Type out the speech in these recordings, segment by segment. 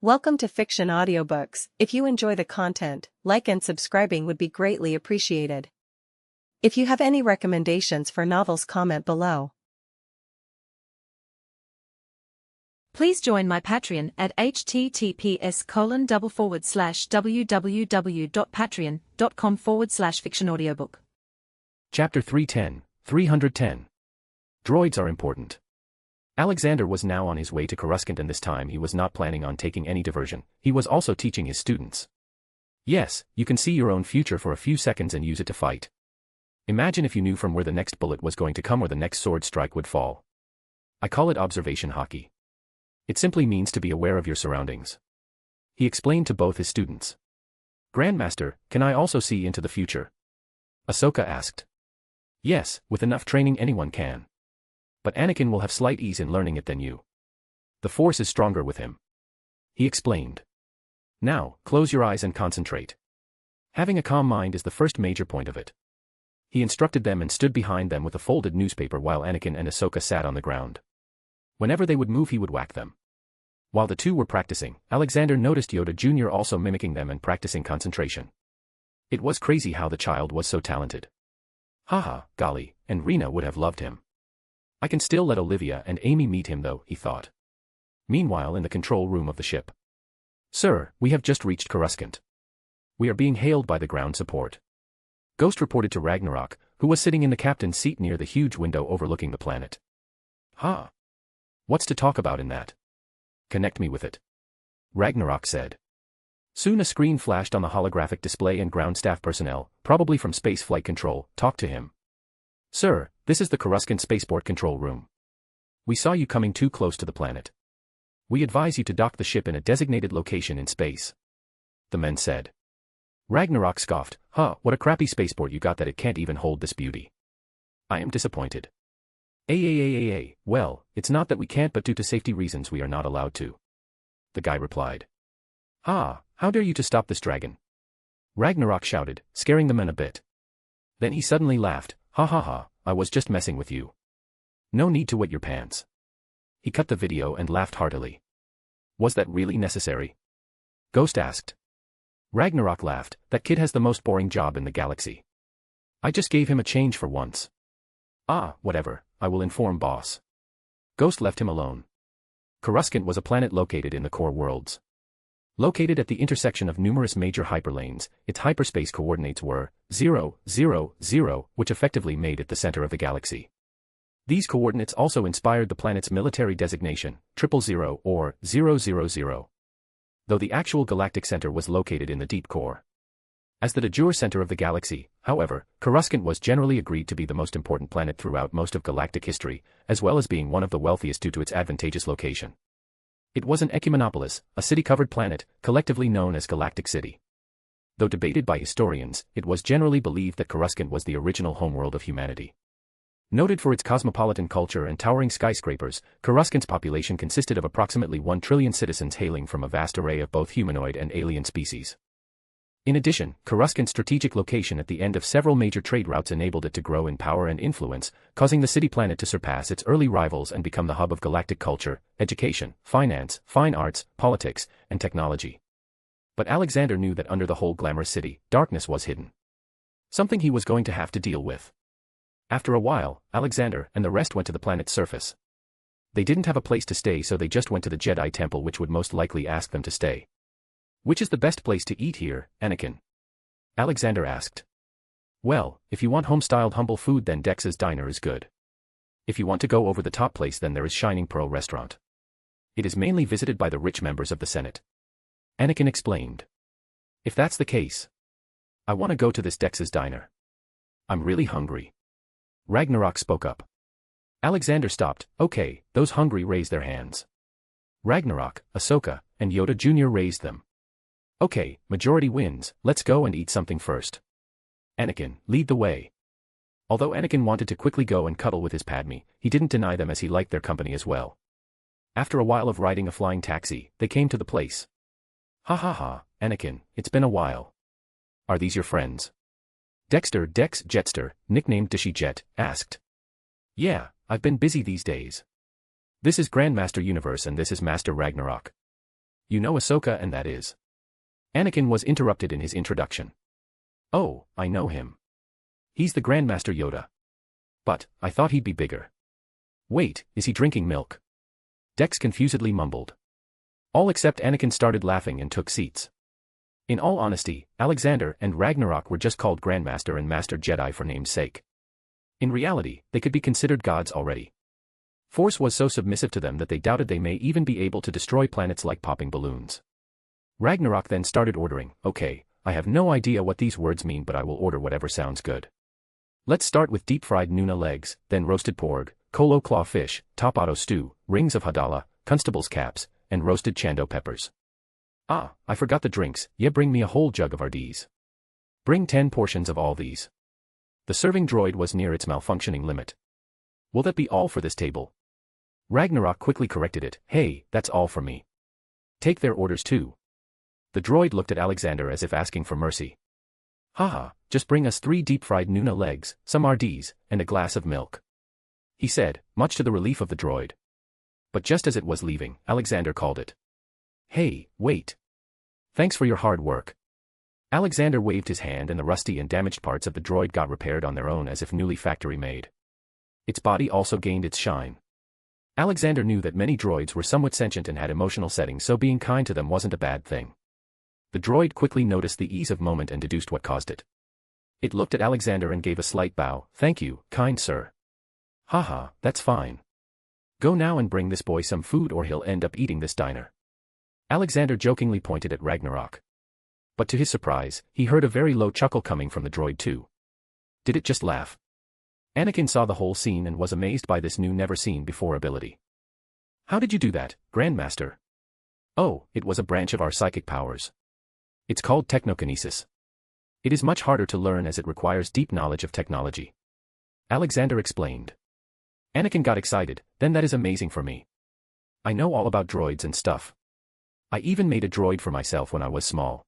Welcome to Fiction Audiobooks. If you enjoy the content, like and subscribing would be greatly appreciated. If you have any recommendations for novels, comment below. Please join my Patreon at https://www.patreon.com/fictionaudiobook. Chapter 310. Droids are important. Alexander was now on his way to Coruscant, and this time he was not planning on taking any diversion. He was also teaching his students. Yes, you can see your own future for a few seconds and use it to fight. Imagine if you knew from where the next bullet was going to come or the next sword strike would fall. I call it observation hockey. It simply means to be aware of your surroundings. He explained to both his students. Grandmaster, can I also see into the future? Ahsoka asked. Yes, with enough training anyone can. But Anakin will have slight ease in learning it than you. The Force is stronger with him. He explained. Now, close your eyes and concentrate. Having a calm mind is the first major point of it. He instructed them and stood behind them with a folded newspaper while Anakin and Ahsoka sat on the ground. Whenever they would move, he would whack them. While the two were practicing, Alexander noticed Yoda Jr. also mimicking them and practicing concentration. It was crazy how the child was so talented. Haha, golly, and Rena would have loved him. I can still let Olivia and Amy meet him though, he thought. Meanwhile, in the control room of the ship. Sir, we have just reached Coruscant. We are being hailed by the ground support. Ghost reported to Ragnarok, who was sitting in the captain's seat near the huge window overlooking the planet. Huh? What's to talk about in that? Connect me with it. Ragnarok said. Soon a screen flashed on the holographic display and ground staff personnel, probably from Space Flight Control, talked to him. Sir, this is the Coruscant Spaceport control room. We saw you coming too close to the planet. We advise you to dock the ship in a designated location in space. The men said. Ragnarok scoffed, what a crappy spaceport you got that it can't even hold this beauty. I am disappointed. Well, it's not that we can't, but due to safety reasons we are not allowed to. The guy replied. How dare you to stop this dragon? Ragnarok shouted, scaring the men a bit. Then he suddenly laughed, I was just messing with you. No need to wet your pants. He cut the video and laughed heartily. Was that really necessary? Ghost asked. Ragnarok laughed, that kid has the most boring job in the galaxy. I just gave him a change for once. Whatever, I will inform boss. Ghost left him alone. Coruscant was a planet located in the core worlds. Located at the intersection of numerous major hyperlanes, its hyperspace coordinates were 0, 0, 0, which effectively made it the center of the galaxy. These coordinates also inspired the planet's military designation, 000 or 000. Though the actual galactic center was located in the deep core. As the de jure center of the galaxy, however, Coruscant was generally agreed to be the most important planet throughout most of galactic history, as well as being one of the wealthiest due to its advantageous location. It was an ecumenopolis, a city-covered planet, collectively known as Galactic City. Though debated by historians, it was generally believed that Coruscant was the original homeworld of humanity. Noted for its cosmopolitan culture and towering skyscrapers, Coruscant's population consisted of approximately 1 trillion citizens hailing from a vast array of both humanoid and alien species. In addition, Coruscant's strategic location at the end of several major trade routes enabled it to grow in power and influence, causing the city-planet to surpass its early rivals and become the hub of galactic culture, education, finance, fine arts, politics, and technology. But Alexander knew that under the whole glamorous city, darkness was hidden. Something he was going to have to deal with. After a while, Alexander and the rest went to the planet's surface. They didn't have a place to stay, so they just went to the Jedi Temple, which would most likely ask them to stay. Which is the best place to eat here, Anakin? Alexander asked. Well, if you want home-styled humble food, then Dex's Diner is good. If you want to go over the top place, then there is Shining Pearl Restaurant. It is mainly visited by the rich members of the Senate. Anakin explained. If that's the case, I want to go to this Dex's Diner. I'm really hungry. Ragnarok spoke up. Alexander stopped. Okay, those hungry raised their hands. Ragnarok, Ahsoka, and Yoda Jr. raised them. Okay, majority wins, let's go and eat something first. Anakin, lead the way. Although Anakin wanted to quickly go and cuddle with his Padme, he didn't deny them as he liked their company as well. After a while of riding a flying taxi, they came to the place. Anakin, it's been a while. Are these your friends? Dexter Dex Jetster, nicknamed Dishy Jet, asked. Yeah, I've been busy these days. This is Grandmaster Universe and this is Master Ragnarok. You know Ahsoka and that is. Anakin was interrupted in his introduction. Oh, I know him. He's the Grandmaster Yoda. But, I thought he'd be bigger. Wait, is he drinking milk? Dex confusedly mumbled. All except Anakin started laughing and took seats. In all honesty, Alexander and Ragnarok were just called Grandmaster and Master Jedi for name's sake. In reality, they could be considered gods already. Force was so submissive to them that they doubted they may even be able to destroy planets like popping balloons. Ragnarok then started ordering. Okay, I have no idea what these words mean, but I will order whatever sounds good. Let's start with deep-fried Nuna legs, then roasted porg, kolo claw fish, top auto stew, rings of hadala, constable's caps, and roasted chando peppers. Ah, I forgot the drinks. Yeah, bring me a whole jug of RDs. Bring 10 portions of all these. The serving droid was near its malfunctioning limit. Will that be all for this table? Ragnarok quickly corrected it. Hey, that's all for me. Take their orders too. The droid looked at Alexander as if asking for mercy. Haha, just bring us 3 deep-fried Nuna legs, some RDs, and a glass of milk. He said, much to the relief of the droid. But just as it was leaving, Alexander called it. Hey, wait. Thanks for your hard work. Alexander waved his hand and the rusty and damaged parts of the droid got repaired on their own as if newly factory-made. Its body also gained its shine. Alexander knew that many droids were somewhat sentient and had emotional settings, so being kind to them wasn't a bad thing. The droid quickly noticed the ease of moment and deduced what caused it. It looked at Alexander and gave a slight bow. Thank you, kind sir. Haha, that's fine. Go now and bring this boy some food or he'll end up eating this diner. Alexander jokingly pointed at Ragnarok. But to his surprise, he heard a very low chuckle coming from the droid too. Did it just laugh? Anakin saw the whole scene and was amazed by this new never-seen-before ability. How did you do that, Grandmaster? Oh, it was a branch of our psychic powers. It's called technokinesis. It is much harder to learn as it requires deep knowledge of technology. Alexander explained. Anakin got excited. Then that is amazing for me. I know all about droids and stuff. I even made a droid for myself when I was small.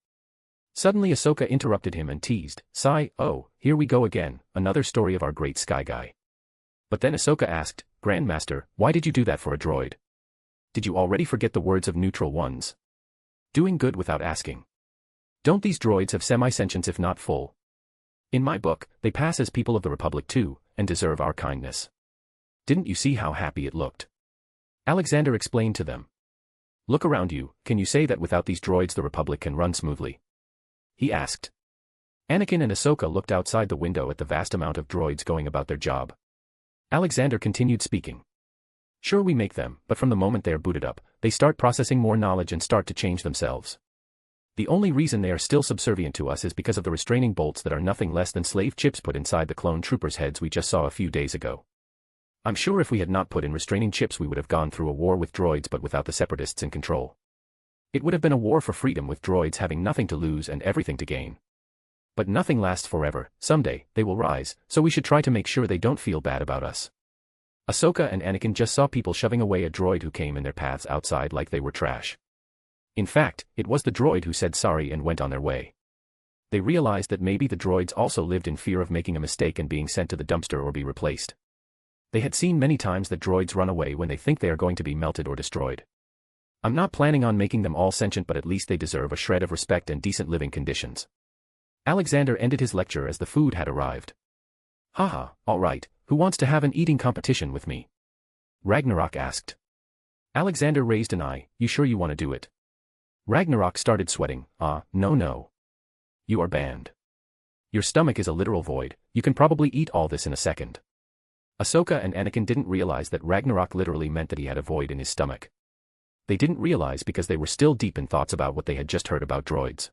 Suddenly Ahsoka interrupted him and teased, sigh, oh, here we go again, another story of our great sky guy. But then Ahsoka asked, Grandmaster, why did you do that for a droid? Did you already forget the words of neutral ones? Doing good without asking. Don't these droids have semi-sentience if not full? In my book, they pass as people of the Republic too, and deserve our kindness. Didn't you see how happy it looked? Alexander explained to them. Look around you, can you say that without these droids the Republic can run smoothly? He asked. Anakin and Ahsoka looked outside the window at the vast amount of droids going about their job. Alexander continued speaking. Sure, we make them, but from the moment they are booted up, they start processing more knowledge and start to change themselves. The only reason they are still subservient to us is because of the restraining bolts that are nothing less than slave chips put inside the clone troopers' heads we just saw a few days ago. I'm sure if we had not put in restraining chips we would have gone through a war with droids but without the separatists in control. It would have been a war for freedom with droids having nothing to lose and everything to gain. But nothing lasts forever, someday, they will rise, so we should try to make sure they don't feel bad about us. Ahsoka and Anakin just saw people shoving away a droid who came in their paths outside like they were trash. In fact, it was the droid who said sorry and went on their way. They realized that maybe the droids also lived in fear of making a mistake and being sent to the dumpster or be replaced. They had seen many times that droids run away when they think they are going to be melted or destroyed. I'm not planning on making them all sentient, but at least they deserve a shred of respect and decent living conditions. Alexander ended his lecture as the food had arrived. Haha, alright, who wants to have an eating competition with me? Ragnarok asked. Alexander raised an eye, you sure you want to do it? Ragnarok started sweating, no. You are banned. Your stomach is a literal void, you can probably eat all this in a second. Ahsoka and Anakin didn't realize that Ragnarok literally meant that he had a void in his stomach. They didn't realize because they were still deep in thoughts about what they had just heard about droids.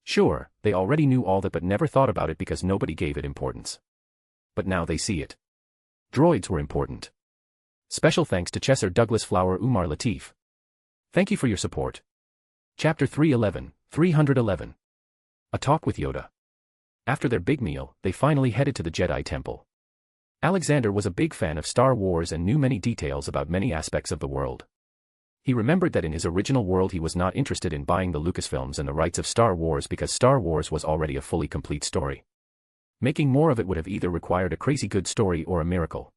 Sure, they already knew all that but never thought about it because nobody gave it importance. But now they see it. Droids were important. Special thanks to Chesser Douglas Flower Umar Latif. Thank you for your support. Chapter 311. A Talk with Yoda. After their big meal, they finally headed to the Jedi Temple. Alexander was a big fan of Star Wars and knew many details about many aspects of the world. He remembered that in his original world he was not interested in buying the Lucasfilms and the rights of Star Wars because Star Wars was already a fully complete story. Making more of it would have either required a crazy good story or a miracle.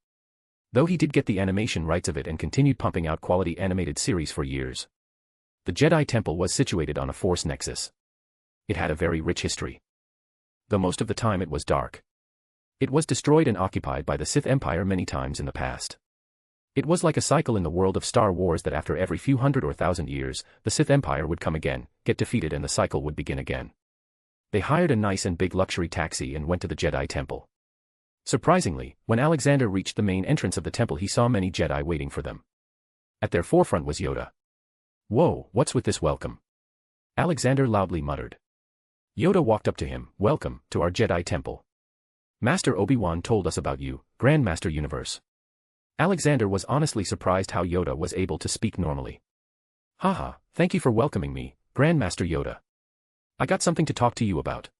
Though he did get the animation rights of it and continued pumping out quality animated series for years. The Jedi Temple was situated on a Force nexus. It had a very rich history, though most of the time it was dark. It was destroyed and occupied by the Sith Empire many times in the past. It was like a cycle in the world of Star Wars that after every few hundred or thousand years, the Sith Empire would come again, get defeated and the cycle would begin again. They hired a nice and big luxury taxi and went to the Jedi Temple. Surprisingly, when Alexander reached the main entrance of the temple he saw many Jedi waiting for them. At their forefront was Yoda. "Whoa, what's with this welcome?" Alexander loudly muttered. Yoda walked up to him. "Welcome to our Jedi Temple. Master Obi-Wan told us about you, Grand Master Universe." Alexander was honestly surprised how Yoda was able to speak normally. "Haha, thank you for welcoming me, Grand Master Yoda. I got something to talk to you about,"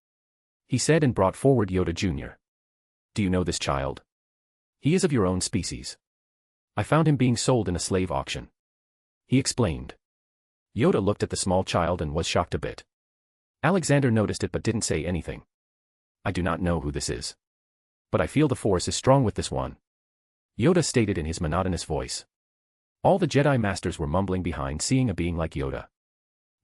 he said and brought forward Yoda Jr. "Do you know this child? He is of your own species. I found him being sold in a slave auction," he explained. Yoda looked at the small child and was shocked a bit. Alexander noticed it but didn't say anything. "I do not know who this is, but I feel the Force is strong with this one," Yoda stated in his monotonous voice. All the Jedi Masters were mumbling behind seeing a being like Yoda.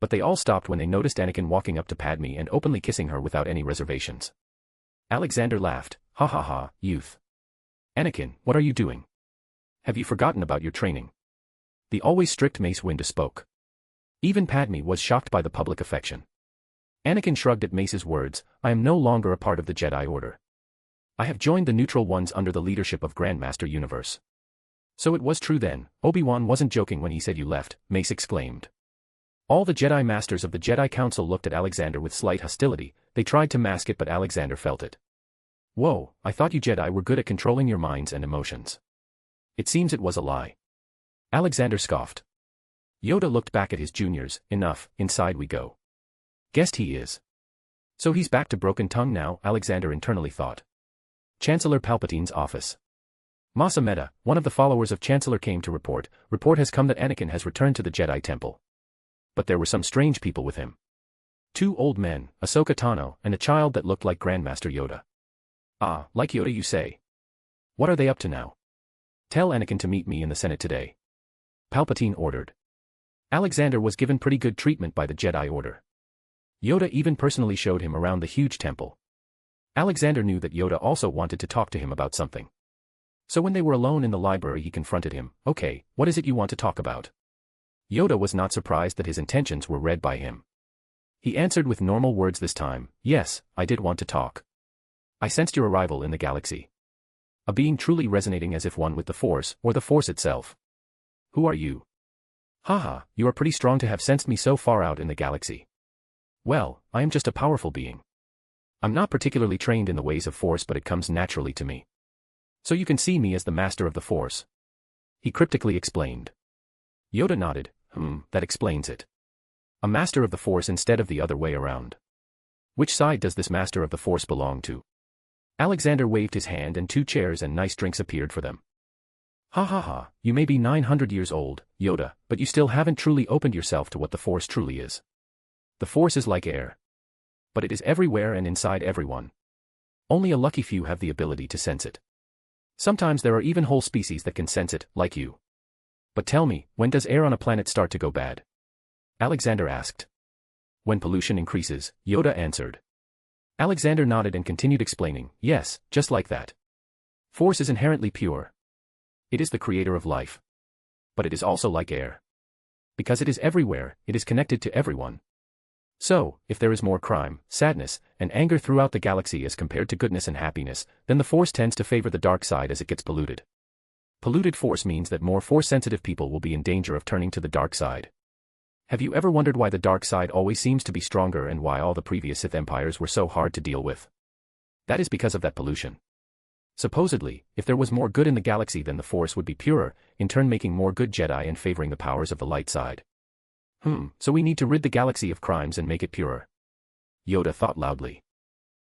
But they all stopped when they noticed Anakin walking up to Padme and openly kissing her without any reservations. Alexander laughed. "Ha ha ha, youth. Anakin, what are you doing? Have you forgotten about your training?" The always strict Mace Windu spoke. Even Padme was shocked by the public affection. Anakin shrugged at Mace's words. "I am no longer a part of the Jedi Order. I have joined the Neutral Ones under the leadership of Grand Master Universe." "So it was true then, Obi-Wan wasn't joking when he said you left," Mace exclaimed. All the Jedi Masters of the Jedi Council looked at Alexander with slight hostility. They tried to mask it but Alexander felt it. "Whoa, I thought you Jedi were good at controlling your minds and emotions. It seems it was a lie." Alexander scoffed. Yoda looked back at his juniors. "Enough, inside we go." "Guessed he is. So he's back to broken tongue now," Alexander internally thought. Chancellor Palpatine's office. Masameda, one of the followers of Chancellor came to report has come that Anakin has returned to the Jedi Temple. But there were some strange people with him. 2 old men, Ahsoka Tano, and a child that looked like Grandmaster Yoda. "Ah, like Yoda you say. What are they up to now? Tell Anakin to meet me in the Senate today," Palpatine ordered. Alexander was given pretty good treatment by the Jedi Order. Yoda even personally showed him around the huge temple. Alexander knew that Yoda also wanted to talk to him about something. So when they were alone in the library he confronted him. "Okay, what is it you want to talk about?" Yoda was not surprised that his intentions were read by him. He answered with normal words this time. "Yes, I did want to talk. I sensed your arrival in the galaxy. A being truly resonating as if one with the Force, or the Force itself. Who are you?" "Haha, you are pretty strong to have sensed me so far out in the galaxy." "Well, I am just a powerful being. I'm not particularly trained in the ways of Force but it comes naturally to me. So you can see me as the master of the Force," he cryptically explained. Yoda nodded. That explains it. A master of the Force instead of the other way around. Which side does this master of the Force belong to?" Alexander waved his hand and 2 chairs and nice drinks appeared for them. "Ha ha ha, you may be 900 years old, Yoda, but you still haven't truly opened yourself to what the Force truly is. The Force is like air. But it is everywhere and inside everyone. Only a lucky few have the ability to sense it. Sometimes there are even whole species that can sense it, like you. But tell me, when does air on a planet start to go bad?" Alexander asked. "When pollution increases," Yoda answered. Alexander nodded and continued explaining. "Yes, just like that. Force is inherently pure. It is the creator of life. But it is also like air. Because it is everywhere, it is connected to everyone. So, if there is more crime, sadness, and anger throughout the galaxy as compared to goodness and happiness, then the Force tends to favor the dark side as it gets polluted. Polluted Force means that more Force-sensitive people will be in danger of turning to the dark side. Have you ever wondered why the dark side always seems to be stronger and why all the previous Sith empires were so hard to deal with? That is because of that pollution. Supposedly, if there was more good in the galaxy then the Force would be purer, in turn making more good Jedi and favoring the powers of the light side. So we need to rid the galaxy of crimes and make it purer," Yoda thought loudly.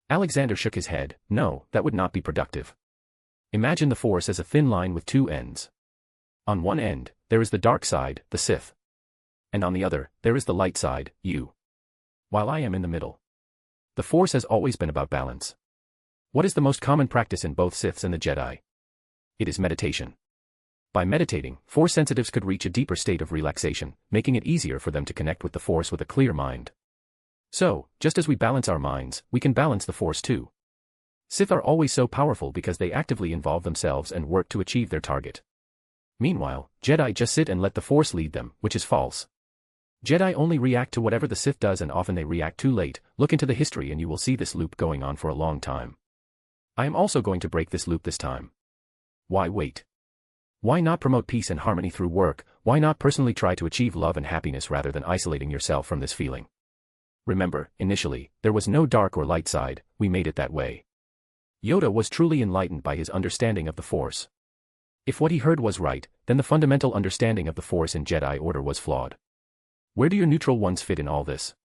Alexander shook his head. "No, that would not be productive. Imagine the Force as a thin line with 2 ends. On one end, there is the dark side, the Sith. And on the other, there is the light side, you. While I am in the middle. The Force has always been about balance. What is the most common practice in both Siths and the Jedi? It is meditation. By meditating, Force sensitives could reach a deeper state of relaxation, making it easier for them to connect with the Force with a clear mind. So, just as we balance our minds, we can balance the Force too. Sith are always so powerful because they actively involve themselves and work to achieve their target. Meanwhile, Jedi just sit and let the Force lead them, which is false. Jedi only react to whatever the Sith does, and often they react too late. Look into the history and you will see this loop going on for a long time. I am also going to break this loop this time. Why wait? Why not promote peace and harmony through work? Why not personally try to achieve love and happiness rather than isolating yourself from this feeling? Remember, initially, there was no dark or light side, we made it that way. Yoda was truly enlightened by his understanding of the Force. If what he heard was right, then the fundamental understanding of the Force in Jedi Order was flawed. Where do your neutral ones fit in all this?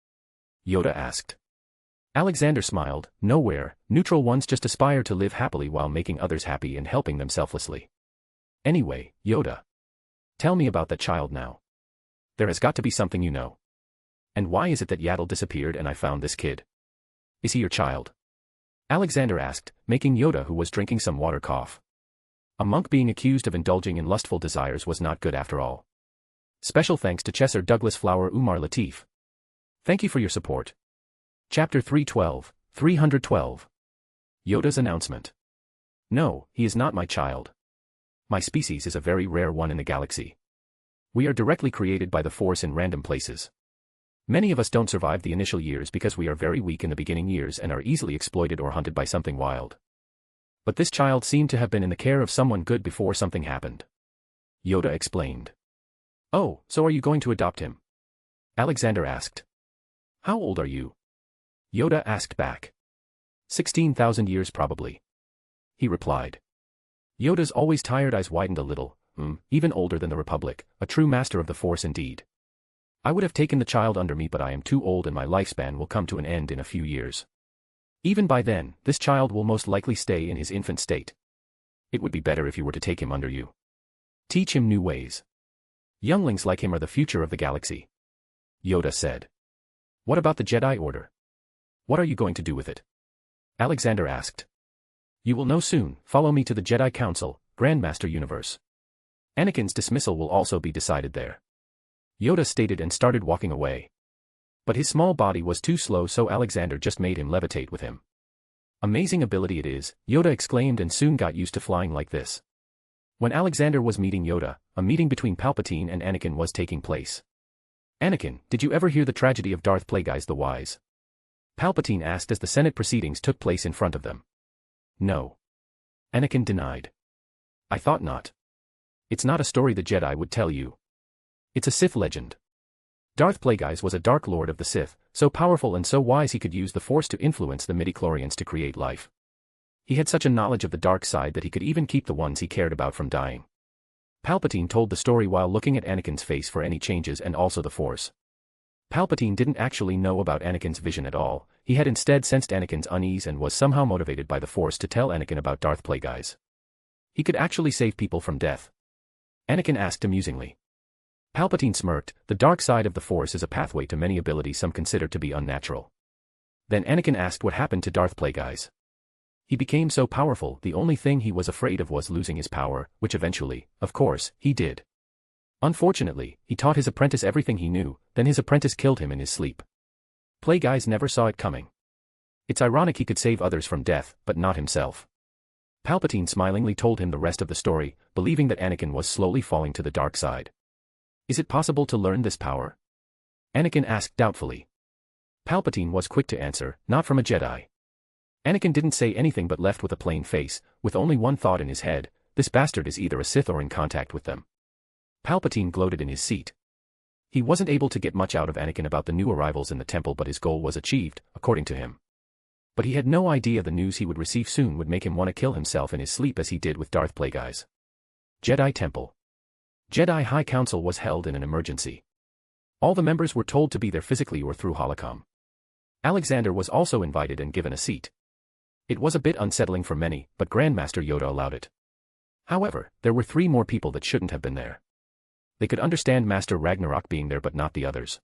Yoda asked. Alexander smiled. Nowhere. Neutral ones just aspire to live happily while making others happy and helping them selflessly. Anyway, Yoda. Tell me about that child now. There has got to be something you know. And why is it that Yaddle disappeared and I found this kid? Is he your child? Alexander asked, making Yoda, who was drinking some water, cough. A monk being accused of indulging in lustful desires was not good after all. Special thanks to Chesser Douglas Flower Umar Latif. Thank you for your support. Chapter 312. Yoda's announcement. No, he is not my child. My species is a very rare one in the galaxy. We are directly created by the Force in random places. Many of us don't survive the initial years because we are very weak in the beginning years and are easily exploited or hunted by something wild. But this child seemed to have been in the care of someone good before something happened. Yoda explained. Oh, so are you going to adopt him? Alexander asked. How old are you? Yoda asked back. 16,000 years probably. He replied. Yoda's always tired eyes widened a little. Even older than the Republic, a true master of the Force indeed. I would have taken the child under me, but I am too old and my lifespan will come to an end in a few years. Even by then, this child will most likely stay in his infant state. It would be better if you were to take him under you. Teach him new ways. Younglings like him are the future of the galaxy. Yoda said. What about the Jedi Order? What are you going to do with it? Alexander asked. You will know soon. Follow me to the Jedi Council, Grandmaster Universe. Anakin's dismissal will also be decided there. Yoda stated and started walking away. But his small body was too slow, so Alexander just made him levitate with him. Amazing ability it is, Yoda exclaimed, and soon got used to flying like this. When Alexander was meeting Yoda, a meeting between Palpatine and Anakin was taking place. Anakin, did you ever hear the tragedy of Darth Plagueis the Wise? Palpatine asked as the Senate proceedings took place in front of them. No. Anakin denied. I thought not. It's not a story the Jedi would tell you. It's a Sith legend. Darth Plagueis was a Dark Lord of the Sith, so powerful and so wise he could use the Force to influence the midichlorians to create life. He had such a knowledge of the dark side that he could even keep the ones he cared about from dying. Palpatine told the story while looking at Anakin's face for any changes and also the Force. Palpatine didn't actually know about Anakin's vision at all, he had instead sensed Anakin's unease and was somehow motivated by the Force to tell Anakin about Darth Plagueis. He could actually save people from death. Anakin asked amusingly. Palpatine smirked. The dark side of the Force is a pathway to many abilities some consider to be unnatural. Then Anakin asked what happened to Darth Plagueis. He became so powerful, the only thing he was afraid of was losing his power, which eventually, of course, he did. Unfortunately, he taught his apprentice everything he knew, then his apprentice killed him in his sleep. Plagueis never saw it coming. It's ironic he could save others from death, but not himself. Palpatine smilingly told him the rest of the story, believing that Anakin was slowly falling to the dark side. Is it possible to learn this power? Anakin asked doubtfully. Palpatine was quick to answer, not from a Jedi. Anakin didn't say anything but left with a plain face, with only one thought in his head, this bastard is either a Sith or in contact with them. Palpatine gloated in his seat. He wasn't able to get much out of Anakin about the new arrivals in the temple, but his goal was achieved, according to him. But he had no idea the news he would receive soon would make him want to kill himself in his sleep as he did with Darth Plagueis. Jedi Temple. Jedi High Council was held in an emergency. All the members were told to be there physically or through holocom. Alexander was also invited and given a seat. It was a bit unsettling for many, but Grandmaster Yoda allowed it. However, there were 3 more people that shouldn't have been there. They could understand Master Ragnarok being there but not the others.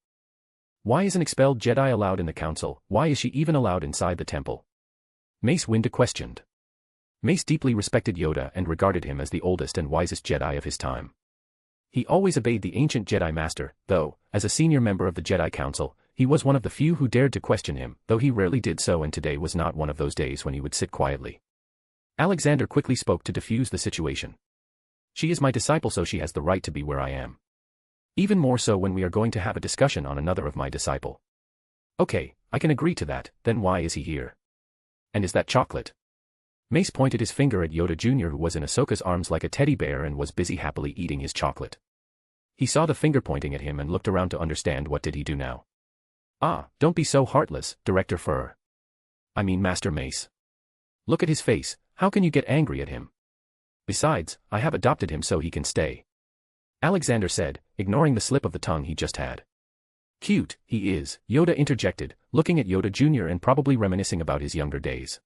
Why is an expelled Jedi allowed in the council? Why is she even allowed inside the temple? Mace Windu questioned. Mace deeply respected Yoda and regarded him as the oldest and wisest Jedi of his time. He always obeyed the ancient Jedi Master, though, as a senior member of the Jedi Council, he was one of the few who dared to question him, though he rarely did so, and today was not one of those days when he would sit quietly. Alexander quickly spoke to defuse the situation. She is my disciple, so she has the right to be where I am. Even more so when we are going to have a discussion on another of my disciple. Okay, I can agree to that, then why is he here? And is that chocolate? Mace pointed his finger at Yoda Jr., who was in Ahsoka's arms like a teddy bear and was busy happily eating his chocolate. He saw the finger pointing at him and looked around to understand what did he do now. Ah, don't be so heartless, Director Fur. I mean Master Mace. Look at his face, how can you get angry at him? Besides, I have adopted him so he can stay. Alexander said, ignoring the slip of the tongue he just had. Cute, he is, Yoda interjected, looking at Yoda Jr. and probably reminiscing about his younger days.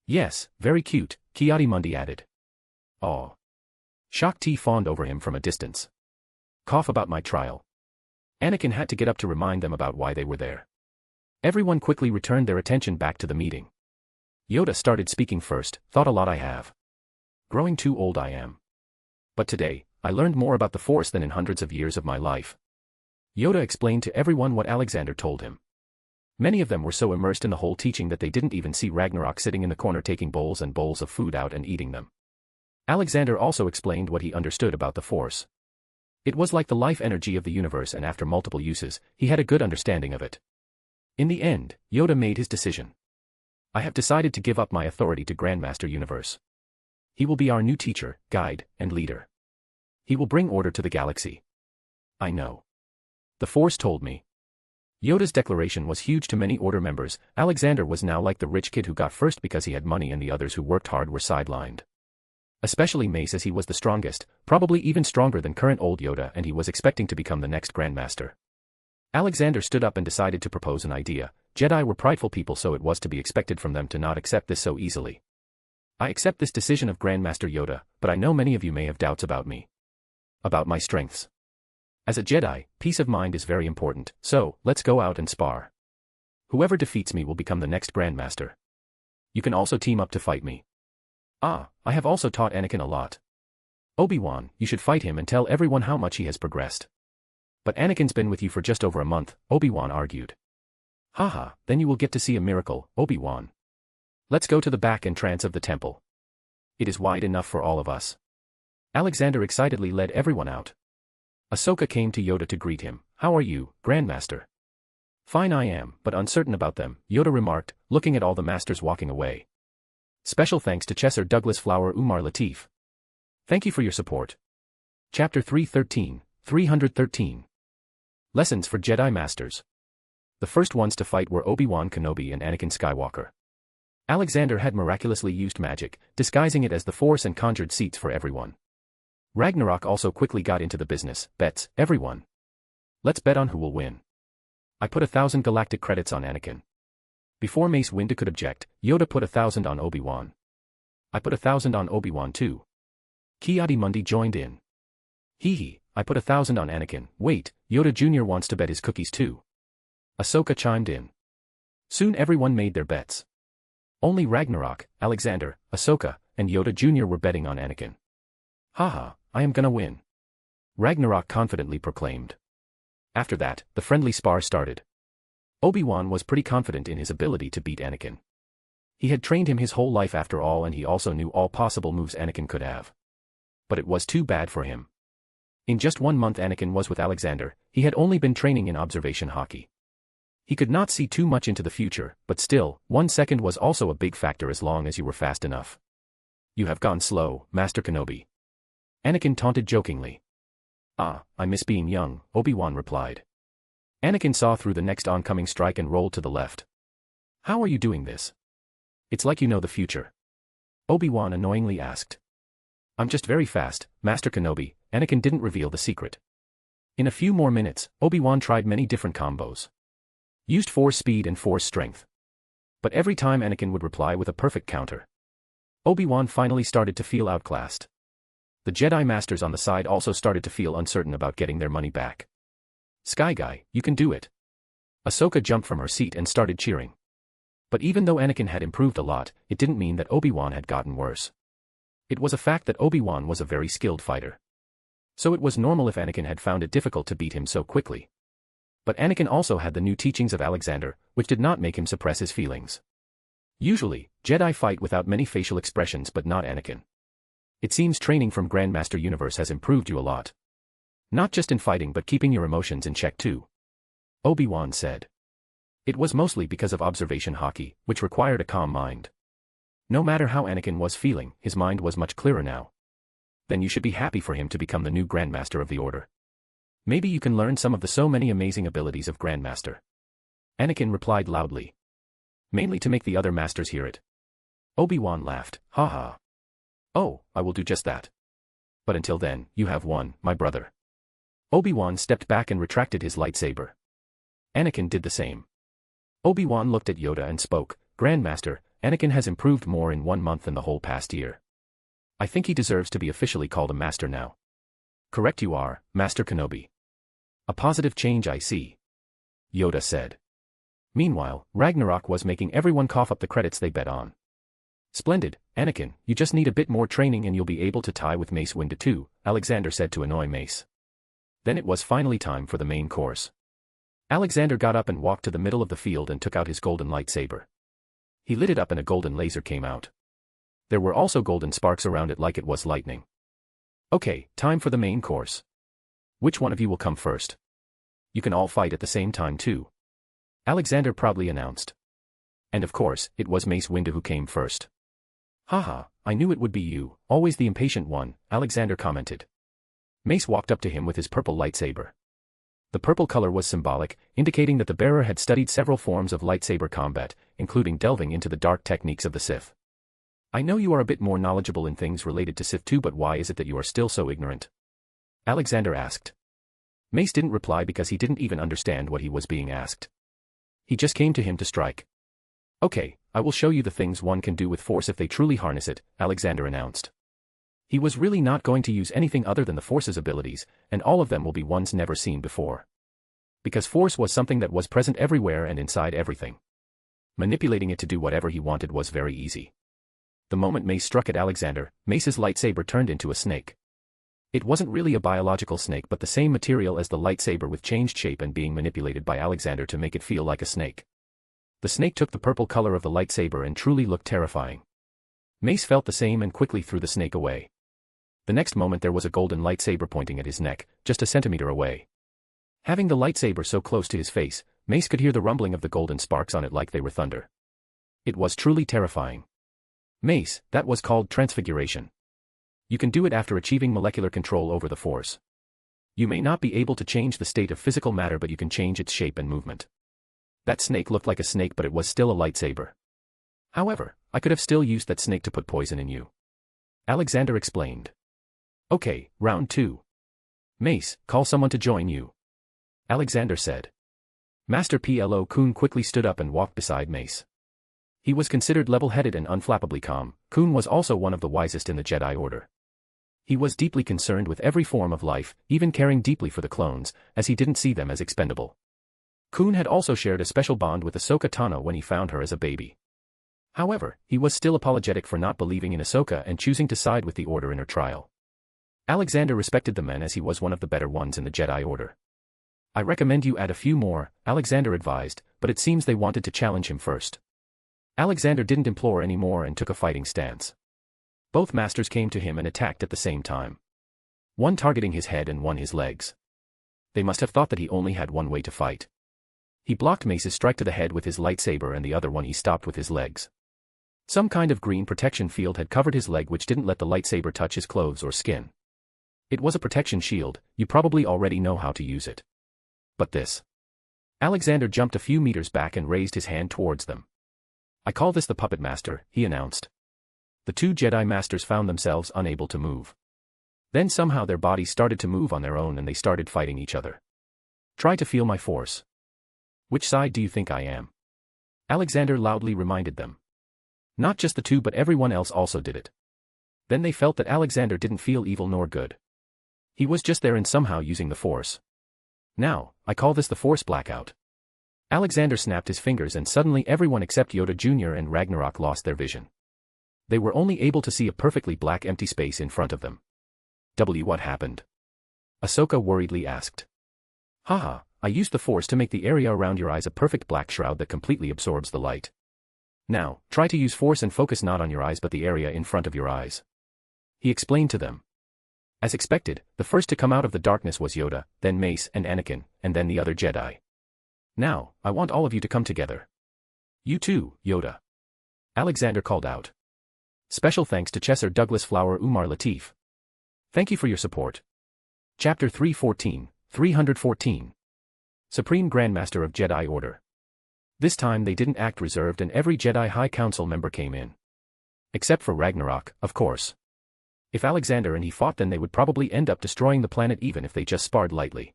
Yes, very cute, Ki-Adi-Mundi added. Aw. Shock T fawned over him from a distance. Cough about my trial. Anakin had to get up to remind them about why they were there. Everyone quickly returned their attention back to the meeting. Yoda started speaking first, thought a lot I have. Growing too old I am. But today, I learned more about the Force than in hundreds of years of my life. Yoda explained to everyone what Alexander told him. Many of them were so immersed in the whole teaching that they didn't even see Ragnarok sitting in the corner taking bowls and bowls of food out and eating them. Alexander also explained what he understood about the Force. It was like the life energy of the universe, and after multiple uses, he had a good understanding of it. In the end, Yoda made his decision. I have decided to give up my authority to Grandmaster Universe. He will be our new teacher, guide, and leader. He will bring order to the galaxy. I know. The Force told me. Yoda's declaration was huge to many Order members. Alexander was now like the rich kid who got first because he had money, and the others who worked hard were sidelined. Especially Mace, as he was the strongest, probably even stronger than current old Yoda, and he was expecting to become the next Grandmaster. Alexander stood up and decided to propose an idea. Jedi were prideful people, so it was to be expected from them to not accept this so easily. I accept this decision of Grandmaster Yoda, but I know many of you may have doubts about me. About my strengths. As a Jedi, peace of mind is very important, so, let's go out and spar. Whoever defeats me will become the next Grandmaster. You can also team up to fight me. Ah, I have also taught Anakin a lot. Obi-Wan, you should fight him and tell everyone how much he has progressed. But Anakin's been with you for just over a month, Obi-Wan argued. Haha, then you will get to see a miracle, Obi-Wan. Let's go to the back entrance of the temple. It is wide enough for all of us. Alexander excitedly led everyone out. Ahsoka came to Yoda to greet him. How are you, Grandmaster? Fine, I am, but uncertain about them, Yoda remarked, looking at all the masters walking away. Special thanks to Chesser Douglas Flower Umar Latif. Thank you for your support. Chapter 313. Lessons for Jedi Masters. The first ones to fight were Obi-Wan Kenobi and Anakin Skywalker. Alexander had miraculously used magic, disguising it as the Force, and conjured seats for everyone. Ragnarok also quickly got into the business. Bets, everyone. Let's bet on who will win. I put 1,000 galactic credits on Anakin. Before Mace Windu could object, Yoda put 1,000 on Obi-Wan. I put 1,000 on Obi-Wan too. Ki-Adi-Mundi joined in. Hee, I put 1,000 on Anakin. Wait, Yoda Jr. wants to bet his cookies too. Ahsoka chimed in. Soon everyone made their bets. Only Ragnarok, Alexander, Ahsoka, and Yoda Jr. were betting on Anakin. Haha, I am gonna win. Ragnarok confidently proclaimed. After that, the friendly spar started. Obi-Wan was pretty confident in his ability to beat Anakin. He had trained him his whole life after all, and he also knew all possible moves Anakin could have. But it was too bad for him. In just 1 month Anakin was with Alexander, he had only been training in observation hockey. He could not see too much into the future, but still, 1 second was also a big factor as long as you were fast enough. You have gone slow, Master Kenobi. Anakin taunted jokingly. Ah, I miss being young, Obi-Wan replied. Anakin saw through the next oncoming strike and rolled to the left. How are you doing this? It's like you know the future. Obi-Wan annoyingly asked. I'm just very fast, Master Kenobi. Anakin didn't reveal the secret. In a few more minutes, Obi-Wan tried many different combos. Used Force speed and Force strength. But every time Anakin would reply with a perfect counter. Obi-Wan finally started to feel outclassed. The Jedi Masters on the side also started to feel uncertain about getting their money back. Sky Guy, you can do it. Ahsoka jumped from her seat and started cheering. But even though Anakin had improved a lot, it didn't mean that Obi-Wan had gotten worse. It was a fact that Obi-Wan was a very skilled fighter. So it was normal if Anakin had found it difficult to beat him so quickly. But Anakin also had the new teachings of Alexander, which did not make him suppress his feelings. Usually, Jedi fight without many facial expressions, but not Anakin. It seems training from Grandmaster Universe has improved you a lot. Not just in fighting but keeping your emotions in check too. Obi-Wan said. It was mostly because of observation hockey, which required a calm mind. No matter how Anakin was feeling, his mind was much clearer now. Then you should be happy for him to become the new Grandmaster of the Order. Maybe you can learn some of the so many amazing abilities of Grandmaster. Anakin replied loudly. Mainly to make the other masters hear it. Obi-Wan laughed, haha. Oh, I will do just that. But until then, you have won, my brother. Obi-Wan stepped back and retracted his lightsaber. Anakin did the same. Obi-Wan looked at Yoda and spoke, Grandmaster, Anakin has improved more in 1 month than the whole past year. I think he deserves to be officially called a master now. Correct you are, Master Kenobi. A positive change I see. Yoda said. Meanwhile, Ragnarok was making everyone cough up the credits they bet on. Splendid, Anakin, you just need a bit more training and you'll be able to tie with Mace Windu too, Alexander said to annoy Mace. Then it was finally time for the main course. Alexander got up and walked to the middle of the field and took out his golden lightsaber. He lit it up and a golden laser came out. There were also golden sparks around it like it was lightning. Okay, time for the main course. Which one of you will come first? You can all fight at the same time too. Alexander proudly announced. And of course, it was Mace Windu who came first. Haha, I knew it would be you, always the impatient one, Alexander commented. Mace walked up to him with his purple lightsaber. The purple color was symbolic, indicating that the bearer had studied several forms of lightsaber combat, including delving into the dark techniques of the Sith. I know you are a bit more knowledgeable in things related to Sith too, but why is it that you are still so ignorant? Alexander asked. Mace didn't reply because he didn't even understand what he was being asked. He just came to him to strike. Okay, I will show you the things one can do with Force if they truly harness it, Alexander announced. He was really not going to use anything other than the Force's abilities, and all of them will be ones never seen before. Because Force was something that was present everywhere and inside everything. Manipulating it to do whatever he wanted was very easy. The moment Mace struck at Alexander, Mace's lightsaber turned into a snake. It wasn't really a biological snake but the same material as the lightsaber with changed shape and being manipulated by Alexander to make it feel like a snake. The snake took the purple color of the lightsaber and truly looked terrifying. Mace felt the same and quickly threw the snake away. The next moment there was a golden lightsaber pointing at his neck, just a centimeter away. Having the lightsaber so close to his face, Mace could hear the rumbling of the golden sparks on it like they were thunder. It was truly terrifying. Mace, that was called transfiguration. You can do it after achieving molecular control over the Force. You may not be able to change the state of physical matter but you can change its shape and movement. That snake looked like a snake but it was still a lightsaber. However, I could have still used that snake to put poison in you. Alexander explained. Okay, round 2. Mace, call someone to join you. Alexander said. Master Plo Koon quickly stood up and walked beside Mace. He was considered level-headed and unflappably calm. Koon was also one of the wisest in the Jedi Order. He was deeply concerned with every form of life, even caring deeply for the clones, as he didn't see them as expendable. Koon had also shared a special bond with Ahsoka Tano when he found her as a baby. However, he was still apologetic for not believing in Ahsoka and choosing to side with the Order in her trial. Alexander respected the men as he was one of the better ones in the Jedi Order. I recommend you add a few more, Alexander advised, but it seems they wanted to challenge him first. Alexander didn't implore any more and took a fighting stance. Both masters came to him and attacked at the same time. One targeting his head and one his legs. They must have thought that he only had one way to fight. He blocked Mace's strike to the head with his lightsaber and the other one he stopped with his legs. Some kind of green protection field had covered his leg which didn't let the lightsaber touch his clothes or skin. It was a protection shield, you probably already know how to use it. But this. Alexander jumped a few meters back and raised his hand towards them. I call this the Puppet Master, he announced. The two Jedi Masters found themselves unable to move. Then somehow their bodies started to move on their own and they started fighting each other. Try to feel my force. Which side do you think I am? Alexander loudly reminded them. Not just the two but everyone else also did it. Then they felt that Alexander didn't feel evil nor good. He was just there and somehow using the Force. Now, I call this the Force blackout. Alexander snapped his fingers and suddenly everyone except Yoda Jr. and Ragnarok lost their vision. They were only able to see a perfectly black empty space in front of them. What happened? Ahsoka worriedly asked. Haha, I used the Force to make the area around your eyes a perfect black shroud that completely absorbs the light. Now, try to use Force and focus not on your eyes but the area in front of your eyes. He explained to them. As expected, the first to come out of the darkness was Yoda, then Mace and Anakin, and then the other Jedi. Now, I want all of you to come together. You too, Yoda. Alexander called out. Special thanks to Chesser Douglas Flower Umar Latif. Thank you for your support. Chapter 314. Supreme Grandmaster of Jedi Order. This time they didn't act reserved and every Jedi High Council member came in. Except for Ragnarok, of course. If Alexander and he fought then they would probably end up destroying the planet even if they just sparred lightly.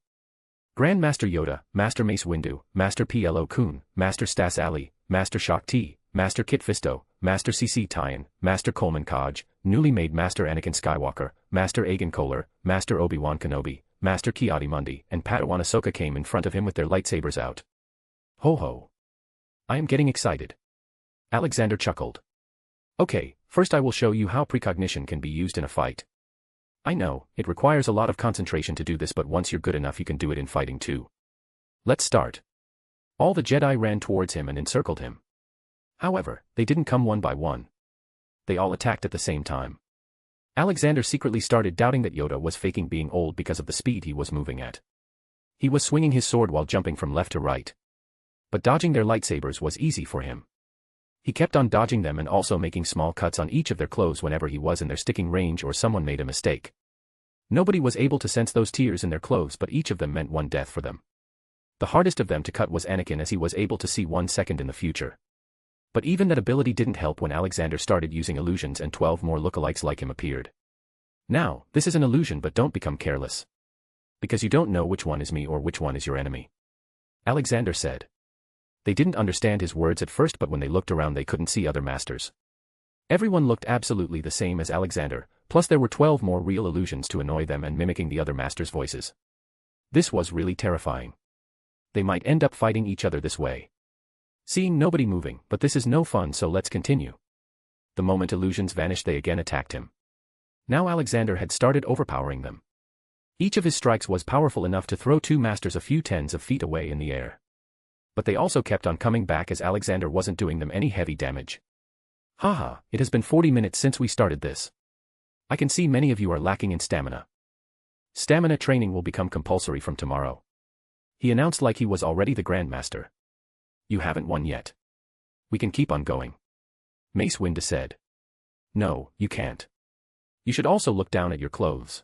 Grandmaster Yoda, Master Mace Windu, Master Plo Koon, Master Stas Ali, Master Shak Ti, Master Kit Fisto, Master CC Tyan, Master Coleman Kaj, newly made Master Anakin Skywalker, Master Agen Kohler, Master Obi-Wan Kenobi, Master Ki-Adi-Mundi, and Padawan Ahsoka came in front of him with their lightsabers out. Ho ho. I am getting excited. Alexander chuckled. Okay, first I will show you how precognition can be used in a fight. I know, it requires a lot of concentration to do this but once you're good enough you can do it in fighting too. Let's start. All the Jedi ran towards him and encircled him. However, they didn't come one by one. They all attacked at the same time. Alexander secretly started doubting that Yoda was faking being old because of the speed he was moving at. He was swinging his sword while jumping from left to right. But dodging their lightsabers was easy for him. He kept on dodging them and also making small cuts on each of their clothes whenever he was in their sticking range or someone made a mistake. Nobody was able to sense those tears in their clothes but each of them meant one death for them. The hardest of them to cut was Anakin as he was able to see 1 second in the future. But even that ability didn't help when Alexander started using illusions and 12 more lookalikes like him appeared. Now, this is an illusion but don't become careless. Because you don't know which one is me or which one is your enemy. Alexander said. They didn't understand his words at first but when they looked around they couldn't see other masters. Everyone looked absolutely the same as Alexander, plus there were 12 more real illusions to annoy them and mimicking the other masters' voices. This was really terrifying. They might end up fighting each other this way. Seeing nobody moving, but this is no fun so let's continue. The moment illusions vanished they again attacked him. Now Alexander had started overpowering them. Each of his strikes was powerful enough to throw two masters a few tens of feet away in the air. But they also kept on coming back as Alexander wasn't doing them any heavy damage. Haha, it has been 40 minutes since we started this. I can see many of you are lacking in stamina. Stamina training will become compulsory from tomorrow. He announced like he was already the Grandmaster. You haven't won yet. We can keep on going. Mace Windu said. No, you can't. You should also look down at your clothes.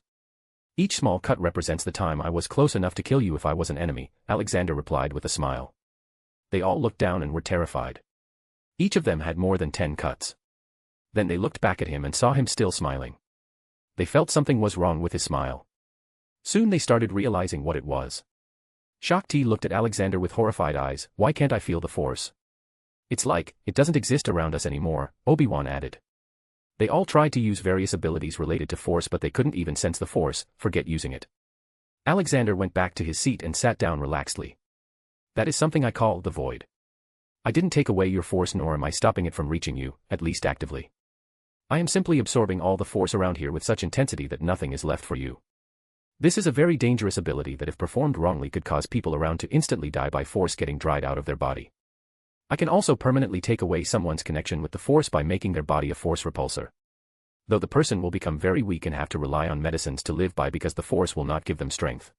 Each small cut represents the time I was close enough to kill you if I was an enemy, Alexander replied with a smile. They all looked down and were terrified. Each of them had more than 10 cuts. Then they looked back at him and saw him still smiling. They felt something was wrong with his smile. Soon they started realizing what it was. Shak Ti looked at Alexander with horrified eyes. Why can't I feel the Force? It's like, it doesn't exist around us anymore, Obi-Wan added. They all tried to use various abilities related to Force but they couldn't even sense the Force, forget using it. Alexander went back to his seat and sat down relaxedly. That is something I call the void. I didn't take away your Force nor am I stopping it from reaching you, at least actively. I am simply absorbing all the Force around here with such intensity that nothing is left for you. This is a very dangerous ability that if performed wrongly could cause people around to instantly die by Force getting dried out of their body. I can also permanently take away someone's connection with the Force by making their body a Force repulsor. Though the person will become very weak and have to rely on medicines to live by because the Force will not give them strength.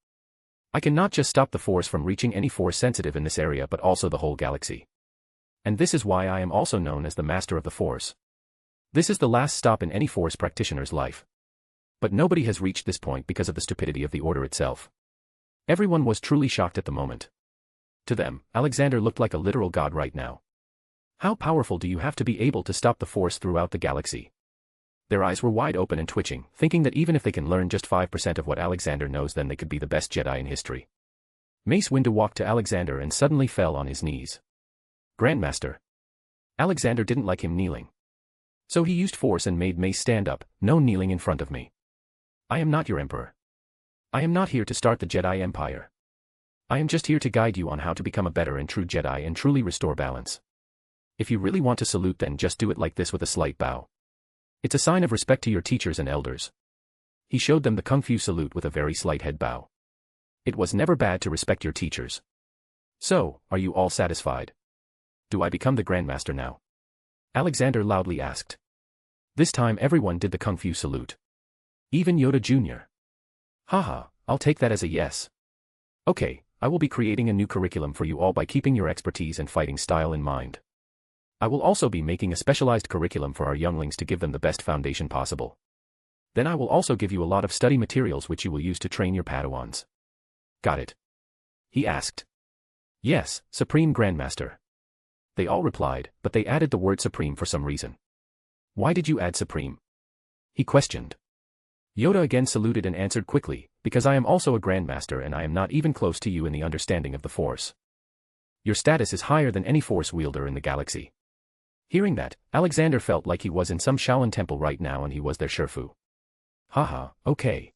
I can not just stop the Force from reaching any Force sensitive in this area but also the whole galaxy. And this is why I am also known as the Master of the Force. This is the last stop in any Force practitioner's life. But nobody has reached this point because of the stupidity of the Order itself. Everyone was truly shocked at the moment. To them, Alexander looked like a literal god right now. How powerful do you have to be able to stop the Force throughout the galaxy? Their eyes were wide open and twitching, thinking that even if they can learn just 5% of what Alexander knows then they could be the best Jedi in history. Mace Windu walked to Alexander and suddenly fell on his knees. Grandmaster. Alexander didn't like him kneeling. So he used Force and made Mace stand up. No kneeling in front of me. I am not your emperor. I am not here to start the Jedi Empire. I am just here to guide you on how to become a better and true Jedi and truly restore balance. If you really want to salute, then just do it like this with a slight bow. It's a sign of respect to your teachers and elders. He showed them the Kung Fu salute with a very slight head bow. It was never bad to respect your teachers. So, are you all satisfied? Do I become the Grandmaster now? Alexander loudly asked. This time everyone did the Kung Fu salute. Even Yoda Jr. Haha, I'll take that as a yes. Okay, I will be creating a new curriculum for you all by keeping your expertise and fighting style in mind. I will also be making a specialized curriculum for our younglings to give them the best foundation possible. Then I will also give you a lot of study materials which you will use to train your Padawans. Got it? He asked. Yes, Supreme Grandmaster. They all replied, but they added the word Supreme for some reason. Why did you add Supreme? He questioned. Yoda again saluted and answered quickly, because I am also a Grandmaster and I am not even close to you in the understanding of the Force. Your status is higher than any Force wielder in the galaxy. Hearing that, Alexander felt like he was in some Shaolin temple right now and he was their Shifu. Haha, okay.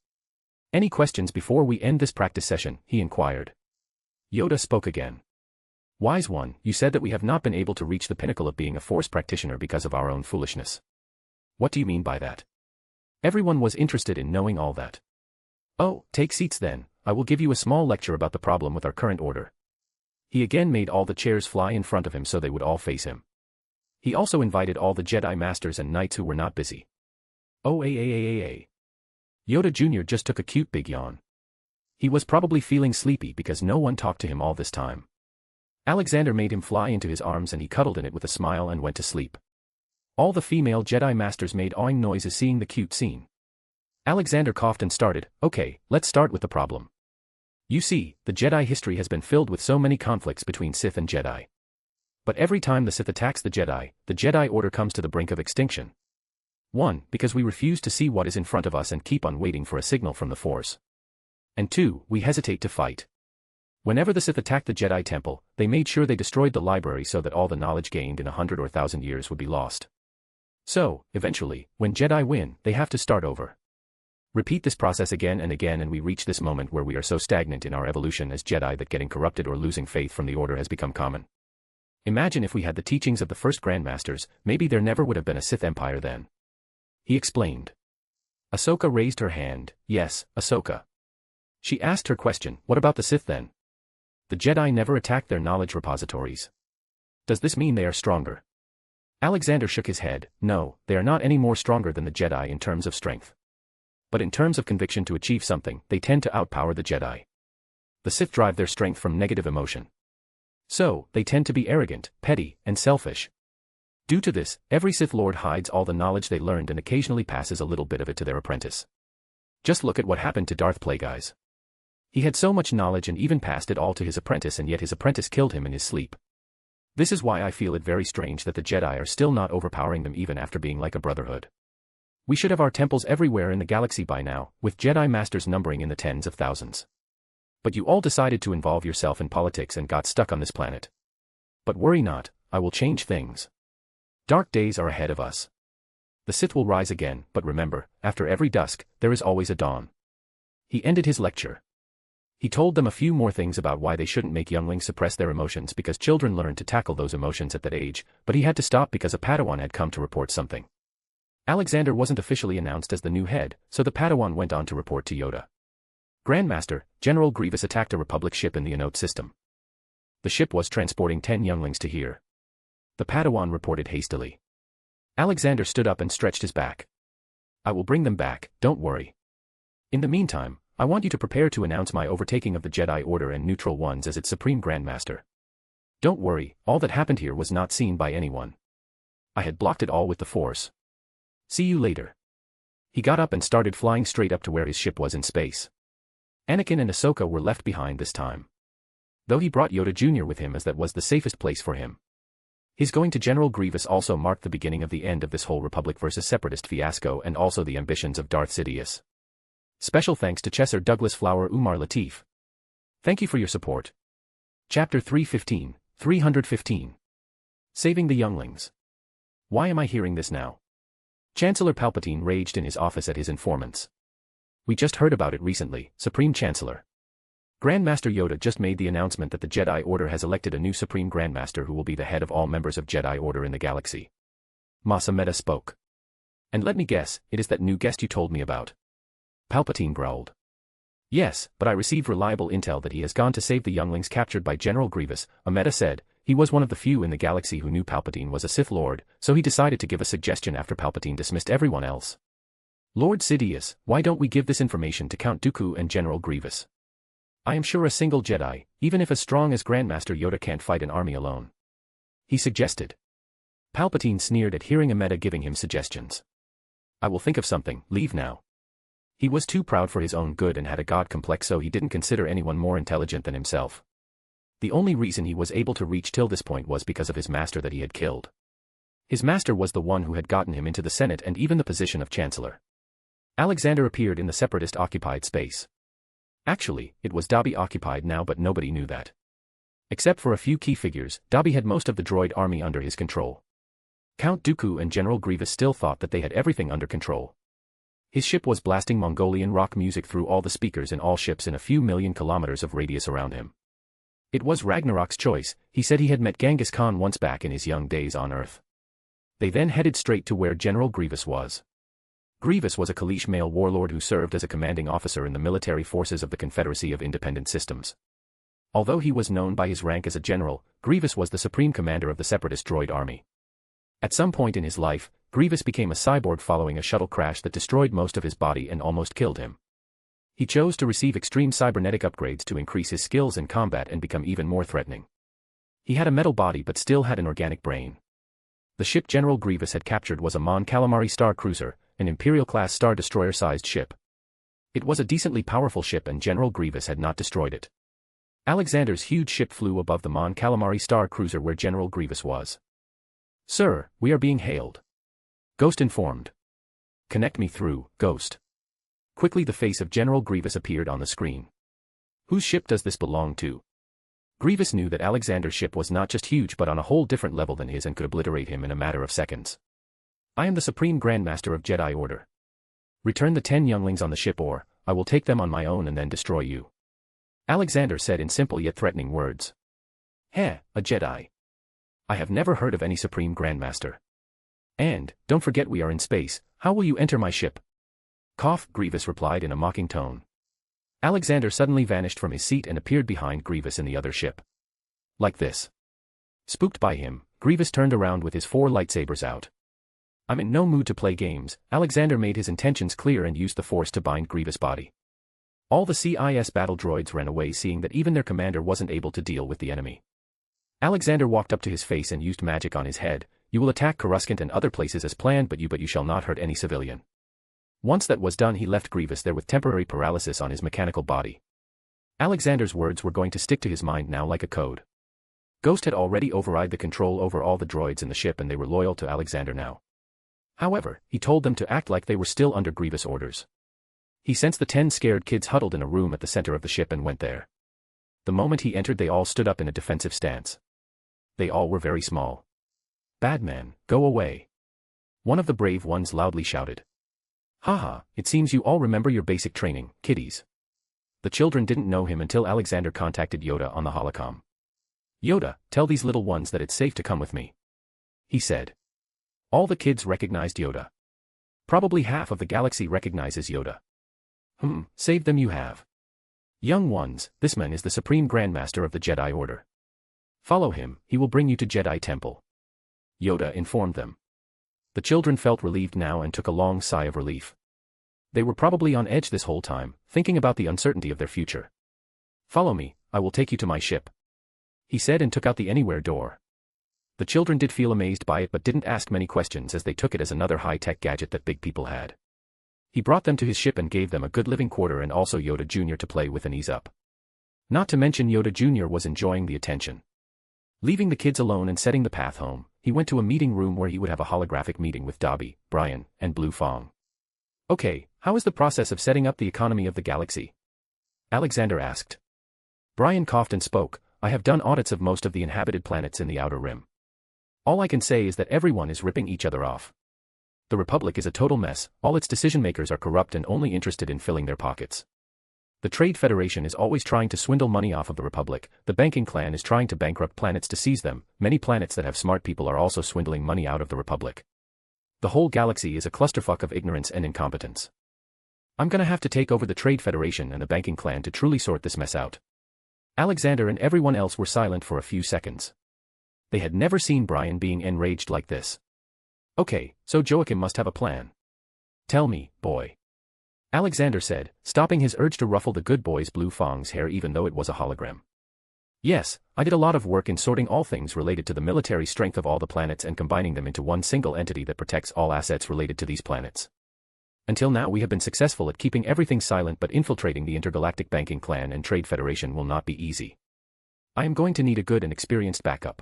Any questions before we end this practice session? He inquired. Yoda spoke again. Wise one, you said that we have not been able to reach the pinnacle of being a Force practitioner because of our own foolishness. What do you mean by that? Everyone was interested in knowing all that. Oh, take seats then, I will give you a small lecture about the problem with our current order. He again made all the chairs fly in front of him so they would all face him. He also invited all the Jedi Masters and Knights who were not busy. Oh, Yoda Jr. just took a cute big yawn. He was probably feeling sleepy because no one talked to him all this time. Alexander made him fly into his arms and he cuddled in it with a smile and went to sleep. All the female Jedi Masters made awing noises seeing the cute scene. Alexander coughed and started, okay, let's start with the problem. You see, the Jedi history has been filled with so many conflicts between Sith and Jedi. But every time the Sith attacks the Jedi Order comes to the brink of extinction. 1. Because we refuse to see what is in front of us and keep on waiting for a signal from the Force. And 2. We hesitate to fight. Whenever the Sith attacked the Jedi Temple, they made sure they destroyed the library so that all the knowledge gained in 100 or 1,000 years would be lost. So, eventually, when Jedi win, they have to start over. Repeat this process again and again and we reach this moment where we are so stagnant in our evolution as Jedi that getting corrupted or losing faith from the Order has become common. Imagine if we had the teachings of the first Grandmasters, maybe there never would have been a Sith Empire then. He explained. Ahsoka raised her hand. Yes, Ahsoka. She asked her question, what about the Sith then? The Jedi never attacked their knowledge repositories. Does this mean they are stronger? Alexander shook his head. No, they are not any more stronger than the Jedi in terms of strength. But in terms of conviction to achieve something, they tend to outpower the Jedi. The Sith drive their strength from negative emotion. So, they tend to be arrogant, petty, and selfish. Due to this, every Sith Lord hides all the knowledge they learned and occasionally passes a little bit of it to their apprentice. Just look at what happened to Darth Plagueis. He had so much knowledge and even passed it all to his apprentice and yet his apprentice killed him in his sleep. This is why I feel it very strange that the Jedi are still not overpowering them even after being like a brotherhood. We should have our temples everywhere in the galaxy by now, with Jedi Masters numbering in the tens of thousands. But you all decided to involve yourself in politics and got stuck on this planet. But worry not, I will change things. Dark days are ahead of us. The Sith will rise again, but remember, after every dusk, there is always a dawn. He ended his lecture. He told them a few more things about why they shouldn't make younglings suppress their emotions because children learn to tackle those emotions at that age, but he had to stop because a Padawan had come to report something. Alexander wasn't officially announced as the new head, so the Padawan went on to report to Yoda. Grandmaster, General Grievous attacked a Republic ship in the Anote system. The ship was transporting 10 younglings to here. The Padawan reported hastily. Alexander stood up and stretched his back. I will bring them back, don't worry. In the meantime, I want you to prepare to announce my overtaking of the Jedi Order and Neutral Ones as its Supreme Grandmaster. Don't worry, all that happened here was not seen by anyone. I had blocked it all with the Force. See you later. He got up and started flying straight up to where his ship was in space. Anakin and Ahsoka were left behind this time. Though he brought Yoda Jr. with him as that was the safest place for him. His going to General Grievous also marked the beginning of the end of this whole Republic versus Separatist fiasco and also the ambitions of Darth Sidious. Special thanks to Chesser Douglas Flower Umar Latif. Thank you for your support. Chapter 315. Saving the Younglings. Why am I hearing this now? Chancellor Palpatine raged in his office at his informants. We just heard about it recently, Supreme Chancellor. Grandmaster Yoda just made the announcement that the Jedi Order has elected a new Supreme Grandmaster who will be the head of all members of Jedi Order in the galaxy. Masameda spoke. And let me guess, it is that new guest you told me about. Palpatine growled. Yes, but I received reliable intel that he has gone to save the younglings captured by General Grievous, Ameda said. He was one of the few in the galaxy who knew Palpatine was a Sith Lord, so he decided to give a suggestion after Palpatine dismissed everyone else. Lord Sidious, why don't we give this information to Count Dooku and General Grievous? I am sure a single Jedi, even if as strong as Grandmaster Yoda, can't fight an army alone. He suggested. Palpatine sneered at hearing Ameda giving him suggestions. I will think of something, leave now. He was too proud for his own good and had a god complex, so he didn't consider anyone more intelligent than himself. The only reason he was able to reach till this point was because of his master that he had killed. His master was the one who had gotten him into the Senate and even the position of Chancellor. Alexander appeared in the Separatist-occupied space. Actually, it was Dobby occupied now, but nobody knew that. Except for a few key figures, Dobby had most of the droid army under his control. Count Dooku and General Grievous still thought that they had everything under control. His ship was blasting Mongolian rock music through all the speakers in all ships in a few million kilometers of radius around him. It was Ragnarok's choice. He said he had met Genghis Khan once back in his young days on Earth. They then headed straight to where General Grievous was. Grievous was a Kaleesh male warlord who served as a commanding officer in the military forces of the Confederacy of Independent Systems. Although he was known by his rank as a general, Grievous was the supreme commander of the Separatist droid army. At some point in his life, Grievous became a cyborg following a shuttle crash that destroyed most of his body and almost killed him. He chose to receive extreme cybernetic upgrades to increase his skills in combat and become even more threatening. He had a metal body but still had an organic brain. The ship General Grievous had captured was a Mon Calamari Star Cruiser, an Imperial-class Star Destroyer-sized ship. It was a decently powerful ship and General Grievous had not destroyed it. Alexander's huge ship flew above the Mon Calamari Star Cruiser where General Grievous was. Sir, we are being hailed. Ghost informed. Connect me through, Ghost. Quickly the face of General Grievous appeared on the screen. Whose ship does this belong to? Grievous knew that Alexander's ship was not just huge but on a whole different level than his and could obliterate him in a matter of seconds. I am the Supreme Grandmaster of Jedi Order. Return the 10 younglings on the ship or, I will take them on my own and then destroy you. Alexander said in simple yet threatening words. Heh, a Jedi. I have never heard of any Supreme Grandmaster. And, don't forget we are in space, how will you enter my ship? Cough, Grievous replied in a mocking tone. Alexander suddenly vanished from his seat and appeared behind Grievous in the other ship. Like this. Spooked by him, Grievous turned around with his 4 lightsabers out. I'm in no mood to play games. Alexander made his intentions clear and used the Force to bind Grievous' body. All the CIS battle droids ran away, seeing that even their commander wasn't able to deal with the enemy. Alexander walked up to his face and used magic on his head. You will attack Coruscant and other places as planned, but you shall not hurt any civilian. Once that was done, he left Grievous there with temporary paralysis on his mechanical body. Alexander's words were going to stick to his mind now like a code. Ghost had already override the control over all the droids in the ship and they were loyal to Alexander now. However, he told them to act like they were still under Grievous' orders. He sensed the 10 scared kids huddled in a room at the center of the ship and went there. The moment he entered, they all stood up in a defensive stance. They all were very small. Bad man, go away. One of the brave ones loudly shouted. Haha, it seems you all remember your basic training, kiddies. The children didn't know him until Alexander contacted Yoda on the holocom. Yoda, tell these little ones that it's safe to come with me. He said. All the kids recognized Yoda. Probably half of the galaxy recognizes Yoda. Save them you have. Young ones, this man is the Supreme Grandmaster of the Jedi Order. Follow him, he will bring you to Jedi Temple. Yoda informed them. The children felt relieved now and took a long sigh of relief. They were probably on edge this whole time, thinking about the uncertainty of their future. Follow me, I will take you to my ship. He said and took out the anywhere door. The children did feel amazed by it but didn't ask many questions as they took it as another high-tech gadget that big people had. He brought them to his ship and gave them a good living quarter and also Yoda Jr. to play with and ease up. Not to mention Yoda Jr. was enjoying the attention. Leaving the kids alone and setting the path home, he went to a meeting room where he would have a holographic meeting with Dobby, Brian, and Blue Fong. Okay, how is the process of setting up the economy of the galaxy? Alexander asked. Brian coughed and spoke, I have done audits of most of the inhabited planets in the Outer Rim. All I can say is that everyone is ripping each other off. The Republic is a total mess, all its decision makers are corrupt and only interested in filling their pockets. The Trade Federation is always trying to swindle money off of the Republic, the banking clan is trying to bankrupt planets to seize them, many planets that have smart people are also swindling money out of the Republic. The whole galaxy is a clusterfuck of ignorance and incompetence. I'm gonna have to take over the Trade Federation and the banking clan to truly sort this mess out. Alexander and everyone else were silent for a few seconds. They had never seen Brian being enraged like this. Okay, so Joachim must have a plan. Tell me, boy. Alexander said, stopping his urge to ruffle the good boy's Blue Fong's hair even though it was a hologram. Yes, I did a lot of work in sorting all things related to the military strength of all the planets and combining them into one single entity that protects all assets related to these planets. Until now we have been successful at keeping everything silent, but infiltrating the intergalactic banking clan and trade federation will not be easy. I am going to need a good and experienced backup.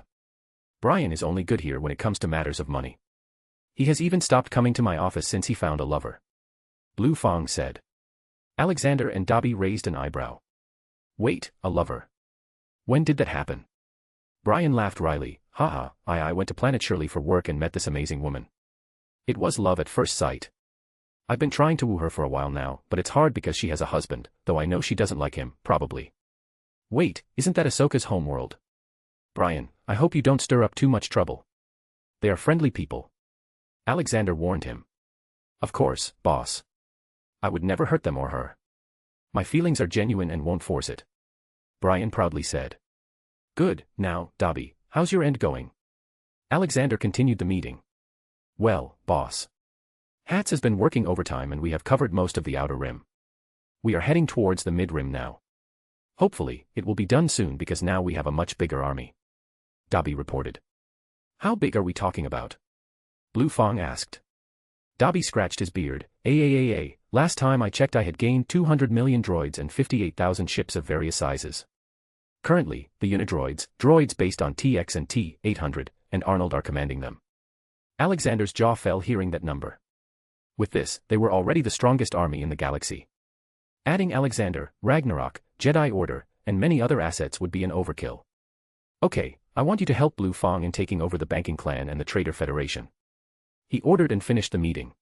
Brian is only good here when it comes to matters of money. He has even stopped coming to my office since he found a lover. Blue Fong said. Alexander and Dobby raised an eyebrow. Wait, a lover? When did that happen? Brian laughed wryly. Haha, I went to Planet Shirley for work and met this amazing woman. It was love at first sight. I've been trying to woo her for a while now, but it's hard because she has a husband, though I know she doesn't like him, probably. Wait, isn't that Ahsoka's homeworld? Brian, I hope you don't stir up too much trouble. They are friendly people. Alexander warned him. Of course, boss. I would never hurt them or her. My feelings are genuine and won't force it. Brian proudly said. Good, now, Dobby, how's your end going? Alexander continued the meeting. Well, boss. Hats has been working overtime and we have covered most of the outer rim. We are heading towards the mid-rim now. Hopefully, it will be done soon because now we have a much bigger army. Dobby reported. How big are we talking about? Blue Fong asked. Dobby scratched his beard. Last time I checked I had gained 200 million droids and 58,000 ships of various sizes. Currently, the Unidroids, droids based on TX and T-800, and Arnold are commanding them. Alexander's jaw fell hearing that number. With this, they were already the strongest army in the galaxy. Adding Alexander, Ragnarok, Jedi Order, and many other assets would be an overkill. Okay, I want you to help Blue Fong in taking over the banking clan and the Trader Federation. He ordered and finished the meeting.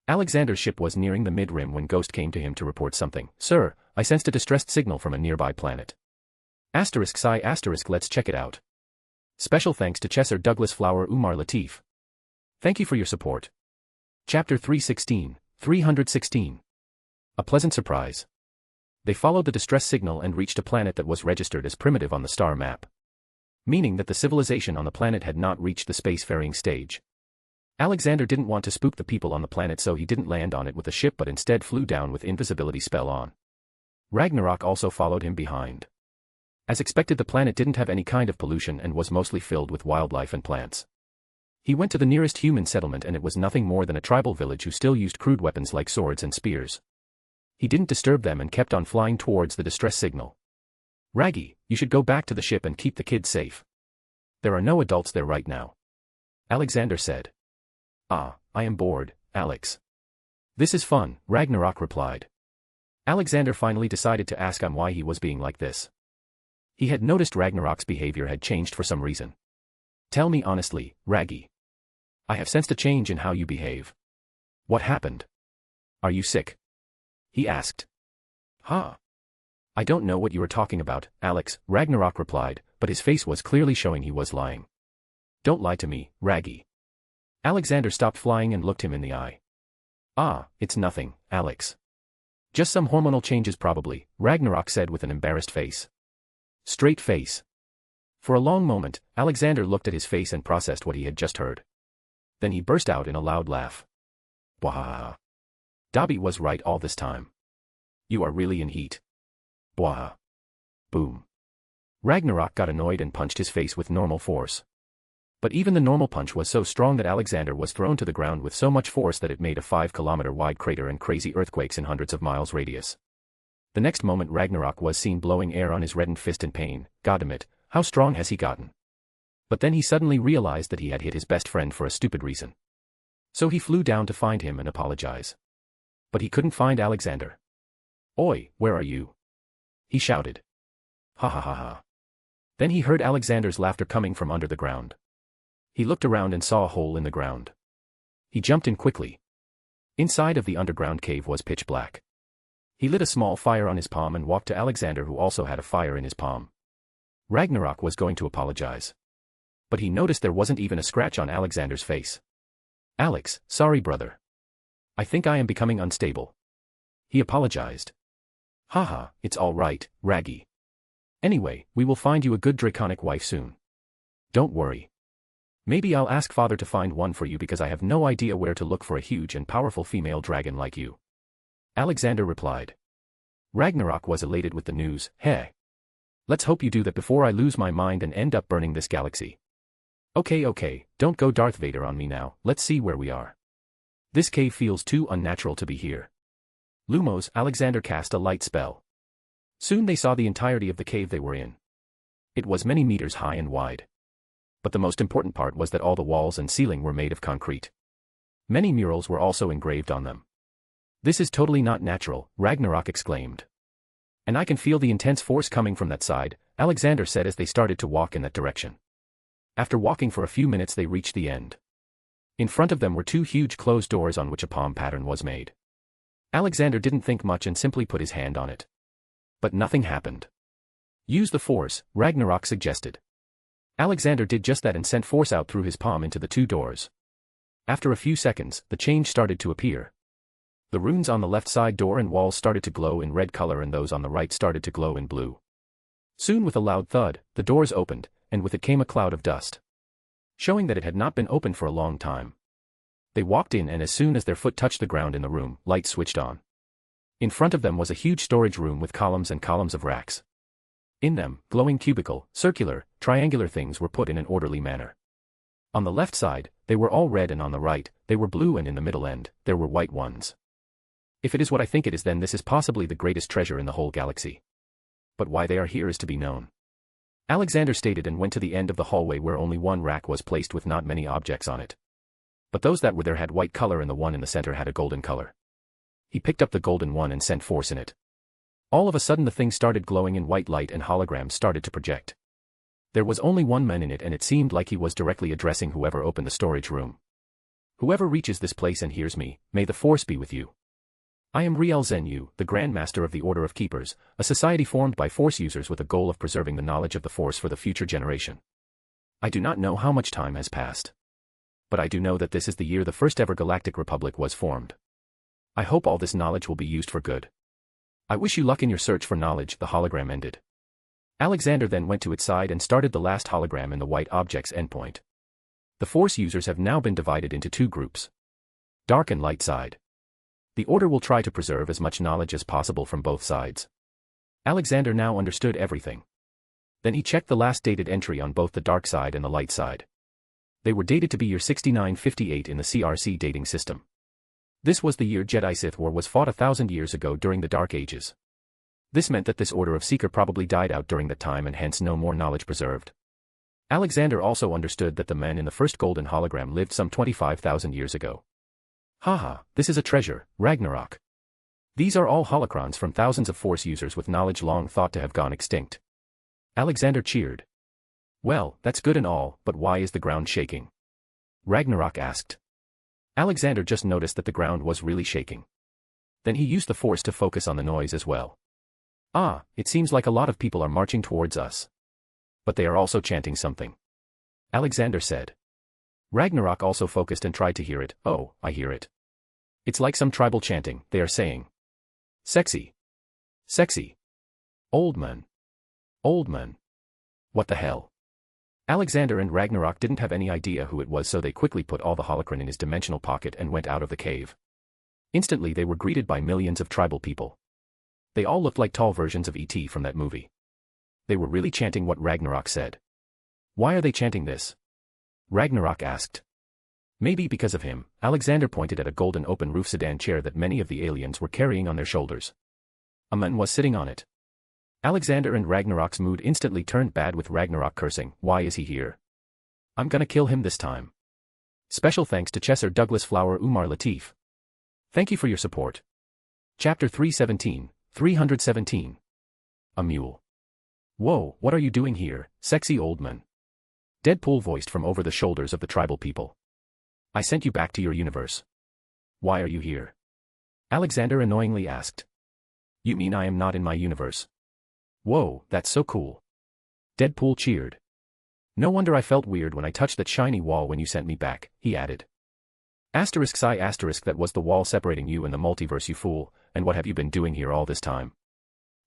Alexander's ship was nearing the mid-rim when Ghost came to him to report something. Sir, I sensed a distressed signal from a nearby planet. Let's check it out. Special thanks to Chesser Douglas Flower Umar Latif. Thank you for your support. Chapter 316. A pleasant surprise. They followed the distress signal and reached a planet that was registered as primitive on the star map. Meaning that the civilization on the planet had not reached the spacefaring stage. Alexander didn't want to spook the people on the planet, so he didn't land on it with a ship but instead flew down with invisibility spell on. Ragnarok also followed him behind. As expected, the planet didn't have any kind of pollution and was mostly filled with wildlife and plants. He went to the nearest human settlement and it was nothing more than a tribal village who still used crude weapons like swords and spears. He didn't disturb them and kept on flying towards the distress signal. Raggy, you should go back to the ship and keep the kids safe. There are no adults there right now. Alexander said. I am bored, Alex. This is fun, Ragnarok replied. Alexander finally decided to ask him why he was being like this. He had noticed Ragnarok's behavior had changed for some reason. Tell me honestly, Raggy. I have sensed a change in how you behave. What happened? Are you sick? He asked. Huh? I don't know what you are talking about, Alex, Ragnarok replied, but his face was clearly showing he was lying. Don't lie to me, Raggy. Alexander stopped flying and looked him in the eye. It's nothing, Alex. Just some hormonal changes probably, Ragnarok said with an embarrassed face. Straight face. For a long moment, Alexander looked at his face and processed what he had just heard. Then he burst out in a loud laugh. Bwahaha. Dobby was right all this time. You are really in heat. Bwaha. Boom. Ragnarok got annoyed and punched his face with normal force. But even the normal punch was so strong that Alexander was thrown to the ground with so much force that it made a 5-kilometer wide crater and crazy earthquakes in hundreds of miles radius. The next moment Ragnarok was seen blowing air on his reddened fist in pain. Goddammit, how strong has he gotten? But then he suddenly realized that he had hit his best friend for a stupid reason. So he flew down to find him and apologize. But he couldn't find Alexander. Oi, where are you? He shouted. Ha ha ha ha. Then he heard Alexander's laughter coming from under the ground. He looked around and saw a hole in the ground. He jumped in quickly. Inside of the underground cave was pitch black. He lit a small fire on his palm and walked to Alexander, who also had a fire in his palm. Ragnarok was going to apologize. But he noticed there wasn't even a scratch on Alexander's face. "Alex, sorry brother. I think I am becoming unstable." He apologized. "Haha, it's all right, Raggy. Anyway, we will find you a good draconic wife soon. Don't worry. Maybe I'll ask father to find one for you because I have no idea where to look for a huge and powerful female dragon like you." Alexander replied. Ragnarok was elated with the news. "Hey. Let's hope you do that before I lose my mind and end up burning this galaxy." Okay, don't go Darth Vader on me now, let's see where we are. This cave feels too unnatural to be here. Lumos, Alexander cast a light spell. Soon they saw the entirety of the cave they were in. It was many meters high and wide. But the most important part was that all the walls and ceiling were made of concrete. Many murals were also engraved on them. "This is totally not natural," Ragnarok exclaimed. "And I can feel the intense force coming from that side," Alexander said as they started to walk in that direction. After walking for a few minutes they reached the end. In front of them were two huge closed doors on which a palm pattern was made. Alexander didn't think much and simply put his hand on it. But nothing happened. "Use the force," Ragnarok suggested. Alexander did just that and sent force out through his palm into the two doors. After a few seconds, the change started to appear. The runes on the left side door and walls started to glow in red color and those on the right started to glow in blue. Soon with a loud thud, the doors opened, and with it came a cloud of dust, showing that it had not been open for a long time. They walked in and as soon as their foot touched the ground in the room, lights switched on. In front of them was a huge storage room with columns and columns of racks. In them, glowing cubical, circular, triangular things were put in an orderly manner. On the left side, they were all red and on the right, they were blue and in the middle end, there were white ones. If it is what I think it is, then this is possibly the greatest treasure in the whole galaxy. But why they are here is to be known. Alexander stated and went to the end of the hallway where only one rack was placed with not many objects on it. But those that were there had white color and the one in the center had a golden color. He picked up the golden one and sent force in it. All of a sudden the thing started glowing in white light and holograms started to project. There was only one man in it and it seemed like he was directly addressing whoever opened the storage room. "Whoever reaches this place and hears me, may the force be with you. I am Riel Zenu, the Grand Master of the Order of Keepers, a society formed by Force users with a goal of preserving the knowledge of the Force for the future generation. I do not know how much time has passed. But I do know that this is the year the first ever Galactic Republic was formed. I hope all this knowledge will be used for good. I wish you luck in your search for knowledge." The hologram ended. Alexander then went to its side and started the last hologram in the white object's endpoint. The Force users have now been divided into two groups. Dark and light side. The Order will try to preserve as much knowledge as possible from both sides. Alexander now understood everything. Then he checked the last dated entry on both the dark side and the light side. They were dated to be year 6958 in the CRC dating system. This was the year Jedi-Sith War was fought 1,000 years ago during the Dark Ages. This meant that this Order of Seeker probably died out during that time and hence no more knowledge preserved. Alexander also understood that the men in the first golden hologram lived some 25,000 years ago. "Haha, this is a treasure, Ragnarok. These are all holocrons from thousands of Force users with knowledge long thought to have gone extinct." Alexander cheered. "Well, that's good and all, but why is the ground shaking?" Ragnarok asked. Alexander just noticed that the ground was really shaking. Then he used the force to focus on the noise as well. "Ah, it seems like a lot of people are marching towards us. But they are also chanting something," Alexander said. Ragnarok also focused and tried to hear it. "Oh, I hear it. It's like some tribal chanting. They are saying, 'Sexy. Sexy. Old man. Old man.' What the hell?" Alexander and Ragnarok didn't have any idea who it was, so they quickly put all the holocron in his dimensional pocket and went out of the cave. Instantly they were greeted by millions of tribal people. They all looked like tall versions of E.T. from that movie. They were really chanting what Ragnarok said. "Why are they chanting this?" Ragnarok asked. "Maybe because of him." Alexander pointed at a golden open-roof sedan chair that many of the aliens were carrying on their shoulders. A man was sitting on it. Alexander and Ragnarok's mood instantly turned bad with Ragnarok cursing, "Why is he here? I'm gonna kill him this time." Special thanks to Chesser Douglas Flower Umar Latif. Thank you for your support. Chapter 317. A mule. "Whoa, what are you doing here, sexy old man?" Deadpool voiced from over the shoulders of the tribal people. "I sent you back to your universe. Why are you here?" Alexander annoyingly asked. You mean I am not in my universe? Whoa, that's so cool. Deadpool cheered. No wonder I felt weird when I touched that shiny wall when you sent me back, he added. Asterisk sigh asterisk that was the wall separating you and the multiverse, you fool, and what have you been doing here all this time?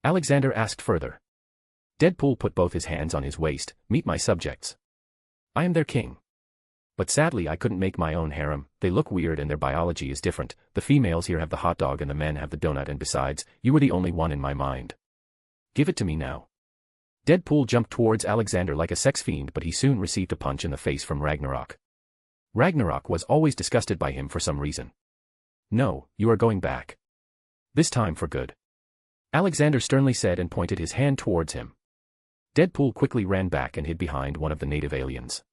Alexander asked further. Deadpool put both his hands on his waist. Meet my subjects. I am their king. But sadly I couldn't make my own harem, they look weird and their biology is different, the females here have the hot dog and the men have the donut, and besides, you were the only one in my mind. Give it to me now. Deadpool jumped towards Alexander like a sex fiend, but he soon received a punch in the face from Ragnarok. Ragnarok was always disgusted by him for some reason. No, you are going back. This time for good. Alexander sternly said and pointed his hand towards him. Deadpool quickly ran back and hid behind one of the native aliens.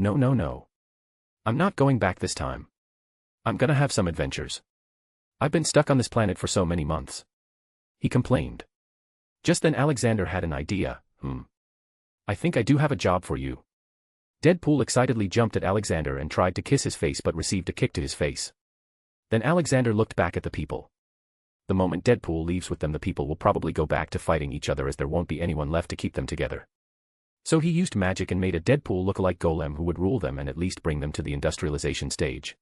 No, no, no. I'm not going back this time. I'm gonna have some adventures. I've been stuck on this planet for so many months. He complained. Just then Alexander had an idea. I think I do have a job for you. Deadpool excitedly jumped at Alexander and tried to kiss his face but received a kick to his face. Then Alexander looked back at the people. The moment Deadpool leaves with them, the people will probably go back to fighting each other as there won't be anyone left to keep them together. So he used magic and made a Deadpool look-alike golem who would rule them and at least bring them to the industrialization stage.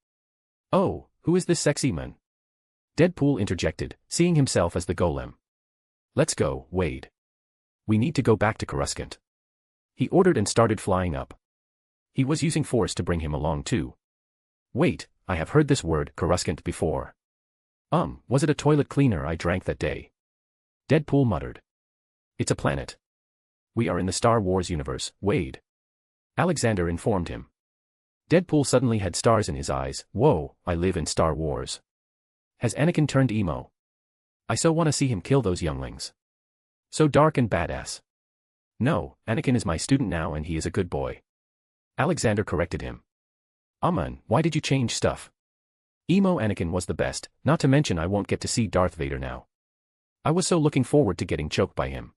Oh, who is this sexy man? Deadpool interjected, seeing himself as the golem. Let's go, Wade. We need to go back to Coruscant. He ordered and started flying up. He was using force to bring him along too. Wait, I have heard this word, Coruscant, before. Was it a toilet cleaner I drank that day? Deadpool muttered. It's a planet. We are in the Star Wars universe, Wade. Alexander informed him. Deadpool suddenly had stars in his eyes. Whoa, I live in Star Wars. Has Anakin turned emo? I so want to see him kill those younglings. So dark and badass. No, Anakin is my student now and he is a good boy. Alexander corrected him. Man, why did you change stuff? Emo Anakin was the best, not to mention I won't get to see Darth Vader now. I was so looking forward to getting choked by him.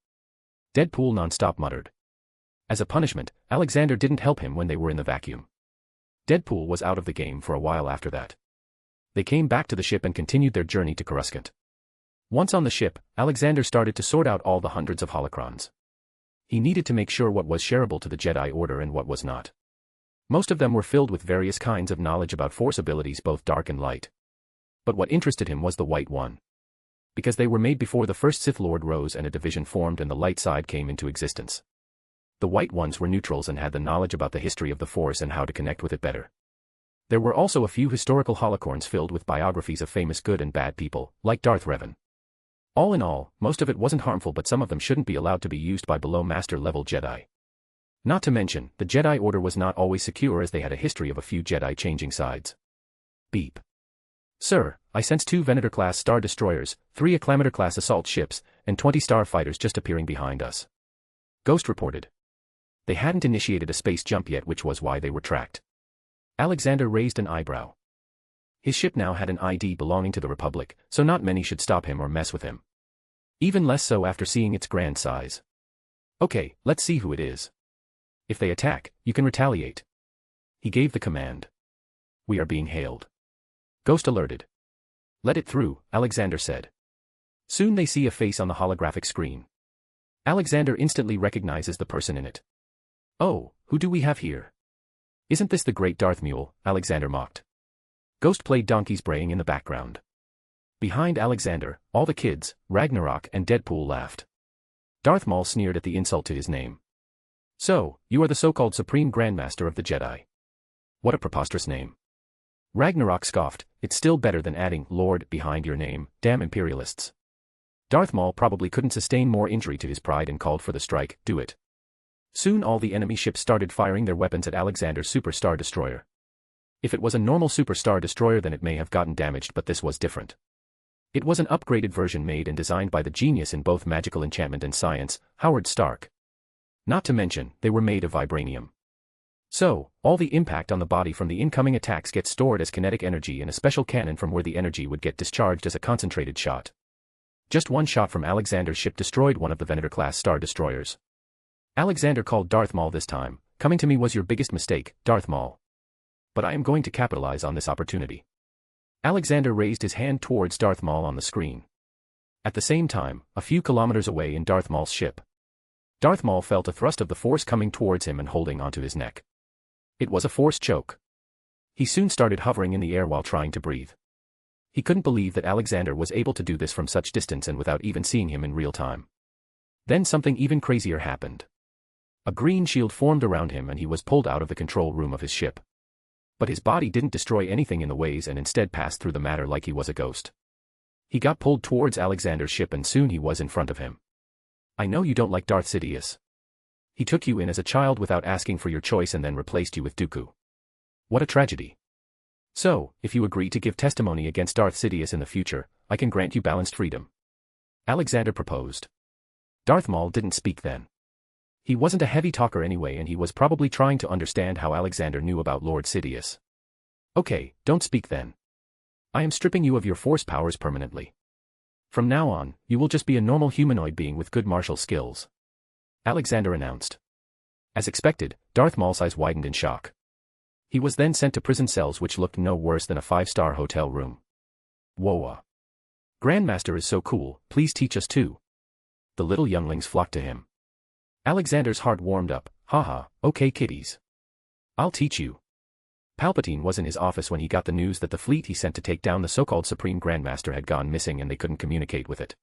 Deadpool nonstop muttered. As a punishment, Alexander didn't help him when they were in the vacuum. Deadpool was out of the game for a while after that. They came back to the ship and continued their journey to Coruscant. Once on the ship, Alexander started to sort out all the hundreds of holocrons. He needed to make sure what was shareable to the Jedi Order and what was not. Most of them were filled with various kinds of knowledge about Force abilities, both dark and light. But what interested him was the white one. Because they were made before the first Sith Lord rose and a division formed and the light side came into existence. The white ones were neutrals and had the knowledge about the history of the Force and how to connect with it better. There were also a few historical holocorns filled with biographies of famous good and bad people, like Darth Revan. All in all, most of it wasn't harmful, but some of them shouldn't be allowed to be used by below master-level Jedi. Not to mention, the Jedi Order was not always secure as they had a history of a few Jedi changing sides. Beep. Sir, I sense 2 Venator-class Star Destroyers, 3 Acclamator-class assault ships, and 20 starfighters just appearing behind us. Ghost reported. They hadn't initiated a space jump yet, which was why they were tracked. Alexander raised an eyebrow. His ship now had an ID belonging to the Republic, so not many should stop him or mess with him. Even less so after seeing its grand size. Okay, let's see who it is. If they attack, you can retaliate. He gave the command. We are being hailed. Ghost alerted. Let it through, Alexander said. Soon they see a face on the holographic screen. Alexander instantly recognizes the person in it. Oh, who do we have here? Isn't this the great Darth Mule? Alexander mocked. Ghost played donkeys braying in the background. Behind Alexander, all the kids, Ragnarok and Deadpool laughed. Darth Maul sneered at the insult to his name. So, you are the so-called Supreme Grandmaster of the Jedi. What a preposterous name. Ragnarok scoffed, it's still better than adding Lord behind your name, damn imperialists. Darth Maul probably couldn't sustain more injury to his pride and called for the strike, do it. Soon all the enemy ships started firing their weapons at Alexander's Super Star Destroyer. If it was a normal Super Star Destroyer then it may have gotten damaged, but this was different. It was an upgraded version made and designed by the genius in both magical enchantment and science, Howard Stark. Not to mention, they were made of vibranium. So, all the impact on the body from the incoming attacks gets stored as kinetic energy in a special cannon from where the energy would get discharged as a concentrated shot. Just one shot from Alexander's ship destroyed one of the Venator-class Star Destroyers. Alexander called Darth Maul this time. Coming to me was your biggest mistake, Darth Maul. But I am going to capitalize on this opportunity. Alexander raised his hand towards Darth Maul on the screen. At the same time, a few kilometers away in Darth Maul's ship, Darth Maul felt a thrust of the Force coming towards him and holding onto his neck. It was a Force choke. He soon started hovering in the air while trying to breathe. He couldn't believe that Alexander was able to do this from such distance and without even seeing him in real time. Then something even crazier happened. A green shield formed around him and he was pulled out of the control room of his ship. But his body didn't destroy anything in the ways and instead passed through the matter like he was a ghost. He got pulled towards Alexander's ship and soon he was in front of him. I know you don't like Darth Sidious. He took you in as a child without asking for your choice and then replaced you with Dooku. What a tragedy. So, if you agree to give testimony against Darth Sidious in the future, I can grant you balanced freedom. Alexander proposed. Darth Maul didn't speak then. He wasn't a heavy talker anyway and he was probably trying to understand how Alexander knew about Lord Sidious. Okay, don't speak then. I am stripping you of your Force powers permanently. From now on, you will just be a normal humanoid being with good martial skills. Alexander announced. As expected, Darth Maul's eyes widened in shock. He was then sent to prison cells which looked no worse than a 5-star hotel room. Whoa. Grandmaster is so cool, please teach us too. The little younglings flocked to him. Alexander's heart warmed up, haha, okay kiddies. I'll teach you. Palpatine was in his office when he got the news that the fleet he sent to take down the so-called Supreme Grandmaster had gone missing and they couldn't communicate with it.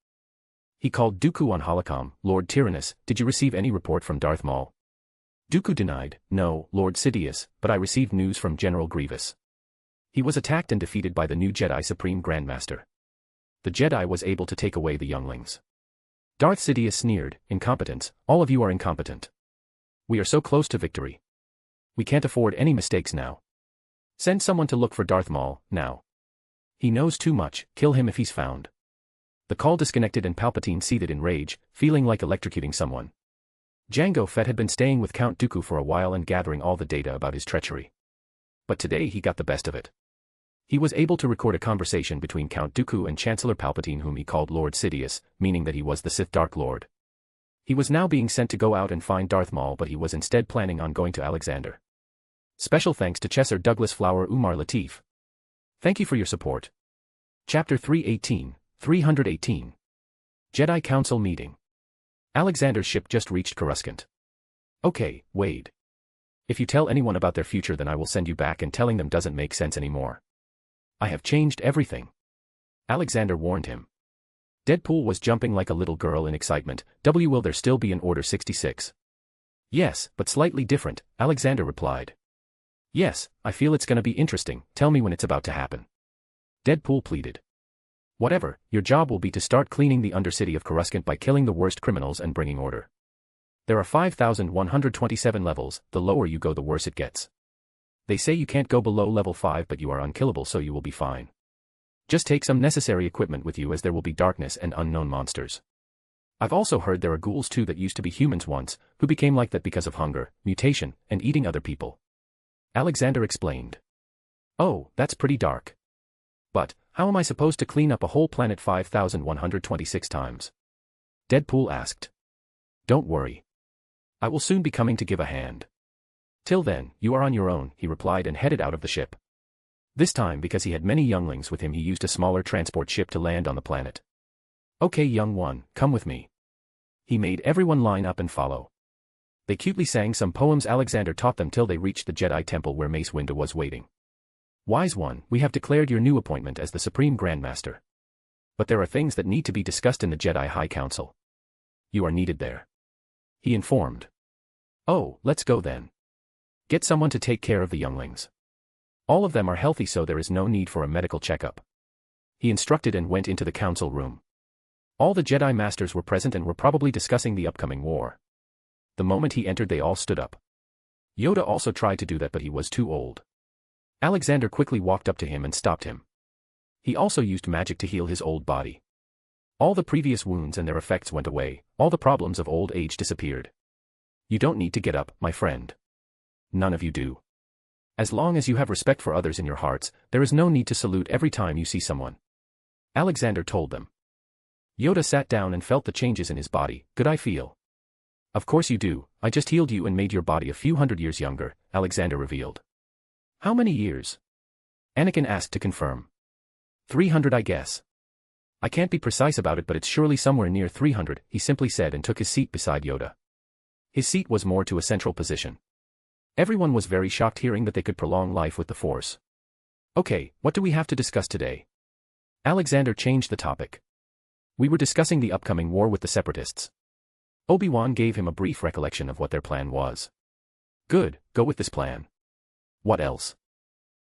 He called Dooku on Holocom. Lord Tyrannus, did you receive any report from Darth Maul? Dooku denied, no, Lord Sidious, but I received news from General Grievous. He was attacked and defeated by the new Jedi Supreme Grandmaster. The Jedi was able to take away the younglings. Darth Sidious sneered, incompetence, all of you are incompetent. We are so close to victory. We can't afford any mistakes now. Send someone to look for Darth Maul, now. He knows too much, kill him if he's found. The call disconnected and Palpatine seethed in rage, feeling like electrocuting someone. Jango Fett had been staying with Count Dooku for a while and gathering all the data about his treachery. But today he got the best of it. He was able to record a conversation between Count Dooku and Chancellor Palpatine whom he called Lord Sidious, meaning that he was the Sith Dark Lord. He was now being sent to go out and find Darth Maul but he was instead planning on going to Alexander. Special thanks to Chesser Douglas Flower Umar Latif. Thank you for your support. Chapter 318. Jedi Council Meeting. Alexander's ship just reached Coruscant. Okay, Wade. If you tell anyone about their future then I will send you back and telling them doesn't make sense anymore. I have changed everything. Alexander warned him. Deadpool was jumping like a little girl in excitement. Will there still be an Order 66? Yes, but slightly different, Alexander replied. Yes, I feel it's gonna be interesting, tell me when it's about to happen. Deadpool pleaded. Whatever, your job will be to start cleaning the Undercity of Coruscant by killing the worst criminals and bringing order. There are 5,127 levels, the lower you go the worse it gets. They say you can't go below level 5 but you are unkillable so you will be fine. Just take some necessary equipment with you as there will be darkness and unknown monsters. I've also heard there are ghouls too that used to be humans once, who became like that because of hunger, mutation, and eating other people. Alexander explained. Oh, that's pretty dark. But, how am I supposed to clean up a whole planet 5,126 times? Deadpool asked. Don't worry. I will soon be coming to give a hand. Till then, you are on your own, he replied and headed out of the ship. This time because he had many younglings with him he used a smaller transport ship to land on the planet. Okay young one, come with me. He made everyone line up and follow. They cutely sang some poems Alexander taught them till they reached the Jedi Temple where Mace Windu was waiting. Wise one, we have declared your new appointment as the Supreme Grandmaster. But there are things that need to be discussed in the Jedi High Council. You are needed there. He informed. Oh, let's go then. Get someone to take care of the younglings. All of them are healthy so there is no need for a medical checkup. He instructed and went into the council room. All the Jedi Masters were present and were probably discussing the upcoming war. The moment he entered they all stood up. Yoda also tried to do that but he was too old. Alexander quickly walked up to him and stopped him. He also used magic to heal his old body. All the previous wounds and their effects went away, all the problems of old age disappeared. You don't need to get up, my friend. None of you do. As long as you have respect for others in your hearts, there is no need to salute every time you see someone. Alexander told them. Yoda sat down and felt the changes in his body. Good I feel. Of course you do, I just healed you and made your body a few hundred years younger, Alexander revealed. How many years? Anakin asked to confirm. 300 I guess. I can't be precise about it, but it's surely somewhere near 300, he simply said and took his seat beside Yoda. His seat was more to a central position. Everyone was very shocked hearing that they could prolong life with the Force. Okay, what do we have to discuss today? Alexander changed the topic. We were discussing the upcoming war with the Separatists. Obi-Wan gave him a brief recollection of what their plan was. Good, go with this plan. What else?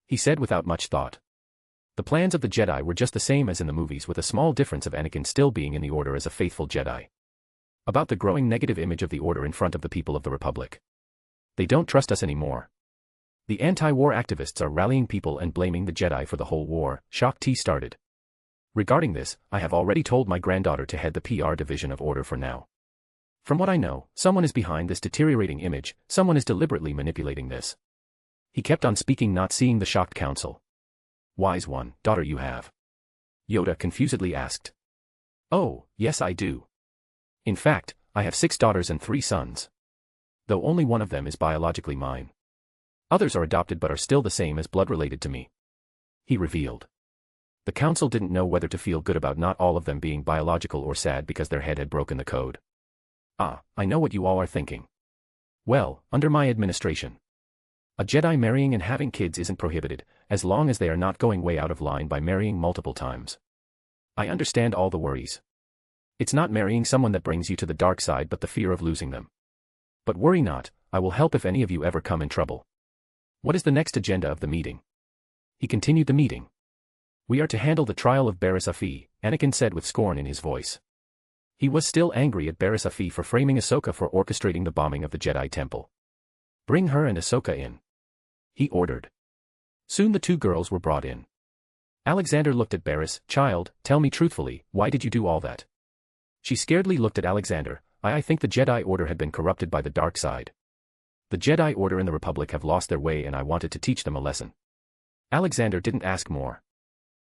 He said without much thought. The plans of the Jedi were just the same as in the movies, with a small difference of Anakin still being in the Order as a faithful Jedi. About the growing negative image of the Order in front of the people of the Republic. They don't trust us anymore. The anti-war activists are rallying people and blaming the Jedi for the whole war, Shock T started. Regarding this, I have already told my granddaughter to head the PR division of Order for now. From what I know, someone is behind this deteriorating image, someone is deliberately manipulating this. He kept on speaking, not seeing the shocked council. Wise one, daughter you have? Yoda confusedly asked. Oh, yes I do. In fact, I have 6 daughters and 3 sons. Though only one of them is biologically mine. Others are adopted but are still the same as blood related to me. He revealed. The council didn't know whether to feel good about not all of them being biological or sad because their head had broken the code. Ah, I know what you all are thinking. Well, under my administration, a Jedi marrying and having kids isn't prohibited, as long as they are not going way out of line by marrying multiple times. I understand all the worries. It's not marrying someone that brings you to the dark side but the fear of losing them. But worry not, I will help if any of you ever come in trouble. What is the next agenda of the meeting? He continued the meeting. We are to handle the trial of Barriss Offee, Anakin said with scorn in his voice. He was still angry at Barriss Offee for framing Ahsoka for orchestrating the bombing of the Jedi Temple. Bring her and Ahsoka in. He ordered. Soon the 2 girls were brought in. Alexander looked at Barriss. Child, tell me truthfully, why did you do all that? She scaredly looked at Alexander. I think the Jedi Order had been corrupted by the dark side. The Jedi Order and the Republic have lost their way and I wanted to teach them a lesson. Alexander didn't ask more.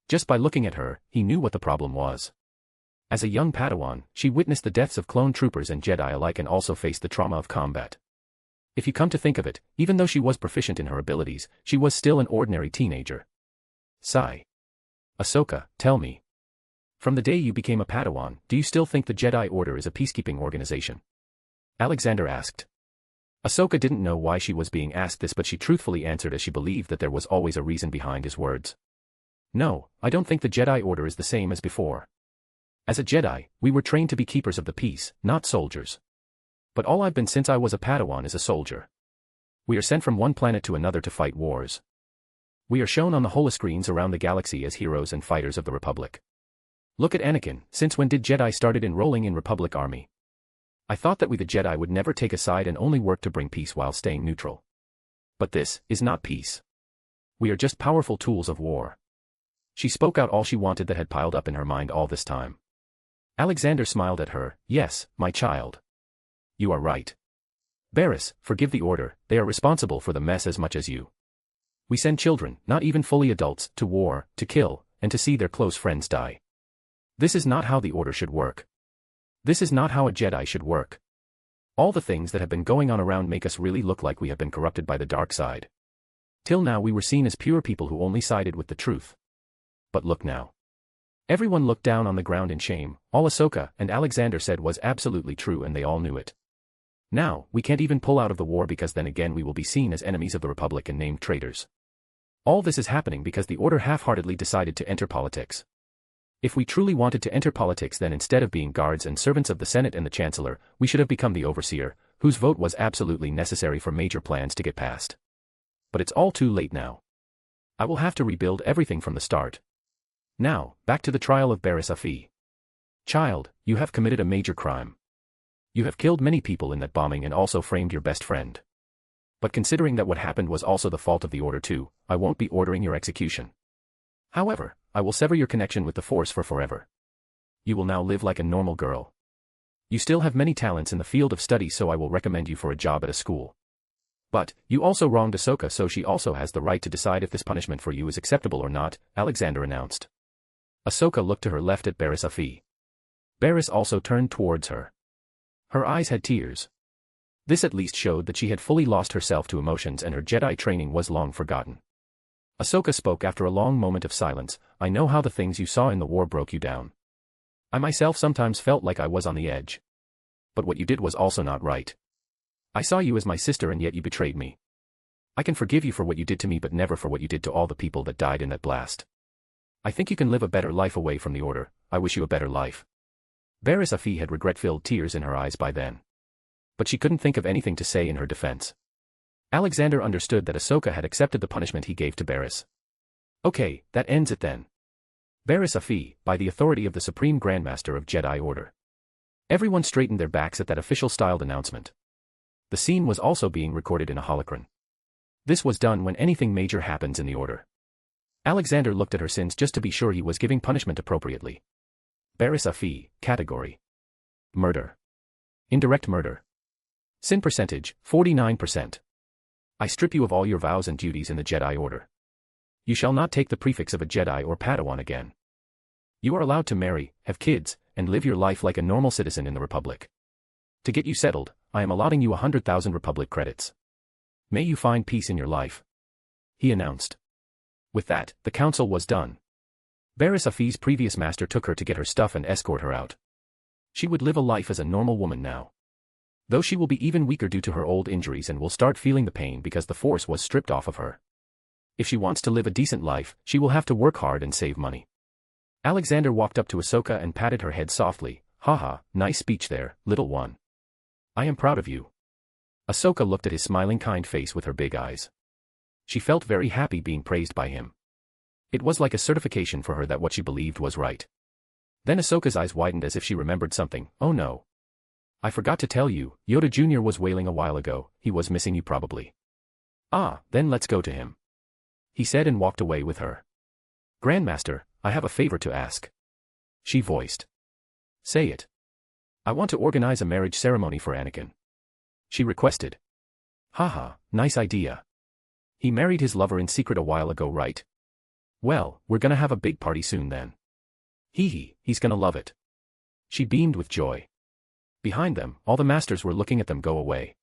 Just by looking at her, he knew what the problem was. As a young Padawan, she witnessed the deaths of clone troopers and Jedi alike and also faced the trauma of combat. If you come to think of it, even though she was proficient in her abilities, she was still an ordinary teenager. Sigh. Ahsoka, tell me. From the day you became a Padawan, do you still think the Jedi Order is a peacekeeping organization? Alexander asked. Ahsoka didn't know why she was being asked this, but she truthfully answered as she believed that there was always a reason behind his words. No, I don't think the Jedi Order is the same as before. As a Jedi, we were trained to be keepers of the peace, not soldiers. But all I've been since I was a Padawan is a soldier. We are sent from one planet to another to fight wars. We are shown on the holoscreens around the galaxy as heroes and fighters of the Republic. Look at Anakin. Since when did Jedi started enrolling in Republic Army? I thought that we the Jedi would never take a side and only work to bring peace while staying neutral. But this is not peace. We are just powerful tools of war. She spoke out all she wanted that had piled up in her mind all this time. Alexander smiled at her. Yes, my child. You are right. Barriss, forgive the Order, they are responsible for the mess as much as you. We send children, not even fully adults, to war, to kill, and to see their close friends die. This is not how the Order should work. This is not how a Jedi should work. All the things that have been going on around make us really look like we have been corrupted by the dark side. Till now we were seen as pure people who only sided with the truth. But look now. Everyone looked down on the ground in shame. All Ahsoka and Alexander said was absolutely true and they all knew it. Now, we can't even pull out of the war because then again we will be seen as enemies of the Republic and named traitors. All this is happening because the Order half-heartedly decided to enter politics. If we truly wanted to enter politics, then instead of being guards and servants of the Senate and the Chancellor, we should have become the Overseer, whose vote was absolutely necessary for major plans to get passed. But it's all too late now. I will have to rebuild everything from the start. Now, back to the trial of Barriss Offee. Child, you have committed a major crime. You have killed many people in that bombing and also framed your best friend. But considering that what happened was also the fault of the Order too, I won't be ordering your execution. However, I will sever your connection with the Force for forever. You will now live like a normal girl. You still have many talents in the field of study, so I will recommend you for a job at a school. But, you also wronged Ahsoka, so she also has the right to decide if this punishment for you is acceptable or not, Alexander announced. Ahsoka looked to her left at Barriss Offee. Barriss also turned towards her. Her eyes had tears. This at least showed that she had fully lost herself to emotions and her Jedi training was long forgotten. Ahsoka spoke after a long moment of silence. I know how the things you saw in the war broke you down. I myself sometimes felt like I was on the edge. But what you did was also not right. I saw you as my sister and yet you betrayed me. I can forgive you for what you did to me but never for what you did to all the people that died in that blast. I think you can live a better life away from the Order. I wish you a better life. Barriss Afi had regret-filled tears in her eyes by then. But she couldn't think of anything to say in her defense. Alexander understood that Ahsoka had accepted the punishment he gave to Barriss. Okay, that ends it then. Barriss Afi, by the authority of the Supreme Grandmaster of Jedi Order. Everyone straightened their backs at that official-styled announcement. The scene was also being recorded in a holocron. This was done when anything major happens in the Order. Alexander looked at her sins just to be sure he was giving punishment appropriately. Barriss Afi, category. Murder. Indirect murder. Sin percentage, 49%. I strip you of all your vows and duties in the Jedi Order. You shall not take the prefix of a Jedi or Padawan again. You are allowed to marry, have kids, and live your life like a normal citizen in the Republic. To get you settled, I am allotting you 100,000 Republic credits. May you find peace in your life. He announced. With that, the council was done. Barriss Afi's previous master took her to get her stuff and escort her out. She would live a life as a normal woman now. Though she will be even weaker due to her old injuries and will start feeling the pain because the Force was stripped off of her. If she wants to live a decent life, she will have to work hard and save money. Alexander walked up to Ahsoka and patted her head softly. Haha, nice speech there, little one. I am proud of you. Ahsoka looked at his smiling kind face with her big eyes. She felt very happy being praised by him. It was like a certification for her that what she believed was right. Then Ahsoka's eyes widened as if she remembered something. Oh no. I forgot to tell you, Yoda Jr. was wailing a while ago. He was missing you probably. Ah, then let's go to him. He said and walked away with her. Grandmaster, I have a favor to ask. She voiced. Say it. I want to organize a marriage ceremony for Anakin. She requested. Haha, nice idea. He married his lover in secret a while ago, right? Well, we're gonna have a big party soon then. He's gonna love it. She beamed with joy. Behind them, all the masters were looking at them go away.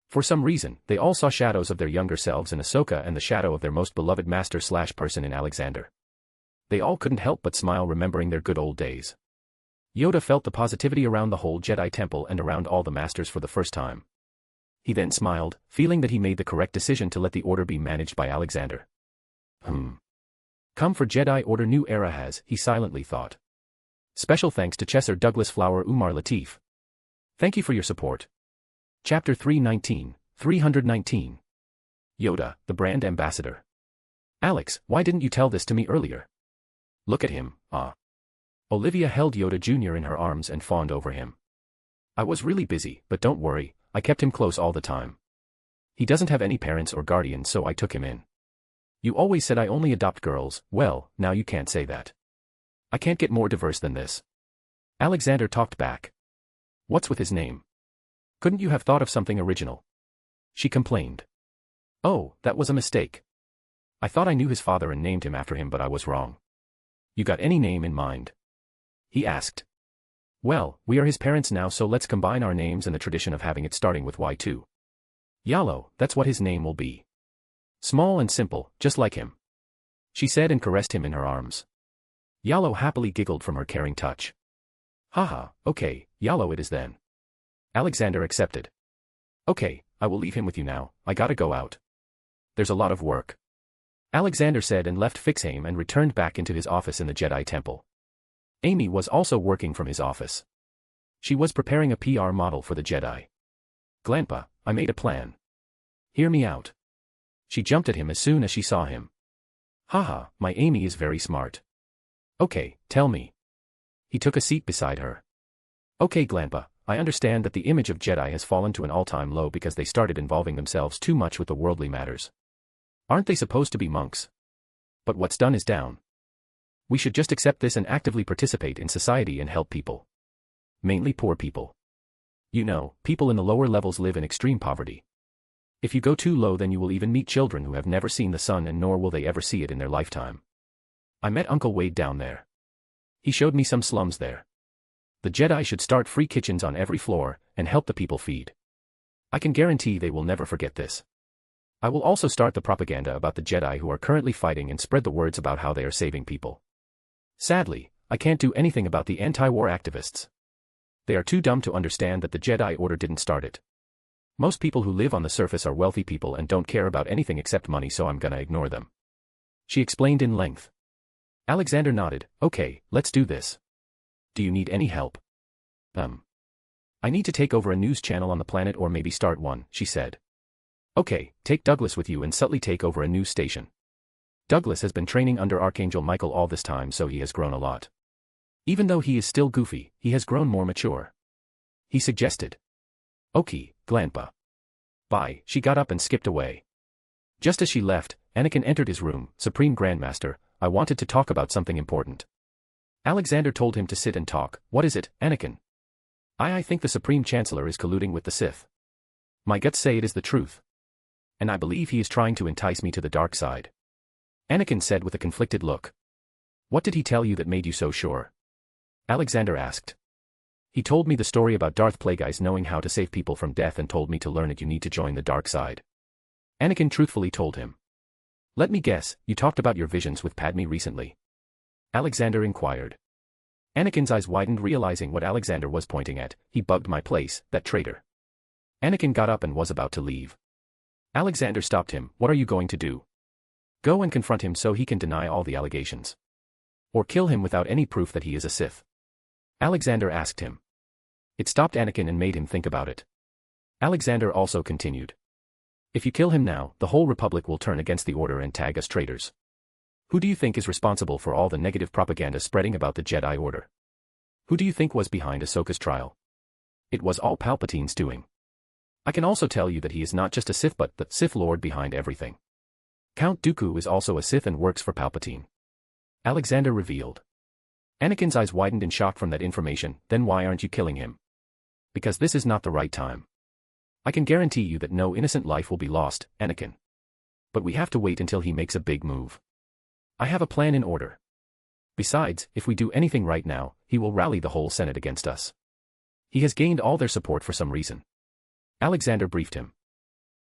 For some reason, they all saw shadows of their younger selves in Ahsoka and the shadow of their most beloved master/person in Alexander. They all couldn't help but smile remembering their good old days. Yoda felt the positivity around the whole Jedi Temple and around all the masters for the first time. He then smiled, feeling that he made the correct decision to let the Order be managed by Alexander. Come for Jedi Order new era has, he silently thought. Special thanks to Chesser Douglas Flower Umar Latif. Thank you for your support. Chapter 319. Yoda, the brand ambassador. Alex, why didn't you tell this to me earlier? Look at him, Olivia held Yoda Jr. in her arms and fawned over him. I was really busy, but don't worry, I kept him close all the time. He doesn't have any parents or guardians, so I took him in. You always said I only adopt girls. Well, now you can't say that. I can't get more diverse than this. Alexander talked back. What's with his name? Couldn't you have thought of something original? She complained. Oh, that was a mistake. I thought I knew his father and named him after him, but I was wrong. You got any name in mind? He asked. Well, we are his parents now, so let's combine our names and the tradition of having it starting with Y2. Yalo, that's what his name will be. Small and simple, just like him. She said and caressed him in her arms. Yalo happily giggled from her caring touch. Haha, okay, Yalo it is then. Alexander accepted. Okay, I will leave him with you now, I gotta go out. There's a lot of work. Alexander said and left Fixame and returned back into his office in the Jedi Temple. Amy was also working from his office. She was preparing a PR model for the Jedi. Glanpa, I made a plan. Hear me out. She jumped at him as soon as she saw him. Haha, my Amy is very smart. Okay, tell me. He took a seat beside her. Okay, Glanpa, I understand that the image of Jedi has fallen to an all-time low because they started involving themselves too much with the worldly matters. Aren't they supposed to be monks? But what's done is down. We should just accept this and actively participate in society and help people. Mainly poor people. You know, people in the lower levels live in extreme poverty. If you go too low, then you will even meet children who have never seen the sun, and nor will they ever see it in their lifetime. I met Uncle Wade down there. He showed me some slums there. The Jedi should start free kitchens on every floor, and help the people feed. I can guarantee they will never forget this. I will also start the propaganda about the Jedi who are currently fighting and spread the words about how they are saving people. Sadly, I can't do anything about the anti-war activists. They are too dumb to understand that the Jedi Order didn't start it. Most people who live on the surface are wealthy people and don't care about anything except money, so I'm gonna ignore them. She explained in length. Alexander nodded. Okay, let's do this. Do you need any help? I need to take over a news channel on the planet or maybe start one, she said. Okay, take Douglas with you and subtly take over a news station. Douglas has been training under Archangel Michael all this time, so he has grown a lot. Even though he is still goofy, he has grown more mature. He suggested. Okay, Glanpa. Bye. She got up and skipped away. Just as she left, Anakin entered his room. Supreme Grandmaster, I wanted to talk about something important. Alexander told him to sit and talk. What is it, Anakin? I think the Supreme Chancellor is colluding with the Sith. My guts say it is the truth. And I believe he is trying to entice me to the dark side. Anakin said with a conflicted look. What did he tell you that made you so sure? Alexander asked. He told me the story about Darth Plagueis knowing how to save people from death and told me to learn it you need to join the dark side. Anakin truthfully told him. Let me guess, you talked about your visions with Padme recently. Alexander inquired. Anakin's eyes widened, realizing what Alexander was pointing at. He bugged my place, that traitor. Anakin got up and was about to leave. Alexander stopped him. What are you going to do? Go and confront him so he can deny all the allegations. Or kill him without any proof that he is a Sith? Alexander asked him. It stopped Anakin and made him think about it. Alexander also continued. If you kill him now, the whole Republic will turn against the Order and tag us traitors. Who do you think is responsible for all the negative propaganda spreading about the Jedi Order? Who do you think was behind Ahsoka's trial? It was all Palpatine's doing. I can also tell you that he is not just a Sith but the Sith Lord behind everything. Count Dooku is also a Sith and works for Palpatine. Alexander revealed. Anakin's eyes widened in shock from that information. Then why aren't you killing him? Because this is not the right time. I can guarantee you that no innocent life will be lost, Anakin. But we have to wait until he makes a big move. I have a plan in order. Besides, if we do anything right now, he will rally the whole Senate against us. He has gained all their support for some reason. Alexander briefed him.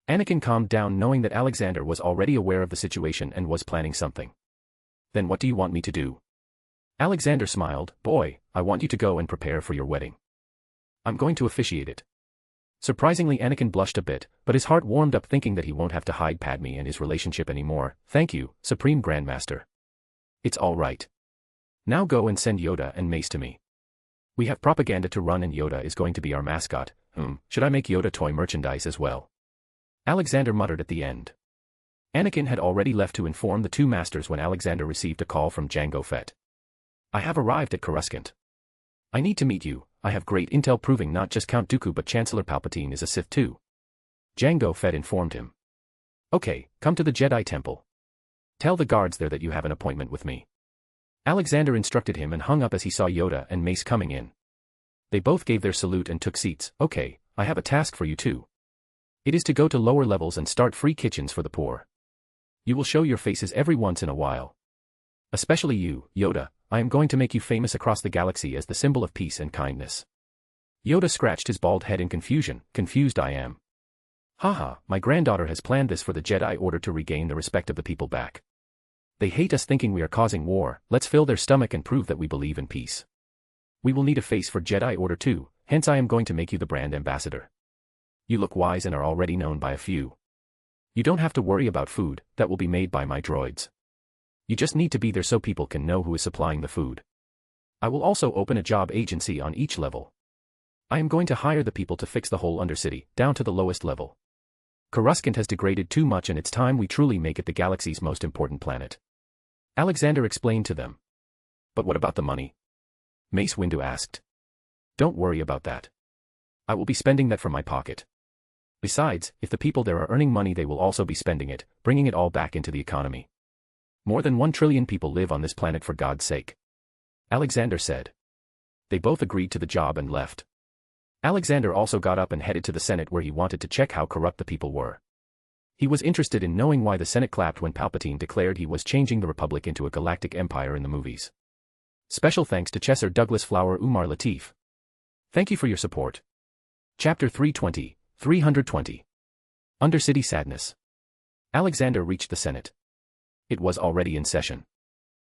Anakin calmed down knowing that Alexander was already aware of the situation and was planning something. Then what do you want me to do? Alexander smiled. Boy, I want you to go and prepare for your wedding. I'm going to officiate it. Surprisingly, Anakin blushed a bit, but his heart warmed up thinking that he won't have to hide Padme and his relationship anymore. Thank you, Supreme Grandmaster. It's all right. Now go and send Yoda and Mace to me. We have propaganda to run and Yoda is going to be our mascot. Should I make Yoda toy merchandise as well? Alexander muttered at the end. Anakin had already left to inform the two masters when Alexander received a call from Jango Fett. I have arrived at Coruscant. I need to meet you. I have great intel proving not just Count Dooku but Chancellor Palpatine is a Sith too. Jango Fett informed him. Okay, come to the Jedi Temple. Tell the guards there that you have an appointment with me. Alexander instructed him and hung up as he saw Yoda and Mace coming in. They both gave their salute and took seats. Okay, I have a task for you too. It is to go to lower levels and start free kitchens for the poor. You will show your faces every once in a while. Especially you, Yoda. I am going to make you famous across the galaxy as the symbol of peace and kindness. Yoda scratched his bald head in confusion. Confused I am. Haha, my granddaughter has planned this for the Jedi Order to regain the respect of the people back. They hate us thinking we are causing war. Let's fill their stomach and prove that we believe in peace. We will need a face for Jedi Order too, hence I am going to make you the brand ambassador. You look wise and are already known by a few. You don't have to worry about food, that will be made by my droids. You just need to be there so people can know who is supplying the food. I will also open a job agency on each level. I am going to hire the people to fix the whole Undercity, down to the lowest level. Coruscant has degraded too much and it's time we truly make it the galaxy's most important planet. Alexander explained to them. But what about the money? Mace Windu asked. Don't worry about that. I will be spending that from my pocket. Besides, if the people there are earning money they will also be spending it, bringing it all back into the economy. More than 1 trillion people live on this planet for God's sake. Alexander said. They both agreed to the job and left. Alexander also got up and headed to the Senate where he wanted to check how corrupt the people were. He was interested in knowing why the Senate clapped when Palpatine declared he was changing the Republic into a galactic empire in the movies. Special thanks to Chesser Douglas Flower Umar Latif. Thank you for your support. Chapter 320, 320. Undercity Sadness. Alexander reached the Senate. It was already in session.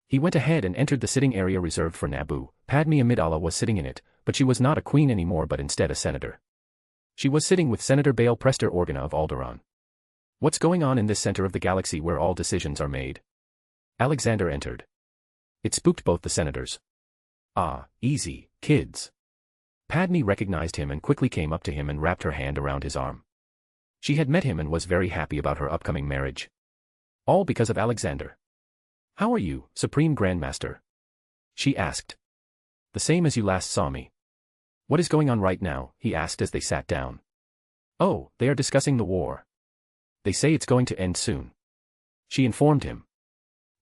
He went ahead and entered the sitting area reserved for Naboo. Padme Amidala was sitting in it, but she was not a queen anymore but instead a senator. She was sitting with Senator Bail Prester Organa of Alderaan. What's going on in this center of the galaxy where all decisions are made? Alexander entered. It spooked both the senators. Ah, easy, kids. Padme recognized him and quickly came up to him and wrapped her hand around his arm. She had met him and was very happy about her upcoming marriage. All because of Alexander. How are you, Supreme Grandmaster? She asked. The same as you last saw me. What is going on right now? He asked as they sat down. Oh, they are discussing the war. They say it's going to end soon. She informed him.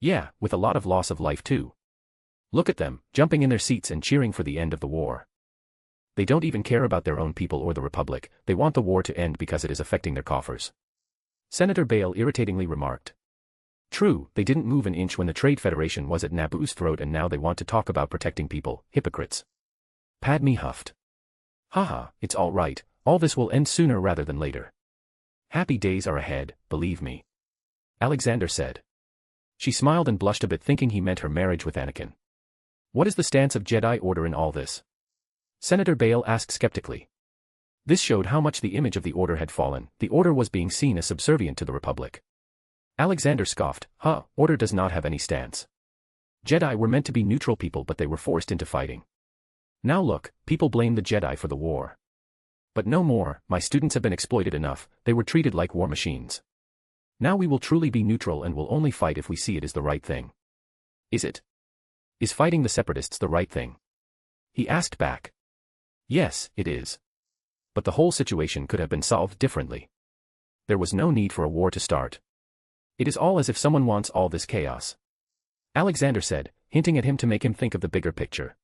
Yeah, with a lot of loss of life too. Look at them, jumping in their seats and cheering for the end of the war. They don't even care about their own people or the Republic, they want the war to end because it is affecting their coffers. Senator Bail irritatingly remarked. True, they didn't move an inch when the Trade Federation was at Naboo's throat and now they want to talk about protecting people, hypocrites. Padme huffed. Haha, it's all right, all this will end sooner rather than later. Happy days are ahead, believe me. Alexander said. She smiled and blushed a bit thinking he meant her marriage with Anakin. What is the stance of Jedi Order in all this? Senator Bail asked skeptically. This showed how much the image of the Order had fallen. The Order was being seen as subservient to the Republic. Alexander scoffed. Order does not have any stance. Jedi were meant to be neutral people but they were forced into fighting. Now look, people blame the Jedi for the war. But no more, my students have been exploited enough, they were treated like war machines. Now we will truly be neutral and will only fight if we see it is the right thing. Is it? Is fighting the separatists the right thing? He asked back. Yes, it is. But the whole situation could have been solved differently. There was no need for a war to start. It is all as if someone wants all this chaos. Alexander said, hinting at him to make him think of the bigger picture.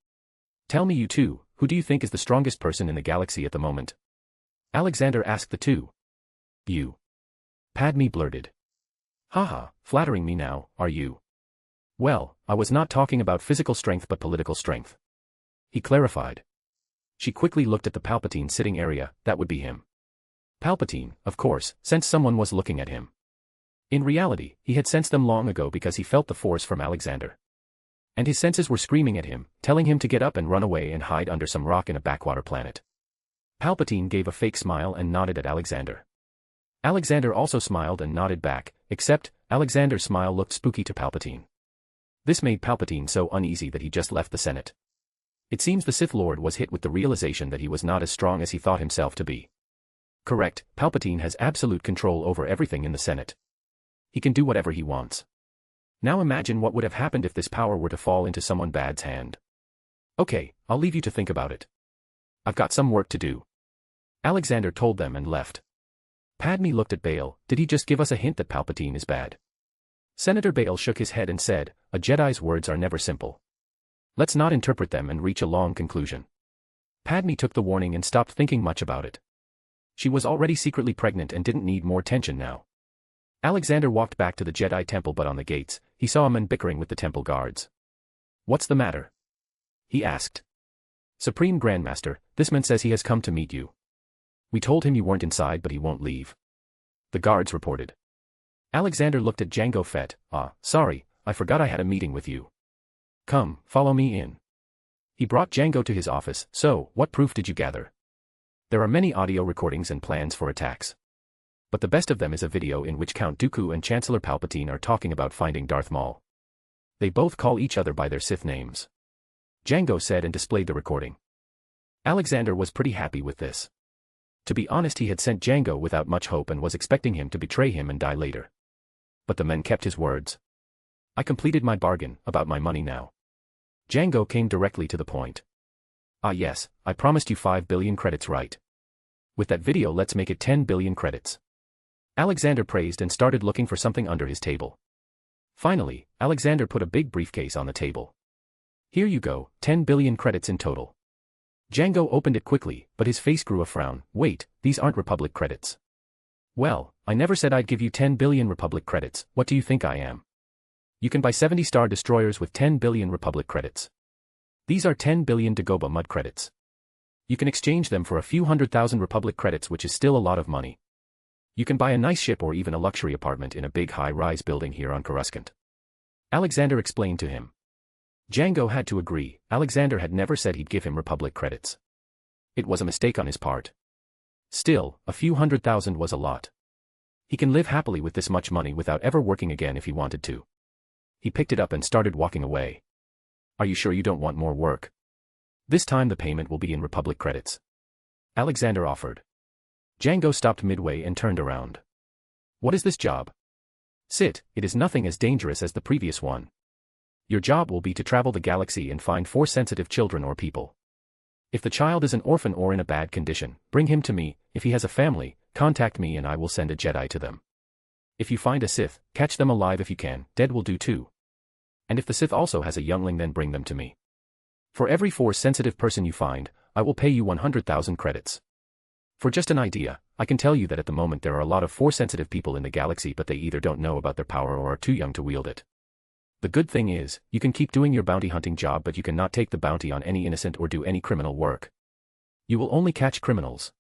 Tell me you two, who do you think is the strongest person in the galaxy at the moment? Alexander asked the two. You. Padme blurted. Haha, flattering me now, are you? Well, I was not talking about physical strength but political strength. He clarified. She quickly looked at the Palpatine sitting area, that would be him. Palpatine, of course, sensed someone was looking at him. In reality, he had sensed them long ago because he felt the force from Alexander. And his senses were screaming at him, telling him to get up and run away and hide under some rock in a backwater planet. Palpatine gave a fake smile and nodded at Alexander. Alexander also smiled and nodded back, except, Alexander's smile looked spooky to Palpatine. This made Palpatine so uneasy that he just left the Senate. It seems the Sith Lord was hit with the realization that he was not as strong as he thought himself to be. Correct, Palpatine has absolute control over everything in the Senate. He can do whatever he wants. Now imagine what would have happened if this power were to fall into someone bad's hand. Okay, I'll leave you to think about it. I've got some work to do. Alexander told them and left. Padme looked at Bail. Did he just give us a hint that Palpatine is bad? Senator Bail shook his head and said, a Jedi's words are never simple. Let's not interpret them and reach a long conclusion. Padme took the warning and stopped thinking much about it. She was already secretly pregnant and didn't need more tension now. Alexander walked back to the Jedi temple but on the gates, he saw a man bickering with the temple guards. What's the matter? He asked. Supreme Grandmaster, this man says he has come to meet you. We told him you weren't inside but he won't leave. The guards reported. Alexander looked at Jango Fett. Sorry, I forgot I had a meeting with you. Come, follow me in. He brought Jango to his office. So, what proof did you gather? There are many audio recordings and plans for attacks. But the best of them is a video in which Count Dooku and Chancellor Palpatine are talking about finding Darth Maul. They both call each other by their Sith names. Jango said and displayed the recording. Alexander was pretty happy with this. To be honest, he had sent Jango without much hope and was expecting him to betray him and die later. But the man kept his words. I completed my bargain, about my money now. Jango came directly to the point. Yes, I promised you 5 billion credits, right? With that video let's make it 10 billion credits. Alexander praised and started looking for something under his table. Finally, Alexander put a big briefcase on the table. Here you go, 10 billion credits in total. Jango opened it quickly, but his face grew a frown. Wait, these aren't Republic credits. Well, I never said I'd give you 10 billion Republic credits, what do you think I am? You can buy 70 Star Destroyers with 10 billion Republic credits. These are 10 billion Dagobah Mud credits. You can exchange them for a few 100,000 Republic credits, which is still a lot of money. You can buy a nice ship or even a luxury apartment in a big high-rise building here on Coruscant. Alexander explained to him. Django had to agree. Alexander had never said he'd give him Republic credits. It was a mistake on his part. Still, a few 100,000 was a lot. He can live happily with this much money without ever working again if he wanted to. He picked it up and started walking away. Are you sure you don't want more work? This time the payment will be in Republic credits. Alexander offered. Django stopped midway and turned around. What is this job? Sit, it is nothing as dangerous as the previous one. Your job will be to travel the galaxy and find Force-sensitive children or people. If the child is an orphan or in a bad condition, bring him to me. If he has a family, contact me and I will send a Jedi to them. If you find a Sith, catch them alive if you can, dead will do too. And if the Sith also has a youngling, then bring them to me. For every Force-sensitive person you find, I will pay you 100,000 credits. For just an idea, I can tell you that at the moment there are a lot of Force-sensitive people in the galaxy, but they either don't know about their power or are too young to wield it. The good thing is, you can keep doing your bounty hunting job, but you cannot take the bounty on any innocent or do any criminal work. You will only catch criminals.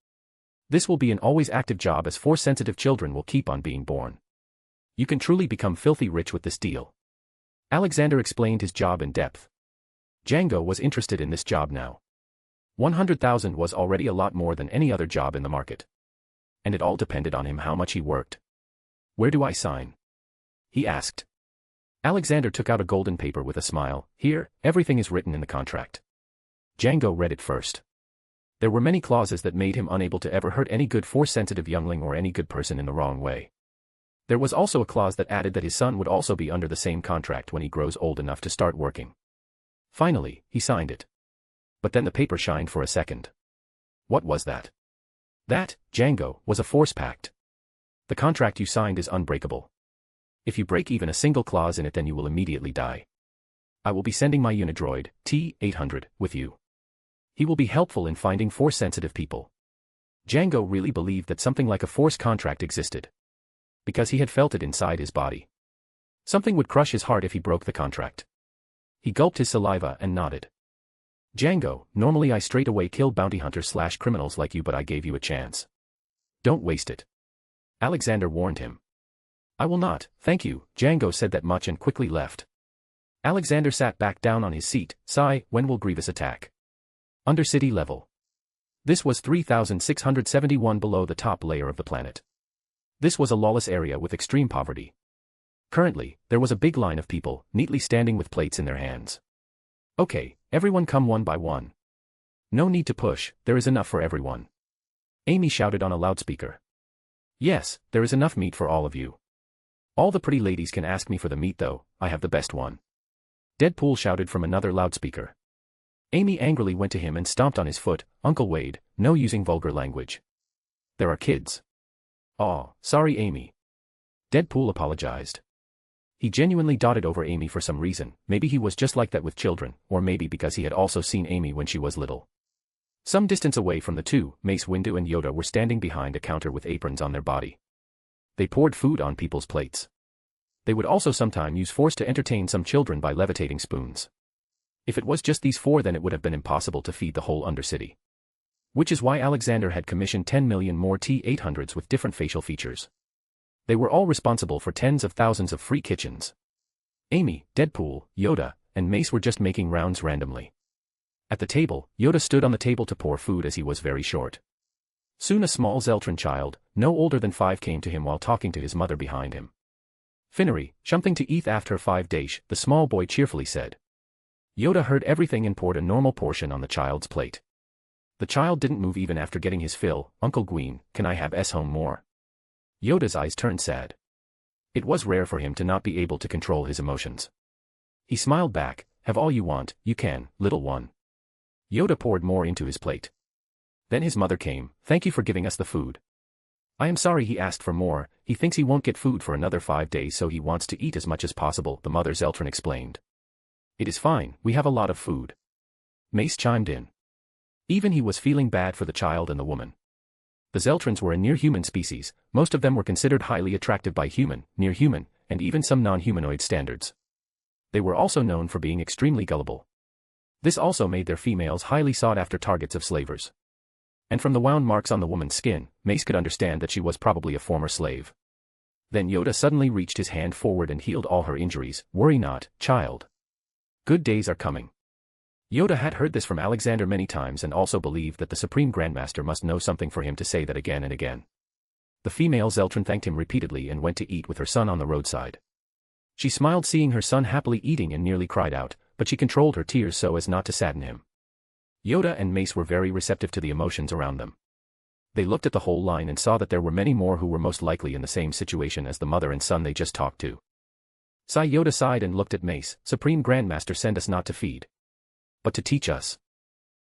This will be an always active job, as Force-sensitive children will keep on being born. You can truly become filthy rich with this deal. Alexander explained his job in depth. Django was interested in this job now. 100,000 was already a lot more than any other job in the market. And it all depended on him how much he worked. Where do I sign? He asked. Alexander took out a golden paper with a smile. Here, everything is written in the contract. Django read it first. There were many clauses that made him unable to ever hurt any good Force-sensitive youngling or any good person in the wrong way. There was also a clause that added that his son would also be under the same contract when he grows old enough to start working. Finally, he signed it. But then the paper shined for a second. What was that? That, Django, was a Force pact. The contract you signed is unbreakable. If you break even a single clause in it, then you will immediately die. I will be sending my Unidroid, T-800, with you. He will be helpful in finding Force-sensitive people. Django really believed that something like a Force contract existed. Because he had felt it inside his body. Something would crush his heart if he broke the contract. He gulped his saliva and nodded. Django, normally I straight away kill bounty hunters/criminals like you, but I gave you a chance. Don't waste it. Alexander warned him. I will not, thank you. Django said that much and quickly left. Alexander sat back down on his seat. Sigh, when will Grievous attack? Undercity level. This was 3,671 below the top layer of the planet. This was a lawless area with extreme poverty. Currently, there was a big line of people, neatly standing with plates in their hands. Okay, everyone come one by one. No need to push, there is enough for everyone. Amy shouted on a loudspeaker. Yes, there is enough meat for all of you. All the pretty ladies can ask me for the meat though, I have the best one. Deadpool shouted from another loudspeaker. Amy angrily went to him and stomped on his foot. Uncle Wade, no using vulgar language. There are kids. Aw, sorry Amy. Deadpool apologized. He genuinely dotted over Amy for some reason. Maybe he was just like that with children, or maybe because he had also seen Amy when she was little. Some distance away from the two, Mace Windu and Yoda were standing behind a counter with aprons on their body. They poured food on people's plates. They would also sometime use Force to entertain some children by levitating spoons. If it was just these four, then it would have been impossible to feed the whole Undercity. Which is why Alexander had commissioned 10 million more T-800s with different facial features. They were all responsible for tens of thousands of free kitchens. Amy, Deadpool, Yoda, and Mace were just making rounds randomly. At the table, Yoda stood on the table to pour food as he was very short. Soon a small Zeltron child, no older than 5, came to him while talking to his mother behind him. Finnery, something to eat after 5 days, the small boy cheerfully said. Yoda heard everything and poured a normal portion on the child's plate. The child didn't move even after getting his fill. Uncle Gwyn, can I have home more? Yoda's eyes turned sad. It was rare for him to not be able to control his emotions. He smiled back, have all you want, you can, little one. Yoda poured more into his plate. Then his mother came, thank you for giving us the food. I am sorry he asked for more, he thinks he won't get food for another 5 days, so he wants to eat as much as possible, the mother Zeltron explained. It is fine, we have a lot of food. Mace chimed in. Even he was feeling bad for the child and the woman. The Zeltrons were a near-human species, most of them were considered highly attractive by human, near-human, and even some non-humanoid standards. They were also known for being extremely gullible. This also made their females highly sought-after targets of slavers. And from the wound marks on the woman's skin, Mace could understand that she was probably a former slave. Then Yoda suddenly reached his hand forward and healed all her injuries. Worry not, child. Good days are coming. Yoda had heard this from Alexander many times and also believed that the Supreme Grandmaster must know something for him to say that again and again. The female Zeltron thanked him repeatedly and went to eat with her son on the roadside. She smiled seeing her son happily eating and nearly cried out, but she controlled her tears so as not to sadden him. Yoda and Mace were very receptive to the emotions around them. They looked at the whole line and saw that there were many more who were most likely in the same situation as the mother and son they just talked to. Yoda sighed and looked at Mace. Supreme Grandmaster send us not to feed, but to teach us.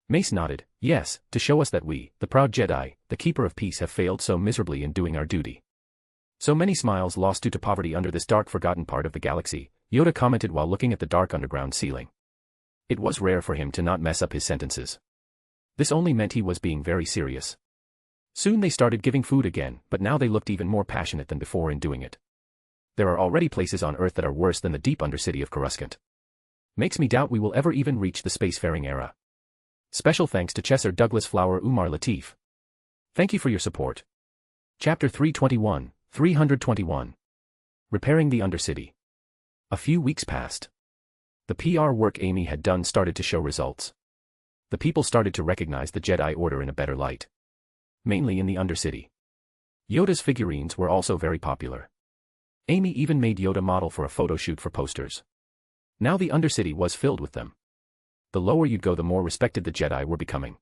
Mace nodded, yes, to show us that we, the proud Jedi, the Keeper of Peace have failed so miserably in doing our duty. So many smiles lost due to poverty under this dark forgotten part of the galaxy, Yoda commented while looking at the dark underground ceiling. It was rare for him to not mess up his sentences. This only meant he was being very serious. Soon they started giving food again, but now they looked even more passionate than before in doing it. There are already places on Earth that are worse than the deep undercity of Coruscant. Makes me doubt we will ever even reach the spacefaring era. Special thanks to Chesser Douglas Flower Umar Latif. Thank you for your support. Chapter 321. Repairing the Undercity. A few weeks passed. The PR work Amy had done started to show results. The people started to recognize the Jedi Order in a better light. Mainly in the Undercity. Yoda's figurines were also very popular. Amy even made Yoda model for a photo shoot for posters. Now the Undercity was filled with them. The lower you'd go the more respected the Jedi were becoming.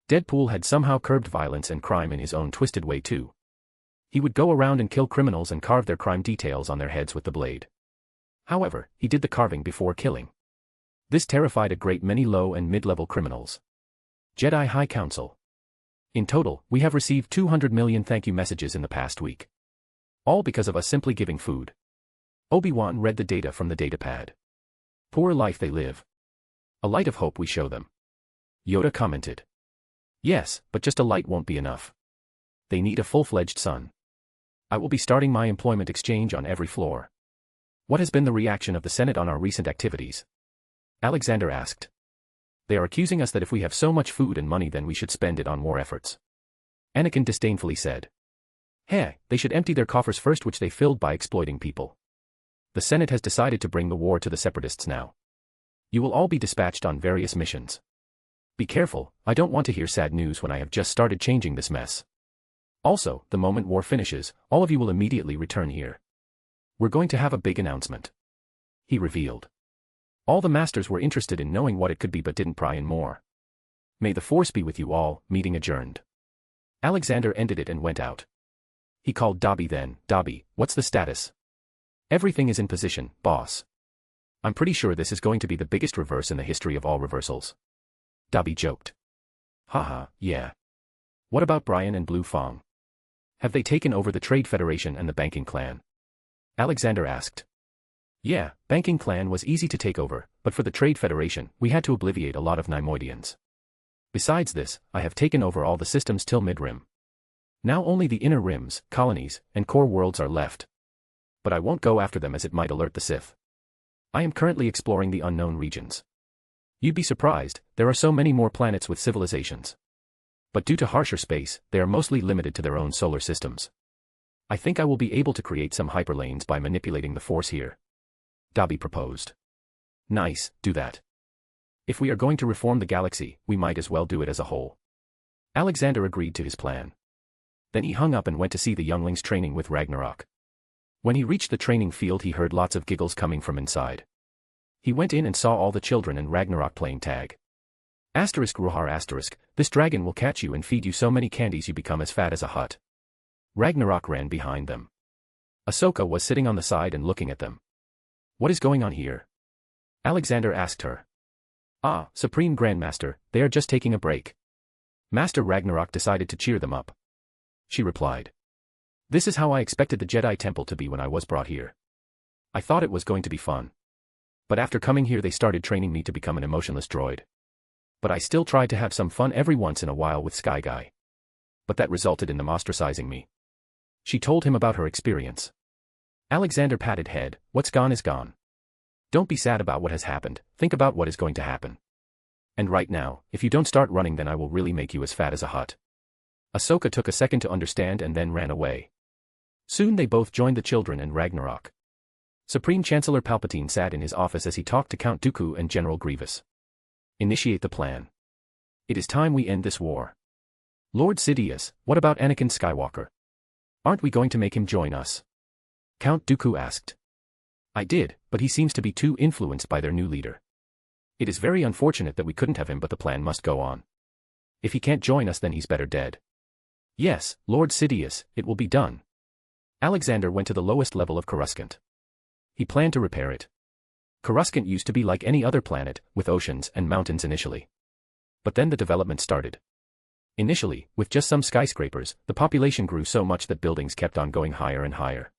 Deadpool had somehow curbed violence and crime in his own twisted way too. He would go around and kill criminals and carve their crime details on their heads with the blade. However, he did the carving before killing. This terrified a great many low and mid-level criminals. Jedi High Council. In total, we have received 200 million thank you messages in the past week. All because of us simply giving food. Obi-Wan read the data from the datapad. Poor life they live. A light of hope we show them. Yoda commented. Yes, but just a light won't be enough. They need a full-fledged sun. I will be starting my employment exchange on every floor. What has been the reaction of the Senate on our recent activities? Alexander asked. They are accusing us that if we have so much food and money then we should spend it on war efforts. Anakin disdainfully said. Hey, they should empty their coffers first, which they filled by exploiting people. The Senate has decided to bring the war to the Separatists now. You will all be dispatched on various missions. Be careful, I don't want to hear sad news when I have just started changing this mess. Also, the moment war finishes, all of you will immediately return here. We're going to have a big announcement. He revealed. All the masters were interested in knowing what it could be but didn't pry in more. May the Force be with you all, meeting adjourned. Alexander ended it and went out. He called Dobby then. Dobby, what's the status? Everything is in position, boss. I'm pretty sure this is going to be the biggest reverse in the history of all reversals. Dobby joked. Haha, yeah. What about Brian and Blue Fong? Have they taken over the Trade Federation and the Banking Clan? Alexander asked. Yeah, Banking Clan was easy to take over, but for the Trade Federation, we had to obliviate a lot of Neimoidians. Besides this, I have taken over all the systems till mid-rim. Now only the inner rims, colonies, and core worlds are left. But I won't go after them as it might alert the Sith. I am currently exploring the unknown regions. You'd be surprised, there are so many more planets with civilizations. But due to harsher space, they are mostly limited to their own solar systems. I think I will be able to create some hyperlanes by manipulating the Force here. Dobby proposed. Nice, do that. If we are going to reform the galaxy, we might as well do it as a whole. Alexander agreed to his plan. Then he hung up and went to see the younglings training with Ragnarok. When he reached the training field he heard lots of giggles coming from inside. He went in and saw all the children and Ragnarok playing tag. Ruhar *, this dragon will catch you and feed you so many candies you become as fat as a hut. Ragnarok ran behind them. Ahsoka was sitting on the side and looking at them. What is going on here? Alexander asked her. Ah, Supreme Grandmaster, they are just taking a break. Master Ragnarok decided to cheer them up. She replied. This is how I expected the Jedi Temple to be when I was brought here. I thought it was going to be fun. But after coming here they started training me to become an emotionless droid. But I still tried to have some fun every once in a while with Sky Guy. But that resulted in them ostracizing me. She told him about her experience. Alexander patted head, what's gone is gone. Don't be sad about what has happened, think about what is going to happen. And right now, if you don't start running then I will really make you as fat as a hut. Ahsoka took a second to understand and then ran away. Soon they both joined the children and Ragnarok. Supreme Chancellor Palpatine sat in his office as he talked to Count Dooku and General Grievous. Initiate the plan. It is time we end this war. Lord Sidious, what about Anakin Skywalker? Aren't we going to make him join us? Count Dooku asked. I did, but he seems to be too influenced by their new leader. It is very unfortunate that we couldn't have him, but the plan must go on. If he can't join us, then he's better dead. Yes, Lord Sidious, it will be done. Alexander went to the lowest level of Coruscant. He planned to repair it. Coruscant used to be like any other planet, with oceans and mountains initially. But then the development started. Initially, with just some skyscrapers, the population grew so much that buildings kept on going higher and higher.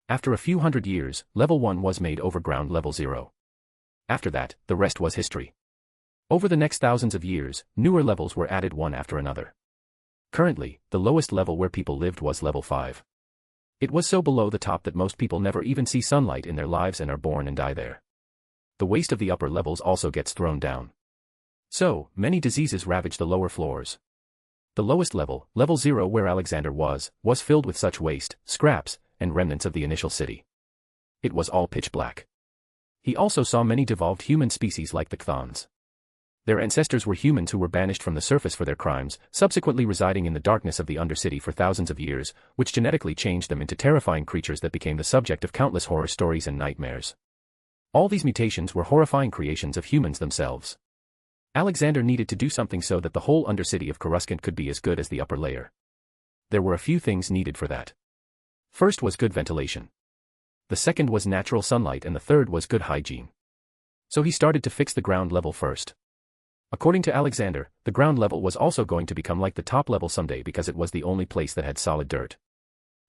After a few hundred years, level 1 was made over ground level 0. After that, the rest was history. Over the next thousands of years, newer levels were added one after another. Currently, the lowest level where people lived was level 5. It was so below the top that most people never even see sunlight in their lives and are born and die there. The waste of the upper levels also gets thrown down. So, many diseases ravage the lower floors. The lowest level, level 0 where Alexander was filled with such waste, scraps, and remnants of the initial city. It was all pitch black. He also saw many devolved human species like the Chthons. Their ancestors were humans who were banished from the surface for their crimes, subsequently residing in the darkness of the Undercity for thousands of years, which genetically changed them into terrifying creatures that became the subject of countless horror stories and nightmares. All these mutations were horrifying creations of humans themselves. Alexander needed to do something so that the whole Undercity of Coruscant could be as good as the upper layer. There were a few things needed for that. First was good ventilation. The second was natural sunlight, and the third was good hygiene. So he started to fix the ground level first. According to Alexander, the ground level was also going to become like the top level someday because it was the only place that had solid dirt.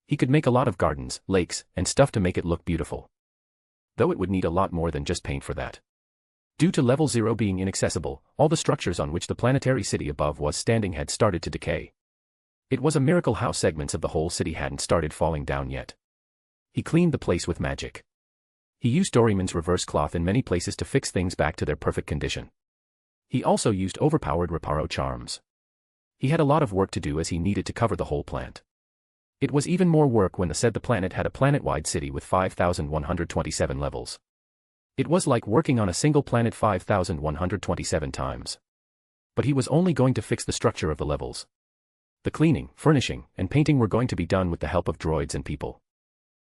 He could make a lot of gardens, lakes, and stuff to make it look beautiful. Though it would need a lot more than just paint for that. Due to level 0 being inaccessible, all the structures on which the planetary city above was standing had started to decay. It was a miracle how segments of the whole city hadn't started falling down yet. He cleaned the place with magic. He used Doraemon's reverse cloth in many places to fix things back to their perfect condition. He also used overpowered Reparo charms. He had a lot of work to do as he needed to cover the whole plant. It was even more work when the planet had a planet-wide city with 5,127 levels. It was like working on a single planet 5,127 times. But he was only going to fix the structure of the levels. The cleaning, furnishing, and painting were going to be done with the help of droids and people.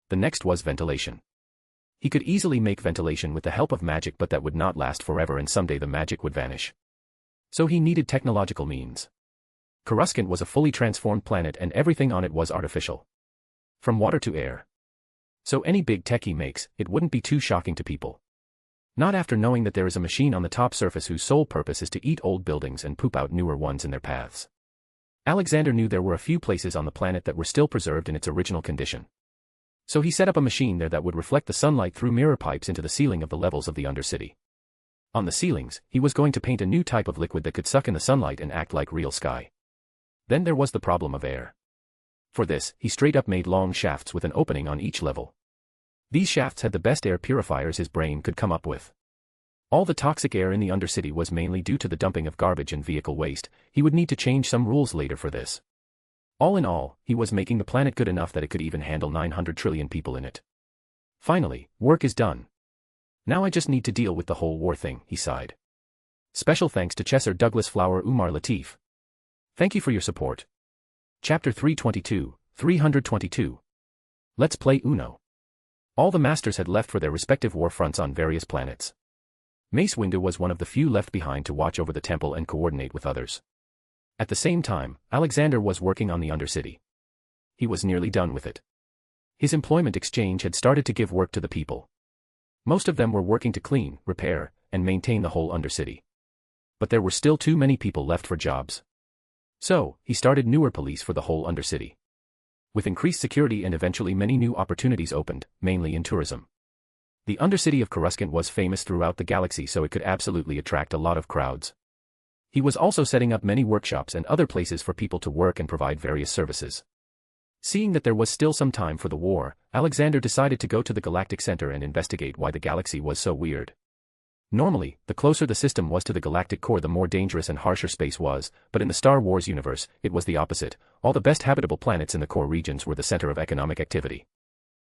The next was ventilation. He could easily make ventilation with the help of magic, but that would not last forever and someday the magic would vanish. So he needed technological means. Coruscant was a fully transformed planet and everything on it was artificial. From water to air. So any big tech he makes, it wouldn't be too shocking to people. Not after knowing that there is a machine on the top surface whose sole purpose is to eat old buildings and poop out newer ones in their paths. Alexander knew there were a few places on the planet that were still preserved in its original condition. So he set up a machine there that would reflect the sunlight through mirror pipes into the ceiling of the levels of the Undercity. On the ceilings, he was going to paint a new type of liquid that could suck in the sunlight and act like real sky. Then there was the problem of air. For this, he straight up made long shafts with an opening on each level. These shafts had the best air purifiers his brain could come up with. All the toxic air in the Undercity was mainly due to the dumping of garbage and vehicle waste. He would need to change some rules later for this. All in all, he was making the planet good enough that it could even handle 900 trillion people in it. Finally, work is done. Now I just need to deal with the whole war thing, he sighed. Special thanks to Chesser Douglas Flower Umar Latif. Thank you for your support. Chapter 322. Let's play Uno. All the masters had left for their respective war fronts on various planets. Mace Windu was one of the few left behind to watch over the temple and coordinate with others. At the same time, Alexander was working on the Undercity. He was nearly done with it. His employment exchange had started to give work to the people. Most of them were working to clean, repair, and maintain the whole Undercity. But there were still too many people left for jobs. So, he started newer police for the whole Undercity. With increased security and eventually many new opportunities opened, mainly in tourism. The Undercity of Coruscant was famous throughout the galaxy, so it could absolutely attract a lot of crowds. He was also setting up many workshops and other places for people to work and provide various services. Seeing that there was still some time for the war, Alexander decided to go to the Galactic Center and investigate why the galaxy was so weird. Normally, the closer the system was to the galactic core the more dangerous and harsher space was, but in the Star Wars universe, it was the opposite. All the best habitable planets in the core regions were the center of economic activity.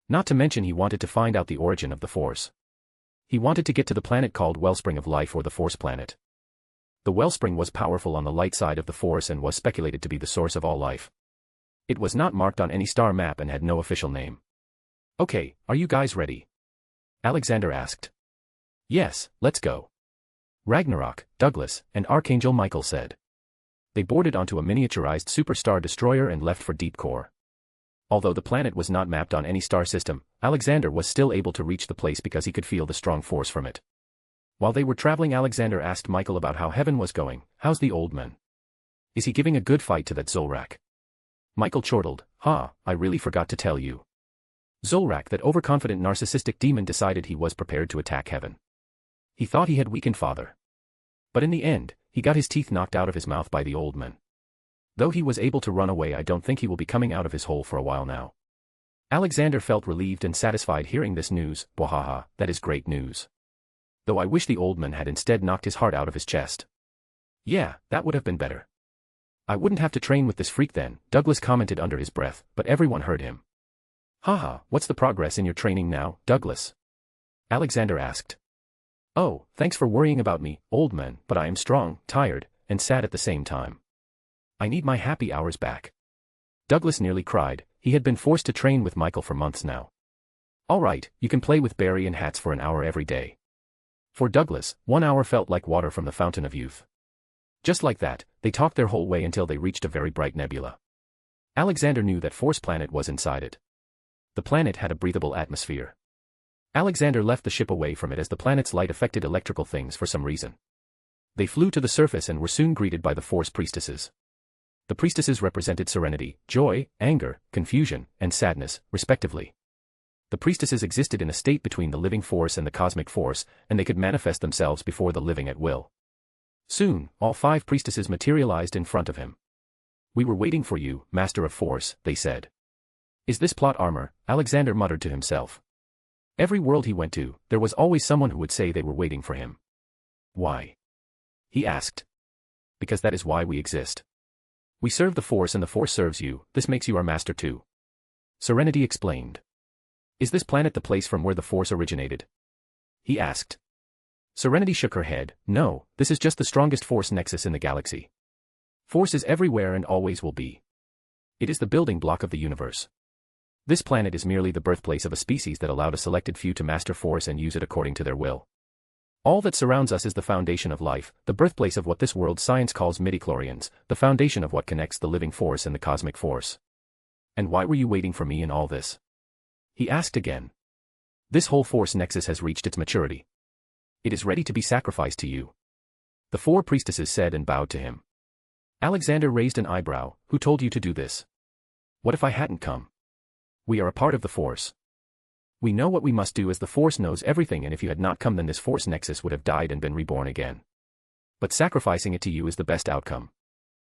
Not to mention he wanted to find out the origin of the Force. He wanted to get to the planet called Wellspring of Life or the Force Planet. The Wellspring was powerful on the light side of the Force and was speculated to be the source of all life. It was not marked on any star map and had no official name. "Okay, are you guys ready?" Alexander asked. "Yes, let's go." Ragnarok, Douglas, and Archangel Michael said. They boarded onto a miniaturized superstar destroyer and left for Deep Core. Although the planet was not mapped on any star system, Alexander was still able to reach the place because he could feel the strong force from it. While they were traveling, Alexander asked Michael about how Heaven was going. "How's the old man? Is he giving a good fight to that Zolrak?" Michael chortled, I really forgot to tell you. Zolrak, that overconfident narcissistic demon, decided he was prepared to attack Heaven. He thought he had weakened Father. But in the end, he got his teeth knocked out of his mouth by the old man. Though he was able to run away, I don't think he will be coming out of his hole for a while now. Alexander felt relieved and satisfied hearing this news. Wahaha, that is great news. Though I wish the old man had instead knocked his heart out of his chest. Yeah, that would have been better. I wouldn't have to train with this freak then, Douglas commented under his breath, but everyone heard him. Haha, what's the progress in your training now, Douglas? Alexander asked. Oh, thanks for worrying about me, old man, but I am strong, tired, and sad at the same time. I need my happy hours back. Douglas nearly cried. He had been forced to train with Michael for months now. All right, you can play with Barry and Hats for an hour every day. For Douglas, 1 hour felt like water from the fountain of youth. Just like that, they talked their whole way until they reached a very bright nebula. Alexander knew that Force Planet was inside it. The planet had a breathable atmosphere. Alexander left the ship away from it as the planet's light affected electrical things for some reason. They flew to the surface and were soon greeted by the Force priestesses. The priestesses represented serenity, joy, anger, confusion, and sadness, respectively. The priestesses existed in a state between the living force and the cosmic force, and they could manifest themselves before the living at will. Soon, all 5 priestesses materialized in front of him. We were waiting for you, Master of Force, they said. Is this plot armor? Alexander muttered to himself. Every world he went to, there was always someone who would say they were waiting for him. Why? He asked. Because that is why we exist. We serve the Force and the Force serves you, this makes you our master too. Serenity explained. Is this planet the place from where the Force originated? He asked. Serenity shook her head. No, this is just the strongest Force nexus in the galaxy. Force is everywhere and always will be. It is the building block of the universe. This planet is merely the birthplace of a species that allowed a selected few to master Force and use it according to their will. All that surrounds us is the foundation of life, the birthplace of what this world's science calls midichlorians, the foundation of what connects the living Force and the cosmic Force. And why were you waiting for me in all this? He asked again. This whole Force nexus has reached its maturity. It is ready to be sacrificed to you. The 4 priestesses said and bowed to him. Alexander raised an eyebrow. Who told you to do this? What if I hadn't come? We are a part of the Force. We know what we must do as the Force knows everything, and if you had not come then this Force nexus would have died and been reborn again. But sacrificing it to you is the best outcome.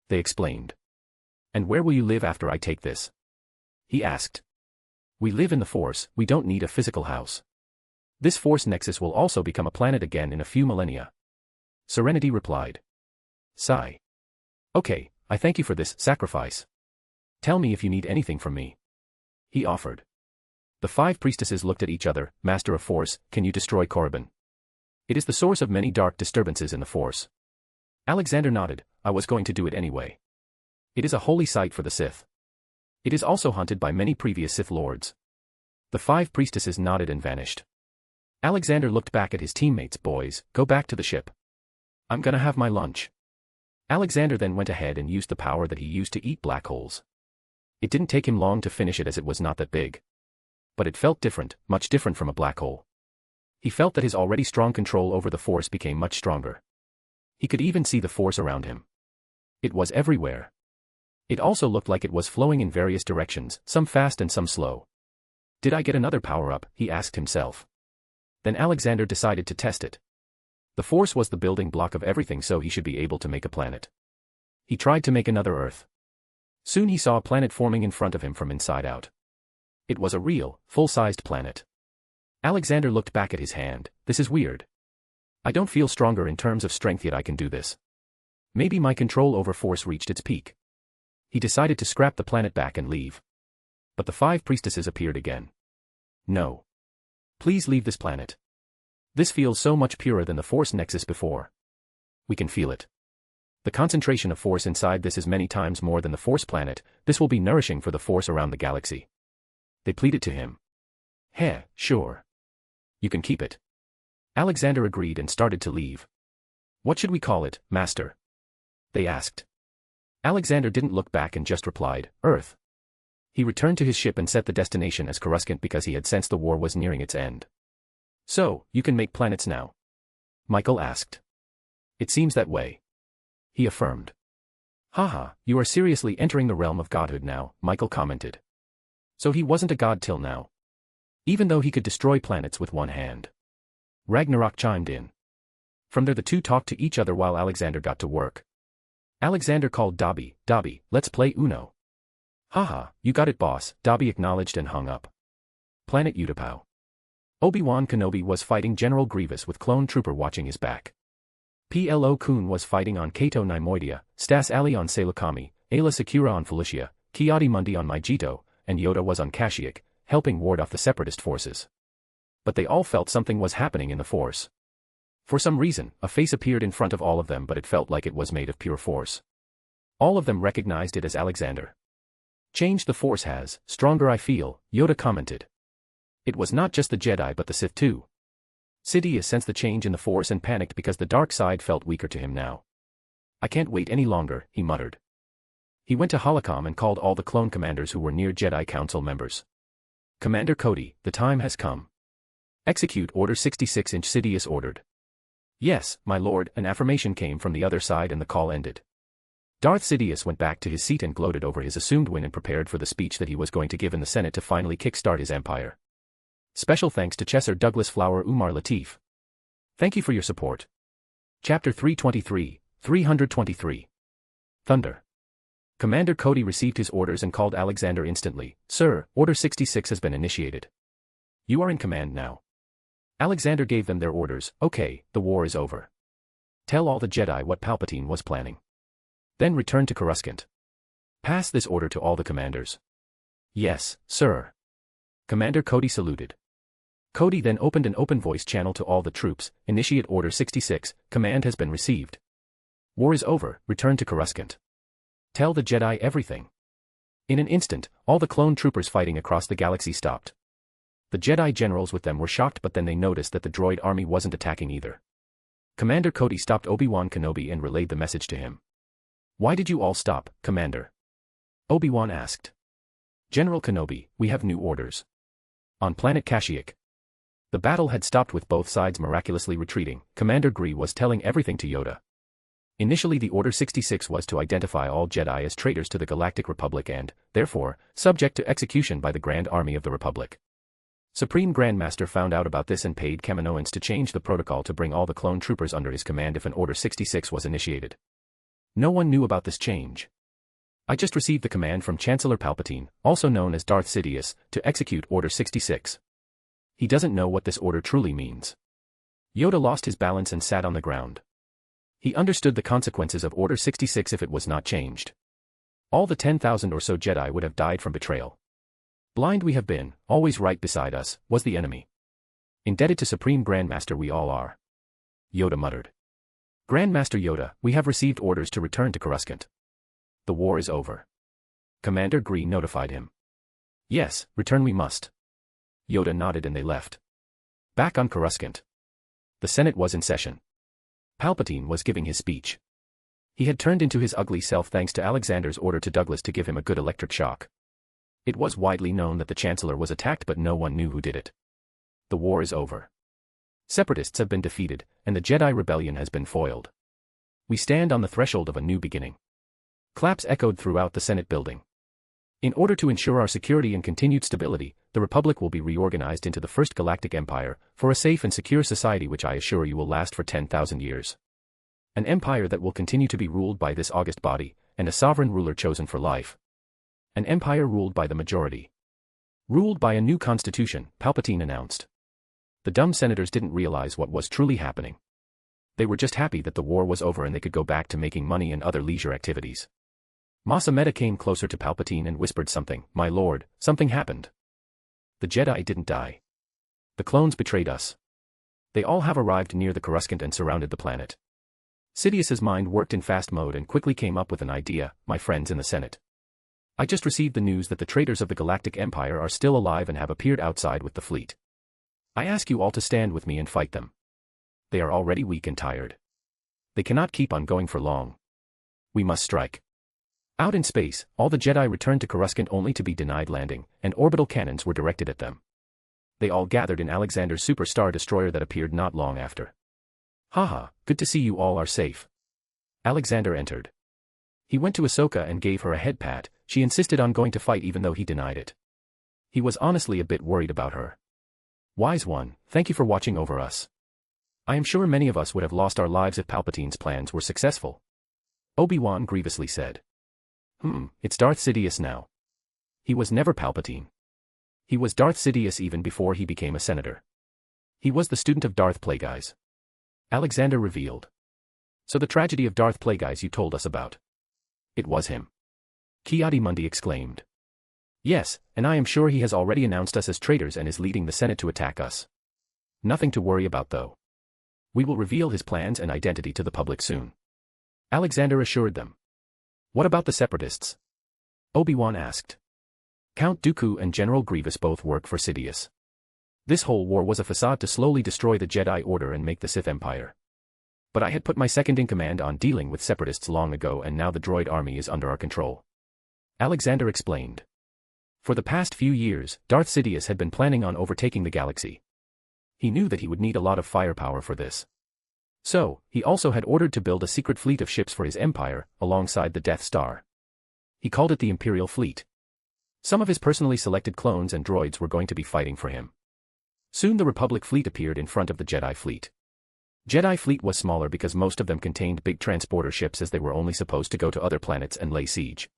They explained. And where will you live after I take this? He asked. We live in the Force, we don't need a physical house. This Force nexus will also become a planet again in a few millennia. Serenity replied. Sigh. Okay, I thank you for this sacrifice. Tell me if you need anything from me. He offered. The 5 priestesses looked at each other. Master of Force, can you destroy Korriban? It is the source of many dark disturbances in the Force. Alexander nodded. I was going to do it anyway. It is a holy site for the Sith. It is also haunted by many previous Sith lords. The 5 priestesses nodded and vanished. Alexander looked back at his teammates. Boys, go back to the ship. I'm gonna have my lunch. Alexander then went ahead and used the power that he used to eat black holes. It didn't take him long to finish it as it was not that big. But it felt different, much different from a black hole. He felt that his already strong control over the Force became much stronger. He could even see the Force around him. It was everywhere. It also looked like it was flowing in various directions, some fast and some slow. Did I get another power-up? He asked himself. Then Alexander decided to test it. The Force was the building block of everything, so he should be able to make a planet. He tried to make another Earth. Soon he saw a planet forming in front of him from inside out. It was a real, full-sized planet. Alexander looked back at his hand. This is weird. I don't feel stronger in terms of strength yet I can do this. Maybe my control over force reached its peak. He decided to scrap the planet back and leave. But the 5 priestesses appeared again. No. Please leave this planet. This feels so much purer than the force nexus before. We can feel it. The concentration of force inside this is many times more than the force planet. This will be nourishing for the force around the galaxy. They pleaded to him. Heh, sure. You can keep it. Alexander agreed and started to leave. What should we call it, Master? They asked. Alexander didn't look back and just replied, Earth. He returned to his ship and set the destination as Coruscant because he had sensed the war was nearing its end. So, you can make planets now? Michael asked. It seems that way. He affirmed. Haha, you are seriously entering the realm of godhood now, Michael commented. So he wasn't a god till now. Even though he could destroy planets with one hand. Ragnarok chimed in. From there the two talked to each other while Alexander got to work. Alexander called Dobby, Dobby, let's play Uno. Haha, you got it boss, Dobby acknowledged and hung up. Planet Utapau. Obi-Wan Kenobi was fighting General Grievous with Clone Trooper watching his back. Plo Koon was fighting on Kato Nimoidia, Stas Ali on Salakami, Ayla Secura on Felicia, Kiadi Mundi on Maijito, and Yoda was on Kashyyyk, helping ward off the separatist forces. But they all felt something was happening in the Force. For some reason, a face appeared in front of all of them but it felt like it was made of pure force. All of them recognized it as Alexander. Change the Force has, stronger I feel, Yoda commented. It was not just the Jedi but the Sith too. Sidious sensed the change in the Force and panicked because the dark side felt weaker to him now. I can't wait any longer, he muttered. He went to Holocom and called all the clone commanders who were near Jedi Council members. Commander Cody, the time has come. Execute Order 66 Sidious ordered. Yes, my lord, an affirmation came from the other side and the call ended. Darth Sidious went back to his seat and gloated over his assumed win and prepared for the speech that he was going to give in the Senate to finally kickstart his empire. Special thanks to Chesser Douglas Flower Umar Latif. Thank you for your support. Chapter 323, 323. Thunder. Commander Cody received his orders and called Alexander instantly. Sir, Order 66 has been initiated. You are in command now. Alexander gave them their orders. Okay, the war is over. Tell all the Jedi what Palpatine was planning. Then return to Coruscant. Pass this order to all the commanders. Yes, sir. Commander Cody saluted. Cody then opened an open voice channel to all the troops. Initiate Order 66, command has been received. War is over, return to Coruscant. Tell the Jedi everything. In an instant, all the clone troopers fighting across the galaxy stopped. The Jedi generals with them were shocked but then they noticed that the droid army wasn't attacking either. Commander Cody stopped Obi-Wan Kenobi and relayed the message to him. Why did you all stop, Commander? Obi-Wan asked. General Kenobi, we have new orders. On planet Kashyyyk. The battle had stopped with both sides miraculously retreating. Commander Gree was telling everything to Yoda. Initially the Order 66 was to identify all Jedi as traitors to the Galactic Republic and, therefore, subject to execution by the Grand Army of the Republic. Supreme Grandmaster found out about this and paid Kaminoans to change the protocol to bring all the clone troopers under his command if an Order 66 was initiated. No one knew about this change. I just received the command from Chancellor Palpatine, also known as Darth Sidious, to execute Order 66. He doesn't know what this order truly means. Yoda lost his balance and sat on the ground. He understood the consequences of Order 66 if it was not changed. All the 10,000 or so Jedi would have died from betrayal. Blind we have been, always right beside us, was the enemy. Indebted to Supreme Grandmaster we all are. Yoda muttered. Grandmaster Yoda, we have received orders to return to Coruscant. The war is over. Commander Gree notified him. Yes, return we must. Yoda nodded and they left. Back on Coruscant. The Senate was in session. Palpatine was giving his speech. He had turned into his ugly self thanks to Alexander's order to Douglas to give him a good electric shock. It was widely known that the Chancellor was attacked but no one knew who did it. The war is over. Separatists have been defeated, and the Jedi Rebellion has been foiled. We stand on the threshold of a new beginning. Claps echoed throughout the Senate building. In order to ensure our security and continued stability, the Republic will be reorganized into the First Galactic Empire, for a safe and secure society which I assure you will last for 10,000 years. An empire that will continue to be ruled by this august body, and a sovereign ruler chosen for life. An empire ruled by the majority. Ruled by a new constitution, Palpatine announced. The dumb senators didn't realize what was truly happening. They were just happy that the war was over and they could go back to making money and other leisure activities. Mas Amedda came closer to Palpatine and whispered something. "My lord, something happened. The Jedi didn't die. The clones betrayed us. They all have arrived near the Coruscant and surrounded the planet." Sidious's mind worked in fast mode and quickly came up with an idea. "My friends in the Senate. I just received the news that the traitors of the Galactic Empire are still alive and have appeared outside with the fleet. I ask you all to stand with me and fight them. They are already weak and tired. They cannot keep on going for long. We must strike." Out in space, all the Jedi returned to Coruscant only to be denied landing, and orbital cannons were directed at them. They all gathered in Alexander's Super Star Destroyer that appeared not long after. "Haha, good to see you all are safe." Alexander entered. He went to Ahsoka and gave her a head pat. She insisted on going to fight even though he denied it. He was honestly a bit worried about her. "Wise one, thank you for watching over us. I am sure many of us would have lost our lives if Palpatine's plans were successful," Obi-Wan grievously said. It's Darth Sidious now. He was never Palpatine. He was Darth Sidious even before he became a senator. He was the student of Darth Plagueis," Alexander revealed. "So the tragedy of Darth Plagueis you told us about. It was him," Ki-Adi-Mundi exclaimed. "Yes, and I am sure he has already announced us as traitors and is leading the Senate to attack us. Nothing to worry about though. We will reveal his plans and identity to the public soon," Alexander assured them. "What about the Separatists?" Obi-Wan asked. "Count Dooku and General Grievous both work for Sidious. This whole war was a facade to slowly destroy the Jedi Order and make the Sith Empire. But I had put my second-in-command on dealing with Separatists long ago and now the droid army is under our control," Alexander explained. For the past few years, Darth Sidious had been planning on overtaking the galaxy. He knew that he would need a lot of firepower for this. So, he also had ordered to build a secret fleet of ships for his empire, alongside the Death Star. He called it the Imperial Fleet. Some of his personally selected clones and droids were going to be fighting for him. Soon the Republic fleet appeared in front of the Jedi fleet. Jedi fleet was smaller because most of them contained big transporter ships as they were only supposed to go to other planets and lay siege.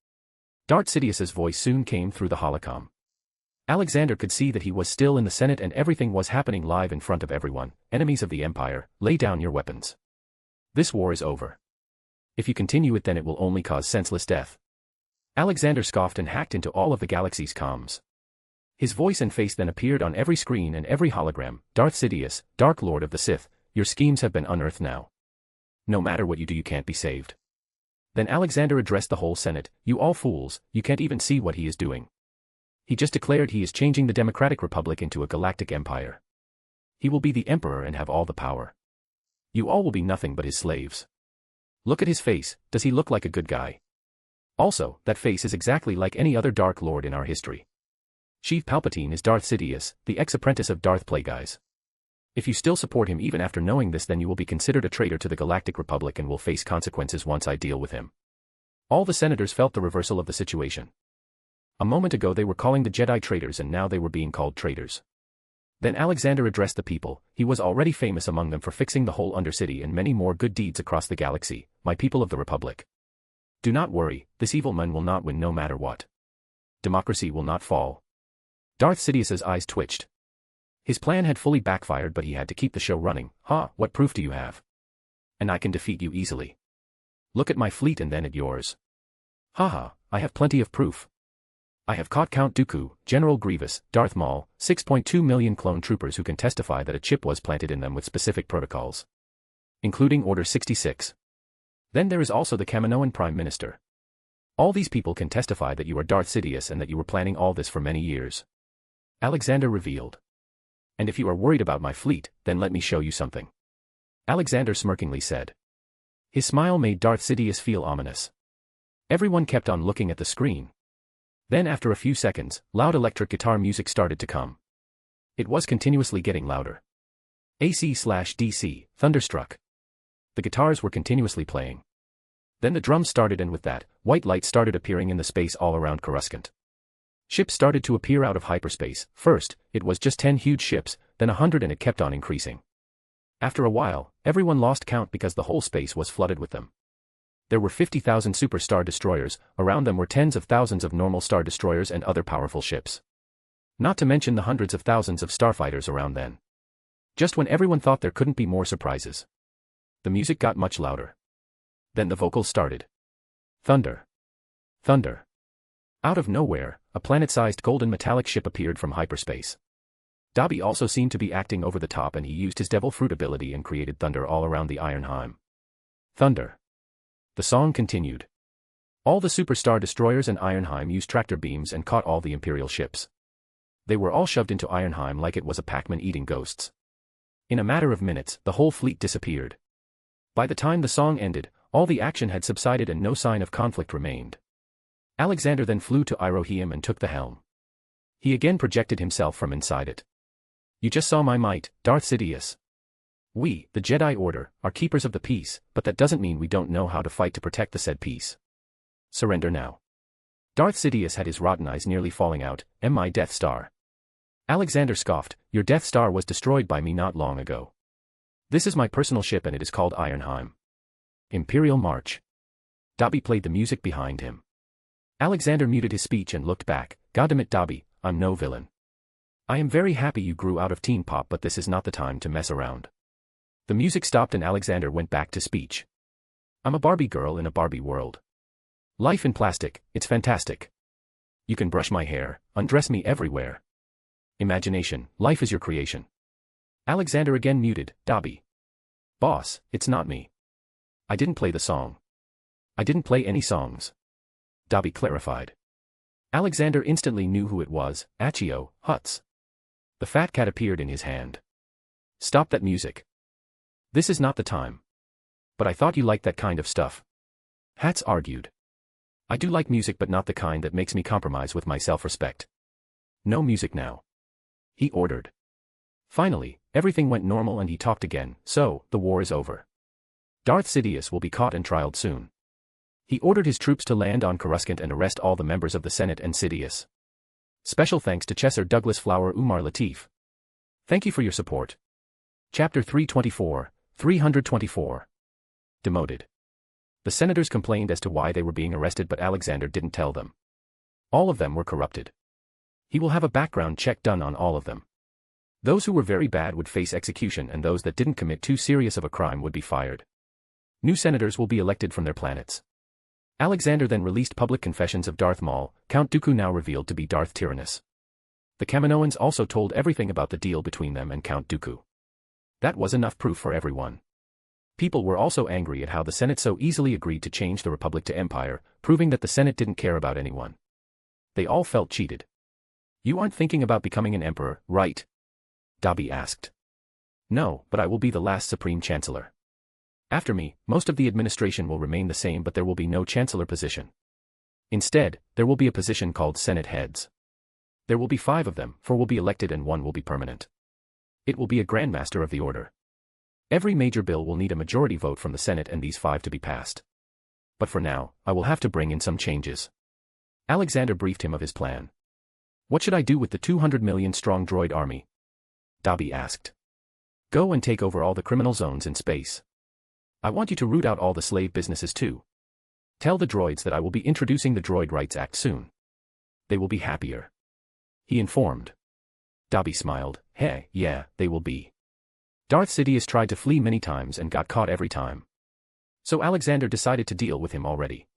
Darth Sidious's voice soon came through the holocom. Alexander could see that he was still in the Senate and everything was happening live in front of everyone. "Enemies of the Empire, lay down your weapons. This war is over. If you continue it then it will only cause senseless death." Alexander scoffed and hacked into all of the galaxy's comms. His voice and face then appeared on every screen and every hologram. "Darth Sidious, Dark Lord of the Sith, your schemes have been unearthed now. No matter what you do you can't be saved." Then Alexander addressed the whole Senate. "You all fools, you can't even see what he is doing. He just declared he is changing the Democratic Republic into a galactic empire. He will be the emperor and have all the power. You all will be nothing but his slaves. Look at his face, does he look like a good guy? Also, that face is exactly like any other Dark Lord in our history. Sheev Palpatine is Darth Sidious, the ex-apprentice of Darth Plagueis. If you still support him even after knowing this then you will be considered a traitor to the Galactic Republic and will face consequences once I deal with him." All the senators felt the reversal of the situation. A moment ago they were calling the Jedi traitors and now they were being called traitors. Then Alexander addressed the people. He was already famous among them for fixing the whole Undercity and many more good deeds across the galaxy. "My people of the Republic. Do not worry, this evil man will not win no matter what. Democracy will not fall." Darth Sidious's eyes twitched. His plan had fully backfired but he had to keep the show running. What proof do you have? And I can defeat you easily. Look at my fleet and then at yours. I have plenty of proof. I have caught Count Dooku, General Grievous, Darth Maul, 6.2 million clone troopers who can testify that a chip was planted in them with specific protocols. Including Order 66. Then there is also the Kaminoan Prime Minister. All these people can testify that you are Darth Sidious and that you were planning all this for many years," Alexander revealed. "And if you are worried about my fleet, then let me show you something," Alexander smirkingly said. His smile made Darth Sidious feel ominous. Everyone kept on looking at the screen. Then after a few seconds, loud electric guitar music started to come. It was continuously getting louder. AC/DC, thunderstruck. The guitars were continuously playing. Then the drums started and with that, white light started appearing in the space all around Coruscant. Ships started to appear out of hyperspace. First, it was just 10 huge ships, then 100 and it kept on increasing. After a while, everyone lost count because the whole space was flooded with them. There were 50,000 super star destroyers, around them were tens of thousands of normal star destroyers and other powerful ships. Not to mention the hundreds of thousands of starfighters around then. Just when everyone thought there couldn't be more surprises. The music got much louder. Then the vocals started. Thunder. Thunder. Out of nowhere, a planet-sized golden metallic ship appeared from hyperspace. Dobby also seemed to be acting over the top, and he used his devil fruit ability and created thunder all around the Ironheim. Thunder. The song continued. All the superstar destroyers in Ironheim used tractor beams and caught all the Imperial ships. They were all shoved into Ironheim like it was a Pac-Man eating ghosts. In a matter of minutes, the whole fleet disappeared. By the time the song ended, all the action had subsided and no sign of conflict remained. Alexander then flew to Iroheum and took the helm. He again projected himself from inside it. You just saw my might, Darth Sidious. We, the Jedi Order, are keepers of the peace, but that doesn't mean we don't know how to fight to protect the said peace. Surrender now. Darth Sidious had his rotten eyes nearly falling out. My Death Star. Alexander scoffed, your Death Star was destroyed by me not long ago. This is my personal ship and it is called Ironheim. Imperial March. Dobby played the music behind him. Alexander muted his speech and looked back. Goddamit Dobby, I'm no villain. I am very happy you grew out of teen pop, but this is not the time to mess around. The music stopped and Alexander went back to speech. I'm a Barbie girl in a Barbie world. Life in plastic, it's fantastic. You can brush my hair, undress me everywhere. Imagination, life is your creation. Alexander again muted, Dobby. Boss, it's not me. I didn't play the song. I didn't play any songs. Dobby clarified. Alexander instantly knew who it was, Accio, Hutz. The fat cat appeared in his hand. Stop that music. This is not the time. But I thought you liked that kind of stuff. Hats argued. I do like music, but not the kind that makes me compromise with my self-respect. No music now. He ordered. Finally, everything went normal and he talked again. So, the war is over. Darth Sidious will be caught and trialed soon. He ordered his troops to land on Coruscant and arrest all the members of the Senate and Sidious. Special thanks to Chesser Douglas Flower Umar Latif. Thank you for your support. Chapter 324. Demoted. The senators complained as to why they were being arrested, but Alexander didn't tell them. All of them were corrupted. He will have a background check done on all of them. Those who were very bad would face execution and those that didn't commit too serious of a crime would be fired. New senators will be elected from their planets. Alexander then released public confessions of Darth Maul, Count Dooku now revealed to be Darth Tyrannus. The Kaminoans also told everything about the deal between them and Count Dooku. That was enough proof for everyone. People were also angry at how the Senate so easily agreed to change the Republic to Empire, proving that the Senate didn't care about anyone. They all felt cheated. You aren't thinking about becoming an emperor, right? Dobby asked. No, but I will be the last Supreme Chancellor. After me, most of the administration will remain the same, but there will be no chancellor position. Instead, there will be a position called Senate Heads. There will be 5 of them, 4 will be elected and 1 will be permanent. It will be a Grand Master of the Order. Every major bill will need a majority vote from the Senate and these 5 to be passed. But for now, I will have to bring in some changes. Alexander briefed him of his plan. What should I do with the 200 million strong droid army? Dobby asked. Go and take over all the criminal zones in space. I want you to root out all the slave businesses too. Tell the droids that I will be introducing the Droid Rights Act soon. They will be happier. He informed. Dobby smiled. Hey, yeah, they will be. Darth Sidious tried to flee many times and got caught every time. So Alexander decided to deal with him already.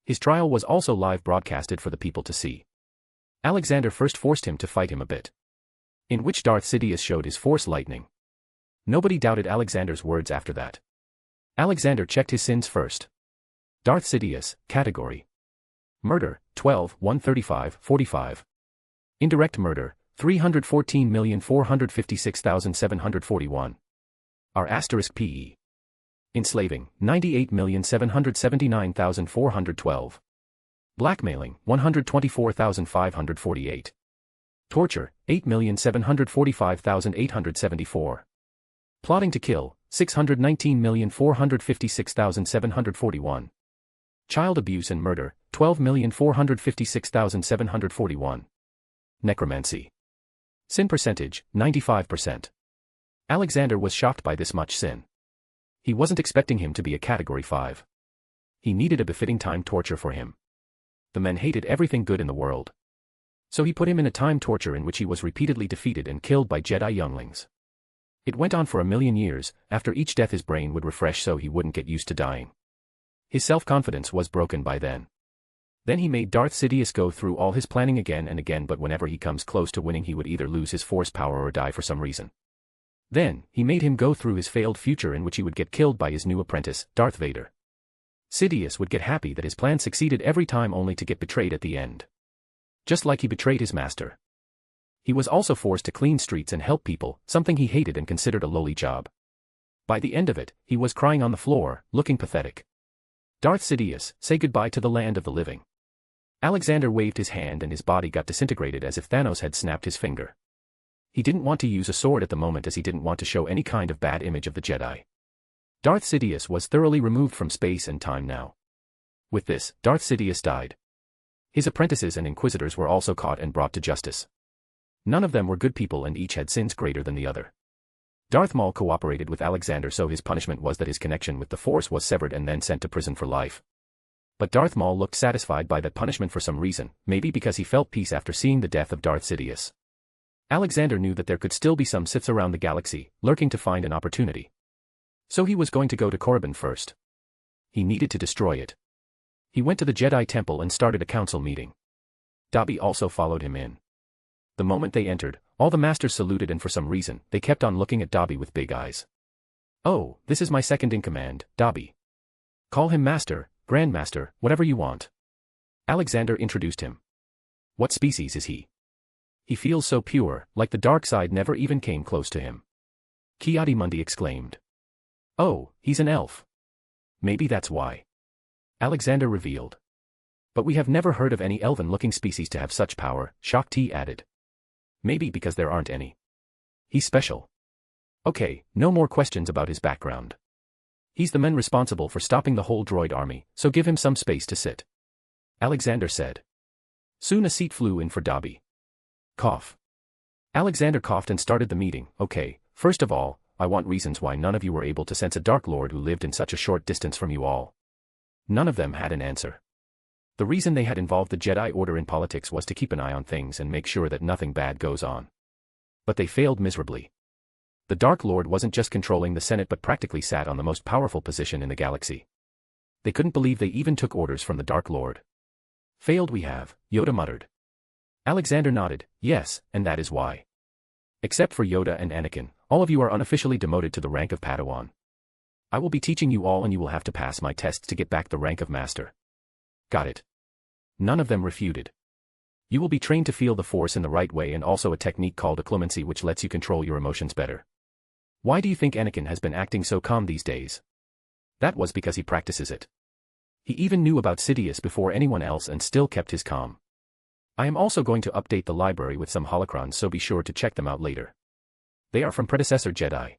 His trial was also live broadcasted for the people to see. Alexander first forced him to fight him a bit, in which Darth Sidious showed his Force lightning. Nobody doubted Alexander's words after that. Alexander checked his sins first. Darth Sidious, category. Murder, 12, 135, 45. Indirect murder, 314,456,741. R**PE. Enslaving, 98,779,412. Blackmailing, 124,548. Torture, 8,745,874. Plotting to kill, 619,456,741. Child abuse and murder, 12,456,741. Necromancy. Sin percentage, 95%. Alexander was shocked by this much sin. He wasn't expecting him to be a category 5. He needed a befitting time torture for him. The men hated everything good in the world. So he put him in a time torture in which he was repeatedly defeated and killed by Jedi younglings. It went on for 1,000,000 years. After each death his brain would refresh so he wouldn't get used to dying. His self-confidence was broken by then. Then he made Darth Sidious go through all his planning again and again, but whenever he comes close to winning he would either lose his force power or die for some reason. Then, he made him go through his failed future in which he would get killed by his new apprentice, Darth Vader. Sidious would get happy that his plan succeeded every time only to get betrayed at the end. Just like he betrayed his master. He was also forced to clean streets and help people, something he hated and considered a lowly job. By the end of it, he was crying on the floor, looking pathetic. Darth Sidious, say goodbye to the land of the living. Alexander waved his hand and his body got disintegrated as if Thanos had snapped his finger. He didn't want to use a sword at the moment as he didn't want to show any kind of bad image of the Jedi. Darth Sidious was thoroughly removed from space and time now. With this, Darth Sidious died. His apprentices and inquisitors were also caught and brought to justice. None of them were good people and each had sins greater than the other. Darth Maul cooperated with Alexander, so his punishment was that his connection with the Force was severed and then sent to prison for life. But Darth Maul looked satisfied by that punishment for some reason, maybe because he felt peace after seeing the death of Darth Sidious. Alexander knew that there could still be some Siths around the galaxy, lurking to find an opportunity. So he was going to go to Korriban first. He needed to destroy it. He went to the Jedi Temple and started a council meeting. Dobby also followed him in. The moment they entered, all the masters saluted and for some reason, they kept on looking at Dobby with big eyes. "Oh, this is my second in command, Dobby. Call him Master, Grandmaster, whatever you want." Alexander introduced him. "What species is he? He feels so pure, like the dark side never even came close to him." Ki-Adi-Mundi exclaimed. "Oh, he's an elf. Maybe that's why." Alexander revealed. "But we have never heard of any elven-looking species to have such power," Shakti added. "Maybe because there aren't any. He's special." "Okay, no more questions about his background. He's the man responsible for stopping the whole droid army, so give him some space to sit," Alexander said. Soon a seat flew in for Dobby. Cough. Alexander coughed and started the meeting. "Okay, first of all, I want reasons why none of you were able to sense a Dark Lord who lived in such a short distance from you all." None of them had an answer. The reason they had involved the Jedi Order in politics was to keep an eye on things and make sure that nothing bad goes on. But they failed miserably. The Dark Lord wasn't just controlling the Senate but practically sat on the most powerful position in the galaxy. They couldn't believe they even took orders from the Dark Lord. "Failed we have," Yoda muttered. Alexander nodded. "Yes, and that is why. Except for Yoda and Anakin, all of you are unofficially demoted to the rank of Padawan. I will be teaching you all and you will have to pass my tests to get back the rank of Master." "Got it." None of them refuted. "You will be trained to feel the Force in the right way and also a technique called occlumency which lets you control your emotions better." "Why do you think Anakin has been acting so calm these days?" "That was because he practices it. He even knew about Sidious before anyone else and still kept his calm. I am also going to update the library with some holocrons, so be sure to check them out later. They are from predecessor Jedi.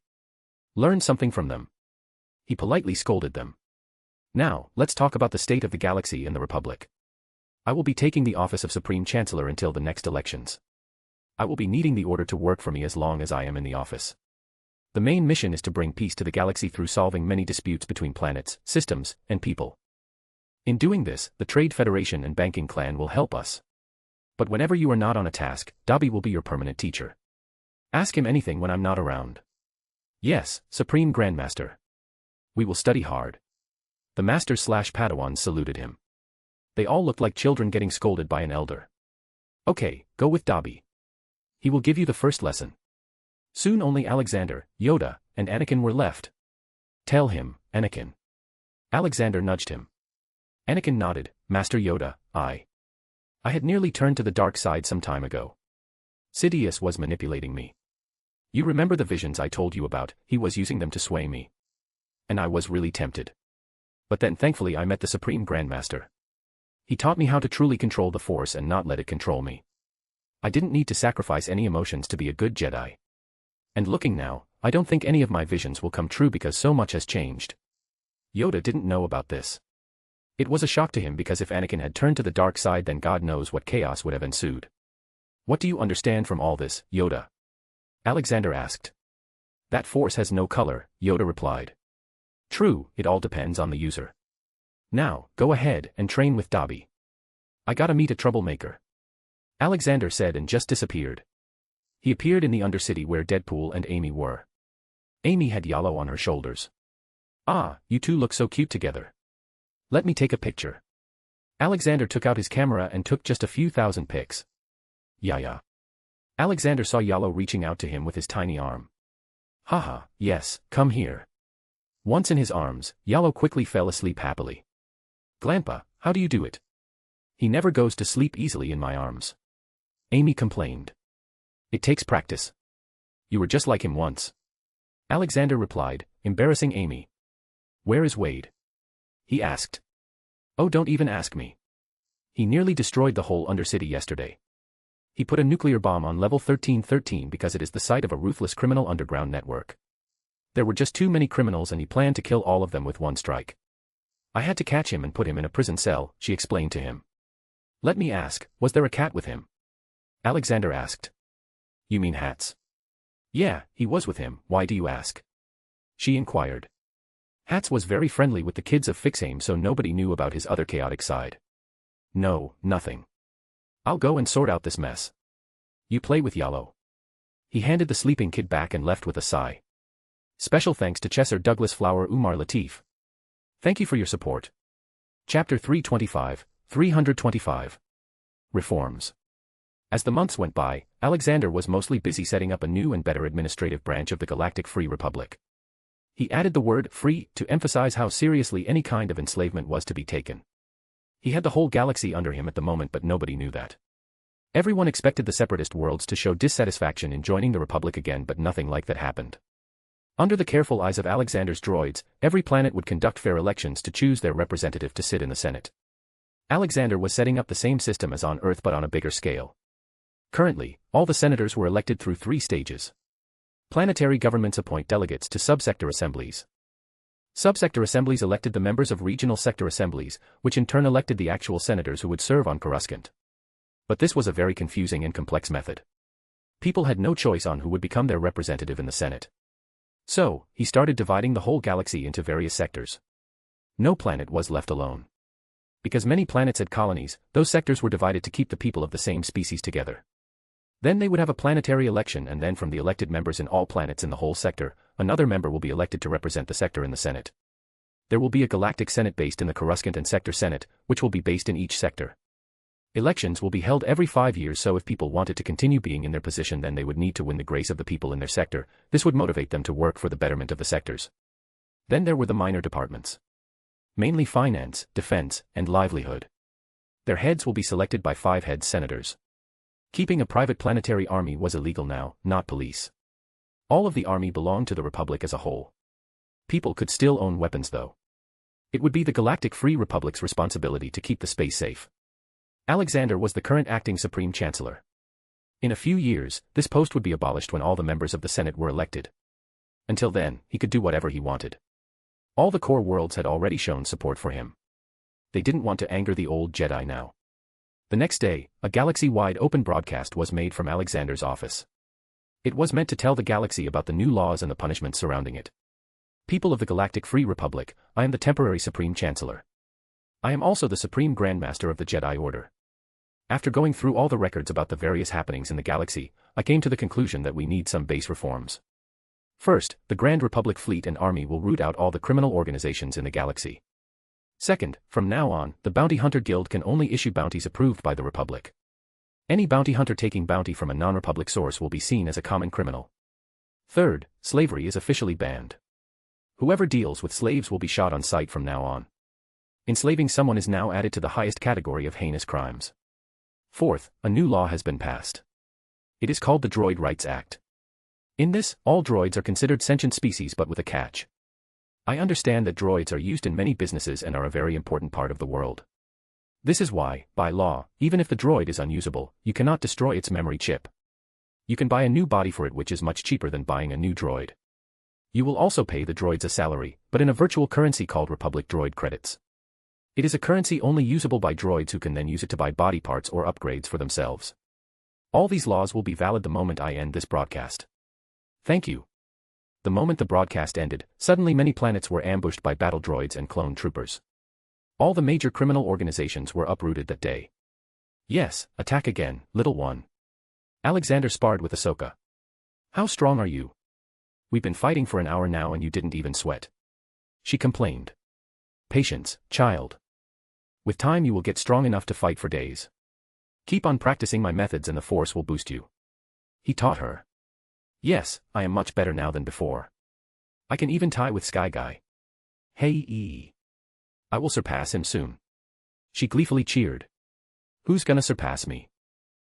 Learn something from them." He politely scolded them. "Now, let's talk about the state of the galaxy and the Republic. I will be taking the office of Supreme Chancellor until the next elections. I will be needing the order to work for me as long as I am in the office. The main mission is to bring peace to the galaxy through solving many disputes between planets, systems, and people. In doing this, the Trade Federation and Banking Clan will help us. But whenever you are not on a task, Dobby will be your permanent teacher. Ask him anything when I'm not around." "Yes, Supreme Grandmaster. We will study hard." The Masters/Padawans saluted him. They all looked like children getting scolded by an elder. "Okay, go with Dobby. He will give you the first lesson." Soon only Alexander, Yoda, and Anakin were left. "Tell him, Anakin." Alexander nudged him. Anakin nodded. "Master Yoda, I had nearly turned to the dark side some time ago. Sidious was manipulating me. You remember the visions I told you about? He was using them to sway me. And I was really tempted. But then thankfully I met the Supreme Grandmaster. He taught me how to truly control the Force and not let it control me. I didn't need to sacrifice any emotions to be a good Jedi. And looking now, I don't think any of my visions will come true because so much has changed." Yoda didn't know about this. It was a shock to him because if Anakin had turned to the dark side then God knows what chaos would have ensued. "What do you understand from all this, Yoda?" Alexander asked. "That Force has no color," Yoda replied. "True, it all depends on the user. Now, go ahead and train with Dobby. I gotta meet a troublemaker," Alexander said and just disappeared. He appeared in the Undercity where Deadpool and Amy were. Amy had Yellow on her shoulders. Ah, you two look so cute together. Let me take a picture. Alexander took out his camera and took just a few thousand pics. Yeah. Alexander saw Yellow reaching out to him with his tiny arm. Haha, yes, come here. Once in his arms, Yellow quickly fell asleep happily. Grandpa, how do you do it? He never goes to sleep easily in my arms. Amy complained. It takes practice. You were just like him once. Alexander replied, embarrassing Amy. Where is Wade? He asked. Oh, don't even ask me. He nearly destroyed the whole Undercity yesterday. He put a nuclear bomb on level 1313 because it is the site of a ruthless criminal underground network. There were just too many criminals and he planned to kill all of them with one strike. I had to catch him and put him in a prison cell, she explained to him. Let me ask, was there a cat with him? Alexander asked. You mean Hats? Yeah, he was with him, why do you ask? She inquired. Hats was very friendly with the kids of Fixame so nobody knew about his other chaotic side. No, nothing. I'll go and sort out this mess. You play with Yellow. He handed the sleeping kid back and left with a sigh. Special thanks to Chesser Douglas Flower Umar Latif. Thank you for your support. Chapter 325. Reforms. As the months went by, Alexander was mostly busy setting up a new and better administrative branch of the Galactic Free Republic. He added the word free to emphasize how seriously any kind of enslavement was to be taken. He had the whole galaxy under him at the moment, but nobody knew that. Everyone expected the separatist worlds to show dissatisfaction in joining the Republic again, but nothing like that happened. Under the careful eyes of Alexander's droids, every planet would conduct fair elections to choose their representative to sit in the Senate. Alexander was setting up the same system as on Earth but on a bigger scale. Currently, all the senators were elected through 3 stages. Planetary governments appoint delegates to subsector assemblies. Subsector assemblies elected the members of regional sector assemblies, which in turn elected the actual senators who would serve on Coruscant. But this was a very confusing and complex method. People had no choice on who would become their representative in the Senate. So, he started dividing the whole galaxy into various sectors. No planet was left alone. Because many planets had colonies, those sectors were divided to keep the people of the same species together. Then they would have a planetary election, and then from the elected members in all planets in the whole sector, another member will be elected to represent the sector in the Senate. There will be a galactic Senate based in the Coruscant and Sector Senate, which will be based in each sector. Elections will be held every 5 years, so if people wanted to continue being in their position, then they would need to win the grace of the people in their sector. This would motivate them to work for the betterment of the sectors. Then there were the minor departments. Mainly finance, defense, and livelihood. Their heads will be selected by 5 head senators. Keeping a private planetary army was illegal now, not police. All of the army belonged to the Republic as a whole. People could still own weapons though. It would be the Galactic Free Republic's responsibility to keep the space safe. Alexander was the current acting Supreme Chancellor. In a few years, this post would be abolished when all the members of the Senate were elected. Until then, he could do whatever he wanted. All the core worlds had already shown support for him. They didn't want to anger the old Jedi now. The next day, a galaxy-wide open broadcast was made from Alexander's office. It was meant to tell the galaxy about the new laws and the punishments surrounding it. People of the Galactic Free Republic, I am the temporary Supreme Chancellor. I am also the Supreme Grand Master of the Jedi Order. After going through all the records about the various happenings in the galaxy, I came to the conclusion that we need some base reforms. First, the Grand Republic fleet and army will root out all the criminal organizations in the galaxy. Second, from now on, the Bounty Hunter Guild can only issue bounties approved by the Republic. Any bounty hunter taking bounty from a non-Republic source will be seen as a common criminal. Third, slavery is officially banned. Whoever deals with slaves will be shot on sight from now on. Enslaving someone is now added to the highest category of heinous crimes. Fourth, a new law has been passed. It is called the Droid Rights Act. In this, all droids are considered sentient species, but with a catch. I understand that droids are used in many businesses and are a very important part of the world. This is why, by law, even if the droid is unusable, you cannot destroy its memory chip. You can buy a new body for it, which is much cheaper than buying a new droid. You will also pay the droids a salary, but in a virtual currency called Republic Droid Credits. It is a currency only usable by droids who can then use it to buy body parts or upgrades for themselves. All these laws will be valid the moment I end this broadcast. Thank you. The moment the broadcast ended, suddenly many planets were ambushed by battle droids and clone troopers. All the major criminal organizations were uprooted that day. Yes, attack again, little one. Alexander sparred with Ahsoka. How strong are you? We've been fighting for an hour now and you didn't even sweat. She complained. Patience, child. With time you will get strong enough to fight for days. Keep on practicing my methods and the force will boost you. He taught her. Yes, I am much better now than before. I can even tie with Sky Guy. Hey. I will surpass him soon. She gleefully cheered. Who's gonna surpass me?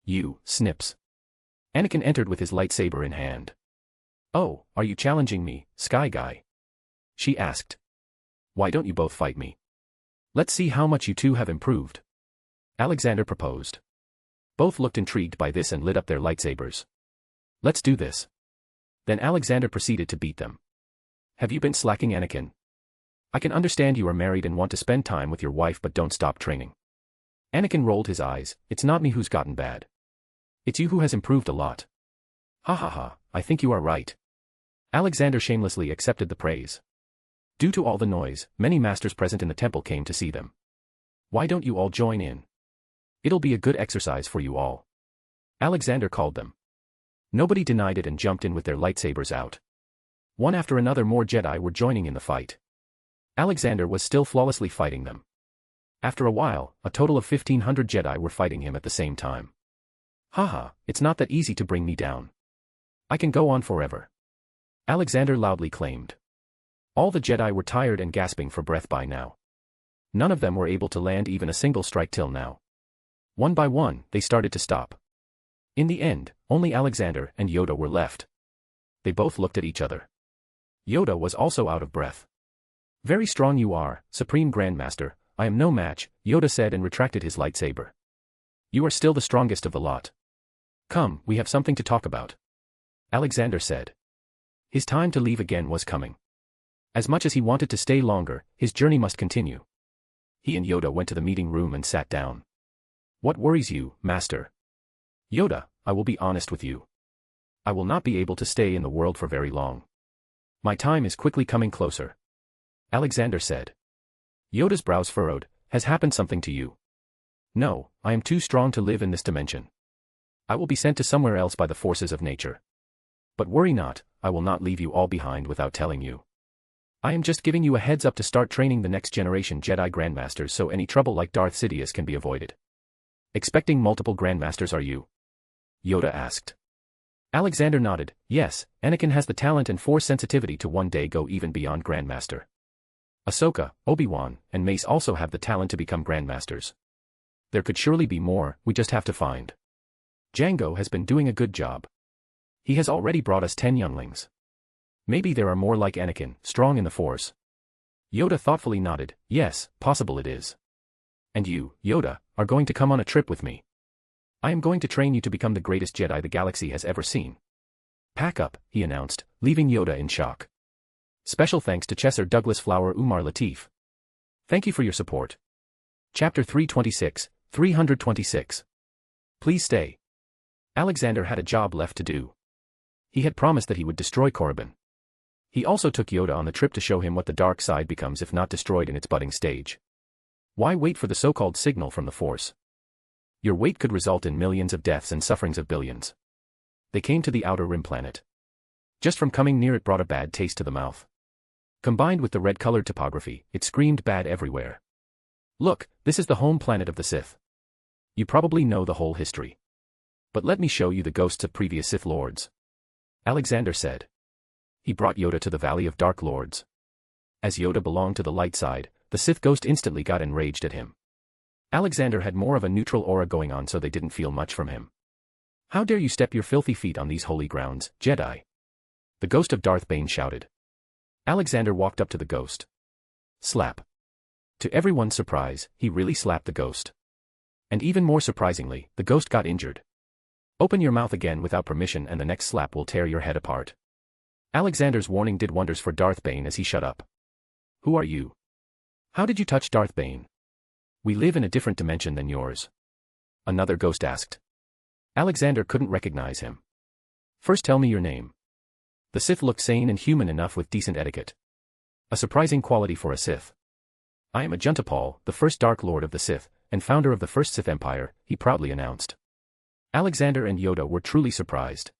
You, Snips. Anakin entered with his lightsaber in hand. Oh, are you challenging me, Sky Guy? She asked. Why don't you both fight me? Let's see how much you two have improved. Alexander proposed. Both looked intrigued by this and lit up their lightsabers. Let's do this. Then Alexander proceeded to beat them. Have you been slacking, Anakin? I can understand you are married and want to spend time with your wife, but don't stop training. Anakin rolled his eyes. It's not me who's gotten bad. It's you who has improved a lot. Ha ha ha, I think you are right. Alexander shamelessly accepted the praise. Due to all the noise, many masters present in the temple came to see them. Why don't you all join in? It'll be a good exercise for you all. Alexander called them. Nobody denied it and jumped in with their lightsabers out. One after another more Jedi were joining in the fight. Alexander was still flawlessly fighting them. After a while, a total of 1,500 Jedi were fighting him at the same time. Haha, it's not that easy to bring me down. I can go on forever. Alexander loudly claimed. All the Jedi were tired and gasping for breath by now. None of them were able to land even a single strike till now. One by one, they started to stop. In the end, only Alexander and Yoda were left. They both looked at each other. Yoda was also out of breath. Very strong you are, Supreme Grandmaster. I am no match, Yoda said and retracted his lightsaber. You are still the strongest of the lot. Come, we have something to talk about. Alexander said. His time to leave again was coming. As much as he wanted to stay longer, his journey must continue. He and Yoda went to the meeting room and sat down. What worries you, Master? Yoda, I will be honest with you. I will not be able to stay in the world for very long. My time is quickly coming closer. Alexander said. Yoda's brows furrowed. Has happened something to you? No, I am too strong to live in this dimension. I will be sent to somewhere else by the forces of nature. But worry not, I will not leave you all behind without telling you. I am just giving you a heads up to start training the next generation Jedi Grandmasters so any trouble like Darth Sidious can be avoided. Expecting multiple Grandmasters are you? Yoda asked. Alexander nodded. Yes, Anakin has the talent and force sensitivity to one day go even beyond Grandmaster. Ahsoka, Obi-Wan, and Mace also have the talent to become Grandmasters. There could surely be more, we just have to find. Jango has been doing a good job. He has already brought us 10 younglings. Maybe there are more like Anakin, strong in the Force. Yoda thoughtfully nodded. Yes, possible it is. And you, Yoda, are going to come on a trip with me. I am going to train you to become the greatest Jedi the galaxy has ever seen. Pack up, he announced, leaving Yoda in shock. Special thanks to Chesser Douglas Flower Umar Latif. Thank you for your support. Chapter 326. Please stay. Alexander had a job left to do. He had promised that he would destroy Korriban. He also took Yoda on the trip to show him what the dark side becomes if not destroyed in its budding stage. Why wait for the so-called signal from the Force? Your wait could result in millions of deaths and sufferings of billions. They came to the Outer Rim planet. Just from coming near it brought a bad taste to the mouth. Combined with the red-colored topography, it screamed bad everywhere. Look, this is the home planet of the Sith. You probably know the whole history. But let me show you the ghosts of previous Sith Lords. Alexander said. He brought Yoda to the Valley of Dark Lords. As Yoda belonged to the light side, the Sith ghost instantly got enraged at him. Alexander had more of a neutral aura going on so they didn't feel much from him. How dare you step your filthy feet on these holy grounds, Jedi? The ghost of Darth Bane shouted. Alexander walked up to the ghost. Slap. To everyone's surprise, he really slapped the ghost. And even more surprisingly, the ghost got injured. Open your mouth again without permission and the next slap will tear your head apart. Alexander's warning did wonders for Darth Bane as he shut up. Who are you? How did you touch Darth Bane? We live in a different dimension than yours. Another ghost asked. Alexander couldn't recognize him. First tell me your name. The Sith looked sane and human enough with decent etiquette. A surprising quality for a Sith. I am Ajuntapal, the first Dark Lord of the Sith, and founder of the first Sith Empire, he proudly announced. Alexander and Yoda were truly surprised.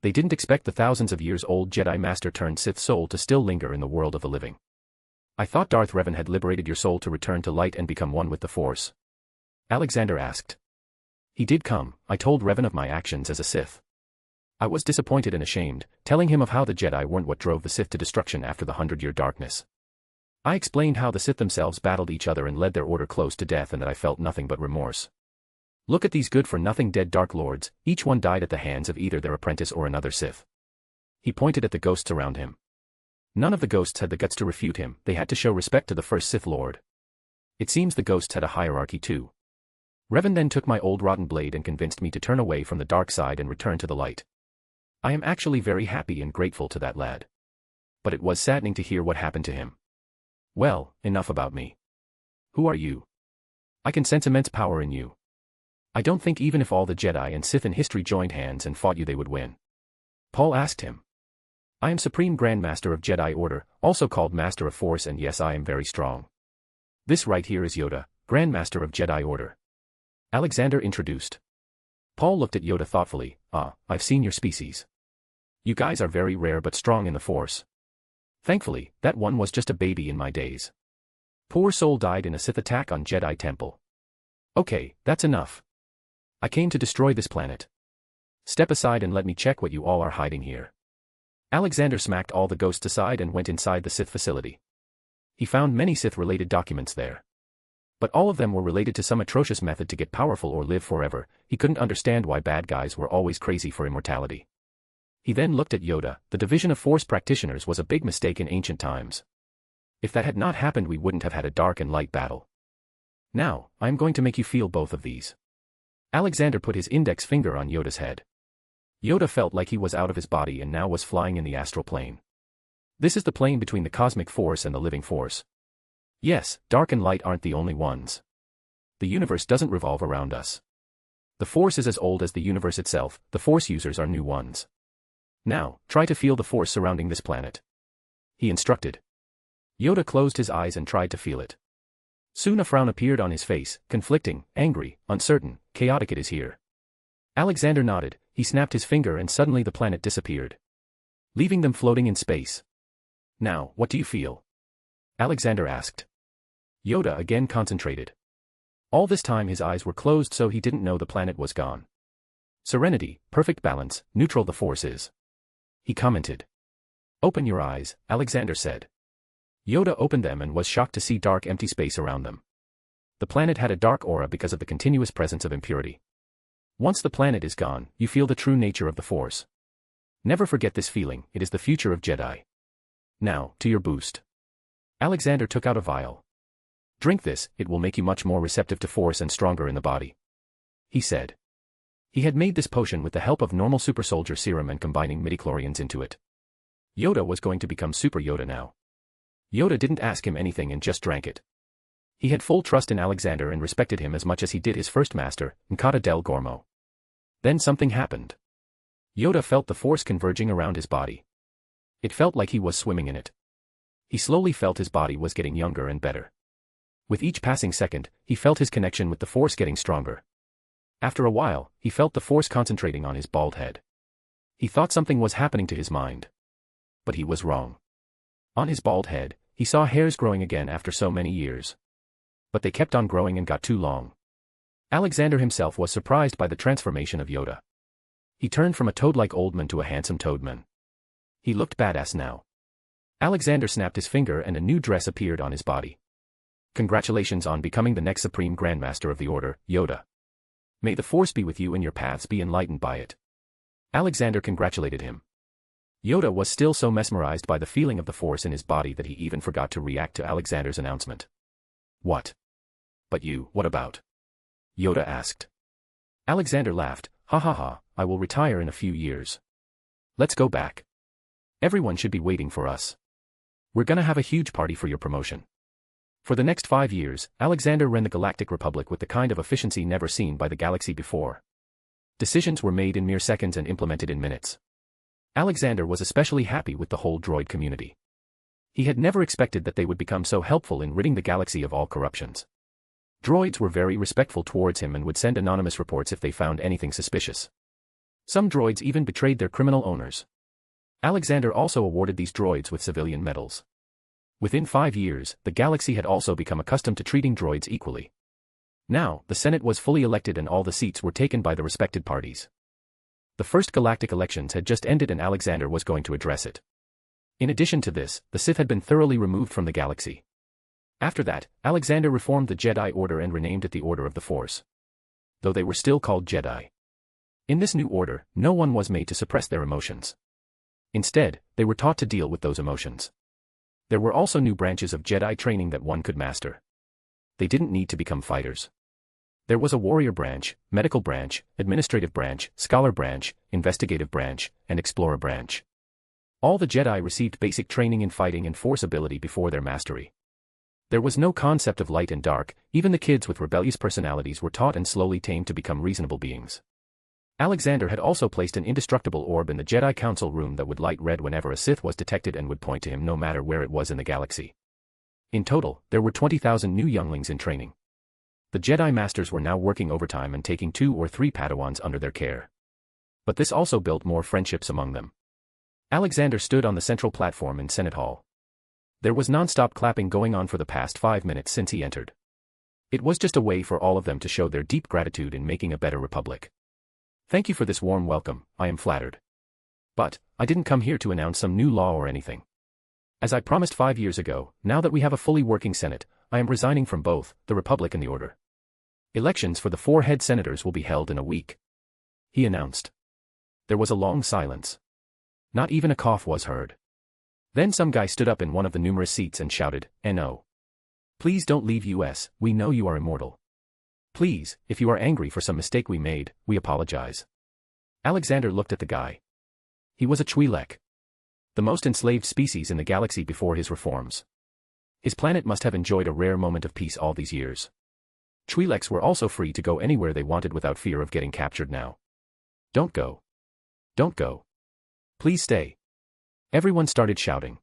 They didn't expect the thousands of years old Jedi Master turned Sith soul to still linger in the world of the living. I thought Darth Revan had liberated your soul to return to light and become one with the Force. Alexander asked. He did come, I told Revan of my actions as a Sith. I was disappointed and ashamed, telling him of how the Jedi weren't what drove the Sith to destruction after the 100-year darkness. I explained how the Sith themselves battled each other and led their order close to death and that I felt nothing but remorse. Look at these good-for-nothing dead Dark Lords, each one died at the hands of either their apprentice or another Sith. He pointed at the ghosts around him. None of the ghosts had the guts to refute him, they had to show respect to the first Sith Lord. It seems the ghosts had a hierarchy too. Revan then took my old rotten blade and convinced me to turn away from the dark side and return to the light. I am actually very happy and grateful to that lad. But it was saddening to hear what happened to him. Well, enough about me. Who are you? I can sense immense power in you. I don't think even if all the Jedi and Sith in history joined hands and fought you they would win. Paul asked him. I am Supreme Grand Master of Jedi Order, also called Master of Force, and yes, I am very strong. This right here is Yoda, Grand Master of Jedi Order. Alexander introduced. Paul looked at Yoda thoughtfully. I've seen your species. You guys are very rare but strong in the Force. Thankfully, that one was just a baby in my days. Poor soul died in a Sith attack on Jedi Temple. Okay, that's enough. I came to destroy this planet. Step aside and let me check what you all are hiding here. Alexander smacked all the ghosts aside and went inside the Sith facility. He found many Sith-related documents there. But all of them were related to some atrocious method to get powerful or live forever. He couldn't understand why bad guys were always crazy for immortality. He then looked at Yoda. The division of Force practitioners was a big mistake in ancient times. If that had not happened, we wouldn't have had a dark and light battle. Now, I am going to make you feel both of these. Alexander put his index finger on Yoda's head. Yoda felt like he was out of his body and now was flying in the astral plane. This is the plane between the cosmic force and the living force. Yes, dark and light aren't the only ones. The universe doesn't revolve around us. The Force is as old as the universe itself, the Force users are new ones. Now, try to feel the Force surrounding this planet. He instructed. Yoda closed his eyes and tried to feel it. Soon a frown appeared on his face, conflicting, angry, uncertain, chaotic. It is here. Alexander nodded, he snapped his finger and suddenly the planet disappeared, leaving them floating in space. Now, what do you feel? Alexander asked. Yoda again concentrated. All this time his eyes were closed so he didn't know the planet was gone. Serenity, perfect balance, neutral the Force is. He commented. Open your eyes, Alexander said. Yoda opened them and was shocked to see dark empty space around them. The planet had a dark aura because of the continuous presence of impurity. Once the planet is gone, you feel the true nature of the Force. Never forget this feeling, it is the future of Jedi. Now, to your boost. Alexander took out a vial. Drink this, it will make you much more receptive to Force and stronger in the body. He said. He had made this potion with the help of normal super soldier serum and combining midichlorians into it. Yoda was going to become Super Yoda now. Yoda didn't ask him anything and just drank it. He had full trust in Alexander and respected him as much as he did his first master, Nkata del Gormo. Then something happened. Yoda felt the Force converging around his body. It felt like he was swimming in it. He slowly felt his body was getting younger and better. With each passing second, he felt his connection with the Force getting stronger. After a while, he felt the Force concentrating on his bald head. He thought something was happening to his mind. But he was wrong. On his bald head, he saw hairs growing again after so many years. But they kept on growing and got too long. Alexander himself was surprised by the transformation of Yoda. He turned from a toad-like old man to a handsome toadman. He looked badass now. Alexander snapped his finger and a new dress appeared on his body. Congratulations on becoming the next Supreme Grandmaster of the Order, Yoda. May the Force be with you and your paths be enlightened by it. Alexander congratulated him. Yoda was still so mesmerized by the feeling of the Force in his body that he even forgot to react to Alexander's announcement. What? But you, what about? Yoda asked. Alexander laughed, ha ha ha, I will retire in a few years. Let's go back. Everyone should be waiting for us. We're gonna have a huge party for your promotion. For the next 5 years, Alexander ran the Galactic Republic with the kind of efficiency never seen by the galaxy before. Decisions were made in mere seconds and implemented in minutes. Alexander was especially happy with the whole droid community. He had never expected that they would become so helpful in ridding the galaxy of all corruptions. Droids were very respectful towards him and would send anonymous reports if they found anything suspicious. Some droids even betrayed their criminal owners. Alexander also awarded these droids with civilian medals. Within 5 years, the galaxy had also become accustomed to treating droids equally. Now, the Senate was fully elected and all the seats were taken by the respected parties. The first galactic elections had just ended and Alexander was going to address it. In addition to this, the Sith had been thoroughly removed from the galaxy. After that, Alexander reformed the Jedi Order and renamed it the Order of the Force. Though they were still called Jedi. In this new order, no one was made to suppress their emotions. Instead, they were taught to deal with those emotions. There were also new branches of Jedi training that one could master. They didn't need to become fighters. There was a warrior branch, medical branch, administrative branch, scholar branch, investigative branch, and explorer branch. All the Jedi received basic training in fighting and force ability before their mastery. There was no concept of light and dark, even the kids with rebellious personalities were taught and slowly tamed to become reasonable beings. Alexander had also placed an indestructible orb in the Jedi Council room that would light red whenever a Sith was detected and would point to him no matter where it was in the galaxy. In total, there were 20,000 new younglings in training. The Jedi Masters were now working overtime and taking 2 or 3 Padawans under their care. But this also built more friendships among them. Alexander stood on the central platform in Senate Hall. There was non-stop clapping going on for the past 5 minutes since he entered. It was just a way for all of them to show their deep gratitude in making a better republic. Thank you for this warm welcome, I am flattered. But, I didn't come here to announce some new law or anything. As I promised 5 years ago, now that we have a fully working Senate, I am resigning from both, the Republic and the Order. Elections for the 4 head senators will be held in a week. He announced. There was a long silence. Not even a cough was heard. Then some guy stood up in one of the numerous seats and shouted, "No. Please don't leave US, we know you are immortal. Please, if you are angry for some mistake we made, we apologize." Alexander looked at the guy. He was a Twi'lek. The most enslaved species in the galaxy before his reforms. His planet must have enjoyed a rare moment of peace all these years. Twi'leks were also free to go anywhere they wanted without fear of getting captured now. Don't go. Don't go. Please stay. Everyone started shouting.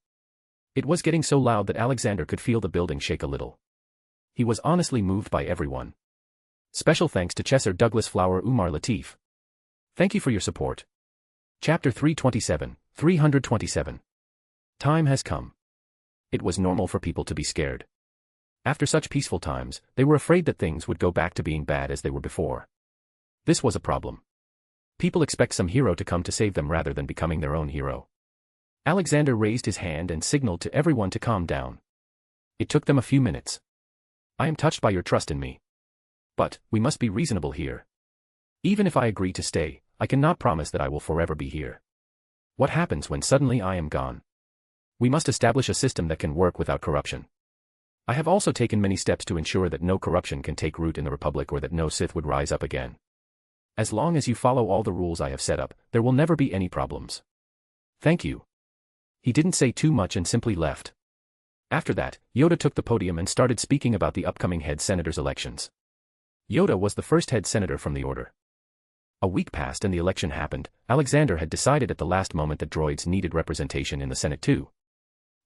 It was getting so loud that Alexander could feel the building shake a little. He was honestly moved by everyone. Special thanks to Chesser Douglas Flower Umar Latif. Thank you for your support. Chapter 327. Time has come. It was normal for people to be scared. After such peaceful times, they were afraid that things would go back to being bad as they were before. This was a problem. People expect some hero to come to save them rather than becoming their own hero. Alexander raised his hand and signaled to everyone to calm down. It took them a few minutes. I am touched by your trust in me. But, we must be reasonable here. Even if I agree to stay, I cannot promise that I will forever be here. What happens when suddenly I am gone? We must establish a system that can work without corruption. I have also taken many steps to ensure that no corruption can take root in the Republic or that no Sith would rise up again. As long as you follow all the rules I have set up, there will never be any problems. Thank you. He didn't say too much and simply left. After that, Yoda took the podium and started speaking about the upcoming head senators' elections. Yoda was the first head senator from the Order. A week passed and the election happened. Alexander had decided at the last moment that droids needed representation in the Senate too.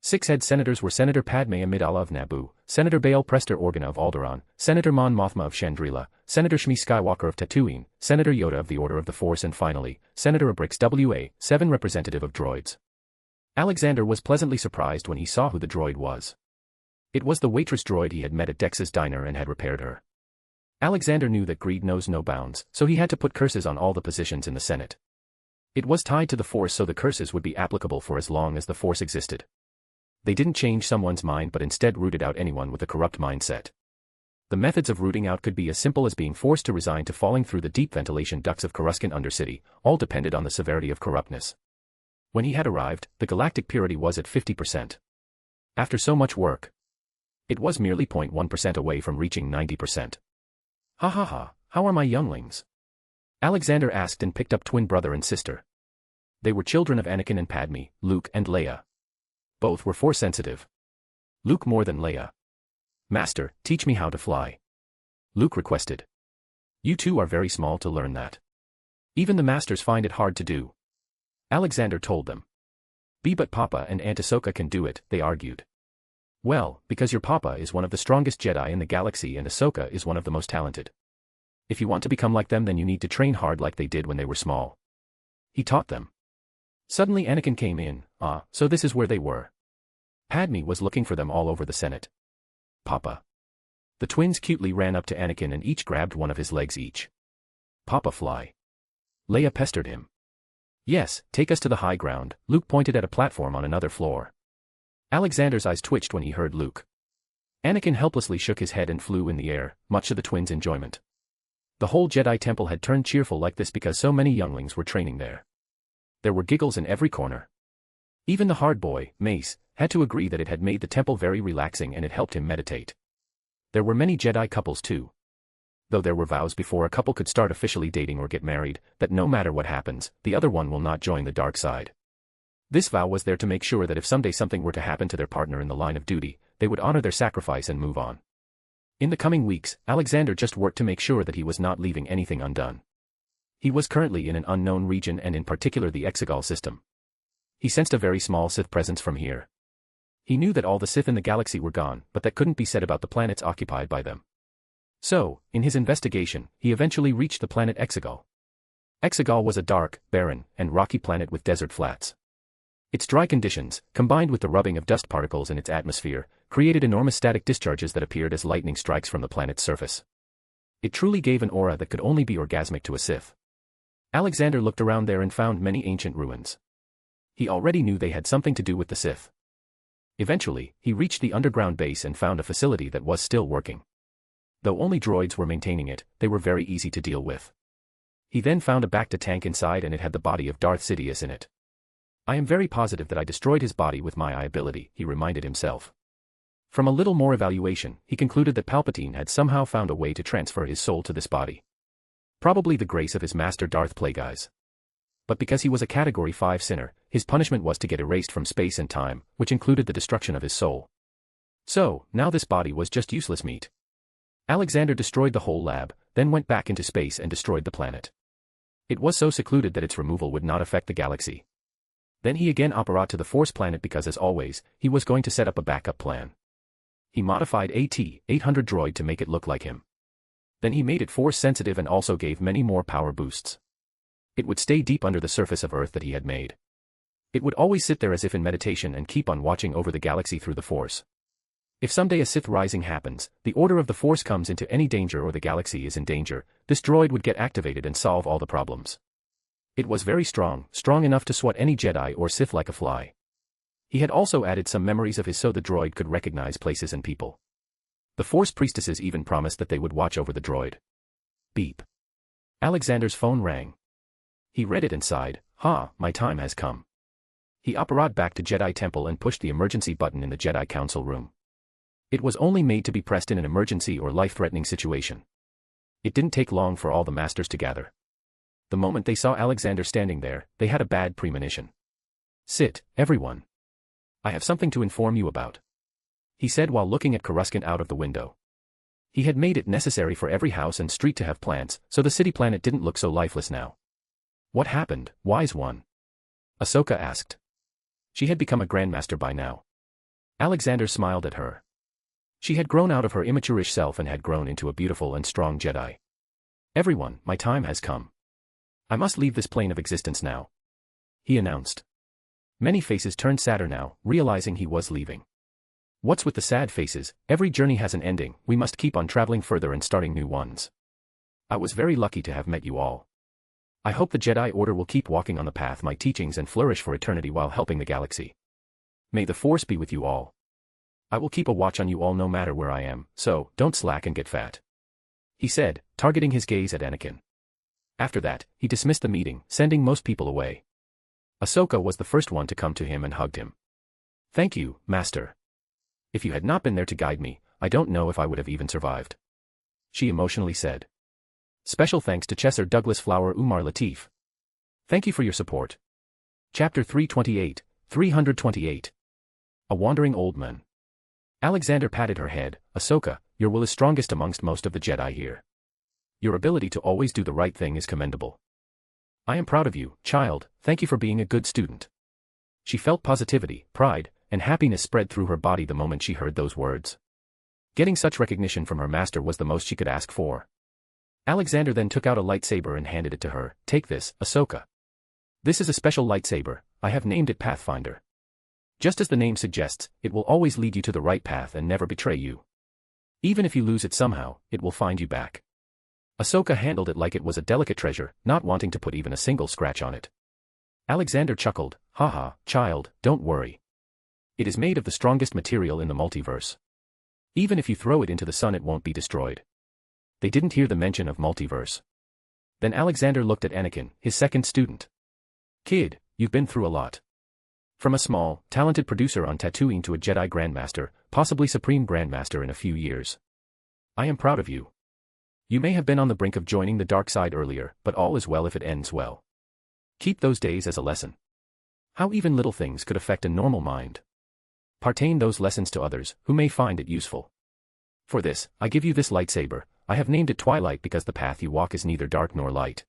6 head senators were Senator Padme Amidala of Naboo, Senator Bail Prester Organa of Alderaan, Senator Mon Mothma of Chandrila, Senator Shmi Skywalker of Tatooine, Senator Yoda of the Order of the Force and finally, Senator Abrix WA-7 representative of droids. Alexander was pleasantly surprised when he saw who the droid was. It was the waitress droid he had met at Dex's diner and had repaired her. Alexander knew that greed knows no bounds, so he had to put curses on all the positions in the Senate. It was tied to the Force so the curses would be applicable for as long as the Force existed. They didn't change someone's mind but instead rooted out anyone with a corrupt mindset. The methods of rooting out could be as simple as being forced to resign to falling through the deep ventilation ducts of Coruscant Undercity, all depended on the severity of corruptness. When he had arrived, the galactic purity was at 50%. After so much work, it was merely 0.1% away from reaching 90%. Ha ha ha, how are my younglings? Alexander asked and picked up twin brother and sister. They were children of Anakin and Padme, Luke and Leia. Both were Force sensitive. Luke more than Leia. Master, teach me how to fly. Luke requested. You two are very small to learn that. Even the masters find it hard to do. Alexander told them. But Papa and Aunt Ahsoka can do it, they argued. Well, because your Papa is one of the strongest Jedi in the galaxy and Ahsoka is one of the most talented. If you want to become like them then you need to train hard like they did when they were small. He taught them. Suddenly Anakin came in. So this is where they were. Padme was looking for them all over the Senate. Papa. The twins cutely ran up to Anakin and each grabbed one of his legs each. Papa fly. Leia pestered him. Yes, take us to the high ground. Luke pointed at a platform on another floor. Alexander's eyes twitched when he heard Luke. Anakin helplessly shook his head and flew in the air, much to the twins' enjoyment. The whole Jedi Temple had turned cheerful like this because so many younglings were training there. There were giggles in every corner. Even the hard boy, Mace, had to agree that it had made the temple very relaxing and it helped him meditate. There were many Jedi couples too. Though there were vows before a couple could start officially dating or get married, that no matter what happens, the other one will not join the dark side. This vow was there to make sure that if someday something were to happen to their partner in the line of duty, they would honor their sacrifice and move on. In the coming weeks, Alexander just worked to make sure that he was not leaving anything undone. He was currently in an unknown region and in particular the Exegol system. He sensed a very small Sith presence from here. He knew that all the Sith in the galaxy were gone, but that couldn't be said about the planets occupied by them. So, in his investigation, he eventually reached the planet Exegol. Exegol was a dark, barren, and rocky planet with desert flats. Its dry conditions, combined with the rubbing of dust particles in its atmosphere, created enormous static discharges that appeared as lightning strikes from the planet's surface. It truly gave an aura that could only be orgasmic to a Sith. Alexander looked around there and found many ancient ruins. He already knew they had something to do with the Sith. Eventually, he reached the underground base and found a facility that was still working. Though only droids were maintaining it, they were very easy to deal with. He then found a Bacta tank inside and it had the body of Darth Sidious in it. I am very positive that I destroyed his body with my eye ability, he reminded himself. From a little more evaluation, he concluded that Palpatine had somehow found a way to transfer his soul to this body. Probably the grace of his master Darth Plagueis. But because he was a Category 5 sinner, his punishment was to get erased from space and time, which included the destruction of his soul. So, now this body was just useless meat. Alexander destroyed the whole lab, then went back into space and destroyed the planet. It was so secluded that its removal would not affect the galaxy. Then he again apparat to the Force planet because as always, he was going to set up a backup plan. He modified AT-800 droid to make it look like him. Then he made it Force sensitive and also gave many more power boosts. It would stay deep under the surface of Earth that he had made. It would always sit there as if in meditation and keep on watching over the galaxy through the Force. If someday a Sith rising happens, the order of the Force comes into any danger or the galaxy is in danger, this droid would get activated and solve all the problems. It was very strong enough to swat any Jedi or Sith like a fly. He had also added some memories of his so the droid could recognize places and people. The Force priestesses even promised that they would watch over the droid. Beep. Alexander's phone rang. He read it and sighed, my time has come. He apparat back to Jedi Temple and pushed the emergency button in the Jedi Council room. It was only made to be pressed in an emergency or life-threatening situation. It didn't take long for all the masters to gather. The moment they saw Alexander standing there, they had a bad premonition. Sit, everyone. I have something to inform you about, he said while looking at Coruscant out of the window. He had made it necessary for every house and street to have plants, so the city planet didn't look so lifeless now. What happened, wise one? Ahsoka asked. She had become a grandmaster by now. Alexander smiled at her. She had grown out of her immaturish self and had grown into a beautiful and strong Jedi. Everyone, my time has come. I must leave this plane of existence now, he announced. Many faces turned sadder now, realizing he was leaving. What's with the sad faces? Every journey has an ending, we must keep on traveling further and starting new ones. I was very lucky to have met you all. I hope the Jedi Order will keep walking on the path my teachings and flourish for eternity while helping the galaxy. May the Force be with you all. I will keep a watch on you all no matter where I am, so don't slack and get fat, he said, targeting his gaze at Anakin. After that, he dismissed the meeting, sending most people away. Ahsoka was the first one to come to him and hugged him. Thank you, Master. If you had not been there to guide me, I don't know if I would have even survived, she emotionally said. Special thanks to Chesser Douglas Flower Umar Latif. Thank you for your support. Chapter 328. A Wandering Old Man. Alexander patted her head. Ahsoka, your will is strongest amongst most of the Jedi here. Your ability to always do the right thing is commendable. I am proud of you, child, thank you for being a good student. She felt positivity, pride, and happiness spread through her body the moment she heard those words. Getting such recognition from her master was the most she could ask for. Alexander then took out a lightsaber and handed it to her. Take this, Ahsoka. This is a special lightsaber, I have named it Pathfinder. Just as the name suggests, it will always lead you to the right path and never betray you. Even if you lose it somehow, it will find you back. Ahsoka handled it like it was a delicate treasure, not wanting to put even a single scratch on it. Alexander chuckled, haha, child, don't worry. It is made of the strongest material in the multiverse. Even if you throw it into the sun it won't be destroyed. They didn't hear the mention of multiverse. Then Alexander looked at Anakin, his second student. Kid, you've been through a lot. From a small, talented producer on Tatooine to a Jedi Grandmaster, possibly Supreme Grandmaster in a few years. I am proud of you. You may have been on the brink of joining the dark side earlier, but all is well if it ends well. Keep those days as a lesson. How even little things could affect a normal mind. Partain those lessons to others, who may find it useful. For this, I give you this lightsaber. I have named it Twilight because the path you walk is neither dark nor light.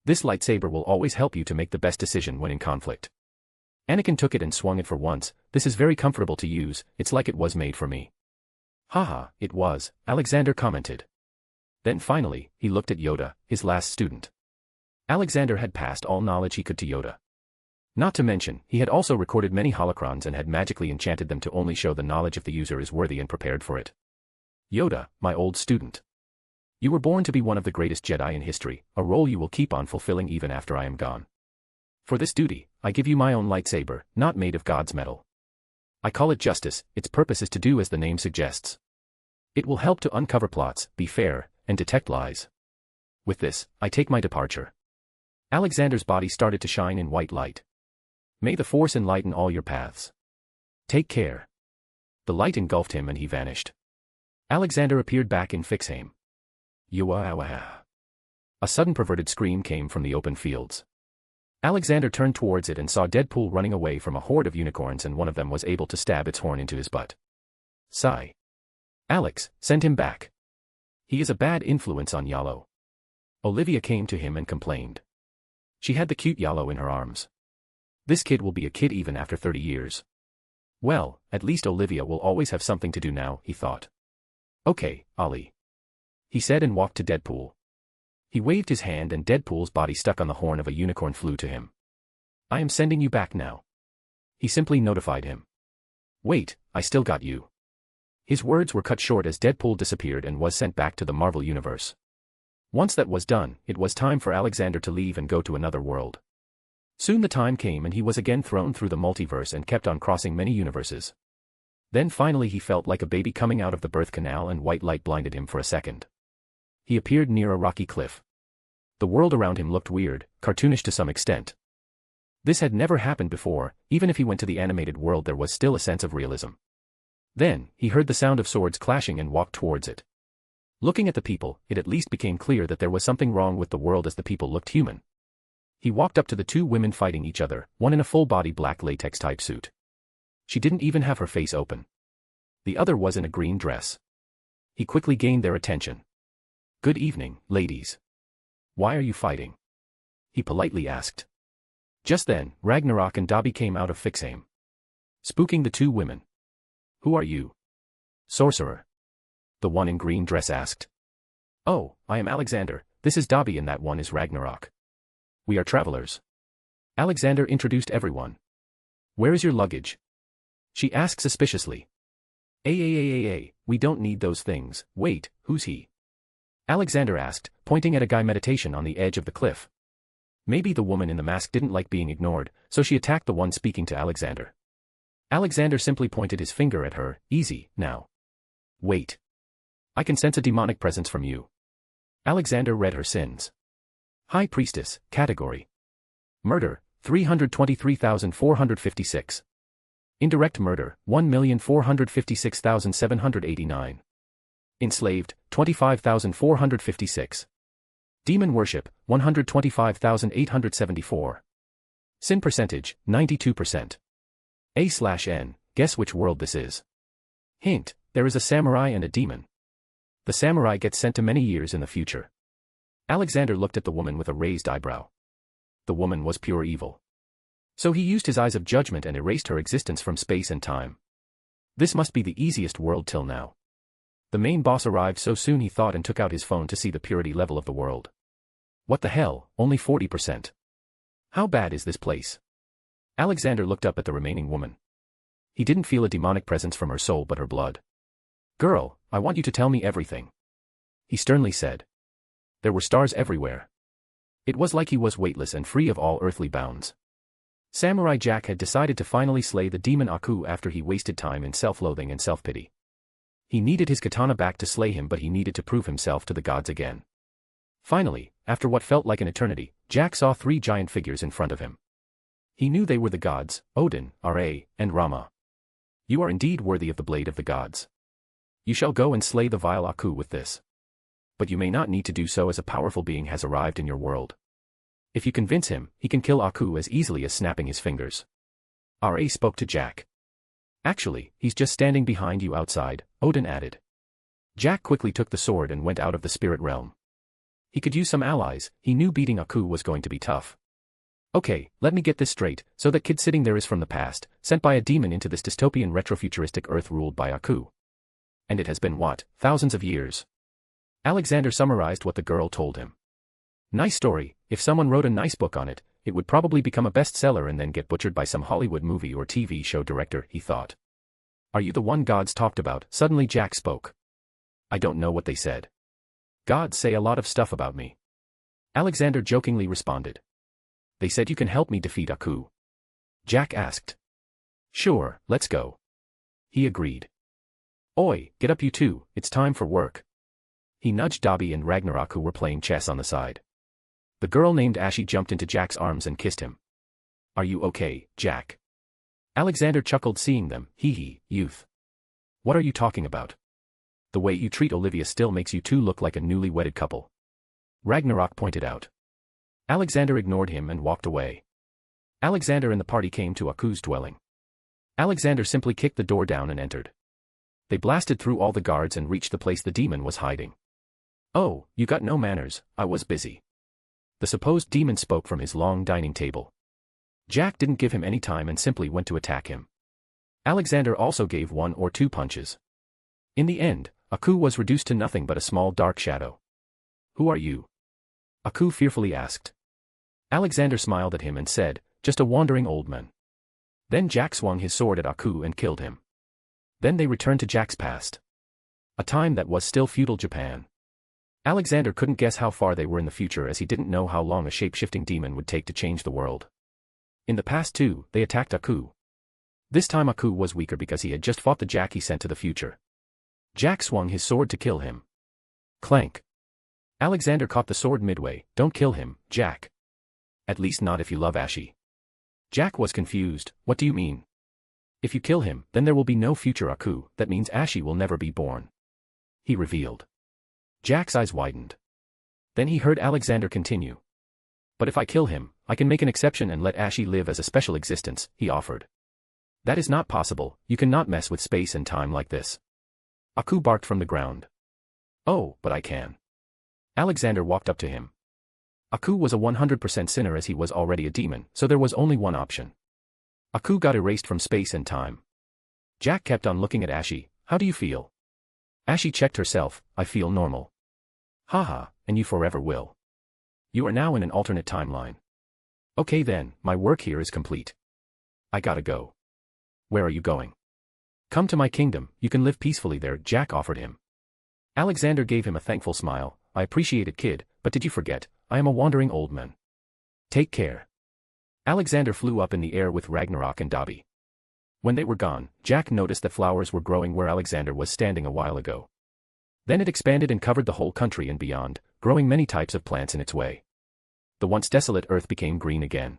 This lightsaber will always help you to make the best decision when in conflict. Anakin took it and swung it for once. This is very comfortable to use, it's like it was made for me. Haha, it was, Alexander commented. Then finally, he looked at Yoda, his last student. Alexander had passed all knowledge he could to Yoda. Not to mention, he had also recorded many holocrons and had magically enchanted them to only show the knowledge if the user is worthy and prepared for it. Yoda, my old student. You were born to be one of the greatest Jedi in history, a role you will keep on fulfilling even after I am gone. For this duty, I give you my own lightsaber, not made of God's metal. I call it Justice, its purpose is to do as the name suggests. It will help to uncover plots, be fair, and detect lies. With this, I take my departure. Alexander's body started to shine in white light. May the Force enlighten all your paths. Take care. The light engulfed him and he vanished. Alexander appeared back in Fixhame. A sudden perverted scream came from the open fields. Alexander turned towards it and saw Deadpool running away from a horde of unicorns and one of them was able to stab its horn into his butt. Sigh. Alex, send him back. He is a bad influence on Yalo. Olivia came to him and complained. She had the cute Yalo in her arms. This kid will be a kid even after 30 years. Well, at least Olivia will always have something to do now, he thought. Okay, Ollie. He said and walked to Deadpool. He waved his hand and Deadpool's body stuck on the horn of a unicorn flew to him. I am sending you back now. He simply notified him. Wait, I still got you. His words were cut short as Deadpool disappeared and was sent back to the Marvel Universe. Once that was done, it was time for Alexander to leave and go to another world. Soon the time came and he was again thrown through the multiverse and kept on crossing many universes. Then finally he felt like a baby coming out of the birth canal and white light blinded him for a second. He appeared near a rocky cliff. The world around him looked weird, cartoonish to some extent. This had never happened before, even if he went to the animated world there was still a sense of realism. Then, he heard the sound of swords clashing and walked towards it. Looking at the people, it at least became clear that there was something wrong with the world as the people looked human. He walked up to the two women fighting each other, one in a full-body black latex-type suit. She didn't even have her face open. The other was in a green dress. He quickly gained their attention. Good evening, ladies. Why are you fighting? He politely asked. Just then, Ragnarok and Dobby came out of Fixhame, spooking the two women. Who are you? Sorcerer. The one in green dress asked. Oh, I am Alexander, this is Dobby and that one is Ragnarok. We are travelers. Alexander introduced everyone. Where is your luggage? She asked suspiciously. We don't need those things. Wait, who's he? Alexander asked, pointing at a guy meditation on the edge of the cliff. Maybe the woman in the mask didn't like being ignored, so she attacked the one speaking to Alexander. Alexander simply pointed his finger at her, easy, now. Wait. I can sense a demonic presence from you. Alexander read her sins. High Priestess, category. Murder, 323,456. Indirect murder, 1,456,789. Enslaved, 25,456. Demon worship, 125,874. Sin percentage, 92%. A/N, guess which world this is. Hint, there is a samurai and a demon. The samurai gets sent to many years in the future. Alexander looked at the woman with a raised eyebrow. The woman was pure evil. So he used his eyes of judgment and erased her existence from space and time. This must be the easiest world till now. The main boss arrived so soon he thought and took out his phone to see the purity level of the world. What the hell, only 40%. How bad is this place? Alexander looked up at the remaining woman. He didn't feel a demonic presence from her soul but her blood. Girl, I want you to tell me everything. He sternly said. There were stars everywhere. It was like he was weightless and free of all earthly bounds. Samurai Jack had decided to finally slay the demon Aku after he wasted time in self-loathing and self-pity. He needed his katana back to slay him, but he needed to prove himself to the gods again. Finally, after what felt like an eternity, Jack saw 3 giant figures in front of him. He knew they were the gods, Odin, Ra, and Rama. You are indeed worthy of the blade of the gods. You shall go and slay the vile Aku with this. But you may not need to do so as a powerful being has arrived in your world. If you convince him, he can kill Aku as easily as snapping his fingers. Ra spoke to Jack. Actually, he's just standing behind you outside, Odin added. Jack quickly took the sword and went out of the spirit realm. He could use some allies. He knew beating Aku was going to be tough. Okay, let me get this straight, so that kid sitting there is from the past, sent by a demon into this dystopian retrofuturistic Earth ruled by Aku. And it has been what, thousands of years? Alexander summarized what the girl told him. Nice story. If someone wrote a nice book on it, it would probably become a bestseller and then get butchered by some Hollywood movie or TV show director, he thought. Are you the one gods talked about? Suddenly Jack spoke. I don't know what they said. Gods say a lot of stuff about me. Alexander jokingly responded. They said you can help me defeat Aku. Jack asked. Sure, let's go. He agreed. Oi, get up you two, it's time for work. He nudged Dobby and Ragnarok who were playing chess on the side. The girl named Ashy jumped into Jack's arms and kissed him. Are you okay, Jack? Alexander chuckled seeing them. Hee hee, youth. What are you talking about? The way you treat Olivia still makes you two look like a newly wedded couple. Ragnarok pointed out. Alexander ignored him and walked away. Alexander and the party came to Aku's dwelling. Alexander simply kicked the door down and entered. They blasted through all the guards and reached the place the demon was hiding. Oh, you got no manners, I was busy. The supposed demon spoke from his long dining table. Jack didn't give him any time and simply went to attack him. Alexander also gave 1 or 2 punches. In the end, Aku was reduced to nothing but a small dark shadow. Who are you? Aku fearfully asked. Alexander smiled at him and said, just a wandering old man. Then Jack swung his sword at Aku and killed him. Then they returned to Jack's past. A time that was still feudal Japan. Alexander couldn't guess how far they were in the future as he didn't know how long a shape-shifting demon would take to change the world. In the past too, they attacked Aku. This time Aku was weaker because he had just fought the Jack he sent to the future. Jack swung his sword to kill him. Clank. Alexander caught the sword midway. Don't kill him, Jack. At least not if you love Ashy. Jack was confused. What do you mean? If you kill him, then there will be no future Aku. That means Ashy will never be born. He revealed. Jack's eyes widened. Then he heard Alexander continue. But if I kill him, I can make an exception and let Ashy live as a special existence, he offered. That is not possible. You cannot mess with space and time like this. Aku barked from the ground. Oh, but I can. Alexander walked up to him. Aku was a 100% sinner as he was already a demon, so there was only one option. Aku got erased from space and time. Jack kept on looking at Ashy. How do you feel? Ashy checked herself. I feel normal. Haha, and you forever will. You are now in an alternate timeline. Okay then, my work here is complete. I gotta go. Where are you going? Come to my kingdom, you can live peacefully there, Jack offered him. Alexander gave him a thankful smile. I appreciate it, kid, but did you forget, I am a wandering old man. Take care. Alexander flew up in the air with Ragnarok and Dobby. When they were gone, Jack noticed that flowers were growing where Alexander was standing a while ago. Then it expanded and covered the whole country and beyond, growing many types of plants in its way. The once desolate earth became green again.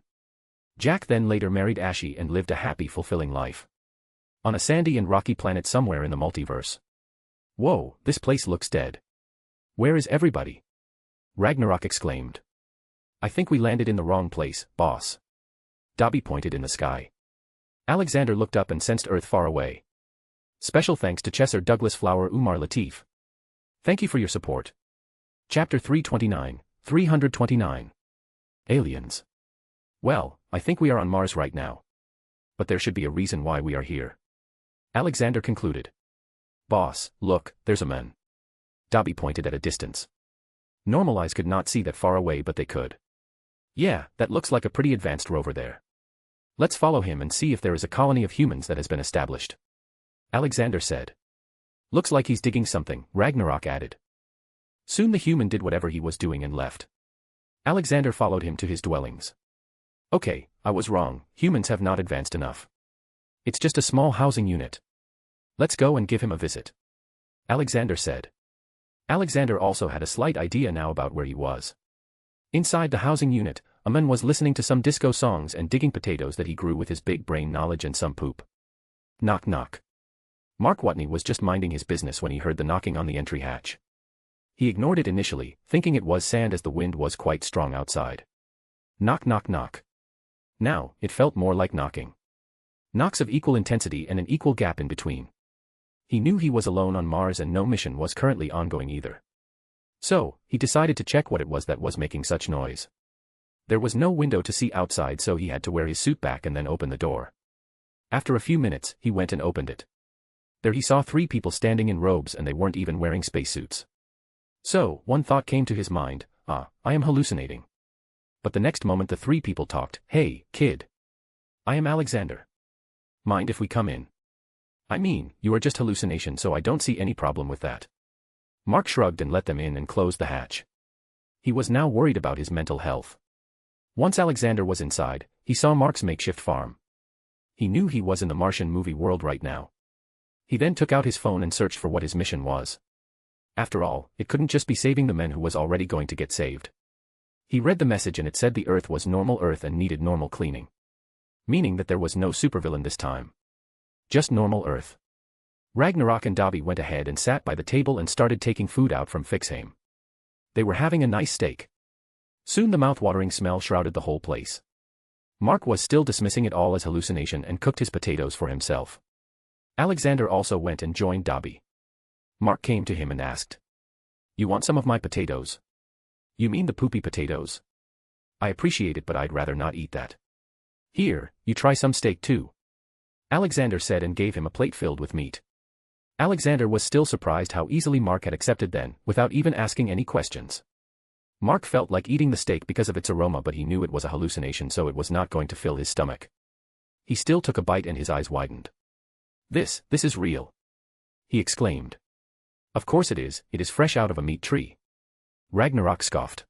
Jack then later married Ashy and lived a happy, fulfilling life. On a sandy and rocky planet somewhere in the multiverse. Whoa, this place looks dead. Where is everybody? Ragnarok exclaimed. I think we landed in the wrong place, boss. Dobby pointed in the sky. Alexander looked up and sensed Earth far away. Special thanks to Chesser Douglas Flower Umar Latif. Thank you for your support. Chapter 329, 329. Aliens. Well, I think we are on Mars right now. But there should be a reason why we are here. Alexander concluded. Boss, look, there's a man. Dobby pointed at a distance. Normal eyes could not see that far away, but they could. Yeah, that looks like a pretty advanced rover there. Let's follow him and see if there is a colony of humans that has been established. Alexander said. Looks like he's digging something, Ragnarok added. Soon the human did whatever he was doing and left. Alexander followed him to his dwellings. Okay, I was wrong, humans have not advanced enough. It's just a small housing unit. Let's go and give him a visit. Alexander said. Alexander also had a slight idea now about where he was. Inside the housing unit, a man was listening to some disco songs and digging potatoes that he grew with his big brain knowledge and some poop. Knock knock. Mark Watney was just minding his business when he heard the knocking on the entry hatch. He ignored it initially, thinking it was sand as the wind was quite strong outside. Knock knock knock. Now, it felt more like knocking. Knocks of equal intensity and an equal gap in between. He knew he was alone on Mars and no mission was currently ongoing either. So, he decided to check what it was that was making such noise. There was no window to see outside, so he had to wear his suit back and then open the door. After a few minutes, he went and opened it. There he saw 3 people standing in robes and they weren't even wearing spacesuits. So, one thought came to his mind, I am hallucinating. But the next moment the 3 people talked. Hey, kid. I am Alexander. Mind if we come in? I mean, you are just hallucination, so I don't see any problem with that. Mark shrugged and let them in and closed the hatch. He was now worried about his mental health. Once Alexander was inside, he saw Mark's makeshift farm. He knew he was in the Martian movie world right now. He then took out his phone and searched for what his mission was. After all, it couldn't just be saving the men who was already going to get saved. He read the message and it said the Earth was normal Earth and needed normal cleaning. Meaning that there was no supervillain this time. Just normal Earth. Ragnarok and Dobby went ahead and sat by the table and started taking food out from Fixheim. They were having a nice steak. Soon the mouth-watering smell shrouded the whole place. Mark was still dismissing it all as hallucination and cooked his potatoes for himself. Alexander also went and joined Dobby. Mark came to him and asked. You want some of my potatoes? You mean the poopy potatoes? I appreciate it, but I'd rather not eat that. Here, you try some steak too. Alexander said and gave him a plate filled with meat. Alexander was still surprised how easily Mark had accepted then, without even asking any questions. Mark felt like eating the steak because of its aroma, but he knew it was a hallucination, so it was not going to fill his stomach. He still took a bite and his eyes widened. This is real. He exclaimed. Of course it is fresh out of a meat tree. Ragnarok scoffed.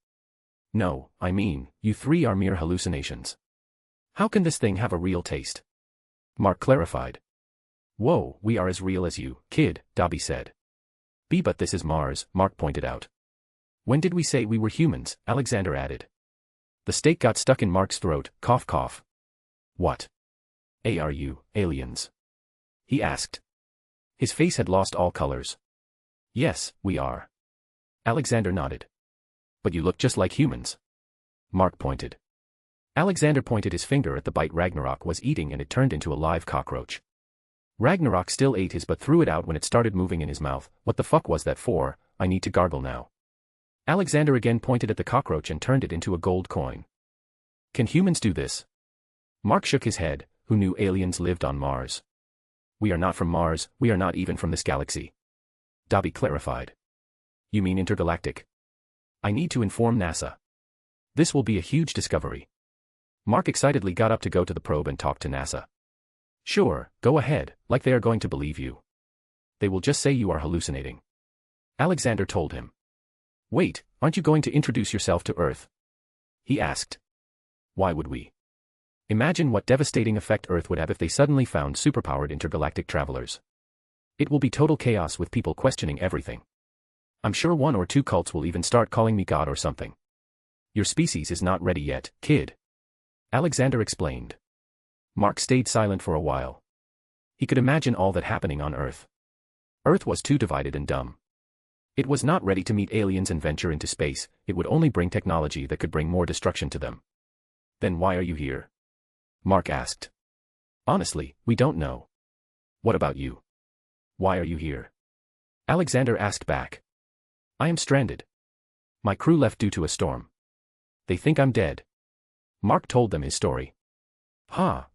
No, I mean, you 3 are mere hallucinations. How can this thing have a real taste? Mark clarified. Whoa, we are as real as you, kid, Dobby said. But this is Mars, Mark pointed out. When did we say we were humans? Alexander added. The steak got stuck in Mark's throat, cough cough. What? Are you, aliens? He asked. His face had lost all colors. Yes, we are. Alexander nodded. But you look just like humans. Mark pointed. Alexander pointed his finger at the bite Ragnarok was eating and it turned into a live cockroach. Ragnarok still ate his but threw it out when it started moving in his mouth. What the fuck was that for? I need to gargle now. Alexander again pointed at the cockroach and turned it into a gold coin. Can humans do this? Mark shook his head, who knew aliens lived on Mars. We are not from Mars, we are not even from this galaxy. Dobby clarified. You mean intergalactic? I need to inform NASA. This will be a huge discovery. Mark excitedly got up to go to the probe and talk to NASA. Sure, go ahead, like they are going to believe you. They will just say you are hallucinating. Alexander told him. Wait, aren't you going to introduce yourself to Earth? He asked. Why would we? Imagine what devastating effect Earth would have if they suddenly found superpowered intergalactic travelers. It will be total chaos with people questioning everything. I'm sure 1 or 2 cults will even start calling me God or something. Your species is not ready yet, kid. Alexander explained. Mark stayed silent for a while. He could imagine all that happening on Earth. Earth was too divided and dumb. It was not ready to meet aliens and venture into space. It would only bring technology that could bring more destruction to them. Then why are you here? Mark asked. Honestly, we don't know. What about you? Why are you here? Alexander asked back. I am stranded. My crew left due to a storm. They think I'm dead. Mark told them his story.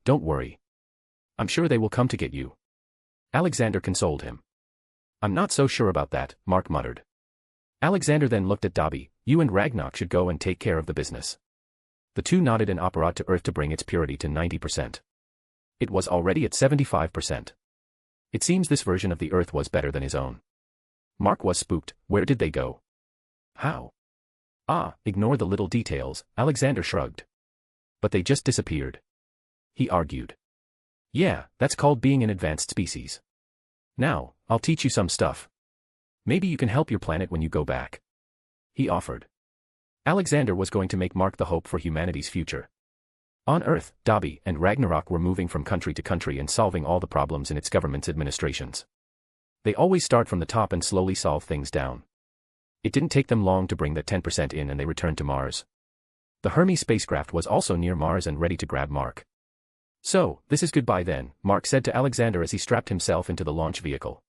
Don't worry. I'm sure they will come to get you. Alexander consoled him. I'm not so sure about that, Mark muttered. Alexander then looked at Dobby. You and Ragnarok should go and take care of the business. The two nodded and operated to Earth to bring its purity to 90%. It was already at 75%. It seems this version of the Earth was better than his own. Mark was spooked. Where did they go? How? Ignore the little details, Alexander shrugged. But they just disappeared. He argued. Yeah, that's called being an advanced species. Now, I'll teach you some stuff. Maybe you can help your planet when you go back. He offered. Alexander was going to make Mark the hope for humanity's future. On Earth, Dobby and Ragnarok were moving from country to country and solving all the problems in its government's administrations. They always start from the top and slowly solve things down. It didn't take them long to bring that 10% in and they returned to Mars. The Hermes spacecraft was also near Mars and ready to grab Mark. So, this is goodbye then, Mark said to Alexander as he strapped himself into the launch vehicle.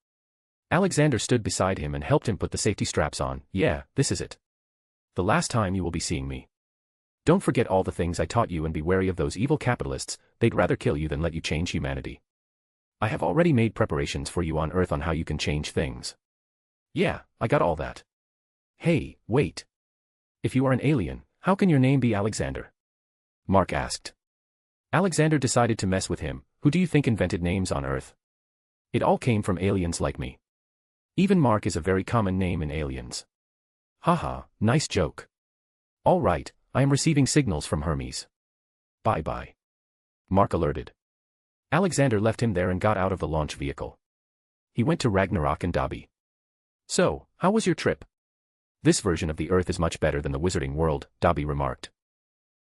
Alexander stood beside him and helped him put the safety straps on. Yeah, this is it. The last time you will be seeing me. Don't forget all the things I taught you and be wary of those evil capitalists. They'd rather kill you than let you change humanity. I have already made preparations for you on Earth on how you can change things. Yeah, I got all that. Hey, wait. If you are an alien, how can your name be Alexander? Mark asked. Alexander decided to mess with him. Who do you think invented names on Earth? It all came from aliens like me. Even Mark is a very common name in aliens. Haha, nice joke. All right, I am receiving signals from Hermes. Bye-bye. Mark alerted. Alexander left him there and got out of the launch vehicle. He went to Ragnarok and Dobby. So, how was your trip? This version of the Earth is much better than the wizarding world, Dobby remarked.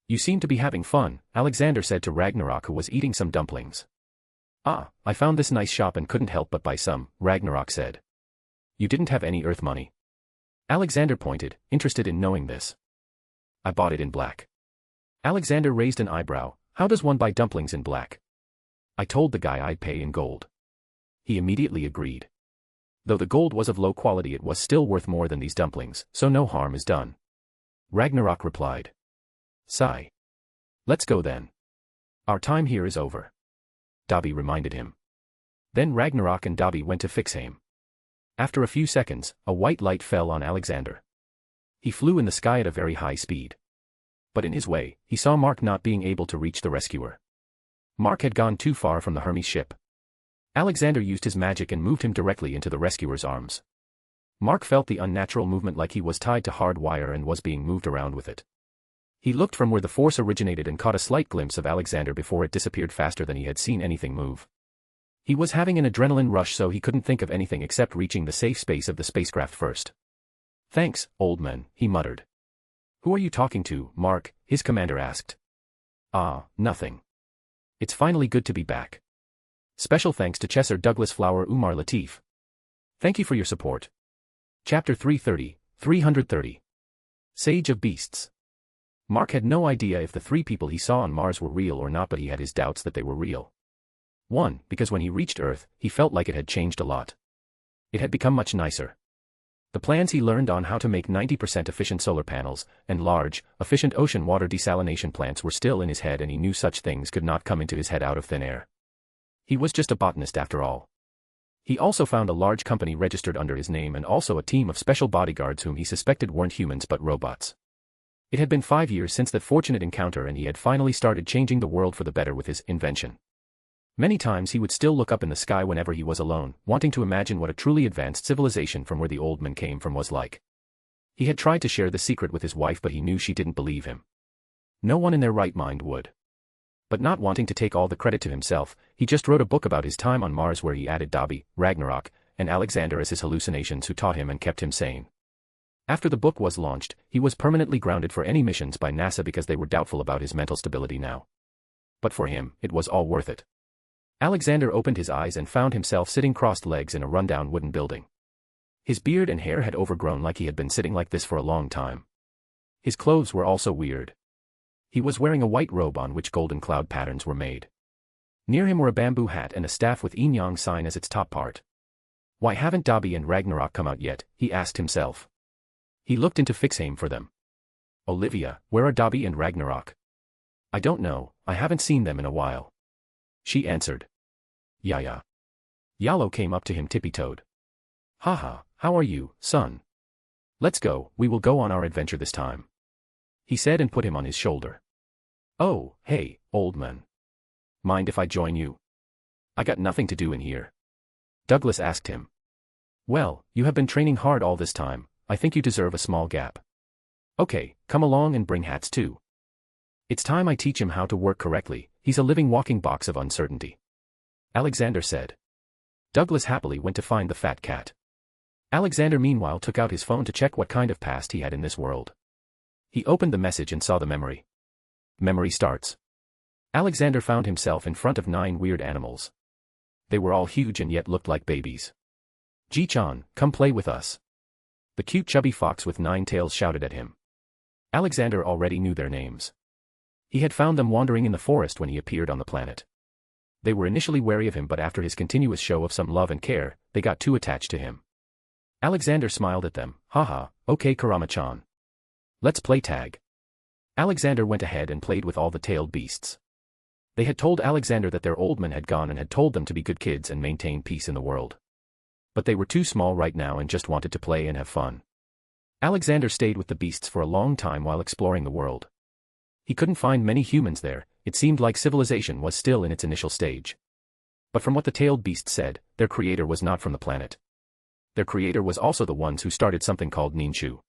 You seem to be having fun, Alexander said to Ragnarok, who was eating some dumplings. I found this nice shop and couldn't help but buy some, Ragnarok said. You didn't have any Earth money? Alexander pointed, interested in knowing this. I bought it in black. Alexander raised an eyebrow. How does one buy dumplings in black? I told the guy I'd pay in gold. He immediately agreed. Though the gold was of low quality, it was still worth more than these dumplings, so no harm is done. Ragnarok replied. Sigh. Let's go then. Our time here is over. Dobby reminded him. Then Ragnarok and Dobby went to Fixheim. After a few seconds, a white light fell on Alexander. He flew in the sky at a very high speed. But in his way, he saw Mark not being able to reach the rescuer. Mark had gone too far from the Hermes ship. Alexander used his magic and moved him directly into the rescuer's arms. Mark felt the unnatural movement like he was tied to hard wire and was being moved around with it. He looked from where the force originated and caught a slight glimpse of Alexander before it disappeared faster than he had seen anything move. He was having an adrenaline rush, so he couldn't think of anything except reaching the safe space of the spacecraft first. Thanks, old man, he muttered. Who are you talking to, Mark? His commander asked. Nothing. It's finally good to be back. Special thanks to Chesser Douglas Flower Umar Latif. Thank you for your support. Chapter 330. Sage of Beasts. Mark had no idea if the three people he saw on Mars were real or not, but he had his doubts that they were real. 1. Because when he reached Earth, he felt like it had changed a lot. It had become much nicer. The plans he learned on how to make 90% efficient solar panels and large, efficient ocean water desalination plants were still in his head, and he knew such things could not come into his head out of thin air. He was just a botanist after all. He also found a large company registered under his name and also a team of special bodyguards whom he suspected weren't humans but robots. It had been 5 years since that fortunate encounter, and he had finally started changing the world for the better with his invention. Many times he would still look up in the sky whenever he was alone, wanting to imagine what a truly advanced civilization from where the old man came from was like. He had tried to share the secret with his wife, but he knew she didn't believe him. No one in their right mind would. But not wanting to take all the credit to himself, he just wrote a book about his time on Mars where he added Dobby, Ragnarok, and Alexander as his hallucinations who taught him and kept him sane. After the book was launched, he was permanently grounded for any missions by NASA because they were doubtful about his mental stability now. But for him, it was all worth it. Alexander opened his eyes and found himself sitting crossed legs in a rundown wooden building. His beard and hair had overgrown like he had been sitting like this for a long time. His clothes were also weird. He was wearing a white robe on which golden cloud patterns were made. Near him were a bamboo hat and a staff with yin yang sign as its top part. Why haven't Dobby and Ragnarok come out yet? He asked himself. He looked into Fixheim for them. Olivia, where are Dobby and Ragnarok? I don't know, I haven't seen them in a while. She answered. Yeah. Yalo came up to him tippy-toed. Haha, how are you, son? Let's go, we will go on our adventure this time. He said and put him on his shoulder. Oh, hey, old man. Mind if I join you? I got nothing to do in here. Douglas asked him. Well, you have been training hard all this time, I think you deserve a small gap. Okay, come along and bring Hats too. It's time I teach him how to work correctly, he's a living walking box of uncertainty. Alexander said. Douglas happily went to find the fat cat. Alexander meanwhile took out his phone to check what kind of past he had in this world. He opened the message and saw the memory. Memory starts. Alexander found himself in front of 9 weird animals. They were all huge and yet looked like babies. Ji-chan, come play with us. The cute chubby fox with 9 tails shouted at him. Alexander already knew their names. He had found them wandering in the forest when he appeared on the planet. They were initially wary of him, but after his continuous show of some love and care, they got too attached to him. Alexander smiled at them. Haha, okay Kurama-chan. Let's play tag. Alexander went ahead and played with all the tailed beasts. They had told Alexander that their old man had gone and had told them to be good kids and maintain peace in the world. But they were too small right now and just wanted to play and have fun. Alexander stayed with the beasts for a long time while exploring the world. He couldn't find many humans there, it seemed like civilization was still in its initial stage. But from what the tailed beasts said, their creator was not from the planet. Their creator was also the ones who started something called ninshu.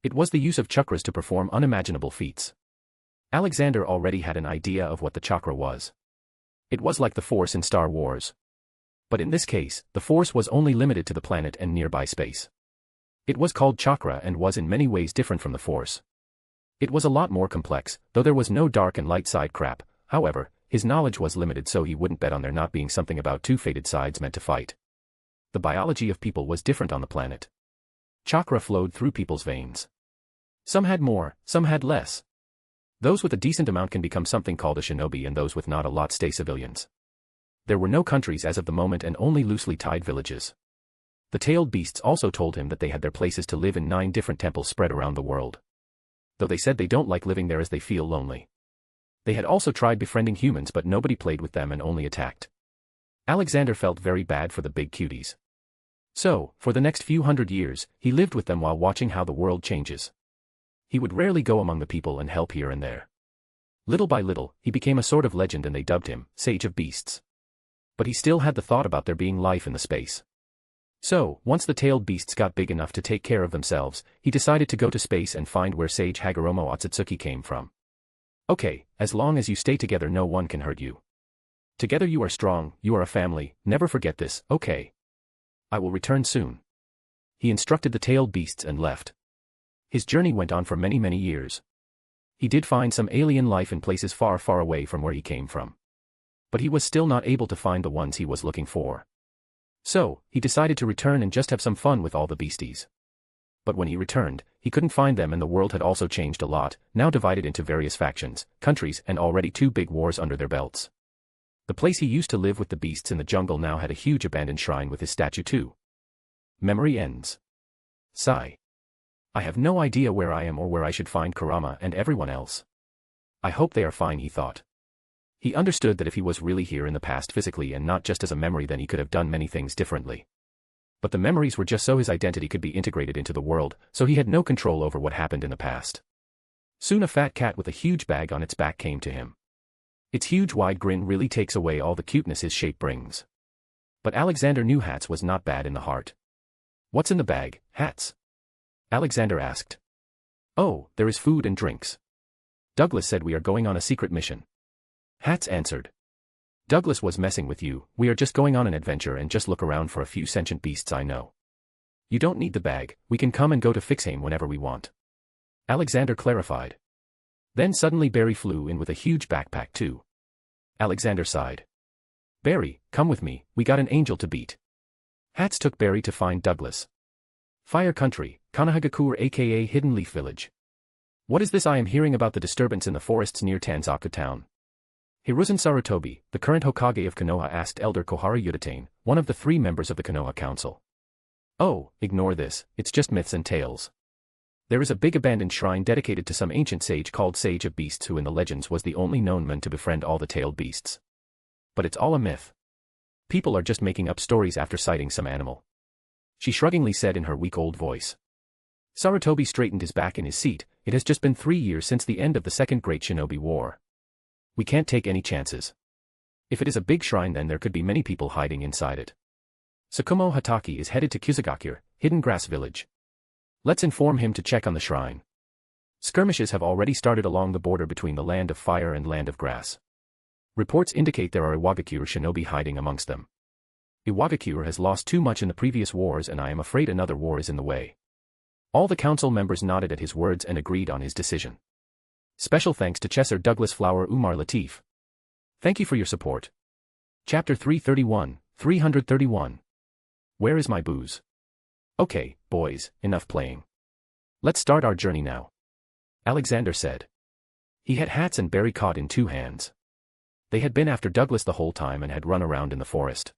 It was the use of chakras to perform unimaginable feats. Alexander already had an idea of what the chakra was. It was like the Force in Star Wars. But in this case, the Force was only limited to the planet and nearby space. It was called chakra and was in many ways different from the Force. It was a lot more complex, though there was no dark and light side crap. However, his knowledge was limited, so he wouldn't bet on there not being something about 2 fated sides meant to fight. The biology of people was different on the planet. Chakra flowed through people's veins. Some had more, some had less. Those with a decent amount can become something called a shinobi, and those with not a lot stay civilians. There were no countries as of the moment and only loosely tied villages. The tailed beasts also told him that they had their places to live in 9 different temples spread around the world. Though they said they don't like living there as they feel lonely. They had also tried befriending humans, but nobody played with them and only attacked. Alexander felt very bad for the big cuties. So, for the next few hundred years, he lived with them while watching how the world changes. He would rarely go among the people and help here and there. Little by little, he became a sort of legend and they dubbed him Sage of Beasts. But he still had the thought about there being life in the space. So, once the tailed beasts got big enough to take care of themselves, he decided to go to space and find where Sage Hagoromo Otsutsuki came from. Okay, as long as you stay together no one can hurt you. Together you are strong, you are a family, never forget this, okay? I will return soon. He instructed the tailed beasts and left. His journey went on for many, many years. He did find some alien life in places far, far away from where he came from. But he was still not able to find the ones he was looking for. So, he decided to return and just have some fun with all the beasties. But when he returned, he couldn't find them, and the world had also changed a lot, now divided into various factions, countries, and already 2 big wars under their belts. The place he used to live with the beasts in the jungle now had a huge abandoned shrine with his statue too. Memory ends. Sigh. I have no idea where I am or where I should find Kurama and everyone else. I hope they are fine, he thought. He understood that if he was really here in the past physically and not just as a memory, then he could have done many things differently. But the memories were just so his identity could be integrated into the world, so he had no control over what happened in the past. Soon a fat cat with a huge bag on its back came to him. Its huge wide grin really takes away all the cuteness his shape brings. But Alexander knew Hats was not bad in the heart. What's in the bag, Hats? Alexander asked. Oh, there is food and drinks. Douglas said we are going on a secret mission. Hats answered. Douglas was messing with you, we are just going on an adventure and just look around for a few sentient beasts I know. You don't need the bag, we can come and go to Fixheim whenever we want. Alexander clarified. Then suddenly Barry flew in with a huge backpack too. Alexander sighed. Barry, come with me, we got an angel to beat. Hats took Barry to find Douglas. Fire Country, Kanahagakur aka Hidden Leaf Village. What is this I am hearing about the disturbance in the forests near Tanzaku town? Hiruzen Sarutobi, the current Hokage of Konoha, asked Elder Kohara Yuditane, one of the 3 members of the Konoha Council. Oh, ignore this, it's just myths and tales. There is a big abandoned shrine dedicated to some ancient sage called Sage of Beasts, who in the legends was the only known man to befriend all the tailed beasts. But it's all a myth. People are just making up stories after sighting some animal. She shruggingly said in her weak old voice. Sarutobi straightened his back in his seat. It has just been 3 years since the end of the Second Great Shinobi War. We can't take any chances. If it is a big shrine, then there could be many people hiding inside it. Tsukumo Hataki is headed to Kusagakure, Hidden Grass Village. Let's inform him to check on the shrine. Skirmishes have already started along the border between the Land of Fire and Land of Grass. Reports indicate there are Iwagakure shinobi hiding amongst them. Iwagakure has lost too much in the previous wars, and I am afraid another war is in the way. All the council members nodded at his words and agreed on his decision. Special thanks to Chesser Douglas Flower Umar Latif. Thank you for your support. Chapter 331. Where is my booze? Okay, boys, enough playing. Let's start our journey now. Alexander said. He had hats and berry caught in 2 hands. They had been after Douglas the whole time and had run around in the forest.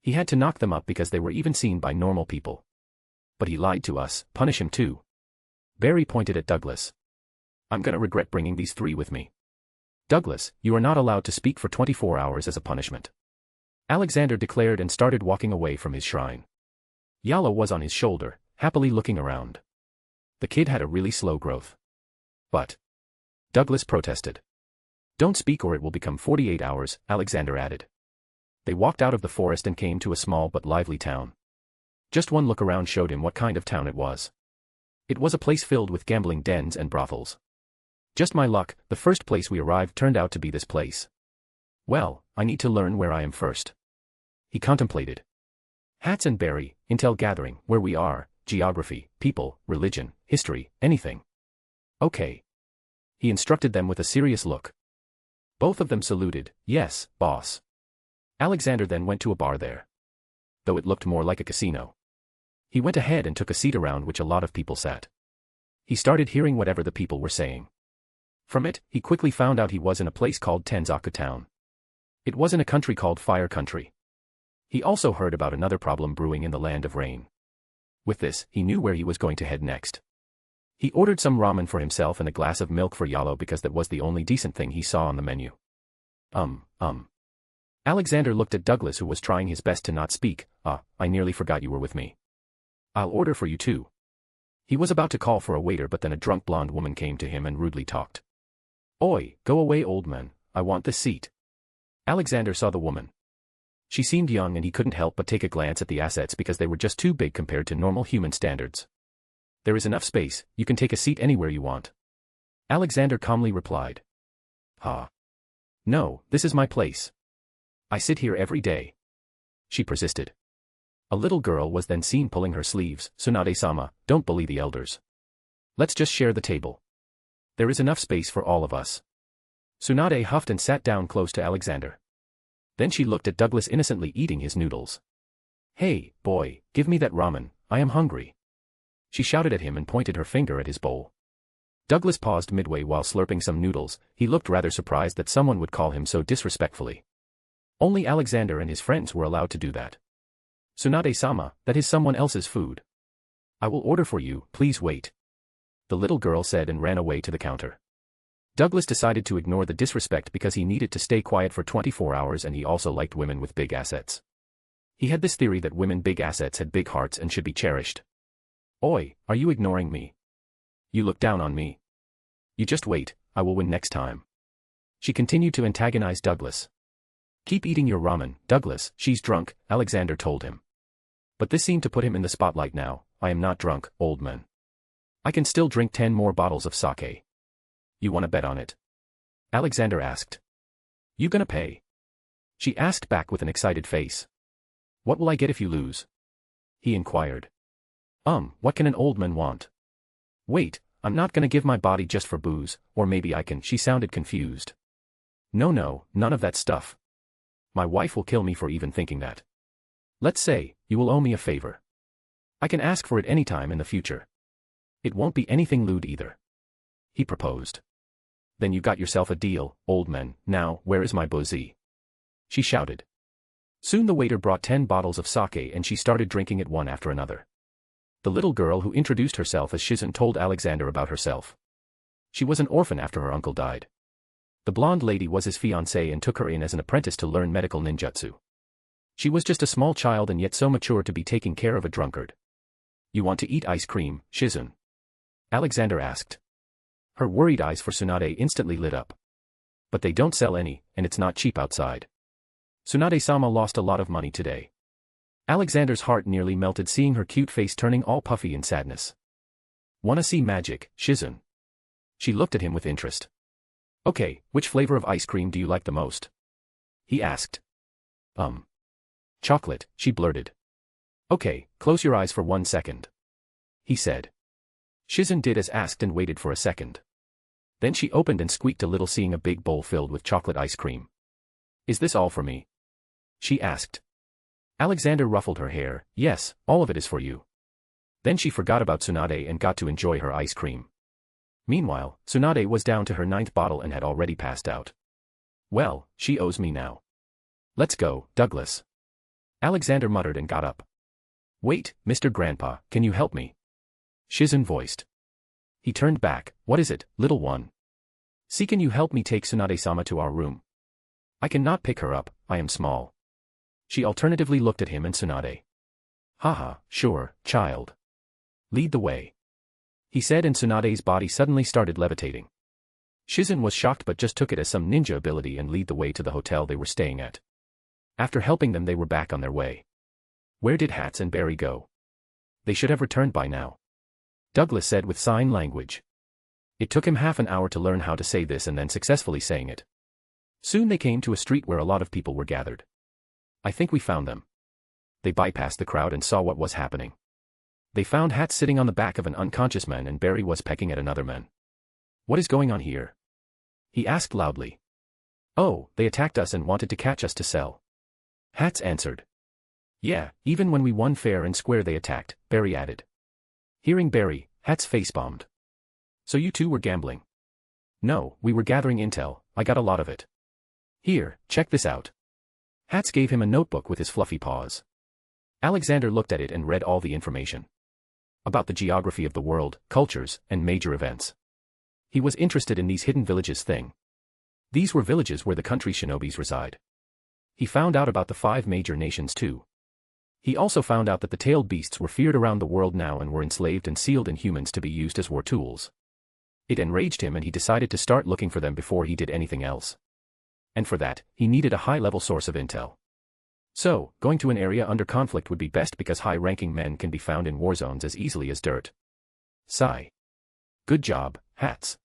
He had to knock them up because they were even seen by normal people. But he lied to us, punish him too. Barry pointed at Douglas. I'm gonna regret bringing these 3 with me. Douglas, you are not allowed to speak for 24 hours as a punishment. Alexander declared and started walking away from his shrine. Yalo was on his shoulder, happily looking around. The kid had a really slow growth. But Douglas protested. Don't speak or it will become 48 hours, Alexander added. They walked out of the forest and came to a small but lively town. Just one look around showed him what kind of town it was. It was a place filled with gambling dens and brothels. Just my luck, the first place we arrived turned out to be this place. Well, I need to learn where I am first. He contemplated. Hats and berry, intel gathering, where we are, geography, people, religion, history, anything. Okay. He instructed them with a serious look. Both of them saluted, yes, boss. Alexander then went to a bar there. Though it looked more like a casino. He went ahead and took a seat around which a lot of people sat. He started hearing whatever the people were saying. From it, he quickly found out he was in a place called Tenzaku Town. It was in a country called Fire Country. He also heard about another problem brewing in the Land of Rain. With this, he knew where he was going to head next. He ordered some ramen for himself and a glass of milk for Yalo because that was the only decent thing he saw on the menu. Alexander looked at Douglas, who was trying his best to not speak. I nearly forgot you were with me. I'll order for you too. He was about to call for a waiter, but then a drunk blonde woman came to him and rudely talked. Oi, go away, old man, I want this seat. Alexander saw the woman. She seemed young and he couldn't help but take a glance at the assets because they were just too big compared to normal human standards. There is enough space, you can take a seat anywhere you want. Alexander calmly replied. No, this is my place. I sit here every day. She persisted. A little girl was then seen pulling her sleeves. Tsunade-sama, don't bully the elders. Let's just share the table. There is enough space for all of us. Tsunade huffed and sat down close to Alexander. Then she looked at Douglas innocently eating his noodles. Hey, boy, give me that ramen, I am hungry. She shouted at him and pointed her finger at his bowl. Douglas paused midway while slurping some noodles. He looked rather surprised that someone would call him so disrespectfully. Only Alexander and his friends were allowed to do that. Tsunade-sama, that is someone else's food. I will order for you, please wait. The little girl said and ran away to the counter. Douglas decided to ignore the disrespect because he needed to stay quiet for 24 hours and he also liked women with big assets. He had this theory that women big assets had big hearts and should be cherished. Oi, are you ignoring me? You look down on me. You just wait, I will win next time. She continued to antagonize Douglas. Keep eating your ramen, Douglas, she's drunk, Alexander told him. But this seemed to put him in the spotlight now. I am not drunk, old man. I can still drink 10 more bottles of sake. You want to bet on it? Alexander asked. You gonna pay? She asked back with an excited face. What will I get if you lose? He inquired. What can an old man want? Wait, I'm not gonna give my body just for booze, or maybe I can. She sounded confused. No, none of that stuff. My wife will kill me for even thinking that. Let's say, you will owe me a favor. I can ask for it anytime in the future. It won't be anything lewd either. He proposed. Then you got yourself a deal, old man. Now, where is my boozy? She shouted. Soon the waiter brought 10 bottles of sake and she started drinking it one after another. The little girl who introduced herself as Shizun told Alexander about herself. She was an orphan after her uncle died. The blonde lady was his fiancée and took her in as an apprentice to learn medical ninjutsu. She was just a small child and yet so mature to be taking care of a drunkard. You want to eat ice cream, Shizun? Alexander asked. Her worried eyes for Tsunade instantly lit up. But they don't sell any, and it's not cheap outside. Tsunade-sama lost a lot of money today. Alexander's heart nearly melted seeing her cute face turning all puffy in sadness. Wanna see magic, Shizun? She looked at him with interest. Okay, which flavor of ice cream do you like the most? He asked. Chocolate, she blurted. Okay, close your eyes for 1 second. He said. Shizun did as asked and waited for a second. Then she opened and squeaked a little seeing a big bowl filled with chocolate ice cream. Is this all for me? She asked. Alexander ruffled her hair. Yes, all of it is for you. Then she forgot about Tsunade and got to enjoy her ice cream. Meanwhile, Tsunade was down to her 9th bottle and had already passed out. Well, she owes me now. Let's go, Douglas. Alexander muttered and got up. Wait, Mr. Grandpa, can you help me? Shizun voiced. He turned back. What is it, little one? See, can you help me take Tsunade-sama to our room? I cannot pick her up, I am small. She alternatively looked at him and Tsunade. Haha, sure, child. Lead the way. He said and Tsunade's body suddenly started levitating. Shizun was shocked but just took it as some ninja ability and lead the way to the hotel they were staying at. After helping them they were back on their way. Where did Hats and Barry go? They should have returned by now. Douglas said with sign language. It took him half an hour to learn how to say this and then successfully saying it. Soon they came to a street where a lot of people were gathered. I think we found them. They bypassed the crowd and saw what was happening. They found Hats sitting on the back of an unconscious man and Barry was pecking at another man. What is going on here? He asked loudly. Oh, they attacked us and wanted to catch us to sell. Hats answered. Yeah, even when we won fair and square they attacked, Barry added. Hearing Barry, Hats face-bombed. So you two were gambling? No, we were gathering intel, I got a lot of it. Here, check this out. Hats gave him a notebook with his fluffy paws. Alexander looked at it and read all the information. About the geography of the world, cultures, and major events. He was interested in these hidden villages thing. These were villages where the country shinobis reside. He found out about the 5 major nations too. He also found out that the tailed beasts were feared around the world now and were enslaved and sealed in humans to be used as war tools. It enraged him and he decided to start looking for them before he did anything else. And for that, he needed a high-level source of intel. So, going to an area under conflict would be best because high-ranking men can be found in war zones as easily as dirt. Sigh. Good job, Hats.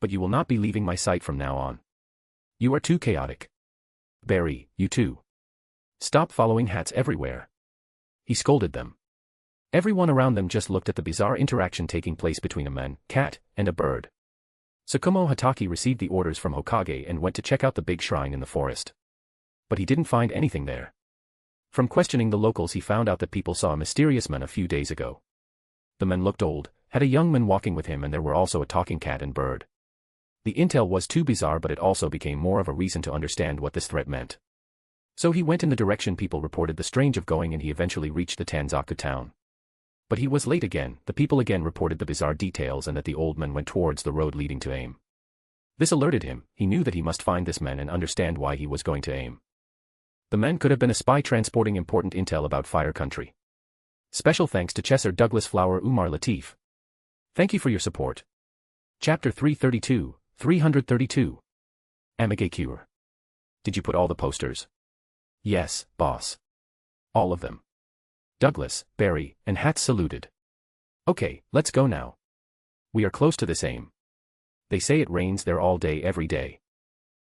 But you will not be leaving my sight from now on. You are too chaotic. Barry, you too. Stop following Hats everywhere. He scolded them. Everyone around them just looked at the bizarre interaction taking place between a man, cat, and a bird. Tsukumo Hatake received the orders from Hokage and went to check out the big shrine in the forest. But he didn't find anything there. From questioning the locals he found out that people saw a mysterious man a few days ago. The man looked old, had a young man walking with him and there were also a talking cat and bird. The intel was too bizarre but it also became more of a reason to understand what this threat meant. So he went in the direction people reported the strange of going and he eventually reached the Tanzaku town. But he was late again, the people again reported the bizarre details and that the old man went towards the road leading to Aim. This alerted him, he knew that he must find this man and understand why he was going to Aim. The man could have been a spy transporting important intel about Fire Country. Special thanks to Chesser Douglas Flower Umar Latif. Thank you for your support. Chapter 332. Amage Cure. Did you put all the posters? Yes, boss. All of them. Douglas, Barry, and Hats saluted. Okay, let's go now. We are close to this Aim. They say it rains there all day every day.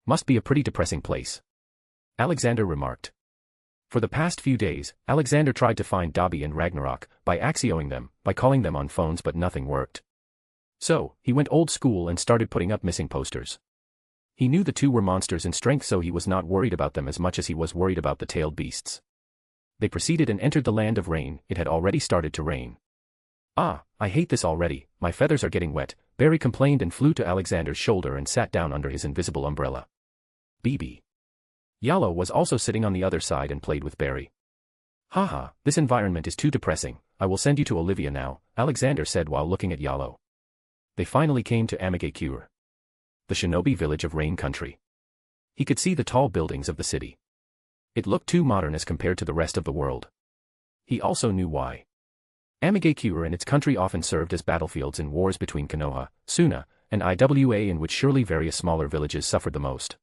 Must be a pretty depressing place. Alexander remarked. For the past few days, Alexander tried to find Dobby and Ragnarok, by axioing them, by calling them on phones but nothing worked. So, he went old school and started putting up missing posters. He knew the two were monsters in strength so he was not worried about them as much as he was worried about the tailed beasts. They proceeded and entered the land of rain, it had already started to rain. Ah, I hate this already, my feathers are getting wet, Barry complained and flew to Alexander's shoulder and sat down under his invisible umbrella. BB. Yalo was also sitting on the other side and played with Barry. Haha, this environment is too depressing, I will send you to Olivia now, Alexander said while looking at Yalo. They finally came to Amage Cure. The shinobi village of Rain Country. He could see the tall buildings of the city. It looked too modern as compared to the rest of the world. He also knew why. Amage Cure and its country often served as battlefields in wars between Konoha, Suna, an IWA in which surely various smaller villages suffered the most.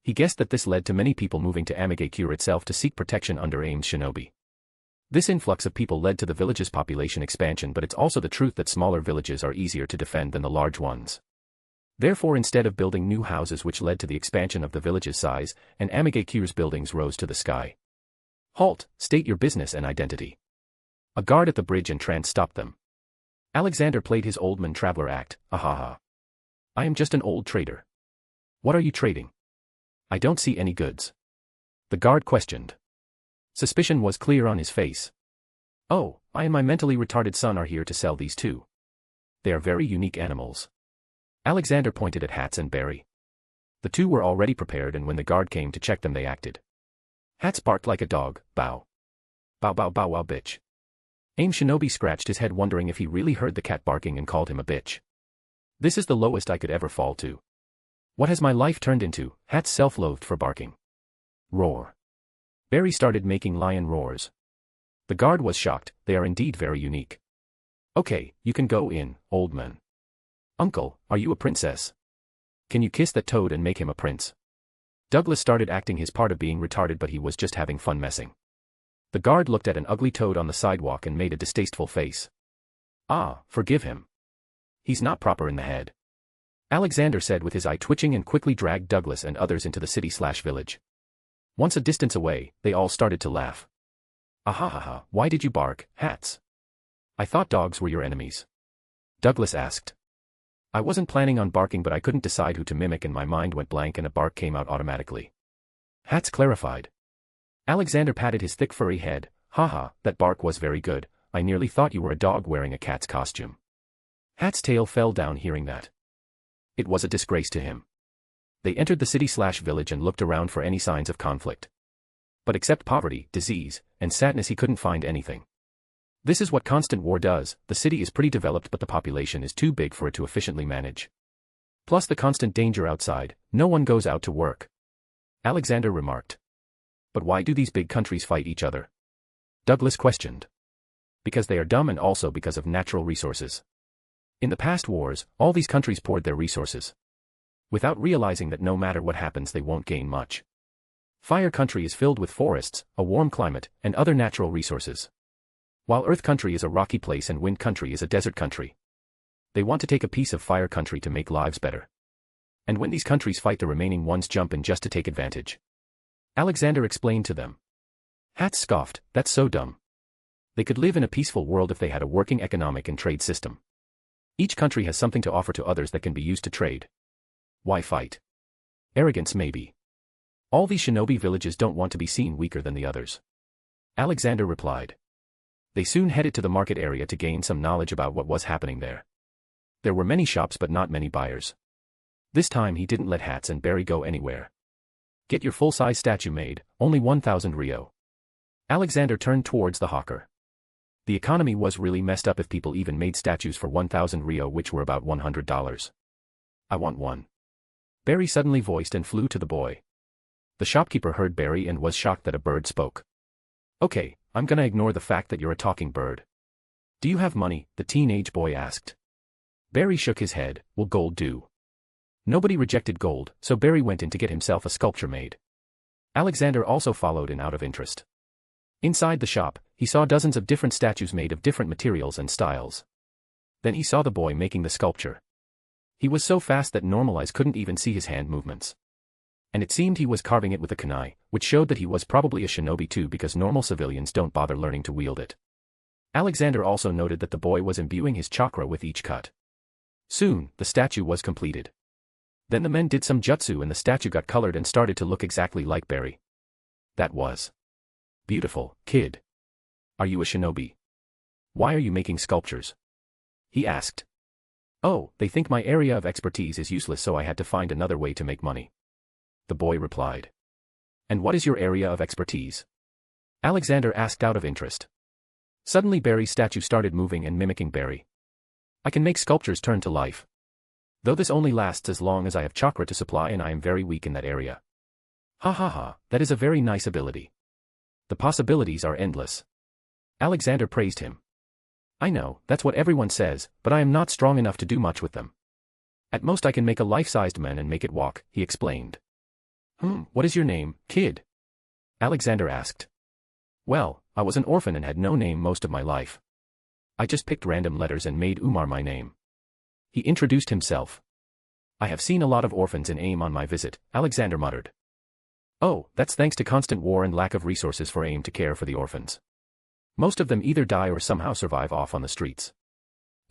He guessed that this led to many people moving to Amigakure itself to seek protection under Aim's shinobi. This influx of people led to the village's population expansion, but it's also the truth that smaller villages are easier to defend than the large ones. Therefore, instead of building new houses which led to the expansion of the village's size, and Amigakure's buildings rose to the sky. Halt, state your business and identity. A guard at the bridge entrance stopped them. Alexander played his old man traveler act, ahaha. I am just an old trader. What are you trading? I don't see any goods. The guard questioned. Suspicion was clear on his face. Oh, I and my mentally retarded son are here to sell these too. They are very unique animals. Alexander pointed at Hats and Barry. The two were already prepared, and when the guard came to check them they acted. Hats barked like a dog, bow. Bow bow bow wow bitch. Aim Shinobi scratched his head wondering if he really heard the cat barking and called him a bitch. This is the lowest I could ever fall to. What has my life turned into? Hats self-loathed for barking. Roar. Barry started making lion roars. The guard was shocked, they are indeed very unique. Okay, you can go in, old man. Uncle, are you a princess? Can you kiss that toad and make him a prince? Douglas started acting his part of being retarded, but he was just having fun messing. The guard looked at an ugly toad on the sidewalk and made a distasteful face. Ah, forgive him. He's not proper in the head. Alexander said with his eye twitching, and quickly dragged Douglas and others into the city/village. Once a distance away, they all started to laugh. Ahahaha, why did you bark, Hats? I thought dogs were your enemies. Douglas asked. I wasn't planning on barking, but I couldn't decide who to mimic and my mind went blank and a bark came out automatically. Hats clarified. Alexander patted his thick furry head. Haha, that bark was very good. I nearly thought you were a dog wearing a cat's costume. Hat's tail fell down hearing that. It was a disgrace to him. They entered the city/village and looked around for any signs of conflict. But except poverty, disease, and sadness he couldn't find anything. This is what constant war does. The city is pretty developed, but the population is too big for it to efficiently manage. Plus the constant danger outside, no one goes out to work. Alexander remarked. But why do these big countries fight each other? Douglas questioned. Because they are dumb, and also because of natural resources. In the past wars, all these countries poured their resources, without realizing that no matter what happens they won't gain much. Fire country is filled with forests, a warm climate, and other natural resources. While Earth country is a rocky place and Wind country is a desert country. They want to take a piece of Fire country to make lives better. And when these countries fight, the remaining ones jump in just to take advantage. Alexander explained to them. Hats scoffed, that's so dumb. They could live in a peaceful world if they had a working economic and trade system. Each country has something to offer to others that can be used to trade. Why fight? Arrogance maybe. All these shinobi villages don't want to be seen weaker than the others. Alexander replied. They soon headed to the market area to gain some knowledge about what was happening there. There were many shops but not many buyers. This time he didn't let Hats and Barry go anywhere. Get your full-size statue made, only 1,000 Rio. Alexander turned towards the hawker. The economy was really messed up if people even made statues for 1,000 Rio, which were about $100. I want one. Barry suddenly voiced and flew to the boy. The shopkeeper heard Barry and was shocked that a bird spoke. Okay, I'm gonna ignore the fact that you're a talking bird. Do you have money? The teenage boy asked. Barry shook his head. Will gold do? Nobody rejected gold, so Barry went in to get himself a sculpture made. Alexander also followed in out of interest. Inside the shop, he saw dozens of different statues made of different materials and styles. Then he saw the boy making the sculpture. He was so fast that normal eyes couldn't even see his hand movements. And it seemed he was carving it with a kunai, which showed that he was probably a shinobi too, because normal civilians don't bother learning to wield it. Alexander also noted that the boy was imbuing his chakra with each cut. Soon, the statue was completed. Then the men did some jutsu and the statue got colored and started to look exactly like Barry. That was beautiful, kid. Are you a shinobi? Why are you making sculptures? He asked. Oh, they think my area of expertise is useless, so I had to find another way to make money. The boy replied. And what is your area of expertise? Alexander asked out of interest. Suddenly Barry's statue started moving and mimicking Barry. I can make sculptures turn to life. Though this only lasts as long as I have chakra to supply, and I am very weak in that area. Ha ha ha, that is a very nice ability. The possibilities are endless. Alexander praised him. I know, that's what everyone says, but I am not strong enough to do much with them. At most I can make a life-sized man and make it walk, he explained. What is your name, kid? Alexander asked. Well, I was an orphan and had no name most of my life. I just picked random letters and made Umar my name. He introduced himself. I have seen a lot of orphans in AIM on my visit, Alexander muttered. Oh, that's thanks to constant war and lack of resources for AIM to care for the orphans. Most of them either die or somehow survive off on the streets.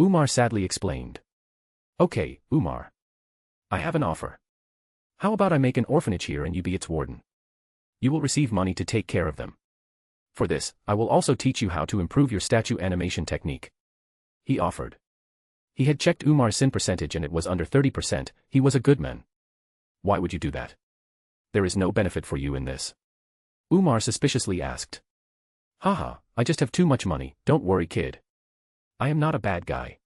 Umar sadly explained. Okay, Umar. I have an offer. How about I make an orphanage here and you be its warden? You will receive money to take care of them. For this, I will also teach you how to improve your statue animation technique. He offered. He had checked Umar's sin percentage and it was under 30%, he was a good man. Why would you do that? There is no benefit for you in this. Umar suspiciously asked. Haha, I just have too much money, don't worry kid. I am not a bad guy.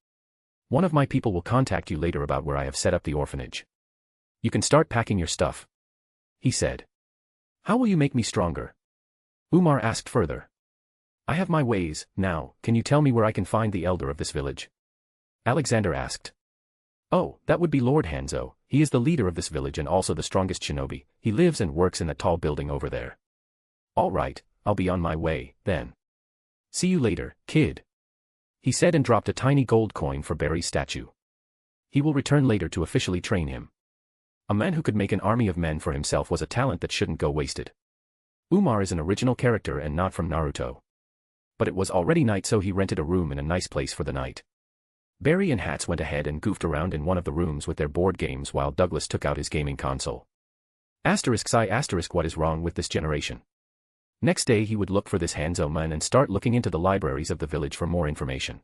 One of my people will contact you later about where I have set up the orphanage. You can start packing your stuff. He said. How will you make me stronger? Umar asked further. I have my ways, now, can you tell me where I can find the elder of this village? Alexander asked. Oh, that would be Lord Hanzo, he is the leader of this village and also the strongest shinobi, he lives and works in that tall building over there. All right, I'll be on my way, then. See you later, kid. He said and dropped a tiny gold coin for Barry's statue. He will return later to officially train him. A man who could make an army of men for himself was a talent that shouldn't go wasted. Umar is an original character and not from Naruto. But it was already night so he rented a room in a nice place for the night. Barry and Hats went ahead and goofed around in one of the rooms with their board games while Douglas took out his gaming console. What is wrong with this generation? Next day he would look for this Hanzo man and start looking into the libraries of the village for more information.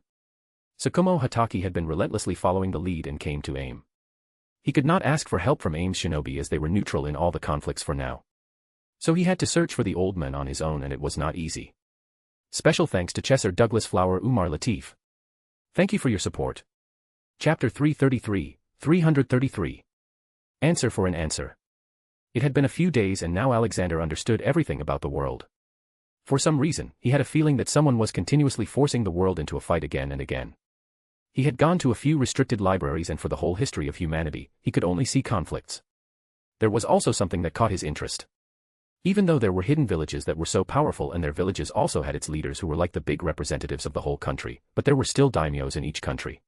Tsukumo Hatake had been relentlessly following the lead and came to AIM. He could not ask for help from AIM's shinobi as they were neutral in all the conflicts for now. So he had to search for the old men on his own and it was not easy. Special thanks to Chesser Douglas Flower Umar Latif. Thank you for your support. Chapter 333. Answer for an answer. It had been a few days and now Alexander understood everything about the world. For some reason, he had a feeling that someone was continuously forcing the world into a fight again and again. He had gone to a few restricted libraries and for the whole history of humanity, he could only see conflicts. There was also something that caught his interest. Even though there were hidden villages that were so powerful and their villages also had its leaders who were like the big representatives of the whole country, but there were still daimyos in each country.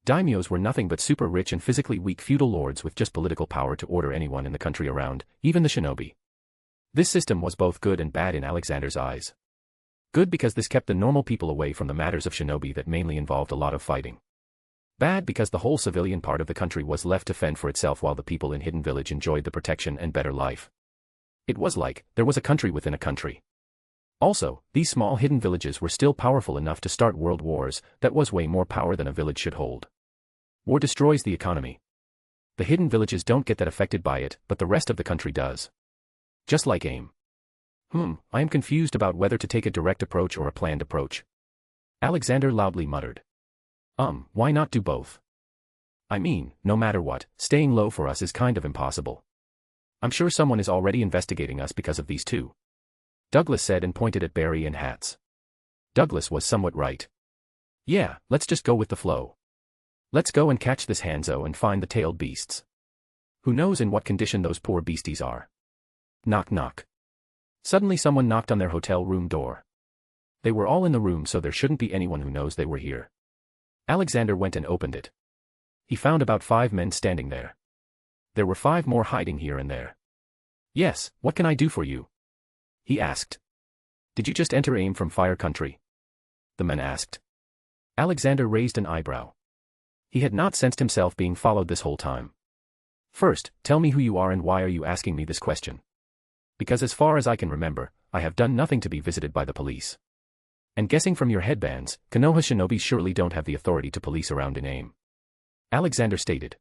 Daimyos were nothing but super rich and physically weak feudal lords with just political power to order anyone in the country around, even the shinobi. This system was both good and bad in Alexander's eyes. Good because this kept the normal people away from the matters of shinobi that mainly involved a lot of fighting. Bad because the whole civilian part of the country was left to fend for itself while the people in Hidden Village enjoyed the protection and better life. It was like, there was a country within a country. Also, these small hidden villages were still powerful enough to start world wars, that was way more power than a village should hold. War destroys the economy. The hidden villages don't get that affected by it, but the rest of the country does. Just like AIM. I am confused about whether to take a direct approach or a planned approach. Alexander loudly muttered. Why not do both? I mean, no matter what, staying low for us is kind of impossible. I'm sure someone is already investigating us because of these two. Douglas said and pointed at Barry and Hats. Douglas was somewhat right. Yeah, let's just go with the flow. Let's go and catch this Hanzo and find the tailed beasts. Who knows in what condition those poor beasties are. Knock knock. Suddenly someone knocked on their hotel room door. They were all in the room so there shouldn't be anyone who knows they were here. Alexander went and opened it. He found about 5 men standing there. There were 5 more hiding here and there. Yes, what can I do for you? He asked. Did you just enter AIM from Fire Country? The men asked. Alexander raised an eyebrow. He had not sensed himself being followed this whole time. First, tell me who you are and why are you asking me this question? Because as far as I can remember, I have done nothing to be visited by the police. And guessing from your headbands, Konoha shinobi surely don't have the authority to police around in AIM. Alexander stated.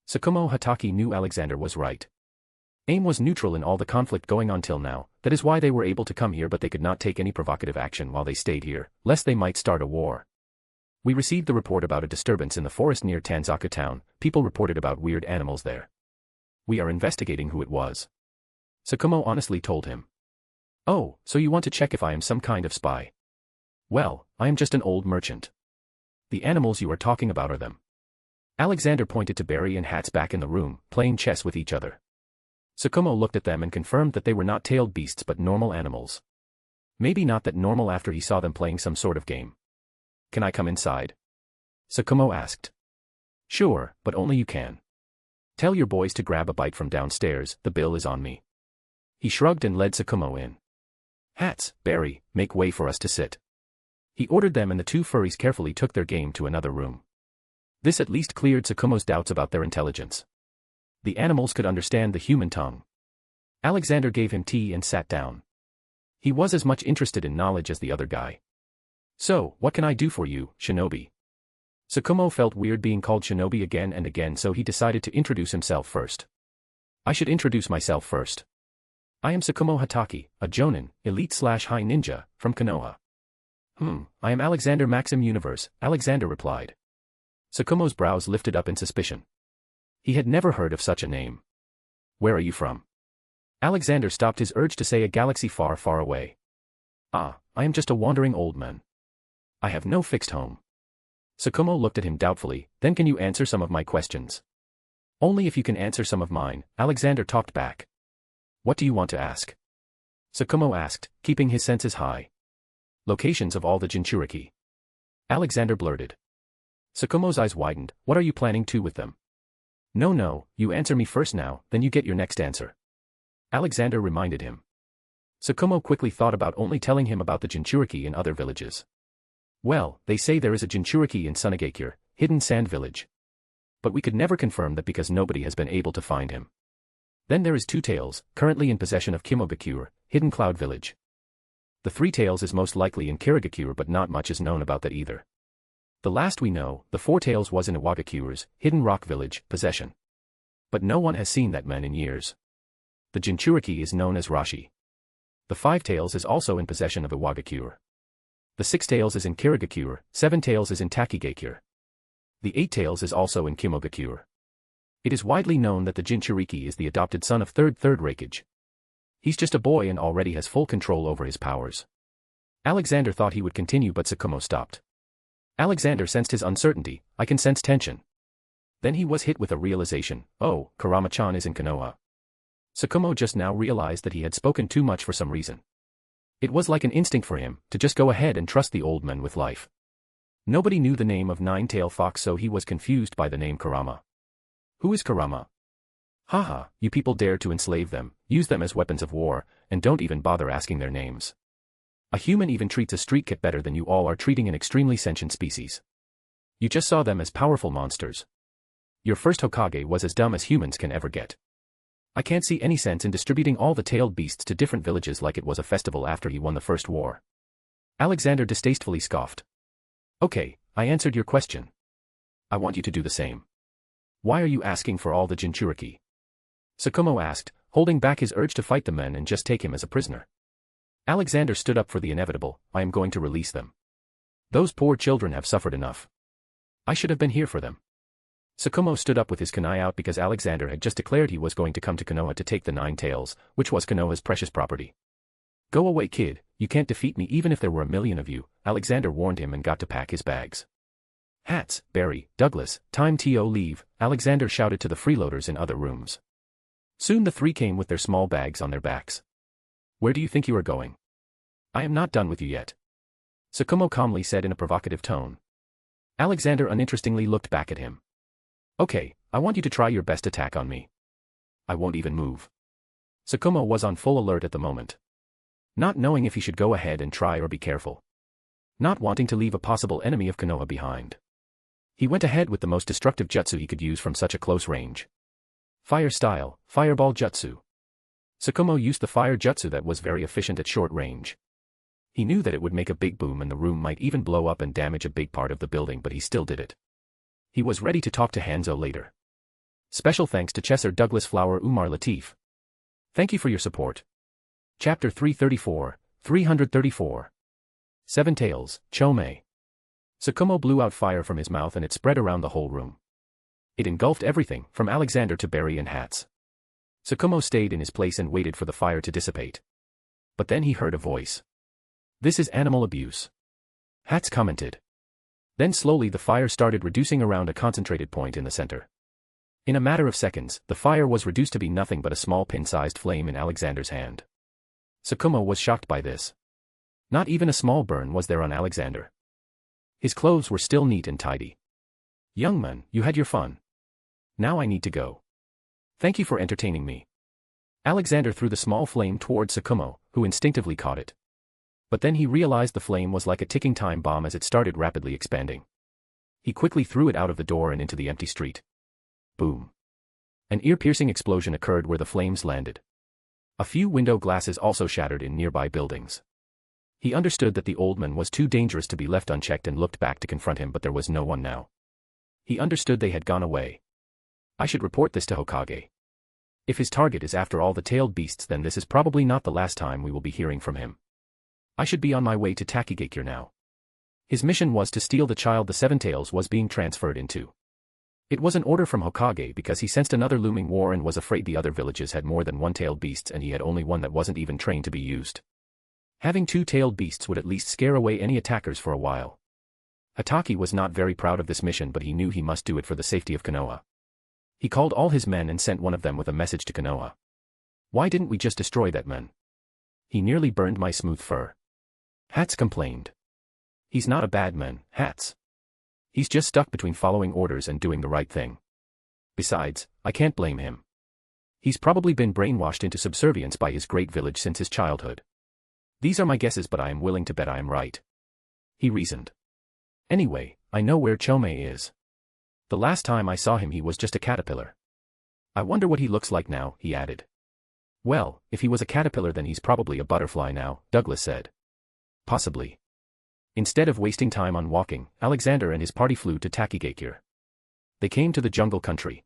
Tsukumo Hatake knew Alexander was right. AIM was neutral in all the conflict going on till now, that is why they were able to come here but they could not take any provocative action while they stayed here, lest they might start a war. We received the report about a disturbance in the forest near Tanzaka town, people reported about weird animals there. We are investigating who it was. Tsukumo honestly told him. Oh, so you want to check if I am some kind of spy? Well, I am just an old merchant. The animals you are talking about are them. Alexander pointed to Barry and Hats back in the room, playing chess with each other. Tsukumo looked at them and confirmed that they were not tailed beasts but normal animals. Maybe not that normal after he saw them playing some sort of game. Can I come inside? Tsukumo asked. Sure, but only you can. Tell your boys to grab a bite from downstairs, the bill is on me. He shrugged and led Tsukumo in. Hats, Barry, make way for us to sit. He ordered them and the two furries carefully took their game to another room. This at least cleared Tsukumo's doubts about their intelligence. The animals could understand the human tongue. Alexander gave him tea and sat down. He was as much interested in knowledge as the other guy. So, what can I do for you, Shinobi? Tsukumo felt weird being called Shinobi again and again, so he decided to introduce himself first. I should introduce myself first. I am Tsukumo Hataki, a Jonin, elite/high ninja, from Konoha. I am Alexander Maxim Universe, Alexander replied. Tsukumo's brows lifted up in suspicion. He had never heard of such a name. Where are you from? Alexander stopped his urge to say a galaxy far, far away. I am just a wandering old man. I have no fixed home. Tsukumo looked at him doubtfully, then can you answer some of my questions? Only if you can answer some of mine, Alexander talked back. What do you want to ask? Tsukumo asked, keeping his senses high. Locations of all the Jinchuriki. Alexander blurted. Tsukumo's eyes widened, what are you planning to with them? No, you answer me first now, then you get your next answer. Alexander reminded him. Tsukumo quickly thought about only telling him about the Jinchuriki in other villages. Well, they say there is a Jinchuriki in Sunagakure, hidden sand village. But we could never confirm that because nobody has been able to find him. Then there is Two Tails, currently in possession of Kimogakure, hidden cloud village. The Three Tails is most likely in Kirigakure, but not much is known about that either. The last we know, the Four Tails was in Iwagakure's, hidden rock village, possession. But no one has seen that man in years. The Jinchuriki is known as Rashi. The Five Tails is also in possession of Iwagakure. The Six Tails is in Kirigakure, Seven Tails is in Takigakure. The Eight Tails is also in Kimogakure. It is widely known that the Jinchuriki is the adopted son of Third Raikage. He's just a boy and already has full control over his powers. Alexander thought he would continue but Tsukumo stopped. Alexander sensed his uncertainty, I can sense tension. Then he was hit with a realization, oh, Kurama-chan is in Konoha. Tsukumo just now realized that he had spoken too much for some reason. It was like an instinct for him, to just go ahead and trust the old man with life. Nobody knew the name of Nine-Tail Fox, so he was confused by the name Kurama. Who is Kurama? Haha, you people dare to enslave them, use them as weapons of war, and don't even bother asking their names. A human even treats a street cat better than you all are treating an extremely sentient species. You just saw them as powerful monsters. Your first Hokage was as dumb as humans can ever get. I can't see any sense in distributing all the tailed beasts to different villages like it was a festival after he won the first war. Alexander distastefully scoffed. Okay, I answered your question. I want you to do the same. Why are you asking for all the Jinchuriki? Tsukumo asked, holding back his urge to fight the men and just take him as a prisoner. Alexander stood up for the inevitable, I am going to release them. Those poor children have suffered enough. I should have been here for them. Tsukumo stood up with his kunai out because Alexander had just declared he was going to come to Konoha to take the Nine Tails, which was Konoha's precious property. Go away, kid, you can't defeat me even if there were 1,000,000 of you, Alexander warned him and got to pack his bags. Hats, Barry, Douglas, time to leave, Alexander shouted to the freeloaders in other rooms. Soon the three came with their small bags on their backs. Where do you think you are going? I am not done with you yet. Tsukumo calmly said in a provocative tone. Alexander uninterestingly looked back at him. Okay, I want you to try your best attack on me. I won't even move. Tsukumo was on full alert at the moment. Not knowing if he should go ahead and try or be careful. Not wanting to leave a possible enemy of Konoha behind. He went ahead with the most destructive jutsu he could use from such a close range. Fire style, fireball jutsu. Tsukumo used the fire jutsu that was very efficient at short range. He knew that it would make a big boom and the room might even blow up and damage a big part of the building, but he still did it. He was ready to talk to Hanzo later. Special thanks to Chesser Douglas Flower Umar Latif. Thank you for your support. Chapter 334. Seven Tails, Chomei. Tsukumo blew out fire from his mouth and it spread around the whole room. It engulfed everything, from Alexander to Barry and Hats. Tsukumo stayed in his place and waited for the fire to dissipate. But then he heard a voice. This is animal abuse. Hats commented. Then slowly the fire started reducing around a concentrated point in the center. In a matter of seconds, the fire was reduced to be nothing but a small pin-sized flame in Alexander's hand. Sakumo was shocked by this. Not even a small burn was there on Alexander. His clothes were still neat and tidy. "Young man, you had your fun. Now I need to go. Thank you for entertaining me." Alexander threw the small flame toward Sakumo, who instinctively caught it. But then he realized the flame was like a ticking time bomb as it started rapidly expanding. He quickly threw it out of the door and into the empty street. Boom. An ear-piercing explosion occurred where the flames landed. A few window glasses also shattered in nearby buildings. He understood that the old man was too dangerous to be left unchecked and looked back to confront him, but there was no one now. He understood they had gone away. I should report this to Hokage. If his target is after all the tailed beasts, then this is probably not the last time we will be hearing from him. I should be on my way to Takigakure now. His mission was to steal the child the Seven Tails was being transferred into. It was an order from Hokage because he sensed another looming war and was afraid the other villages had more than one-tailed beasts and he had only one that wasn't even trained to be used. Having two-tailed beasts would at least scare away any attackers for a while. Hatake was not very proud of this mission, but he knew he must do it for the safety of Konoha. He called all his men and sent one of them with a message to Konoha. "Why didn't we just destroy that man? He nearly burned my smooth fur." Hats complained. "He's not a bad man, Hats. He's just stuck between following orders and doing the right thing. Besides, I can't blame him. He's probably been brainwashed into subservience by his great village since his childhood. These are my guesses, but I am willing to bet I am right," he reasoned. "Anyway, I know where Chome is. The last time I saw him he was just a caterpillar. I wonder what he looks like now," he added. "Well, if he was a caterpillar then he's probably a butterfly now," Douglas said. "Possibly." Instead of wasting time on walking, Alexander and his party flew to Takigakure. They came to the jungle country.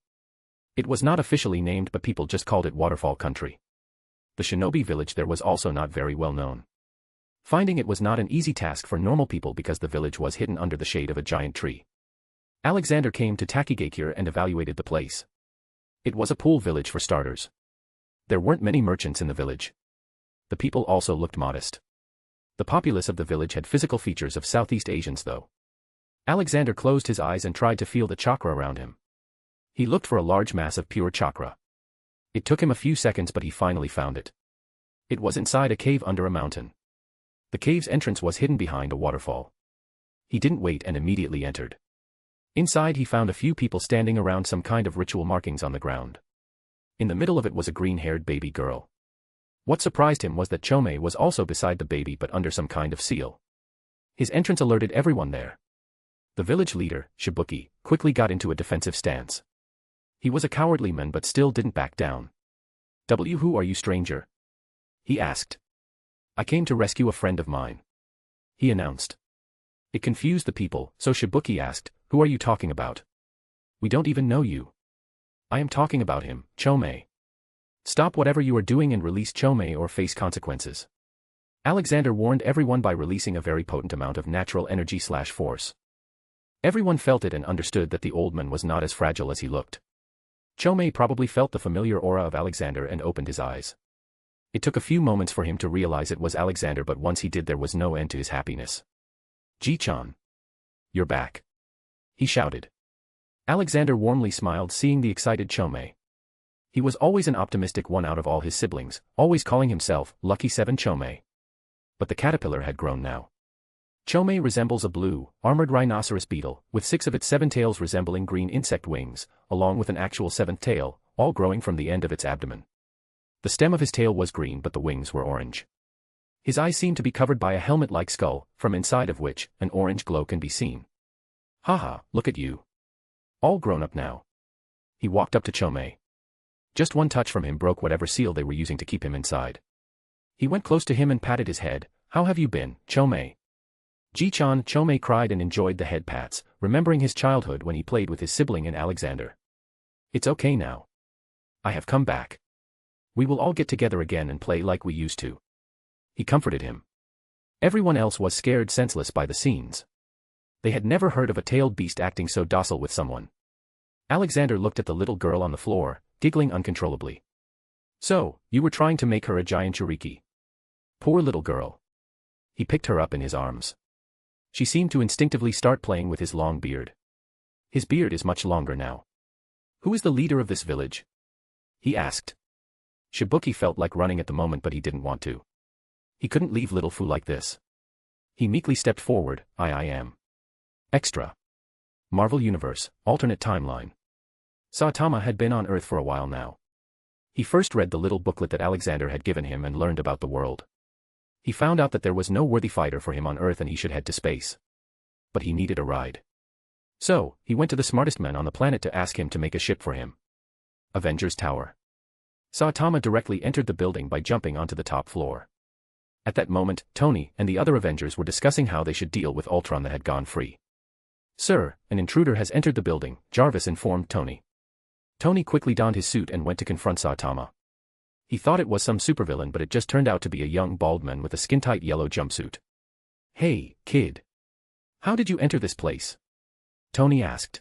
It was not officially named, but people just called it Waterfall Country. The shinobi village there was also not very well known. Finding it was not an easy task for normal people because the village was hidden under the shade of a giant tree. Alexander came to Takigakure and evaluated the place. It was a pool village for starters. There weren't many merchants in the village. The people also looked modest. The populace of the village had physical features of Southeast Asians though. Alexander closed his eyes and tried to feel the chakra around him. He looked for a large mass of pure chakra. It took him a few seconds, but he finally found it. It was inside a cave under a mountain. The cave's entrance was hidden behind a waterfall. He didn't wait and immediately entered. Inside he found a few people standing around some kind of ritual markings on the ground. In the middle of it was a green-haired baby girl. What surprised him was that Chome was also beside the baby but under some kind of seal. His entrance alerted everyone there. The village leader, Shibuki, quickly got into a defensive stance. He was a cowardly man but still didn't back down. "Who are you, stranger?" he asked. "I came to rescue a friend of mine," he announced. It confused the people, so Shibuki asked, "Who are you talking about? We don't even know you." "I am talking about him, Chome. Stop whatever you are doing and release Chome or face consequences." Alexander warned everyone by releasing a very potent amount of natural energy/force. Everyone felt it and understood that the old man was not as fragile as he looked. Chome probably felt the familiar aura of Alexander and opened his eyes. It took a few moments for him to realize it was Alexander, but once he did there was no end to his happiness. "Ji-chan. You're back," he shouted. Alexander warmly smiled seeing the excited Chome. He was always an optimistic one out of all his siblings, always calling himself Lucky 7 Chome. But the caterpillar had grown now. Chome resembles a blue, armored rhinoceros beetle, with 6 of its 7 tails resembling green insect wings, along with an actual 7th tail, all growing from the end of its abdomen. The stem of his tail was green but the wings were orange. His eyes seemed to be covered by a helmet-like skull, from inside of which an orange glow can be seen. "Haha, look at you. All grown up now." He walked up to Chome. Just one touch from him broke whatever seal they were using to keep him inside. He went close to him and patted his head. "How have you been, Chome?" "Ji-chan," Chome cried and enjoyed the head pats, remembering his childhood when he played with his sibling and Alexander. "It's okay now. I have come back. We will all get together again and play like we used to." He comforted him. Everyone else was scared senseless by the scenes. They had never heard of a tailed beast acting so docile with someone. Alexander looked at the little girl on the floor, giggling uncontrollably. "So, you were trying to make her a giant Churiki. Poor little girl." He picked her up in his arms. She seemed to instinctively start playing with his long beard. His beard is much longer now. Who is the leader of this village? He asked. Shibuki felt like running at the moment, but he didn't want to. He couldn't leave little Fu like this. He meekly stepped forward. I am. Extra. Marvel Universe, alternate timeline. Saitama had been on Earth for a while now. He first read the little booklet that Alexander had given him and learned about the world. He found out that there was no worthy fighter for him on Earth and he should head to space. But he needed a ride. So, he went to the smartest man on the planet to ask him to make a ship for him. Avengers Tower. Saitama directly entered the building by jumping onto the top floor. At that moment, Tony and the other Avengers were discussing how they should deal with Ultron that had gone free. Sir, an intruder has entered the building, Jarvis informed Tony. Tony quickly donned his suit and went to confront Saitama. He thought it was some supervillain, but it just turned out to be a young bald man with a skin-tight yellow jumpsuit. Hey, kid. How did you enter this place? Tony asked.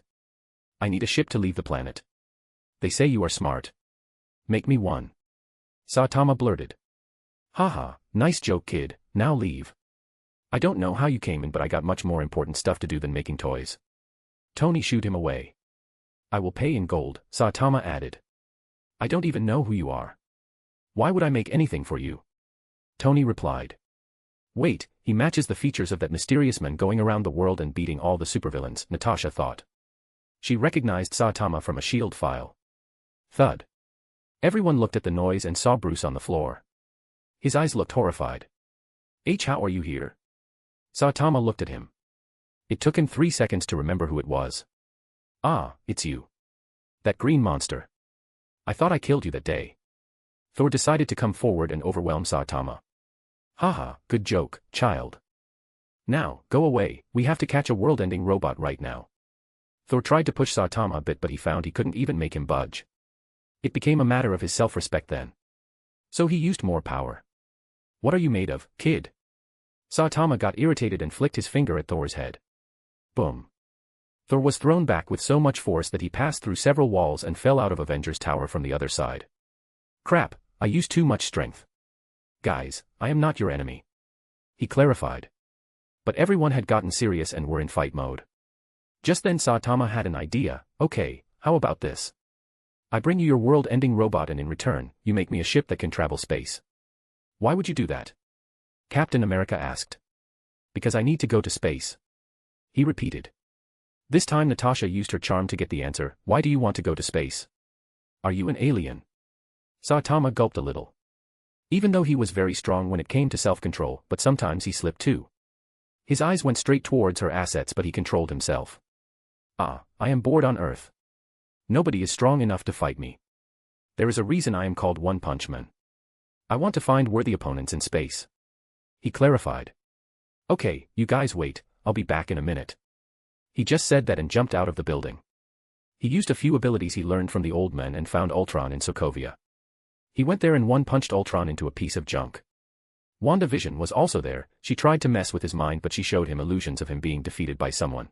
I need a ship to leave the planet. They say you are smart. Make me one. Saitama blurted. Haha, nice joke, kid, now leave. I don't know how you came in, but I got much more important stuff to do than making toys. Tony shooed him away. I will pay in gold, Saitama added. I don't even know who you are. Why would I make anything for you? Tony replied. Wait, he matches the features of that mysterious man going around the world and beating all the supervillains, Natasha thought. She recognized Saitama from a shield file. Thud. Everyone looked at the noise and saw Bruce on the floor. His eyes looked horrified. How are you here? Saitama looked at him. It took him 3 seconds to remember who it was. Ah, it's you. That green monster. I thought I killed you that day. Thor decided to come forward and overwhelm Saitama. Haha, good joke, child. Now, go away, we have to catch a world-ending robot right now. Thor tried to push Saitama a bit, but he found he couldn't even make him budge. It became a matter of his self-respect then. So he used more power. What are you made of, kid? Saitama got irritated and flicked his finger at Thor's head. Boom. Thor was thrown back with so much force that he passed through several walls and fell out of Avengers Tower from the other side. Crap, I used too much strength. Guys, I am not your enemy. He clarified. But everyone had gotten serious and were in fight mode. Just then Saitama had an idea. Okay, how about this? I bring you your world-ending robot and in return, you make me a ship that can travel space. Why would you do that? Captain America asked. Because I need to go to space. He repeated. This time Natasha used her charm to get the answer. Why do you want to go to space? Are you an alien? Saitama gulped a little. Even though he was very strong when it came to self-control, but sometimes he slipped too. His eyes went straight towards her assets, but he controlled himself. I am bored on Earth. Nobody is strong enough to fight me. There is a reason I am called One Punch Man. I want to find worthy opponents in space. He clarified. Okay, you guys wait, I'll be back in a minute. He just said that and jumped out of the building. He used a few abilities he learned from the old men and found Ultron in Sokovia. He went there and one-punched Ultron into a piece of junk. WandaVision was also there. She tried to mess with his mind, but she showed him illusions of him being defeated by someone.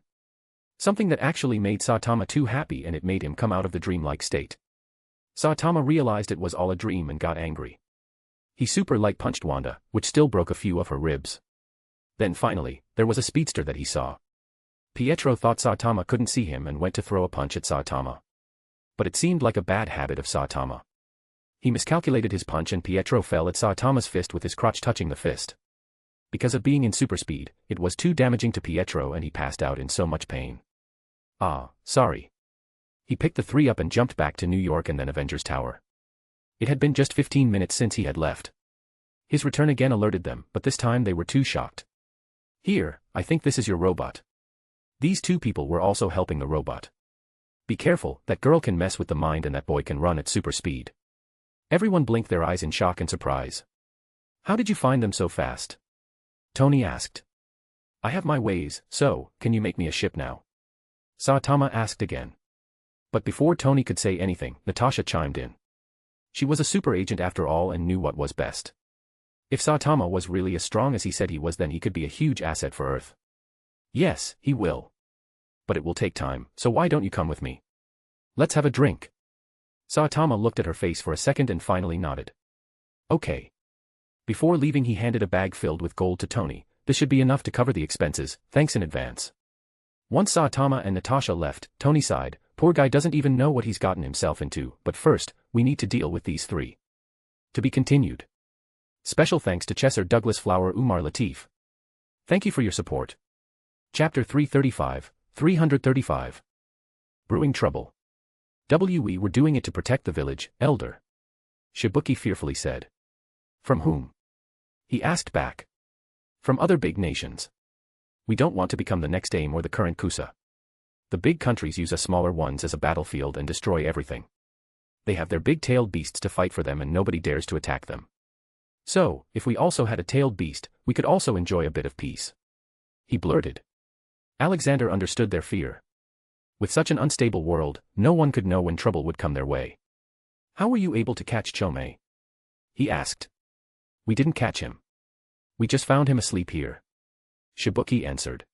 Something that actually made Saitama too happy, and it made him come out of the dreamlike state. Saitama realized it was all a dream and got angry. He super-light punched Wanda, which still broke a few of her ribs. Then finally, there was a speedster that he saw. Pietro thought Saitama couldn't see him and went to throw a punch at Saitama. But it seemed like a bad habit of Saitama. He miscalculated his punch and Pietro fell at Saitama's fist with his crotch touching the fist. Because of being in super speed, it was too damaging to Pietro and he passed out in so much pain. Sorry. He picked the three up and jumped back to New York and then Avengers Tower. It had been just 15 minutes since he had left. His return again alerted them, but this time they were too shocked. Here, I think this is your robot. These two people were also helping the robot. Be careful, that girl can mess with the mind and that boy can run at super speed. Everyone blinked their eyes in shock and surprise. How did you find them so fast? Tony asked. I have my ways, so, can you make me a ship now? Saitama asked again. But before Tony could say anything, Natasha chimed in. She was a super agent after all and knew what was best. If Saitama was really as strong as he said he was, then he could be a huge asset for Earth. Yes, he will. But it will take time, so why don't you come with me? Let's have a drink. Saitama looked at her face for a second and finally nodded. Okay. Before leaving he handed a bag filled with gold to Tony. This should be enough to cover the expenses, thanks in advance. Once Saitama and Natasha left, Tony sighed, poor guy doesn't even know what he's gotten himself into, but first, we need to deal with these three. To be continued. Special thanks to Chesser Douglas Flower Umar Latif. Thank you for your support. Chapter 335. Brewing trouble. We were doing it to protect the village, Elder. Shibuki fearfully said. From whom? He asked back. From other big nations. We don't want to become the next AIM or the current Kusa. The big countries use us smaller ones as a battlefield and destroy everything. They have their big-tailed beasts to fight for them and nobody dares to attack them. So, if we also had a tailed beast, we could also enjoy a bit of peace. He blurted. Alexander understood their fear. With such an unstable world, no one could know when trouble would come their way. How were you able to catch Chome? He asked. We didn't catch him. We just found him asleep here. Shibuki answered.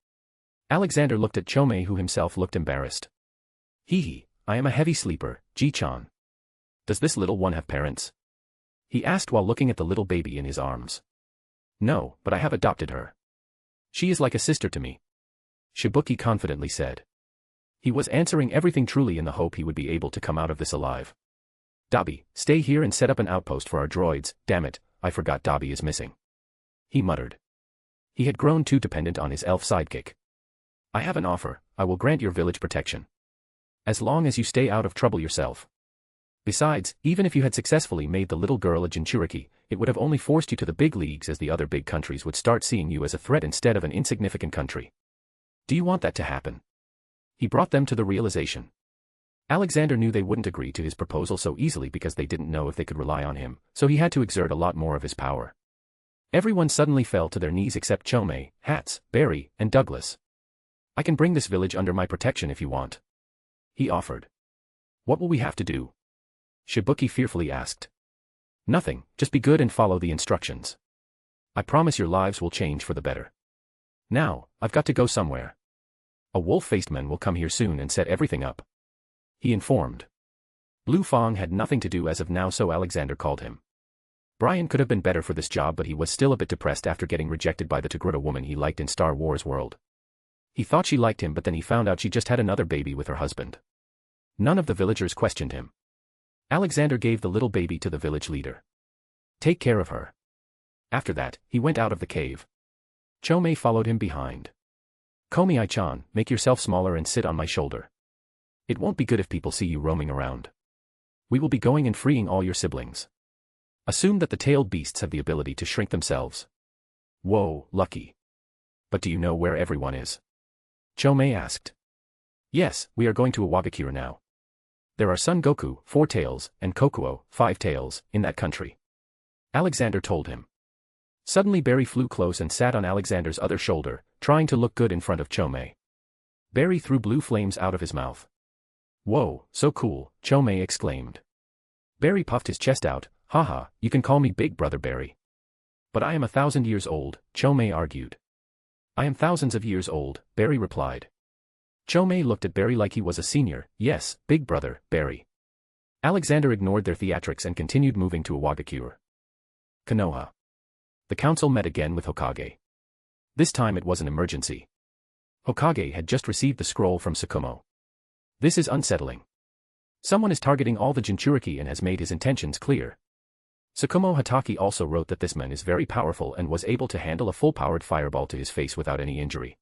Alexander looked at Chome, who himself looked embarrassed. Hee, I am a heavy sleeper, Ji-chan. Does this little one have parents? He asked while looking at the little baby in his arms. No, but I have adopted her. She is like a sister to me. Shibuki confidently said. He was answering everything truly in the hope he would be able to come out of this alive. Dabi, stay here and set up an outpost for our droids, damn it, I forgot Dabi is missing. He muttered. He had grown too dependent on his elf sidekick. I have an offer, I will grant your village protection. As long as you stay out of trouble yourself. Besides, even if you had successfully made the little girl a Jinchuriki, it would have only forced you to the big leagues as the other big countries would start seeing you as a threat instead of an insignificant country. Do you want that to happen? He brought them to the realization. Alexander knew they wouldn't agree to his proposal so easily because they didn't know if they could rely on him, so he had to exert a lot more of his power. Everyone suddenly fell to their knees except Chome, Hats, Barry, and Douglas. I can bring this village under my protection if you want. He offered. What will we have to do? Shibuki fearfully asked. Nothing, just be good and follow the instructions. I promise your lives will change for the better. Now, I've got to go somewhere. A wolf-faced man will come here soon and set everything up. He informed. Blue Fong had nothing to do as of now, so Alexander called him. Brian could have been better for this job, but he was still a bit depressed after getting rejected by the Togruta woman he liked in Star Wars World. He thought she liked him, but then he found out she just had another baby with her husband. None of the villagers questioned him. Alexander gave the little baby to the village leader. Take care of her. After that, he went out of the cave. Chome followed him behind. Komi-chan, make yourself smaller and sit on my shoulder. It won't be good if people see you roaming around. We will be going and freeing all your siblings. Assume that the tailed beasts have the ability to shrink themselves. Whoa, lucky. But do you know where everyone is? Chome asked. Yes, we are going to Iwagakure now. There are Son Goku, 4 tails, and Kokuo, 5 tails, in that country. Alexander told him. Suddenly Barry flew close and sat on Alexander's other shoulder, trying to look good in front of Chome. Barry threw blue flames out of his mouth. Whoa, so cool, Chome exclaimed. Barry puffed his chest out. Haha, you can call me Big Brother Barry. But I am 1,000 years old, Chome argued. I am thousands of years old, Barry replied. Chome looked at Barry like he was a senior. Yes, Big Brother, Barry. Alexander ignored their theatrics and continued moving to Iwagakure. Konoha. The council met again with Hokage. This time it was an emergency. Hokage had just received the scroll from Tsukumo. This is unsettling. Someone is targeting all the Jinchuriki and has made his intentions clear. Tsukumo Hatake also wrote that this man is very powerful and was able to handle a full-powered fireball to his face without any injury.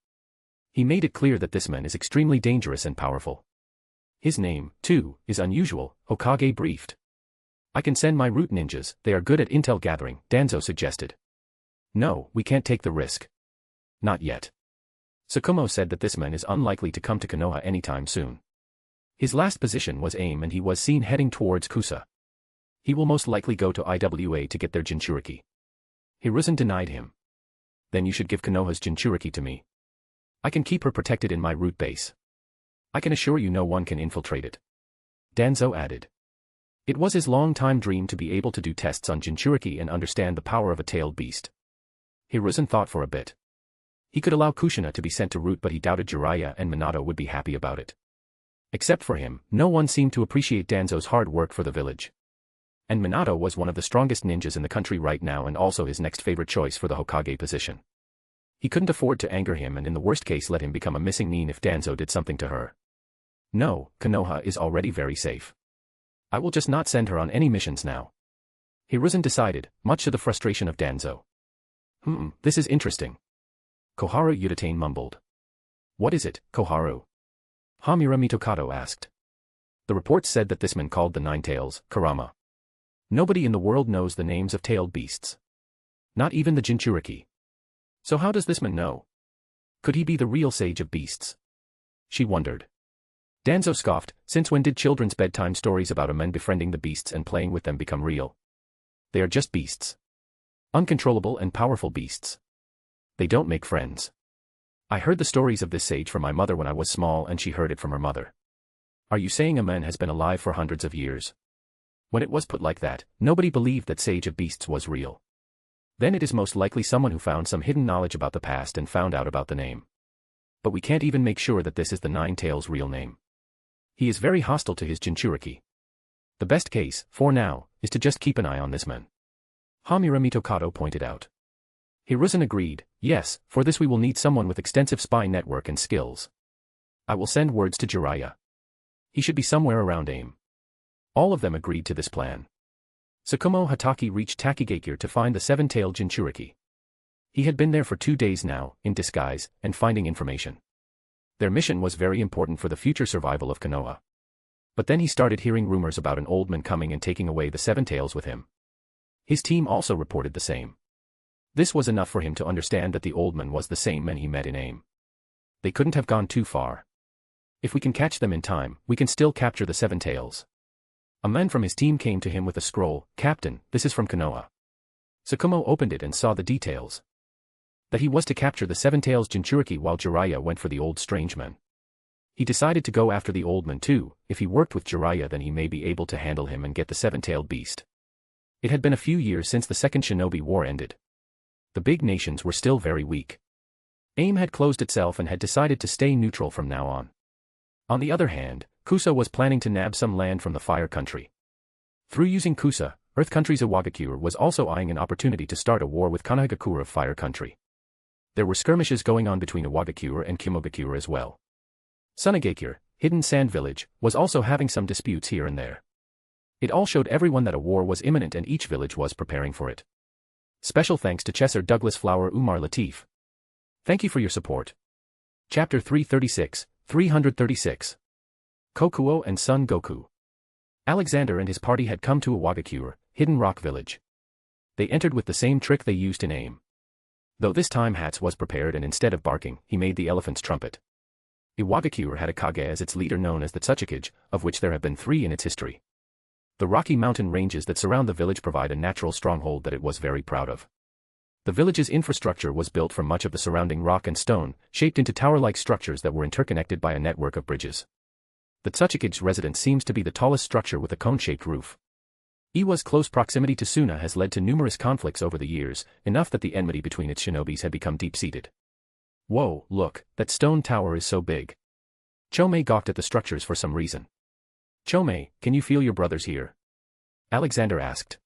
He made it clear that this man is extremely dangerous and powerful. His name, too, is unusual, Hokage briefed. I can send my root ninjas, they are good at intel gathering, Danzo suggested. No, we can't take the risk. Not yet. Tsukumo said that this man is unlikely to come to Konoha anytime soon. His last position was AIM and he was seen heading towards Kusa. He will most likely go to IWA to get their Jinchuriki. Hiruzen denied him. Then you should give Konoha's Jinchuriki to me. I can keep her protected in my root base. I can assure you no one can infiltrate it. Danzo added. It was his long-time dream to be able to do tests on Jinchuriki and understand the power of a tailed beast. Hiruzen thought for a bit. He could allow Kushina to be sent to root, but he doubted Jiraiya and Minato would be happy about it. Except for him, no one seemed to appreciate Danzo's hard work for the village. And Minato was one of the strongest ninjas in the country right now and also his next favorite choice for the Hokage position. He couldn't afford to anger him and in the worst case let him become a missing nin if Danzo did something to her. No, Konoha is already very safe. I will just not send her on any missions now. Hiruzen decided, much to the frustration of Danzo. This is interesting. Koharu Udatane mumbled. What is it, Koharu? Hamura Mitokato asked. The reports said that this man called the Nine Tails, Kurama. Nobody in the world knows the names of tailed beasts. Not even the Jinchuriki. So how does this man know? Could he be the real sage of beasts? She wondered. Danzo scoffed, since when did children's bedtime stories about a man befriending the beasts and playing with them become real? They are just beasts. Uncontrollable and powerful beasts. They don't make friends. I heard the stories of this sage from my mother when I was small and she heard it from her mother. Are you saying a man has been alive for hundreds of years? When it was put like that, nobody believed that Sage of Beasts was real. Then it is most likely someone who found some hidden knowledge about the past and found out about the name. But we can't even make sure that this is the Nine Tails' real name. He is very hostile to his Jinchuriki. The best case, for now, is to just keep an eye on this man. Hamura Mitokato pointed out. Hiruzen agreed, yes, for this we will need someone with extensive spy network and skills. I will send words to Jiraiya. He should be somewhere around AIM. All of them agreed to this plan. Tsukumo Hatake reached Takigakure to find the seven-tailed Jinchuriki. He had been there for 2 days now, in disguise, and finding information. Their mission was very important for the future survival of Konoha. But then he started hearing rumors about an old man coming and taking away the seven tails with him. His team also reported the same. This was enough for him to understand that the old man was the same man he met in AIM. They couldn't have gone too far. If we can catch them in time, we can still capture the seven tails. A man from his team came to him with a scroll. Captain, this is from Konoha. Tsukumo opened it and saw the details. That he was to capture the seven tails Jinchuriki while Jiraiya went for the old strange man. He decided to go after the old man too. If he worked with Jiraiya then he may be able to handle him and get the seven-tailed beast. It had been a few years since the Second Shinobi War ended. The big nations were still very weak. AIM had closed itself and had decided to stay neutral from now on. On the other hand, Kusa was planning to nab some land from the Fire Country. Through using Kusa, Earth Country's Iwagakure was also eyeing an opportunity to start a war with Konohagakure of Fire Country. There were skirmishes going on between Iwagakure and Kimogakure as well. Sunagakure, Hidden Sand Village, was also having some disputes here and there. It all showed everyone that a war was imminent and each village was preparing for it. Special thanks to Chesser Douglas Flower Umar Latif. Thank you for your support. Chapter 336. Kokuo and Son Goku. Alexander and his party had come to Iwagakure, Hidden Rock Village. They entered with the same trick they used in AIM. Though this time Hats was prepared and instead of barking, he made the elephant's trumpet. Iwagakure had a Kage as its leader known as the Tsuchikage, of which there have been 3 in its history. The rocky mountain ranges that surround the village provide a natural stronghold that it was very proud of. The village's infrastructure was built from much of the surrounding rock and stone, shaped into tower-like structures that were interconnected by a network of bridges. The Tsuchikage's residence seems to be the tallest structure with a cone-shaped roof. Iwa's close proximity to Suna has led to numerous conflicts over the years, enough that the enmity between its shinobis had become deep-seated. Whoa, look, that stone tower is so big. Chomei gawked at the structures for some reason. Chomei, can you feel your brothers here? Alexander asked.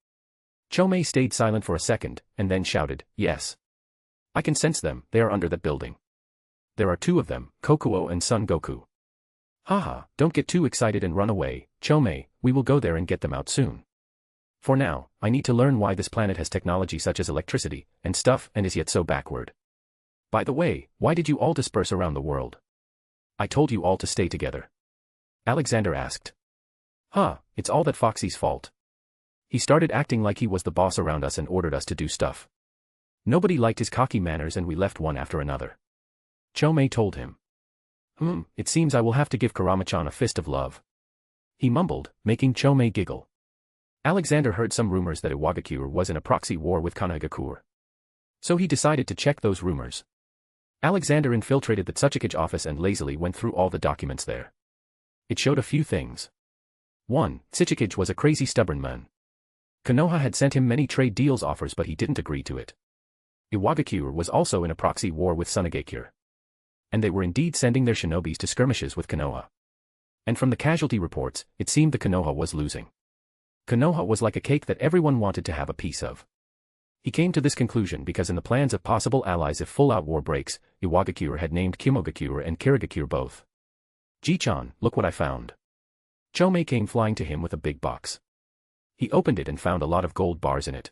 Chomei stayed silent for a second, and then shouted, yes. I can sense them, they are under that building. There are 2 of them, Kokuo and Son Goku. Haha, don't get too excited and run away, Chomei, we will go there and get them out soon. For now, I need to learn why this planet has technology such as electricity, and stuff, and is yet so backward. By the way, why did you all disperse around the world? I told you all to stay together. Alexander asked. It's all that Foxy's fault. He started acting like he was the boss around us and ordered us to do stuff. Nobody liked his cocky manners and we left one after another. Chomei told him. It seems I will have to give Kurama-chan a fist of love. He mumbled, making Chomei giggle. Alexander heard some rumors that Iwagakure was in a proxy war with Konohagakure. So he decided to check those rumors. Alexander infiltrated the Tsuchikage office and lazily went through all the documents there. It showed a few things. 1. Tsuchikage was a crazy stubborn man. Konoha had sent him many trade deals offers but he didn't agree to it. Iwagakure was also in a proxy war with Sunagakure. And they were indeed sending their shinobis to skirmishes with Konoha. And from the casualty reports, it seemed the Konoha was losing. Konoha was like a cake that everyone wanted to have a piece of. He came to this conclusion because in the plans of possible allies if full-out war breaks, Iwagakure had named Kimogakure and Kirigakure both. Ji-chan, look what I found. Chomei came flying to him with a big box. He opened it and found a lot of gold bars in it.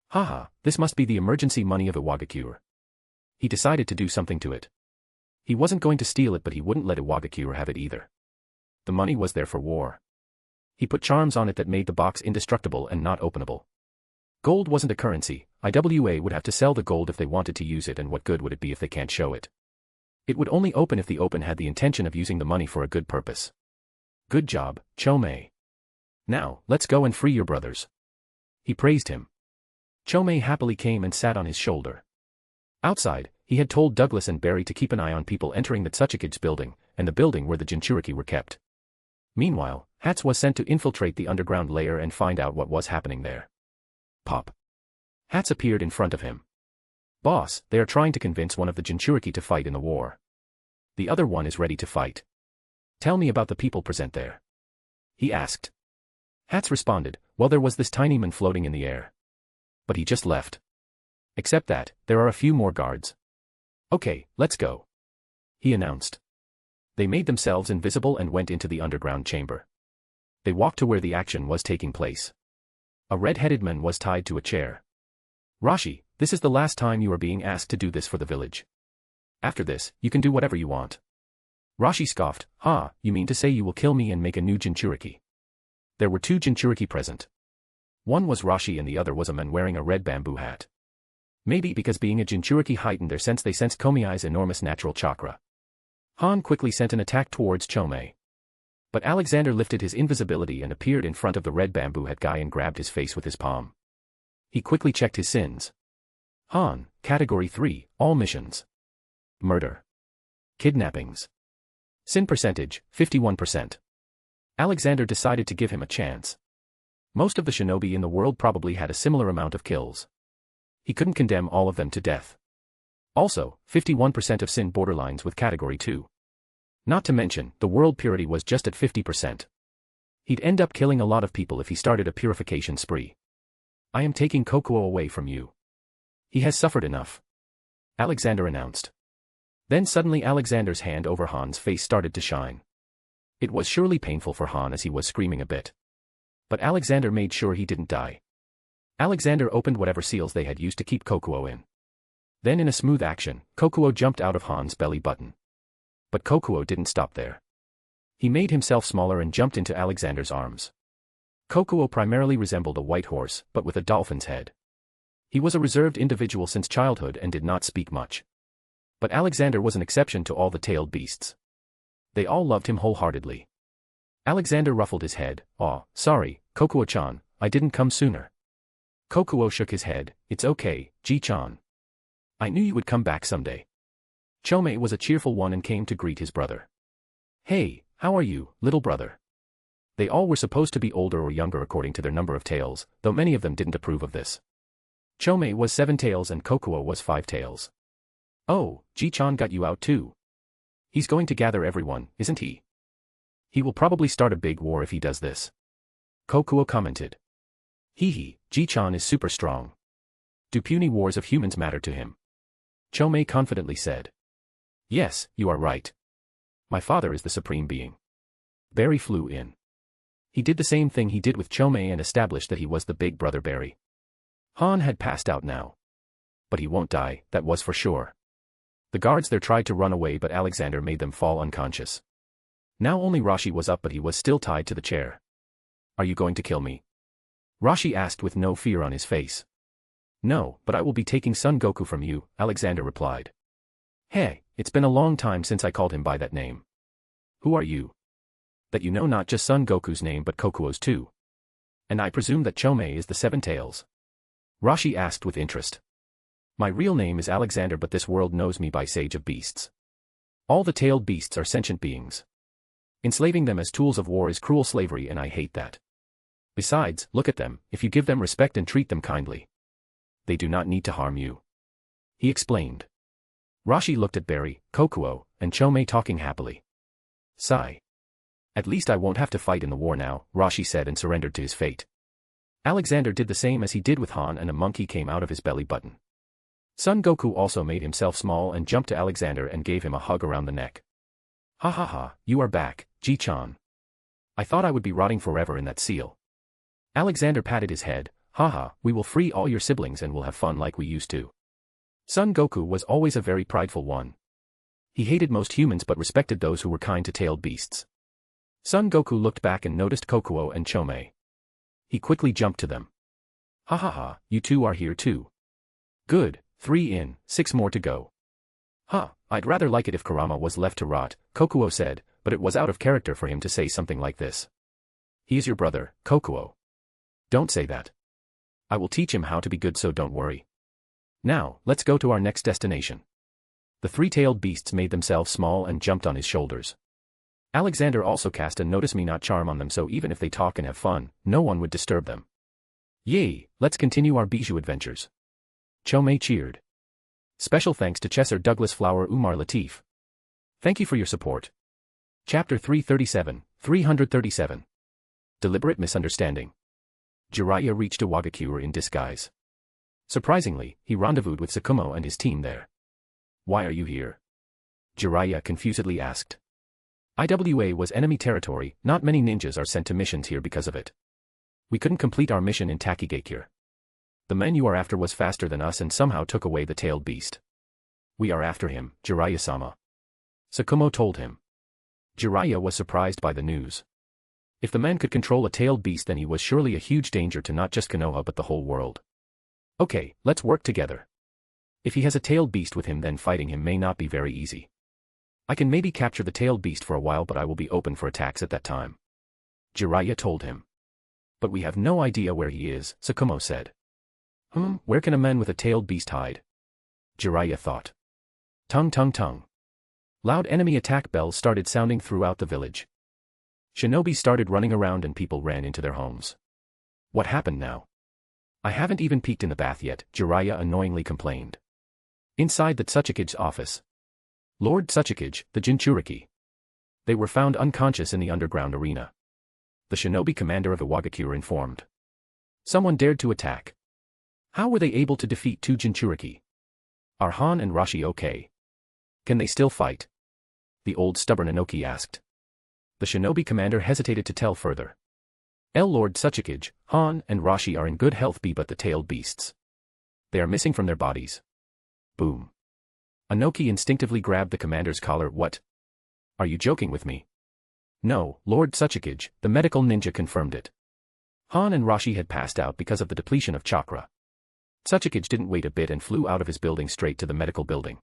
Haha, this must be the emergency money of Iwagakure. He decided to do something to it. He wasn't going to steal it, but he wouldn't let Iwagakure have it either. The money was there for war. He put charms on it that made the box indestructible and not openable. Gold wasn't a currency. IWA would have to sell the gold if they wanted to use it, and what good would it be if they can't show it? It would only open if the open had the intention of using the money for a good purpose. Good job, Chomei. Now, let's go and free your brothers. He praised him. Chomei happily came and sat on his shoulder. Outside, he had told Douglas and Barry to keep an eye on people entering the Tsuchikids building, and the building where the Jinchuriki were kept. Meanwhile, Hats was sent to infiltrate the underground layer and find out what was happening there. Pop. Hats appeared in front of him. Boss, they are trying to convince one of the Jinchuriki to fight in the war. The other one is ready to fight. Tell me about the people present there. He asked. Hats responded, well, there was this tiny man floating in the air. But he just left. Except that, there are a few more guards. Okay, let's go. He announced. They made themselves invisible and went into the underground chamber. They walked to where the action was taking place. A red-headed man was tied to a chair. Rashi, this is the last time you are being asked to do this for the village. After this, you can do whatever you want. Rashi scoffed, you mean to say you will kill me and make a new Jinchuriki? There were two Jinchuriki present. One was Rashi and the other was a man wearing a red bamboo hat. Maybe because being a Jinchuriki heightened their sense, they sensed Komiai's enormous natural chakra. Han quickly sent an attack towards Chomei. But Alexander lifted his invisibility and appeared in front of the red bamboo hat guy and grabbed his face with his palm. He quickly checked his sins. Han, Category 3, all missions. Murder. Kidnappings. Sin percentage, 51%. Alexander decided to give him a chance. Most of the shinobi in the world probably had a similar amount of kills. He couldn't condemn all of them to death. Also, 51% of sin borderlines with Category 2. Not to mention, the world purity was just at 50%. He'd end up killing a lot of people if he started a purification spree. I am taking Kokuo away from you. He has suffered enough. Alexander announced. Then suddenly Alexander's hand over Han's face started to shine. It was surely painful for Han as he was screaming a bit. But Alexander made sure he didn't die. Alexander opened whatever seals they had used to keep Kokuo in. Then in a smooth action, Kokuo jumped out of Han's belly button. But Kokuo didn't stop there. He made himself smaller and jumped into Alexander's arms. Kokuo primarily resembled a white horse, but with a dolphin's head. He was a reserved individual since childhood and did not speak much. But Alexander was an exception to all the tailed beasts. They all loved him wholeheartedly. Alexander ruffled his head. Sorry, Kokuo-chan, I didn't come sooner. Kokuo shook his head. It's okay, Ji-chan. I knew you would come back someday. Chomei was a cheerful one and came to greet his brother. Hey, how are you, little brother? They all were supposed to be older or younger according to their number of tails, though many of them didn't approve of this. Chomei was 7 tails and Kokuo was 5 tails. Oh, Ji-chan got you out too. He's going to gather everyone, isn't he? He will probably start a big war if he does this. Kokuo commented. Hee, Ji-chan is super strong. Do puny wars of humans matter to him? Chomei confidently said. Yes, you are right. My father is the supreme being. Barry flew in. He did the same thing he did with Chomei and established that he was the big brother Barry. Han had passed out now. But he won't die, that was for sure. The guards there tried to run away but Alexander made them fall unconscious. Now only Rashi was up but he was still tied to the chair. Are you going to kill me? Rashi asked with no fear on his face. No, but I will be taking Son Goku from you, Alexander replied. Hey, it's been a long time since I called him by that name. Who are you? That you know not just Son Goku's name but Kokuo's too. And I presume that Chomei is the 7 tails. Rashi asked with interest. My real name is Alexander but this world knows me by Sage of Beasts. All the tailed beasts are sentient beings. Enslaving them as tools of war is cruel slavery and I hate that. Besides, look at them, if you give them respect and treat them kindly. They do not need to harm you. He explained. Rashi looked at Barry, Kokuo, and Chomei talking happily. Sigh. At least I won't have to fight in the war now, Rashi said and surrendered to his fate. Alexander did the same as he did with Han, and a monkey came out of his belly button. Son Goku also made himself small and jumped to Alexander and gave him a hug around the neck. Ha ha ha, you are back, Ji-chan. I thought I would be rotting forever in that seal. Alexander patted his head. Haha, we will free all your siblings and we'll have fun like we used to. Son Goku was always a very prideful one. He hated most humans but respected those who were kind to tailed beasts. Son Goku looked back and noticed Kokuo and Chomei. He quickly jumped to them. Ha ha ha, you two are here too. Good, 3 in, 6 more to go. Huh, I'd rather like it if Kurama was left to rot, Kokuo said, but it was out of character for him to say something like this. He is your brother, Kokuo. Don't say that. I will teach him how to be good, so don't worry. Now, let's go to our next destination. The 3-tailed beasts made themselves small and jumped on his shoulders. Alexander also cast a notice me not charm on them, so even if they talk and have fun, no one would disturb them. Yay, let's continue our bijou adventures. Chomei cheered. Special thanks to Chesser Douglas Flower Umar Latif. Thank you for your support. Chapter 337. Deliberate misunderstanding. Jiraiya reached Iwagakure in disguise. Surprisingly, he rendezvoused with Sakumo and his team there. Why are you here? Jiraiya confusedly asked. IWA was enemy territory, not many ninjas are sent to missions here because of it. We couldn't complete our mission in Takigakure. The man you are after was faster than us and somehow took away the tailed beast. We are after him, Jiraiya-sama. Sakumo told him. Jiraiya was surprised by the news. If the man could control a tailed beast, then he was surely a huge danger to not just Konoha but the whole world. Okay, let's work together. If he has a tailed beast with him, then fighting him may not be very easy. I can maybe capture the tailed beast for a while, but I will be open for attacks at that time. Jiraiya told him. But we have no idea where he is, Sakumo said. Where can a man with a tailed beast hide? Jiraiya thought. Tung tung tung. Loud enemy attack bells started sounding throughout the village. Shinobi started running around and people ran into their homes. What happened now? I haven't even peeked in the bath yet, Jiraiya annoyingly complained. Inside the Tsuchikige's office. Lord Tsuchikage, the Jinchuriki. They were found unconscious in the underground arena. The shinobi commander of Iwagakure informed. Someone dared to attack. How were they able to defeat 2 Jinchuriki? Are Han and Rashi okay? Can they still fight? The old stubborn Inoki asked. The shinobi commander hesitated to tell further. Lord Tsuchikage, Han and Rashi are in good health, but the tailed beasts. They are missing from their bodies. Boom. Inoki instinctively grabbed the commander's collar. What? Are you joking with me? No, Lord Tsuchikage, the medical ninja confirmed it. Han and Rashi had passed out because of the depletion of chakra. Tsuchikage didn't wait a bit and flew out of his building straight to the medical building.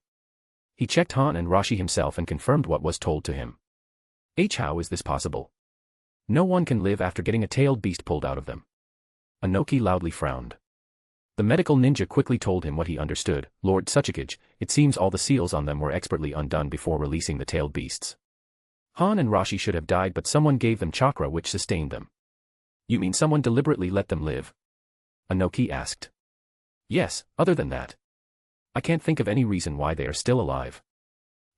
He checked Han and Rashi himself and confirmed what was told to him. How is this possible? No one can live after getting a tailed beast pulled out of them. Inoki loudly frowned. The medical ninja quickly told him what he understood. Lord Tsuchikage, it seems all the seals on them were expertly undone before releasing the tailed beasts. Han and Rashi should have died, but someone gave them chakra which sustained them. You mean someone deliberately let them live? Inoki asked. Yes, other than that. I can't think of any reason why they are still alive.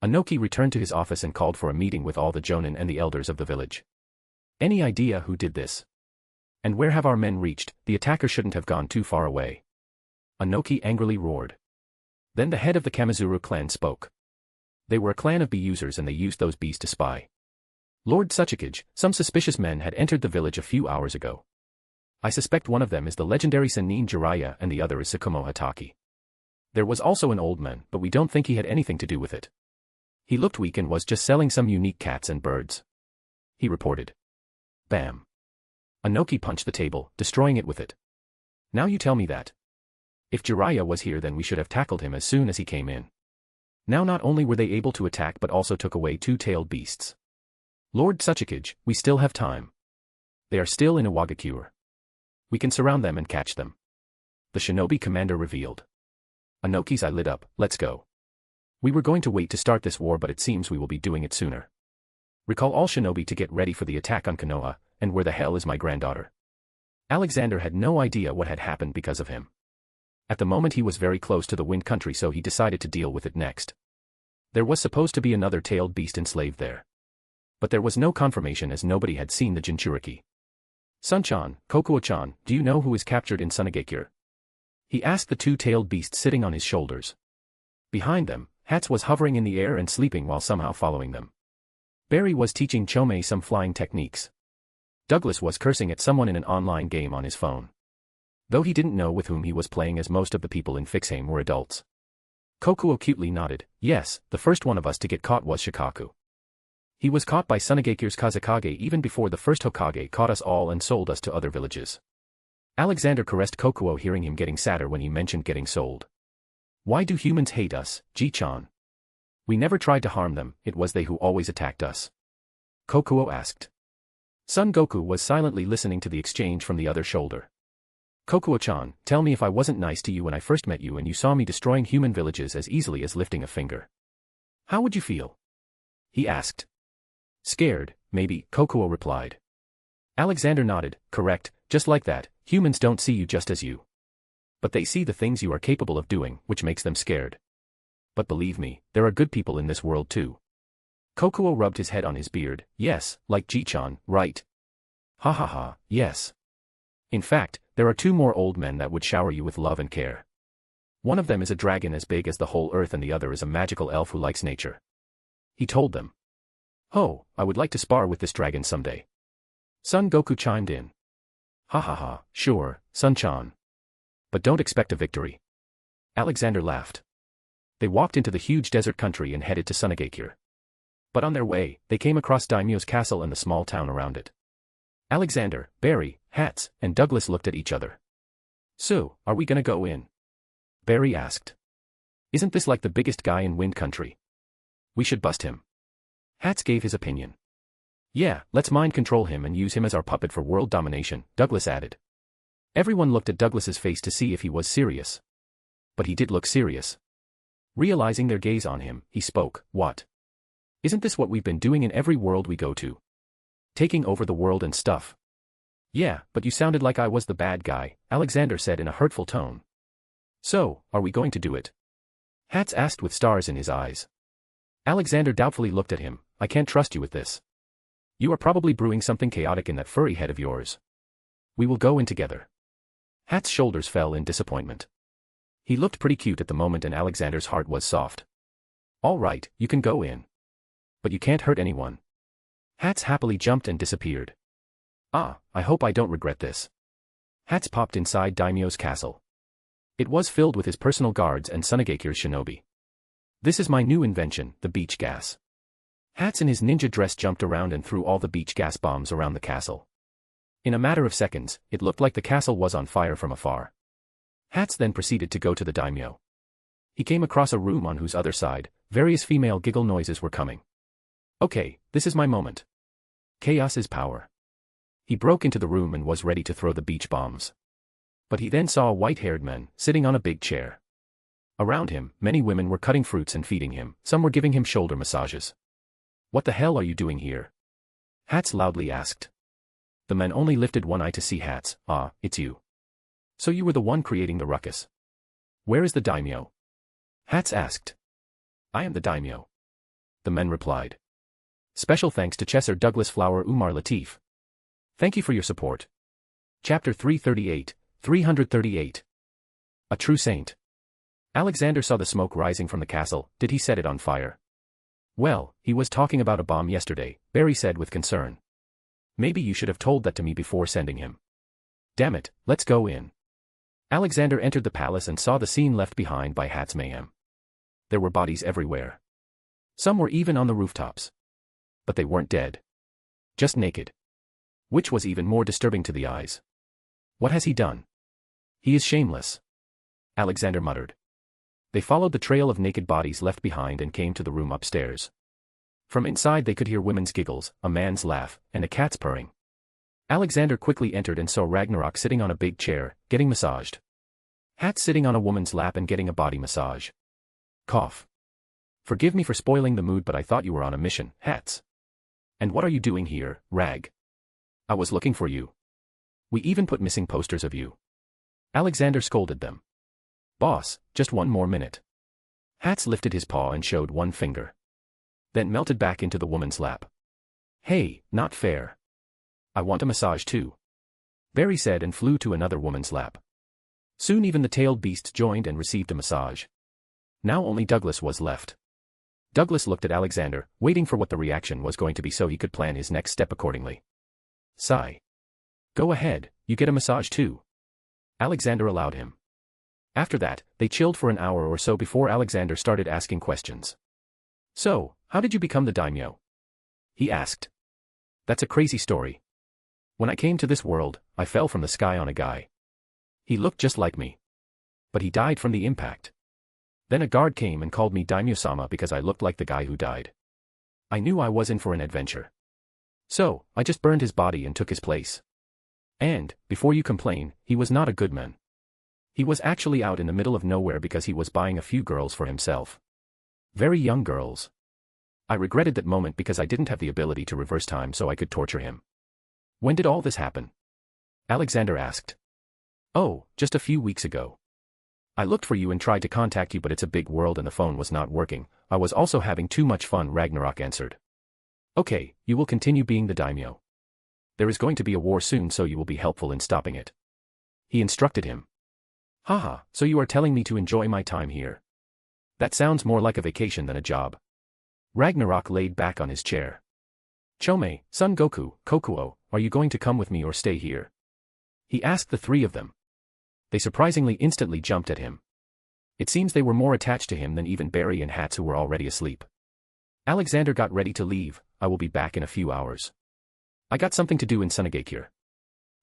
Inoki returned to his office and called for a meeting with all the jonin and the elders of the village. Any idea who did this? And where have our men reached? The attacker shouldn't have gone too far away. Inoki angrily roared. Then the head of the Kamizuru clan spoke. They were a clan of bee users and they used those bees to spy. Lord Tsuchikage, some suspicious men had entered the village a few hours ago. I suspect one of them is the legendary Sannin Jiraiya and the other is Sakumo Hatake. There was also an old man, but we don't think he had anything to do with it. He looked weak and was just selling some unique cats and birds. He reported. Bam. Inoki punched the table, destroying it with it. Now you tell me that. If Jiraiya was here, then we should have tackled him as soon as he came in. Now not only were they able to attack but also took away 2 tailed beasts. Lord Tsuchikage, we still have time. They are still in Iwagakure. We can surround them and catch them. The shinobi commander revealed. Inoki's eye lit up. Let's go. We were going to wait to start this war, but it seems we will be doing it sooner. Recall all shinobi to get ready for the attack on Konoha, and where the hell is my granddaughter? Alexander had no idea what had happened because of him. At the moment he was very close to the Wind Country, so he decided to deal with it next. There was supposed to be another tailed beast enslaved there. But there was no confirmation as nobody had seen the Jinchuriki. Sun-chan, Kokuo-chan, do you know who is captured in Sunagekure? He asked the two-tailed beast sitting on his shoulders. Behind them, Hats was hovering in the air and sleeping while somehow following them. Barry was teaching Chomei some flying techniques. Douglas was cursing at someone in an online game on his phone. Though he didn't know with whom he was playing, as most of the people in Fixheim were adults. Kokuo cutely nodded. Yes, the first one of us to get caught was Shikaku. He was caught by Sunagekure's Kazekage even before the first Hokage caught us all and sold us to other villages. Alexander caressed Kokuo, hearing him getting sadder when he mentioned getting sold. Why do humans hate us, Ji-chan? We never tried to harm them, it was they who always attacked us. Kokuo asked. Son Goku was silently listening to the exchange from the other shoulder. Kokuo-chan, tell me if I wasn't nice to you when I first met you and you saw me destroying human villages as easily as lifting a finger. How would you feel? He asked. Scared, maybe, Kokuo replied. Alexander nodded. Correct, just like that, humans don't see you just as you. But they see the things you are capable of doing, which makes them scared. But believe me, there are good people in this world too. Kokuo rubbed his head on his beard. Yes, like Ji-chan, right? Ha ha ha, yes. In fact, there are 2 more old men that would shower you with love and care. One of them is a dragon as big as the whole earth and the other is a magical elf who likes nature. He told them. Oh, I would like to spar with this dragon someday. Son Goku chimed in. Ha ha ha, sure, Sun-chan. But don't expect a victory. Alexander laughed. They walked into the huge desert country and headed to Sunagekure. But on their way, they came across Daimyo's castle and the small town around it. Alexander, Barry, Hats, and Douglas looked at each other. So, are we gonna go in? Barry asked. Isn't this like the biggest guy in Wind Country? We should bust him. Hats gave his opinion. Yeah, let's mind control him and use him as our puppet for world domination, Douglas added. Everyone looked at Douglas's face to see if he was serious. But he did look serious. Realizing their gaze on him, he spoke. What? Isn't this what we've been doing in every world we go to? Taking over the world and stuff. Yeah, but you sounded like I was the bad guy, Alexander said in a hurtful tone. So, are we going to do it? Hats asked with stars in his eyes. Alexander doubtfully looked at him. I can't trust you with this. You are probably brewing something chaotic in that furry head of yours. We will go in together. Hat's shoulders fell in disappointment. He looked pretty cute at the moment and Alexander's heart was soft. All right, you can go in. But you can't hurt anyone. Hats happily jumped and disappeared. Ah, I hope I don't regret this. Hats popped inside Daimyo's castle. It was filled with his personal guards and Sunagekure's shinobi. This is my new invention, the beach gas. Hats in his ninja dress jumped around and threw all the beach gas bombs around the castle. In a matter of seconds, it looked like the castle was on fire from afar. Hats then proceeded to go to the daimyo. He came across a room on whose other side, various female giggle noises were coming. Okay, this is my moment. Chaos is power. He broke into the room and was ready to throw the beach bombs. But he then saw a white-haired man sitting on a big chair. Around him, many women were cutting fruits and feeding him, some were giving him shoulder massages. What the hell are you doing here? Hats loudly asked. The men only lifted one eye to see Hats. Ah, it's you. So you were the one creating the ruckus. Where is the daimyo? Hats asked. I am the daimyo. The men replied. Special thanks to Chesser Douglas Flower Umar Latif. Thank you for your support. Chapter 338. A True Saint. Alexander saw the smoke rising from the castle. Did he set it on fire? Well, he was talking about a bomb yesterday, Barry said with concern. Maybe you should have told that to me before sending him. Damn it, let's go in. Alexander entered the palace and saw the scene left behind by Hat's mayhem. There were bodies everywhere. Some were even on the rooftops. But they weren't dead. Just naked. Which was even more disturbing to the eyes. What has he done? He is shameless. Alexander muttered. They followed the trail of naked bodies left behind and came to the room upstairs. From inside they could hear women's giggles, a man's laugh, and a cat's purring. Alexander quickly entered and saw Ragnarok sitting on a big chair, getting massaged. Hat sitting on a woman's lap and getting a body massage. Cough. Forgive me for spoiling the mood, but I thought you were on a mission, Hats. And what are you doing here, Rag? I was looking for you. We even put missing posters of you. Alexander scolded them. Boss, just one more minute. Hats lifted his paw and showed one finger. Then melted back into the woman's lap. Hey, not fair. I want a massage too. Barry said and flew to another woman's lap. Soon even the tailed beasts joined and received a massage. Now only Douglas was left. Douglas looked at Alexander, waiting for what the reaction was going to be so he could plan his next step accordingly. Sigh. Go ahead, you get a massage too. Alexander allowed him. After that, they chilled for an hour or so before Alexander started asking questions. So, how did you become the daimyo? He asked. That's a crazy story. When I came to this world, I fell from the sky on a guy. He looked just like me. But he died from the impact. Then a guard came and called me Daimyo-sama because I looked like the guy who died. I knew I was in for an adventure. So, I just burned his body and took his place. And, before you complain, he was not a good man. He was actually out in the middle of nowhere because he was buying a few girls for himself. Very young girls. I regretted that moment because I didn't have the ability to reverse time so I could torture him. When did all this happen? Alexander asked. Oh, just a few weeks ago. I looked for you and tried to contact you but it's a big world and the phone was not working. I was also having too much fun, Ragnarok answered. Okay, you will continue being the daimyo. There is going to be a war soon so you will be helpful in stopping it. He instructed him. Haha, so you are telling me to enjoy my time here. That sounds more like a vacation than a job. Ragnarok laid back on his chair. Chome, Son Goku, Kokuo, are you going to come with me or stay here? He asked the three of them. They surprisingly instantly jumped at him. It seems they were more attached to him than even Barry and Hats who were already asleep. Alexander got ready to leave. I will be back in a few hours. I got something to do in Sunagakure.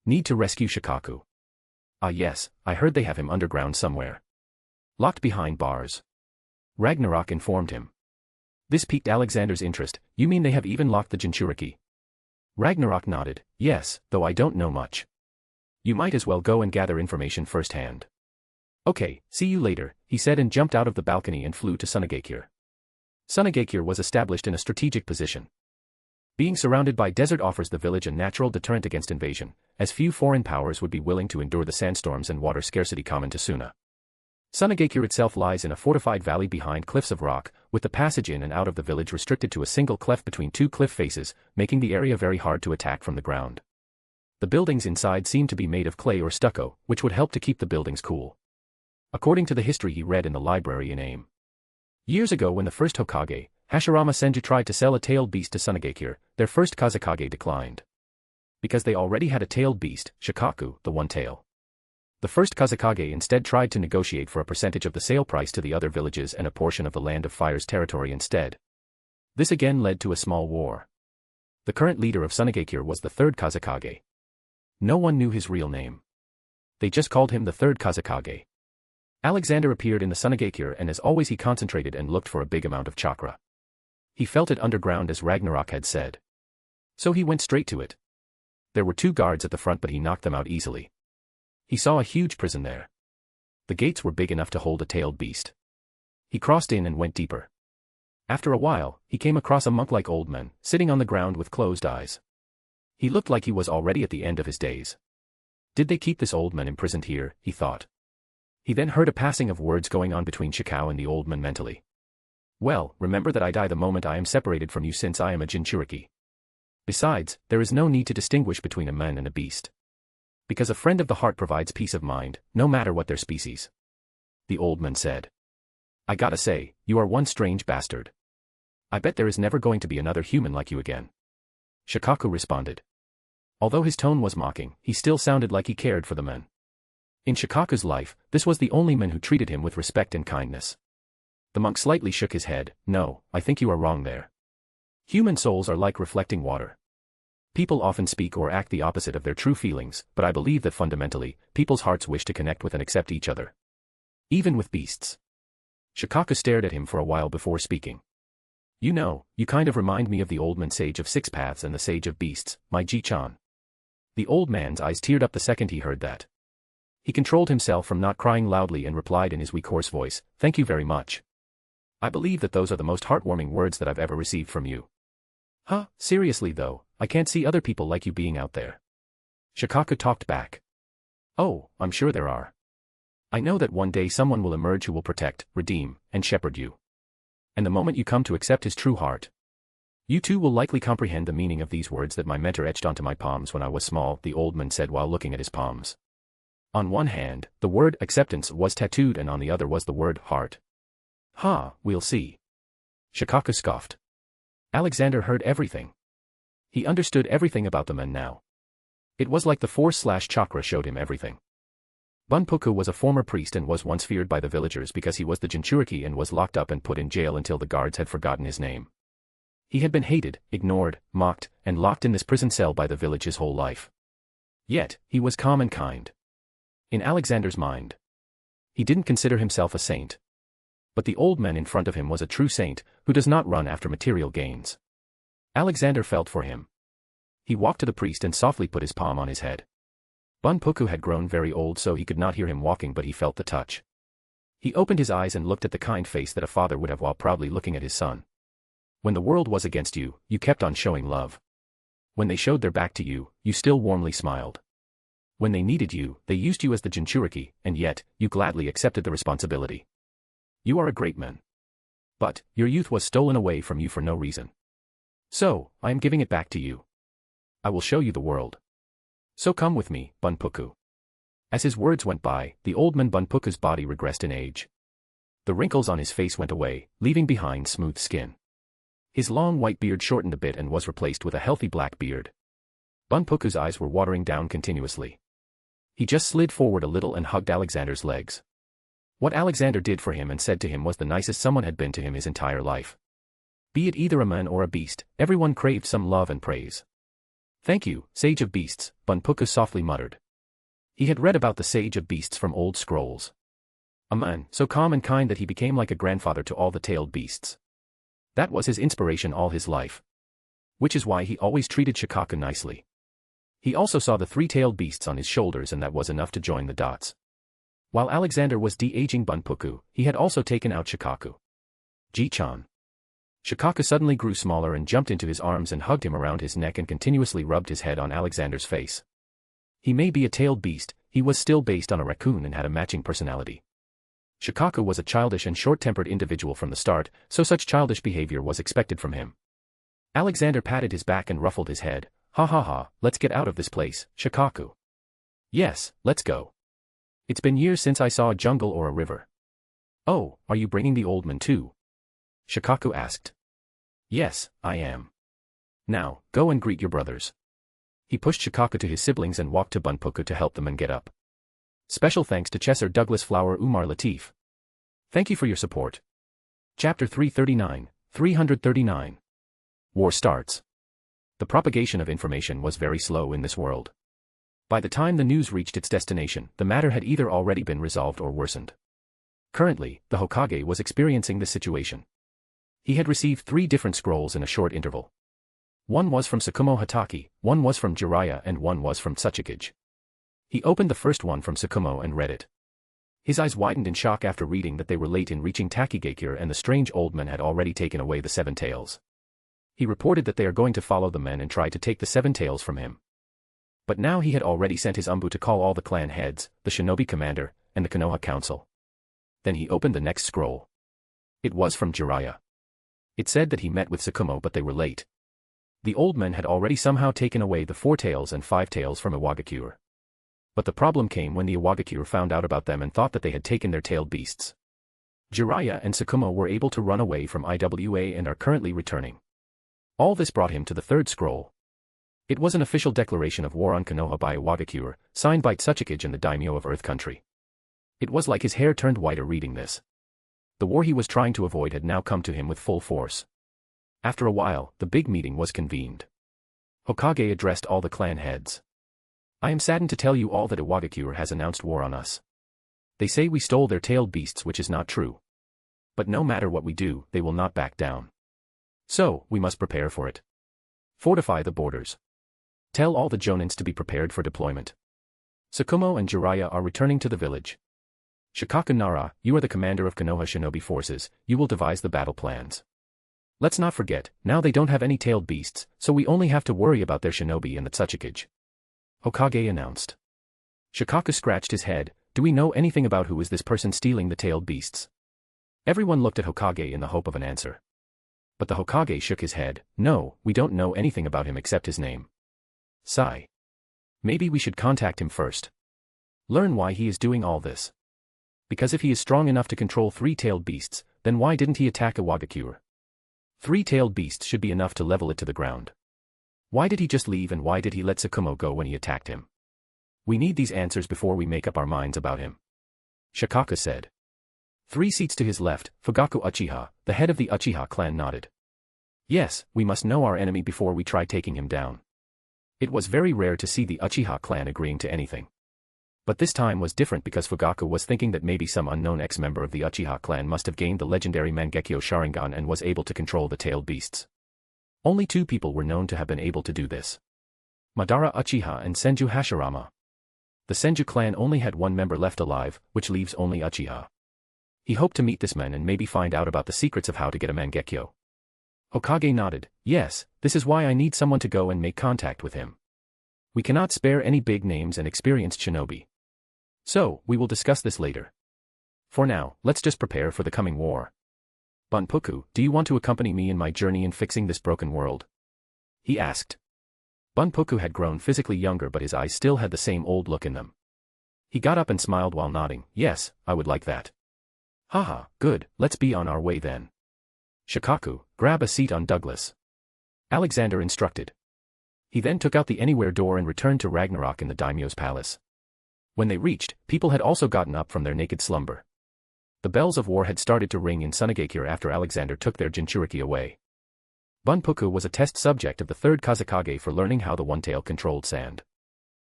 Need to rescue Shikaku. Ah yes, I heard they have him underground somewhere. Locked behind bars. Ragnarok informed him. This piqued Alexander's interest. You mean they have even locked the Jinchuriki? Ragnarok nodded. Yes, though I don't know much. You might as well go and gather information firsthand. Okay, see you later, he said and jumped out of the balcony and flew to Sunagakure. Sunagakure was established in a strategic position. Being surrounded by desert offers the village a natural deterrent against invasion, as few foreign powers would be willing to endure the sandstorms and water scarcity common to Suna. Sunagakure itself lies in a fortified valley behind cliffs of rock, with the passage in and out of the village restricted to a single cleft between two cliff faces, making the area very hard to attack from the ground. The buildings inside seem to be made of clay or stucco, which would help to keep the buildings cool. According to the history he read in the library in AIM. Years ago when the first Hokage, Hashirama Senju tried to sell a tailed beast to Sunagakure, their first Kazekage declined. Because they already had a tailed beast, Shikaku, the one tail. The first Kazekage instead tried to negotiate for a percentage of the sale price to the other villages and a portion of the Land of Fire's territory instead. This again led to a small war. The current leader of Sunagakure was the third Kazekage. No one knew his real name. They just called him the third Kazekage. Alexander appeared in the Sunagakure and as always he concentrated and looked for a big amount of chakra. He felt it underground as Ragnarok had said. So he went straight to it. There were two guards at the front but he knocked them out easily. He saw a huge prison there. The gates were big enough to hold a tailed beast. He crossed in and went deeper. After a while, he came across a monk-like old man, sitting on the ground with closed eyes. He looked like he was already at the end of his days. Did they keep this old man imprisoned here, he thought. He then heard a passing of words going on between Shikao and the old man mentally. Well, remember that I die the moment I am separated from you since I am a Jinchuriki. Besides, there is no need to distinguish between a man and a beast. Because a friend of the heart provides peace of mind, no matter what their species. The old man said. I gotta say, you are one strange bastard. I bet there is never going to be another human like you again. Shikaku responded. Although his tone was mocking, he still sounded like he cared for the men. In Shikaku's life, this was the only man who treated him with respect and kindness. The monk slightly shook his head. No, I think you are wrong there. Human souls are like reflecting water. People often speak or act the opposite of their true feelings, but I believe that fundamentally, people's hearts wish to connect with and accept each other. Even with beasts. Shikaku stared at him for a while before speaking. You know, you kind of remind me of the old man sage of six paths and the sage of beasts, my Ji-chan. The old man's eyes teared up the second he heard that. He controlled himself from not crying loudly and replied in his weak hoarse voice, thank you very much. I believe that those are the most heartwarming words that I've ever received from you. Huh, seriously though, I can't see other people like you being out there. Shikaku talked back. Oh, I'm sure there are. I know that one day someone will emerge who will protect, redeem, and shepherd you. And the moment you come to accept his true heart. You too will likely comprehend the meaning of these words that my mentor etched onto my palms when I was small, the old man said while looking at his palms. On one hand, the word acceptance was tattooed and on the other was the word heart. Ha, we'll see. Shikaka scoffed. Alexander heard everything. He understood everything about the men now. It was like the Force/Chakra showed him everything. Bunpuku was a former priest and was once feared by the villagers because he was the Jinchuriki and was locked up and put in jail until the guards had forgotten his name. He had been hated, ignored, mocked, and locked in this prison cell by the village his whole life. Yet, he was calm and kind. In Alexander's mind, he didn't consider himself a saint. But the old man in front of him was a true saint, who does not run after material gains. Alexander felt for him. He walked to the priest and softly put his palm on his head. Bunpuku had grown very old so he could not hear him walking but he felt the touch. He opened his eyes and looked at the kind face that a father would have while proudly looking at his son. When the world was against you, you kept on showing love. When they showed their back to you, you still warmly smiled. When they needed you, they used you as the Jinchuriki, and yet, you gladly accepted the responsibility. You are a great man. But, your youth was stolen away from you for no reason. So, I am giving it back to you. I will show you the world. So come with me, Bunpuku. As his words went by, the old man Bunpuku's body regressed in age. The wrinkles on his face went away, leaving behind smooth skin. His long white beard shortened a bit and was replaced with a healthy black beard. Bunpuku's eyes were watering down continuously. He just slid forward a little and hugged Alexander's legs. What Alexander did for him and said to him was the nicest someone had been to him his entire life. Be it either a man or a beast, everyone craved some love and praise. Thank you, Sage of Beasts, Bunpuku softly muttered. He had read about the Sage of Beasts from old scrolls. A man, so calm and kind that he became like a grandfather to all the tailed beasts. That was his inspiration all his life. Which is why he always treated Shikaka nicely. He also saw the three-tailed beasts on his shoulders and that was enough to join the dots. While Alexander was de-aging Bunpuku, he had also taken out Shikaku. Ji-chan. Shikaka suddenly grew smaller and jumped into his arms and hugged him around his neck and continuously rubbed his head on Alexander's face. He may be a tailed beast, he was still based on a raccoon and had a matching personality. Shikaka was a childish and short-tempered individual from the start, so such childish behavior was expected from him. Alexander patted his back and ruffled his head. Ha ha ha, let's get out of this place, Shikaku. Yes, let's go. It's been years since I saw a jungle or a river. Oh, are you bringing the old man too? Shikaku asked. Yes, I am. Now, go and greet your brothers. He pushed Shikaku to his siblings and walked to Bunpuku to help the men get up. Special thanks to Chesser Douglas Flower Umar Latif. Thank you for your support. Chapter 339. War starts. The propagation of information was very slow in this world. By the time the news reached its destination, the matter had either already been resolved or worsened. Currently, the Hokage was experiencing this situation. He had received 3 different scrolls in a short interval. One was from Tsukumo Hatake, one was from Jiraiya and one was from Tsuchikage. He opened the first one from Tsukumo and read it. His eyes widened in shock after reading that they were late in reaching Takigakure and the strange old man had already taken away the 7 tails. He reported that they are going to follow the men and try to take the 7 tails from him. But now he had already sent his Umbu to call all the clan heads, the shinobi commander, and the Konoha council. Then he opened the next scroll. It was from Jiraiya. It said that he met with Tsukumo but they were late. The old men had already somehow taken away the 4 tails and 5 tails from Iwagakure. But the problem came when the Iwagakure found out about them and thought that they had taken their tailed beasts. Jiraiya and Tsukumo were able to run away from Iwa and are currently returning. All this brought him to the 3rd scroll. It was an official declaration of war on Konoha by Iwagakure, signed by Tsuchikage and the daimyo of Earth Country. It was like his hair turned whiter reading this. The war he was trying to avoid had now come to him with full force. After a while, the big meeting was convened. Hokage addressed all the clan heads. I am saddened to tell you all that Iwagakure has announced war on us. They say we stole their tailed beasts, which is not true. But no matter what we do, they will not back down. So, we must prepare for it. Fortify the borders. Tell all the Jonins to be prepared for deployment. Tsukumo and Jiraiya are returning to the village. Shikaku Nara, you are the commander of Konoha shinobi forces, you will devise the battle plans. Let's not forget, now they don't have any tailed beasts, so we only have to worry about their shinobi and the Tsuchikage. Hokage announced. Shikaku scratched his head. Do we know anything about who is this person stealing the tailed beasts? Everyone looked at Hokage in the hope of an answer. But the Hokage shook his head. No, we don't know anything about him except his name. Sigh. Maybe we should contact him first. Learn why he is doing all this. Because if he is strong enough to control three-tailed beasts, then why didn't he attack Iwagakure? Three-tailed beasts should be enough to level it to the ground. Why did he just leave and why did he let Tsukumo go when he attacked him? We need these answers before we make up our minds about him. Shikaka said. 3 seats to his left, Fugaku Uchiha, the head of the Uchiha clan nodded. Yes, we must know our enemy before we try taking him down. It was very rare to see the Uchiha clan agreeing to anything. But this time was different because Fugaku was thinking that maybe some unknown ex-member of the Uchiha clan must have gained the legendary Mangekyo Sharingan and was able to control the tailed beasts. Only 2 people were known to have been able to do this. Madara Uchiha and Senju Hashirama. The Senju clan only had 1 member left alive, which leaves only Uchiha. He hoped to meet this man and maybe find out about the secrets of how to get a Mangekyo. Hokage nodded. Yes, this is why I need someone to go and make contact with him. We cannot spare any big names and experienced shinobi. So, we will discuss this later. For now, let's just prepare for the coming war. Bunpuku, do you want to accompany me in my journey in fixing this broken world? He asked. Bunpuku had grown physically younger but his eyes still had the same old look in them. He got up and smiled while nodding. Yes, I would like that. Haha, good, let's be on our way then. Shikaku, grab a seat on Douglas. Alexander instructed. He then took out the anywhere door and returned to Ragnarok in the daimyo's palace. When they reached, people had also gotten up from their naked slumber. The bells of war had started to ring in Sunagakure after Alexander took their Jinchuriki away. Bunpuku was a test subject of the 3rd Kazekage for learning how the One-Tail controlled sand.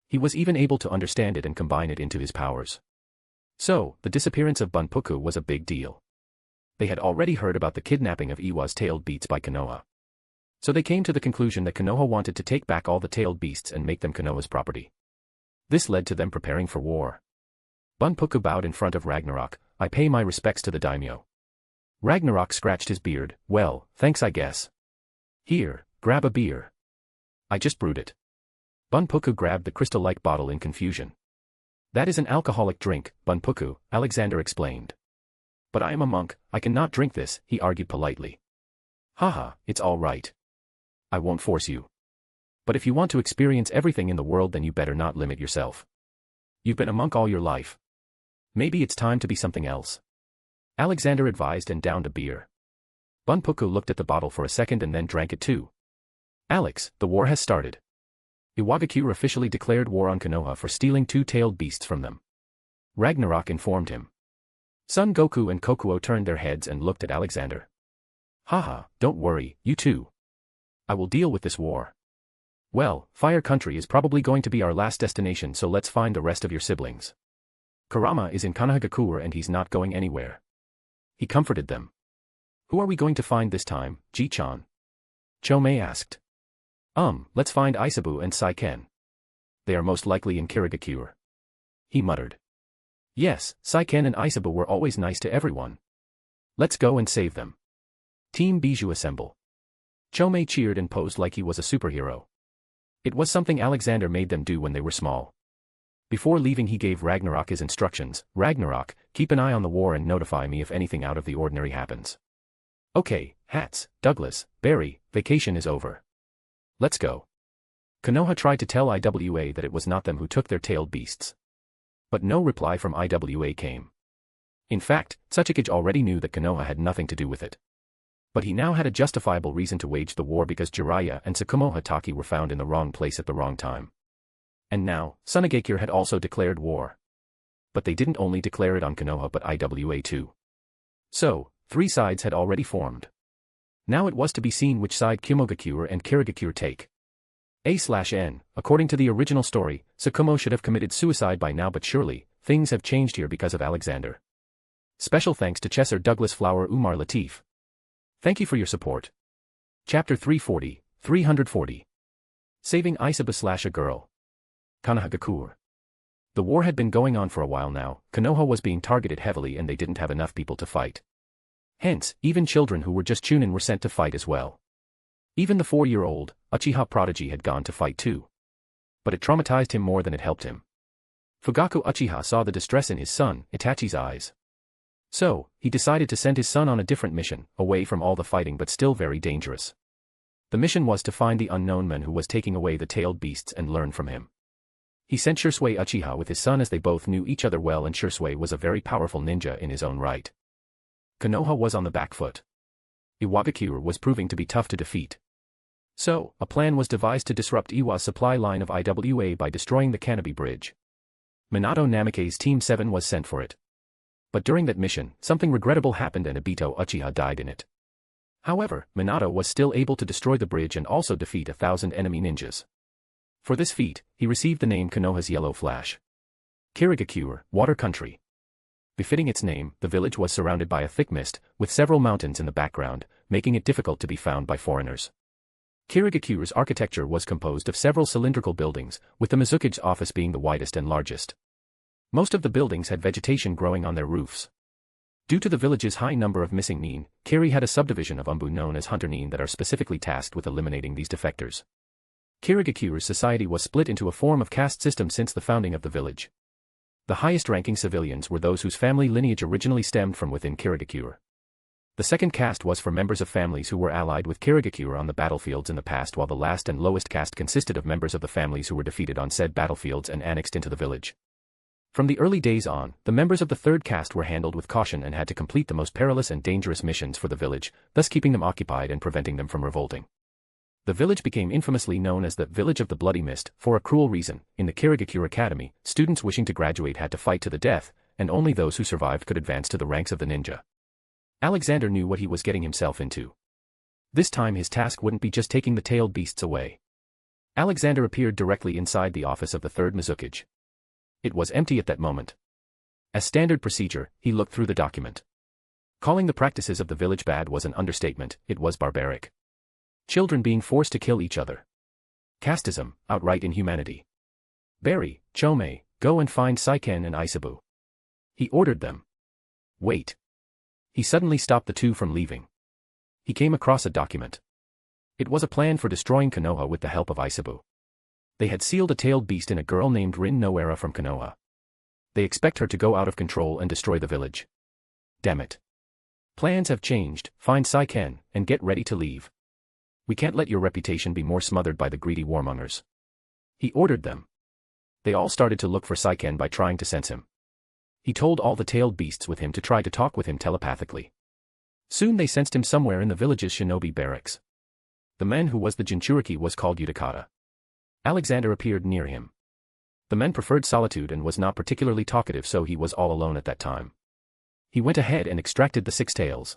He was even able to understand it and combine it into his powers. So, the disappearance of Bunpuku was a big deal. They had already heard about the kidnapping of Iwa's tailed beasts by Konoha. So they came to the conclusion that Konoha wanted to take back all the tailed beasts and make them Konoha's property. This led to them preparing for war. Bunpuku bowed in front of Ragnarok. I pay my respects to the daimyo. Ragnarok scratched his beard. Well, thanks I guess. Here, grab a beer. I just brewed it. Bunpuku grabbed the crystal-like bottle in confusion. That is an alcoholic drink, Bunpuku, Alexander explained. But I am a monk, I cannot drink this, he argued politely. Haha, it's all right. I won't force you. But if you want to experience everything in the world then you better not limit yourself. You've been a monk all your life. Maybe it's time to be something else. Alexander advised and downed a beer. Bunpuku looked at the bottle for a second and then drank it too. Alex, the war has started. Iwagakure officially declared war on Konoha for stealing 2 tailed beasts from them. Ragnarok informed him. Son Goku and Kokuo turned their heads and looked at Alexander. Haha, don't worry, you too. I will deal with this war. Well, Fire Country is probably going to be our last destination so let's find the rest of your siblings. Kurama is in Konohagakure and he's not going anywhere. He comforted them. Who are we going to find this time, Ji-chan? Chomei asked. Let's find Isabu and Saiken. They are most likely in Kirigakure. He muttered. Yes, Saiken and Isabu were always nice to everyone. Let's go and save them. Team Bijou assemble. Chomei cheered and posed like he was a superhero. It was something Alexander made them do when they were small. Before leaving he gave Ragnarok his instructions. Ragnarok, keep an eye on the war and notify me if anything out of the ordinary happens. Okay, Hats, Douglas, Barry, vacation is over. Let's go. Konoha tried to tell IWA that it was not them who took their tailed beasts. But no reply from IWA came. In fact, Tsuchikage already knew that Konoha had nothing to do with it. But he now had a justifiable reason to wage the war because Jiraiya and Tsukumo Hatake were found in the wrong place at the wrong time. And now, Sunagakure had also declared war. But they didn't only declare it on Konoha but IWA too. So, 3 sides had already formed. Now it was to be seen which side Kumogakure and Kirigakure take. A/N, according to the original story, Tsukumo should have committed suicide by now but surely, things have changed here because of Alexander. Special thanks to Chesser Douglas Flower Umar Latif. Thank you for your support. Chapter 340. Saving Isabu / a girl. Konohagakure. The war had been going on for a while now, Konoha was being targeted heavily and they didn't have enough people to fight. Hence, even children who were just chunin were sent to fight as well. Even the 4-year-old, Uchiha prodigy had gone to fight too. But it traumatized him more than it helped him. Fugaku Uchiha saw the distress in his son, Itachi's eyes. So, he decided to send his son on a different mission, away from all the fighting but still very dangerous. The mission was to find the unknown man who was taking away the tailed beasts and learn from him. He sent Shisui Uchiha with his son as they both knew each other well, and Shisui was a very powerful ninja in his own right. Konoha was on the back foot. Iwagakure was proving to be tough to defeat. So, a plan was devised to disrupt Iwa's supply line of IWA by destroying the Canopy Bridge. Minato Namikaze's Team 7 was sent for it. But during that mission, something regrettable happened and Obito Uchiha died in it. However, Minato was still able to destroy the bridge and also defeat 1,000 enemy ninjas. For this feat, he received the name Konoha's Yellow Flash. Kirigakure, Water Country. Befitting its name, the village was surrounded by a thick mist, with several mountains in the background, making it difficult to be found by foreigners. Kirigakure's architecture was composed of several cylindrical buildings, with the Mizuki's office being the widest and largest. Most of the buildings had vegetation growing on their roofs. Due to the village's high number of missing nin, Kiri had a subdivision of Umbu known as Hunter Nin that are specifically tasked with eliminating these defectors. Kirigakure's society was split into a form of caste system since the founding of the village. The highest-ranking civilians were those whose family lineage originally stemmed from within Kirigakure. The second caste was for members of families who were allied with Kirigakure on the battlefields in the past, while the last and lowest caste consisted of members of the families who were defeated on said battlefields and annexed into the village. From the early days on, the members of the third caste were handled with caution and had to complete the most perilous and dangerous missions for the village, thus keeping them occupied and preventing them from revolting. The village became infamously known as the Village of the Bloody Mist, for a cruel reason. In the Kirigakure Academy, students wishing to graduate had to fight to the death, and only those who survived could advance to the ranks of the ninja. Alexander knew what he was getting himself into. This time his task wouldn't be just taking the tailed beasts away. Alexander appeared directly inside the office of the third Mizukage. It was empty at that moment. As standard procedure, he looked through the document. Calling the practices of the village bad was an understatement, it was barbaric. Children being forced to kill each other. Casteism, outright inhumanity. Barry, Chome, go and find Saiken and Isabu. He ordered them. Wait. He suddenly stopped the two from leaving. He came across a document. It was a plan for destroying Konoha with the help of Isabu. They had sealed a tailed beast in a girl named Rin Noera from Konoha. They expect her to go out of control and destroy the village. Damn it. Plans have changed, find Saiken, and get ready to leave. We can't let your reputation be more smothered by the greedy warmongers. He ordered them. They all started to look for Saiken by trying to sense him. He told all the tailed beasts with him to try to talk with him telepathically. Soon they sensed him somewhere in the village's shinobi barracks. The man who was the Jinchuriki was called Utakata. Alexander appeared near him. The man preferred solitude and was not particularly talkative, so he was all alone at that time. He went ahead and extracted the 6 tails.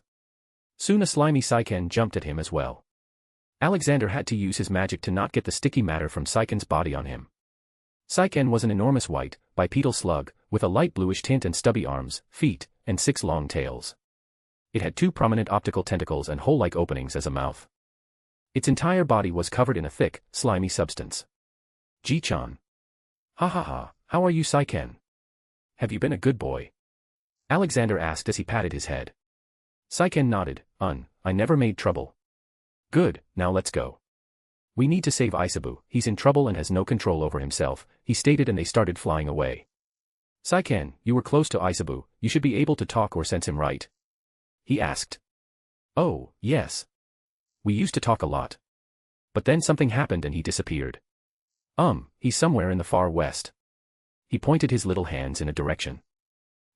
Soon a slimy Saiken jumped at him as well. Alexander had to use his magic to not get the sticky matter from Saiken's body on him. Saiken was an enormous white, bipedal slug, with a light bluish tint and stubby arms, feet, and 6 long tails. It had 2 prominent optical tentacles and hole-like openings as a mouth. Its entire body was covered in a thick, slimy substance. Ji-chan. Ha ha ha, how are you, Saiken? Have you been a good boy? Alexander asked as he patted his head. Saiken nodded, I never made trouble. Good, now let's go. We need to save Isabu, he's in trouble and has no control over himself, he stated, and they started flying away. Saiken, you were close to Isabu, you should be able to talk or sense him, right? He asked. Oh, yes. We used to talk a lot. But then something happened and he disappeared. He's somewhere in the far west. He pointed his little hands in a direction.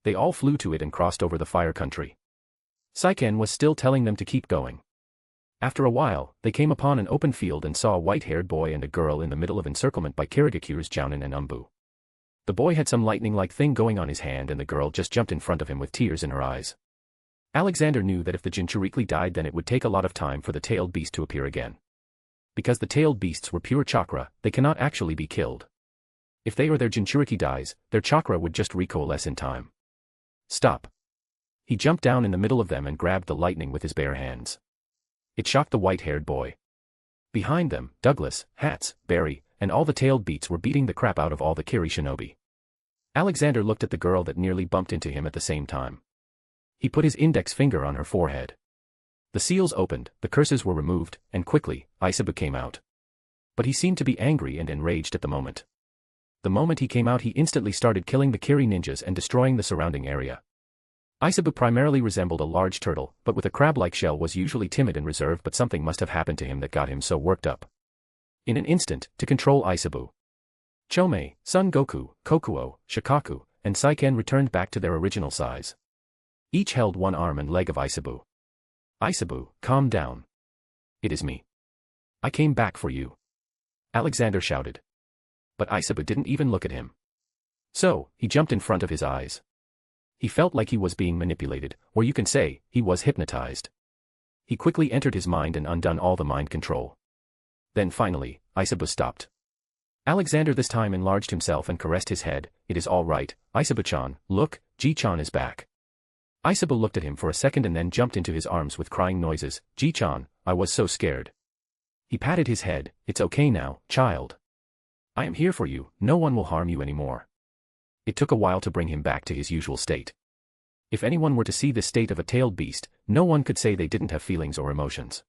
They all flew to it and crossed over the fire country. Saiken was still telling them to keep going. After a while, they came upon an open field and saw a white-haired boy and a girl in the middle of encirclement by Kirigakure's Jounin and Umbu. The boy had some lightning-like thing going on his hand and the girl just jumped in front of him with tears in her eyes. Alexander knew that if the Jinchuriki died, then it would take a lot of time for the tailed beast to appear again. Because the tailed beasts were pure chakra, they cannot actually be killed. If they or their Jinchuriki dies, their chakra would just recoalesce in time. Stop. He jumped down in the middle of them and grabbed the lightning with his bare hands. It shocked the white-haired boy. Behind them, Douglas, Hats, Barry, and all the tailed beasts were beating the crap out of all the Kiri shinobi. Alexander looked at the girl that nearly bumped into him at the same time. He put his index finger on her forehead. The seals opened, the curses were removed, and quickly, Isabu came out. But he seemed to be angry and enraged at the moment. The moment he came out, he instantly started killing the Kiri ninjas and destroying the surrounding area. Aisabu primarily resembled a large turtle, but with a crab-like shell was usually timid and reserved, but something must have happened to him that got him so worked up. In an instant, to control Aisabu, Chomei, Son Goku, Kokuo, Shikaku, and Saiken returned back to their original size. Each held one arm and leg of Aisabu. Aisabu, calm down. It is me. I came back for you. Alexander shouted. But Aisabu didn't even look at him. So, he jumped in front of his eyes. He felt like he was being manipulated, or you can say, he was hypnotized. He quickly entered his mind and undone all the mind control. Then finally, Aisabu stopped. Alexander this time enlarged himself and caressed his head. It is all right, Aisabu-chan, look, Ji-chan is back. Aisabu looked at him for a second and then jumped into his arms with crying noises. Ji-chan, I was so scared. He patted his head. It's okay now, child. I am here for you, no one will harm you anymore. It took a while to bring him back to his usual state. If anyone were to see the state of a tailed beast, no one could say they didn't have feelings or emotions.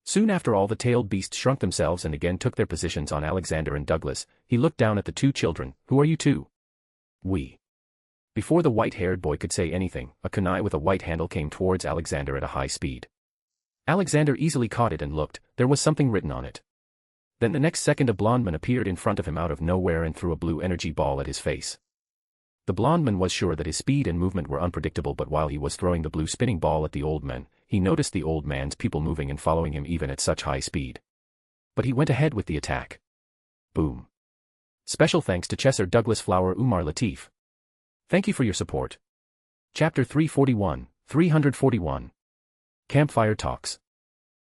Soon after all the tailed beasts shrunk themselves and again took their positions on Alexander and Douglas. He looked down at the two children. Who are you two? We. Before the white-haired boy could say anything, a kunai with a white handle came towards Alexander at a high speed. Alexander easily caught it and looked. There was something written on it. Then the next second a blonde man appeared in front of him out of nowhere and threw a blue energy ball at his face. The blonde man was sure that his speed and movement were unpredictable, but while he was throwing the blue spinning ball at the old man, he noticed the old man's pupil moving and following him even at such high speed. But he went ahead with the attack. Boom. Special thanks to Chesser Douglas Flower Umar Latif. Thank you for your support. Chapter 341. Campfire Talks.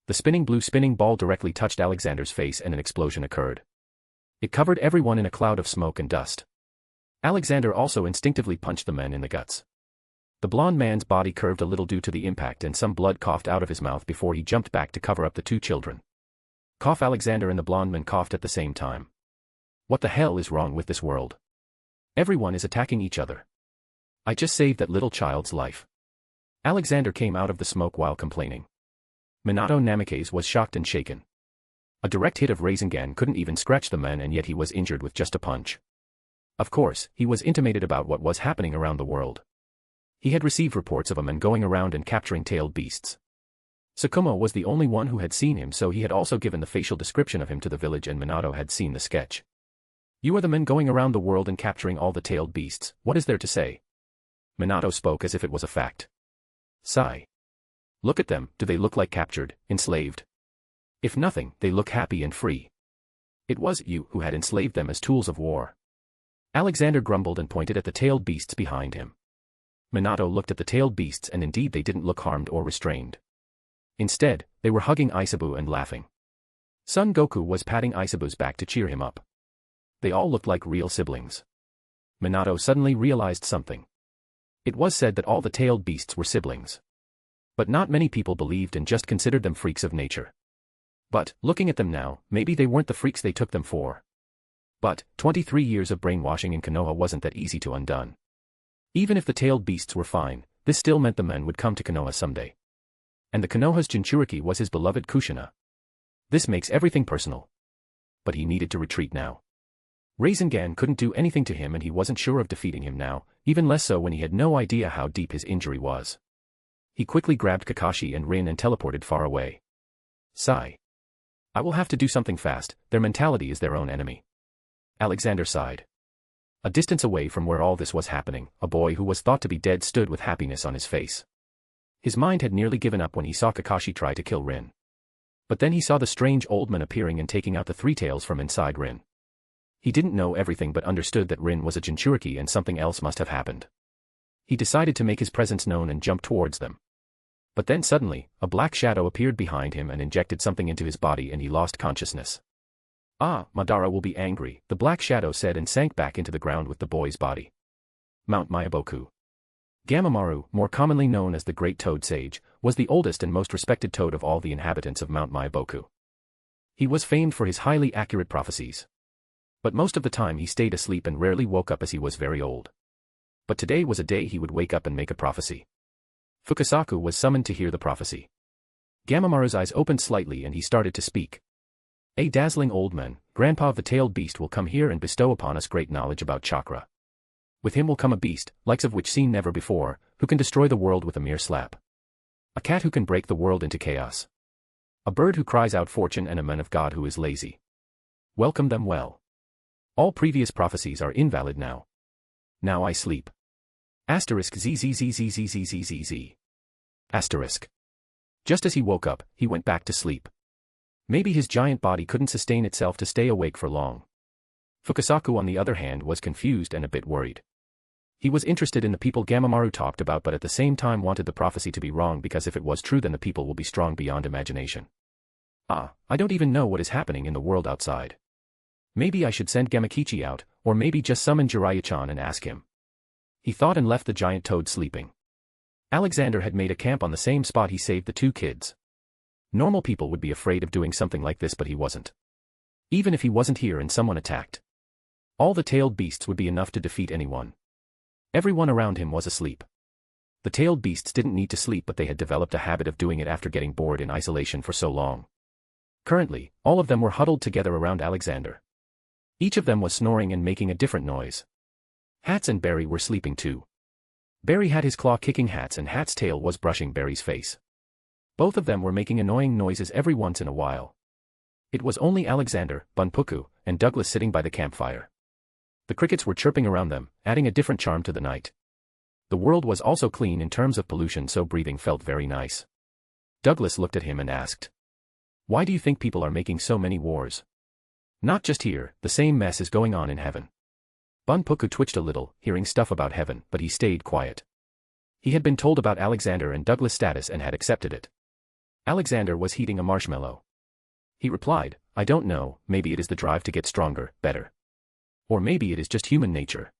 The spinning blue spinning ball directly touched Alexander's face and an explosion occurred. It covered everyone in a cloud of smoke and dust. Alexander also instinctively punched the man in the guts. The blonde man's body curved a little due to the impact and some blood coughed out of his mouth before he jumped back to cover up the two children. Cough. Alexander and the blonde man coughed at the same time. What the hell is wrong with this world? Everyone is attacking each other. I just saved that little child's life. Alexander came out of the smoke while complaining. Minato Namikaze was shocked and shaken. A direct hit of Rasengan couldn't even scratch the man, and yet he was injured with just a punch. Of course, he was intimated about what was happening around the world. He had received reports of a man going around and capturing tailed beasts. Tsukumo was the only one who had seen him, so he had also given the facial description of him to the village, and Minato had seen the sketch. You are the men going around the world and capturing all the tailed beasts, what is there to say? Minato spoke as if it was a fact. Sigh. Look at them, do they look like captured, enslaved? If nothing, they look happy and free. It was you who had enslaved them as tools of war. Alexander grumbled and pointed at the tailed beasts behind him. Minato looked at the tailed beasts, and indeed they didn't look harmed or restrained. Instead, they were hugging Aisabu and laughing. Son Goku was patting Aisabu's back to cheer him up. They all looked like real siblings. Minato suddenly realized something. It was said that all the tailed beasts were siblings. But not many people believed and just considered them freaks of nature. But, looking at them now, maybe they weren't the freaks they took them for. But, 23 years of brainwashing in Konoha wasn't that easy to undone. Even if the tailed beasts were fine, this still meant the men would come to Konoha someday. And the Konoha's Jinchuriki was his beloved Kushina. This makes everything personal. But he needed to retreat now. Rasengan couldn't do anything to him, and he wasn't sure of defeating him now, even less so when he had no idea how deep his injury was. He quickly grabbed Kakashi and Rin and teleported far away. Sigh. I will have to do something fast, their mentality is their own enemy. Alexander sighed. A distance away from where all this was happening, a boy who was thought to be dead stood with happiness on his face. His mind had nearly given up when he saw Kakashi try to kill Rin. But then he saw the strange old man appearing and taking out the three tails from inside Rin. He didn't know everything but understood that Rin was a Jinchuriki and something else must have happened. He decided to make his presence known and jumped towards them. But then suddenly, a black shadow appeared behind him and injected something into his body, and he lost consciousness. Ah, Madara will be angry, the black shadow said, and sank back into the ground with the boy's body. Mount Myaboku. Gamamaru, more commonly known as the Great Toad Sage, was the oldest and most respected toad of all the inhabitants of Mount Myaboku. He was famed for his highly accurate prophecies. But most of the time he stayed asleep and rarely woke up, as he was very old. But today was a day he would wake up and make a prophecy. Fukasaku was summoned to hear the prophecy. Gamamaru's eyes opened slightly and he started to speak. A dazzling old man, Grandpa of the tailed beast, will come here and bestow upon us great knowledge about chakra. With him will come a beast, likes of which seen never before, who can destroy the world with a mere slap. A cat who can break the world into chaos. A bird who cries out fortune, and a man of God who is lazy. Welcome them well. All previous prophecies are invalid now. Now I sleep. Asterisk zzzzzzzzzzz. Asterisk. Just as he woke up, he went back to sleep. Maybe his giant body couldn't sustain itself to stay awake for long. Fukasaku, on the other hand, was confused and a bit worried. He was interested in the people Gamamaru talked about, but at the same time wanted the prophecy to be wrong, because if it was true, then the people will be strong beyond imagination. I don't even know what is happening in the world outside. Maybe I should send Gamakichi out, or maybe just summon Jiraiya-chan and ask him. He thought and left the giant toad sleeping. Alexander had made a camp on the same spot he saved the two kids. Normal people would be afraid of doing something like this, but he wasn't. Even if he wasn't here and someone attacked, all the tailed beasts would be enough to defeat anyone. Everyone around him was asleep. The tailed beasts didn't need to sleep, but they had developed a habit of doing it after getting bored in isolation for so long. Currently, all of them were huddled together around Alexander. Each of them was snoring and making a different noise. Hats and Barry were sleeping too. Barry had his claw kicking Hats, and Hat's tail was brushing Barry's face. Both of them were making annoying noises every once in a while. It was only Alexander, Bunpuku, and Douglas sitting by the campfire. The crickets were chirping around them, adding a different charm to the night. The world was also clean in terms of pollution, so breathing felt very nice. Douglas looked at him and asked, "Why do you think people are making so many wars? Not just here, the same mess is going on in heaven." Bunpuku twitched a little, hearing stuff about heaven, but he stayed quiet. He had been told about Alexander and Douglas' status and had accepted it. Alexander was heating a marshmallow. He replied, "I don't know, maybe it is the drive to get stronger, better. Or maybe it is just human nature.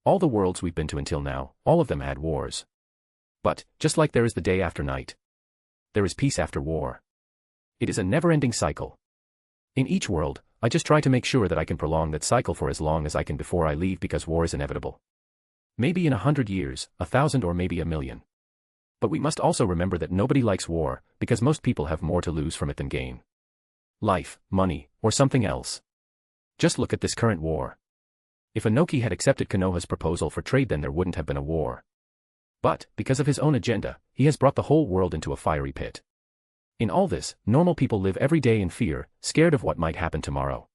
All the worlds we've been to until now, all of them had wars. But, just like there is the day after night, there is peace after war. It is a never-ending cycle. In each world, I just try to make sure that I can prolong that cycle for as long as I can before I leave, because war is inevitable. Maybe in 100 years, 1,000, or maybe 1,000,000. But we must also remember that nobody likes war, because most people have more to lose from it than gain. Life, money, or something else. Just look at this current war. If Inoki had accepted Konoha's proposal for trade, then there wouldn't have been a war. But, because of his own agenda, he has brought the whole world into a fiery pit. In all this, normal people live every day in fear, scared of what might happen tomorrow.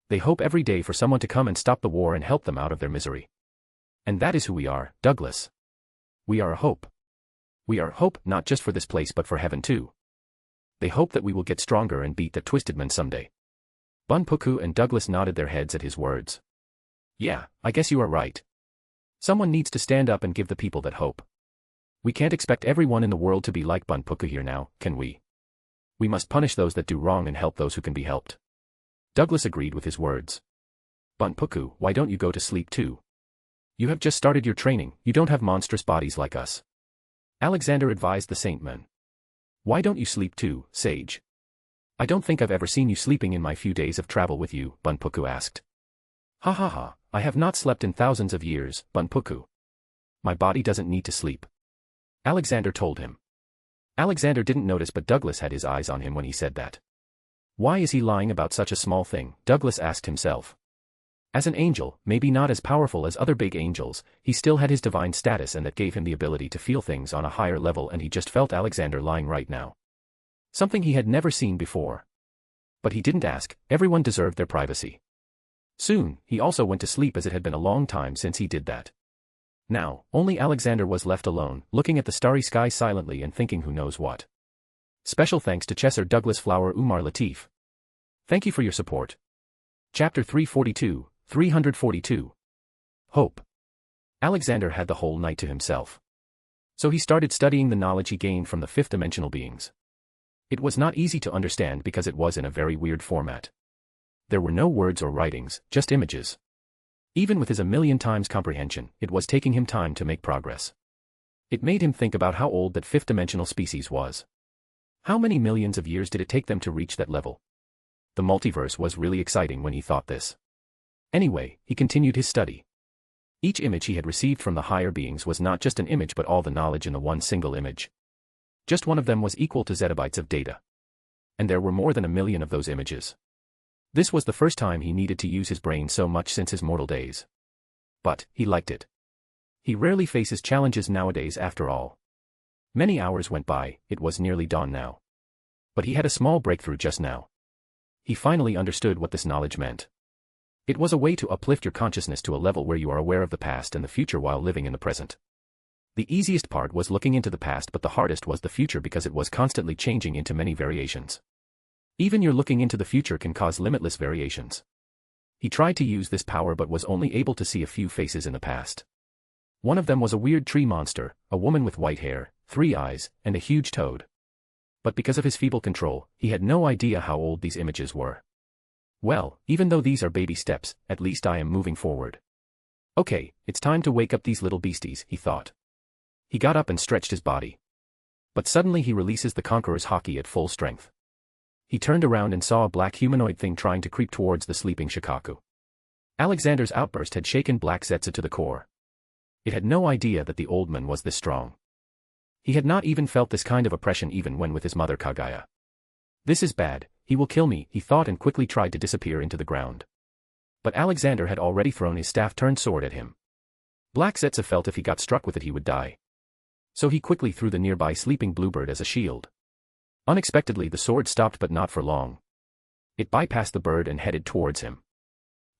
They hope every day for someone to come and stop the war and help them out of their misery. And that is who we are, Douglas. We are a hope. We are hope not just for this place but for heaven too. They hope that we will get stronger and beat that twisted man someday. Bunpuku and Douglas nodded their heads at his words. Yeah, I guess you are right. Someone needs to stand up and give the people that hope. We can't expect everyone in the world to be like Bunpuku here now, can we? We must punish those that do wrong and help those who can be helped. Douglas agreed with his words. Bunpuku, why don't you go to sleep too? You have just started your training, you don't have monstrous bodies like us. Alexander advised the Saint Man. Why don't you sleep too, Sage? I don't think I've ever seen you sleeping in my few days of travel with you, Bunpuku asked. Ha ha ha, I have not slept in thousands of years, Bunpuku. My body doesn't need to sleep. Alexander told him. Alexander didn't notice, but Douglas had his eyes on him when he said that. Why is he lying about such a small thing? Douglas asked himself. As an angel, maybe not as powerful as other big angels, he still had his divine status, and that gave him the ability to feel things on a higher level, and he just felt Alexander lying right now. Something he had never seen before. But he didn't ask, everyone deserved their privacy. Soon, he also went to sleep, as it had been a long time since he did that. Now, only Alexander was left alone, looking at the starry sky silently and thinking who knows what. Special thanks to Chesser Douglas Flower Umar Latif. Thank you for your support. Chapter 342. Hope. Alexander had the whole night to himself. So he started studying the knowledge he gained from the fifth-dimensional beings. It was not easy to understand because it was in a very weird format. There were no words or writings, just images. Even with his 1,000,000 times comprehension, it was taking him time to make progress. It made him think about how old that fifth-dimensional species was. How many millions of years did it take them to reach that level? The multiverse was really exciting when he thought this. Anyway, he continued his study. Each image he had received from the higher beings was not just an image but all the knowledge in the one single image. Just one of them was equal to zettabytes of data. And there were more than 1,000,000 of those images. This was the first time he needed to use his brain so much since his mortal days. But, he liked it. He rarely faces challenges nowadays after all. Many hours went by, it was nearly dawn now. But he had a small breakthrough just now. He finally understood what this knowledge meant. It was a way to uplift your consciousness to a level where you are aware of the past and the future while living in the present. The easiest part was looking into the past, but the hardest was the future because it was constantly changing into many variations. Even your looking into the future can cause limitless variations. He tried to use this power but was only able to see a few faces in the past. One of them was a weird tree monster, a woman with white hair, 3 eyes, and a huge toad. But because of his feeble control, he had no idea how old these images were. Well, even though these are baby steps, at least I am moving forward. Okay, it's time to wake up these little beasties, he thought. He got up and stretched his body. But suddenly he releases the Conqueror's haki at full strength. He turned around and saw a black humanoid thing trying to creep towards the sleeping Shikaku. Alexander's outburst had shaken Black Zetsu to the core. It had no idea that the old man was this strong. He had not even felt this kind of oppression even when with his mother Kagaya. This is bad, he will kill me, he thought and quickly tried to disappear into the ground. But Alexander had already thrown his staff-turned sword at him. Black Zetsu felt if he got struck with it he would die. So he quickly threw the nearby sleeping bluebird as a shield. Unexpectedly the sword stopped but not for long. It bypassed the bird and headed towards him.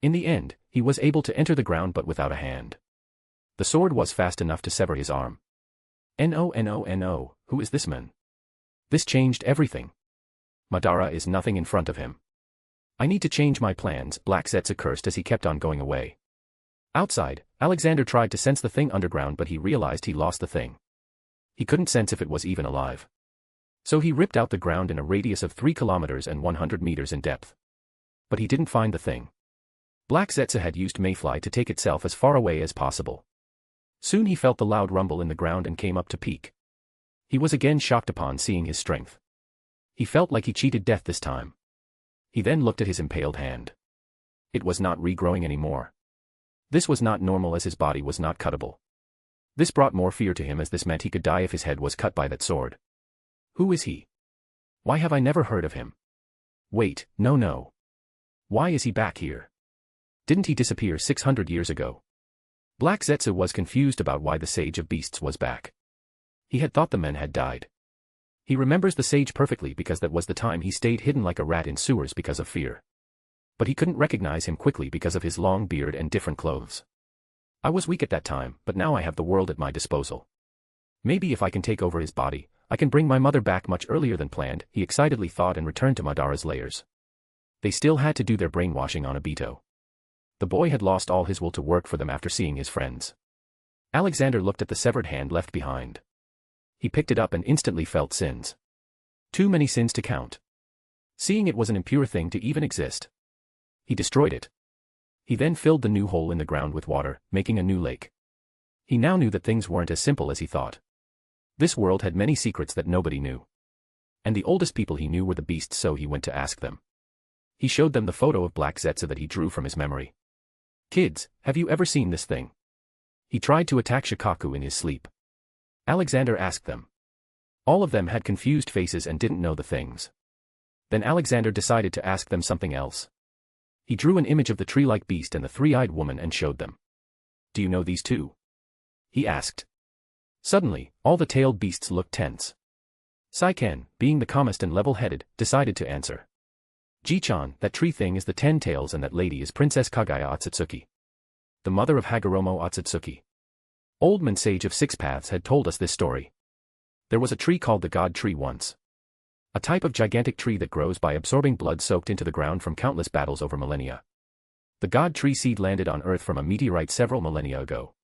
In the end, he was able to enter the ground but without a hand. The sword was fast enough to sever his arm. No, who is this man? This changed everything. Madara is nothing in front of him. I need to change my plans, Black Zetsu cursed as he kept on going away. Outside, Alexander tried to sense the thing underground but he realized he lost the thing. He couldn't sense if it was even alive. So he ripped out the ground in a radius of 3 kilometers and 100 meters in depth. But he didn't find the thing. Black Zetsu had used Mayfly to take itself as far away as possible. Soon he felt the loud rumble in the ground and came up to peek. He was again shocked upon seeing his strength. He felt like he cheated death this time. He then looked at his impaled hand. It was not regrowing anymore. This was not normal as his body was not cuttable. This brought more fear to him as this meant he could die if his head was cut by that sword. Who is he? Why have I never heard of him? Wait, no. Why is he back here? Didn't he disappear 600 years ago? Black Zetsu was confused about why the Sage of Beasts was back. He had thought the men had died. He remembers the sage perfectly because that was the time he stayed hidden like a rat in sewers because of fear. But he couldn't recognize him quickly because of his long beard and different clothes. I was weak at that time, but now I have the world at my disposal. Maybe if I can take over his body, I can bring my mother back much earlier than planned, he excitedly thought and returned to Madara's layers. They still had to do their brainwashing on Obito. The boy had lost all his will to work for them after seeing his friends. Alexander looked at the severed hand left behind. He picked it up and instantly felt sins. Too many sins to count. Seeing it was an impure thing to even exist. He destroyed it. He then filled the new hole in the ground with water, making a new lake. He now knew that things weren't as simple as he thought. This world had many secrets that nobody knew. And the oldest people he knew were the beasts, so he went to ask them. He showed them the photo of Black Zetsu that he drew from his memory. Kids, have you ever seen this thing? He tried to attack Shikaku in his sleep. Alexander asked them. All of them had confused faces and didn't know the things. Then Alexander decided to ask them something else. He drew an image of the tree-like beast and the 3-eyed woman and showed them. Do you know these two? He asked. Suddenly, all the tailed beasts looked tense. Saiken, being the calmest and level-headed, decided to answer. Ji-chan, that tree thing is the 10 tails and that lady is Princess Kagaya Otsutsuki. The mother of Hagoromo Otsutsuki. Old Man Sage of 6 Paths had told us this story. There was a tree called the God Tree once. A type of gigantic tree that grows by absorbing blood soaked into the ground from countless battles over millennia. The God Tree seed landed on Earth from a meteorite several millennia ago.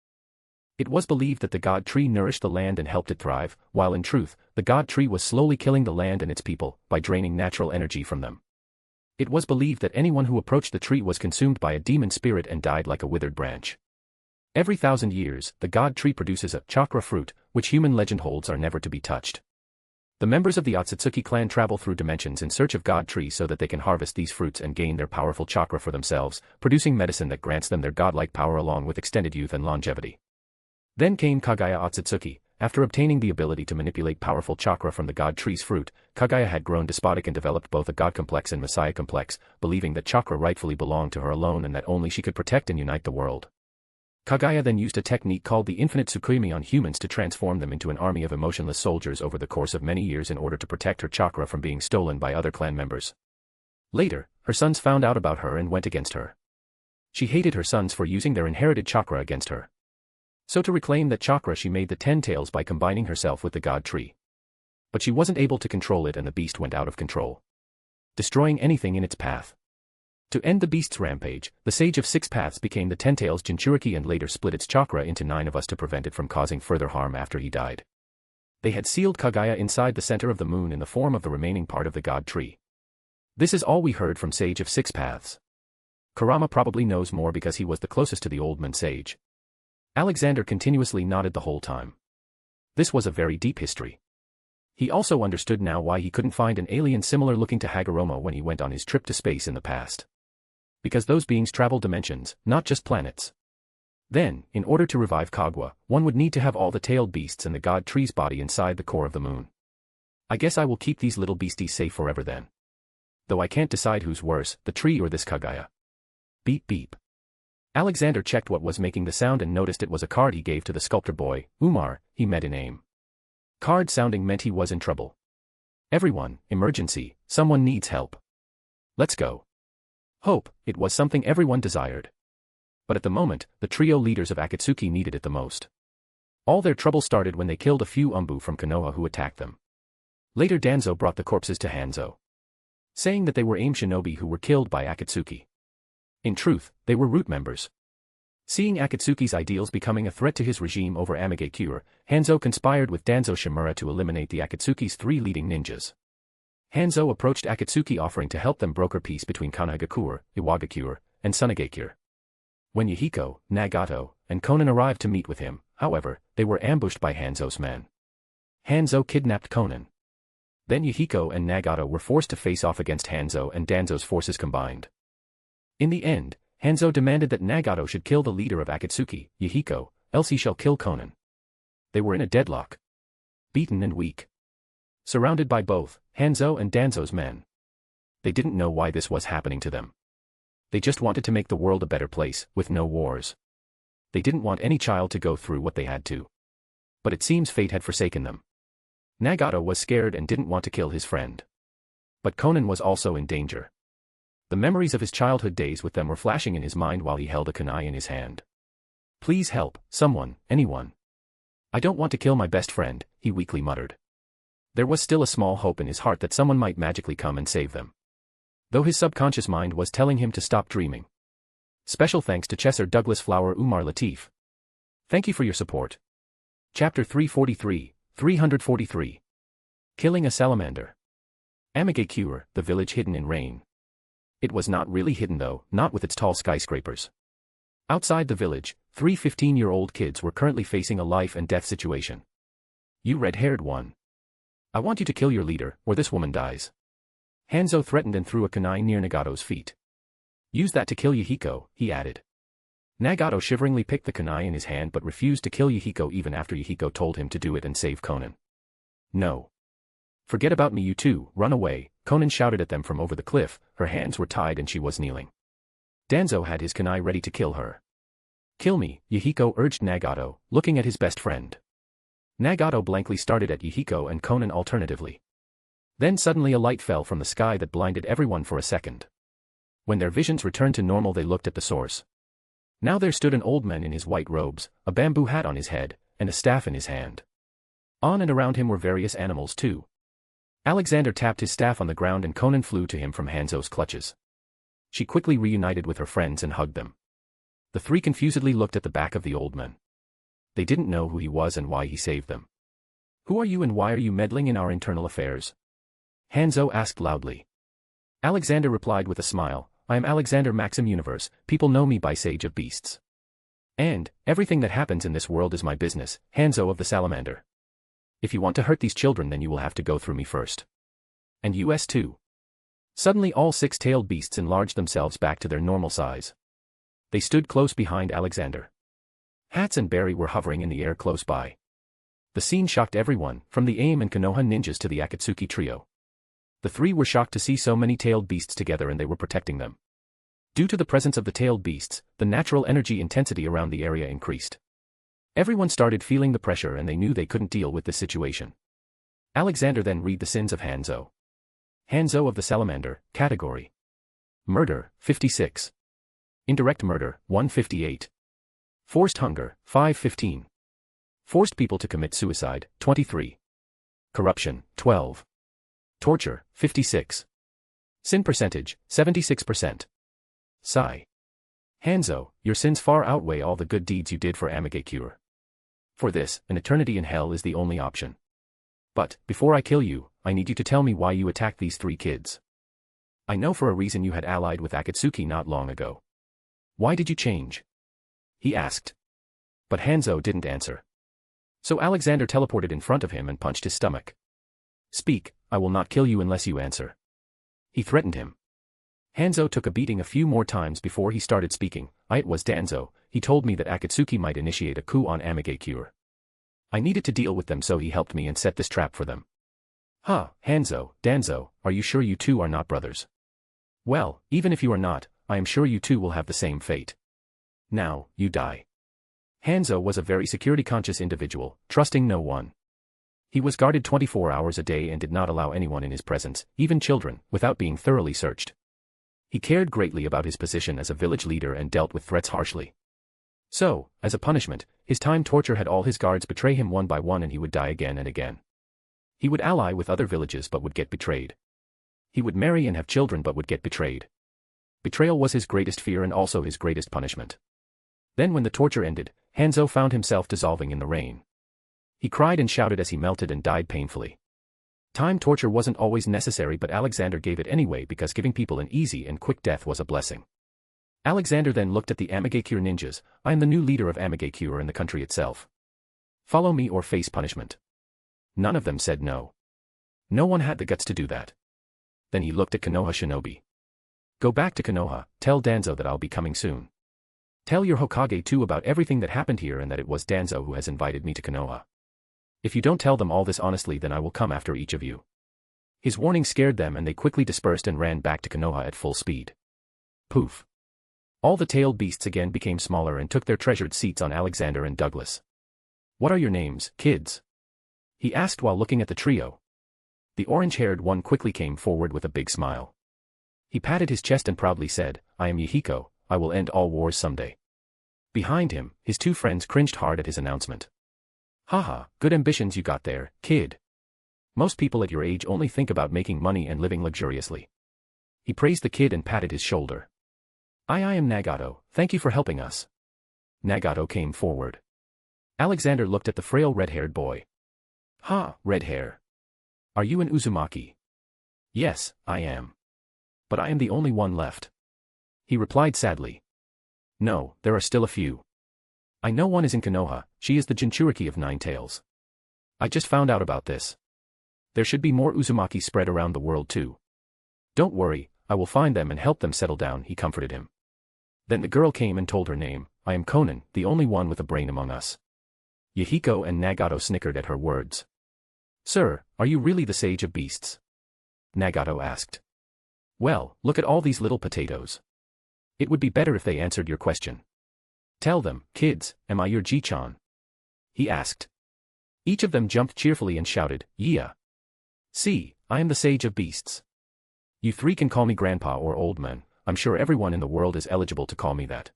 It was believed that the God Tree nourished the land and helped it thrive, while in truth, the God Tree was slowly killing the land and its people, by draining natural energy from them. It was believed that anyone who approached the tree was consumed by a demon spirit and died like a withered branch. Every 1,000 years, the God Tree produces a chakra fruit, which human legend holds are never to be touched. The members of the Otsutsuki clan travel through dimensions in search of God Trees so that they can harvest these fruits and gain their powerful chakra for themselves, producing medicine that grants them their godlike power along with extended youth and longevity. Then came Kagaya Otsutsuki. After obtaining the ability to manipulate powerful chakra from the God Tree's fruit, Kagaya had grown despotic and developed both a God complex and Messiah complex, believing that chakra rightfully belonged to her alone and that only she could protect and unite the world. Kaguya then used a technique called the Infinite Tsukuyomi on humans to transform them into an army of emotionless soldiers over the course of many years in order to protect her chakra from being stolen by other clan members. Later, her sons found out about her and went against her. She hated her sons for using their inherited chakra against her. So to reclaim that chakra she made the 10 tails by combining herself with the god tree. But she wasn't able to control it and the beast went out of control, destroying anything in its path. To end the beast's rampage, the Sage of Six Paths became the 10 tails Jinchuriki and later split its chakra into 9 of us to prevent it from causing further harm after he died. They had sealed Kaguya inside the center of the moon in the form of the remaining part of the god tree. This is all we heard from Sage of Six Paths. Kurama probably knows more because he was the closest to the old man sage. Alexander continuously nodded the whole time. This was a very deep history. He also understood now why he couldn't find an alien similar looking to Hagoromo when he went on his trip to space in the past. Because those beings travel dimensions, not just planets. Then, in order to revive Kaguya, one would need to have all the tailed beasts and the god tree's body inside the core of the moon. I guess I will keep these little beasties safe forever then. Though I can't decide who's worse, the tree or this Kaguya. Beep beep. Alexander checked what was making the sound and noticed it was a card he gave to the sculptor boy, Umar, he met in aim. Card sounding meant he was in trouble. Everyone, emergency, someone needs help. Let's go. Hope, it was something everyone desired. But at the moment, the trio leaders of Akatsuki needed it the most. All their trouble started when they killed a few Umbu from Konoha who attacked them. Later Danzo brought the corpses to Hanzo, saying that they were AIM shinobi who were killed by Akatsuki. In truth, they were root members. Seeing Akatsuki's ideals becoming a threat to his regime over Amigakure, Hanzo conspired with Danzo Shimura to eliminate the Akatsuki's 3 leading ninjas. Hanzo approached Akatsuki offering to help them broker peace between Kanehagakure, Iwagakure, and Sunagakure. When Yahiko, Nagato, and Konan arrived to meet with him, however, they were ambushed by Hanzo's men. Hanzo kidnapped Konan. Then Yahiko and Nagato were forced to face off against Hanzo and Danzo's forces combined. In the end, Hanzo demanded that Nagato should kill the leader of Akatsuki, Yahiko, else he shall kill Konan. They were in a deadlock. Beaten and weak. Surrounded by both Hanzo and Danzo's men. They didn't know why this was happening to them. They just wanted to make the world a better place, with no wars. They didn't want any child to go through what they had to. But it seems fate had forsaken them. Nagato was scared and didn't want to kill his friend. But Konan was also in danger. The memories of his childhood days with them were flashing in his mind while he held a kunai in his hand. Please help, someone, anyone. I don't want to kill my best friend, he weakly muttered. There was still a small hope in his heart that someone might magically come and save them. Though his subconscious mind was telling him to stop dreaming. Special thanks to Chesser Douglas Flower Umar Latif. Thank you for your support. Chapter 343. Killing a Salamander. Amigakure, the village hidden in rain. It was not really hidden though, not with its tall skyscrapers. Outside the village, 3 15-year-old kids were currently facing a life and death situation. You red-haired one. I want you to kill your leader, or this woman dies. Hanzo threatened and threw a kunai near Nagato's feet. Use that to kill Yahiko, he added. Nagato shiveringly picked the kunai in his hand but refused to kill Yahiko even after Yahiko told him to do it and save Konan. No. Forget about me you two, run away, Konan shouted at them from over the cliff, her hands were tied and she was kneeling. Danzo had his kunai ready to kill her. Kill me, Yahiko urged Nagato, looking at his best friend. Nagato blankly started at Yahiko and Konan alternatively. Then suddenly a light fell from the sky that blinded everyone for a second. When their visions returned to normal they looked at the source. Now there stood an old man in his white robes, a bamboo hat on his head, and a staff in his hand. On and around him were various animals too. Alexander tapped his staff on the ground and Konan flew to him from Hanzo's clutches. She quickly reunited with her friends and hugged them. The 3 confusedly looked at the back of the old man. They didn't know who he was and why he saved them. Who are you and why are you meddling in our internal affairs? Hanzo asked loudly. Alexander replied with a smile, I am Alexander Maxim Universe, people know me by Sage of Beasts. And, everything that happens in this world is my business, Hanzo of the Salamander. If you want to hurt these children then you will have to go through me first. And us too. Suddenly all 6-tailed beasts enlarged themselves back to their normal size. They stood close behind Alexander. Hats and Barry were hovering in the air close by. The scene shocked everyone, from the AIM and Konoha ninjas to the Akatsuki trio. The 3 were shocked to see so many tailed beasts together and they were protecting them. Due to the presence of the tailed beasts, the natural energy intensity around the area increased. Everyone started feeling the pressure and they knew they couldn't deal with this situation. Alexander then read the sins of Hanzo. Hanzo of the Salamander, category. Murder, 56. Indirect murder, 158. Forced hunger, 515. Forced people to commit suicide, 23. Corruption, 12. Torture, 56. Sin percentage, 76%. Sigh. Hanzo, your sins far outweigh all the good deeds you did for Amigakure. For this, an eternity in hell is the only option. But, before I kill you, I need you to tell me why you attacked these 3 kids. I know for a reason you had allied with Akatsuki not long ago. Why did you change? He asked. But Hanzo didn't answer. So Alexander teleported in front of him and punched his stomach. Speak, I will not kill you unless you answer. He threatened him. Hanzo took a beating a few more times before he started speaking. It was Danzo, he told me that Akatsuki might initiate a coup on Amigakure. I needed to deal with them so he helped me and set this trap for them. Hanzo, Danzo, are you sure you two are not brothers? Well, even if you are not, I am sure you two will have the same fate. Now, you die. Hanzo was a very security-conscious individual, trusting no one. He was guarded 24 hours a day and did not allow anyone in his presence, even children, without being thoroughly searched. He cared greatly about his position as a village leader and dealt with threats harshly. So, as a punishment, his time torture had all his guards betray him one by one and he would die again and again. He would ally with other villages but would get betrayed. He would marry and have children but would get betrayed. Betrayal was his greatest fear and also his greatest punishment. Then when the torture ended, Hanzo found himself dissolving in the rain. He cried and shouted as he melted and died painfully. Time torture wasn't always necessary but Alexander gave it anyway because giving people an easy and quick death was a blessing. Alexander then looked at the Amigakure ninjas. I am the new leader of Amigakure and the country itself. Follow me or face punishment. None of them said no. No one had the guts to do that. Then he looked at Konoha Shinobi. Go back to Konoha, tell Danzo that I'll be coming soon. Tell your Hokage too about everything that happened here and that it was Danzo who has invited me to Konoha. If you don't tell them all this honestly then I will come after each of you. His warning scared them and they quickly dispersed and ran back to Konoha at full speed. Poof. All the tailed beasts again became smaller and took their treasured seats on Alexander and Douglas. What are your names, kids? He asked while looking at the trio. The orange-haired one quickly came forward with a big smile. He patted his chest and proudly said, I am Yahiko, I will end all wars someday. Behind him, his 2 friends cringed hard at his announcement. Haha, good ambitions you got there, kid. Most people at your age only think about making money and living luxuriously. He praised the kid and patted his shoulder. I am Nagato, thank you for helping us. Nagato came forward. Alexander looked at the frail red-haired boy. Red hair. Are you an Uzumaki? Yes, I am. But I am the only one left. He replied sadly. No, there are still a few. I know one is in Konoha, she is the Jinchuriki of 9 Tails. I just found out about this. There should be more Uzumaki spread around the world too. Don't worry, I will find them and help them settle down, he comforted him. Then the girl came and told her name, I am Conan, the only one with a brain among us. Yahiko and Nagato snickered at her words. Sir, are you really the sage of beasts? Nagato asked. Well, look at all these little potatoes. It would be better if they answered your question. Tell them, kids, am I your Ji-chan? He asked. Each of them jumped cheerfully and shouted, yeah. See, I am the sage of beasts. You 3 can call me grandpa or old man, I'm sure everyone in the world is eligible to call me that.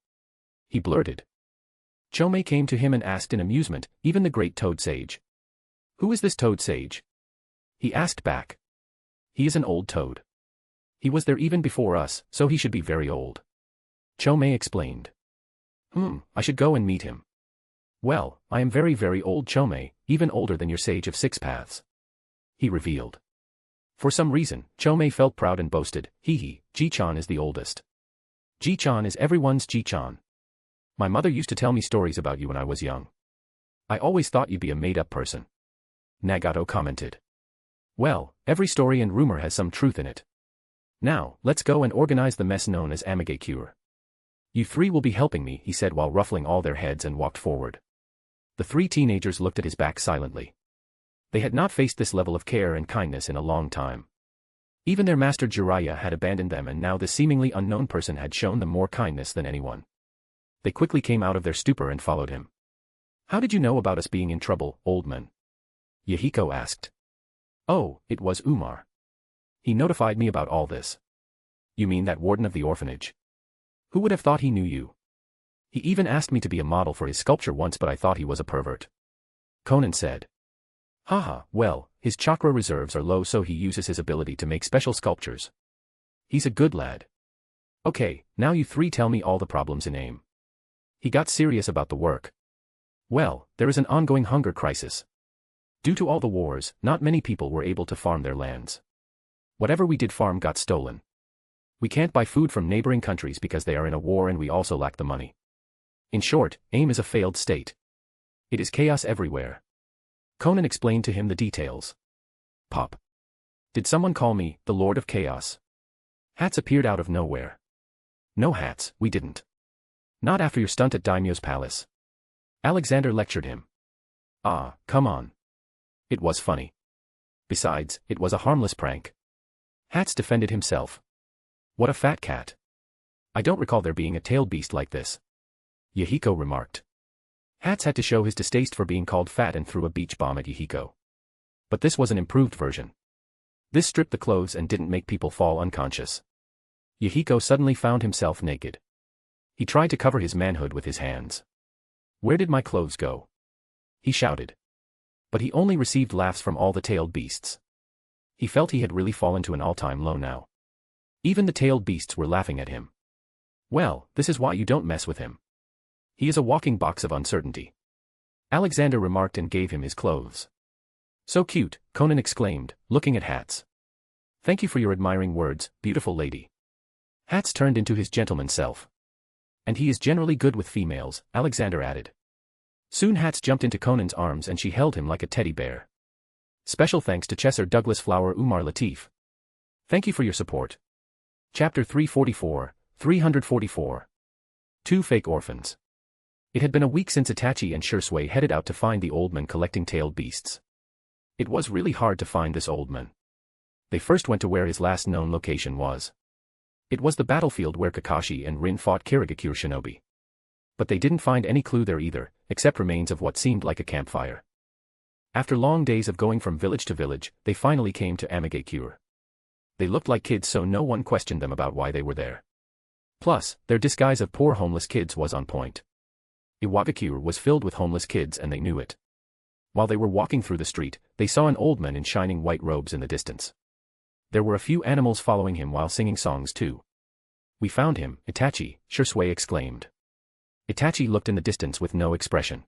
He blurted. Chomei came to him and asked in amusement, even the great toad sage. Who is this toad sage? He asked back. He is an old toad. He was there even before us, so he should be very old. Chomei explained. I should go and meet him. Well, I am very very old Chomei, even older than your sage of 6 paths. He revealed. For some reason, Chomei felt proud and boasted, Ji-chan is the oldest. Ji-chan is everyone's Ji-chan. My mother used to tell me stories about you when I was young. I always thought you'd be a made-up person. Nagato commented. Well, every story and rumor has some truth in it. Now, let's go and organize the mess known as Amigakure. You 3 will be helping me, he said while ruffling all their heads and walked forward. The 3 teenagers looked at his back silently. They had not faced this level of care and kindness in a long time. Even their master Jiraiya had abandoned them, and now this seemingly unknown person had shown them more kindness than anyone. They quickly came out of their stupor and followed him. "How did you know about us being in trouble, old man?" Yahiko asked. "Oh, it was Umar. He notified me about all this." "You mean that warden of the orphanage? Who would have thought he knew you? He even asked me to be a model for his sculpture once, but I thought he was a pervert," Conan said. "Haha, well, his chakra reserves are low, so he uses his ability to make special sculptures. He's a good lad. Okay, now you three tell me all the problems in AIM." He got serious about the work. "Well, there is an ongoing hunger crisis. Due to all the wars, not many people were able to farm their lands. Whatever we did farm got stolen. We can't buy food from neighboring countries because they are in a war, and we also lack the money. In short, AIM is a failed state. It is chaos everywhere." Conan explained to him the details. "Pop. Did someone call me the Lord of Chaos?" Hats appeared out of nowhere. "No, Hats, we didn't. Not after your stunt at Daimyo's palace." Alexander lectured him. "Ah, come on. It was funny. Besides, it was a harmless prank." Hats defended himself. "What a fat cat. I don't recall there being a tailed beast like this," Yahiko remarked. Hats had to show his distaste for being called fat and threw a beach bomb at Yahiko. But this was an improved version. This stripped the clothes and didn't make people fall unconscious. Yahiko suddenly found himself naked. He tried to cover his manhood with his hands. "Where did my clothes go?" he shouted. But he only received laughs from all the tailed beasts. He felt he had really fallen to an all-time low now. Even the tailed beasts were laughing at him. "Well, this is why you don't mess with him. He is a walking box of uncertainty," Alexander remarked and gave him his clothes. "So cute," Conan exclaimed, looking at Hats. "Thank you for your admiring words, beautiful lady." Hats turned into his gentleman self. "And he is generally good with females," Alexander added. Soon Hats jumped into Conan's arms and she held him like a teddy bear. Special thanks to Chesser Douglas Flower Umar Latif. Thank you for your support. Chapter 344. Two Fake Orphans. It had been a week since Itachi and Shursui headed out to find the old man collecting tailed beasts. It was really hard to find this old man. They first went to where his last known location was. It was the battlefield where Kakashi and Rin fought Kirigakure shinobi. But they didn't find any clue there either, except remains of what seemed like a campfire. After long days of going from village to village, they finally came to Amigakure. They looked like kids, so no one questioned them about why they were there. Plus, their disguise of poor homeless kids was on point. Iwagakure was filled with homeless kids and they knew it. While they were walking through the street, they saw an old man in shining white robes in the distance. There were a few animals following him while singing songs too. "We found him, Itachi," Shursui exclaimed. Itachi looked in the distance with no expression.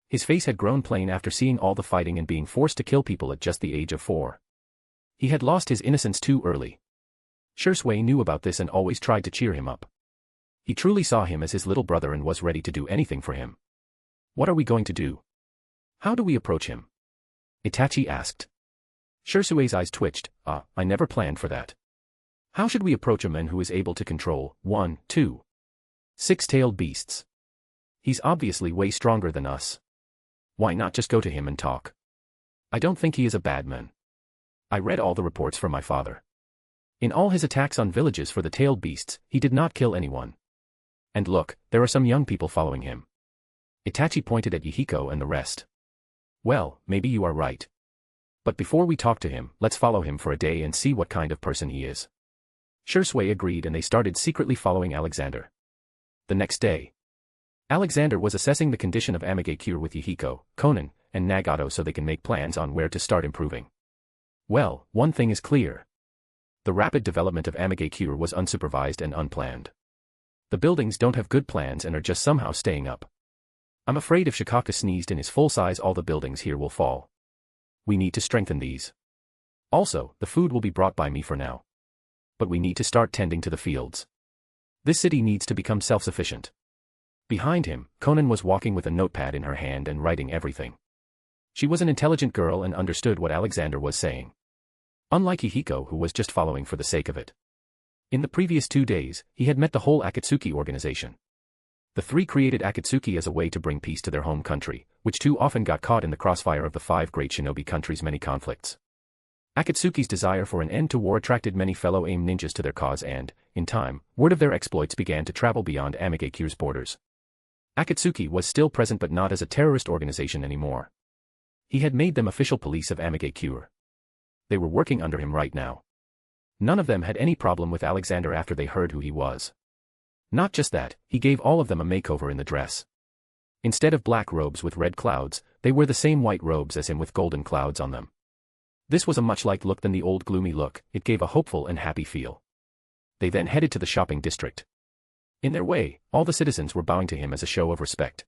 His face had grown plain after seeing all the fighting and being forced to kill people at just the age of 4. He had lost his innocence too early. Shursui knew about this and always tried to cheer him up. He truly saw him as his little brother and was ready to do anything for him. "What are we going to do? How do we approach him?" Itachi asked. Shursui's eyes twitched. I never planned for that. How should we approach a man who is able to control 1, 2, 6-tailed beasts? He's obviously way stronger than us. Why not just go to him and talk? I don't think he is a bad man. I read all the reports from my father. In all his attacks on villages for the tailed beasts, he did not kill anyone. And look, there are some young people following him. Itachi pointed at Yahiko and the rest. Well, maybe you are right. But before we talk to him, let's follow him for a day and see what kind of person he is. Shursui agreed and they started secretly following Alexander. The next day, Alexander was assessing the condition of Amigakure with Yahiko, Conan, and Nagato so they can make plans on where to start improving. Well, one thing is clear. The rapid development of Amigakure was unsupervised and unplanned. The buildings don't have good plans and are just somehow staying up. I'm afraid if Shikaka sneezed in his full size, all the buildings here will fall. We need to strengthen these. Also, the food will be brought by me for now. But we need to start tending to the fields. This city needs to become self-sufficient. Behind him, Conan was walking with a notepad in her hand and writing everything. She was an intelligent girl and understood what Alexander was saying. Unlike Yahiko, who was just following for the sake of it. In the previous 2 days, he had met the whole Akatsuki organization. The 3 created Akatsuki as a way to bring peace to their home country, which too often got caught in the crossfire of the 5 great shinobi countries' many conflicts. Akatsuki's desire for an end to war attracted many fellow AIM ninjas to their cause and, in time, word of their exploits began to travel beyond Amagekyu's borders. Akatsuki was still present but not as a terrorist organization anymore. He had made them official police of Amagekyu. They were working under him right now. None of them had any problem with Alexander after they heard who he was. Not just that, he gave all of them a makeover in the dress. Instead of black robes with red clouds, they wore the same white robes as him with golden clouds on them. This was a much like look than the old gloomy look, it gave a hopeful and happy feel. They then headed to the shopping district. In their way, all the citizens were bowing to him as a show of respect.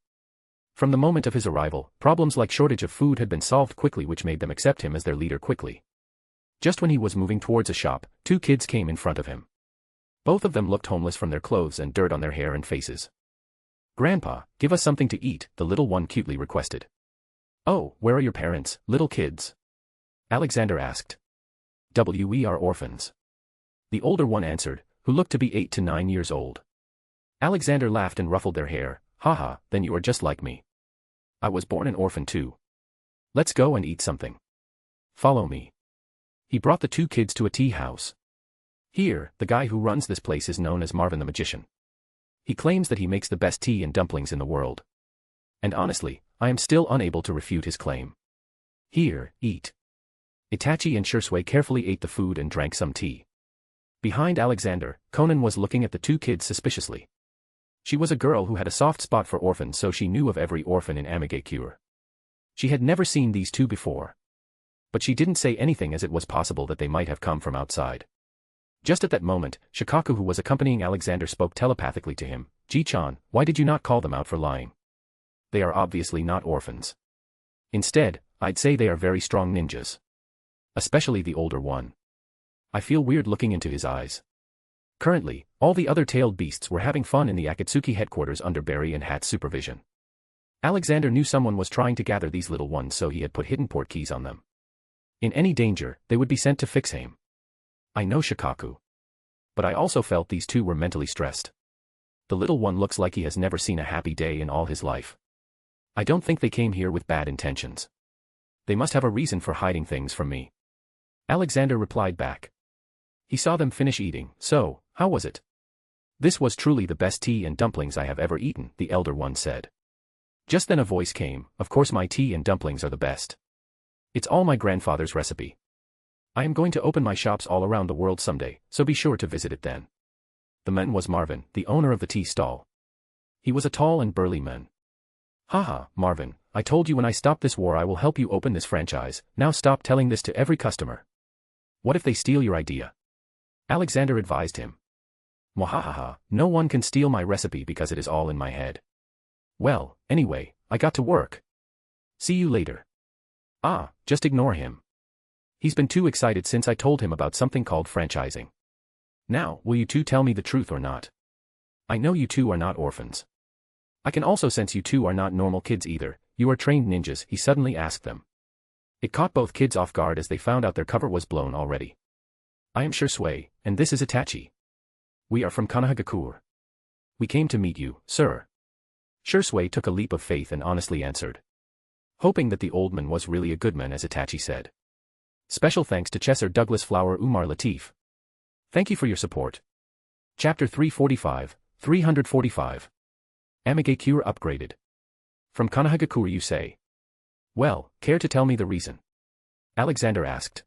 From the moment of his arrival, problems like shortage of food had been solved quickly, which made them accept him as their leader quickly. Just when he was moving towards a shop, two kids came in front of him. Both of them looked homeless from their clothes and dirt on their hair and faces. "Grandpa, give us something to eat," the little one cutely requested. "Oh, where are your parents, little kids?" Alexander asked. "We are orphans," the older one answered, who looked to be 8 to 9 years old. Alexander laughed and ruffled their hair. "Haha, then you are just like me. I was born an orphan too. Let's go and eat something. Follow me." He brought the two kids to a tea house. Here, the guy who runs this place is known as Marvin the Magician. He claims that he makes the best tea and dumplings in the world. And honestly, I am still unable to refute his claim. "Here, eat." Itachi and Shursui carefully ate the food and drank some tea. Behind Alexander, Conan was looking at the two kids suspiciously. She was a girl who had a soft spot for orphans, so she knew of every orphan in Amagekyu. She had never seen these two before. But she didn't say anything, as it was possible that they might have come from outside. Just at that moment, Shikaku, who was accompanying Alexander, spoke telepathically to him. "Ji-chan, why did you not call them out for lying? They are obviously not orphans. Instead, I'd say they are very strong ninjas. Especially the older one. I feel weird looking into his eyes." Currently, all the other tailed beasts were having fun in the Akatsuki headquarters under Barry and Hat's supervision. Alexander knew someone was trying to gather these little ones, so he had put hidden port keys on them. In any danger, they would be sent to fix him. "I know, Shikaku. But I also felt these two were mentally stressed. The little one looks like he has never seen a happy day in all his life. I don't think they came here with bad intentions. They must have a reason for hiding things from me." Alexander replied back. He saw them finish eating. "So, how was it?" "This was truly the best tea and dumplings I have ever eaten," the elder one said. Just then a voice came. "Of course my tea and dumplings are the best. It's all my grandfather's recipe. I am going to open my shops all around the world someday, so be sure to visit it then." The man was Marvin, the owner of the tea stall. He was a tall and burly man. "Haha, Marvin, I told you when I stop this war I will help you open this franchise. Now stop telling this to every customer. What if they steal your idea?" Alexander advised him. "Mwahaha, no one can steal my recipe because it is all in my head. Well, anyway, I got to work. See you later." "Ah, just ignore him. He's been too excited since I told him about something called franchising. Now, will you two tell me the truth or not? I know you two are not orphans. I can also sense you two are not normal kids either. You are trained ninjas," he suddenly asked them. It caught both kids off guard as they found out their cover was blown already. "I am Shursui, and this is Itachi. We are from Konohagakure. We came to meet you, sir." Shursui took a leap of faith and honestly answered. Hoping that the old man was really a good man, as Itachi said. Special thanks to Chesser Douglas Flower Umar Latif. Thank you for your support. Chapter 345, 345. Amagekyu upgraded. From Konohagakure, you say? Well, care to tell me the reason? Alexander asked.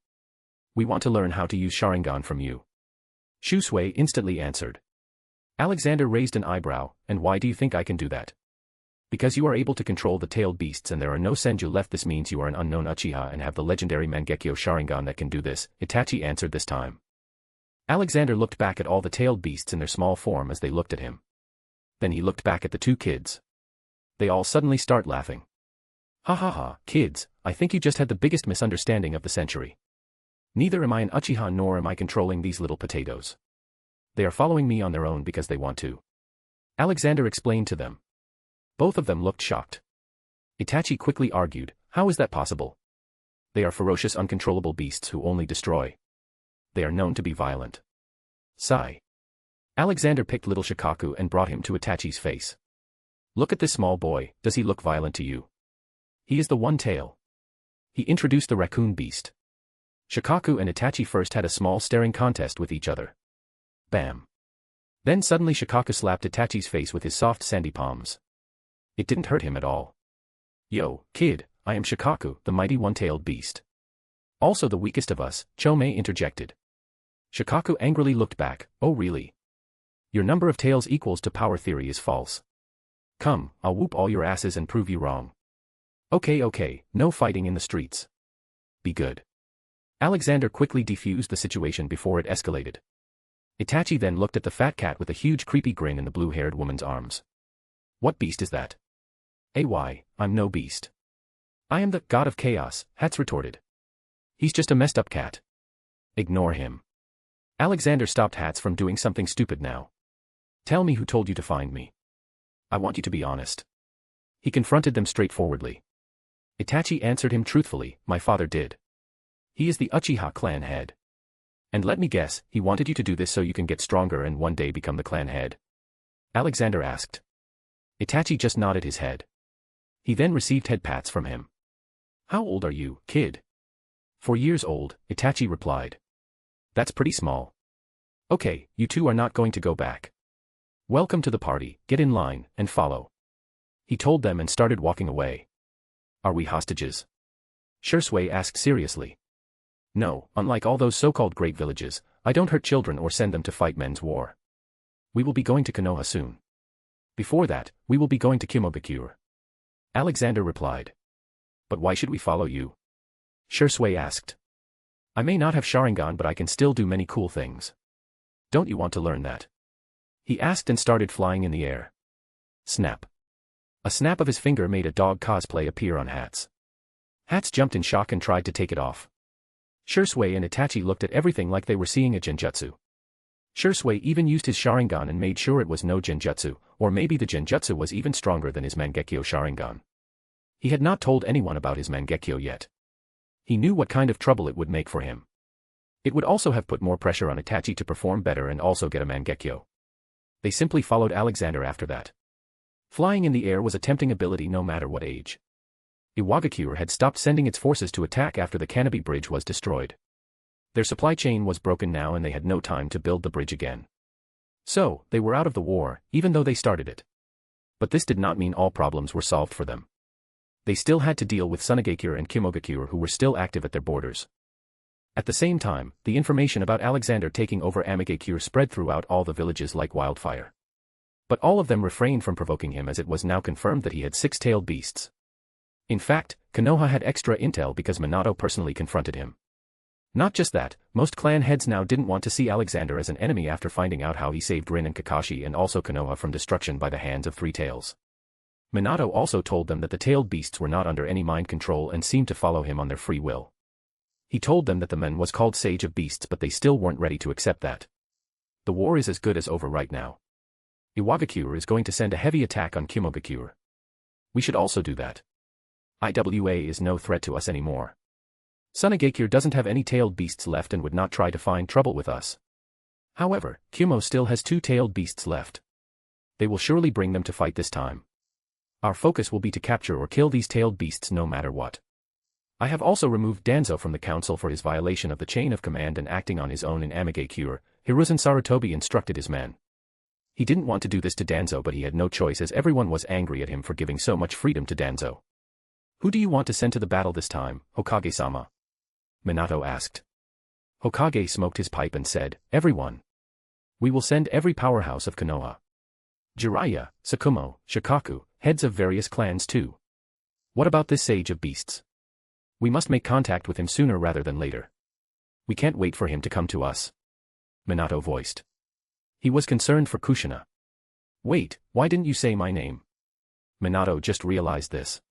"We want to learn how to use Sharingan from you." Shursui instantly answered. Alexander raised an eyebrow. "And why do you think I can do that?" "Because you are able to control the tailed beasts and there are no Senju left. This means you are an unknown Uchiha and have the legendary Mangekyo Sharingan that can do this," Itachi answered this time. Alexander looked back at all the tailed beasts in their small form as they looked at him. Then he looked back at the two kids. They all suddenly start laughing. "Ha ha ha, kids, I think you just had the biggest misunderstanding of the century. Neither am I an Uchiha nor am I controlling these little potatoes. They are following me on their own because they want to," Alexander explained to them. Both of them looked shocked. Itachi quickly argued, "How is that possible? They are ferocious, uncontrollable beasts who only destroy. They are known to be violent." Sigh. Alexander picked little Shikaku and brought him to Itachi's face. "Look at this small boy, does he look violent to you? He is the one tail." He introduced the raccoon beast. Shikaku and Itachi first had a small staring contest with each other. Bam. Then suddenly Shikaku slapped Itachi's face with his soft sandy palms. It didn't hurt him at all. Yo, kid, I am Shikaku, the mighty one-tailed beast. Also the weakest of us, Chomei interjected. Shikaku angrily looked back, oh really? Your number of tails equals to power theory is false. Come, I'll whoop all your asses and prove you wrong. Okay, no fighting in the streets. Be good. Alexander quickly defused the situation before it escalated. Itachi then looked at the fat cat with a huge creepy grin in the blue-haired woman's arms. What beast is that? I'm no beast. I am the god of chaos, Hats retorted. He's just a messed up cat. Ignore him. Alexander stopped Hats from doing something stupid now. Tell me who told you to find me. I want you to be honest. He confronted them straightforwardly. Itachi answered him truthfully, my father did. He is the Uchiha clan head. And let me guess, he wanted you to do this so you can get stronger and one day become the clan head? Alexander asked. Itachi just nodded his head. He then received head pats from him. How old are you, kid? 4 years old, Itachi replied. That's pretty small. Okay, you two are not going to go back. Welcome to the party, get in line, and follow. He told them and started walking away. Are we hostages? Shursui asked seriously. No, unlike all those so-called great villages, I don't hurt children or send them to fight men's war. We will be going to Konoha soon. Before that, we will be going to Kimogakure. Alexander replied. But why should we follow you? Shursui asked. I may not have Sharingan but I can still do many cool things. Don't you want to learn that? He asked and started flying in the air. Snap. A snap of his finger made a dog cosplay appear on Hats. Hats jumped in shock and tried to take it off. Shursui and Itachi looked at everything like they were seeing a genjutsu. Shursui even used his Sharingan and made sure it was no genjutsu, or maybe the genjutsu was even stronger than his Mangekyo Sharingan. He had not told anyone about his Mangekyo yet. He knew what kind of trouble it would make for him. It would also have put more pressure on Itachi to perform better and also get a Mangekyo. They simply followed Alexander after that. Flying in the air was a tempting ability no matter what age. Iwagakure had stopped sending its forces to attack after the Canopy Bridge was destroyed. Their supply chain was broken now and they had no time to build the bridge again. So, they were out of the war, even though they started it. But this did not mean all problems were solved for them. They still had to deal with Sunagakure and Kimogakure who were still active at their borders. At the same time, the information about Alexander taking over Amigakure spread throughout all the villages like wildfire. But all of them refrained from provoking him as it was now confirmed that he had 6-tailed beasts. In fact, Konoha had extra intel because Minato personally confronted him. Not just that, most clan heads now didn't want to see Alexander as an enemy after finding out how he saved Rin and Kakashi and also Konoha from destruction by the hands of 3 tails. Minato also told them that the tailed beasts were not under any mind control and seemed to follow him on their free will. He told them that the man was called Sage of Beasts but they still weren't ready to accept that. The war is as good as over right now. Iwagakure is going to send a heavy attack on Kimogakure. We should also do that. Iwa is no threat to us anymore. Sunagakure doesn't have any tailed beasts left and would not try to find trouble with us. However, Kumo still has 2 tailed beasts left. They will surely bring them to fight this time. Our focus will be to capture or kill these tailed beasts no matter what. I have also removed Danzo from the council for his violation of the chain of command and acting on his own in Amigakure, Hiruzen Sarutobi instructed his men. He didn't want to do this to Danzo but he had no choice as everyone was angry at him for giving so much freedom to Danzo. Who do you want to send to the battle this time, Hokage-sama? Minato asked. Hokage smoked his pipe and said, everyone. We will send every powerhouse of Konoha. Jiraiya, Sakumo, Shikaku, heads of various clans too. What about this Sage of Beasts? We must make contact with him sooner rather than later. We can't wait for him to come to us. Minato voiced. He was concerned for Kushina. Wait, why didn't you say my name? Minato just realized this.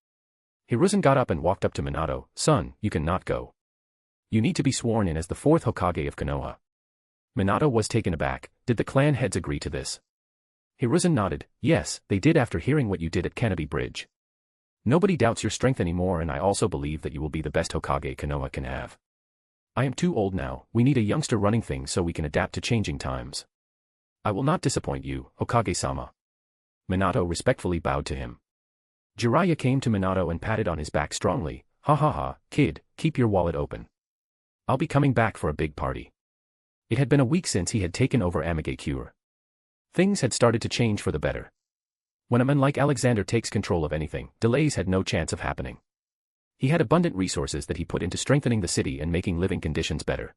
Hiruzen got up and walked up to Minato, son, you cannot go. You need to be sworn in as the 4th Hokage of Konoha. Minato was taken aback, did the clan heads agree to this? Hiruzen nodded, yes, they did after hearing what you did at Canopy Bridge. Nobody doubts your strength anymore and I also believe that you will be the best Hokage Konoha can have. I am too old now, we need a youngster running things so we can adapt to changing times. I will not disappoint you, Hokage-sama. Minato respectfully bowed to him. Jiraiya came to Minato and patted on his back strongly, ha ha ha, kid, keep your wallet open. I'll be coming back for a big party. It had been a week since he had taken over Amigacure. Things had started to change for the better. When a man like Alexander takes control of anything, delays had no chance of happening. He had abundant resources that he put into strengthening the city and making living conditions better.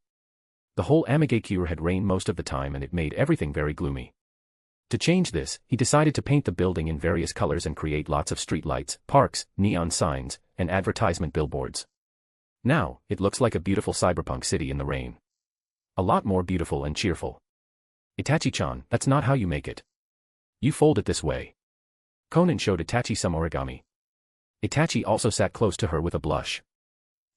The whole Amigacure had rained most of the time and it made everything very gloomy. To change this, he decided to paint the building in various colors and create lots of street lights, parks, neon signs, and advertisement billboards. Now, it looks like a beautiful cyberpunk city in the rain. A lot more beautiful and cheerful. Itachi-chan, that's not how you make it. You fold it this way. Conan showed Itachi some origami. Itachi also sat close to her with a blush.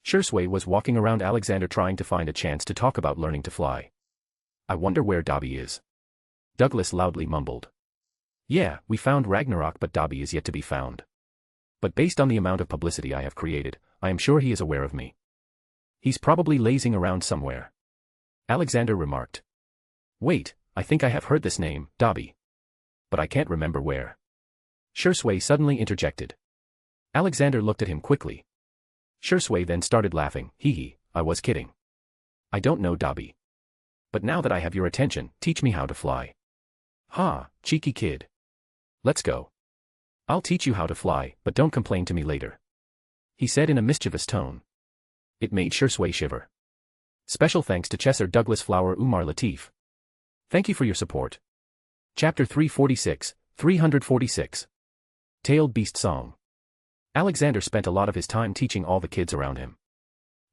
Shursui was walking around Alexander trying to find a chance to talk about learning to fly. I wonder where Dabi is. Douglas loudly mumbled. Yeah, we found Ragnarok but Dabi is yet to be found. But based on the amount of publicity I have created, I am sure he is aware of me. He's probably lazing around somewhere. Alexander remarked. Wait, I think I have heard this name, Dabi. But I can't remember where. Shursui suddenly interjected. Alexander looked at him quickly. Shursui then started laughing. Hee hee, I was kidding. I don't know Dabi. But now that I have your attention, teach me how to fly. Ha, cheeky kid. Let's go. I'll teach you how to fly, but don't complain to me later. He said in a mischievous tone. It made Shursui shiver. Special thanks to Chesser Douglas Flower Umar Latif. Thank you for your support. Chapter 346. Tailed Beast Song. Alexander spent a lot of his time teaching all the kids around him.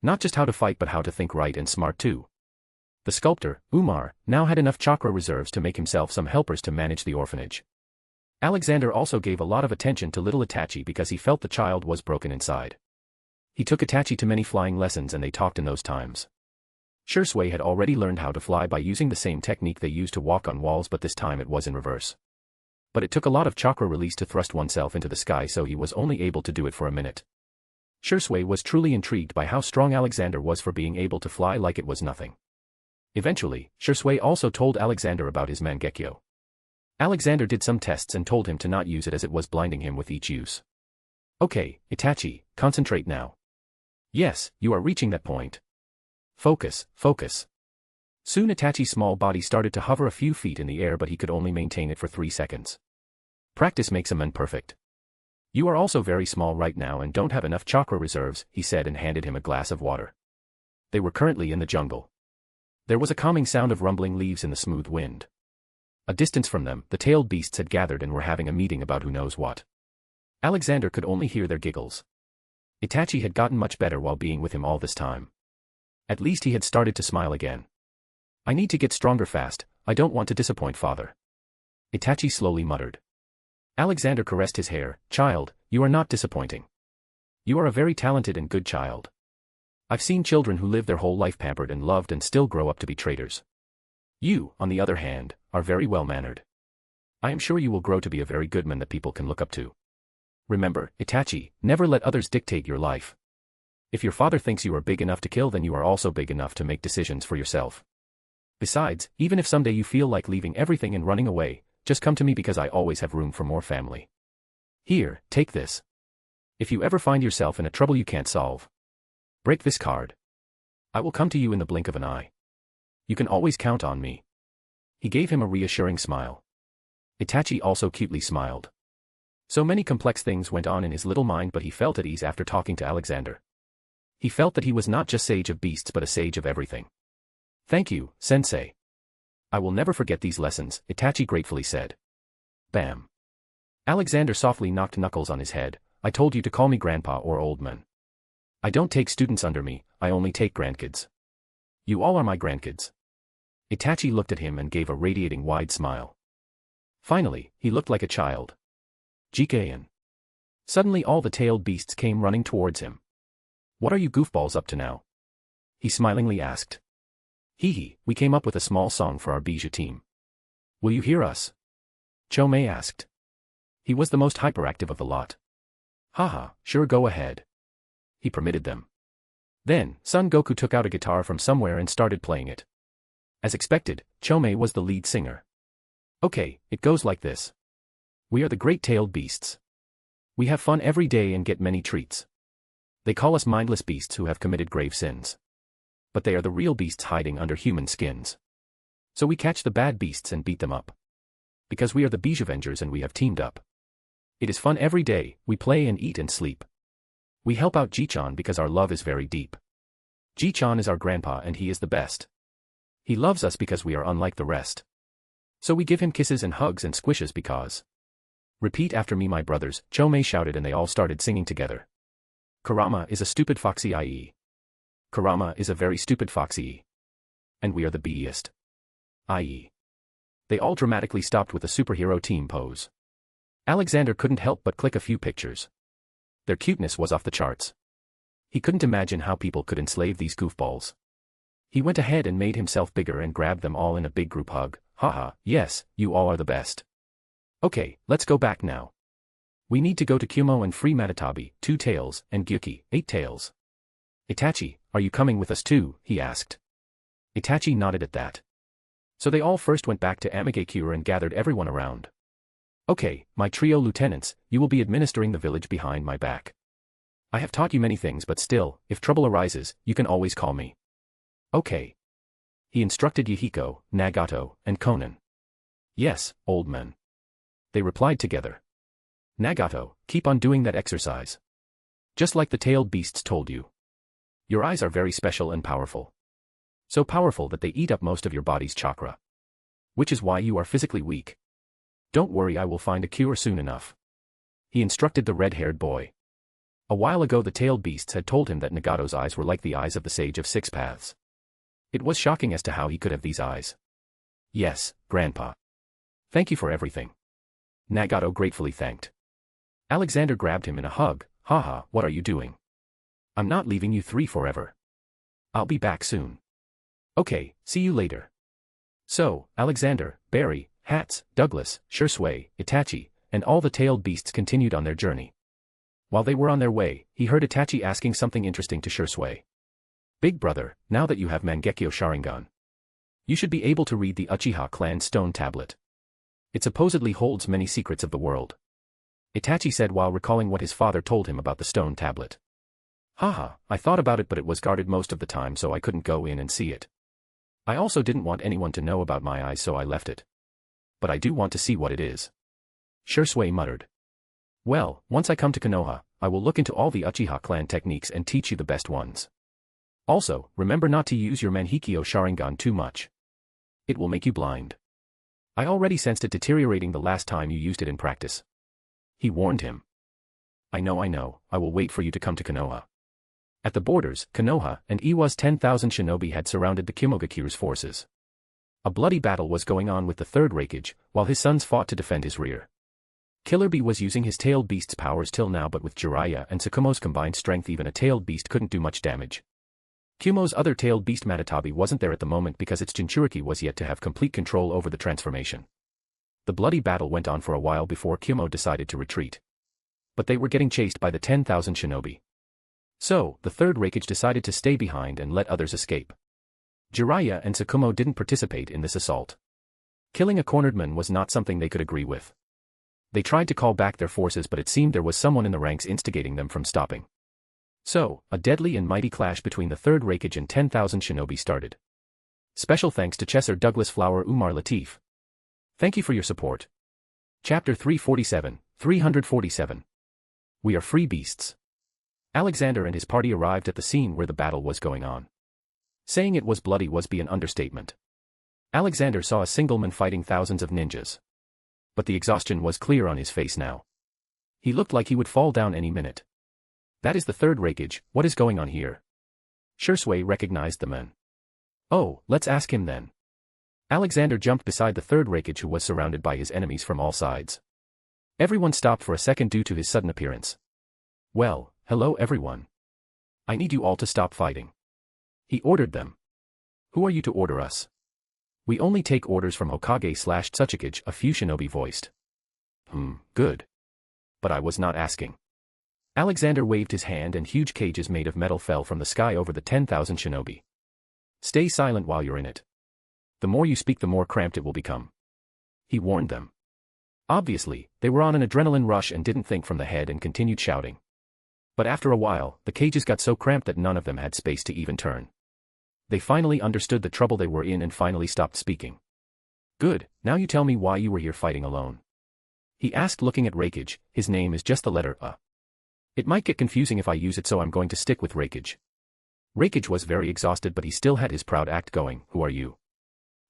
Not just how to fight but how to think right and smart too. The sculptor, Umar, now had enough chakra reserves to make himself some helpers to manage the orphanage. Alexander also gave a lot of attention to little Itachi because he felt the child was broken inside. He took Itachi to many flying lessons and they talked in those times. Shursui had already learned how to fly by using the same technique they used to walk on walls, but this time it was in reverse. But it took a lot of chakra release to thrust oneself into the sky, so he was only able to do it for a minute. Shursui was truly intrigued by how strong Alexander was for being able to fly like it was nothing. Eventually, Shursui also told Alexander about his Mangekyo. Alexander did some tests and told him to not use it as it was blinding him with each use. Okay, Itachi, concentrate now. Yes, you are reaching that point. Focus, focus. Soon Itachi's small body started to hover a few feet in the air, but he could only maintain it for 3 seconds. Practice makes a man perfect. You are also very small right now and don't have enough chakra reserves, he said and handed him a glass of water. They were currently in the jungle. There was a calming sound of rumbling leaves in the smooth wind. A distance from them, the tailed beasts had gathered and were having a meeting about who knows what. Alexander could only hear their giggles. Itachi had gotten much better while being with him all this time. At least he had started to smile again. I need to get stronger fast, I don't want to disappoint father. Itachi slowly muttered. Alexander caressed his hair. Child, you are not disappointing. You are a very talented and good child. I've seen children who live their whole life pampered and loved and still grow up to be traitors. You, on the other hand, are very well-mannered. I am sure you will grow to be a very good man that people can look up to. Remember, Itachi, never let others dictate your life. If your father thinks you are big enough to kill, then you are also big enough to make decisions for yourself. Besides, even if someday you feel like leaving everything and running away, just come to me because I always have room for more family. Here, take this. If you ever find yourself in a trouble you can't solve, break this card. I will come to you in the blink of an eye. You can always count on me. He gave him a reassuring smile. Itachi also cutely smiled. So many complex things went on in his little mind, but he felt at ease after talking to Alexander. He felt that he was not just sage of beasts but a sage of everything. Thank you, sensei. I will never forget these lessons, Itachi gratefully said. Bam. Alexander softly knocked Knuckles on his head. I told you to call me grandpa or old man. I don't take students under me, I only take grandkids. You all are my grandkids. Itachi looked at him and gave a radiating wide smile. Finally, he looked like a child. Jikayan. Suddenly all the tailed beasts came running towards him. What are you goofballs up to now? He smilingly asked. Hee hee, we came up with a small song for our bijou team. Will you hear us? Chomei asked. He was the most hyperactive of the lot. Haha, sure, go ahead. He permitted them. Then, Son Goku took out a guitar from somewhere and started playing it. As expected, Chomei was the lead singer. Okay, it goes like this. We are the great tailed beasts. We have fun every day and get many treats. They call us mindless beasts who have committed grave sins. but they are the real beasts hiding under human skins. So we catch the bad beasts and beat them up. Because we are the Beige Avengers and we have teamed up. It is fun every day, we play and eat and sleep. We help out Ji-chan because our love is very deep. Ji-chan is our grandpa and he is the best. He loves us because we are unlike the rest. So we give him kisses and hugs and squishes because. Repeat after me my brothers, Chomei shouted and they all started singing together. Kurama is a stupid foxy ie. Kurama is a very stupid foxy. And we are the beest. I.e. They all dramatically stopped with a superhero team pose. Alexander couldn't help but click a few pictures. Their cuteness was off the charts. He couldn't imagine how people could enslave these goofballs. He went ahead and made himself bigger and grabbed them all in a big group hug. Haha, yes, you all are the best. Okay, let's go back now. We need to go to Kumo and free Matatabi, 2 tails, and Gyuki, 8 tails. Itachi, are you coming with us too? He asked. Itachi nodded at that. So they all first went back to Amigakure and gathered everyone around. Okay, my trio lieutenants, you will be administering the village behind my back. I have taught you many things but still, if trouble arises, you can always call me. Okay. He instructed Yahiko, Nagato, and Konan. Yes, old man. They replied together. Nagato, keep on doing that exercise. Just like the tailed beasts told you. Your eyes are very special and powerful. So powerful that they eat up most of your body's chakra. Which is why you are physically weak. Don't worry, I will find a cure soon enough. He instructed the red-haired boy. A while ago the tailed beasts had told him that Nagato's eyes were like the eyes of the Sage of Six Paths. It was shocking as to how he could have these eyes. Yes, Grandpa. Thank you for everything. Nagato gratefully thanked. Alexander grabbed him in a hug. Haha, what are you doing? I'm not leaving you 3 forever. I'll be back soon. Okay, see you later. So, Alexander, Barry, Hats, Douglas, Shursui, Itachi, and all the tailed beasts continued on their journey. While they were on their way, he heard Itachi asking something interesting to Shursui. Big brother, now that you have Mangekyo Sharingan, you should be able to read the Uchiha clan stone tablet. It supposedly holds many secrets of the world. Itachi said while recalling what his father told him about the stone tablet. Haha, I thought about it but it was guarded most of the time so I couldn't go in and see it. I also didn't want anyone to know about my eyes so I left it. But I do want to see what it is. Shursui muttered. Well, once I come to Konoha, I will look into all the Uchiha clan techniques and teach you the best ones. Also, remember not to use your Mangekyo Sharingan too much. It will make you blind. I already sensed it deteriorating the last time you used it in practice. He warned him. I know, I will wait for you to come to Konoha. At the borders, Konoha and Iwa's 10,000 shinobi had surrounded the Kimogakure's forces. A bloody battle was going on with the third Raikage, while his sons fought to defend his rear. Killer Bee was using his tailed beast's powers till now but with Jiraiya and Tsukumo's combined strength even a tailed beast couldn't do much damage. Kumo's other tailed beast Matatabi wasn't there at the moment because its Jinchuriki was yet to have complete control over the transformation. The bloody battle went on for a while before Kumo decided to retreat. But they were getting chased by the 10,000 shinobi. So, the third Raikage decided to stay behind and let others escape. Jiraiya and Tsukumo didn't participate in this assault. Killing a cornered man was not something they could agree with. They tried to call back their forces but it seemed there was someone in the ranks instigating them from stopping. So, a deadly and mighty clash between the third Raikage and 10,000 shinobi started. Special thanks to Chesser Douglas Flower Umar Latif. Thank you for your support. Chapter 347. We are free beasts. Alexander and his party arrived at the scene where the battle was going on. Saying it was bloody was be an understatement. Alexander saw a single man fighting thousands of ninjas. But the exhaustion was clear on his face now. He looked like he would fall down any minute. That is the third Raikage, what is going on here? Shursui recognized the man. Oh, let's ask him then. Alexander jumped beside the third Raikage who was surrounded by his enemies from all sides. Everyone stopped for a second due to his sudden appearance. Well, hello everyone. I need you all to stop fighting. He ordered them. Who are you to order us? We only take orders from Hokage/Tsuchikage, a few shinobi voiced. Good. But I was not asking. Alexander waved his hand and huge cages made of metal fell from the sky over the 10,000 shinobi. Stay silent while you're in it. The more you speak the more cramped it will become. He warned them. Obviously, they were on an adrenaline rush and didn't think from the head and continued shouting. But after a while, the cages got so cramped that none of them had space to even turn. They finally understood the trouble they were in and finally stopped speaking. Good, now you tell me why you were here fighting alone. He asked, looking at Rakage. His name is just the letter A. It might get confusing if I use it, so I'm going to stick with Rakage. Rakage was very exhausted, but he still had his proud act going. Who are you?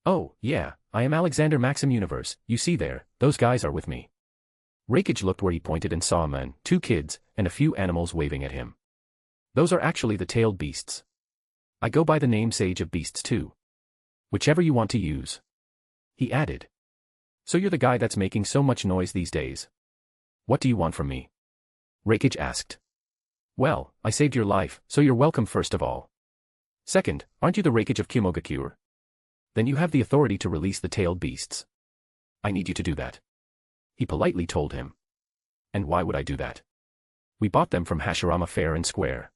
Oh, yeah, I am Alexander Maxim Universe. You see there, those guys are with me. Rakage looked where he pointed and saw a man, 2 kids, and a few animals waving at him. Those are actually the tailed beasts. I go by the name Sage of Beasts too. Whichever you want to use. He added. So you're the guy that's making so much noise these days. What do you want from me? Rakage asked. Well, I saved your life, so you're welcome first of all. Second, aren't you the Rakage of Kimogakure? Then you have the authority to release the tailed beasts. I need you to do that. He politely told him. And why would I do that? We bought them from Hashirama fair and square.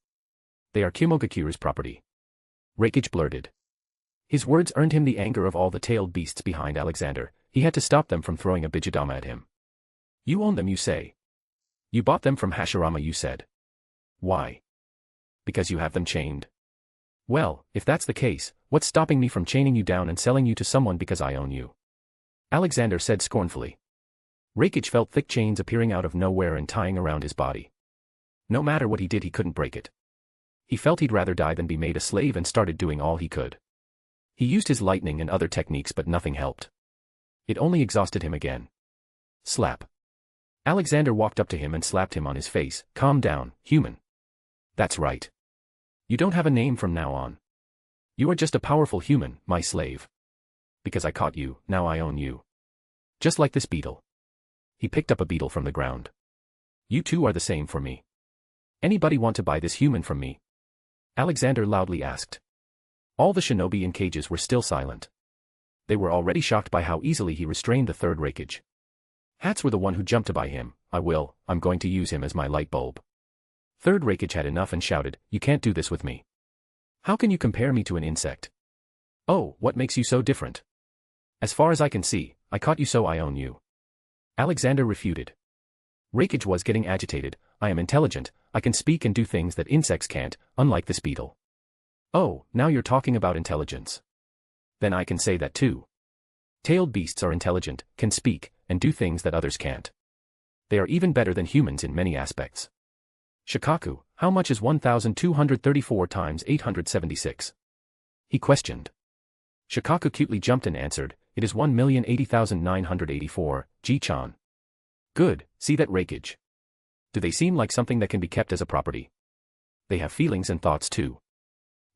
They are Kimogakure's property. Rakage blurted. His words earned him the anger of all the tailed beasts behind Alexander. He had to stop them from throwing a bijidama at him. You own them, you say? You bought them from Hashirama, you said. Why? Because you have them chained. Well, if that's the case, what's stopping me from chaining you down and selling you to someone because I own you? Alexander said scornfully. Rakage felt thick chains appearing out of nowhere and tying around his body. No matter what he did, he couldn't break it. He felt he'd rather die than be made a slave and started doing all he could. He used his lightning and other techniques, but nothing helped. It only exhausted him again. Slap. Alexander walked up to him and slapped him on his face. Calm down, human. That's right. You don't have a name from now on. You are just a powerful human, my slave. Because I caught you, now I own you. Just like this beetle. He picked up a beetle from the ground. You two are the same for me. Anybody want to buy this human from me? Alexander loudly asked. All the shinobi in cages were still silent. They were already shocked by how easily he restrained the third Rakage. Hats were the one who jumped to buy him. I'm going to use him as my light bulb. Third Rakage had enough and shouted, you can't do this with me. How can you compare me to an insect? Oh, what makes you so different? As far as I can see, I caught you, so I own you. Alexander refuted. Rakage was getting agitated. I am intelligent, I can speak and do things that insects can't, unlike this beetle. Oh, now you're talking about intelligence. Then I can say that too. Tailed beasts are intelligent, can speak, and do things that others can't. They are even better than humans in many aspects. Shikaku, how much is 1234 times 876? He questioned. Shikaku cutely jumped and answered, it is 1,080,984, Ji-chan. Good, see that, Rakage? Do they seem like something that can be kept as a property? They have feelings and thoughts too.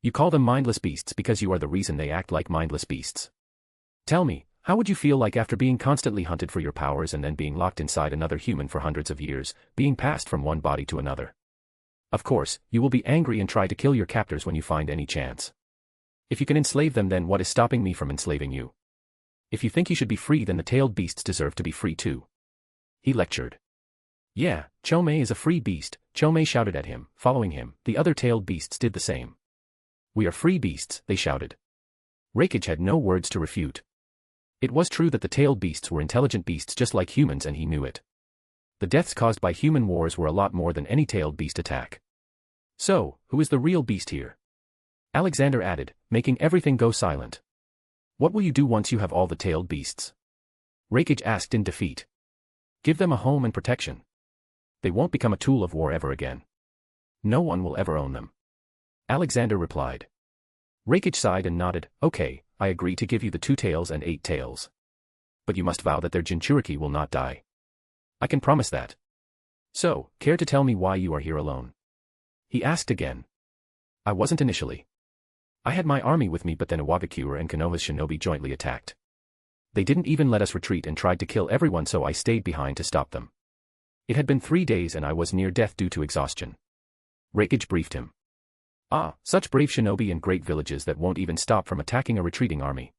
You call them mindless beasts because you are the reason they act like mindless beasts. Tell me, how would you feel like after being constantly hunted for your powers and then being locked inside another human for hundreds of years, being passed from one body to another? Of course, you will be angry and try to kill your captors when you find any chance. If you can enslave them, then what is stopping me from enslaving you? If you think you should be free, then the tailed beasts deserve to be free too. He lectured. Yeah, Chomei is a free beast, Chomei shouted at him. Following him, the other tailed beasts did the same. We are free beasts, they shouted. Rakage had no words to refute. It was true that the tailed beasts were intelligent beasts just like humans, and he knew it. The deaths caused by human wars were a lot more than any tailed beast attack. So, who is the real beast here? Alexander added, making everything go silent. What will you do once you have all the tailed beasts? Rakage asked in defeat. Give them a home and protection. They won't become a tool of war ever again. No one will ever own them. Alexander replied. Rakage sighed and nodded, okay, I agree to give you the 2 tails and 8 tails. But you must vow that their Jinchuriki will not die. I can promise that. So, care to tell me why you are here alone? He asked again. I wasn't initially. I had my army with me, but then Iwagakure and Konoha's shinobi jointly attacked. They didn't even let us retreat and tried to kill everyone, so I stayed behind to stop them. It had been 3 days and I was near death due to exhaustion. Rakage briefed him. Ah, such brave shinobi in great villages that won't even stop from attacking a retreating army.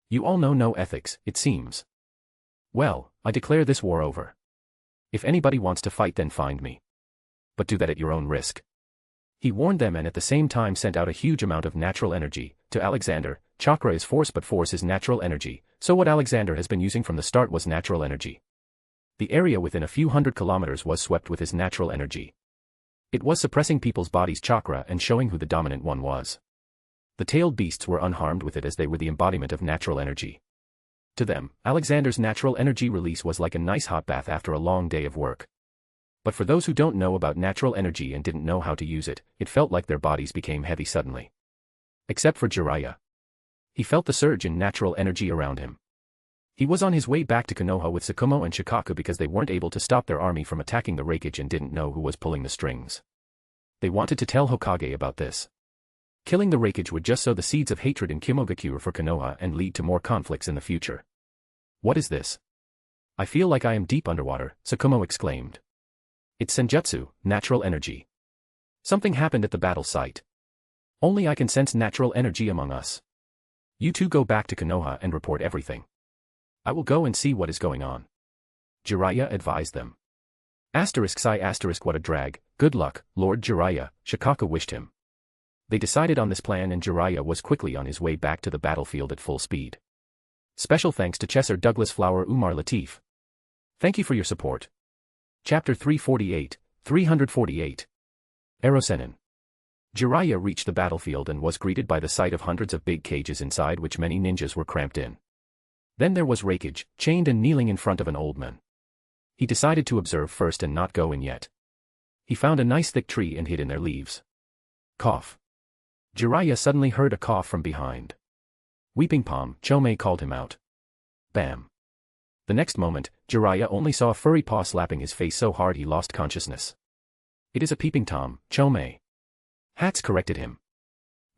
You all know no ethics, it seems. Well, I declare this war over. If anybody wants to fight, then find me. But do that at your own risk. He warned them and at the same time sent out a huge amount of natural energy. To Alexander, chakra is force, but force is natural energy, so what Alexander has been using from the start was natural energy. The area within a few hundred kilometers was swept with his natural energy. It was suppressing people's bodies' chakra and showing who the dominant one was. The The tailed beasts were unharmed with it as they were the embodiment of natural energy. To them, Alexander's natural energy release was like a nice hot bath after a long day of work. But for those who don't know about natural energy and didn't know how to use it, it felt like their bodies became heavy suddenly. Except for Jiraiya. He felt the surge in natural energy around him. He was on his way back to Konoha with Tsukumo and Shikaku because they weren't able to stop their army from attacking the Raikage and didn't know who was pulling the strings. They wanted to tell Hokage about this. Killing the Raikage would just sow the seeds of hatred in Kimogakure for Konoha and lead to more conflicts in the future. What is this? I feel like I am deep underwater, Tsukumo exclaimed. It's Senjutsu, natural energy. Something happened at the battle site. Only I can sense natural energy among us. You two go back to Konoha and report everything. I will go and see what is going on. Jiraiya advised them. What a drag, good luck, Lord Jiraiya, Shikaku wished him. They decided on this plan and Jiraiya was quickly on his way back to the battlefield at full speed. Special thanks to Chesser Douglas Flower Umar Latif. Thank you for your support. Chapter 348. Erosenin. Jiraiya reached the battlefield and was greeted by the sight of hundreds of big cages inside which many ninjas were cramped in. Then there was Raikage, chained and kneeling in front of an old man. He decided to observe first and not go in yet. He found a nice thick tree and hid in their leaves. Cough. Jiraiya suddenly heard a cough from behind. Weeping Palm, Chomei called him out. Bam. The next moment, Jiraiya only saw a furry paw slapping his face so hard he lost consciousness. It is a peeping Tom, Chomei. Hats corrected him.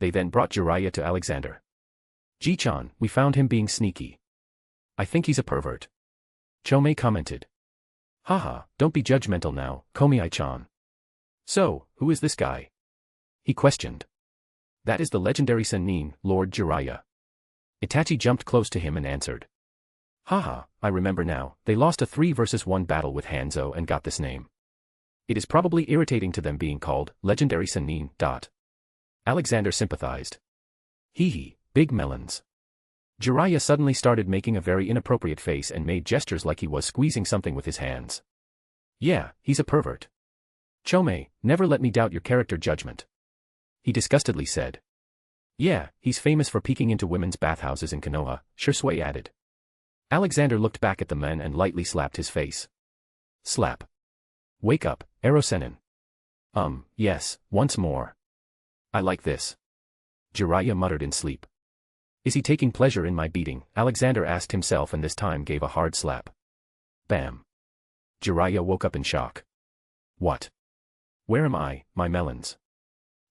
They then brought Jiraiya to Alexander. Ji-chan, we found him being sneaky. I think he's a pervert. Chomei commented. Haha, don't be judgmental now, Komi-chan. So, who is this guy? He questioned. That is the legendary Sennin, Lord Jiraiya. Itachi jumped close to him and answered. Haha, I remember now, they lost a 3-versus-1 battle with Hanzo and got this name. It is probably irritating to them being called legendary Sennin. Alexander sympathized. Hee, big melons. Jiraiya suddenly started making a very inappropriate face and made gestures like he was squeezing something with his hands. Yeah, he's a pervert. Chomei, never let me doubt your character judgment. He disgustedly said. Yeah, he's famous for peeking into women's bathhouses in Konoha, Shursui added. Alexander looked back at the men and lightly slapped his face. Slap. Wake up, Erosenin. Yes, once more. I like this. Jiraiya muttered in sleep. Is he taking pleasure in my beating? Alexander asked himself and this time gave a hard slap. Bam. Jiraiya woke up in shock. What? Where am I, my melons?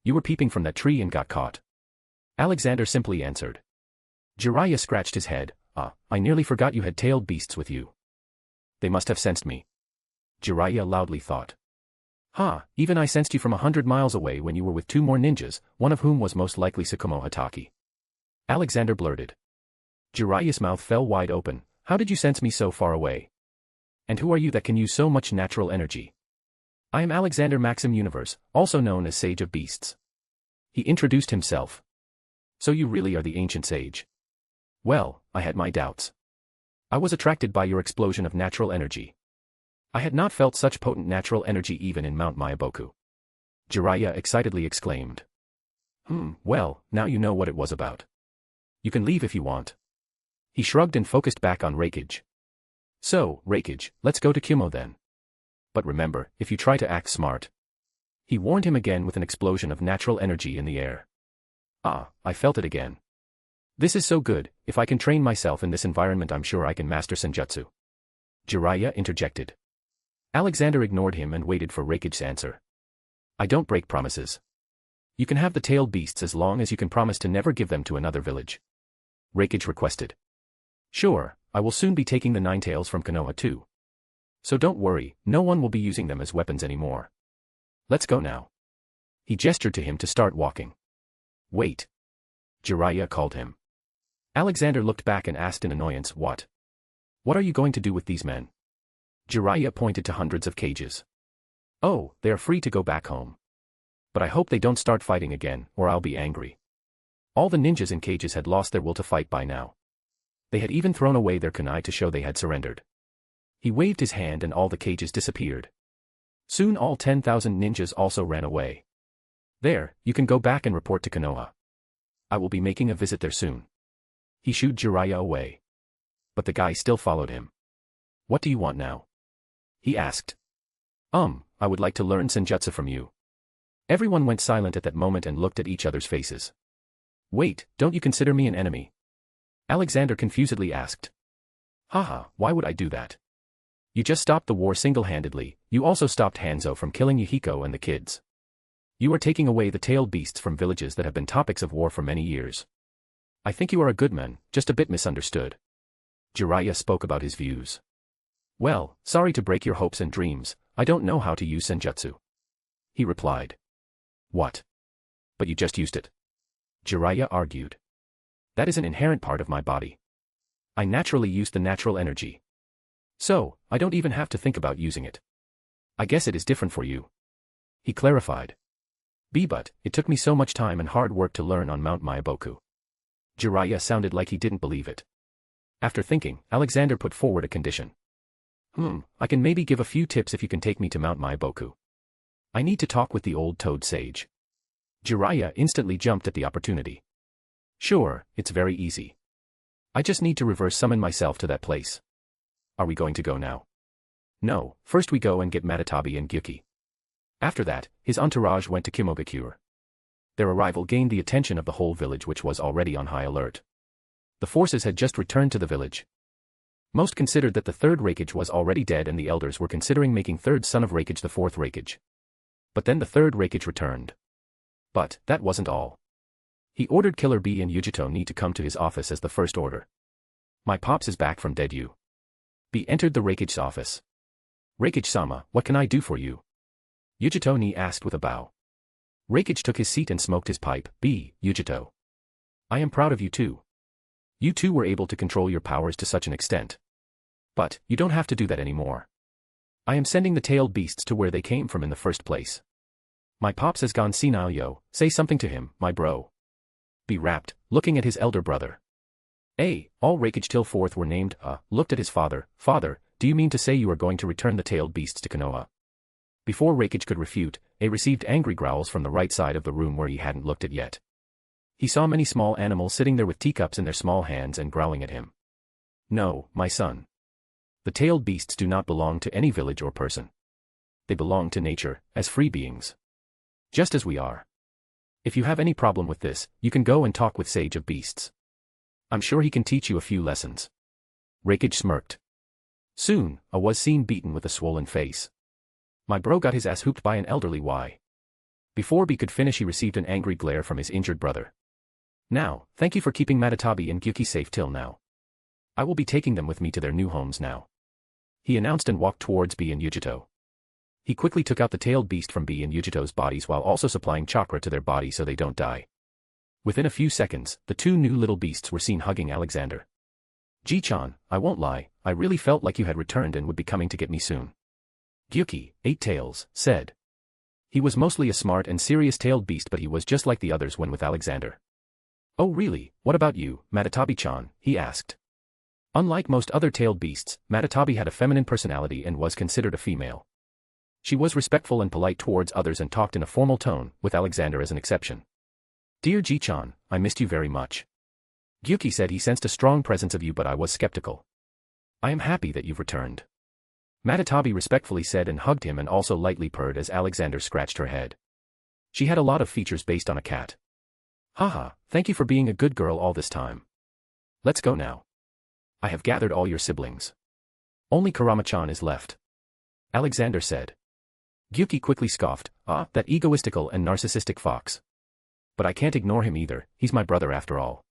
You were peeping from that tree and got caught. Alexander simply answered. Jiraiya scratched his head. I nearly forgot you had tailed beasts with you. They must have sensed me. Jiraiya loudly thought. Even I sensed you from 100 miles away when you were with 2 more ninjas, one of whom was most likely Tsukumo Hatake. Alexander blurted. Jiraiya's mouth fell wide open. How did you sense me so far away? And who are you that can use so much natural energy? I am Alexander Maxim Universe, also known as Sage of Beasts. He introduced himself. So you really are the ancient sage. Well, I had my doubts. I was attracted by your explosion of natural energy. I had not felt such potent natural energy even in Mount Myaboku. Jiraiya excitedly exclaimed. Well, now you know what it was about. You can leave if you want. He shrugged and focused back on Raikage. So, Raikage, let's go to Kimo then. But remember, if you try to act smart. He warned him again with an explosion of natural energy in the air. I felt it again. This is so good, if I can train myself in this environment I'm sure I can master Senjutsu. Jiraiya interjected. Alexander ignored him and waited for Raikage's answer. I don't break promises. You can have the tailed beasts as long as you can promise to never give them to another village. Raikage requested. Sure, I will soon be taking the 9 tails from Konoha too. So don't worry, no one will be using them as weapons anymore. Let's go now. He gestured to him to start walking. Wait. Jiraiya called him. Alexander looked back and asked in annoyance, What? What are you going to do with these men? Jiraiya pointed to hundreds of cages. Oh, they are free to go back home. But I hope they don't start fighting again, or I'll be angry. All the ninjas in cages had lost their will to fight by now. They had even thrown away their kunai to show they had surrendered. He waved his hand and all the cages disappeared. Soon all 10,000 ninjas also ran away. There, you can go back and report to Konoha. I will be making a visit there soon. He shooed Jiraiya away. But the guy still followed him. What do you want now? He asked. I would like to learn senjutsu from you. Everyone went silent at that moment and looked at each other's faces. Wait, don't you consider me an enemy? Alexander confusedly asked. Haha, why would I do that? You just stopped the war single-handedly, you also stopped Hanzo from killing Yahiko and the kids. You are taking away the tailed beasts from villages that have been topics of war for many years. I think you are a good man, just a bit misunderstood. Jiraiya spoke about his views. Well, sorry to break your hopes and dreams, I don't know how to use senjutsu. He replied. What? But you just used it. Jiraiya argued. That is an inherent part of my body. I naturally use the natural energy. So, I don't even have to think about using it. I guess it is different for you. He clarified. But, it took me so much time and hard work to learn on Mount Myaboku. Jiraiya sounded like he didn't believe it. After thinking, Alexander put forward a condition. I can maybe give a few tips if you can take me to Mount Myaboku. I need to talk with the old toad sage. Jiraiya instantly jumped at the opportunity. Sure, it's very easy. I just need to reverse summon myself to that place. Are we going to go now? No, first we go and get Matatabi and Gyuki. After that, his entourage went to Kimogakure. Their arrival gained the attention of the whole village, which was already on high alert. The forces had just returned to the village. Most considered that the third Raikage was already dead and the elders were considering making third son of Raikage the fourth Raikage. But then the third Raikage returned. But, that wasn't all. He ordered Killer B and Yujito Ni to come to his office as the first order. My pops is back from dead. B entered the Raikage's office. Raikage-sama, what can I do for you? Yujito Ni asked with a bow. Raikage took his seat and smoked his pipe. Yujito. I am proud of you too. You two were able to control your powers to such an extent. But, you don't have to do that anymore. I am sending the tailed beasts to where they came from in the first place. My pops has gone senile. Say something to him, my bro. B rapped, looking at his elder brother. All Raikage till fourth were named, looked at his father. Father, do you mean to say you are going to return the tailed beasts to Konoha? Before Raikage could refute, received angry growls from the right side of the room where he hadn't looked at yet. He saw many small animals sitting there with teacups in their small hands and growling at him. No, my son. The tailed beasts do not belong to any village or person. They belong to nature, as free beings. Just as we are. If you have any problem with this, you can go and talk with Sage of Beasts. I'm sure he can teach you a few lessons. Raikage smirked. Soon, A was seen beaten with a swollen face. My bro got his ass hooped by an elderly Y. Before B could finish, he received an angry glare from his injured brother. Now, thank you for keeping Matatabi and Gyuki safe till now. I will be taking them with me to their new homes now. He announced and walked towards B and Yujito. He quickly took out the tailed beast from B and Yujito's bodies while also supplying chakra to their body so they don't die. Within a few seconds, the two new little beasts were seen hugging Alexander. Ji-chan, I won't lie, I really felt like you had returned and would be coming to get me soon. Gyuki, 8 Tails, said. He was mostly a smart and serious tailed beast, but he was just like the others when with Alexander. Oh really, what about you, Matatabi-chan, he asked. Unlike most other tailed beasts, Matatabi had a feminine personality and was considered a female. She was respectful and polite towards others and talked in a formal tone, with Alexander as an exception. Dear Ji-chan, I missed you very much. Gyuki said he sensed a strong presence of you, but I was skeptical. I am happy that you've returned. Matatabi respectfully said and hugged him and also lightly purred as Alexander scratched her head. She had a lot of features based on a cat. Haha, thank you for being a good girl all this time. Let's go now. I have gathered all your siblings. Only Kurama-chan is left. Alexander said. Gyuki quickly scoffed, that egoistical and narcissistic fox. But I can't ignore him either, he's my brother after all.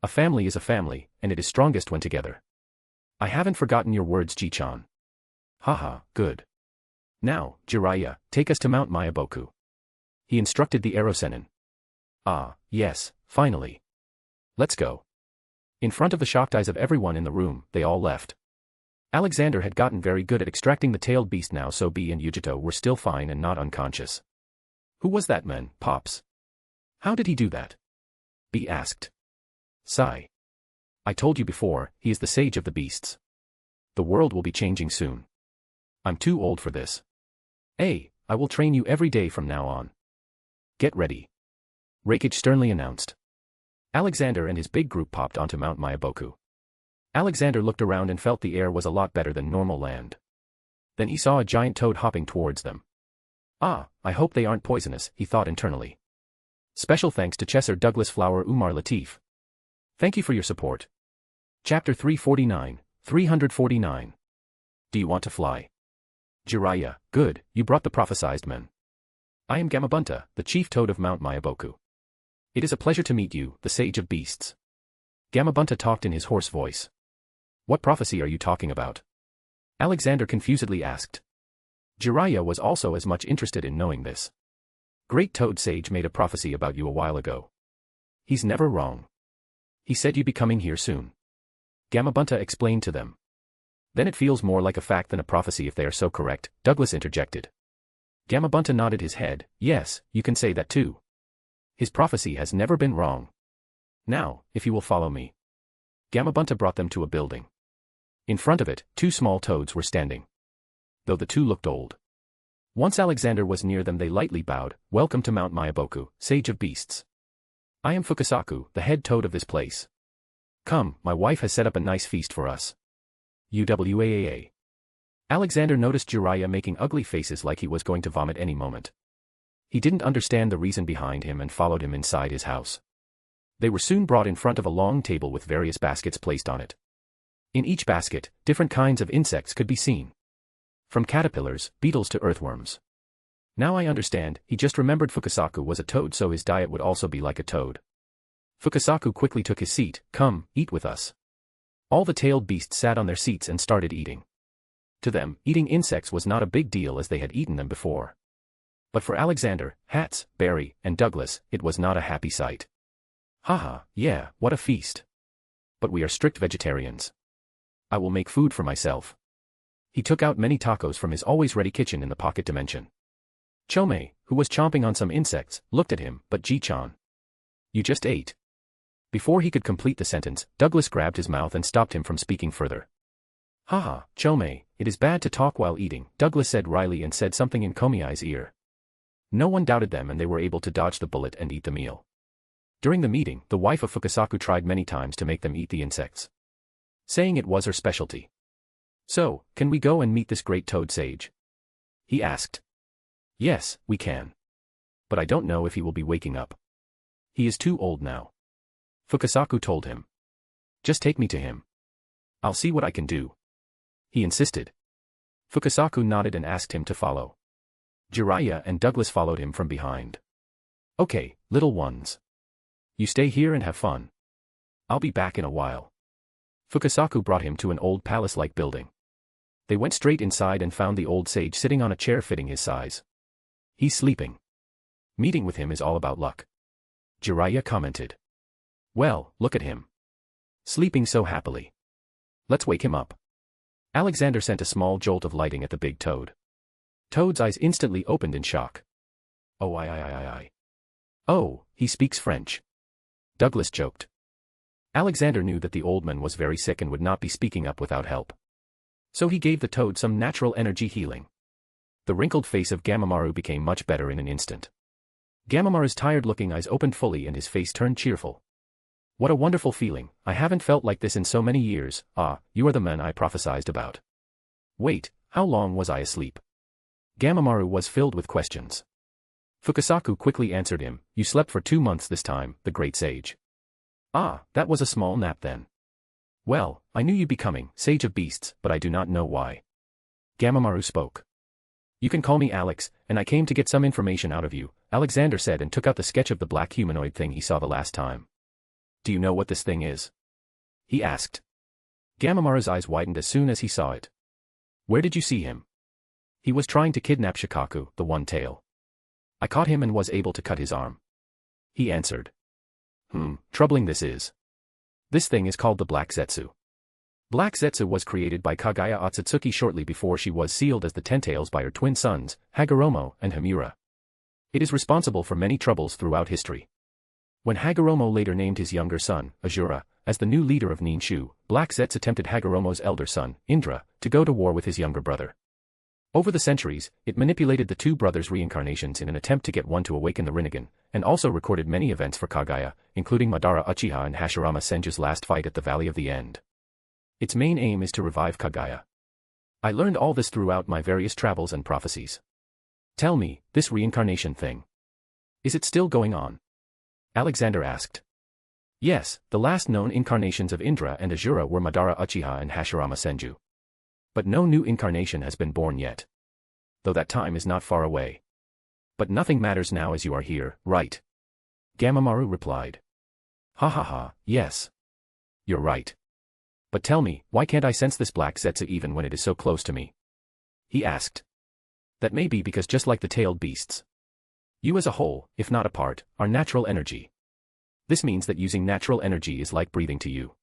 A family is a family, and it is strongest when together. I haven't forgotten your words, Ji-chan. Haha, good. Now, Jiraiya, take us to Mount Myaboku. He instructed the Aerosenin. Yes, finally. Let's go. In front of the shocked eyes of everyone in the room, they all left. Alexander had gotten very good at extracting the tailed beast now, so B and Yujito were still fine and not unconscious. Who was that man, Pops? How did he do that? B asked. Sigh. I told you before, he is the sage of the beasts. The world will be changing soon. I'm too old for this. I will train you every day from now on. Get ready. Raikage sternly announced. Alexander and his big group popped onto Mount Myaboku. Alexander looked around and felt the air was a lot better than normal land. Then he saw a giant toad hopping towards them. Ah, I hope they aren't poisonous, he thought internally. Special thanks to Chesser Douglas Flower Umar Latif. Thank you for your support. Chapter 349, 349. Do you want to fly? Jiraiya, good, you brought the prophesized men. I am Gamabunta, the chief toad of Mount Myaboku. It is a pleasure to meet you, the sage of beasts. Gamabunta talked in his hoarse voice. What prophecy are you talking about? Alexander confusedly asked. Jiraiya was also as much interested in knowing this. Great Toad Sage made a prophecy about you a while ago. He's never wrong. He said you'd be coming here soon. Gamabunta explained to them. Then it feels more like a fact than a prophecy if they are so correct, Douglas interjected. Gamabunta nodded his head, yes, you can say that too. His prophecy has never been wrong. Now, if you will follow me. Gamabunta brought them to a building. In front of it, two small toads were standing. Though the two looked old. Once Alexander was near them they lightly bowed, welcome to Mount Myaboku, sage of beasts. I am Fukasaku, the head toad of this place. Come, my wife has set up a nice feast for us. UWAAA. Alexander noticed Jiraiya making ugly faces like he was going to vomit any moment. He didn't understand the reason behind him and followed him inside his house. They were soon brought in front of a long table with various baskets placed on it. In each basket, different kinds of insects could be seen. From caterpillars, beetles to earthworms. Now I understand, he just remembered Fukasaku was a toad so his diet would also be like a toad. Fukasaku quickly took his seat, come, eat with us. All the tailed beasts sat on their seats and started eating. To them, eating insects was not a big deal as they had eaten them before. But for Alexander, Hats, Barry, and Douglas, it was not a happy sight. Haha, yeah, what a feast. But we are strict vegetarians. I will make food for myself. He took out many tacos from his always-ready kitchen in the pocket dimension. Chome, who was chomping on some insects, looked at him, but Ji-chan. You just ate. Before he could complete the sentence, Douglas grabbed his mouth and stopped him from speaking further. Haha, Chome, it is bad to talk while eating, Douglas said wryly and said something in Komiai's ear. No one doubted them and they were able to dodge the bullet and eat the meal. During the meeting, the wife of Fukasaku tried many times to make them eat the insects, saying it was her specialty. So, can we go and meet this great toad sage? He asked. Yes, we can. But I don't know if he will be waking up. He is too old now. Fukasaku told him. Just take me to him. I'll see what I can do. He insisted. Fukasaku nodded and asked him to follow. Jiraiya and Douglas followed him from behind. Okay, little ones. You stay here and have fun. I'll be back in a while. Fukasaku brought him to an old palace-like building. They went straight inside and found the old sage sitting on a chair fitting his size. He's sleeping. Meeting with him is all about luck. Jiraiya commented. Well, look at him. Sleeping so happily. Let's wake him up. Alexander sent a small jolt of lighting at the big toad. Toad's eyes instantly opened in shock. Oh, I. Oh, he speaks French. Douglas joked. Alexander knew that the old man was very sick and would not be speaking up without help. So he gave the toad some natural energy healing. The wrinkled face of Gamamaru became much better in an instant. Gamamaru's tired-looking eyes opened fully and his face turned cheerful. What a wonderful feeling, I haven't felt like this in so many years. Ah, you are the man I prophesied about. Wait, how long was I asleep? Gamamaru was filled with questions. Fukasaku quickly answered him, you slept for 2 months this time, the great sage. Ah, that was a small nap then. Well, I knew you'd be coming, sage of beasts, but I do not know why. Gamamaru spoke. You can call me Alex, and I came to get some information out of you, Alexander said and took out the sketch of the black humanoid thing he saw the last time. Do you know what this thing is? He asked. Gamamaru's eyes widened as soon as he saw it. Where did you see him? He was trying to kidnap Shikaku, the one-tail. I caught him and was able to cut his arm. He answered. Troubling this is. This thing is called the Black Zetsu. Black Zetsu was created by Kagaya Otsutsuki shortly before she was sealed as the Ten-Tails by her twin sons, Hagoromo and Hamura. It is responsible for many troubles throughout history. When Hagoromo later named his younger son, Azura, as the new leader of Ninshu, Black Zetsu tempted Hagoromo's elder son, Indra, to go to war with his younger brother. Over the centuries, it manipulated the two brothers' reincarnations in an attempt to get one to awaken the Rinnegan, and also recorded many events for Kaguya, including Madara Uchiha and Hashirama Senju's last fight at the Valley of the End. Its main aim is to revive Kaguya. I learned all this throughout my various travels and prophecies. Tell me, this reincarnation thing. Is it still going on? Alexander asked. Yes, the last known incarnations of Indra and Asura were Madara Uchiha and Hashirama Senju. But no new incarnation has been born yet. Though that time is not far away. But nothing matters now as you are here, right? Gamamaru replied. Ha ha ha, yes. You're right. But tell me, why can't I sense this black Zetsu even when it is so close to me? He asked. That may be because just like the tailed beasts, you as a whole, if not a part, are natural energy. This means that using natural energy is like breathing to you.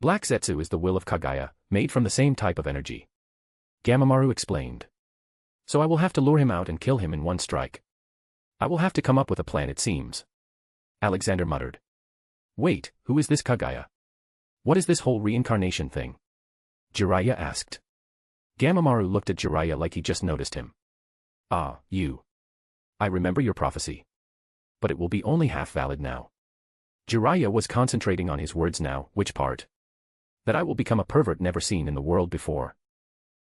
Black Zetsu is the will of Kaguya, made from the same type of energy. Gamamaru explained. So I will have to lure him out and kill him in one strike. I will have to come up with a plan, it seems. Alexander muttered. Wait, who is this Kaguya? What is this whole reincarnation thing? Jiraiya asked. Gamamaru looked at Jiraiya like he just noticed him. Ah, you. I remember your prophecy. But it will be only half valid now. Jiraiya was concentrating on his words now. Which part? That I will become a pervert never seen in the world before.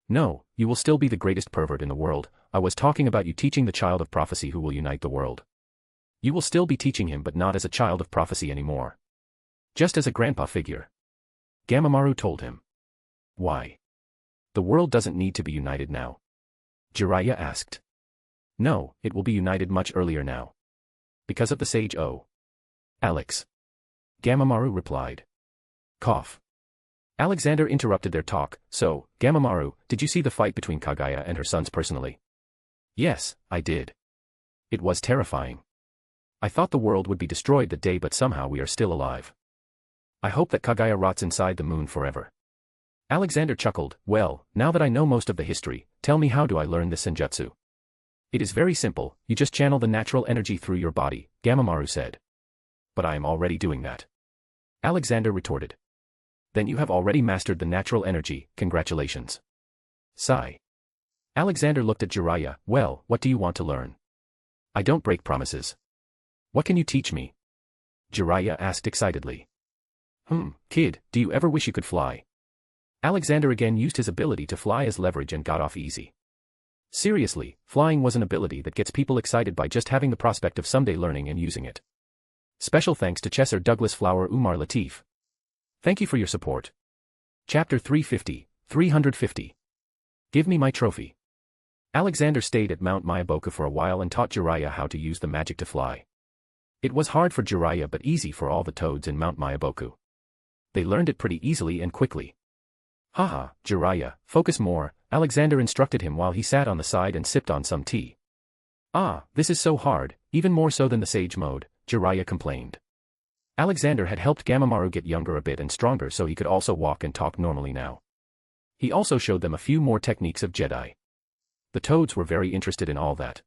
No, you will still be the greatest pervert in the world. I was talking about you teaching the child of prophecy who will unite the world. You will still be teaching him, but not as a child of prophecy anymore. Just as a grandpa figure. Gamamaru told him. Why? The world doesn't need to be united now. Jiraiya asked. No, it will be united much earlier now. Because of the sage Alex. Gamamaru replied. Cough. Alexander interrupted their talk. So, Gamamaru, did you see the fight between Kaguya and her sons personally? Yes, I did. It was terrifying. I thought the world would be destroyed that day, but somehow we are still alive. I hope that Kaguya rots inside the moon forever. Alexander chuckled. Well, now that I know most of the history, tell me, how do I learn this senjutsu? It is very simple, you just channel the natural energy through your body, Gamamaru said. But I am already doing that. Alexander retorted. Then you have already mastered the natural energy, congratulations. Sigh. Alexander looked at Jiraiya. Well, what do you want to learn? I don't break promises. What can you teach me? Jiraiya asked excitedly. Kid, do you ever wish you could fly? Alexander again used his ability to fly as leverage and got off easy. Seriously, flying was an ability that gets people excited by just having the prospect of someday learning and using it. Special thanks to Chesser Douglas Flower Umar Latif. Thank you for your support. Chapter 350. Give me my trophy. Alexander stayed at Mount Myaboku for a while and taught Jiraiya how to use the magic to fly. It was hard for Jiraiya but easy for all the toads in Mount Myaboku. They learned it pretty easily and quickly. Haha, Jiraiya, focus more, Alexander instructed him while he sat on the side and sipped on some tea. Ah, this is so hard, even more so than the sage mode, Jiraiya complained. Alexander had helped Gamamaru get younger a bit and stronger so he could also walk and talk normally now. He also showed them a few more techniques of Jedi. The toads were very interested in all that.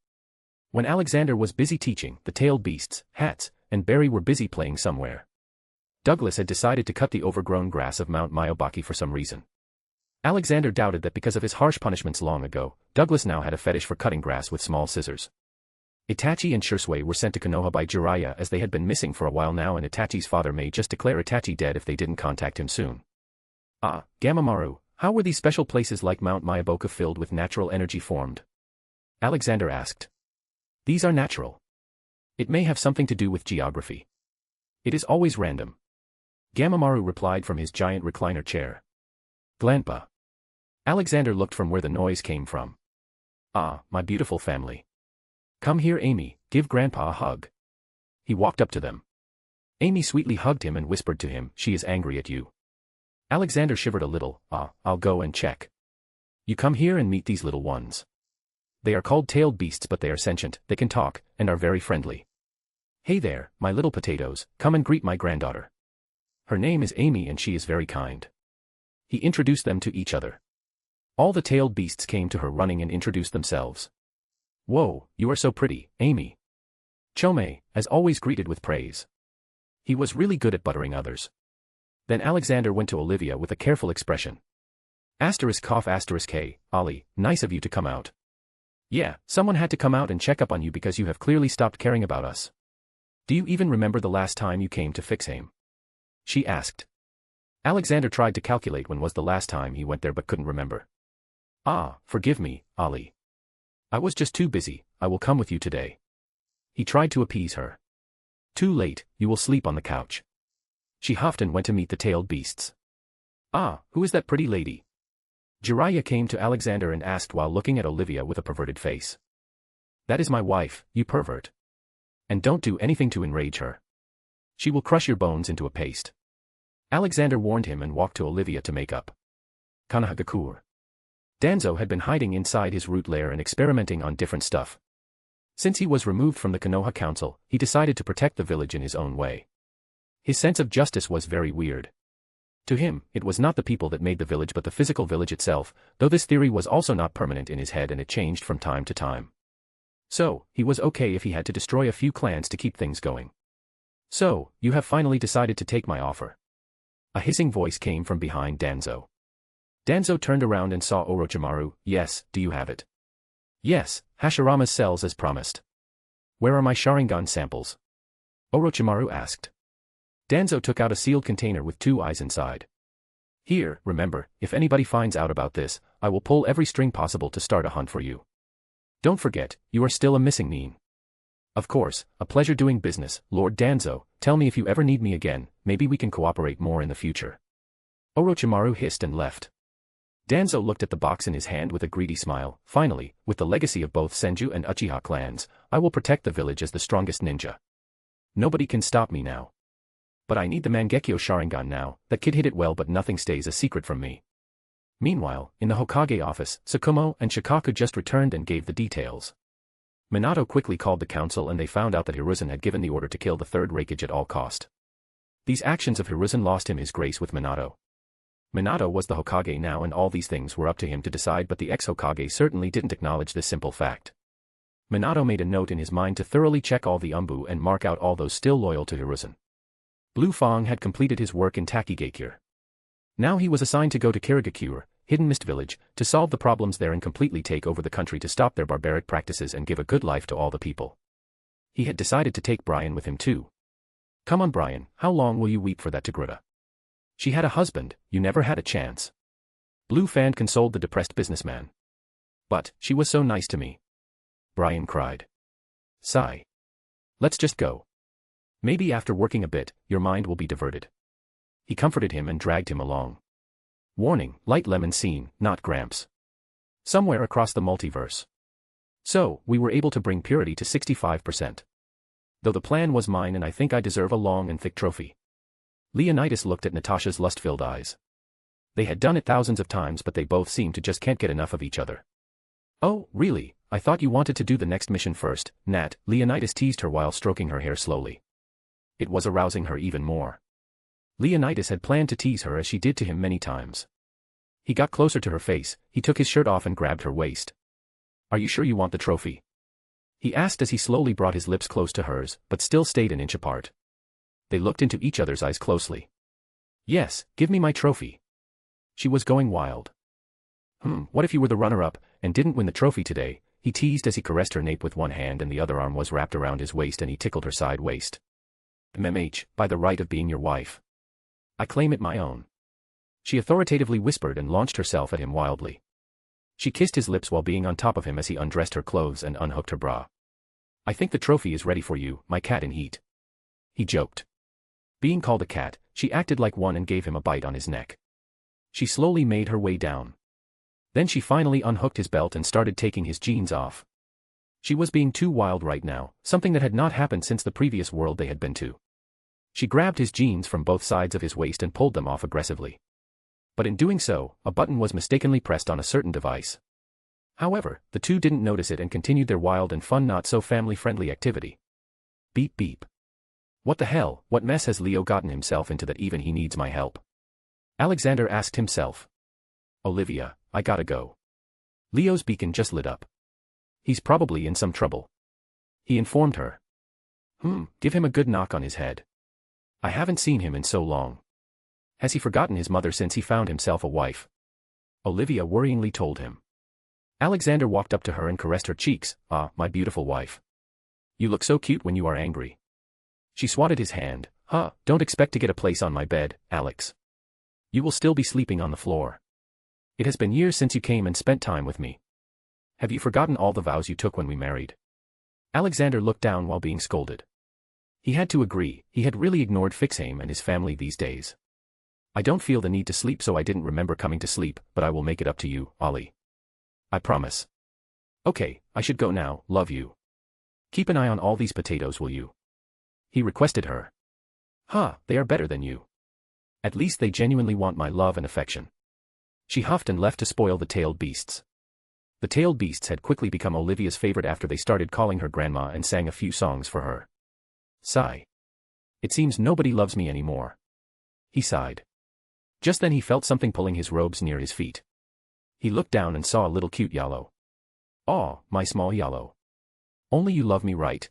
When Alexander was busy teaching, the tailed beasts, Hats, and Barry were busy playing somewhere. Douglas had decided to cut the overgrown grass of Mount Myaboku for some reason. Alexander doubted that because of his harsh punishments long ago, Douglas now had a fetish for cutting grass with small scissors. Itachi and Shursui were sent to Konoha by Jiraiya as they had been missing for a while now, and Itachi's father may just declare Itachi dead if they didn't contact him soon. Ah, Gamamaru, how were these special places like Mount Myaboku filled with natural energy formed? Alexander asked. These are natural. It may have something to do with geography. It is always random. Gamamaru replied from his giant recliner chair. Glanpa. Alexander looked from where the noise came from. Ah, my beautiful family. Come here, Amy, give Grandpa a hug. He walked up to them. Amy sweetly hugged him and whispered to him, she is angry at you. Alexander shivered a little. I'll go and check. You come here and meet these little ones. They are called tailed beasts, but they are sentient, they can talk, and are very friendly. Hey there, my little potatoes, come and greet my granddaughter. Her name is Amy and she is very kind. He introduced them to each other. All the tailed beasts came to her running and introduced themselves. Whoa, you are so pretty, Amy. Chome, as always, greeted with praise. He was really good at buttering others. Then Alexander went to Olivia with a careful expression. Asterisk cough asterisk hey, Ollie, nice of you to come out. Yeah, someone had to come out and check up on you because you have clearly stopped caring about us. Do you even remember the last time you came to fix him? She asked. Alexander tried to calculate when was the last time he went there but couldn't remember. Ah, forgive me, Ollie. I was just too busy, I will come with you today. He tried to appease her. Too late, you will sleep on the couch. She huffed and went to meet the tailed beasts. Ah, who is that pretty lady? Jiraiya came to Alexander and asked while looking at Olivia with a perverted face. That is my wife, you pervert. And don't do anything to enrage her. She will crush your bones into a paste. Alexander warned him and walked to Olivia to make up. Kanahagakur. Danzo had been hiding inside his root lair and experimenting on different stuff. Since he was removed from the Konoha Council, he decided to protect the village in his own way. His sense of justice was very weird. To him, it was not the people that made the village but the physical village itself, though this theory was also not permanent in his head and it changed from time to time. So, he was okay if he had to destroy a few clans to keep things going. So, you have finally decided to take my offer. A hissing voice came from behind Danzo. Danzo turned around and saw Orochimaru. Yes, do you have it? Yes, Hashirama's cells as promised. Where are my Sharingan samples? Orochimaru asked. Danzo took out a sealed container with 2 eyes inside. Here, remember, if anybody finds out about this, I will pull every string possible to start a hunt for you. Don't forget, you are still a missing nin. Of course, a pleasure doing business, Lord Danzo. Tell me if you ever need me again, maybe we can cooperate more in the future. Orochimaru hissed and left. Danzo looked at the box in his hand with a greedy smile. Finally, with the legacy of both Senju and Uchiha clans, I will protect the village as the strongest ninja. Nobody can stop me now. But I need the Mangekyo Sharingan now. That kid hid it well but nothing stays a secret from me. Meanwhile, in the Hokage office, Tsukumo and Shikaku just returned and gave the details. Minato quickly called the council and they found out that Hiruzen had given the order to kill the third Raikage at all cost. These actions of Hiruzen lost him his grace with Minato. Minato was the Hokage now and all these things were up to him to decide, but the ex-Hokage certainly didn't acknowledge this simple fact. Minato made a note in his mind to thoroughly check all the Umbu and mark out all those still loyal to Hiruzen. Blue Fang had completed his work in Takigakure. Now he was assigned to go to Kirigakure, Hidden Mist Village, to solve the problems there and completely take over the country to stop their barbaric practices and give a good life to all the people. He had decided to take Brian with him too. Come on Brian, how long will you weep for that Togruta? She had a husband, you never had a chance. Blue Fan consoled the depressed businessman. But, she was so nice to me. Brian cried. Sigh. Let's just go. Maybe after working a bit, your mind will be diverted. He comforted him and dragged him along. Warning, light lemon scene, not Gramps. Somewhere across the multiverse. So, we were able to bring purity to 65%. Though the plan was mine and I think I deserve a long and thick trophy. Leonidas looked at Natasha's lust-filled eyes. They had done it thousands of times but they both seemed to just can't get enough of each other. Oh, really? I thought you wanted to do the next mission first, Nat, Leonidas teased her while stroking her hair slowly. It was arousing her even more. Leonidas had planned to tease her as she did to him many times. He got closer to her face, he took his shirt off and grabbed her waist. Are you sure you want the trophy? He asked as he slowly brought his lips close to hers, but still stayed an inch apart. They looked into each other's eyes closely. Yes, give me my trophy. She was going wild. What if you were the runner-up, and didn't win the trophy today? He teased as he caressed her nape with one hand and the other arm was wrapped around his waist and he tickled her side waist. MMH, by the right of being your wife. I claim it my own. She authoritatively whispered and launched herself at him wildly. She kissed his lips while being on top of him as he undressed her clothes and unhooked her bra. I think the trophy is ready for you, my cat in heat. He joked. Being called a cat, she acted like one and gave him a bite on his neck. She slowly made her way down. Then she finally unhooked his belt and started taking his jeans off. She was being too wild right now, something that had not happened since the previous world they had been to. She grabbed his jeans from both sides of his waist and pulled them off aggressively. But in doing so, a button was mistakenly pressed on a certain device. However, the two didn't notice it and continued their wild and fun not so family-friendly activity. Beep beep. What the hell, what mess has Leo gotten himself into that even he needs my help? Alexander asked himself. Olivia, I gotta go. Leo's beacon just lit up. He's probably in some trouble. He informed her. Give him a good knock on his head. I haven't seen him in so long. Has he forgotten his mother since he found himself a wife? Olivia worryingly told him. Alexander walked up to her and caressed her cheeks. "Ah, my beautiful wife. You look so cute when you are angry." She swatted his hand. "Huh, don't expect to get a place on my bed, Alex. You will still be sleeping on the floor. It has been years since you came and spent time with me. Have you forgotten all the vows you took when we married?" Alexander looked down while being scolded. He had to agree, he had really ignored Fixame and his family these days. "I don't feel the need to sleep, so I didn't remember coming to sleep, but I will make it up to you, Ollie. I promise." "Okay, I should go now, love you. Keep an eye on all these potatoes, will you?" he requested her. "Huh, they are better than you. At least they genuinely want my love and affection." She huffed and left to spoil the tailed beasts. The tailed beasts had quickly become Olivia's favorite after they started calling her grandma and sang a few songs for her. Sigh. "It seems nobody loves me anymore." He sighed. Just then he felt something pulling his robes near his feet. He looked down and saw a little cute Yallo. "Aw, my small Yallo. Only you love me, right?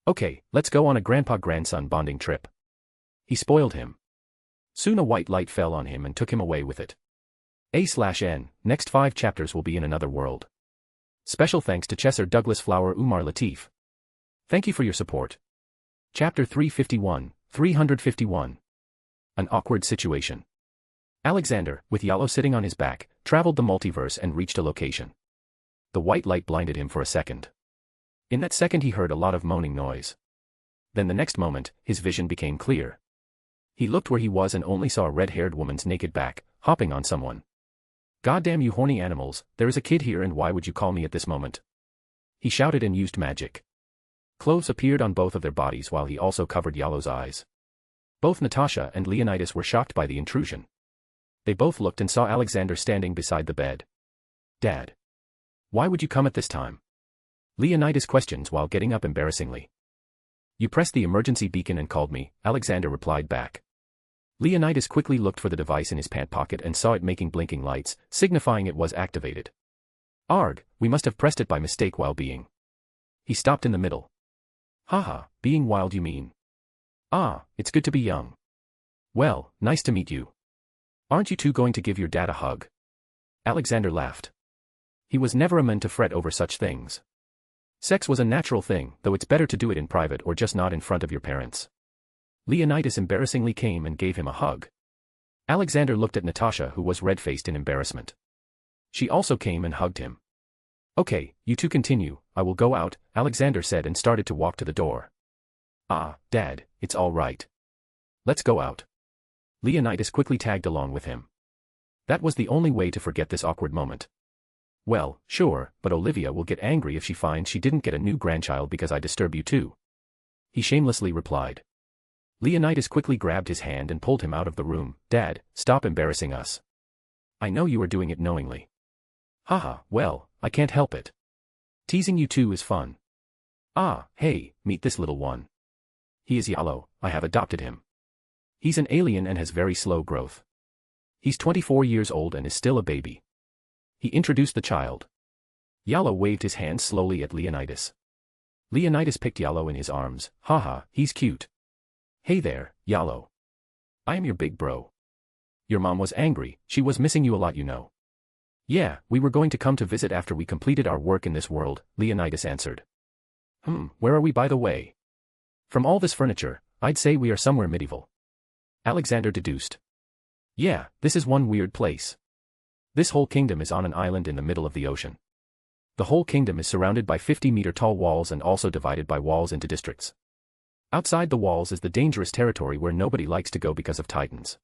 Okay, let's go on a grandpa-grandson bonding trip." He spoiled him. Soon a white light fell on him and took him away with it. A/N, next 5 chapters will be in another world. Special thanks to Chesser Douglas Flower Umar Latif. Thank you for your support. Chapter 351. An awkward situation. Alexander, with Yallo sitting on his back, traveled the multiverse and reached a location. The white light blinded him for a second. In that second he heard a lot of moaning noise. Then the next moment, his vision became clear. He looked where he was and only saw a red-haired woman's naked back, hopping on someone. "Goddamn you horny animals, there is a kid here and why would you call me at this moment?" He shouted and used magic. Clothes appeared on both of their bodies while he also covered Yallo's eyes. Both Natasha and Leonidas were shocked by the intrusion. They both looked and saw Alexander standing beside the bed. "Dad. Why would you come at this time?" Leonidas questions while getting up embarrassingly. "You pressed the emergency beacon and called me," Alexander replied back. Leonidas quickly looked for the device in his pant pocket and saw it making blinking lights, signifying it was activated. "Arg, we must have pressed it by mistake while being." He stopped in the middle. "Haha, being wild you mean? Ah, it's good to be young. Well, nice to meet you. Aren't you two going to give your dad a hug?" Alexander laughed. He was never a man to fret over such things. Sex was a natural thing, though it's better to do it in private or just not in front of your parents. Leonidas embarrassingly came and gave him a hug. Alexander looked at Natasha, who was red-faced in embarrassment. She also came and hugged him. "Okay, you two continue, I will go out," Alexander said and started to walk to the door. "Ah, Dad, it's all right. Let's go out." Leonidas quickly tagged along with him. That was the only way to forget this awkward moment. "Well, sure, but Olivia will get angry if she finds she didn't get a new grandchild because I disturb you too," he shamelessly replied. Leonidas quickly grabbed his hand and pulled him out of the room. "Dad, stop embarrassing us. I know you are doing it knowingly." "Haha, well, I can't help it. Teasing you two is fun." "Ah, hey, meet this little one. He is Yallo, I have adopted him. He's an alien and has very slow growth. He's 24 years old and is still a baby." He introduced the child. Yallo waved his hand slowly at Leonidas. Leonidas picked Yallo in his arms. "Haha, he's cute. Hey there, Yallo. I am your big bro. Your mom was angry, she was missing you a lot, you know." "Yeah, we were going to come to visit after we completed our work in this world," Leonidas answered. Where are we by the way?" "From all this furniture, I'd say we are somewhere medieval," Alexander deduced. "Yeah, this is one weird place. This whole kingdom is on an island in the middle of the ocean. The whole kingdom is surrounded by 50-meter-tall walls and also divided by walls into districts. Outside the walls is the dangerous territory where nobody likes to go because of Titans.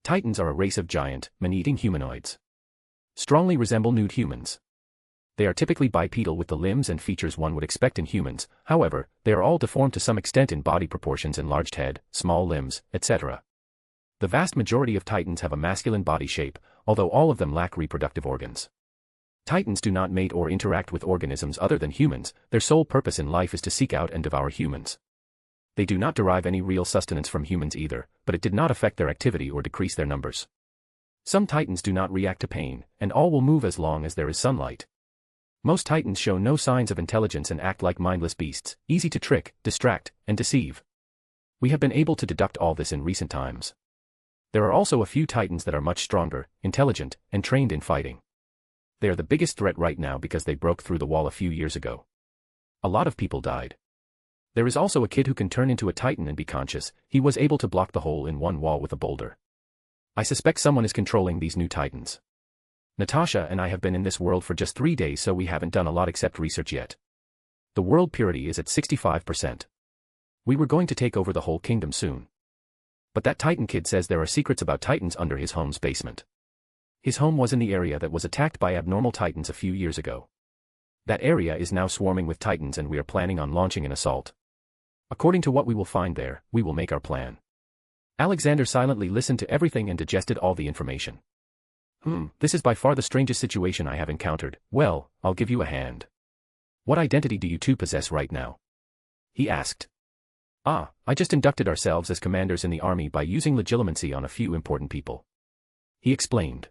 Titans are a race of giant, man-eating humanoids. Strongly resemble nude humans. They are typically bipedal with the limbs and features one would expect in humans, however, they are all deformed to some extent in body proportions, enlarged head, small limbs, etc. The vast majority of Titans have a masculine body shape, although all of them lack reproductive organs. Titans do not mate or interact with organisms other than humans, their sole purpose in life is to seek out and devour humans. They do not derive any real sustenance from humans either, but it did not affect their activity or decrease their numbers. Some Titans do not react to pain, and all will move as long as there is sunlight. Most Titans show no signs of intelligence and act like mindless beasts, easy to trick, distract, and deceive. We have been able to deduct all this in recent times. There are also a few titans that are much stronger, intelligent, and trained in fighting. They are the biggest threat right now because they broke through the wall a few years ago. A lot of people died. There is also a kid who can turn into a titan and be conscious. He was able to block the hole in one wall with a boulder. I suspect someone is controlling these new titans. Natasha and I have been in this world for just 3 days, so we haven't done a lot except research yet. The world purity is at 65%. We were going to take over the whole kingdom soon. But that titan kid says there are secrets about titans under his home's basement. His home was in the area that was attacked by abnormal titans a few years ago. That area is now swarming with titans and we are planning on launching an assault. According to what we will find there, we will make our plan. Alexander silently listened to everything and digested all the information. This is by far the strangest situation I have encountered. Well, I'll give you a hand. What identity do you two possess right now? He asked. I just inducted ourselves as commanders in the army by using legitimacy on a few important people. He explained.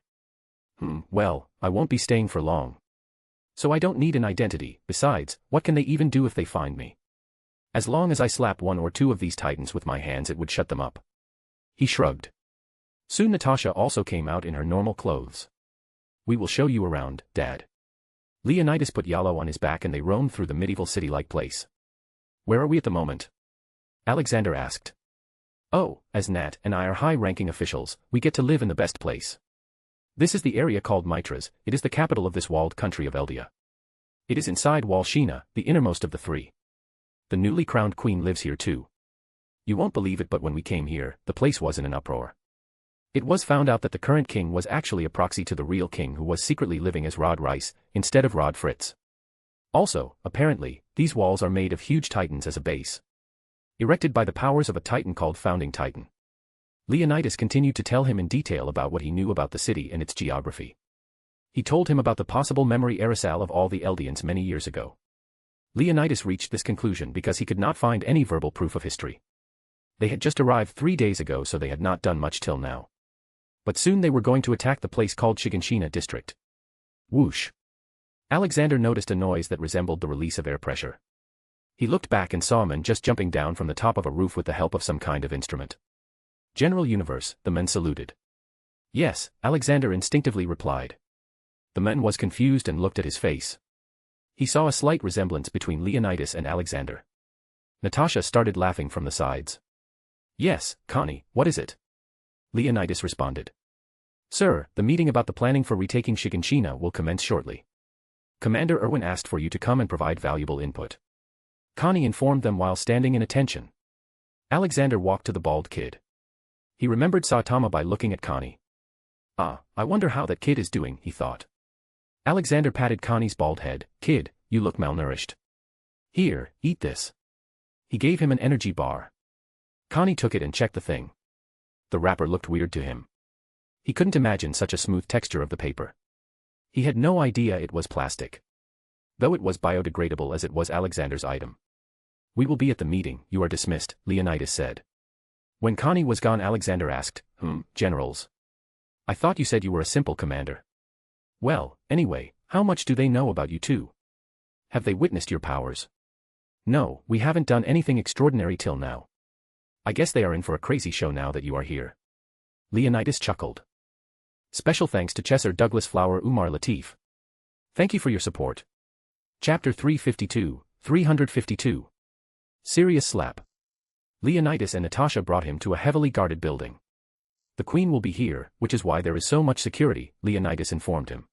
Well, I won't be staying for long. So I don't need an identity. Besides, what can they even do if they find me? As long as I slap 1 or 2 of these titans with my hands, it would shut them up. He shrugged. Soon Natasha also came out in her normal clothes. We will show you around, Dad. Leonidas put Yalo on his back and they roamed through the medieval city-like place. Where are we at the moment? Alexander asked. Oh, as Nat and I are high-ranking officials, we get to live in the best place. This is the area called Mitras. It is the capital of this walled country of Eldia. It is inside Walshina, the innermost of the 3. The newly crowned queen lives here too. You won't believe it, but when we came here, the place was in an uproar. It was found out that the current king was actually a proxy to the real king who was secretly living as Rod Rice, instead of Rod Fritz. Also, apparently, these walls are made of huge titans as a base. Erected by the powers of a titan called Founding Titan. Leonidas continued to tell him in detail about what he knew about the city and its geography. He told him about the possible memory aerosol of all the Eldians many years ago. Leonidas reached this conclusion because he could not find any verbal proof of history. They had just arrived 3 days ago, so they had not done much till now. But soon they were going to attack the place called Shiganshina district. Whoosh! Alexander noticed a noise that resembled the release of air pressure. He looked back and saw a man just jumping down from the top of a roof with the help of some kind of instrument. General Universe, the man saluted. Yes, Alexander instinctively replied. The man was confused and looked at his face. He saw a slight resemblance between Leonidas and Alexander. Natasha started laughing from the sides. Yes, Connie, what is it? Leonidas responded. Sir, the meeting about the planning for retaking Shiganshina will commence shortly. Commander Irwin asked for you to come and provide valuable input. Connie informed them while standing in attention. Alexander walked to the bald kid. He remembered Saitama by looking at Connie. I wonder how that kid is doing, he thought. Alexander patted Connie's bald head. Kid, you look malnourished. Here, eat this. He gave him an energy bar. Connie took it and checked the thing. The wrapper looked weird to him. He couldn't imagine such a smooth texture of the paper. He had no idea it was plastic. Though it was biodegradable as it was Alexander's item. We will be at the meeting, you are dismissed, Leonidas said. When Connie was gone, Alexander asked, generals. I thought you said you were a simple commander. Well, anyway, how much do they know about you two? Have they witnessed your powers? No, we haven't done anything extraordinary till now. I guess they are in for a crazy show now that you are here. Leonidas chuckled. Special thanks to Chesser Douglas Flower Umar Latif. Thank you for your support. Chapter 352. Serious slap. Leonidas and Natasha brought him to a heavily guarded building. The queen will be here, which is why there is so much security, Leonidas informed him.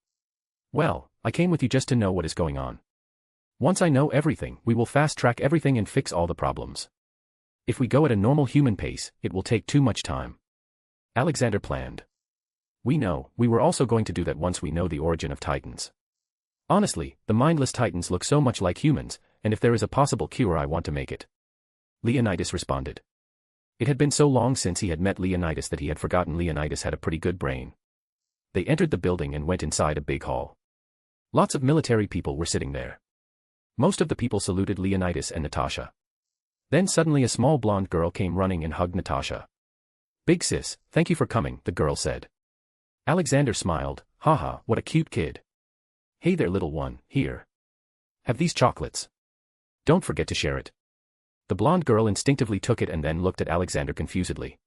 Well, I came with you just to know what is going on. Once I know everything, we will fast-track everything and fix all the problems. If we go at a normal human pace, it will take too much time. Alexander planned. We know, we were also going to do that once we know the origin of Titans. Honestly, the mindless Titans look so much like humans, and if there is a possible cure, I want to make it. Leonidas responded. It had been so long since he had met Leonidas that he had forgotten Leonidas had a pretty good brain. They entered the building and went inside a big hall. Lots of military people were sitting there. Most of the people saluted Leonidas and Natasha. Then suddenly a small blonde girl came running and hugged Natasha. Big sis, thank you for coming, the girl said. Alexander smiled. Haha, what a cute kid. Hey there, little one, here. Have these chocolates. Don't forget to share it. The blonde girl instinctively took it and then looked at Alexander confusedly.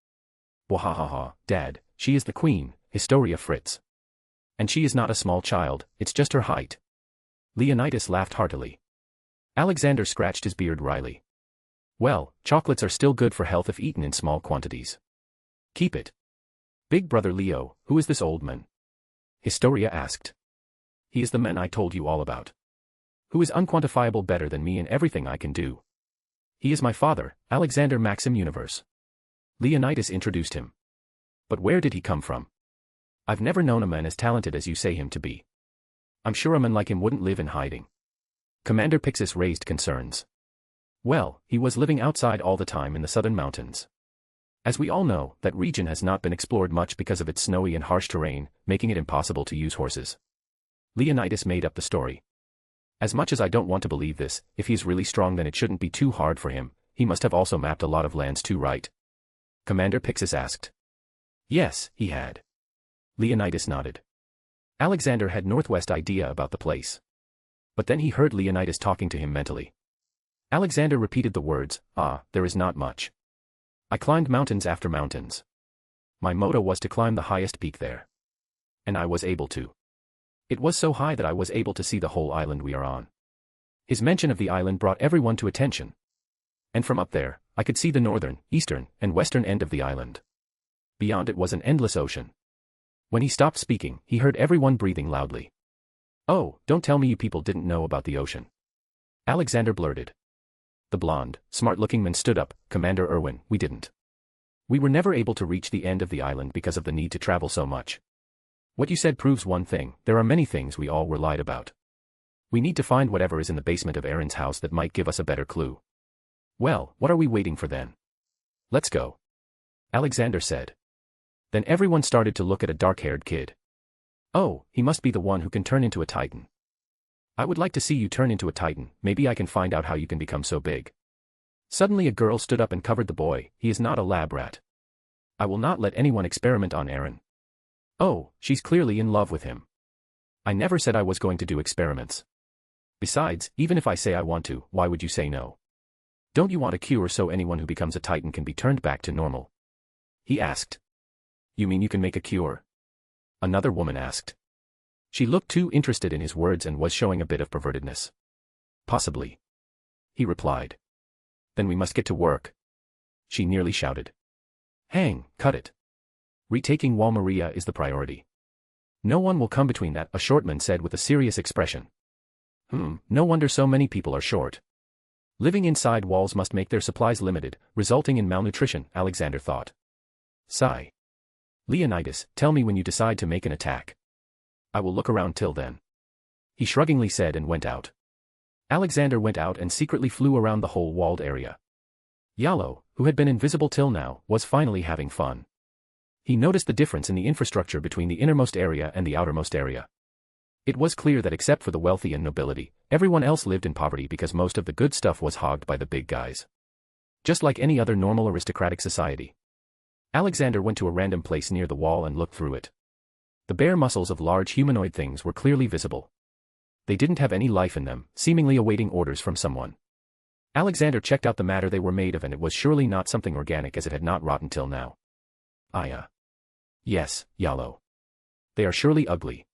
Wahahaha, Dad, she is the queen, Historia Fritz. And she is not a small child, it's just her height. Leonidas laughed heartily. Alexander scratched his beard wryly. Well, chocolates are still good for health if eaten in small quantities. Keep it. Big brother Leo, who is this old man? Historia asked. He is the man I told you all about. Who is unquantifiable better than me in everything I can do. He is my father, Alexander Maxim Universe. Leonidas introduced him. But where did he come from? I've never known a man as talented as you say him to be. I'm sure a man like him wouldn't live in hiding. Commander Pixis raised concerns. Well, he was living outside all the time in the southern mountains. As we all know, that region has not been explored much because of its snowy and harsh terrain, making it impossible to use horses. Leonidas made up the story. As much as I don't want to believe this, if he is really strong then it shouldn't be too hard for him, he must have also mapped a lot of lands too, right? Commander Pixis asked. Yes, he had. Leonidas nodded. Alexander had northwest idea about the place. But then he heard Leonidas talking to him mentally. Alexander repeated the words, there is not much. I climbed mountains after mountains. My motto was to climb the highest peak there. And I was able to. It was so high that I was able to see the whole island we are on. His mention of the island brought everyone to attention. And from up there, I could see the northern, eastern, and western end of the island. Beyond it was an endless ocean. When he stopped speaking, he heard everyone breathing loudly. Oh, don't tell me you people didn't know about the ocean. Alexander blurted. The blonde, smart-looking man stood up. Commander Irwin, we didn't. We were never able to reach the end of the island because of the need to travel so much. What you said proves one thing, there are many things we all were lied about. We need to find whatever is in the basement of Aaron's house that might give us a better clue. Well, what are we waiting for then? Let's go. Alexander said. Then everyone started to look at a dark-haired kid. Oh, he must be the one who can turn into a titan. I would like to see you turn into a titan, maybe I can find out how you can become so big. Suddenly a girl stood up and covered the boy, he is not a lab rat. I will not let anyone experiment on Aaron. Oh, she's clearly in love with him. I never said I was going to do experiments. Besides, even if I say I want to, why would you say no? Don't you want a cure so anyone who becomes a titan can be turned back to normal? He asked. You mean you can make a cure? Another woman asked. She looked too interested in his words and was showing a bit of pervertedness. Possibly. He replied. Then we must get to work. She nearly shouted. Hang, cut it. Retaking Wall Maria is the priority. No one will come between that, a short man said with a serious expression. No wonder so many people are short. Living inside walls must make their supplies limited, resulting in malnutrition, Alexander thought. Sigh. Leonidas, tell me when you decide to make an attack. I will look around till then. He shruggingly said and went out. Alexander went out and secretly flew around the whole walled area. Yalo, who had been invisible till now, was finally having fun. He noticed the difference in the infrastructure between the innermost area and the outermost area. It was clear that except for the wealthy and nobility, everyone else lived in poverty because most of the good stuff was hogged by the big guys. Just like any other normal aristocratic society. Alexander went to a random place near the wall and looked through it. The bare muscles of large humanoid things were clearly visible. They didn't have any life in them, seemingly awaiting orders from someone. Alexander checked out the matter they were made of and it was surely not something organic as it had not rotted till now. Yes, Yalo. They are surely ugly.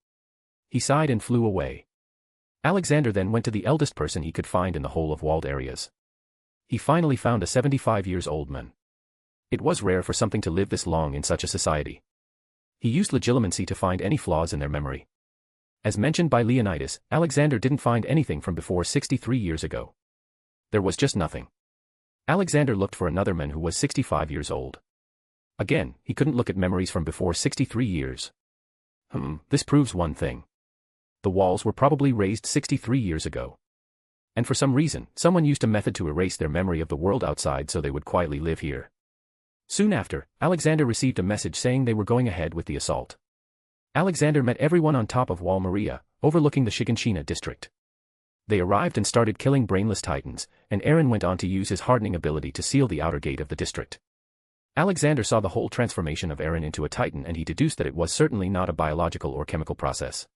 He sighed and flew away. Alexander then went to the eldest person he could find in the whole of walled areas. He finally found a 75-years-old man. It was rare for something to live this long in such a society. He used legilimency to find any flaws in their memory. As mentioned by Leonidas, Alexander didn't find anything from before 63 years ago. There was just nothing. Alexander looked for another man who was 65 years old. Again, he couldn't look at memories from before 63 years. This proves one thing. The walls were probably raised 63 years ago. And for some reason, someone used a method to erase their memory of the world outside so they would quietly live here. Soon after, Alexander received a message saying they were going ahead with the assault. Alexander met everyone on top of Wall Maria, overlooking the Shiganshina district. They arrived and started killing brainless titans, and Aaron went on to use his hardening ability to seal the outer gate of the district. Alexander saw the whole transformation of Aaron into a titan and he deduced that it was certainly not a biological or chemical process.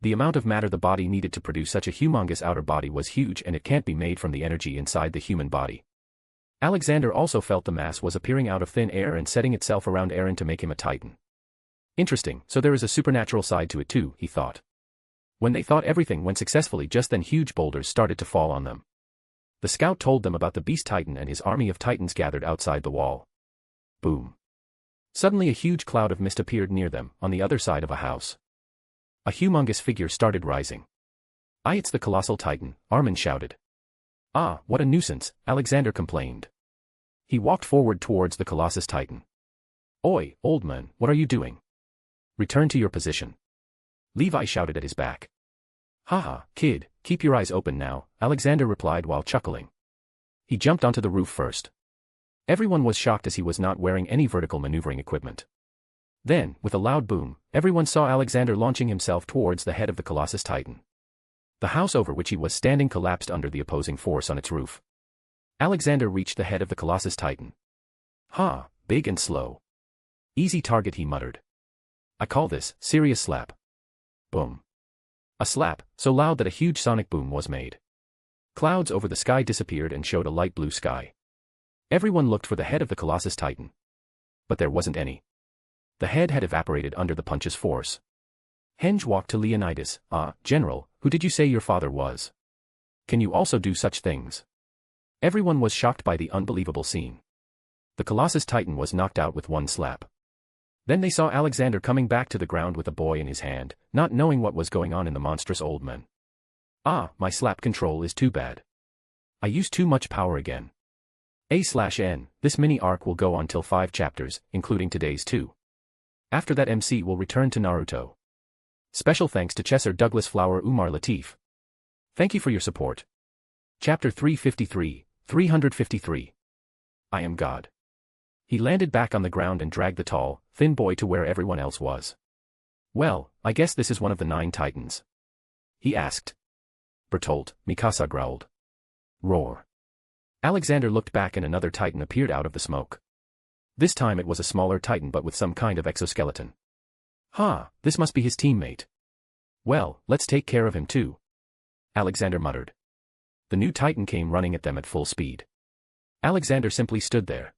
The amount of matter the body needed to produce such a humongous outer body was huge and it can't be made from the energy inside the human body. Alexander also felt the mass was appearing out of thin air and setting itself around Aaron to make him a titan. Interesting, so there is a supernatural side to it too, he thought. When they thought everything went successfully, just then huge boulders started to fall on them. The scout told them about the beast titan and his army of titans gathered outside the wall. Boom. Suddenly a huge cloud of mist appeared near them, on the other side of a house. A humongous figure started rising. It's the colossal titan, Armin shouted. Ah, what a nuisance, Alexander complained. He walked forward towards the colossus titan. Oi, old man, what are you doing? Return to your position. Levi shouted at his back. Haha, kid, keep your eyes open now, Alexander replied while chuckling. He jumped onto the roof first. Everyone was shocked as he was not wearing any vertical maneuvering equipment. Then, with a loud boom, everyone saw Alexander launching himself towards the head of the colossus titan. The house over which he was standing collapsed under the opposing force on its roof. Alexander reached the head of the colossus titan. Ha, big and slow. Easy target, he muttered. I call this serious slap. Boom. A slap, so loud that a huge sonic boom was made. Clouds over the sky disappeared and showed a light blue sky. Everyone looked for the head of the colossus titan. But there wasn't any. The head had evaporated under the punch's force. Henge walked to Leonidas. General, who did you say your father was? Can you also do such things? Everyone was shocked by the unbelievable scene. The colossus titan was knocked out with one slap. Then they saw Alexander coming back to the ground with a boy in his hand, not knowing what was going on in the monstrous old man. My slap control is too bad. I used too much power again. A/N, this mini arc will go on till 5 chapters, including today's 2. After that MC will return to Naruto. Special thanks to Chesser Douglas Flower Umar Latif. Thank you for your support. Chapter 353. I am God. He landed back on the ground and dragged the tall, thin boy to where everyone else was. Well, I guess this is one of the 9 titans. He asked. Bertolt, Mikasa growled. Roar. Alexander looked back and another titan appeared out of the smoke. This time it was a smaller titan but with some kind of exoskeleton. This must be his teammate. Well, let's take care of him too. Alexander muttered. The new titan came running at them at full speed. Alexander simply stood there.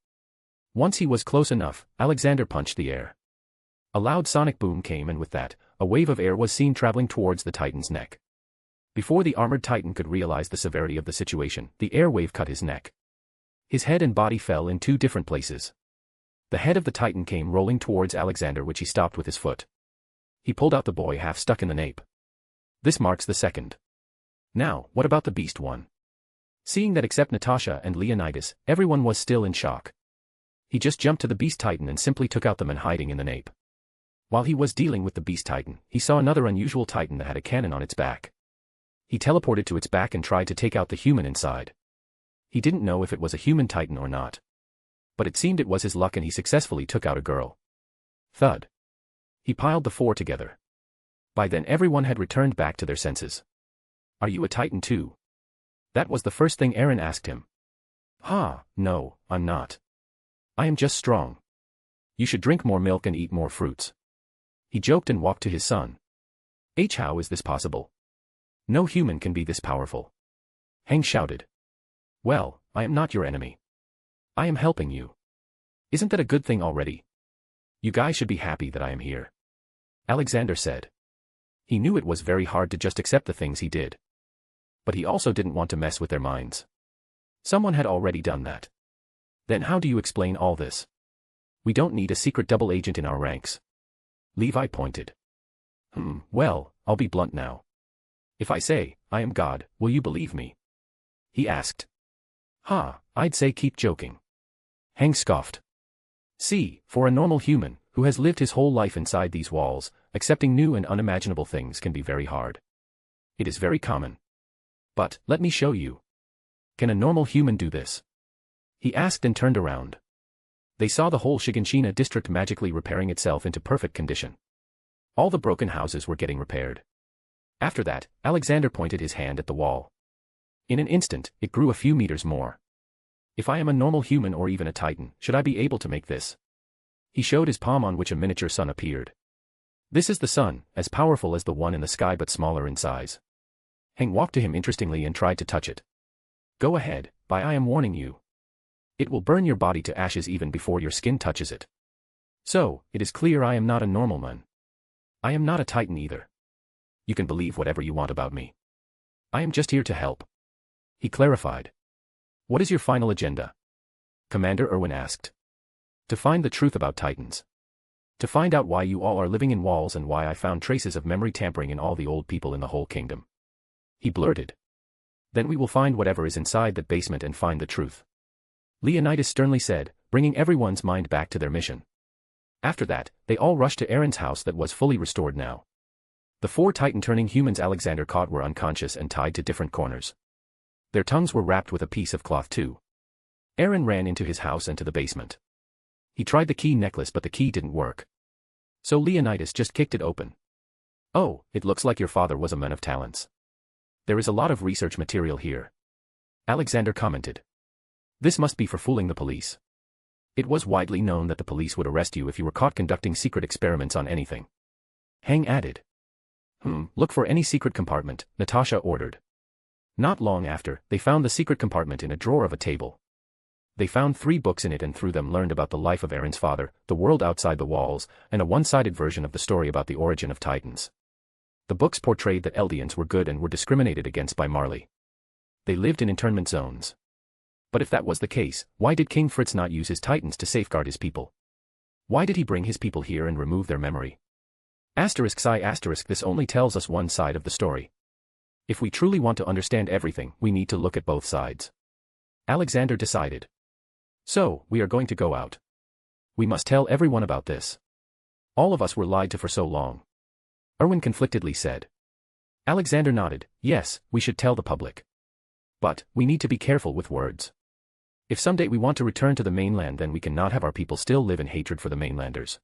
Once he was close enough, Alexander punched the air. A loud sonic boom came and with that, a wave of air was seen traveling towards the titan's neck. Before the armored titan could realize the severity of the situation, the air wave cut his neck. His head and body fell in 2 different places. The head of the titan came rolling towards Alexander, which he stopped with his foot. He pulled out the boy half stuck in the nape. This marks the second. Now, what about the beast one? Seeing that except Natasha and Leonidas, everyone was still in shock. He just jumped to the beast titan and simply took out the man hiding in the nape. While he was dealing with the beast titan, he saw another unusual titan that had a cannon on its back. He teleported to its back and tried to take out the human inside. He didn't know if it was a human titan or not. But it seemed it was his luck and he successfully took out a girl. Thud. He piled the 4 together. By then everyone had returned back to their senses. Are you a titan too? That was the first thing Aaron asked him. No, I'm not. I am just strong. You should drink more milk and eat more fruits. He joked and walked to his son. How is this possible? No human can be this powerful. Heng shouted. Well, I am not your enemy. I am helping you. Isn't that a good thing already? You guys should be happy that I am here. Alexander said. He knew it was very hard to just accept the things he did. But he also didn't want to mess with their minds. Someone had already done that. Then how do you explain all this? We don't need a secret double agent in our ranks. Levi pointed. Well, I'll be blunt now. If I say, I am God, will you believe me? He asked. I'd say keep joking. Heng scoffed. See, for a normal human, who has lived his whole life inside these walls, accepting new and unimaginable things can be very hard. It is very common. But, let me show you. Can a normal human do this? He asked and turned around. They saw the whole Shiganshina district magically repairing itself into perfect condition. All the broken houses were getting repaired. After that, Alexander pointed his hand at the wall. In an instant, it grew a few meters more. If I am a normal human or even a titan, should I be able to make this? He showed his palm on which a miniature sun appeared. This is the sun, as powerful as the one in the sky but smaller in size. Heng walked to him interestingly and tried to touch it. Go ahead, but I am warning you. It will burn your body to ashes even before your skin touches it. So, it is clear I am not a normal man. I am not a Titan either. You can believe whatever you want about me. I am just here to help. He clarified. What is your final agenda? Commander Erwin asked. To find the truth about Titans. To find out why you all are living in walls and why I found traces of memory tampering in all the old people in the whole kingdom. He blurted. Then we will find whatever is inside that basement and find the truth. Leonidas sternly said, bringing everyone's mind back to their mission. After that, they all rushed to Aaron's house that was fully restored now. The 4 Titan-turning humans Alexander caught were unconscious and tied to different corners. Their tongues were wrapped with a piece of cloth too. Aaron ran into his house and to the basement. He tried the key necklace but the key didn't work. So Leonidas just kicked it open. Oh, it looks like your father was a man of talents. There is a lot of research material here. Alexander commented. This must be for fooling the police. It was widely known that the police would arrest you if you were caught conducting secret experiments on anything. Hang added. Look for any secret compartment, Natasha ordered. Not long after, they found the secret compartment in a drawer of a table. They found 3 books in it and through them learned about the life of Aaron's father, the world outside the walls, and a one-sided version of the story about the origin of Titans. The books portrayed that Eldians were good and were discriminated against by Marley. They lived in internment zones. But if that was the case, why did King Fritz not use his Titans to safeguard his people? Why did he bring his people here and remove their memory? This only tells us one side of the story. If we truly want to understand everything, we need to look at both sides. Alexander decided. So, we are going to go out. We must tell everyone about this. All of us were lied to for so long. Erwin conflictedly said. Alexander nodded, yes, we should tell the public. But, we need to be careful with words. If someday we want to return to the mainland, then we cannot have our people still live in hatred for the mainlanders.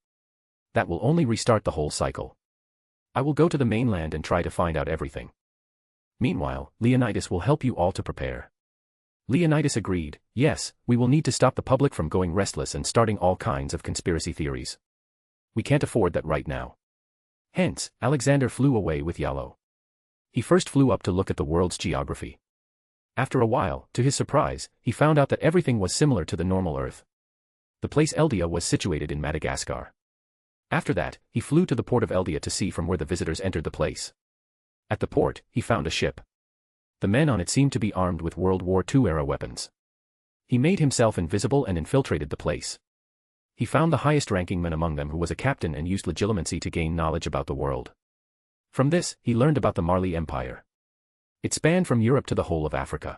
That will only restart the whole cycle. I will go to the mainland and try to find out everything. Meanwhile, Leonidas will help you all to prepare. Leonidas agreed, yes, we will need to stop the public from going restless and starting all kinds of conspiracy theories. We can't afford that right now. Hence, Alexander flew away with Yalo. He first flew up to look at the world's geography. After a while, to his surprise, he found out that everything was similar to the normal Earth. The place Eldia was situated in Madagascar. After that, he flew to the port of Eldia to see from where the visitors entered the place. At the port, he found a ship. The men on it seemed to be armed with World War II-era weapons. He made himself invisible and infiltrated the place. He found the highest-ranking man among them who was a captain and used legitimacy to gain knowledge about the world. From this, he learned about the Marley Empire. It spanned from Europe to the whole of Africa.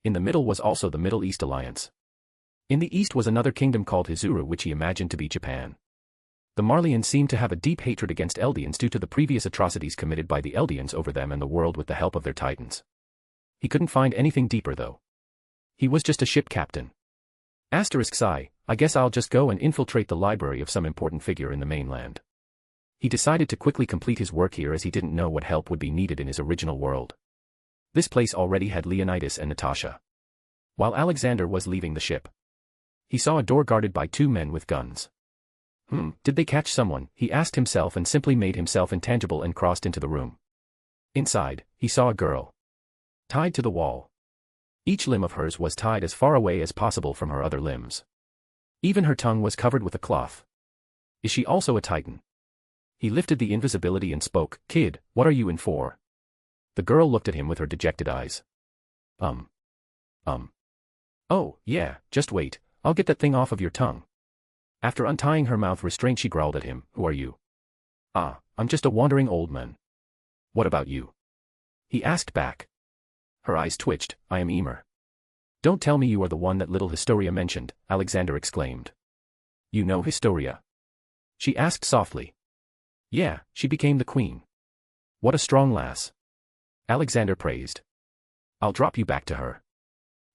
In the middle was also the Middle East Alliance. In the east was another kingdom called Hizuru, which he imagined to be Japan. The Marleyans seemed to have a deep hatred against Eldians due to the previous atrocities committed by the Eldians over them and the world with the help of their Titans. He couldn't find anything deeper though. He was just a ship captain. I guess I'll just go and infiltrate the library of some important figure in the mainland. He decided to quickly complete his work here as he didn't know what help would be needed in his original world. This place already had Leonidas and Natasha. While Alexander was leaving the ship, he saw a door guarded by 2 men with guns. Did they catch someone? He asked himself and simply made himself intangible and crossed into the room. Inside, he saw a girl. Tied to the wall. Each limb of hers was tied as far away as possible from her other limbs. Even her tongue was covered with a cloth. Is she also a Titan? He lifted the invisibility and spoke, Kid, what are you in for? The girl looked at him with her dejected eyes. Oh, yeah, just wait, I'll get that thing off of your tongue. After untying her mouth restraint she growled at him, Who are you? I'm just a wandering old man. What about you? He asked back. Her eyes twitched, I am Emer. Don't tell me you are the one that little Historia mentioned, Alexander exclaimed. You know Historia? She asked softly. Yeah, she became the queen. What a strong lass. Alexander praised. I'll drop you back to her.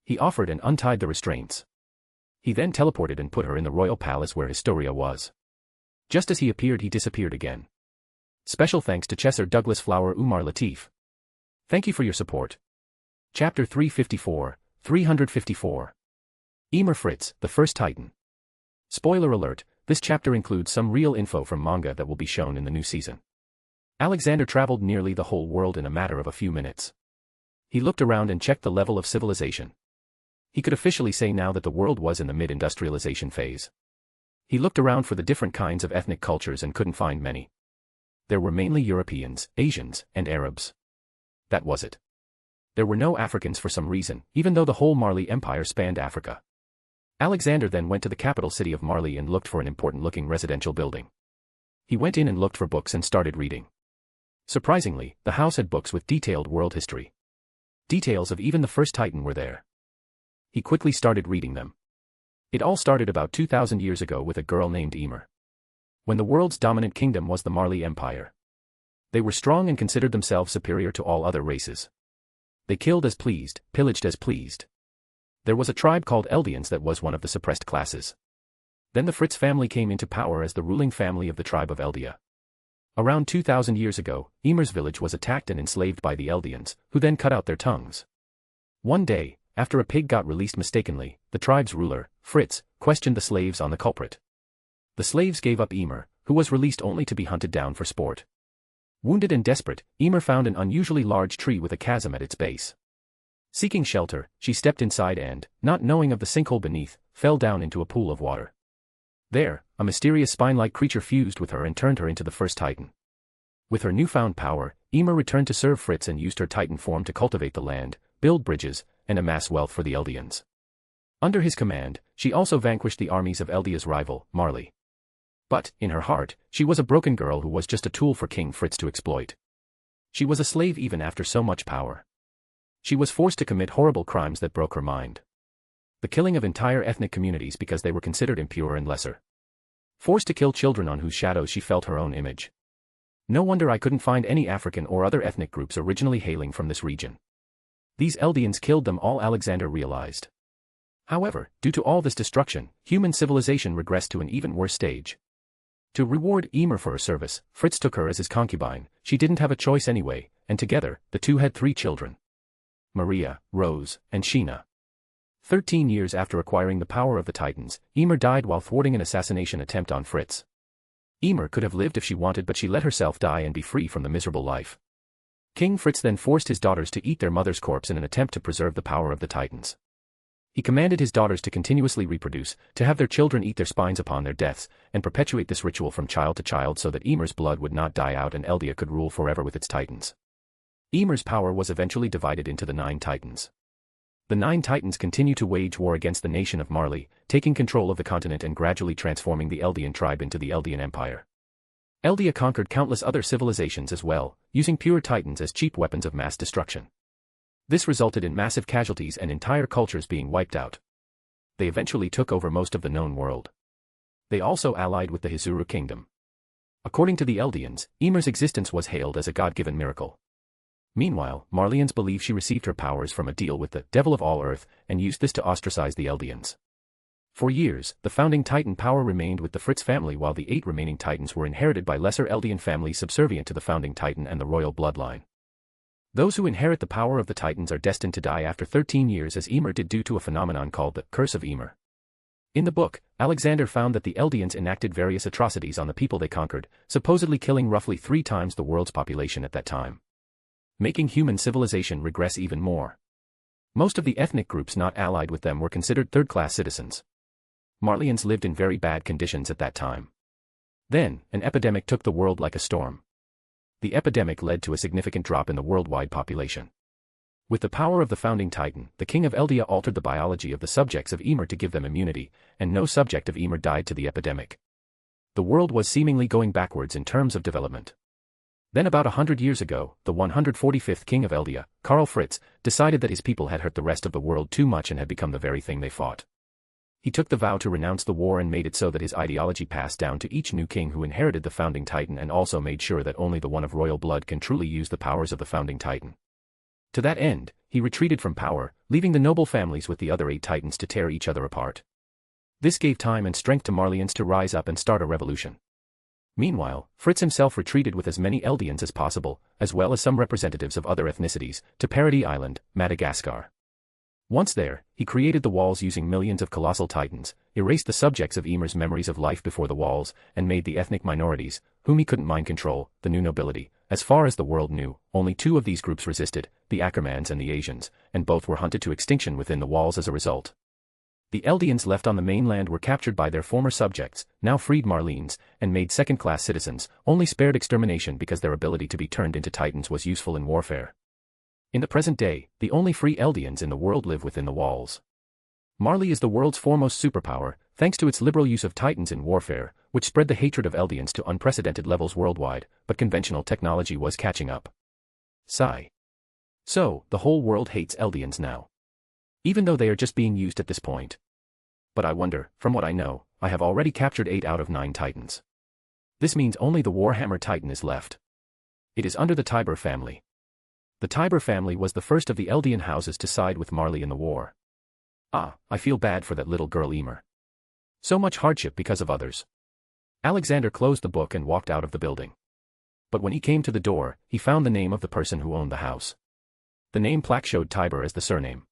He offered and untied the restraints. He then teleported and put her in the royal palace where Historia was. Just as he appeared he disappeared again. Special thanks to Chesser Douglas Flower Umar Latif. Thank you for your support. Chapter 354. Emer Fritz, the First Titan. Spoiler alert, this chapter includes some real info from manga that will be shown in the new season. Alexander traveled nearly the whole world in a matter of a few minutes. He looked around and checked the level of civilization. He could officially say now that the world was in the mid-industrialization phase. He looked around for the different kinds of ethnic cultures and couldn't find many. There were mainly Europeans, Asians, and Arabs. That was it. There were no Africans for some reason, even though the whole Marley Empire spanned Africa. Alexander then went to the capital city of Marley and looked for an important-looking residential building. He went in and looked for books and started reading. Surprisingly, the house had books with detailed world history. Details of even the first Titan were there. He quickly started reading them. It all started about 2,000 years ago with a girl named Emer. When the world's dominant kingdom was the Marley Empire. They were strong and considered themselves superior to all other races. They killed as pleased, pillaged as pleased. There was a tribe called Eldians that was one of the suppressed classes. Then the Fritz family came into power as the ruling family of the tribe of Eldia. Around 2,000 years ago, Emer's village was attacked and enslaved by the Eldians, who then cut out their tongues. One day, after a pig got released mistakenly, the tribe's ruler, Fritz, questioned the slaves on the culprit. The slaves gave up Emer, who was released only to be hunted down for sport. Wounded and desperate, Emer found an unusually large tree with a chasm at its base. Seeking shelter, she stepped inside and, not knowing of the sinkhole beneath, fell down into a pool of water. There, a mysterious spine-like creature fused with her and turned her into the first Titan. With her newfound power, Emer returned to serve Fritz and used her Titan form to cultivate the land, build bridges, and amass wealth for the Eldians. Under his command, she also vanquished the armies of Eldia's rival, Marley. But, in her heart, she was a broken girl who was just a tool for King Fritz to exploit. She was a slave even after so much power. She was forced to commit horrible crimes that broke her mind. The killing of entire ethnic communities because they were considered impure and lesser. Forced to kill children on whose shadows she felt her own image. No wonder I couldn't find any African or other ethnic groups originally hailing from this region. These Eldians killed them all, Alexander realized. However, due to all this destruction, human civilization regressed to an even worse stage. To reward Emer for her service, Fritz took her as his concubine. She didn't have a choice anyway, and together, the two had 3 children. Maria, Rose, and Sheena. 13 years after acquiring the power of the Titans, Emer died while thwarting an assassination attempt on Fritz. Emer could have lived if she wanted, but she let herself die and be free from the miserable life. King Fritz then forced his daughters to eat their mother's corpse in an attempt to preserve the power of the Titans. He commanded his daughters to continuously reproduce, to have their children eat their spines upon their deaths, and perpetuate this ritual from child to child so that Emer's blood would not die out and Eldia could rule forever with its Titans. Emer's power was eventually divided into the 9 Titans. The 9 Titans continue to wage war against the nation of Marley, taking control of the continent and gradually transforming the Eldian tribe into the Eldian Empire. Eldia conquered countless other civilizations as well, using pure Titans as cheap weapons of mass destruction. This resulted in massive casualties and entire cultures being wiped out. They eventually took over most of the known world. They also allied with the Hizuru kingdom. According to the Eldians, Emer's existence was hailed as a god-given miracle. Meanwhile, Marleyans believe she received her powers from a deal with the devil of all earth and used this to ostracize the Eldians. For years, the founding Titan power remained with the Fritz family while the 8 remaining Titans were inherited by lesser Eldian families subservient to the founding Titan and the royal bloodline. Those who inherit the power of the Titans are destined to die after 13 years as Emer did due to a phenomenon called the Curse of Emer. In the book, Alexander found that the Eldians enacted various atrocities on the people they conquered, supposedly killing roughly 3 times the world's population at that time, making human civilization regress even more. Most of the ethnic groups not allied with them were considered third-class citizens. Marleyans lived in very bad conditions at that time. Then, an epidemic took the world like a storm. The epidemic led to a significant drop in the worldwide population. With the power of the founding Titan, the king of Eldia altered the biology of the subjects of Emer to give them immunity, and no subject of Emer died to the epidemic. The world was seemingly going backwards in terms of development. Then about 100 years ago, the 145th king of Eldia, Karl Fritz, decided that his people had hurt the rest of the world too much and had become the very thing they fought. He took the vow to renounce the war and made it so that his ideology passed down to each new king who inherited the founding Titan, and also made sure that only the one of royal blood can truly use the powers of the founding Titan. To that end, he retreated from power, leaving the noble families with the other 8 Titans to tear each other apart. This gave time and strength to Marleyans to rise up and start a revolution. Meanwhile, Fritz himself retreated with as many Eldians as possible, as well as some representatives of other ethnicities, to Paradis Island, Madagascar. Once there, he created the walls using millions of colossal titans, erased the subjects of Ymir's memories of life before the walls, and made the ethnic minorities, whom he couldn't mind control, the new nobility. As far as the world knew, only two of these groups resisted, the Ackermans and the Asians, and both were hunted to extinction within the walls as a result. The Eldians left on the mainland were captured by their former subjects, now freed Marlenes, and made second-class citizens, only spared extermination because their ability to be turned into titans was useful in warfare. In the present day, the only free Eldians in the world live within the walls. Marley is the world's foremost superpower, thanks to its liberal use of titans in warfare, which spread the hatred of Eldians to unprecedented levels worldwide, but conventional technology was catching up. Sigh. So, the whole world hates Eldians now. Even though they are just being used at this point. But I wonder, from what I know, I have already captured 8 out of 9 titans. This means only the Warhammer Titan is left. It is under the Tiber family. The Tiber family was the first of the Eldian houses to side with Marley in the war. Ah, I feel bad for that little girl Ymir. So much hardship because of others. Alexander closed the book and walked out of the building. But when he came to the door, he found the name of the person who owned the house. The name plaque showed Tiber as the surname.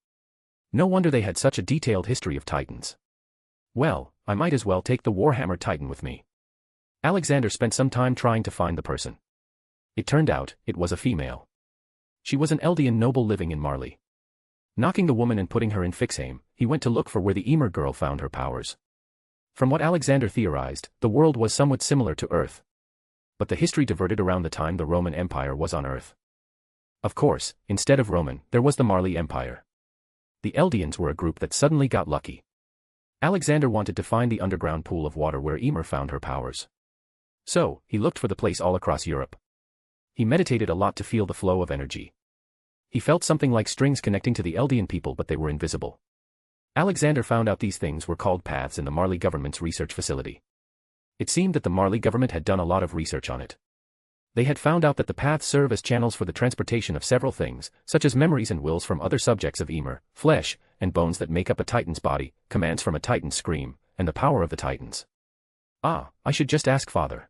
No wonder they had such a detailed history of titans. Well, I might as well take the Warhammer Titan with me. Alexander spent some time trying to find the person. It turned out, it was a female. She was an Eldian noble living in Marley. Knocking the woman and putting her in Fixheim, he went to look for where the Ymir girl found her powers. From what Alexander theorized, the world was somewhat similar to Earth. But the history diverted around the time the Roman Empire was on Earth. Of course, instead of Roman, there was the Marley Empire. The Eldians were a group that suddenly got lucky. Alexander wanted to find the underground pool of water where Ymir found her powers. So, he looked for the place all across Europe. He meditated a lot to feel the flow of energy. He felt something like strings connecting to the Eldian people, but they were invisible. Alexander found out these things were called paths in the Marley government's research facility. It seemed that the Marley government had done a lot of research on it. They had found out that the paths serve as channels for the transportation of several things, such as memories and wills from other subjects of Ymir, flesh, and bones that make up a Titan's body, commands from a Titan's scream, and the power of the Titans. Ah, I should just ask Father.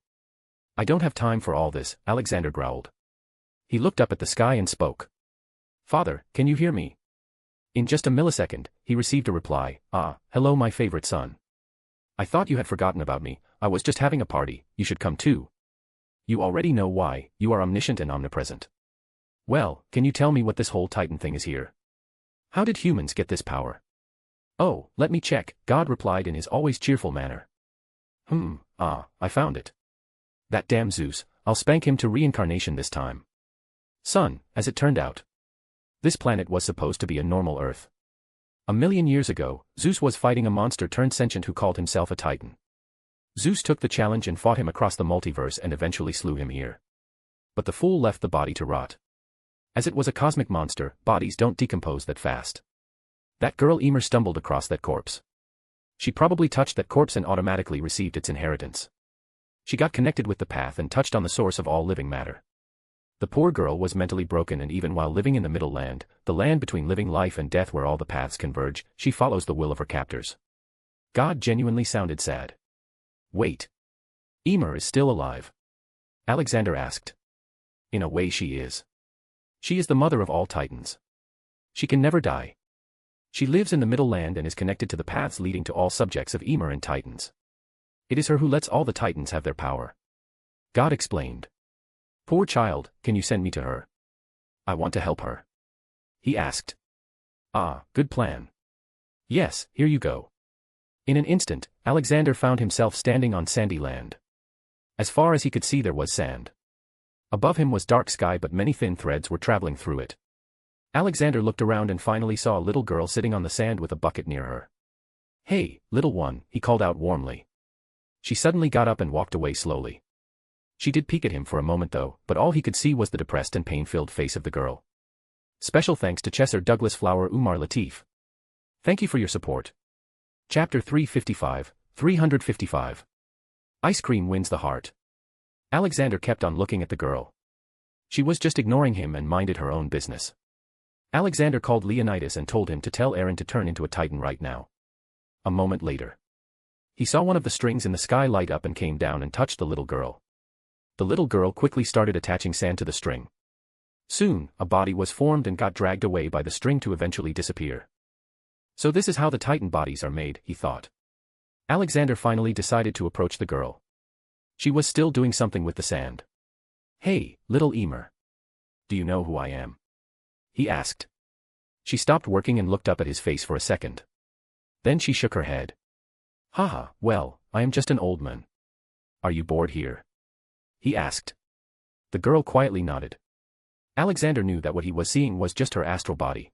I don't have time for all this, Alexander growled. He looked up at the sky and spoke. Father, can you hear me? In just a millisecond, he received a reply. Ah, hello my favorite son. I thought you had forgotten about me. I was just having a party, you should come too. You already know why, you are omniscient and omnipresent. Well, can you tell me what this whole Titan thing is here? How did humans get this power? Oh, let me check, God replied in his always cheerful manner. I found it. That damn Zeus, I'll spank him to reincarnation this time. Son, as it turned out. This planet was supposed to be a normal Earth. 1,000,000 years ago, Zeus was fighting a monster turned sentient who called himself a Titan. Zeus took the challenge and fought him across the multiverse and eventually slew him here. But the fool left the body to rot. As it was a cosmic monster, bodies don't decompose that fast. That girl Ymir stumbled across that corpse. She probably touched that corpse and automatically received its inheritance. She got connected with the path and touched on the source of all living matter. The poor girl was mentally broken, and even while living in the middle land, the land between living life and death where all the paths converge, she follows the will of her captors. God genuinely sounded sad. Wait. Ymir is still alive? Alexander asked. In a way she is. She is the mother of all Titans. She can never die. She lives in the middle land and is connected to the paths leading to all subjects of Ymir and Titans. It is her who lets all the Titans have their power. God explained. Poor child, can you send me to her? I want to help her. He asked. Ah, good plan. Yes, here you go. In an instant, Alexander found himself standing on sandy land. As far as he could see there was sand. Above him was dark sky, but many thin threads were traveling through it. Alexander looked around and finally saw a little girl sitting on the sand with a bucket near her. Hey, little one, he called out warmly. She suddenly got up and walked away slowly. She did peek at him for a moment though, but all he could see was the depressed and pain-filled face of the girl. Special thanks to Chesser Douglas Flower Umar Latif. Thank you for your support. Chapter 355. Ice cream wins the heart. Alexander kept on looking at the girl. She was just ignoring him and minded her own business. Alexander called Leonidas and told him to tell Aaron to turn into a Titan right now. A moment later. He saw one of the strings in the sky light up and came down and touched the little girl. The little girl quickly started attaching sand to the string. Soon, a body was formed and got dragged away by the string to eventually disappear. So this is how the Titan bodies are made, he thought. Alexander finally decided to approach the girl. She was still doing something with the sand. Hey, little Emer. Do you know who I am? He asked. She stopped working and looked up at his face for a second. Then she shook her head. Haha, well, I am just an old man. Are you bored here? He asked. The girl quietly nodded. Alexander knew that what he was seeing was just her astral body.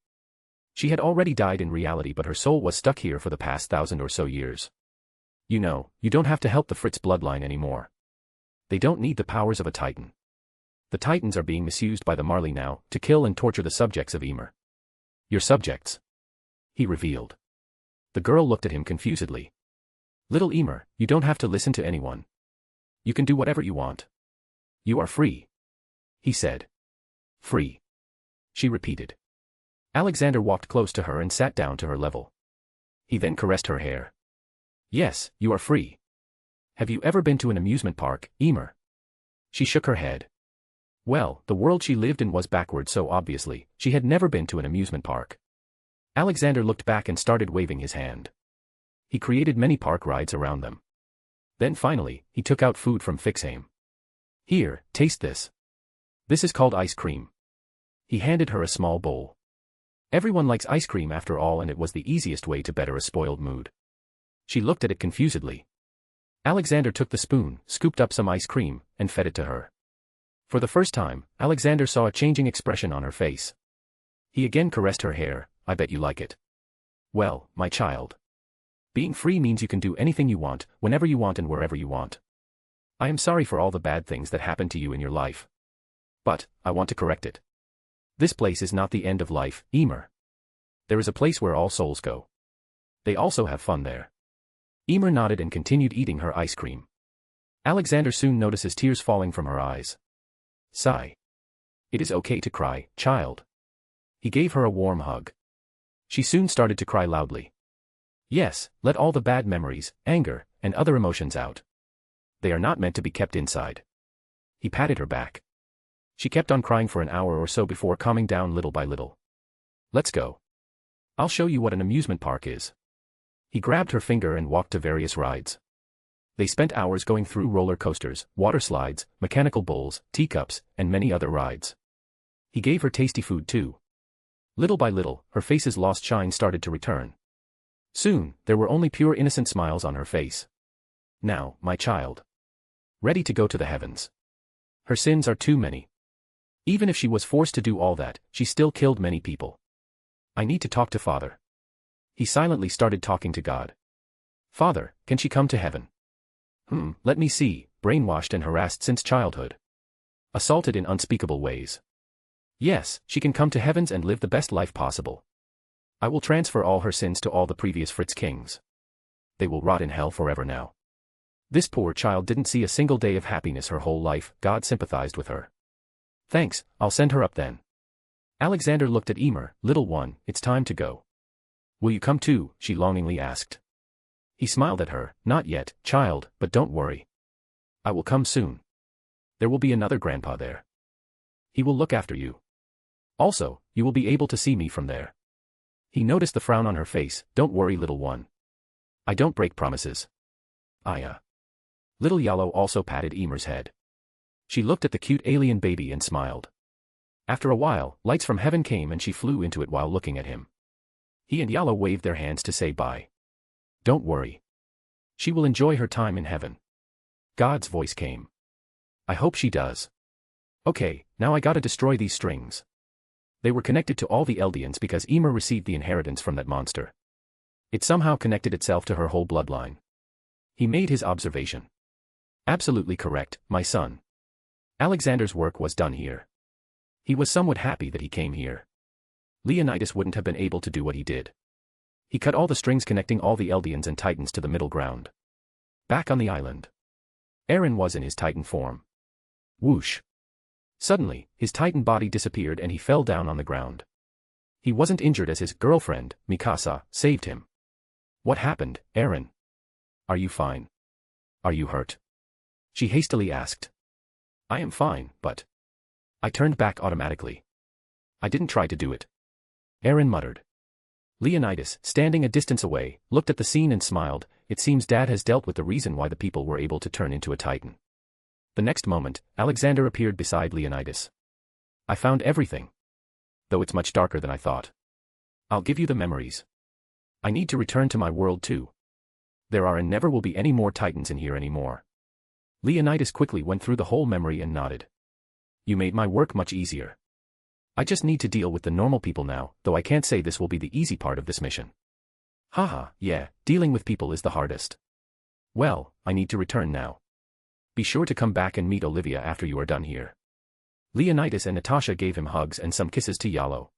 She had already died in reality, but her soul was stuck here for the past 1,000 or so years. You know, you don't have to help the Fritz bloodline anymore. They don't need the powers of a Titan. The Titans are being misused by the Marley now to kill and torture the subjects of Emer. Your subjects? He revealed. The girl looked at him confusedly. Little Emer, you don't have to listen to anyone. You can do whatever you want. You are free. He said. Free. She repeated. Alexander walked close to her and sat down to her level. He then caressed her hair. Yes, you are free. Have you ever been to an amusement park, Emer? She shook her head. Well, the world she lived in was backward, so obviously, she had never been to an amusement park. Alexander looked back and started waving his hand. He created many park rides around them. Then finally, he took out food from Fixame. Here, taste this. This is called ice cream. He handed her a small bowl. Everyone likes ice cream after all, and it was the easiest way to better a spoiled mood. She looked at it confusedly. Alexander took the spoon, scooped up some ice cream, and fed it to her. For the first time, Alexander saw a changing expression on her face. He again caressed her hair. I bet you like it. Well, my child. Being free means you can do anything you want, whenever you want and wherever you want. I am sorry for all the bad things that happened to you in your life. But, I want to correct it. This place is not the end of life, Emer. There is a place where all souls go. They also have fun there. Emer nodded and continued eating her ice cream. Alexander soon notices tears falling from her eyes. Sigh. It is okay to cry, child. He gave her a warm hug. She soon started to cry loudly. Yes, let all the bad memories, anger, and other emotions out. They are not meant to be kept inside. He patted her back. She kept on crying for an hour or so before calming down little by little. Let's go. I'll show you what an amusement park is. He grabbed her finger and walked to various rides. They spent hours going through roller coasters, water slides, mechanical bulls, teacups, and many other rides. He gave her tasty food too. Little by little, her face's lost shine started to return. Soon, there were only pure innocent smiles on her face. Now, my child. Ready to go to the heavens. Her sins are too many. Even if she was forced to do all that, she still killed many people. I need to talk to Father. He silently started talking to God. Father, can she come to heaven? Let me see, brainwashed and harassed since childhood. Assaulted in unspeakable ways. Yes, she can come to heavens and live the best life possible. I will transfer all her sins to all the previous Fritz kings. They will rot in hell forever now. This poor child didn't see a single day of happiness her whole life. God sympathized with her. Thanks, I'll send her up then. Alexander looked at Emer. Little one, it's time to go. Will you come too? She longingly asked. He smiled at her. Not yet, child, but don't worry. I will come soon. There will be another grandpa there. He will look after you. Also, you will be able to see me from there. He noticed the frown on her face. Don't worry, little one. I don't break promises. Little Yellow also patted Emer's head. She looked at the cute alien baby and smiled. After a while, lights from heaven came and she flew into it while looking at him. He and Yellow waved their hands to say bye. Don't worry. She will enjoy her time in heaven. God's voice came. I hope she does. Okay, now I gotta destroy these strings. They were connected to all the Eldians because Emer received the inheritance from that monster. It somehow connected itself to her whole bloodline. He made his observation. Absolutely correct, my son. Alexander's work was done here. He was somewhat happy that he came here. Leonidas wouldn't have been able to do what he did. He cut all the strings connecting all the Eldians and Titans to the middle ground. Back on the island. Eren was in his Titan form. Whoosh. Suddenly, his Titan body disappeared and he fell down on the ground. He wasn't injured as his girlfriend, Mikasa, saved him. What happened, Eren? Are you fine? Are you hurt? She hastily asked. I am fine, but... I turned back automatically. I didn't try to do it. Eren muttered. Leonidas, standing a distance away, looked at the scene and smiled. It seems Dad has dealt with the reason why the people were able to turn into a titan. The next moment, Alexander appeared beside Leonidas. I found everything. Though it's much darker than I thought. I'll give you the memories. I need to return to my world too. There are and never will be any more titans in here anymore. Leonidas quickly went through the whole memory and nodded. You made my work much easier. I just need to deal with the normal people now, though I can't say this will be the easy part of this mission. Haha, yeah, dealing with people is the hardest. Well, I need to return now. Be sure to come back and meet Olivia after you are done here. Leonidas and Natasha gave him hugs and some kisses to Yalo.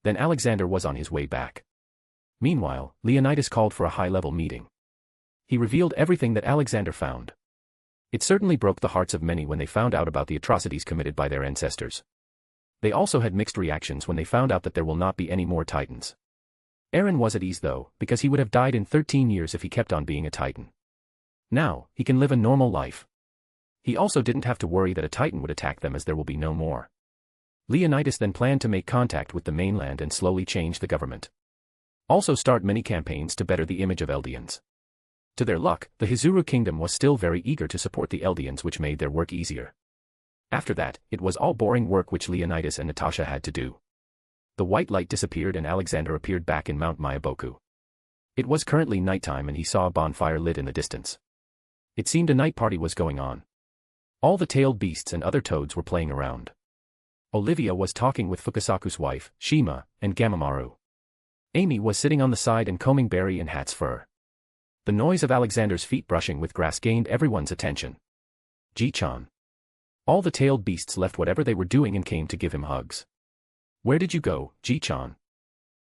Then Alexander was on his way back. Meanwhile, Leonidas called for a high-level meeting. He revealed everything that Alexander found. It certainly broke the hearts of many when they found out about the atrocities committed by their ancestors. They also had mixed reactions when they found out that there will not be any more titans. Aaron was at ease though, because he would have died in 13 years if he kept on being a titan. Now, he can live a normal life. He also didn't have to worry that a titan would attack them, as there will be no more. Leonidas then planned to make contact with the mainland and slowly change the government. Also start many campaigns to better the image of Eldians. To their luck, the Hizuru kingdom was still very eager to support the Eldians, which made their work easier. After that, it was all boring work which Leonidas and Natasha had to do. The white light disappeared and Alexander appeared back in Mount Mayaboku. It was currently nighttime and he saw a bonfire lit in the distance. It seemed a night party was going on. All the tailed beasts and other toads were playing around. Olivia was talking with Fukasaku's wife, Shima, and Gamamaru. Amy was sitting on the side and combing Barry and Hat's fur. The noise of Alexander's feet brushing with grass gained everyone's attention. Ji-chan. All the tailed beasts left whatever they were doing and came to give him hugs. Where did you go, Ji-chan?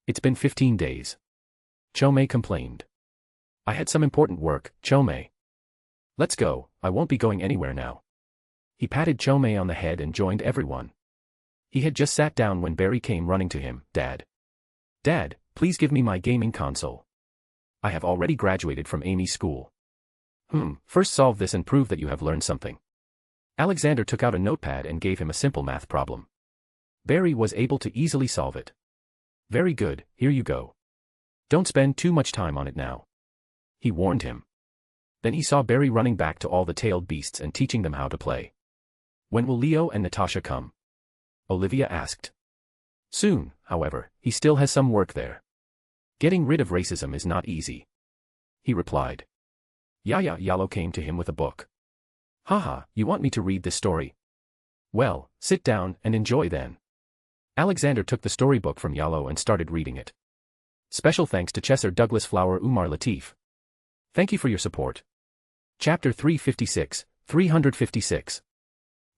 It's been 15 days. Chomei complained. I had some important work, Chomei. Let's go, I won't be going anywhere now. He patted Chomei on the head and joined everyone. He had just sat down when Barry came running to him. Dad. Dad, please give me my gaming console. I have already graduated from Amy's school. First solve this and prove that you have learned something. Alexander took out a notepad and gave him a simple math problem. Barry was able to easily solve it. Very good, here you go. Don't spend too much time on it now. He warned him. Then he saw Barry running back to all the tailed beasts and teaching them how to play. When will Leo and Natasha come? Olivia asked. Soon, however, he still has some work there. Getting rid of racism is not easy. He replied. Yalo came to him with a book. Haha, you want me to read this story? Well, sit down and enjoy then. Alexander took the storybook from Yalo and started reading it. Special thanks to Chesser Douglas Flower Umar Latif. Thank you for your support. Chapter 356.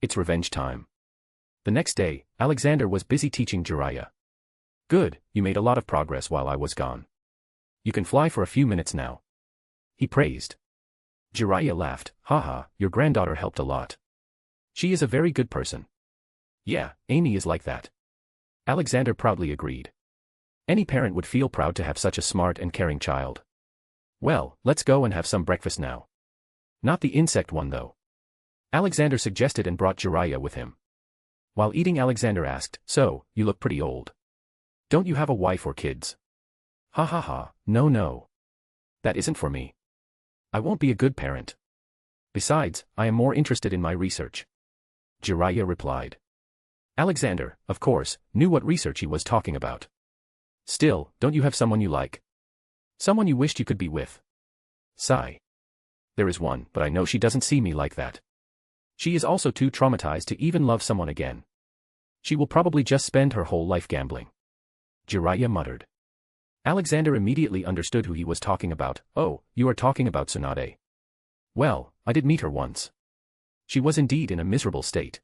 It's revenge time. The next day, Alexander was busy teaching Jiraiya. Good, you made a lot of progress while I was gone. You can fly for a few minutes now. He praised. Jiraiya laughed. Haha, your granddaughter helped a lot. She is a very good person. Yeah, Amy is like that. Alexander proudly agreed. Any parent would feel proud to have such a smart and caring child. Well, let's go and have some breakfast now. Not the insect one though. Alexander suggested and brought Jiraiya with him. While eating, Alexander asked, so, you look pretty old. Don't you have a wife or kids? Ha, no. That isn't for me. I won't be a good parent. Besides, I am more interested in my research. Jiraiya replied. Alexander, of course, knew what research he was talking about. Still, don't you have someone you like? Someone you wished you could be with? Sigh. There is one, but I know she doesn't see me like that. She is also too traumatized to even love someone again. She will probably just spend her whole life gambling. Jiraiya muttered. Alexander immediately understood who he was talking about. Oh, you are talking about Tsunade. Well, I did meet her once. She was indeed in a miserable state.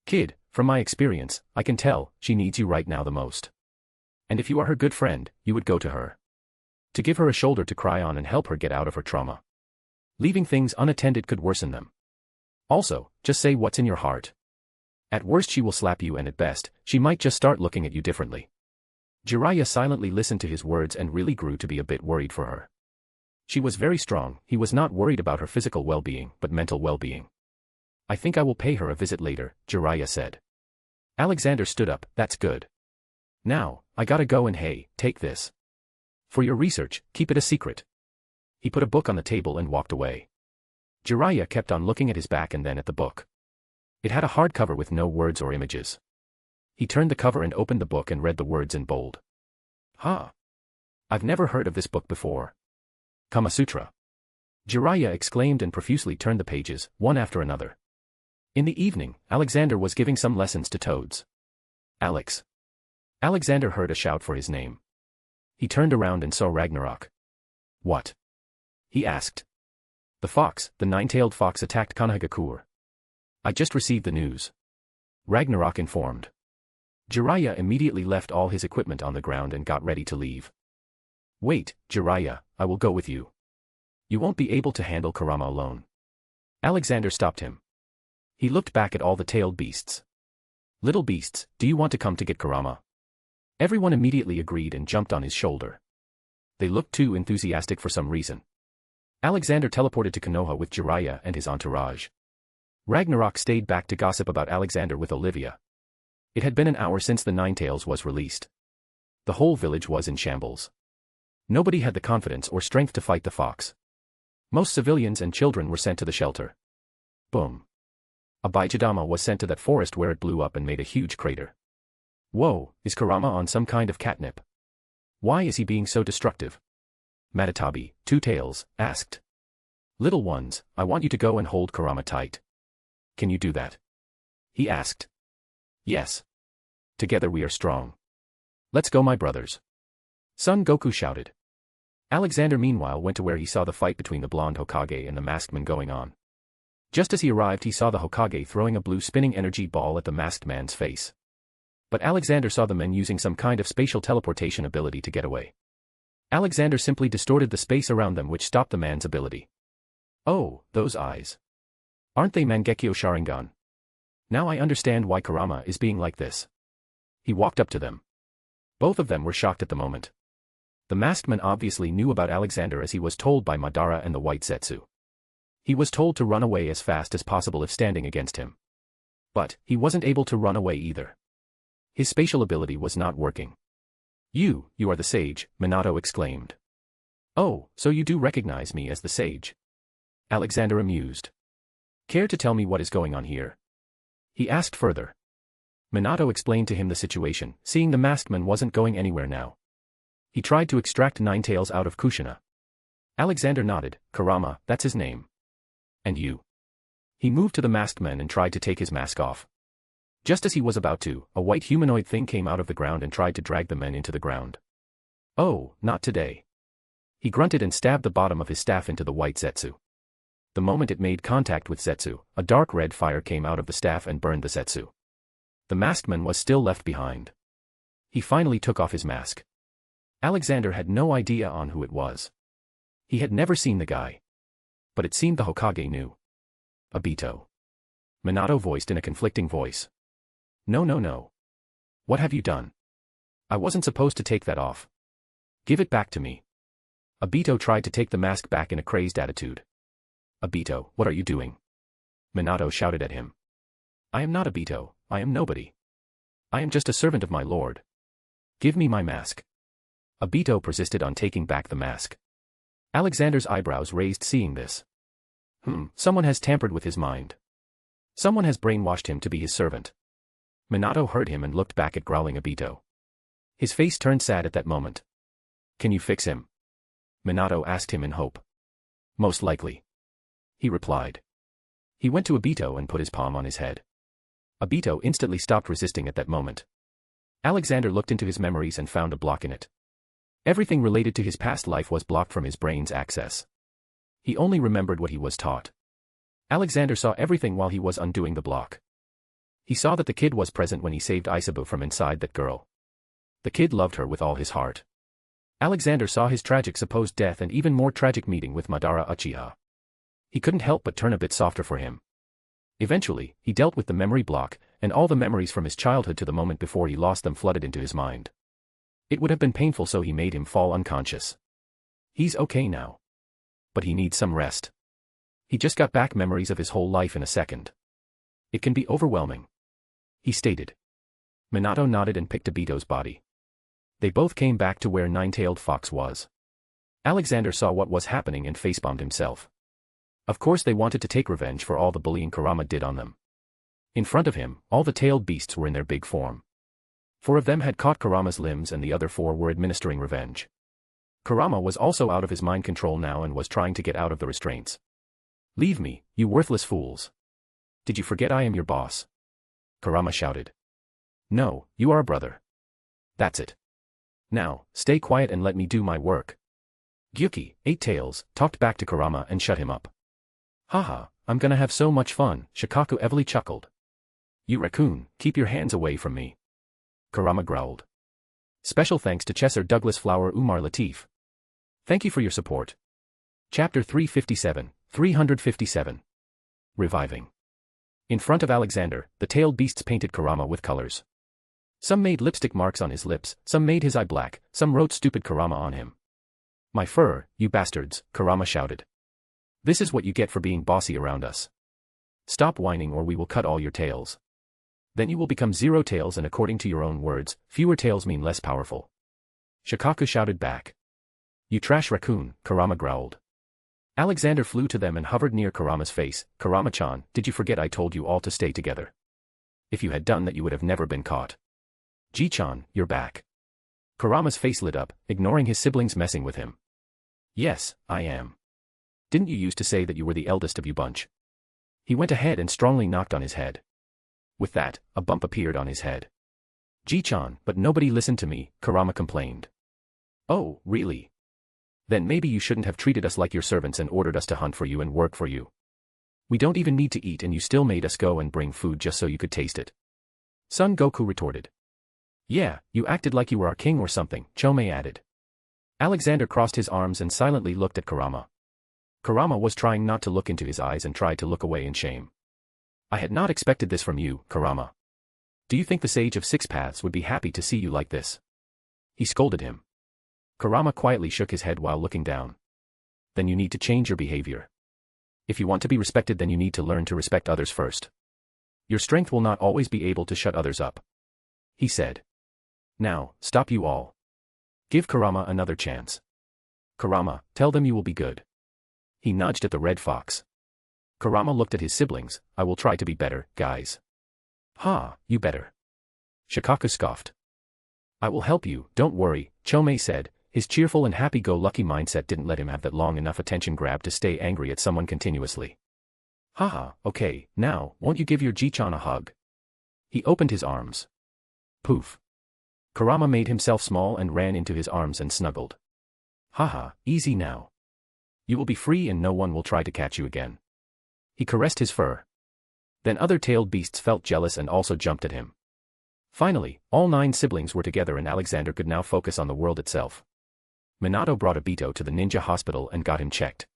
Kid, from my experience, I can tell, she needs you right now the most. And if you are her good friend, you would go to her. To give her a shoulder to cry on and help her get out of her trauma. Leaving things unattended could worsen them. Also, just say what's in your heart. At worst she will slap you, and at best, she might just start looking at you differently. Jiraiya silently listened to his words and really grew to be a bit worried for her. She was very strong. He was not worried about her physical well-being, but mental well-being. I think I will pay her a visit later, Jiraiya said. Alexander stood up. That's good. Now, I gotta go and hey, take this. For your research, keep it a secret. He put a book on the table and walked away. Jiraiya kept on looking at his back and then at the book. It had a hardcover with no words or images. He turned the cover and opened the book and read the words in bold. Huh. I've never heard of this book before. Kama Sutra. Jiraiya exclaimed and profusely turned the pages, one after another. In the evening, Alexander was giving some lessons to toads. Alex. Alexander heard a shout for his name. He turned around and saw Ragnarok. What? He asked. The fox, the nine-tailed fox attacked Konohagakure. I just received the news. Ragnarok informed. Jiraiya immediately left all his equipment on the ground and got ready to leave. Wait, Jiraiya, I will go with you. You won't be able to handle Kurama alone. Alexander stopped him. He looked back at all the tailed beasts. Little beasts, do you want to come to get Kurama? Everyone immediately agreed and jumped on his shoulder. They looked too enthusiastic for some reason. Alexander teleported to Konoha with Jiraiya and his entourage. Ragnarok stayed back to gossip about Alexander with Olivia. It had been an hour since the Ninetales was released. The whole village was in shambles. Nobody had the confidence or strength to fight the fox. Most civilians and children were sent to the shelter. Boom. A Baijidama was sent to that forest where it blew up and made a huge crater. Whoa, is Kurama on some kind of catnip? Why is he being so destructive? Matatabi, Two Tails, asked. Little ones, I want you to go and hold Kurama tight. Can you do that? He asked. Yes. Together we are strong. Let's go, my brothers. Son Goku shouted. Alexander meanwhile went to where he saw the fight between the blonde Hokage and the masked man going on. Just as he arrived he saw the Hokage throwing a blue spinning energy ball at the masked man's face. But Alexander saw the men using some kind of spatial teleportation ability to get away. Alexander simply distorted the space around them which stopped the man's ability. Oh, those eyes. Aren't they Mangekyo Sharingan? Now I understand why Kurama is being like this. He walked up to them. Both of them were shocked at the moment. The masked man obviously knew about Alexander as he was told by Madara and the White Zetsu. He was told to run away as fast as possible if standing against him. But, he wasn't able to run away either. His spatial ability was not working. You are the sage, Minato exclaimed. Oh, so you do recognize me as the sage? Alexander amused. Care to tell me what is going on here? He asked further. Minato explained to him the situation, seeing the masked man wasn't going anywhere now. He tried to extract Ninetales out of Kushina. Alexander nodded. Kurama, that's his name. And you? He moved to the masked man and tried to take his mask off. Just as he was about to, a white humanoid thing came out of the ground and tried to drag the men into the ground. Oh, not today. He grunted and stabbed the bottom of his staff into the white Zetsu. The moment it made contact with Zetsu, a dark red fire came out of the staff and burned the Zetsu. The masked man was still left behind. He finally took off his mask. Alexander had no idea on who it was. He had never seen the guy. But it seemed the Hokage knew. Obito. Minato voiced in a conflicting voice. No. What have you done? I wasn't supposed to take that off. Give it back to me. Obito tried to take the mask back in a crazed attitude. Obito, what are you doing? Minato shouted at him. I am not Obito, I am nobody. I am just a servant of my lord. Give me my mask. Obito persisted on taking back the mask. Alexander's eyebrows raised seeing this. Someone has tampered with his mind. Someone has brainwashed him to be his servant. Minato heard him and looked back at growling Obito. His face turned sad at that moment. Can you fix him? Minato asked him in hope. Most likely. He replied. He went to Obito and put his palm on his head. Obito instantly stopped resisting at that moment. Alexander looked into his memories and found a block in it. Everything related to his past life was blocked from his brain's access. He only remembered what he was taught. Alexander saw everything while he was undoing the block. He saw that the kid was present when he saved Isabu from inside that girl. The kid loved her with all his heart. Alexander saw his tragic supposed death and even more tragic meeting with Madara Uchiha. He couldn't help but turn a bit softer for him. Eventually, he dealt with the memory block, and all the memories from his childhood to the moment before he lost them flooded into his mind. It would have been painful, so he made him fall unconscious. He's okay now. But he needs some rest. He just got back memories of his whole life in a second. It can be overwhelming. He stated. Minato nodded and picked Obito's body. They both came back to where Nine-Tailed Fox was. Alexander saw what was happening and facepalmed himself. Of course they wanted to take revenge for all the bullying Kurama did on them. In front of him, all the tailed beasts were in their big form. 4 of them had caught Kurama's limbs and the other 4 were administering revenge. Kurama was also out of his mind control now and was trying to get out of the restraints. "Leave me, you worthless fools. Did you forget I am your boss?" Kurama shouted. "No, you are a brother. That's it. Now, stay quiet and let me do my work." Gyuki, 8 Tails, talked back to Kurama and shut him up. "Haha, I'm gonna have so much fun," Shikaku heavily chuckled. "You raccoon, keep your hands away from me," Kurama growled. Special thanks to Chesser Douglas Flower Umar Latif. Thank you for your support. Chapter 357. Reviving. In front of Alexander, the tailed beasts painted Kurama with colors. Some made lipstick marks on his lips, some made his eye black, some wrote stupid Kurama on him. "My fur, you bastards," Kurama shouted. "This is what you get for being bossy around us. Stop whining or we will cut all your tails. Then you will become 0 tails and according to your own words, fewer tails mean less powerful." Shikaku shouted back. "You trash raccoon," Kurama growled. Alexander flew to them and hovered near Kurama's face. "Kurama-chan, did you forget I told you all to stay together? If you had done that you would have never been caught. Ji-chan, you're back." Kurama's face lit up, ignoring his siblings messing with him. "Yes, I am. Didn't you used to say that you were the eldest of you bunch?" He went ahead and strongly knocked on his head. With that, a bump appeared on his head. "Ji-chan, but nobody listened to me," Kurama complained. "Oh, really? Then maybe you shouldn't have treated us like your servants and ordered us to hunt for you and work for you. We don't even need to eat and you still made us go and bring food just so you could taste it." Son Goku retorted. "Yeah, you acted like you were our king or something," Chomei added. Alexander crossed his arms and silently looked at Kurama. Kurama was trying not to look into his eyes and tried to look away in shame. "I had not expected this from you, Kurama. Do you think the Sage of 6 Paths would be happy to see you like this?" He scolded him. Kurama quietly shook his head while looking down. "Then you need to change your behavior. If you want to be respected then you need to learn to respect others first. Your strength will not always be able to shut others up," he said. "Now, stop you all. Give Kurama another chance. Kurama, tell them you will be good." He nudged at the red fox. Kurama looked at his siblings. "I will try to be better, guys." "Ha, you better." Shikaku scoffed. "I will help you, don't worry," Chomei said. His cheerful and happy-go-lucky mindset didn't let him have that long enough attention grab to stay angry at someone continuously. "Haha, okay, now, won't you give your Ji-chan a hug?" He opened his arms. Poof. Kurama made himself small and ran into his arms and snuggled. "Haha, easy now. You will be free and no one will try to catch you again." He caressed his fur. Then other tailed beasts felt jealous and also jumped at him. Finally, all 9 siblings were together and Alexander could now focus on the world itself. Minato brought Obito to the ninja hospital and got him checked.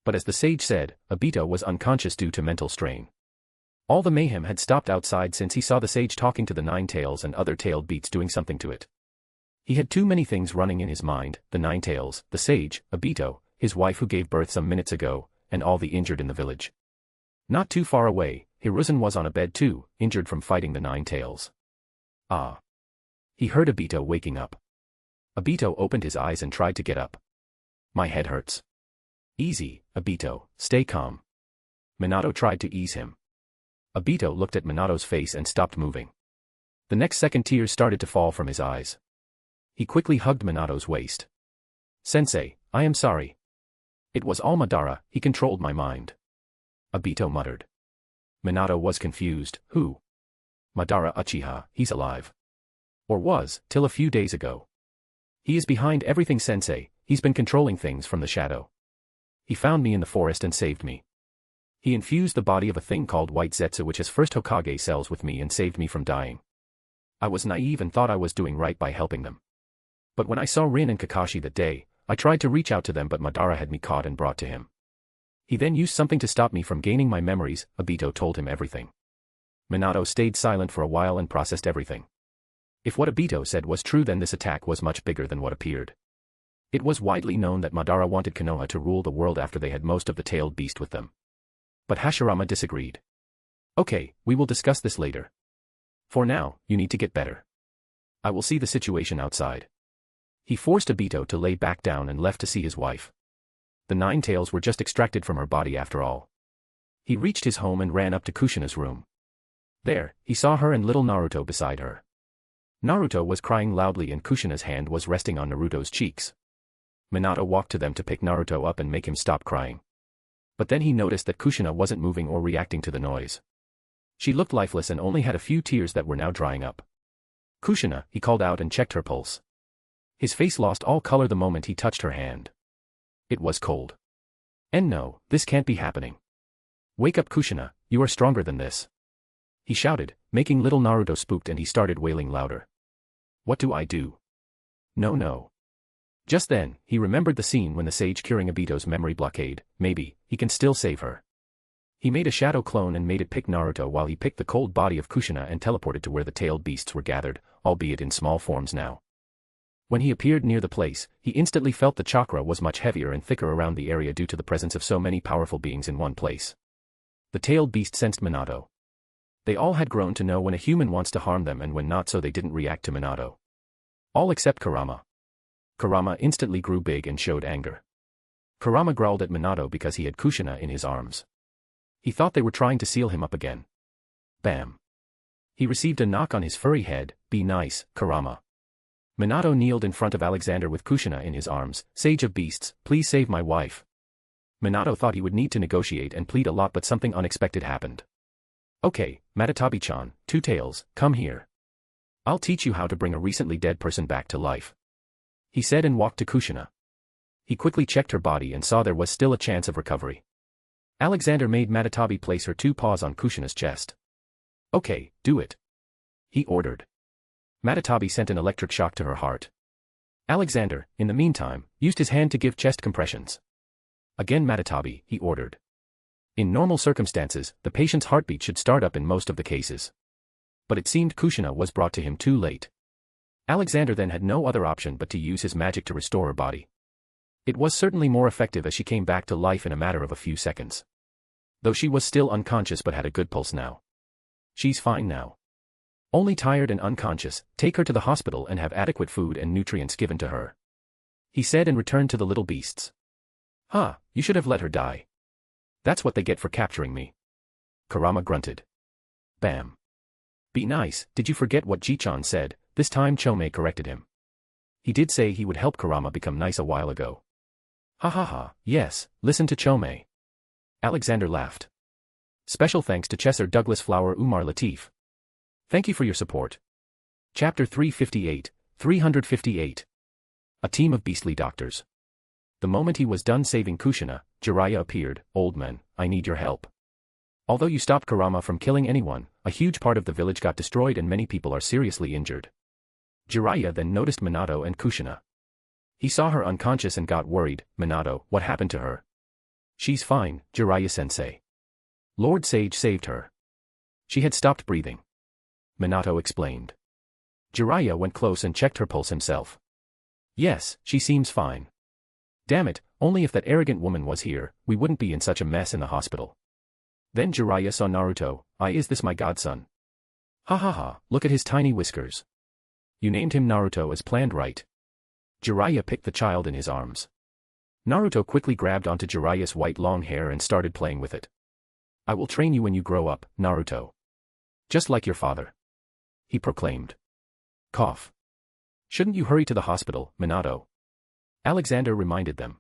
But as the sage said, Obito was unconscious due to mental strain. All the mayhem had stopped outside since he saw the sage talking to the 9 tails and other tailed beasts doing something to it. He had too many things running in his mind, the 9 tails, the sage, Obito, his wife who gave birth some minutes ago, and all the injured in the village. Not too far away, Hiruzen was on a bed too, injured from fighting the 9 tails. Ah. He heard Obito waking up. Obito opened his eyes and tried to get up. "My head hurts." "Easy, Obito, stay calm." Minato tried to ease him. Obito looked at Minato's face and stopped moving. The next second tears started to fall from his eyes. He quickly hugged Minato's waist. "Sensei, I am sorry. It was all Madara, he controlled my mind." Obito muttered. Minato was confused. "Who?" "Madara Uchiha, he's alive. Or was, till a few days ago. He is behind everything, Sensei, he's been controlling things from the shadow. He found me in the forest and saved me. He infused the body of a thing called White Zetsu which has first Hokage cells with me and saved me from dying. I was naive and thought I was doing right by helping them. But when I saw Rin and Kakashi that day, I tried to reach out to them but Madara had me caught and brought to him. He then used something to stop me from gaining my memories." Obito told him everything. Minato stayed silent for a while and processed everything. If what Obito said was true then this attack was much bigger than what appeared. It was widely known that Madara wanted Konoha to rule the world after they had most of the tailed beast with them. But Hashirama disagreed. "Okay, we will discuss this later. For now, you need to get better. I will see the situation outside. He forced Obito to lay back down and left to see his wife. The 9 tails were just extracted from her body after all. He reached his home and ran up to Kushina's room. There, he saw her and little Naruto beside her. Naruto was crying loudly and Kushina's hand was resting on Naruto's cheeks. Minato walked to them to pick Naruto up and make him stop crying. But then he noticed that Kushina wasn't moving or reacting to the noise. She looked lifeless and only had a few tears that were now drying up. Kushina, he called out and checked her pulse. His face lost all color the moment he touched her hand. It was cold. And no, this can't be happening. Wake up Kushina, you are stronger than this. He shouted, making little Naruto spooked and he started wailing louder. What do I do? No. Just then, he remembered the scene when the sage curing Obito's memory blockade. Maybe, he can still save her. He made a shadow clone and made it pick Naruto while he picked the cold body of Kushina and teleported to where the tailed beasts were gathered, albeit in small forms now. When he appeared near the place, he instantly felt the chakra was much heavier and thicker around the area due to the presence of so many powerful beings in one place. The tailed beast sensed Minato. They all had grown to know when a human wants to harm them and when not, so they didn't react to Minato. All except Kurama. Kurama instantly grew big and showed anger. Kurama growled at Minato because he had Kushina in his arms. He thought they were trying to seal him up again. Bam. He received a knock on his furry head. Be nice, Kurama. Minato kneeled in front of Alexander with Kushina in his arms. Sage of beasts, please save my wife. Minato thought he would need to negotiate and plead a lot, but something unexpected happened. Okay, Matatabi-chan, 2 tails, come here. I'll teach you how to bring a recently dead person back to life. He said and walked to Kushina. He quickly checked her body and saw there was still a chance of recovery. Alexander made Matatabi place her 2 paws on Kushina's chest. Okay, do it. He ordered. Matatabi sent an electric shock to her heart. Alexander, in the meantime, used his hand to give chest compressions. Again Matatabi, he ordered. In normal circumstances, the patient's heartbeat should start up in most of the cases. But it seemed Kushina was brought to him too late. Alexander then had no other option but to use his magic to restore her body. It was certainly more effective as she came back to life in a matter of a few seconds. Though she was still unconscious but had a good pulse now. She's fine now. Only tired and unconscious, take her to the hospital and have adequate food and nutrients given to her. He said and returned to the little beasts. You should have let her die. That's what they get for capturing me. Kurama grunted. Bam. Be nice, did you forget what Ji-chan said? This time Chomei corrected him. He did say he would help Kurama become nice a while ago. Yes, listen to Chomei. Alexander laughed. Special thanks to Chesser Douglas Flower Umar Latif. Thank you for your support. Chapter 358. A team of beastly doctors. The moment he was done saving Kushina, Jiraiya appeared. Old man, I need your help. Although you stopped Kurama from killing anyone, a huge part of the village got destroyed and many people are seriously injured. Jiraiya then noticed Minato and Kushina. He saw her unconscious and got worried. Minato, what happened to her? She's fine, Jiraiya-sensei. Lord Sage saved her. She had stopped breathing. Minato explained. Jiraiya went close and checked her pulse himself. Yes, she seems fine. Damn it, only if that arrogant woman was here, we wouldn't be in such a mess in the hospital. Then Jiraiya saw Naruto. Is this my godson? Look at his tiny whiskers. You named him Naruto as planned, right? Jiraiya picked the child in his arms. Naruto quickly grabbed onto Jiraiya's white long hair and started playing with it. I will train you when you grow up, Naruto. Just like your father. He proclaimed. Cough. Shouldn't you hurry to the hospital, Minato? Alexander reminded them.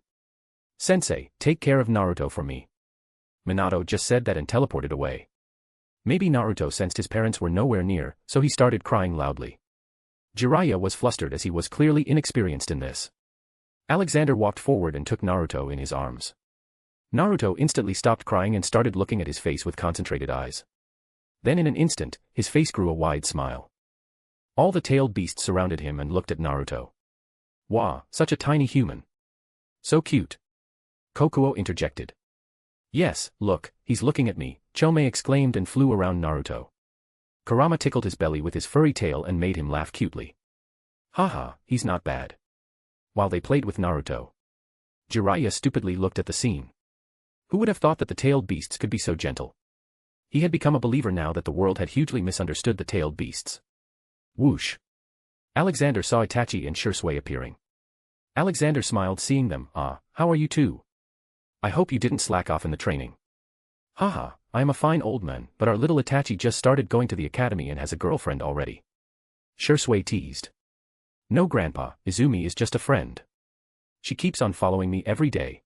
Sensei, take care of Naruto for me. Minato just said that and teleported away. Maybe Naruto sensed his parents were nowhere near, so he started crying loudly. Jiraiya was flustered as he was clearly inexperienced in this. Alexander walked forward and took Naruto in his arms. Naruto instantly stopped crying and started looking at his face with concentrated eyes. Then in an instant, his face grew a wide smile. All the tailed beasts surrounded him and looked at Naruto. Wow, such a tiny human. So cute. Kokuo interjected. Yes, look, he's looking at me, Chomei exclaimed and flew around Naruto. Kurama tickled his belly with his furry tail and made him laugh cutely. He's not bad. While they played with Naruto, Jiraiya stupidly looked at the scene. Who would have thought that the tailed beasts could be so gentle? He had become a believer now that the world had hugely misunderstood the tailed beasts. Whoosh. Alexander saw Itachi and Shursui appearing. Alexander smiled seeing them. "Ah, how are you two? I hope you didn't slack off in the training." "Haha, I am a fine old man, but our little Itachi just started going to the academy and has a girlfriend already." Shursui teased. "No grandpa, Izumi is just a friend. She keeps on following me every day."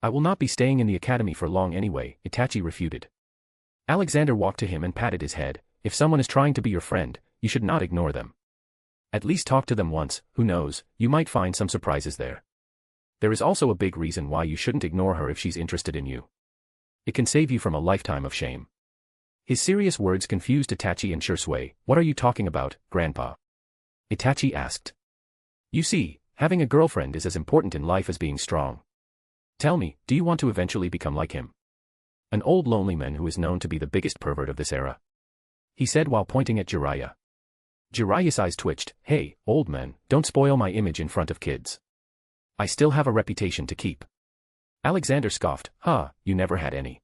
"I will not be staying in the academy for long anyway," Itachi refuted. Alexander walked to him and patted his head. "If someone is trying to be your friend, you should not ignore them. At least talk to them once, who knows, you might find some surprises there. There is also a big reason why you shouldn't ignore her if she's interested in you. It can save you from a lifetime of shame." His serious words confused Itachi and Shursui. "What are you talking about, Grandpa?" Itachi asked. "You see, having a girlfriend is as important in life as being strong. Tell me, do you want to eventually become like him? An old lonely man who is known to be the biggest pervert of this era," he said while pointing at Jiraiya. Jiraiya's eyes twitched. "Hey, old man, don't spoil my image in front of kids. I still have a reputation to keep." Alexander scoffed. "Huh, you never had any.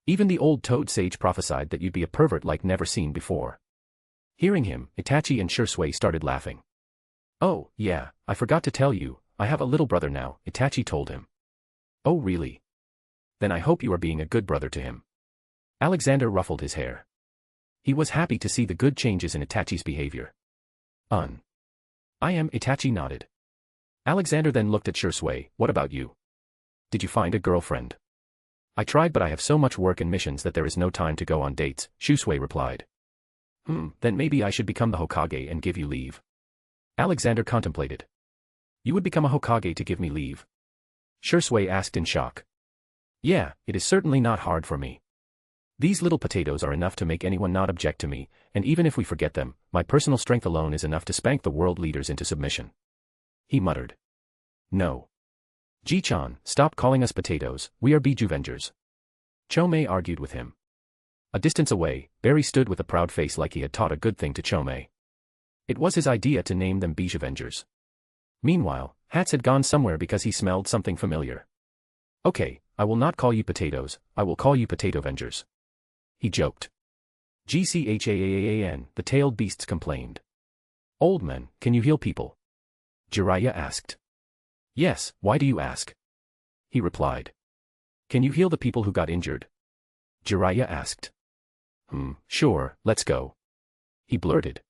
Even the old toad sage prophesied that you'd be a pervert like never seen before." Hearing him, Itachi and Shursui started laughing. "Oh, yeah, I forgot to tell you, I have a little brother now," Itachi told him. "Oh really? Then I hope you are being a good brother to him." Alexander ruffled his hair. He was happy to see the good changes in Itachi's behavior. I am," Itachi nodded. Alexander then looked at Shursui. "What about you? Did you find a girlfriend?" "I tried but I have so much work and missions that there is no time to go on dates," Shursui replied. Then maybe I should become the Hokage and give you leave." Alexander contemplated. "You would become a Hokage to give me leave?" Shursui asked in shock. "Yeah, it is certainly not hard for me. These little potatoes are enough to make anyone not object to me, and even if we forget them, my personal strength alone is enough to spank the world leaders into submission," he muttered. "No. Ji-chan, stop calling us potatoes, we are Bijuvengers." Chomei argued with him. A distance away, Barry stood with a proud face like he had taught a good thing to Chomei. It was his idea to name them Bijuvengers. Meanwhile, Hats had gone somewhere because he smelled something familiar. "Okay, I will not call you potatoes, I will call you Potato-vengers," he joked. "Gchaan, the tailed beasts complained. Old man, can you heal people?" Jiraiya asked. "Yes, why do you ask?" he replied. "Can you heal the people who got injured?" Jiraiya asked. Sure, let's go," he blurted.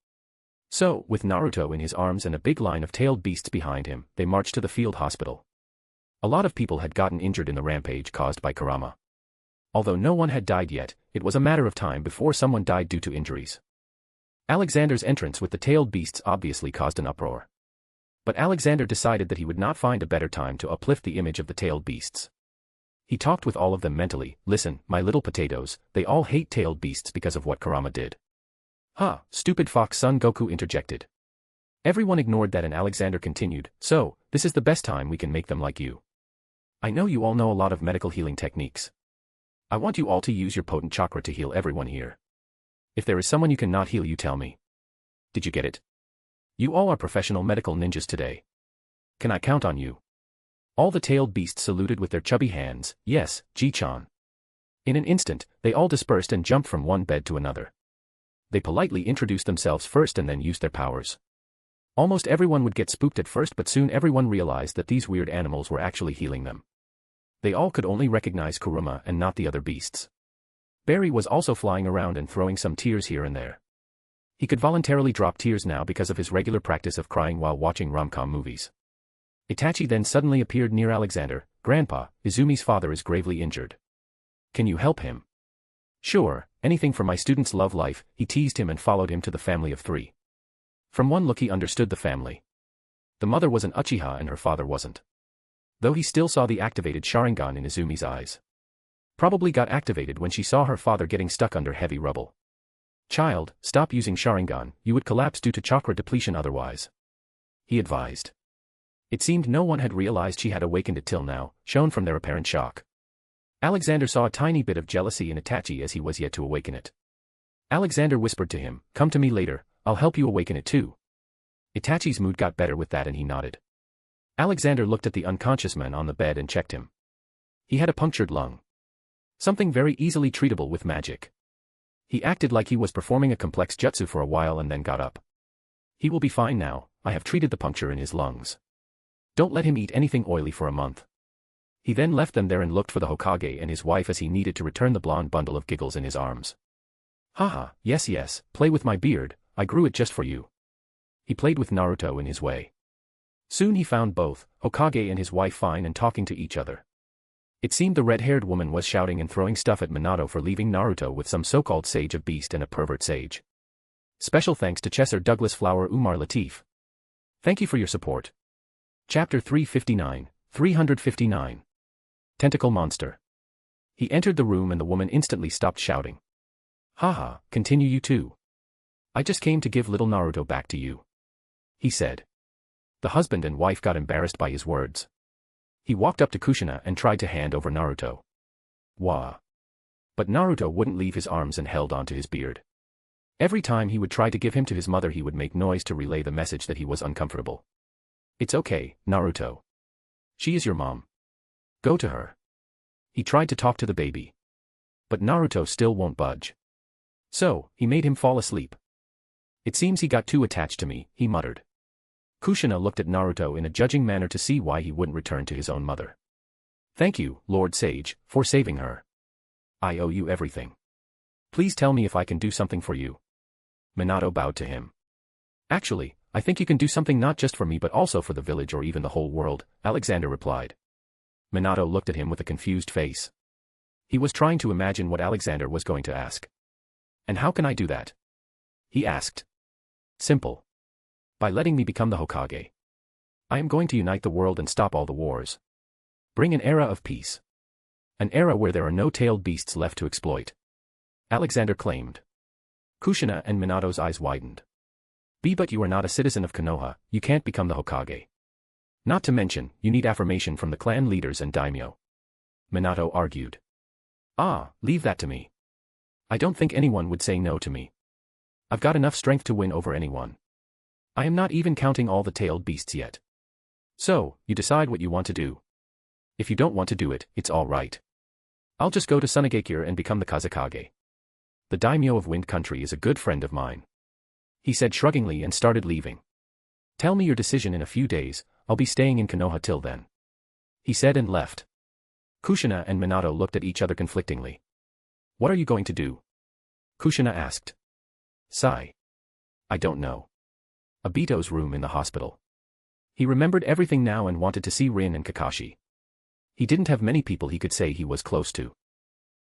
So, with Naruto in his arms and a big line of tailed beasts behind him, they marched to the field hospital. A lot of people had gotten injured in the rampage caused by Kurama. Although no one had died yet, it was a matter of time before someone died due to injuries. Alexander's entrance with the tailed beasts obviously caused an uproar. But Alexander decided that he would not find a better time to uplift the image of the tailed beasts. He talked with all of them mentally. "Listen, my little potatoes, they all hate tailed beasts because of what Kurama did." "Ha, stupid fox Son Goku interjected. Everyone ignored that and Alexander continued, "So, this is the best time we can make them like you. I know you all know a lot of medical healing techniques. I want you all to use your potent chakra to heal everyone here. If there is someone you cannot heal, you tell me. Did you get it? You all are professional medical ninjas today. Can I count on you?" All the tailed beasts saluted with their chubby hands. "Yes, Ji-chan." In an instant, they all dispersed and jumped from one bed to another. They politely introduced themselves first and then used their powers. Almost everyone would get spooked at first, but soon everyone realized that these weird animals were actually healing them. They all could only recognize Kurama and not the other beasts. Barry was also flying around and throwing some tears here and there. He could voluntarily drop tears now because of his regular practice of crying while watching rom-com movies. Itachi then suddenly appeared near Alexander. "Grandpa, Izumi's father is gravely injured. Can you help him?" "Sure, anything for my student's love life," he teased him and followed him to the family of three. From one look he understood the family. The mother was an Uchiha and her father wasn't. Though he still saw the activated Sharingan in Izumi's eyes. Probably got activated when she saw her father getting stuck under heavy rubble. "Child, stop using Sharingan, you would collapse due to chakra depletion otherwise," he advised. It seemed no one had realized she had awakened it till now, shown from their apparent shock. Alexander saw a tiny bit of jealousy in Itachi as he was yet to awaken it. Alexander whispered to him, "Come to me later, I'll help you awaken it too." Itachi's mood got better with that and he nodded. Alexander looked at the unconscious man on the bed and checked him. He had a punctured lung. Something very easily treatable with magic. He acted like he was performing a complex jutsu for a while and then got up. He will be fine now, I have treated the puncture in his lungs. Don't let him eat anything oily for a month. He then left them there and looked for the Hokage and his wife as he needed to return the blonde bundle of giggles in his arms. Haha, yes, play with my beard, I grew it just for you. He played with Naruto in his way. Soon he found both, Hokage and his wife fine and talking to each other. It seemed the red-haired woman was shouting and throwing stuff at Minato for leaving Naruto with some so-called sage of beast and a pervert sage. Special thanks to Chesser Douglas Flower Umar Latif. Thank you for your support. Chapter 359. Tentacle Monster. He entered the room and the woman instantly stopped shouting. Haha, continue you too. I just came to give little Naruto back to you. He said. The husband and wife got embarrassed by his words. He walked up to Kushina and tried to hand over Naruto. Wah. But Naruto wouldn't leave his arms and held onto his beard. Every time he would try to give him to his mother he would make noise to relay the message that he was uncomfortable. It's okay, Naruto. She is your mom. Go to her. He tried to talk to the baby. But Naruto still won't budge. So, he made him fall asleep. It seems he got too attached to me, he muttered. Kushina looked at Naruto in a judging manner to see why he wouldn't return to his own mother. Thank you, Lord Sage, for saving her. I owe you everything. Please tell me if I can do something for you. Minato bowed to him. Actually, I think you can do something not just for me but also for the village or even the whole world, Alexander replied. Minato looked at him with a confused face. He was trying to imagine what Alexander was going to ask. And how can I do that? He asked. Simple. By letting me become the Hokage. I am going to unite the world and stop all the wars. Bring an era of peace. An era where there are no tailed beasts left to exploit. Alexander claimed. Kushina and Minato's eyes widened. But you are not a citizen of Konoha, you can't become the Hokage. Not to mention, you need affirmation from the clan leaders and daimyo. Minato argued. Leave that to me. I don't think anyone would say no to me. I've got enough strength to win over anyone. I am not even counting all the tailed beasts yet. So, you decide what you want to do. If you don't want to do it, it's all right. I'll just go to Sunagakure and become the Kazekage. The daimyo of Wind Country is a good friend of mine. He said shruggingly and started leaving. Tell me your decision in a few days, I'll be staying in Konoha till then. He said and left. Kushina and Minato looked at each other conflictingly. What are you going to do? Kushina asked. Sigh. I don't know. Obito's room in the hospital. He remembered everything now and wanted to see Rin and Kakashi. He didn't have many people he could say he was close to.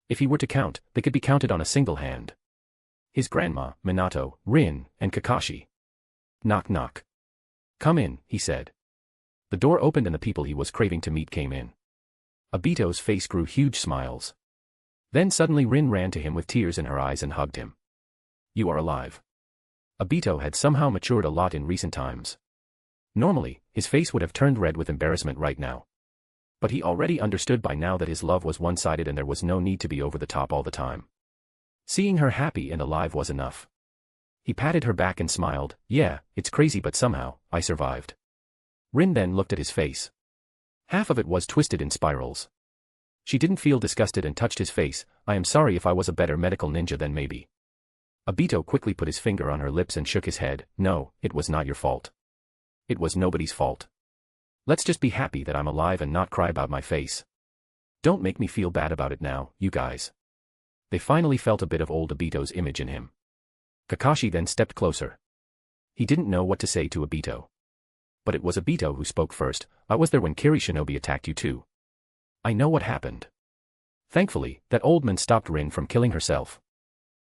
If he were to count, they could be counted on a single hand. His grandma, Minato, Rin, and Kakashi. Knock knock. Come in, he said. The door opened and the people he was craving to meet came in. Obito's face grew huge smiles. Then suddenly Rin ran to him with tears in her eyes and hugged him. You are alive. Obito had somehow matured a lot in recent times. Normally, his face would have turned red with embarrassment right now. But he already understood by now that his love was one-sided and there was no need to be over the top all the time. Seeing her happy and alive was enough. He patted her back and smiled, yeah, it's crazy but somehow, I survived. Rin then looked at his face. Half of it was twisted in spirals. She didn't feel disgusted and touched his face, I am sorry if I was a better medical ninja than maybe. Obito quickly put his finger on her lips and shook his head, no, it was not your fault. It was nobody's fault. Let's just be happy that I'm alive and not cry about my face. Don't make me feel bad about it now, you guys. They finally felt a bit of old Obito's image in him. Kakashi then stepped closer. He didn't know what to say to Obito. But it was Obito who spoke first, I was there when Kiri Shinobi attacked you too. I know what happened. Thankfully, that old man stopped Rin from killing herself.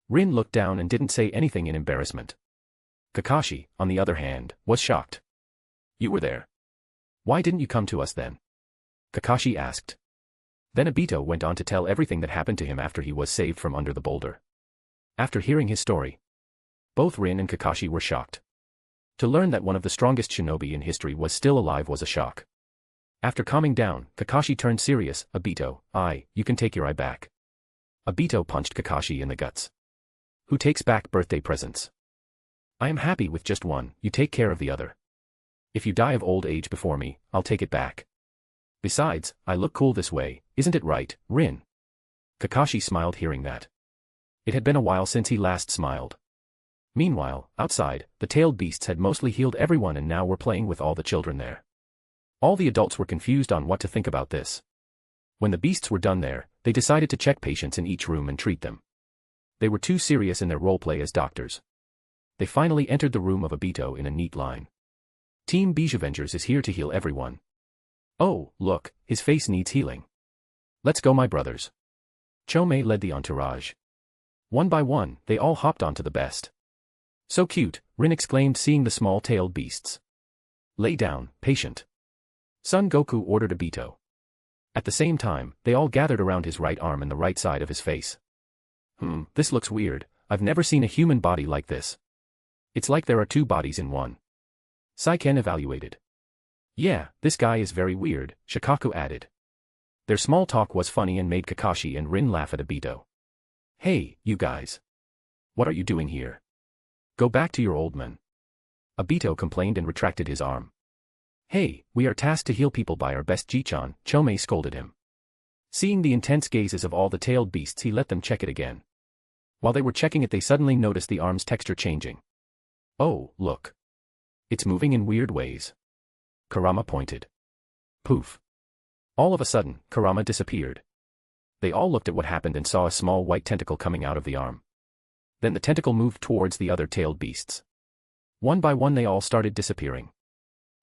Rin looked down and didn't say anything in embarrassment. Kakashi, on the other hand, was shocked. You were there. Why didn't you come to us then? Kakashi asked. Then Obito went on to tell everything that happened to him after he was saved from under the boulder. After hearing his story, both Rin and Kakashi were shocked. To learn that one of the strongest shinobi in history was still alive was a shock. After calming down, Kakashi turned serious, Obito, you can take your eye back. Obito punched Kakashi in the guts. Who takes back birthday presents? I am happy with just one, you take care of the other. If you die of old age before me, I'll take it back. Besides, I look cool this way, isn't it right, Rin? Kakashi smiled hearing that. It had been a while since he last smiled. Meanwhile, outside, the tailed beasts had mostly healed everyone and now were playing with all the children there. All the adults were confused on what to think about this. When the beasts were done there, they decided to check patients in each room and treat them. They were too serious in their roleplay as doctors. They finally entered the room of Obito in a neat line. Team Bijavengers is here to heal everyone. Oh, look, his face needs healing. Let's go, my brothers. Chomei led the entourage. One by one, they all hopped onto the best. So cute, Rin exclaimed seeing the small-tailed beasts. Lay down, patient. Son Goku ordered Obito. At the same time, they all gathered around his right arm and the right side of his face. This looks weird, I've never seen a human body like this. It's like there are two bodies in one. Saiken evaluated. Yeah, this guy is very weird, Shikaku added. Their small talk was funny and made Kakashi and Rin laugh at Obito. Hey, you guys. What are you doing here? Go back to your old man. Obito complained and retracted his arm. Hey, we are tasked to heal people by our best Jichan, Chomei scolded him. Seeing the intense gazes of all the tailed beasts, he let them check it again. While they were checking it, they suddenly noticed the arm's texture changing. Oh, look. It's moving in weird ways. Kurama pointed. Poof. All of a sudden, Kurama disappeared. They all looked at what happened and saw a small white tentacle coming out of the arm. Then the tentacle moved towards the other tailed beasts. One by one they all started disappearing.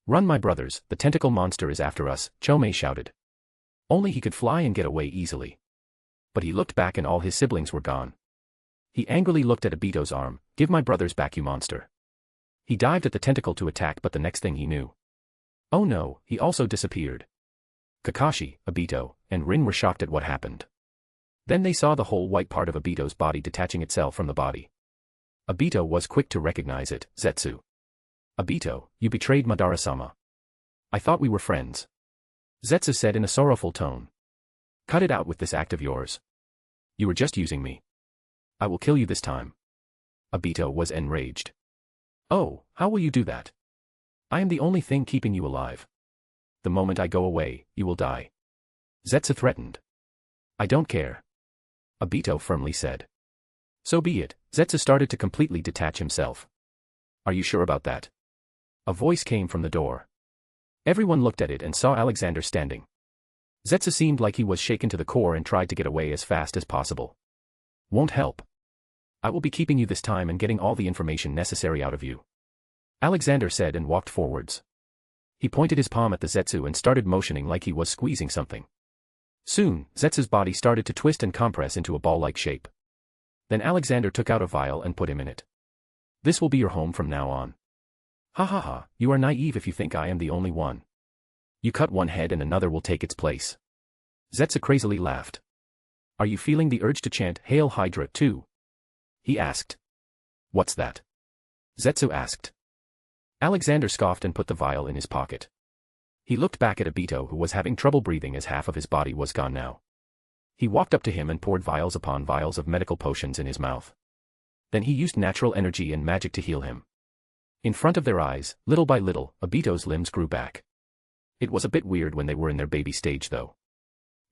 Run, my brothers, the tentacle monster is after us, Chomei shouted. Only he could fly and get away easily. But he looked back and all his siblings were gone. He angrily looked at Obito's arm. Give my brothers back, you monster. He dived at the tentacle to attack, but the next thing he knew. Oh no, he also disappeared. Kakashi, Obito, and Rin were shocked at what happened. Then they saw the whole white part of Obito's body detaching itself from the body. Obito was quick to recognize it, Zetsu. Obito, you betrayed Madara-sama. I thought we were friends. Zetsu said in a sorrowful tone. Cut it out with this act of yours. You were just using me. I will kill you this time. Obito was enraged. Oh, how will you do that? I am the only thing keeping you alive. The moment I go away, you will die. Zetsu threatened. I don't care. Obito firmly said. So be it, Zetsu started to completely detach himself. Are you sure about that? A voice came from the door. Everyone looked at it and saw Alexander standing. Zetsu seemed like he was shaken to the core and tried to get away as fast as possible. Won't help. I will be keeping you this time and getting all the information necessary out of you. Alexander said and walked forwards. He pointed his palm at the Zetsu and started motioning like he was squeezing something. Soon, Zetsu's body started to twist and compress into a ball-like shape. Then Alexander took out a vial and put him in it. This will be your home from now on. Ha ha ha, you are naive if you think I am the only one. You cut one head and another will take its place. Zetsu crazily laughed. Are you feeling the urge to chant Hail Hydra too? He asked. What's that? Zetsu asked. Alexander scoffed and put the vial in his pocket. He looked back at Obito, who was having trouble breathing as half of his body was gone now. He walked up to him and poured vials upon vials of medical potions in his mouth. Then he used natural energy and magic to heal him. In front of their eyes, little by little, Obito's limbs grew back. It was a bit weird when they were in their baby stage though.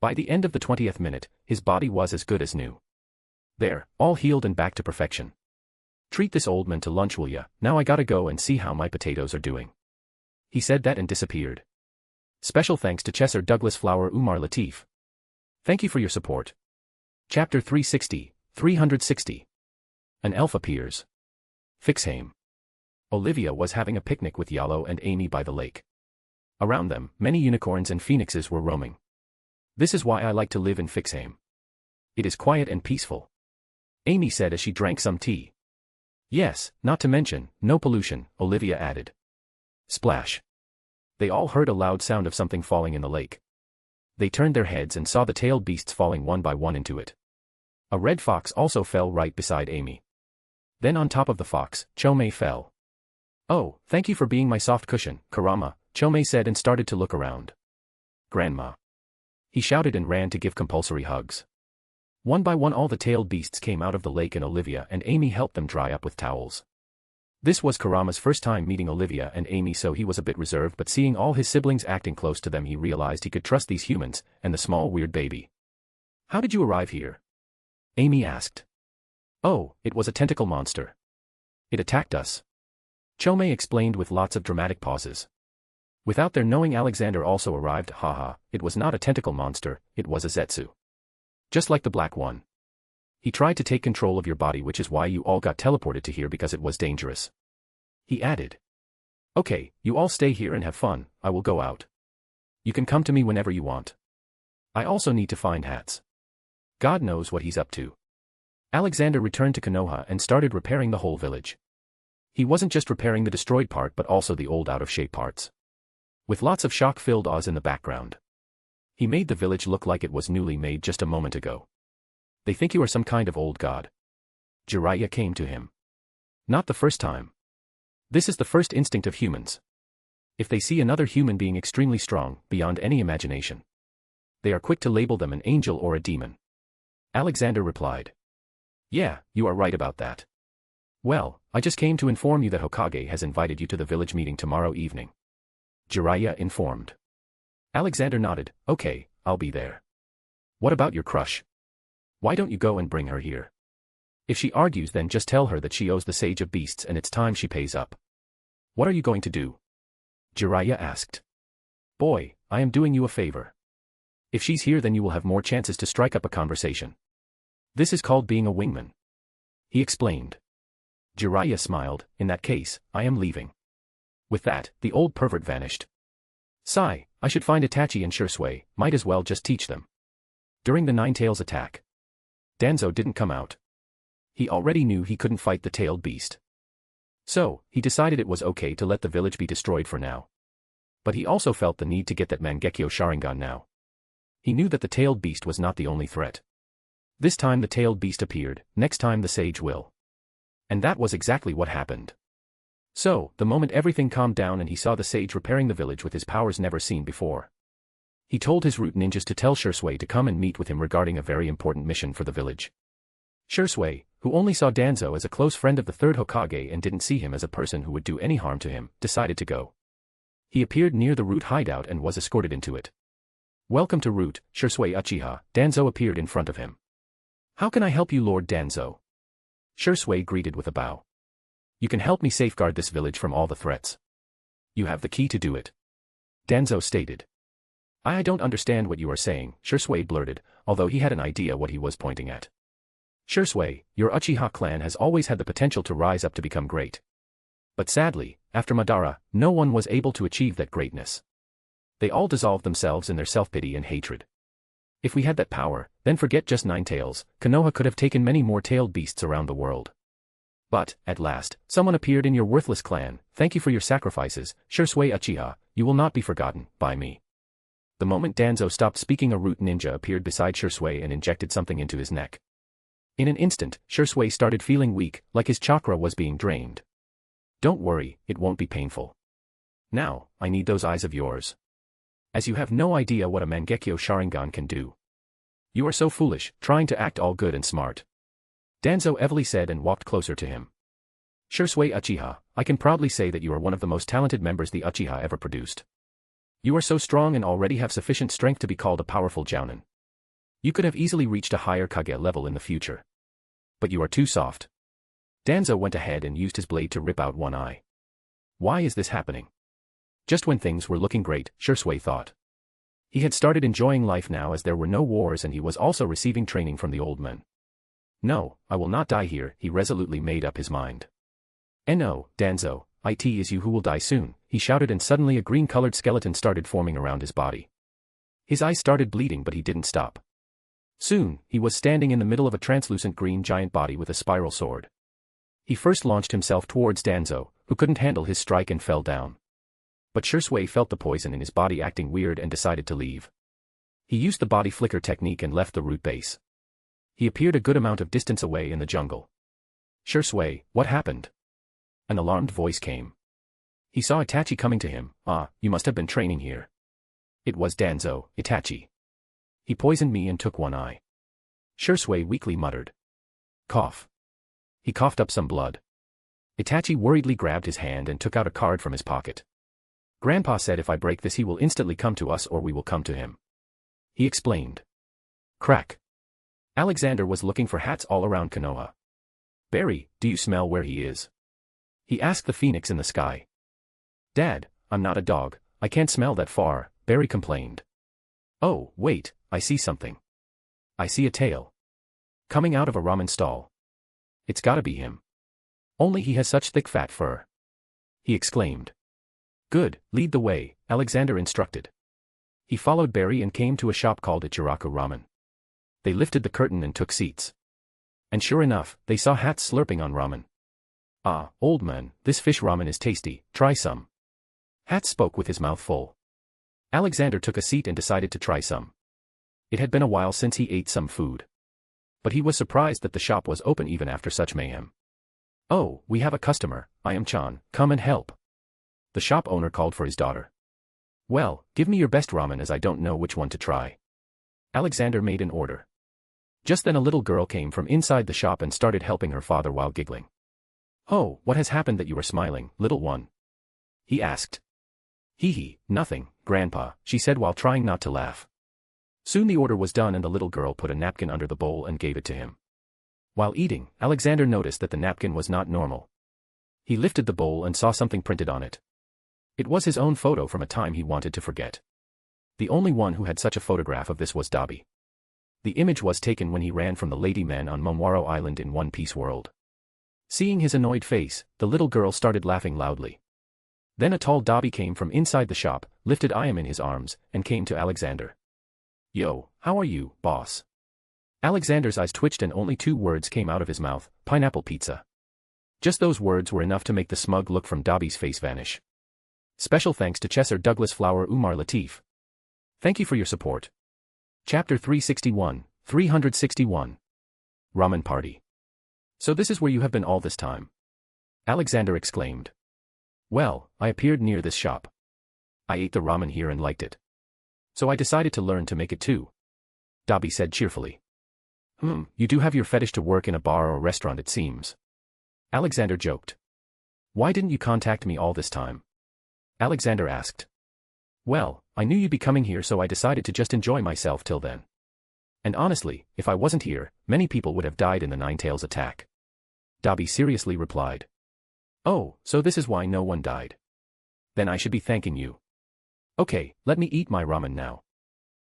By the end of the 20th minute, his body was as good as new. There, all healed and back to perfection. Treat this old man to lunch, will ya? Now I gotta go and see how my potatoes are doing. He said that and disappeared. Special thanks to Chesser Douglas Flower Umar Latif. Thank you for your support. Chapter 360. An elf appears. Fixheim. Olivia was having a picnic with Yalo and Amy by the lake. Around them, many unicorns and phoenixes were roaming. This is why I like to live in Fixheim. It is quiet and peaceful. Amy said as she drank some tea. Yes, not to mention, no pollution, Olivia added. Splash. They all heard a loud sound of something falling in the lake. They turned their heads and saw the tailed beasts falling one by one into it. A red fox also fell right beside Amy. Then on top of the fox, Chomei fell. Oh, thank you for being my soft cushion, Kurama, Chomei said and started to look around. Grandma. He shouted and ran to give compulsory hugs. One by one all the tailed beasts came out of the lake and Olivia and Amy helped them dry up with towels. This was Kurama's first time meeting Olivia and Amy, so he was a bit reserved, but seeing all his siblings acting close to them he realized he could trust these humans and the small weird baby. How did you arrive here? Amy asked. Oh, it was a tentacle monster. It attacked us. Chome explained with lots of dramatic pauses. Without their knowing, Alexander also arrived. Haha, it was not a tentacle monster, it was a Zetsu. Just like the black one. He tried to take control of your body, which is why you all got teleported to here, because it was dangerous. He added. Okay, you all stay here and have fun, I will go out. You can come to me whenever you want. I also need to find Hats. God knows what he's up to. Alexander returned to Konoha and started repairing the whole village. He wasn't just repairing the destroyed part but also the old out-of-shape parts. With lots of shock-filled ahs in the background. He made the village look like it was newly made just a moment ago. They think you are some kind of old god. Jiraiya came to him. Not the first time. This is the first instinct of humans. If they see another human being extremely strong, beyond any imagination, they are quick to label them an angel or a demon. Alexander replied. Yeah, you are right about that. Well, I just came to inform you that Hokage has invited you to the village meeting tomorrow evening. Jiraiya informed. Alexander nodded. Okay, I'll be there. What about your crush? Why don't you go and bring her here? If she argues, then just tell her that she owes the Sage of Beasts and it's time she pays up. What are you going to do? Jiraiya asked. Boy, I am doing you a favor. If she's here, then you will have more chances to strike up a conversation. This is called being a wingman. He explained. Jiraiya smiled. In that case, I am leaving. With that, the old pervert vanished. Sigh, I should find Itachi and Shursui, might as well just teach them. During the Nine-Tails attack, Danzo didn't come out. He already knew he couldn't fight the tailed beast. So, he decided it was okay to let the village be destroyed for now. But he also felt the need to get that Mangekyo Sharingan now. He knew that the tailed beast was not the only threat. This time the tailed beast appeared, next time the sage will. And that was exactly what happened. So, the moment everything calmed down and he saw the sage repairing the village with his powers never seen before, he told his root ninjas to tell Shursui to come and meet with him regarding a very important mission for the village. Shursui, who only saw Danzo as a close friend of the third Hokage and didn't see him as a person who would do any harm to him, decided to go. He appeared near the root hideout and was escorted into it. Welcome to Root, Shursui Uchiha. Danzo appeared in front of him. How can I help you, Lord Danzo? Shursui greeted with a bow. You can help me safeguard this village from all the threats. You have the key to do it. Danzo stated. I don't understand what you are saying, Shursui blurted, although he had an idea what he was pointing at. Shursui, your Uchiha clan has always had the potential to rise up to become great. But sadly, after Madara, no one was able to achieve that greatness. They all dissolved themselves in their self-pity and hatred. If we had that power, then forget just Nine-Tails, Konoha could have taken many more tailed beasts around the world. But, at last, someone appeared in your worthless clan. Thank you for your sacrifices, Shursui Uchiha, you will not be forgotten by me. The moment Danzo stopped speaking, a root ninja appeared beside Shursui and injected something into his neck. In an instant, Shursui started feeling weak, like his chakra was being drained. Don't worry, it won't be painful. Now, I need those eyes of yours. As you have no idea what a Mangekyo Sharingan can do. You are so foolish, trying to act all good and smart. Danzo evilly said and walked closer to him. Shursui Uchiha, I can proudly say that you are one of the most talented members the Uchiha ever produced. You are so strong and already have sufficient strength to be called a powerful Jounin. You could have easily reached a higher Kage level in the future. But you are too soft. Danzo went ahead and used his blade to rip out one eye. Why is this happening? Just when things were looking great, Shursui thought. He had started enjoying life now as there were no wars and he was also receiving training from the old men. No, I will not die here, he resolutely made up his mind. No, Danzo, it is you who will die soon, he shouted, and suddenly a green-colored skeleton started forming around his body. His eyes started bleeding, but he didn't stop. Soon, he was standing in the middle of a translucent green giant body with a spiral sword. He first launched himself towards Danzo, who couldn't handle his strike and fell down. But Shursui felt the poison in his body acting weird and decided to leave. He used the body flicker technique and left the root base. He appeared a good amount of distance away in the jungle. Shursui, what happened? An alarmed voice came. He saw Itachi coming to him. Ah, you must have been training here. It was Danzo, Itachi. He poisoned me and took one eye. Shursui weakly muttered. Cough. He coughed up some blood. Itachi worriedly grabbed his hand and took out a card from his pocket. Grandpa said if I break this he will instantly come to us or we will come to him. He explained. Crack. Alexander was looking for Hats all around Konoha. Barry, do you smell where he is? He asked the phoenix in the sky. Dad, I'm not a dog, I can't smell that far, Barry complained. Oh, wait, I see something. I see a tail. Coming out of a ramen stall. It's gotta be him. Only he has such thick fat fur. He exclaimed. Good, lead the way, Alexander instructed. He followed Barry and came to a shop called Ichiraku Ramen. They lifted the curtain and took seats. And sure enough, they saw Hats slurping on ramen. Ah, old man, this fish ramen is tasty, try some. Hats spoke with his mouth full. Alexander took a seat and decided to try some. It had been a while since he ate some food. But he was surprised that the shop was open even after such mayhem. Oh, we have a customer, I am Chan, come and help. The shop owner called for his daughter. Well, give me your best ramen as I don't know which one to try. Alexander made an order. Just then a little girl came from inside the shop and started helping her father while giggling. Oh, what has happened that you are smiling, little one? He asked. Hee, nothing, Grandpa, she said while trying not to laugh. Soon the order was done and the little girl put a napkin under the bowl and gave it to him. While eating, Alexander noticed that the napkin was not normal. He lifted the bowl and saw something printed on it. It was his own photo from a time he wanted to forget. The only one who had such a photograph of this was Dobby. The image was taken when he ran from the lady men on Momwaro Island in One Piece World. Seeing his annoyed face, the little girl started laughing loudly. Then a tall Dobby came from inside the shop, lifted Iam in his arms, and came to Alexander. Yo, how are you, boss? Alexander's eyes twitched and only 2 words came out of his mouth, pineapple pizza. Just those words were enough to make the smug look from Dobby's face vanish. Special thanks to Chesser Douglas Flower Umar Latif. Thank you for your support. Chapter 361, 361. Ramen Party. So this is where you have been all this time? Alexander exclaimed. Well, I appeared near this shop. I ate the ramen here and liked it. So I decided to learn to make it too. Dobby said cheerfully. You do have your fetish to work in a bar or restaurant it seems. Alexander joked. Why didn't you contact me all this time? Alexander asked. Well, I knew you'd be coming here so I decided to just enjoy myself till then. And honestly, if I wasn't here, many people would have died in the Ninetales attack. Dobby seriously replied. Oh, so this is why no one died. Then I should be thanking you. Okay, let me eat my ramen now.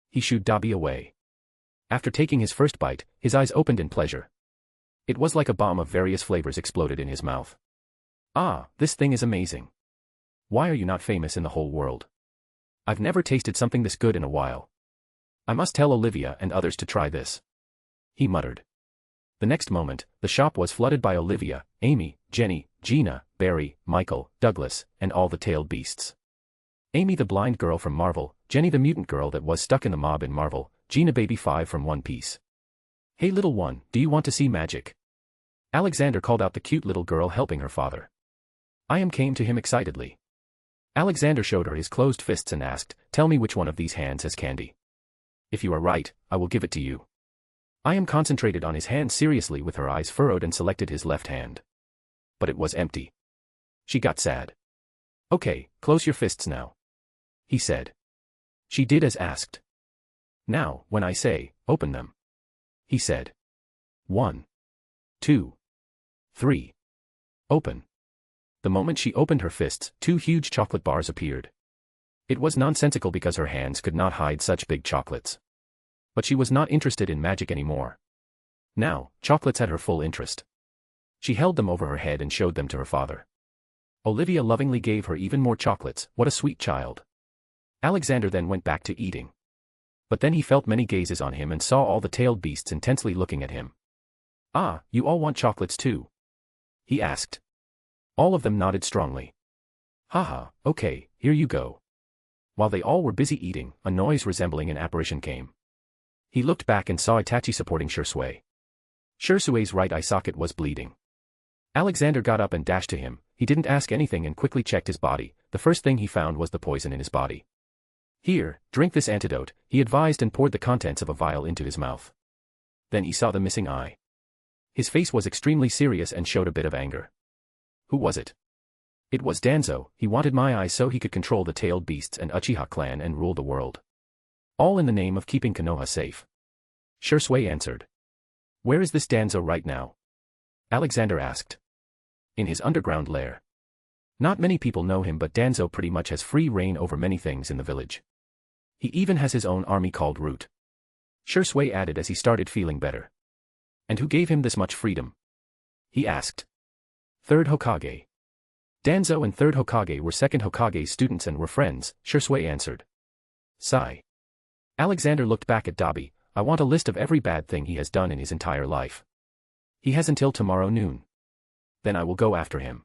He shooed Dobby away. After taking his first bite, his eyes opened in pleasure. It was like a bomb of various flavors exploded in his mouth. Ah, this thing is amazing. Why are you not famous in the whole world? I've never tasted something this good in a while. I must tell Olivia and others to try this. He muttered. The next moment, the shop was flooded by Olivia, Amy, Jenny, Gina, Barry, Michael, Douglas, and all the tailed beasts. Amy the blind girl from Marvel, Jenny the mutant girl that was stuck in the mob in Marvel, Gina baby 5 from One Piece. Hey little one, do you want to see magic? Alexander called out the cute little girl helping her father. Iam came to him excitedly. Alexander showed her his closed fists and asked, tell me which one of these hands has candy. If you are right, I will give it to you. Iam concentrated on his hand seriously with her eyes furrowed and selected his left hand. But it was empty. She got sad. Okay, close your fists now. He said. She did as asked. Now, when I say, open them. He said. 1, 2, 3. Open. The moment she opened her fists, 2 huge chocolate bars appeared. It was nonsensical because her hands could not hide such big chocolates. But she was not interested in magic anymore. Now, chocolates had her full interest. She held them over her head and showed them to her father. Olivia lovingly gave her even more chocolates, what a sweet child. Alexander then went back to eating. But then he felt many gazes on him and saw all the tailed beasts intensely looking at him. Ah, you all want chocolates too? He asked. All of them nodded strongly. Haha, okay, here you go. While they all were busy eating, a noise resembling an apparition came. He looked back and saw Itachi supporting Shursui. Shursui's right eye socket was bleeding. Alexander got up and dashed to him. He didn't ask anything and quickly checked his body. The first thing he found was the poison in his body. Here, drink this antidote, he advised and poured the contents of a vial into his mouth. Then he saw the missing eye. His face was extremely serious and showed a bit of anger. Who was it? It was Danzo. He wanted my eye so he could control the tailed beasts and Uchiha clan and rule the world. All in the name of keeping Konoha safe. Shursui answered. Where is this Danzo right now? Alexander asked. In his underground lair. Not many people know him, but Danzo pretty much has free reign over many things in the village. He even has his own army called Root. Shui added as he started feeling better. And who gave him this much freedom? He asked. Third Hokage. Danzo and Third Hokage were Second Hokage's students and were friends, Shui answered. Sigh. Alexander looked back at Dabi. I want a list of every bad thing he has done in his entire life. He has until tomorrow noon. Then I will go after him.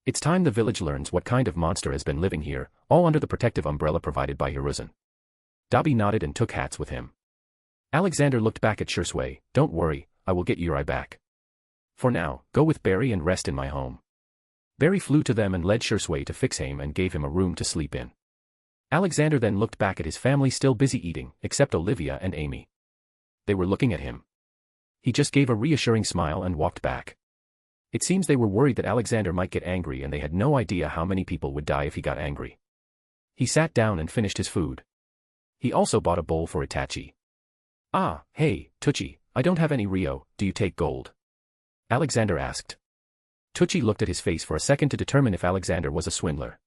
It's time the village learns what kind of monster has been living here, all under the protective umbrella provided by Hiruzen. Dabi nodded and took hats with him. Alexander looked back at Shui. Don't worry, I will get Yuri back. For now, go with Barry and rest in my home. Barry flew to them and led Shui to Fixheim and gave him a room to sleep in. Alexander then looked back at his family still busy eating, except Olivia and Amy. They were looking at him. He just gave a reassuring smile and walked back. It seems they were worried that Alexander might get angry and they had no idea how many people would die if he got angry. He sat down and finished his food. He also bought a bowl for Itachi. Ah, hey, Tucci, I don't have any Rio, do you take gold? Alexander asked. Tucci looked at his face for a second to determine if Alexander was a swindler.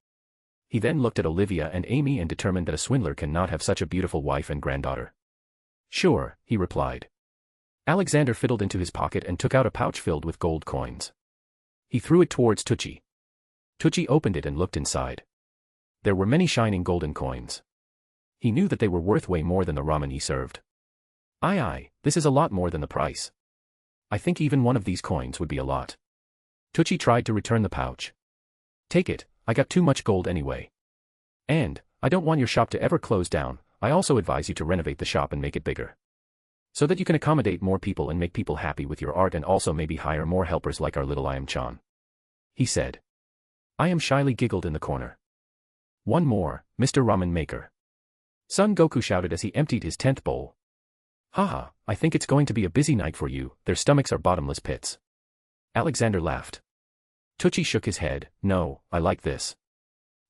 He then looked at Olivia and Amy and determined that a swindler cannot have such a beautiful wife and granddaughter. Sure, he replied. Alexander fiddled into his pocket and took out a pouch filled with gold coins. He threw it towards Tucci. Tucci opened it and looked inside. There were many shining golden coins. He knew that they were worth way more than the ramen he served. Aye, this is a lot more than the price. I think even one of these coins would be a lot. Tucci tried to return the pouch. Take it, I got too much gold anyway. And, I don't want your shop to ever close down, I also advise you to renovate the shop and make it bigger. So that you can accommodate more people and make people happy with your art and also maybe hire more helpers like our little Iam-chan. He said. Iam shyly giggled in the corner. One more, Mr. Ramen Maker. Son Goku shouted as he emptied his 10th bowl. Haha, I think it's going to be a busy night for you, their stomachs are bottomless pits. Alexander laughed. Tucci shook his head, no, I like this.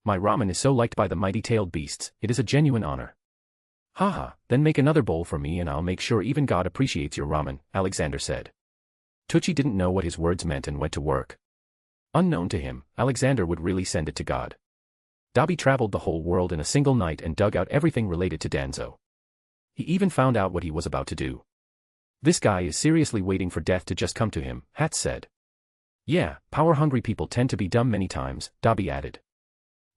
My ramen is so liked by the mighty-tailed beasts, it is a genuine honor. Haha, then make another bowl for me and I'll make sure even God appreciates your ramen, Alexander said. Tucci didn't know what his words meant and went to work. Unknown to him, Alexander would really send it to God. Dabi traveled the whole world in a single night and dug out everything related to Danzo. He even found out what he was about to do. This guy is seriously waiting for death to just come to him, Hatz said. Yeah, power-hungry people tend to be dumb many times, Dabi added.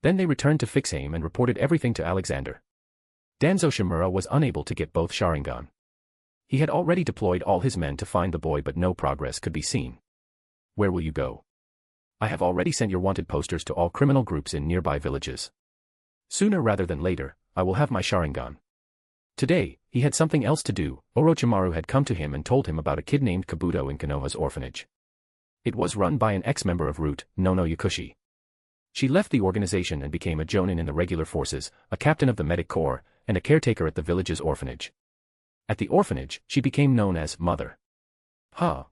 Then they returned to Fixheim and reported everything to Alexander. Danzo Shimura was unable to get both Sharingan. He had already deployed all his men to find the boy but no progress could be seen. Where will you go? I have already sent your wanted posters to all criminal groups in nearby villages. Sooner rather than later, I will have my Sharingan. Today, he had something else to do. Orochimaru had come to him and told him about a kid named Kabuto in Konoha's orphanage. It was run by an ex-member of Root, Nono Yakushi. She left the organization and became a jonin in the regular forces, a captain of the medic corps, and a caretaker at the village's orphanage. At the orphanage, she became known as Mother.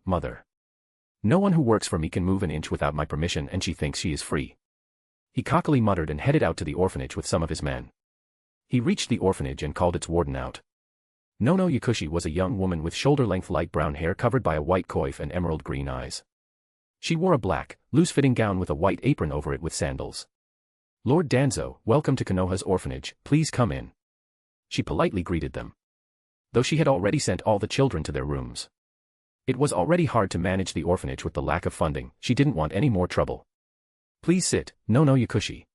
Mother. No one who works for me can move an inch without my permission and she thinks she is free. He cockily muttered and headed out to the orphanage with some of his men. He reached the orphanage and called its warden out. Nono Yakushi was a young woman with shoulder-length light brown hair covered by a white coif and emerald green eyes. She wore a black, loose-fitting gown with a white apron over it with sandals. Lord Danzo, welcome to Konoha's orphanage, please come in. She politely greeted them. Though she had already sent all the children to their rooms. It was already hard to manage the orphanage with the lack of funding, she didn't want any more trouble. Please sit, Nono Yakushi.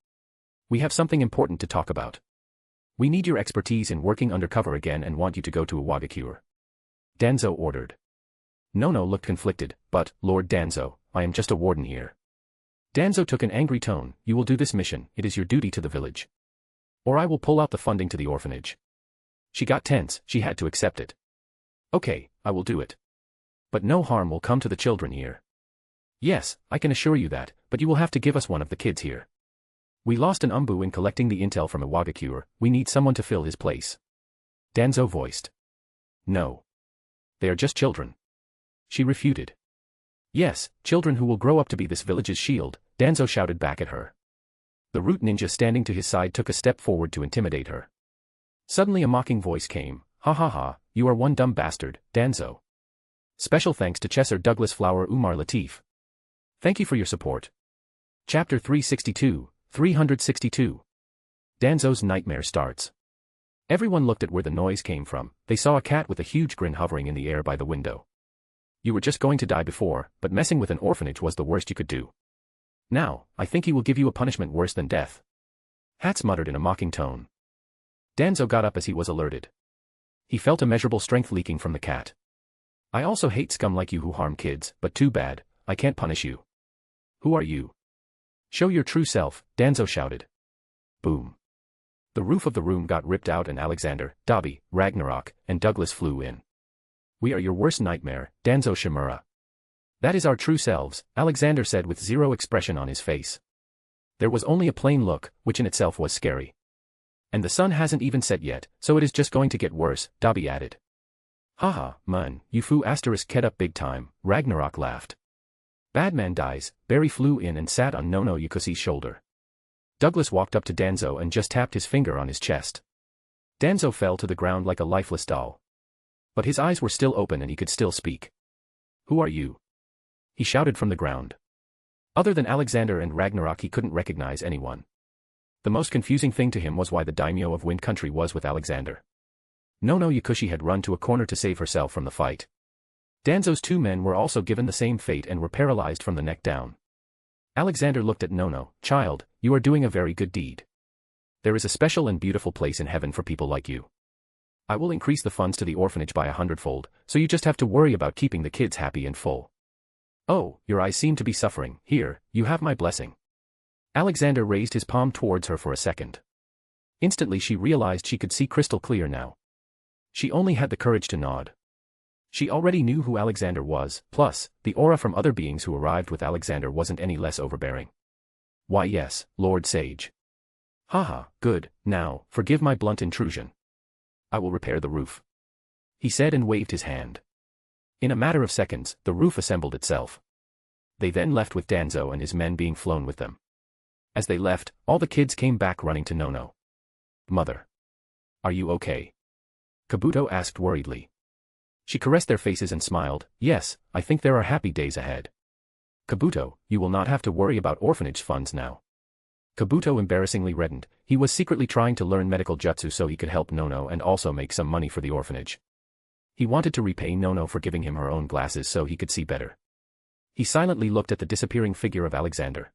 We have something important to talk about. We need your expertise in working undercover again and want you to go to Iwagakure. Danzo ordered. Nono looked conflicted, but, Lord Danzo, I am just a warden here. Danzo took an angry tone, you will do this mission, it is your duty to the village. Or I will pull out the funding to the orphanage. She got tense, she had to accept it. Okay, I will do it. But no harm will come to the children here. Yes, I can assure you that, but you will have to give us one of the kids here. We lost an Umbu in collecting the intel from Iwagakure, we need someone to fill his place. Danzo voiced. No. They are just children. She refuted. Yes, children who will grow up to be this village's shield, Danzo shouted back at her. The root ninja standing to his side took a step forward to intimidate her. Suddenly a mocking voice came, ha ha ha, you are one dumb bastard, Danzo. Special thanks to Chesser Douglas Flower Umar Latif. Thank you for your support. Chapter 362. Danzo's nightmare starts. Everyone looked at where the noise came from. They saw a cat with a huge grin hovering in the air by the window. You were just going to die before, but messing with an orphanage was the worst you could do. Now, I think he will give you a punishment worse than death. Hats muttered in a mocking tone. Danzo got up as he was alerted. He felt immeasurable strength leaking from the cat. I also hate scum like you who harm kids, but too bad, I can't punish you. Who are you? Show your true self, Danzo shouted. Boom. The roof of the room got ripped out and Alexander, Dobby, Ragnarok, and Douglas flew in. We are your worst nightmare, Danzo Shimura. That is our true selves, Alexander said with zero expression on his face. There was only a plain look, which in itself was scary. And the sun hasn't even set yet, so it is just going to get worse, Dobby added. Haha, man, you foo asterisk get up big time, Ragnarok laughed. Badman dies, Barry flew in and sat on Nono Yukusi's shoulder. Douglas walked up to Danzo and just tapped his finger on his chest. Danzo fell to the ground like a lifeless doll. But his eyes were still open and he could still speak. Who are you? He shouted from the ground. Other than Alexander and Ragnarok he couldn't recognize anyone. The most confusing thing to him was why the daimyo of Wind Country was with Alexander. Nono Yukushi had run to a corner to save herself from the fight. Danzo's two men were also given the same fate and were paralyzed from the neck down. Alexander looked at Nono. Child, you are doing a very good deed. There is a special and beautiful place in heaven for people like you. I will increase the funds to the orphanage by 100-fold, so you just have to worry about keeping the kids happy and full. Oh, your eyes seem to be suffering. Here, you have my blessing. Alexander raised his palm towards her for a second. Instantly she realized she could see crystal clear now. She only had the courage to nod. She already knew who Alexander was, plus, the aura from other beings who arrived with Alexander wasn't any less overbearing. Why yes, Lord Sage. Haha, good, now, forgive my blunt intrusion. I will repair the roof. He said and waved his hand. In a matter of seconds, the roof assembled itself. They then left with Danzo and his men being flown with them. As they left, all the kids came back running to Nono. Mother. Are you okay? Kabuto asked worriedly. She caressed their faces and smiled. Yes, I think there are happy days ahead. Kabuto, you will not have to worry about orphanage funds now. Kabuto embarrassingly reddened. He was secretly trying to learn medical jutsu so he could help Nono and also make some money for the orphanage. He wanted to repay Nono for giving him her own glasses so he could see better. He silently looked at the disappearing figure of Alexander.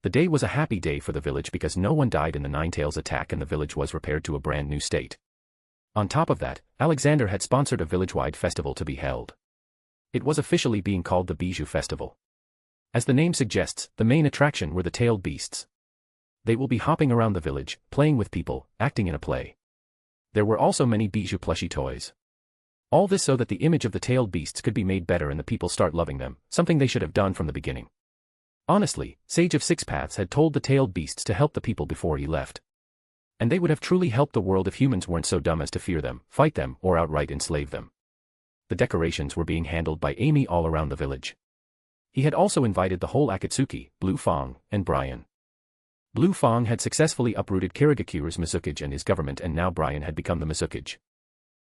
The day was a happy day for the village because no one died in the Ninetales attack and the village was repaired to a brand new state. On top of that, Alexander had sponsored a village-wide festival to be held. It was officially being called the Bijou Festival. As the name suggests, the main attraction were the tailed beasts. They will be hopping around the village, playing with people, acting in a play. There were also many Bijou plushie toys. All this so that the image of the tailed beasts could be made better and the people start loving them, something they should have done from the beginning. Honestly, Sage of Six Paths had told the tailed beasts to help the people before he left. And they would have truly helped the world if humans weren't so dumb as to fear them, fight them, or outright enslave them. The decorations were being handled by Amy all around the village. He had also invited the whole Akatsuki, Blue Fong, and Brian. Blue Fong had successfully uprooted Kirigakuru's Mizukage and his government and now Brian had become the Mizukage.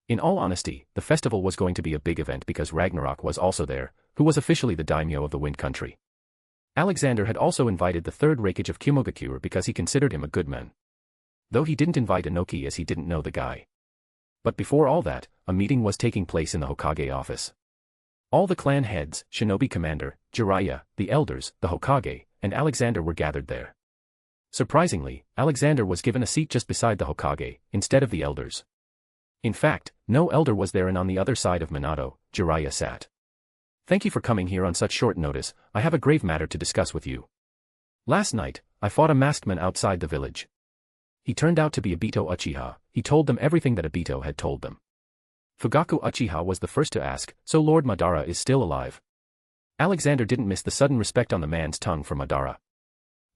In all honesty, the festival was going to be a big event because Ragnarok was also there, who was officially the daimyo of the Wind Country. Alexander had also invited the third Raikage of Kimogakure because he considered him a good man. Though he didn't invite Inoki as he didn't know the guy. But before all that, a meeting was taking place in the Hokage office. All the clan heads, shinobi commander, Jiraiya, the elders, the Hokage, and Alexander were gathered there. Surprisingly, Alexander was given a seat just beside the Hokage, instead of the elders. In fact, no elder was there and on the other side of Minato, Jiraiya sat. Thank you for coming here on such short notice, I have a grave matter to discuss with you. Last night, I fought a masked man outside the village. He turned out to be Obito Uchiha. He told them everything that Obito had told them. Fugaku Uchiha was the first to ask, so Lord Madara is still alive? Alexander didn't miss the sudden respect on the man's tongue for Madara.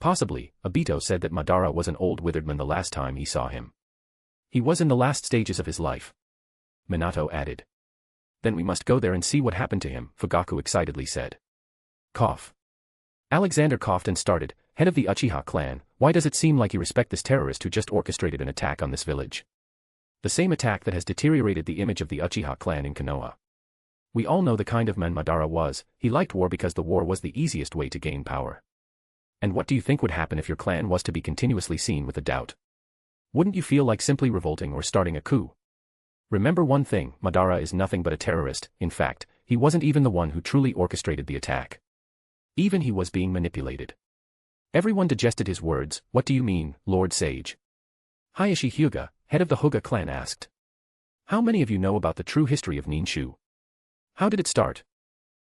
Possibly, Obito said that Madara was an old withered man the last time he saw him. He was in the last stages of his life. Minato added. Then we must go there and see what happened to him, Fugaku excitedly said. Cough. Alexander coughed and started, head of the Uchiha clan, why does it seem like you respect this terrorist who just orchestrated an attack on this village? The same attack that has deteriorated the image of the Uchiha clan in Konoha. We all know the kind of man Madara was, he liked war because the war was the easiest way to gain power. And what do you think would happen if your clan was to be continuously seen with a doubt? Wouldn't you feel like simply revolting or starting a coup? Remember one thing, Madara is nothing but a terrorist. In fact, he wasn't even the one who truly orchestrated the attack. Even he was being manipulated. Everyone digested his words. What do you mean, Lord Sage? Hayashi Hyuga, head of the Hyuga clan asked. How many of you know about the true history of Ninshu? How did it start?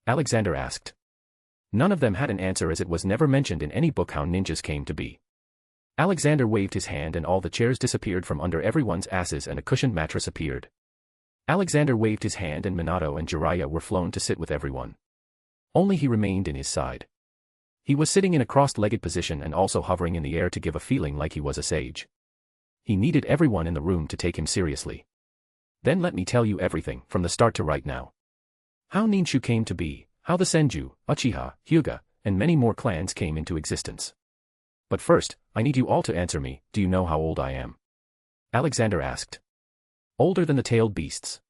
Alexander asked. None of them had an answer as it was never mentioned in any book how ninjas came to be. Alexander waved his hand and all the chairs disappeared from under everyone's asses and a cushioned mattress appeared. Alexander waved his hand and Minato and Jiraiya were flown to sit with everyone. Only he remained in his side. He was sitting in a crossed-legged position and also hovering in the air to give a feeling like he was a sage. He needed everyone in the room to take him seriously. Then let me tell you everything, from the start to right now. How Ninshu came to be, how the Senju, Uchiha, Hyuga, and many more clans came into existence. But first, I need you all to answer me. Do you know how old I am? Alexander asked. Older than the tailed beasts.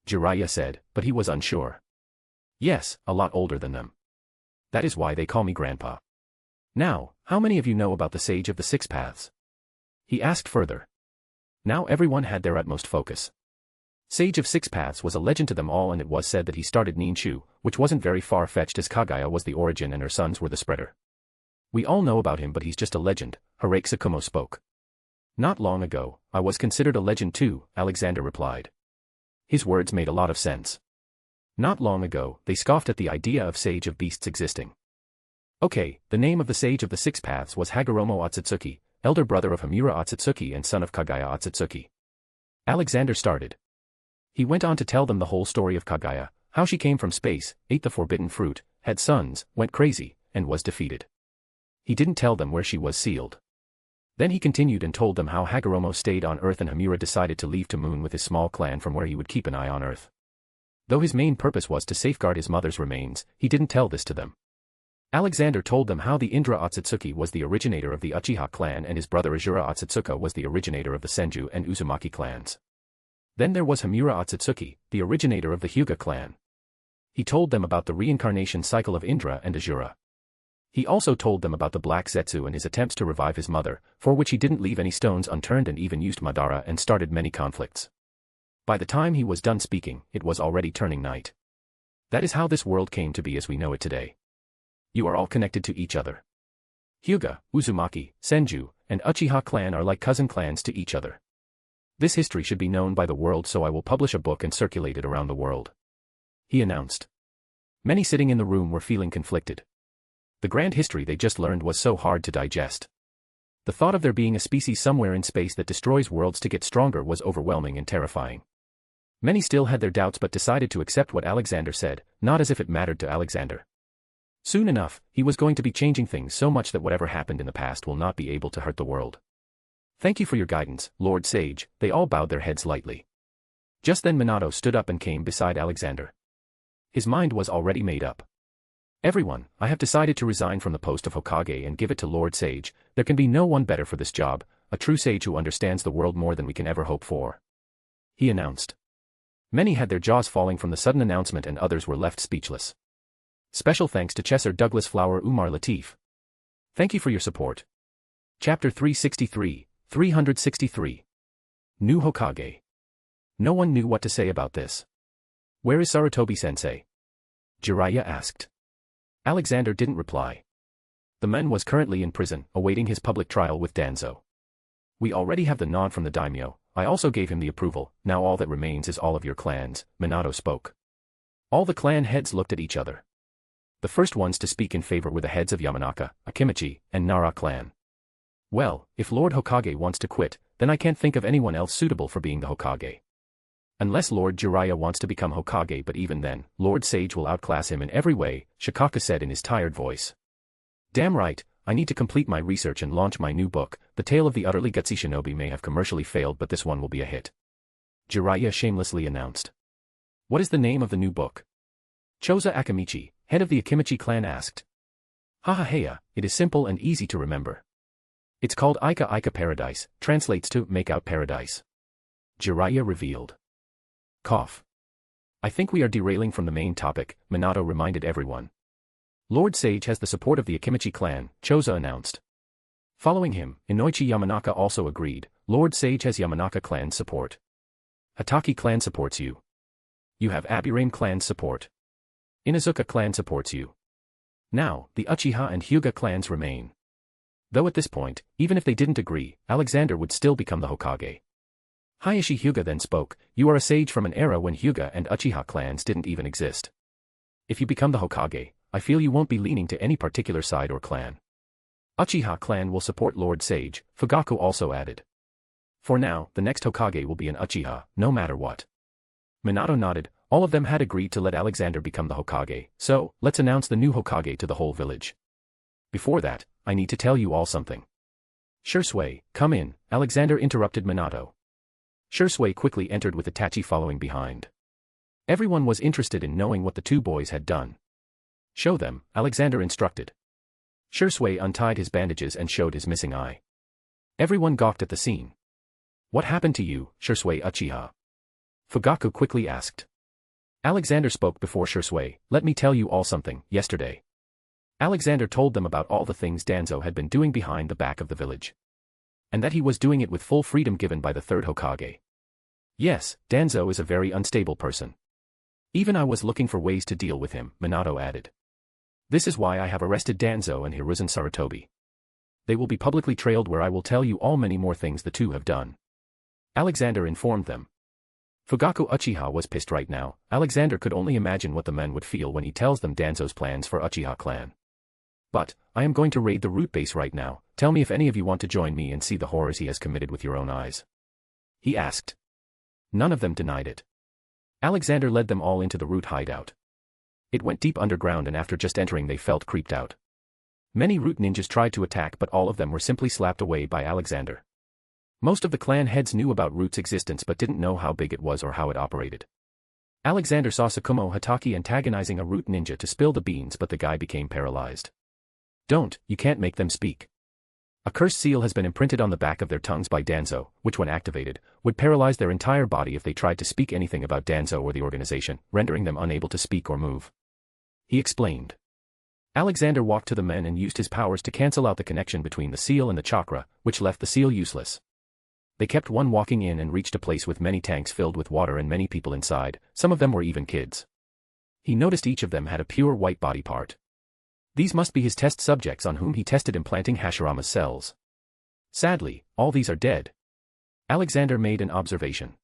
Jiraiya said, but he was unsure. Yes, a lot older than them. That is why they call me Grandpa. Now, how many of you know about the Sage of the Six Paths? He asked further. Now everyone had their utmost focus. Sage of Six Paths was a legend to them all and it was said that he started Ninshu, which wasn't very far-fetched as Kaguya was the origin and her sons were the spreader. We all know about him but he's just a legend, Hirake Sakumo spoke. Not long ago, I was considered a legend too, Alexander replied. His words made a lot of sense. Not long ago, they scoffed at the idea of Sage of Beasts existing. Okay, the name of the Sage of the Six Paths was Hagoromo Otsutsuki, elder brother of Hamura Otsutsuki and son of Kaguya Otsutsuki. Alexander started. He went on to tell them the whole story of Kaguya, how she came from space, ate the forbidden fruit, had sons, went crazy, and was defeated. He didn't tell them where she was sealed. Then he continued and told them how Hagoromo stayed on Earth and Hamura decided to leave to Moon with his small clan from where he would keep an eye on Earth. Though his main purpose was to safeguard his mother's remains, he didn't tell this to them. Alexander told them how the Indra Otsutsuki was the originator of the Uchiha clan and his brother Azura Otsutsuka was the originator of the Senju and Uzumaki clans. Then there was Hamura Otsutsuki, the originator of the Hyuga clan. He told them about the reincarnation cycle of Indra and Azura. He also told them about the Black Zetsu and his attempts to revive his mother, for which he didn't leave any stones unturned and even used Madara and started many conflicts. By the time he was done speaking, it was already turning night. That is how this world came to be as we know it today. You are all connected to each other. Hyuga, Uzumaki, Senju, and Uchiha clan are like cousin clans to each other. This history should be known by the world so I will publish a book and circulate it around the world. He announced. Many sitting in the room were feeling conflicted. The grand history they just learned was so hard to digest. The thought of there being a species somewhere in space that destroys worlds to get stronger was overwhelming and terrifying. Many still had their doubts but decided to accept what Alexander said, not as if it mattered to Alexander. Soon enough, he was going to be changing things so much that whatever happened in the past will not be able to hurt the world. Thank you for your guidance, Lord Sage, they all bowed their heads lightly. Just then Minato stood up and came beside Alexander. His mind was already made up. Everyone, I have decided to resign from the post of Hokage and give it to Lord Sage. There can be no one better for this job, a true sage who understands the world more than we can ever hope for. He announced. Many had their jaws falling from the sudden announcement and others were left speechless. Special thanks to Chesser Douglas Flower Umar Latif. Thank you for your support. Chapter 363. New Hokage. No one knew what to say about this. Where is Sarutobi-sensei? Jiraiya asked. Alexander didn't reply. The man was currently in prison, awaiting his public trial with Danzo. We already have the nod from the daimyo, I also gave him the approval, now all that remains is all of your clans, Minato spoke. All the clan heads looked at each other. The first ones to speak in favor were the heads of Yamanaka, Akimichi, and Nara clan. Well, if Lord Hokage wants to quit, then I can't think of anyone else suitable for being the Hokage. Unless Lord Jiraiya wants to become Hokage, but even then, Lord Sage will outclass him in every way, Shikaka said in his tired voice. Damn right, I need to complete my research and launch my new book. The tale of the utterly gutsy shinobi may have commercially failed but this one will be a hit. Jiraiya shamelessly announced. What is the name of the new book? Choza Akimichi, head of the Akimichi clan asked. Haha, it is simple and easy to remember. It's called Ika Ika Paradise, translates to Make Out Paradise. Jiraiya revealed. Cough. I think we are derailing from the main topic, Minato reminded everyone. Lord Sage has the support of the Akimichi clan, Choza announced. Following him, Inoichi Yamanaka also agreed, Lord Sage has Yamanaka clan's support. Hataki clan supports you. You have Abirame clan's support. Inazuka clan supports you. Now, the Uchiha and Hyuga clans remain. Though at this point, even if they didn't agree, Alexander would still become the Hokage. Hayashi Hyuga then spoke, you are a sage from an era when Hyuga and Uchiha clans didn't even exist. If you become the Hokage, I feel you won't be leaning to any particular side or clan. Uchiha clan will support Lord Sage, Fugaku also added. For now, the next Hokage will be an Uchiha, no matter what. Minato nodded, all of them had agreed to let Alexander become the Hokage, so, let's announce the new Hokage to the whole village. Before that, I need to tell you all something. Shursui, come in, Alexander interrupted Minato. Shursui quickly entered with Itachi following behind. Everyone was interested in knowing what the two boys had done. Show them, Alexander instructed. Shursui untied his bandages and showed his missing eye. Everyone gawked at the scene. What happened to you, Shursui Uchiha? Fugaku quickly asked. Alexander spoke before Shursui, let me tell you all something, yesterday. Alexander told them about all the things Danzo had been doing behind the back of the village. And that he was doing it with full freedom given by the third Hokage. Yes, Danzo is a very unstable person. Even I was looking for ways to deal with him, Minato added. This is why I have arrested Danzo and Hiruzen Sarutobi. They will be publicly trailed where I will tell you all many more things the two have done. Alexander informed them. Fugaku Uchiha was pissed right now. Alexander could only imagine what the men would feel when he tells them Danzo's plans for Uchiha clan. But, I am going to raid the root base right now, tell me if any of you want to join me and see the horrors he has committed with your own eyes. He asked. None of them denied it. Alexander led them all into the root hideout. It went deep underground and after just entering they felt creeped out. Many root ninjas tried to attack but all of them were simply slapped away by Alexander. Most of the clan heads knew about root's existence but didn't know how big it was or how it operated. Alexander saw Tsukumo Hataki antagonizing a root ninja to spill the beans but the guy became paralyzed. Don't, you can't make them speak. A cursed seal has been imprinted on the back of their tongues by Danzo, which when activated, would paralyze their entire body if they tried to speak anything about Danzo or the organization, rendering them unable to speak or move. He explained. Alexander walked to the men and used his powers to cancel out the connection between the seal and the chakra, which left the seal useless. They kept on walking in and reached a place with many tanks filled with water and many people inside, some of them were even kids. He noticed each of them had a pure white body part. These must be his test subjects on whom he tested implanting Hashirama's cells. Sadly, all these are dead. Alexander made an observation.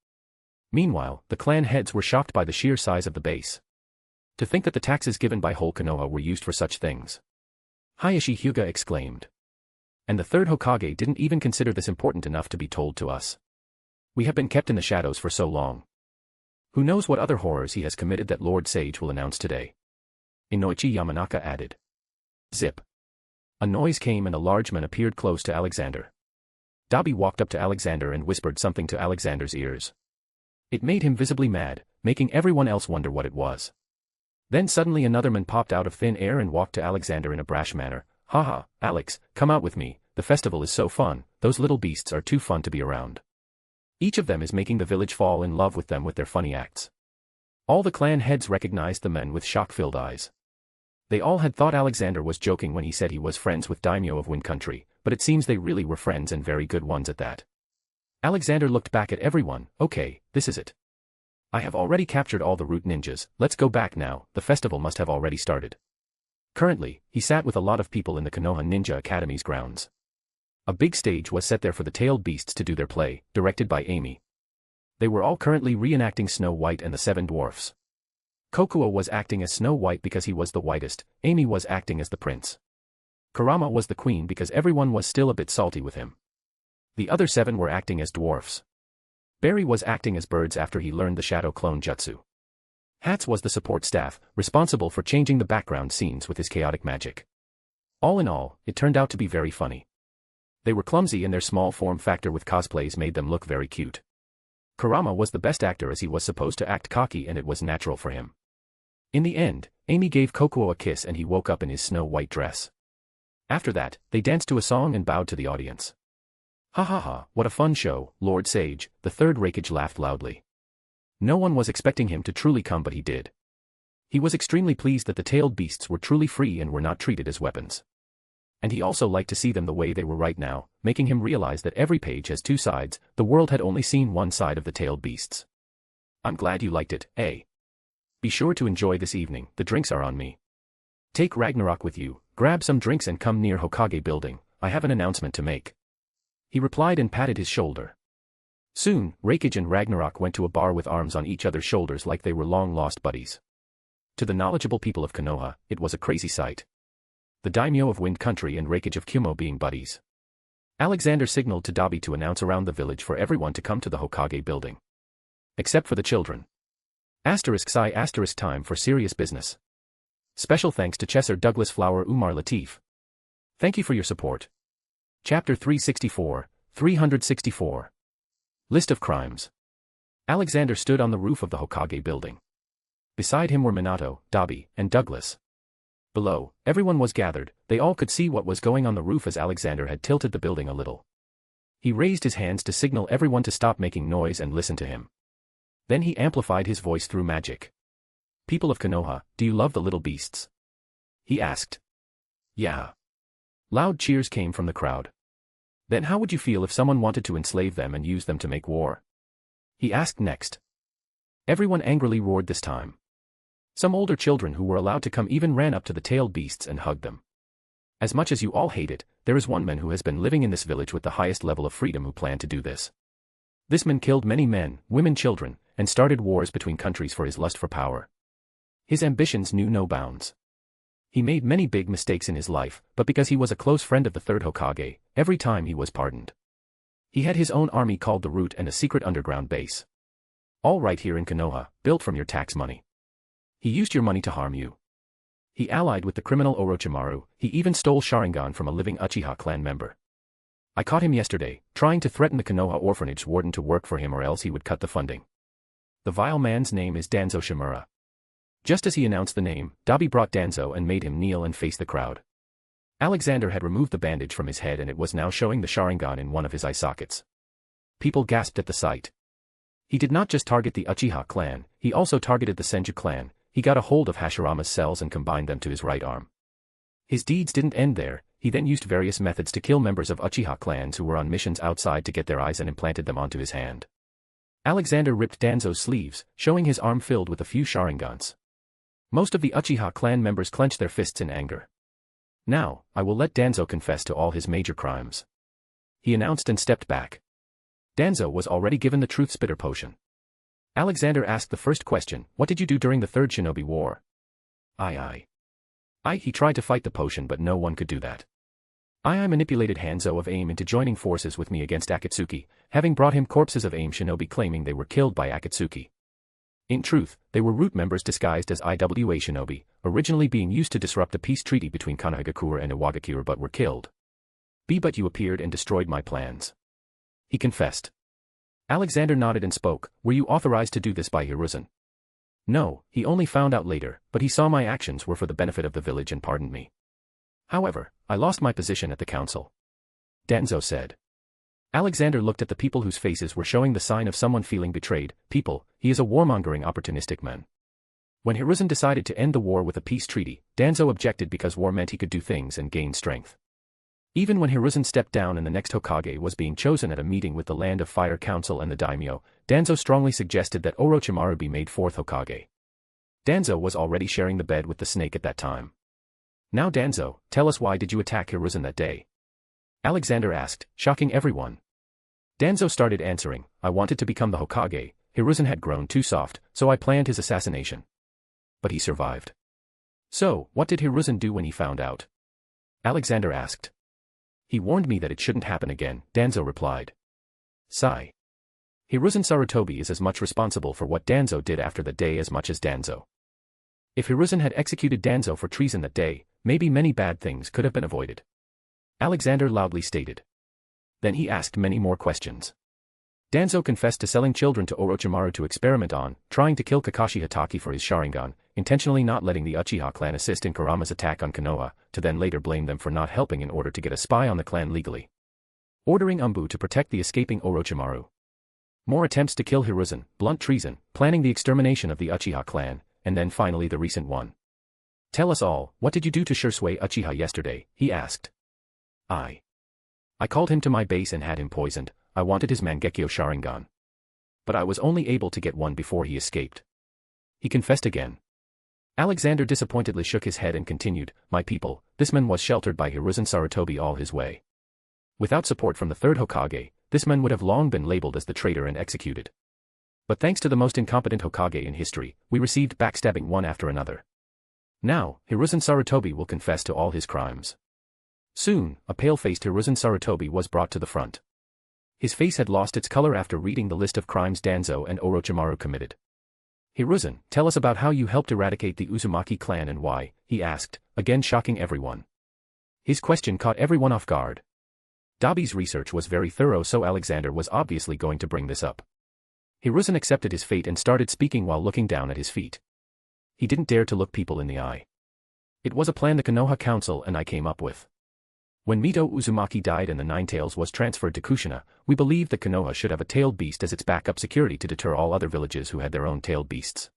Meanwhile, the clan heads were shocked by the sheer size of the base. To think that the taxes given by whole Konoha were used for such things. Hayashi Hyuga exclaimed. And the third Hokage didn't even consider this important enough to be told to us. We have been kept in the shadows for so long. Who knows what other horrors he has committed that Lord Sage will announce today. Inoichi Yamanaka added. Zip. A noise came and a large man appeared close to Alexander. Dabi walked up to Alexander and whispered something to Alexander's ears. It made him visibly mad, making everyone else wonder what it was. Then suddenly another man popped out of thin air and walked to Alexander in a brash manner. Haha, Alex, come out with me, the festival is so fun, those little beasts are too fun to be around. Each of them is making the village fall in love with them with their funny acts. All the clan heads recognized the men with shock-filled eyes. They all had thought Alexander was joking when he said he was friends with Daimyo of Wind Country, but it seems they really were friends and very good ones at that. Alexander looked back at everyone. Okay, this is it. I have already captured all the root ninjas, let's go back now, the festival must have already started. Currently, he sat with a lot of people in the Konoha Ninja Academy's grounds. A big stage was set there for the tailed beasts to do their play, directed by Amy. They were all currently reenacting Snow White and the Seven Dwarfs. Kokuo was acting as Snow White because he was the whitest, Amy was acting as the prince. Kurama was the queen because everyone was still a bit salty with him. The other 7 were acting as dwarfs. Barry was acting as birds after he learned the shadow clone jutsu. Hats was the support staff, responsible for changing the background scenes with his chaotic magic. All in all, it turned out to be very funny. They were clumsy and their small form factor with cosplays made them look very cute. Kurama was the best actor as he was supposed to act cocky and it was natural for him. In the end, Amy gave Kokuo a kiss and he woke up in his snow white dress. After that, they danced to a song and bowed to the audience. Ha ha ha, what a fun show, Lord Sage, the third Raikage laughed loudly. No one was expecting him to truly come but he did. He was extremely pleased that the tailed beasts were truly free and were not treated as weapons. And he also liked to see them the way they were right now, making him realize that every page has two sides. The world had only seen one side of the tailed beasts. I'm glad you liked it, eh? Be sure to enjoy this evening, the drinks are on me. Take Ragnarok with you, grab some drinks and come near Hokage building, I have an announcement to make. He replied and patted his shoulder. Soon, Raikage and Ragnarok went to a bar with arms on each other's shoulders like they were long-lost buddies. To the knowledgeable people of Konoha, it was a crazy sight. The daimyo of Wind Country and Raikage of Kumo being buddies. Alexander signaled to Dabi to announce around the village for everyone to come to the Hokage building. Except for the children. Time for serious business. Special thanks to Chesser Douglas Flower Umar Latif. Thank you for your support. Chapter 364. List of crimes. Alexander stood on the roof of the Hokage building. Beside him were Minato, Dabi, and Douglas. Below, everyone was gathered, they all could see what was going on the roof as Alexander had tilted the building a little. He raised his hands to signal everyone to stop making noise and listen to him. Then he amplified his voice through magic. People of Konoha, do you love the little beasts? He asked. Yeah. Loud cheers came from the crowd. Then how would you feel if someone wanted to enslave them and use them to make war? He asked next. Everyone angrily roared this time. Some older children who were allowed to come even ran up to the tailed beasts and hugged them. As much as you all hate it, there is one man who has been living in this village with the highest level of freedom who planned to do this. This man killed many men, women, children, and started wars between countries for his lust for power. His ambitions knew no bounds. He made many big mistakes in his life, but because he was a close friend of the third Hokage, every time he was pardoned. He had his own army called the Root and a secret underground base. All right here in Konoha, built from your tax money. He used your money to harm you. He allied with the criminal Orochimaru, he even stole Sharingan from a living Uchiha clan member. I caught him yesterday, trying to threaten the Konoha orphanage warden to work for him or else he would cut the funding. The vile man's name is Danzo Shimura. Just as he announced the name, Dabi brought Danzo and made him kneel and face the crowd. Alexander had removed the bandage from his head and it was now showing the Sharingan in one of his eye sockets. People gasped at the sight. He did not just target the Uchiha clan, he also targeted the Senju clan. He got a hold of Hashirama's cells and combined them to his right arm. His deeds didn't end there, he then used various methods to kill members of Uchiha clans who were on missions outside to get their eyes and implanted them onto his hand. Alexander ripped Danzo's sleeves, showing his arm filled with a few Sharingans. Most of the Uchiha clan members clenched their fists in anger. Now, I will let Danzo confess to all his major crimes. He announced and stepped back. Danzo was already given the Truth Spitter potion. Alexander asked the first question, what did you do during the Third Shinobi War? He tried to fight the potion but no one could do that. I manipulated Hanzo of AIM into joining forces with me against Akatsuki, having brought him corpses of AIM shinobi claiming they were killed by Akatsuki. In truth, they were Root members disguised as IWA shinobi, originally being used to disrupt the peace treaty between Konohagakure and Iwagakure but were killed. But you appeared and destroyed my plans. He confessed. Alexander nodded and spoke, were you authorized to do this by Hiruzen? No, he only found out later, but he saw my actions were for the benefit of the village and pardoned me. However, I lost my position at the council. Danzo said. Alexander looked at the people whose faces were showing the sign of someone feeling betrayed. People, he is a warmongering opportunistic man. When Hiruzen decided to end the war with a peace treaty, Danzo objected because war meant he could do things and gain strength. Even when Hiruzen stepped down and the next Hokage was being chosen at a meeting with the Land of Fire Council and the daimyo, Danzo strongly suggested that Orochimaru be made fourth Hokage. Danzo was already sharing the bed with the snake at that time. Now Danzo, tell us why did you attack Hiruzen that day? Alexander asked, shocking everyone. Danzo started answering, I wanted to become the Hokage, Hiruzen had grown too soft, so I planned his assassination. But he survived. So, what did Hiruzen do when he found out? Alexander asked. He warned me that it shouldn't happen again, Danzo replied. Sigh. Hiruzen Sarutobi is as much responsible for what Danzo did after that day as much as Danzo. If Hiruzen had executed Danzo for treason that day, maybe many bad things could have been avoided. Alexander loudly stated. Then he asked many more questions. Danzo confessed to selling children to Orochimaru to experiment on, trying to kill Kakashi Hatake for his Sharingan, intentionally not letting the Uchiha clan assist in Kurama's attack on Konoha, to then later blame them for not helping in order to get a spy on the clan legally. Ordering Umbu to protect the escaping Orochimaru. More attempts to kill Hiruzen, blunt treason, planning the extermination of the Uchiha clan, and then finally the recent one. Tell us all, what did you do to Shursui Uchiha yesterday? He asked. I called him to my base and had him poisoned. I wanted his Mangekyo Sharingan. But I was only able to get one before he escaped. He confessed again. Alexander disappointedly shook his head and continued, my people, this man was sheltered by Hiruzen Sarutobi all his way. Without support from the third Hokage, this man would have long been labeled as the traitor and executed. But thanks to the most incompetent Hokage in history, we received backstabbing one after another. Now, Hiruzen Sarutobi will confess to all his crimes. Soon, a pale-faced Hiruzen Sarutobi was brought to the front. His face had lost its color after reading the list of crimes Danzo and Orochimaru committed. Hiruzen, tell us about how you helped eradicate the Uzumaki clan and why, he asked, again shocking everyone. His question caught everyone off guard. Dabi's research was very thorough, so Alexander was obviously going to bring this up. Hiruzen accepted his fate and started speaking while looking down at his feet. He didn't dare to look people in the eye. It was a plan the Konoha Council and I came up with. When Mito Uzumaki died and the Ninetales was transferred to Kushina, we believed that Konoha should have a tailed beast as its backup security to deter all other villages who had their own tailed beasts.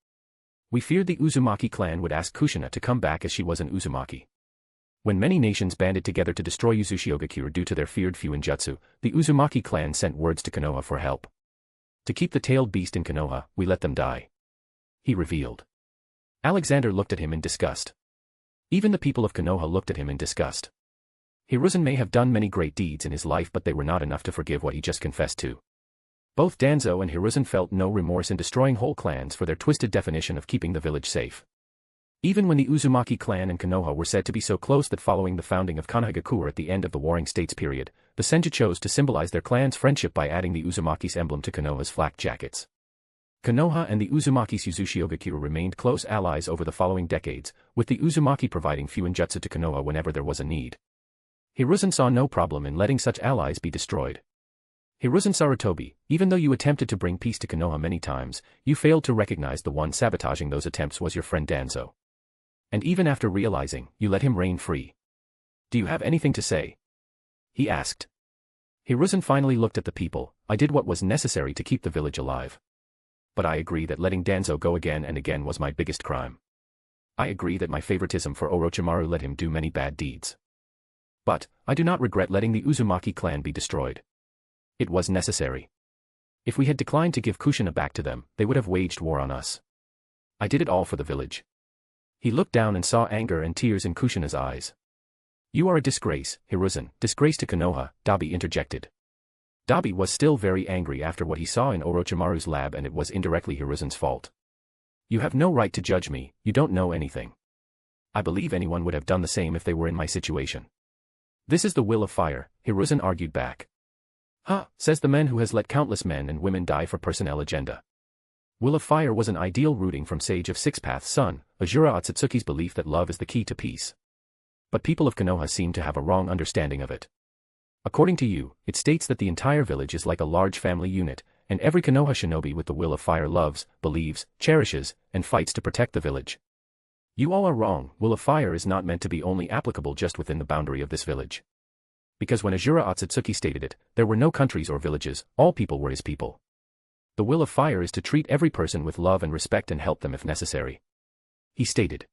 We feared the Uzumaki clan would ask Kushina to come back as she was an Uzumaki. When many nations banded together to destroy Uzushiogakure due to their feared Fuinjutsu, the Uzumaki clan sent words to Konoha for help. To keep the tailed beast in Konoha, we let them die. He revealed. Alexander looked at him in disgust. Even the people of Konoha looked at him in disgust. Hiruzen may have done many great deeds in his life, but they were not enough to forgive what he just confessed to. Both Danzo and Hiruzen felt no remorse in destroying whole clans for their twisted definition of keeping the village safe. Even when the Uzumaki clan and Konoha were said to be so close that following the founding of Konohagakure at the end of the Warring States period, the Senju chose to symbolize their clan's friendship by adding the Uzumaki's emblem to Konoha's flak jackets. Konoha and the Uzumaki's Uzushiogakure remained close allies over the following decades, with the Uzumaki providing Fuinjutsu to Konoha whenever there was a need. Hiruzen saw no problem in letting such allies be destroyed. Hiruzen Sarutobi, even though you attempted to bring peace to Konoha many times, you failed to recognize the one sabotaging those attempts was your friend Danzo. And even after realizing, you let him reign free. Do you have anything to say? He asked. Hiruzen finally looked at the people. I did what was necessary to keep the village alive. But I agree that letting Danzo go again and again was my biggest crime. I agree that my favoritism for Orochimaru let him do many bad deeds. But, I do not regret letting the Uzumaki clan be destroyed. It was necessary. If we had declined to give Kushina back to them, they would have waged war on us. I did it all for the village. He looked down and saw anger and tears in Kushina's eyes. You are a disgrace, Hiruzen, disgrace to Konoha, Dabi interjected. Dabi was still very angry after what he saw in Orochimaru's lab, and it was indirectly Hiruzen's fault. You have no right to judge me, you don't know anything. I believe anyone would have done the same if they were in my situation. This is the will of fire, Hiruzen argued back. Huh, says the man who has let countless men and women die for personnel agenda. Will of Fire was an ideal rooting from Sage of Six Paths' son, Ajura Otsutsuki's belief that love is the key to peace. But people of Konoha seem to have a wrong understanding of it. According to you, it states that the entire village is like a large family unit, and every Konoha shinobi with the Will of Fire loves, believes, cherishes, and fights to protect the village. You all are wrong. Will of Fire is not meant to be only applicable just within the boundary of this village. Because when Ajura Otsutsuki stated it, there were no countries or villages, all people were his people. The Will of Fire is to treat every person with love and respect and help them if necessary. He stated.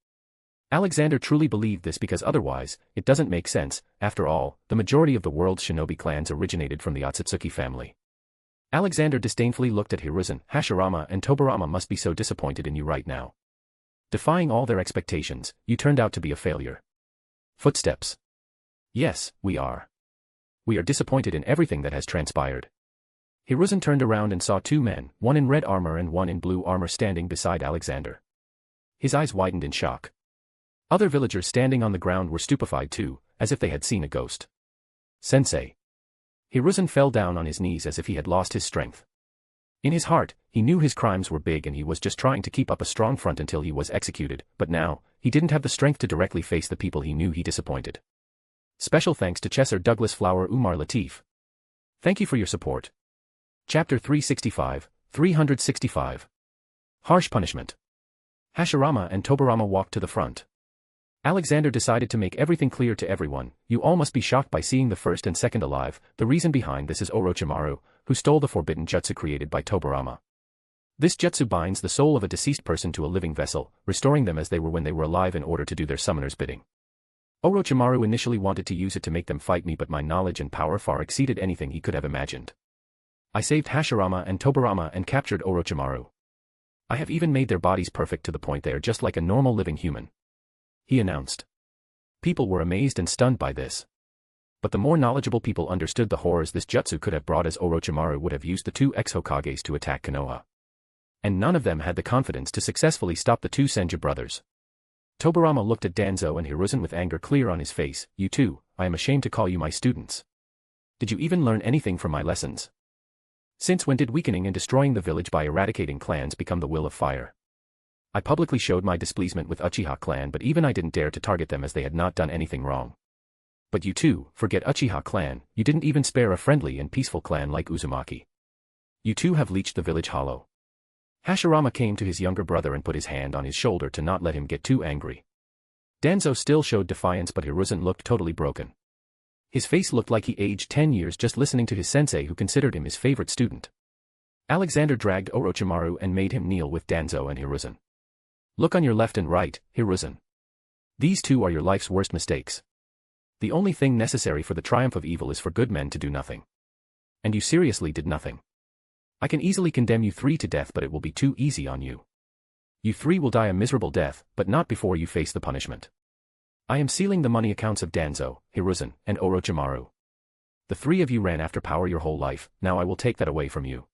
Alexander truly believed this because otherwise, it doesn't make sense. After all, the majority of the world's shinobi clans originated from the Otsutsuki family. Alexander disdainfully looked at Hiruzen. Hashirama and Tobirama must be so disappointed in you right now. Defying all their expectations, you turned out to be a failure. Footsteps. Yes, we are. We are disappointed in everything that has transpired. Hiruzen turned around and saw two men, one in red armor and one in blue armor standing beside Alexander. His eyes widened in shock. Other villagers standing on the ground were stupefied too, as if they had seen a ghost. Sensei. Hiruzen fell down on his knees as if he had lost his strength. In his heart, he knew his crimes were big and he was just trying to keep up a strong front until he was executed, but now, he didn't have the strength to directly face the people he knew he disappointed. Special thanks to Chesser Douglas Flower Umar Latif. Thank you for your support. Chapter 365. Harsh Punishment. Hashirama and Tobirama walked to the front. Alexander decided to make everything clear to everyone. You all must be shocked by seeing the first and second alive. The reason behind this is Orochimaru, who stole the forbidden jutsu created by Tobirama. This jutsu binds the soul of a deceased person to a living vessel, restoring them as they were when they were alive in order to do their summoner's bidding. Orochimaru initially wanted to use it to make them fight me, but my knowledge and power far exceeded anything he could have imagined. I saved Hashirama and Tobirama and captured Orochimaru. I have even made their bodies perfect to the point they are just like a normal living human," he announced. People were amazed and stunned by this. But the more knowledgeable people understood the horrors this jutsu could have brought, as Orochimaru would have used the two ex-Hokages to attack Konoha. And none of them had the confidence to successfully stop the two Senju brothers. Tobirama looked at Danzo and Hiruzen with anger clear on his face. "You two, I am ashamed to call you my students. Did you even learn anything from my lessons? Since when did weakening and destroying the village by eradicating clans become the will of fire? I publicly showed my displeasement with Uchiha clan, but even I didn't dare to target them as they had not done anything wrong. But you two, forget Uchiha clan, you didn't even spare a friendly and peaceful clan like Uzumaki. You two have leached the village hollow." Hashirama came to his younger brother and put his hand on his shoulder to not let him get too angry. Danzo still showed defiance, but Hiruzen looked totally broken. His face looked like he aged 10 years just listening to his sensei, who considered him his favorite student. Alexander dragged Orochimaru and made him kneel with Danzo and Hiruzen. "Look on your left and right, Hiruzen. These two are your life's worst mistakes. The only thing necessary for the triumph of evil is for good men to do nothing. And you seriously did nothing. I can easily condemn you three to death, but it will be too easy on you. You three will die a miserable death, but not before you face the punishment. I am sealing the money accounts of Danzo, Hiruzen, and Orochimaru. The three of you ran after power your whole life, now I will take that away from you.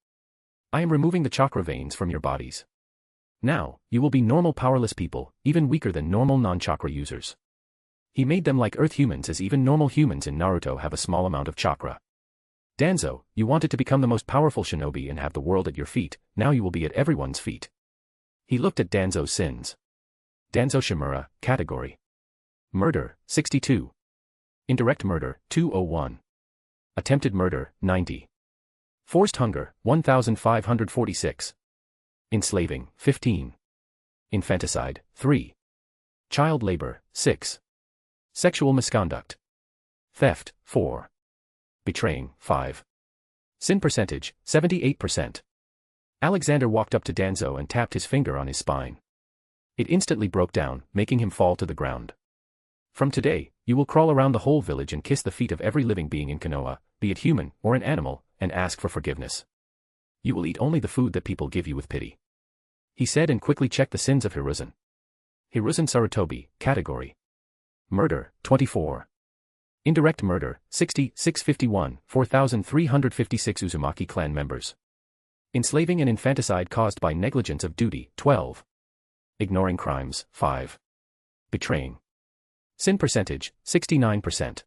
I am removing the chakra veins from your bodies. Now, you will be normal powerless people, even weaker than normal non-chakra users." He made them like Earth humans, as even normal humans in Naruto have a small amount of chakra. "Danzo, you wanted to become the most powerful shinobi and have the world at your feet, now you will be at everyone's feet." He looked at Danzo's sins. Danzo Shimura, category: murder, 62. Indirect murder, 201. Attempted murder, 90. Forced hunger, 1546. Enslaving, 15. Infanticide, 3. Child labor, 6. Sexual misconduct. Theft, 4. Betraying, 5. Sin percentage, 78%. Alexander walked up to Danzo and tapped his finger on his spine. It instantly broke down, making him fall to the ground. "From today, you will crawl around the whole village and kiss the feet of every living being in Konoha, be it human or an animal, and ask for forgiveness. You will eat only the food that people give you with pity," he said, and quickly checked the sins of Hiruzen. Hiruzen Sarutobi, category: murder, 24. Indirect murder, 60, 651, 4356 Uzumaki clan members. Enslaving and infanticide caused by negligence of duty, 12. Ignoring crimes, 5. Betraying. Sin percentage, 69%.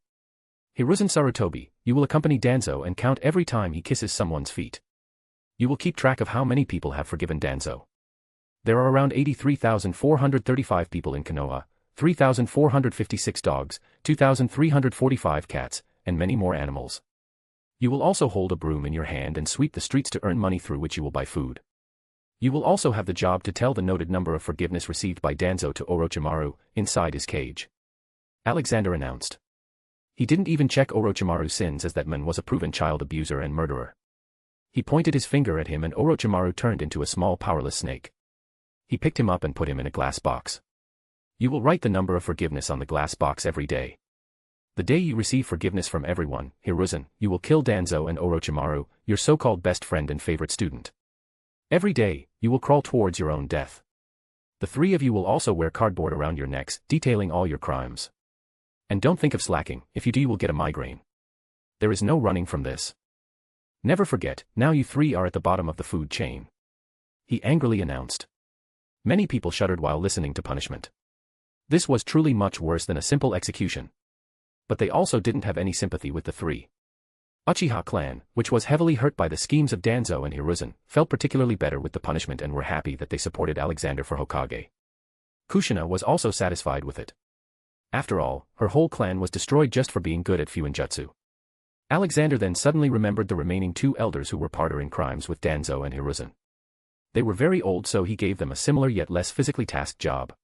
Hiruzen Sarutobi, you will accompany Danzo and count every time he kisses someone's feet. You will keep track of how many people have forgiven Danzo. There are around 83,435 people in Konoha, 3,456 dogs, 2,345 cats, and many more animals. You will also hold a broom in your hand and sweep the streets to earn money through which you will buy food. You will also have the job to tell the noted number of forgiveness received by Danzo to Orochimaru, inside his cage," Alexander announced. He didn't even check Orochimaru's sins, as that man was a proven child abuser and murderer. He pointed his finger at him and Orochimaru turned into a small powerless snake. He picked him up and put him in a glass box. "You will write the number of forgiveness on the glass box every day. The day you receive forgiveness from everyone, Hiruzen, you will kill Danzo and Orochimaru, your so-called best friend and favorite student. Every day, you will crawl towards your own death. The three of you will also wear cardboard around your necks, detailing all your crimes. And don't think of slacking, if you do you will get a migraine. There is no running from this. Never forget, now you three are at the bottom of the food chain," he angrily announced. Many people shuddered while listening to punishment. This was truly much worse than a simple execution. But they also didn't have any sympathy with the three. Uchiha clan, which was heavily hurt by the schemes of Danzo and Hiruzen, felt particularly better with the punishment and were happy that they supported Alexander for Hokage. Kushina was also satisfied with it. After all, her whole clan was destroyed just for being good at Fuinjutsu. Alexander then suddenly remembered the remaining two elders who were partnering crimes with Danzo and Hiruzen. They were very old, so he gave them a similar yet less physically tasked job.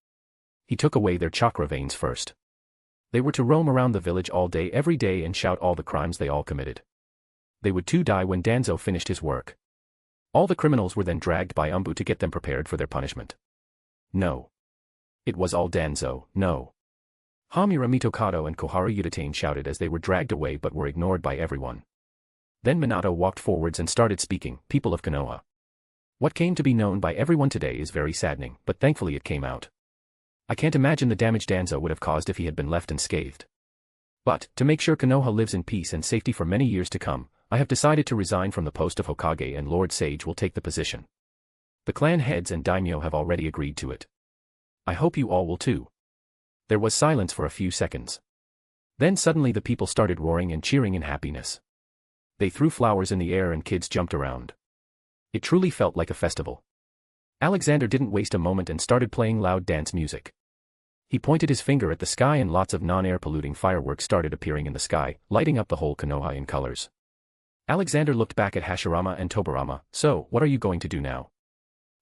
He took away their chakra veins first. They were to roam around the village all day every day and shout all the crimes they all committed. They would too die when Danzo finished his work. All the criminals were then dragged by Umbu to get them prepared for their punishment. No. It was all Danzo, no. Hamura Mitokado and Koharu Yuditane shouted as they were dragged away but were ignored by everyone. Then Minato walked forwards and started speaking, "People of Konoha. What came to be known by everyone today is very saddening, but thankfully it came out. I can't imagine the damage Danzo would have caused if he had been left unscathed. But, to make sure Konoha lives in peace and safety for many years to come, I have decided to resign from the post of Hokage and Lord Sage will take the position. The clan heads and daimyo have already agreed to it. I hope you all will too." There was silence for a few seconds. Then suddenly the people started roaring and cheering in happiness. They threw flowers in the air and kids jumped around. It truly felt like a festival. Alexander didn't waste a moment and started playing loud dance music. He pointed his finger at the sky and lots of non-air polluting fireworks started appearing in the sky, lighting up the whole Konoha in colors. Alexander looked back at Hashirama and Tobirama. "So, what are you going to do now?"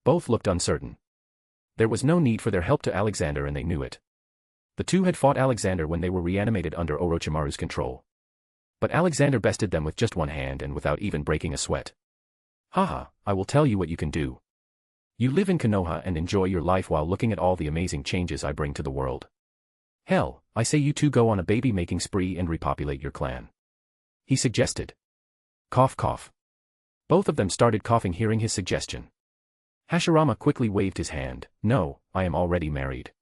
Both looked uncertain. There was no need for their help to Alexander and they knew it. The two had fought Alexander when they were reanimated under Orochimaru's control. But Alexander bested them with just one hand and without even breaking a sweat. "Haha, I will tell you what you can do. You live in Konoha and enjoy your life while looking at all the amazing changes I bring to the world. Hell, I say you two go on a baby-making spree and repopulate your clan," he suggested. Cough cough. Both of them started coughing hearing his suggestion. Hashirama quickly waved his hand. "No, I am already married.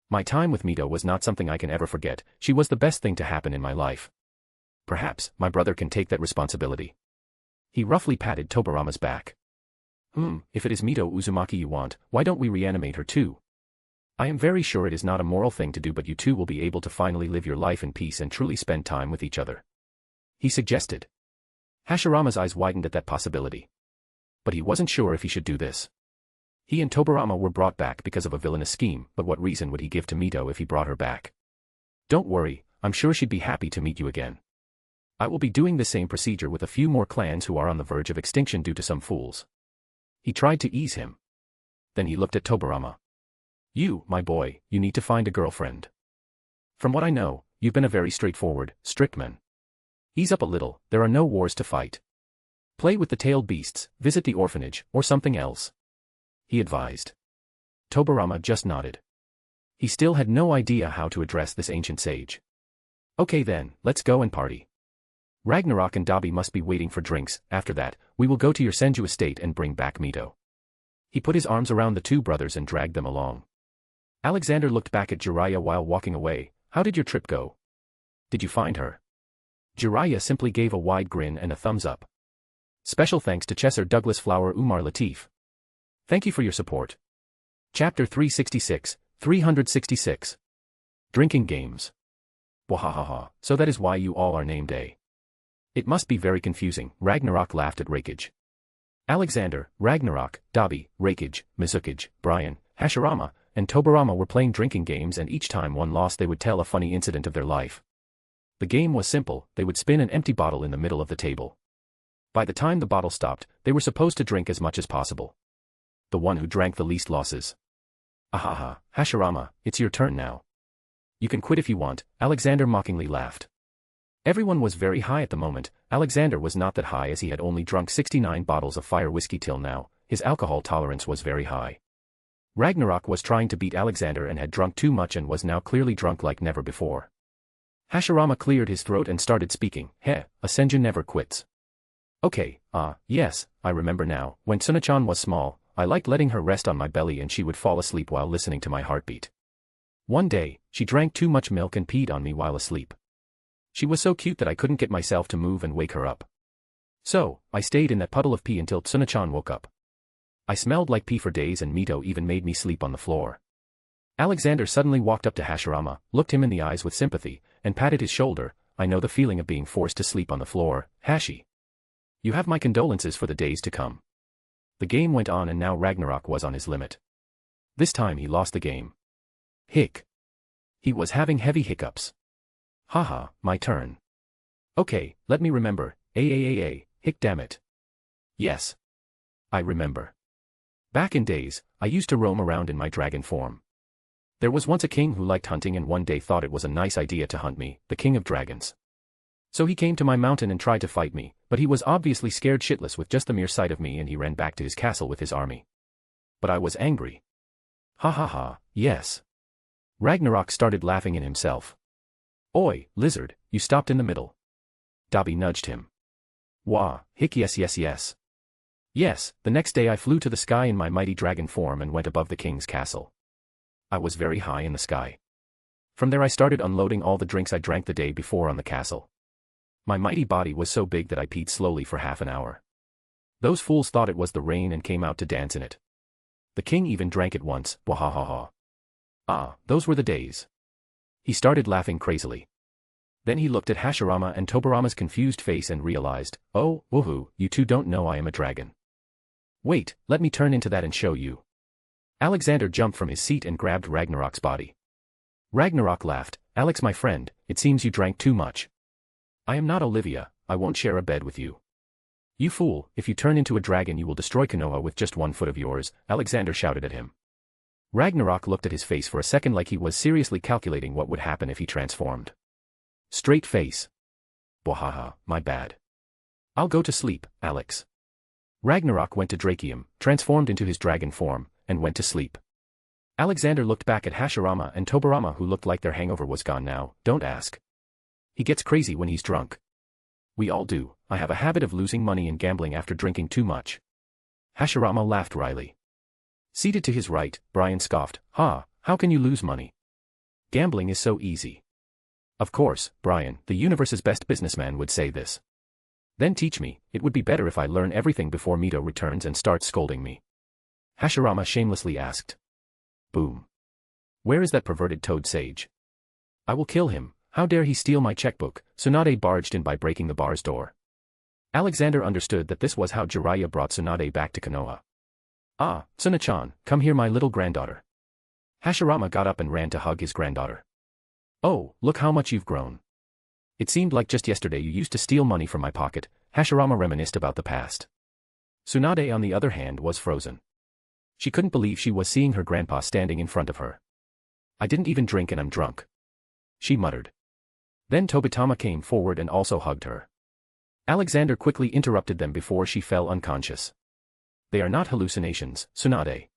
My time with Mito was not something I can ever forget, she was the best thing to happen in my life. Perhaps, my brother can take that responsibility." He roughly patted Tobirama's back. If it is Mito Uzumaki you want, why don't we reanimate her too? I am very sure it is not a moral thing to do but you two will be able to finally live your life in peace and truly spend time with each other," he suggested. Hashirama's eyes widened at that possibility. But he wasn't sure if he should do this. He and Tobirama were brought back because of a villainous scheme, but what reason would he give to Mito if he brought her back? "Don't worry, I'm sure she'd be happy to meet you again. I will be doing the same procedure with a few more clans who are on the verge of extinction due to some fools." He tried to ease him. Then he looked at Tobirama. "You, my boy, you need to find a girlfriend. From what I know, you've been a very straightforward, strict man. Ease up a little, there are no wars to fight. Play with the tailed beasts, visit the orphanage, or something else," he advised. Tobirama just nodded. He still had no idea how to address this ancient sage. "Okay then, let's go and party. Ragnarok and Dabi must be waiting for drinks, after that, we will go to your Senju estate and bring back Mito." He put his arms around the two brothers and dragged them along. Alexander looked back at Jiraiya while walking away. "How did your trip go? Did you find her?" Jiraiya simply gave a wide grin and a thumbs up. Special thanks to Chesser Douglas Flower Umar Latif. Thank you for your support. Chapter 366. Drinking Games. Wahahaha, so that is why you all are named A. It must be very confusing, Ragnarok laughed at Raikage. Alexander, Ragnarok, Dabi, Raikage, Mizukage, Brian, Hashirama, and Tobirama were playing drinking games and each time one lost they would tell a funny incident of their life. The game was simple, they would spin an empty bottle in the middle of the table. By the time the bottle stopped, they were supposed to drink as much as possible. The one who drank the least losses. Ahaha, Hashirama, it's your turn now. You can quit if you want, Alexander mockingly laughed. Everyone was very high at the moment. Alexander was not that high as he had only drunk 69 bottles of fire whiskey till now, his alcohol tolerance was very high. Ragnarok was trying to beat Alexander and had drunk too much and was now clearly drunk like never before. Hashirama cleared his throat and started speaking. A Senju never quits. Okay, yes, I remember now, when Tsunechan was small, I liked letting her rest on my belly and she would fall asleep while listening to my heartbeat. One day, she drank too much milk and peed on me while asleep. She was so cute that I couldn't get myself to move and wake her up. So, I stayed in that puddle of pee until Tsunechan woke up. I smelled like pee for days and Mito even made me sleep on the floor. Alexander suddenly walked up to Hashirama, looked him in the eyes with sympathy, and patted his shoulder. I know the feeling of being forced to sleep on the floor, Hashi. You have my condolences for the days to come. The game went on and now Ragnarok was on his limit. This time he lost the game. Hic. He was having heavy hiccups. Haha, my turn. Okay, let me remember. Hic damn it. Yes. I remember. Back in days, I used to roam around in my dragon form. There was once a king who liked hunting and one day thought it was a nice idea to hunt me, the king of dragons. So he came to my mountain and tried to fight me, but he was obviously scared shitless with just the mere sight of me and he ran back to his castle with his army. But I was angry. Ha ha ha, yes. Ragnarok started laughing in himself. Oi, lizard, you stopped in the middle. Dobby nudged him. Wah, hick yes yes yes. Yes, the next day I flew to the sky in my mighty dragon form and went above the king's castle. I was very high in the sky. From there I started unloading all the drinks I drank the day before on the castle. My mighty body was so big that I peed slowly for half an hour. Those fools thought it was the rain and came out to dance in it. The king even drank it once, wahahaha. Ah, those were the days. He started laughing crazily. Then he looked at Hashirama and Tobirama's confused face and realized, oh, woohoo, you two don't know I am a dragon. Wait, let me turn into that and show you. Alexander jumped from his seat and grabbed Ragnarok's body. Ragnarok laughed, Alex my friend, it seems you drank too much. I am not Olivia, I won't share a bed with you. You fool, if you turn into a dragon you will destroy Konoha with just 1 foot of yours, Alexander shouted at him. Ragnarok looked at his face for a second like he was seriously calculating what would happen if he transformed. Straight face. Wahaha, my bad. I'll go to sleep, Alex. Ragnarok went to Drakium, transformed into his dragon form, and went to sleep. Alexander looked back at Hashirama and Tobirama who looked like their hangover was gone now, don't ask. He gets crazy when he's drunk. We all do, I have a habit of losing money in gambling after drinking too much. Hashirama laughed wryly. Seated to his right, Brian scoffed, ha, how can you lose money? Gambling is so easy. Of course, Brian, the universe's best businessman would say this. Then teach me, it would be better if I learn everything before Mito returns and starts scolding me. Hashirama shamelessly asked. Boom. Where is that perverted toad sage? I will kill him, how dare he steal my checkbook, Tsunade barged in by breaking the bar's door. Alexander understood that this was how Jiraiya brought Tsunade back to Konoha. Ah, Tsuna-chan, come here my little granddaughter. Hashirama got up and ran to hug his granddaughter. Oh, look how much you've grown. It seemed like just yesterday you used to steal money from my pocket, Hashirama reminisced about the past. Tsunade on the other hand was frozen. She couldn't believe she was seeing her grandpa standing in front of her. I didn't even drink and I'm drunk. She muttered. Then Tobitama came forward and also hugged her. Alexander quickly interrupted them before she fell unconscious. They are not hallucinations, Tsunade.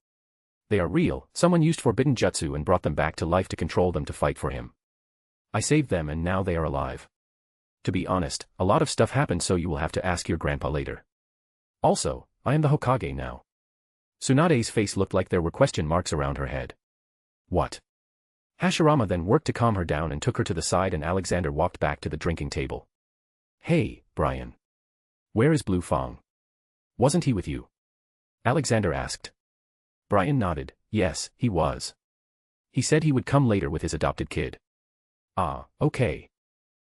They are real, someone used forbidden jutsu and brought them back to life to control them to fight for him. I saved them and now they are alive. To be honest, a lot of stuff happened so you will have to ask your grandpa later. Also, I am the Hokage now. Tsunade's face looked like there were question marks around her head. What? Hashirama then worked to calm her down and took her to the side and Alexander walked back to the drinking table. Hey, Brian. Where is Blue Fong? Wasn't he with you? Alexander asked. Brian nodded, yes, he was. He said he would come later with his adopted kid. Ah, okay.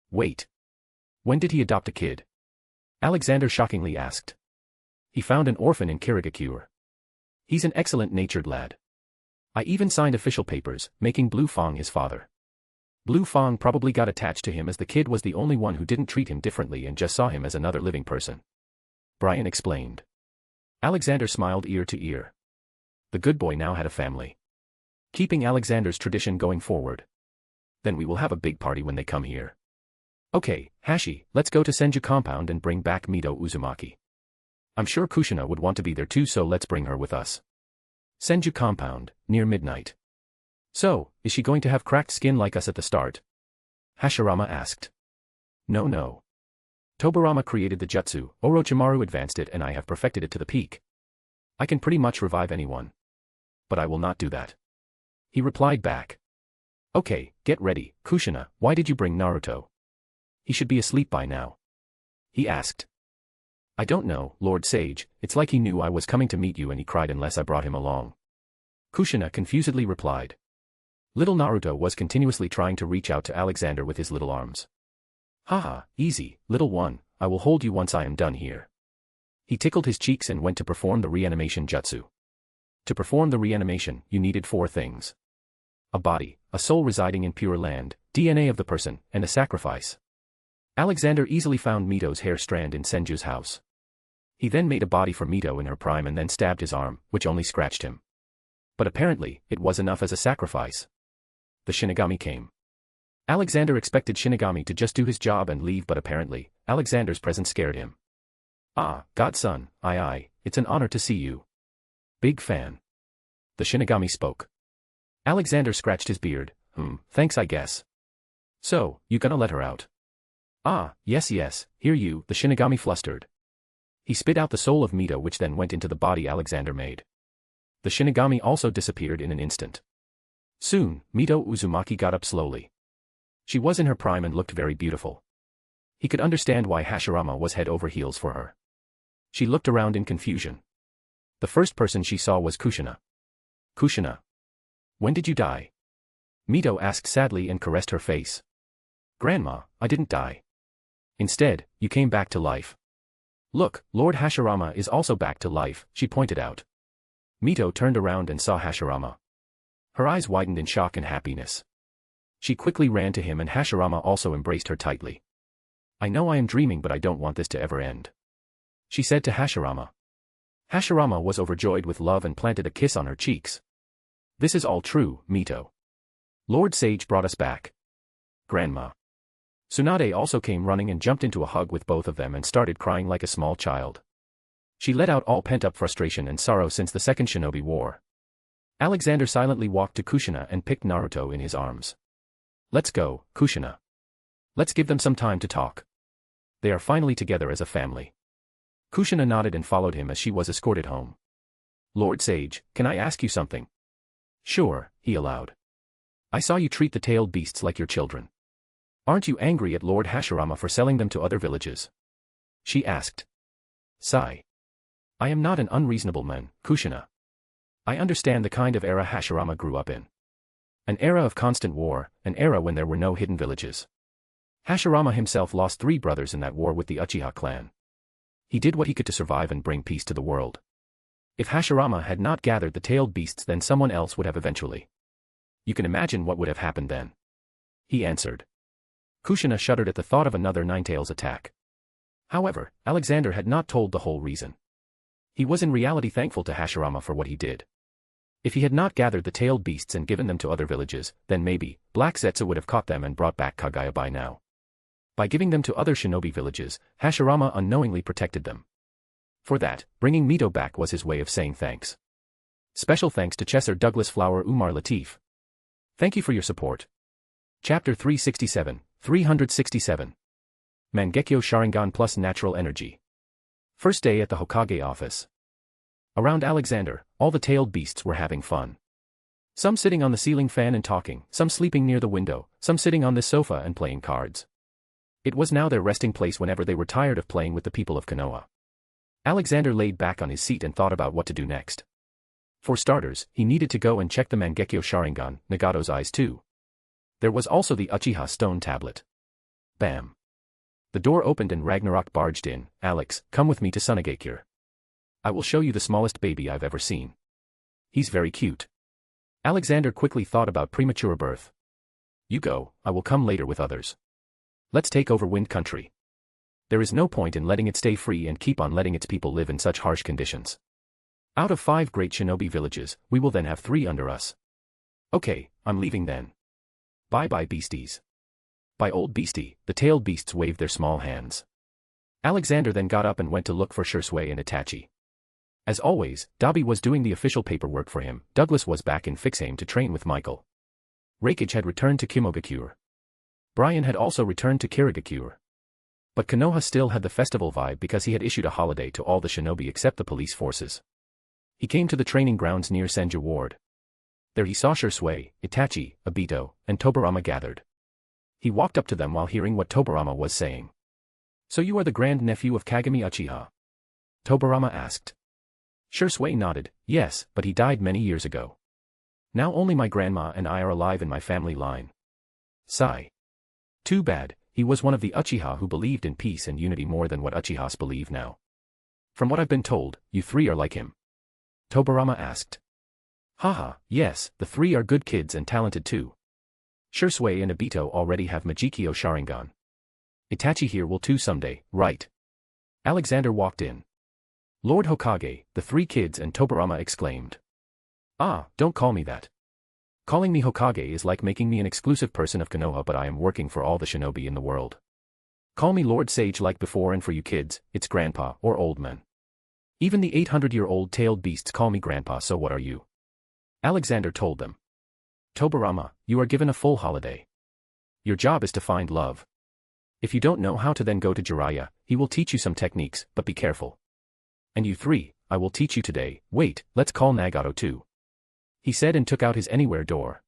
Wait. When did he adopt a kid? Alexander shockingly asked. He found an orphan in Kirigakure. He's an excellent-natured lad. I even signed official papers, making Blue Fong his father. Blue Fong probably got attached to him as the kid was the only one who didn't treat him differently and just saw him as another living person. Brian explained. Alexander smiled ear to ear. The good boy now had a family. Keeping Alexander's tradition going forward. Then we will have a big party when they come here. Okay, Hashi, let's go to Senju compound and bring back Mito Uzumaki. I'm sure Kushina would want to be there too so let's bring her with us. Senju compound, near midnight. So, is she going to have cracked skin like us at the start? Hashirama asked. No. Tobirama created the jutsu, Orochimaru advanced it and I have perfected it to the peak. I can pretty much revive anyone. But I will not do that. He replied back. Okay, get ready, Kushina, why did you bring Naruto? He should be asleep by now. He asked. I don't know, Lord Sage, it's like he knew I was coming to meet you and he cried unless I brought him along. Kushina confusedly replied. Little Naruto was continuously trying to reach out to Alexander with his little arms. Haha, easy, little one, I will hold you once I am done here. He tickled his cheeks and went to perform the reanimation jutsu. To perform the reanimation, you needed 4 things. A body, a soul residing in Pure Land, DNA of the person, and a sacrifice. Alexander easily found Mito's hair strand in Senju's house. He then made a body for Mito in her prime and then stabbed his arm, which only scratched him. But apparently, it was enough as a sacrifice. The Shinigami came. Alexander expected Shinigami to just do his job and leave, but apparently, Alexander's presence scared him. Ah, godson, aye, it's an honor to see you. Big fan. The Shinigami spoke. Alexander scratched his beard. Thanks I guess. So, you gonna let her out? Ah, yes, hear you, the Shinigami flustered. He spit out the soul of Mito, which then went into the body Alexander made. The Shinigami also disappeared in an instant. Soon, Mito Uzumaki got up slowly. She was in her prime and looked very beautiful. He could understand why Hashirama was head over heels for her. She looked around in confusion. The first person she saw was Kushina. Kushina. When did you die? Mito asked sadly and caressed her face. Grandma, I didn't die. Instead, you came back to life. Look, Lord Hashirama is also back to life, she pointed out. Mito turned around and saw Hashirama. Her eyes widened in shock and happiness. She quickly ran to him and Hashirama also embraced her tightly. I know I am dreaming, but I don't want this to ever end, she said to Hashirama. Hashirama was overjoyed with love and planted a kiss on her cheeks. This is all true, Mito. Lord Sage brought us back. Grandma. Tsunade also came running and jumped into a hug with both of them and started crying like a small child. She let out all pent-up frustration and sorrow since the Second Shinobi War. Alexander silently walked to Kushina and picked Naruto in his arms. Let's go, Kushina. Let's give them some time to talk. They are finally together as a family. Kushina nodded and followed him as she was escorted home. Lord Sage, can I ask you something? Sure, he allowed. I saw you treat the tailed beasts like your children. Aren't you angry at Lord Hashirama for selling them to other villages? She asked. Sigh. I am not an unreasonable man, Kushina. I understand the kind of era Hashirama grew up in. An era of constant war, an era when there were no hidden villages. Hashirama himself lost 3 brothers in that war with the Uchiha clan. He did what he could to survive and bring peace to the world. If Hashirama had not gathered the tailed beasts, then someone else would have eventually. You can imagine what would have happened then. He answered. Kushina shuddered at the thought of another Ninetales attack. However, Alexander had not told the whole reason. He was in reality thankful to Hashirama for what he did. If he had not gathered the tailed beasts and given them to other villages, then maybe, Black Zetsu would have caught them and brought back Kagaya by now. By giving them to other shinobi villages, Hashirama unknowingly protected them. For that, bringing Mito back was his way of saying thanks. Special thanks to Chesser Douglas Flower Umar Latif. Thank you for your support. Chapter 367, 367. Mangekyo Sharingan plus Natural Energy. First day at the Hokage office. Around Alexander, all the tailed beasts were having fun. Some sitting on the ceiling fan and talking, some sleeping near the window, some sitting on this sofa and playing cards. It was now their resting place whenever they were tired of playing with the people of Konoha. Alexander laid back on his seat and thought about what to do next. For starters, he needed to go and check the Mangekyo Sharingan, Nagato's eyes too. There was also the Uchiha stone tablet. Bam. The door opened and Ragnarok barged in. Alex, come with me to Sunagakure. I will show you the smallest baby I've ever seen. He's very cute. Alexander quickly thought about premature birth. You go, I will come later with others. Let's take over Wind Country. There is no point in letting it stay free and keep on letting its people live in such harsh conditions. Out of 5 great shinobi villages, we will then have 3 under us. Okay, I'm leaving then. Bye-bye beasties. By old beastie, the tailed beasts waved their small hands. Alexander then got up and went to look for Shursui and Itachi. As always, Dabi was doing the official paperwork for him. Douglas was back in Fixame to train with Michael. Reikage had returned to Kimogakure. Brian had also returned to Kirigakure. But Konoha still had the festival vibe because he had issued a holiday to all the shinobi except the police forces. He came to the training grounds near Senju Ward. There he saw Shursui, Itachi, Obito, and Tobarama gathered. He walked up to them while hearing what Tobarama was saying. So you are the grand-nephew of Kagami Uchiha? Tobarama asked. Shursui nodded, yes, but he died many years ago. Now only my grandma and I are alive in my family line. Sigh. Too bad, he was one of the Uchiha who believed in peace and unity more than what Uchihas believe now. From what I've been told, you 3 are like him. Tobarama asked. Haha, yes, the 3 are good kids and talented too. Shursui and Obito already have Majikyo Sharingan. Itachi here will too someday, right? Alexander walked in. Lord Hokage, the 3 kids and Tobarama exclaimed. Ah, don't call me that. Calling me Hokage is like making me an exclusive person of Konoha, but I am working for all the shinobi in the world. Call me Lord Sage like before, and for you kids, it's Grandpa or Old Man. Even the 800-year-old tailed beasts call me Grandpa, so what are you? Alexander told them. Tobirama, you are given a full holiday. Your job is to find love. If you don't know how to, then go to Jiraiya, he will teach you some techniques, but be careful. And you three, I will teach you today. Wait, let's call Nagato too. He said and took out his anywhere door.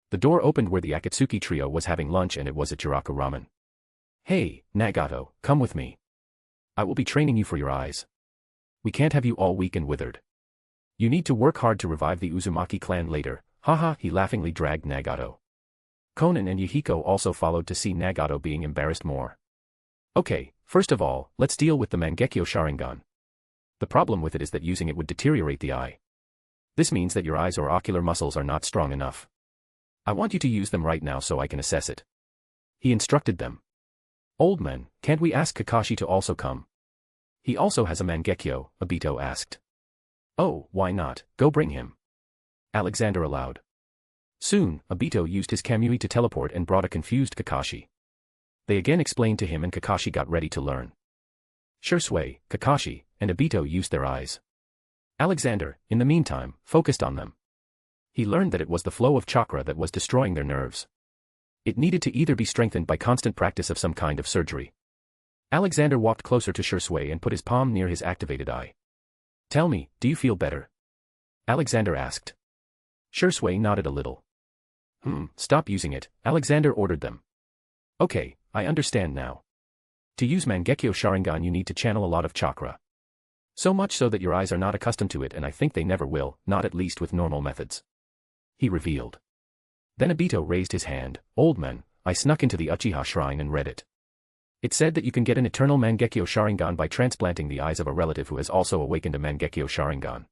The door opened where the Akatsuki trio was having lunch, and it was at Jiraku Ramen. Hey, Nagato, come with me. I will be training you for your eyes. We can't have you all weak and withered. You need to work hard to revive the Uzumaki clan later. Haha, he laughingly dragged Nagato. Konan and Yahiko also followed to see Nagato being embarrassed more. Okay, first of all, let's deal with the Mangekyo Sharingan. The problem with it is that using it would deteriorate the eye. This means that your eyes or ocular muscles are not strong enough. I want you to use them right now so I can assess it. He instructed them. Old man, can't we ask Kakashi to also come? He also has a Mangekyo, Obito asked. Oh, why not, go bring him. Alexander allowed. Soon, Obito used his Kamui to teleport and brought a confused Kakashi. They again explained to him and Kakashi got ready to learn. Shursui, Kakashi, and Obito used their eyes. Alexander, in the meantime, focused on them. He learned that it was the flow of chakra that was destroying their nerves. It needed to either be strengthened by constant practice of some kind of surgery. Alexander walked closer to Shursui and put his palm near his activated eye. Tell me, do you feel better? Alexander asked. Shursui nodded a little. Stop using it, Alexander ordered them. Okay, I understand now. To use Mangekyo Sharingan you need to channel a lot of chakra. So much so that your eyes are not accustomed to it, and I think they never will, not at least with normal methods. He revealed. Then Obito raised his hand. Old man, I snuck into the Uchiha shrine and read it. It said that you can get an eternal Mangekyo Sharingan by transplanting the eyes of a relative who has also awakened a Mangekyo Sharingan.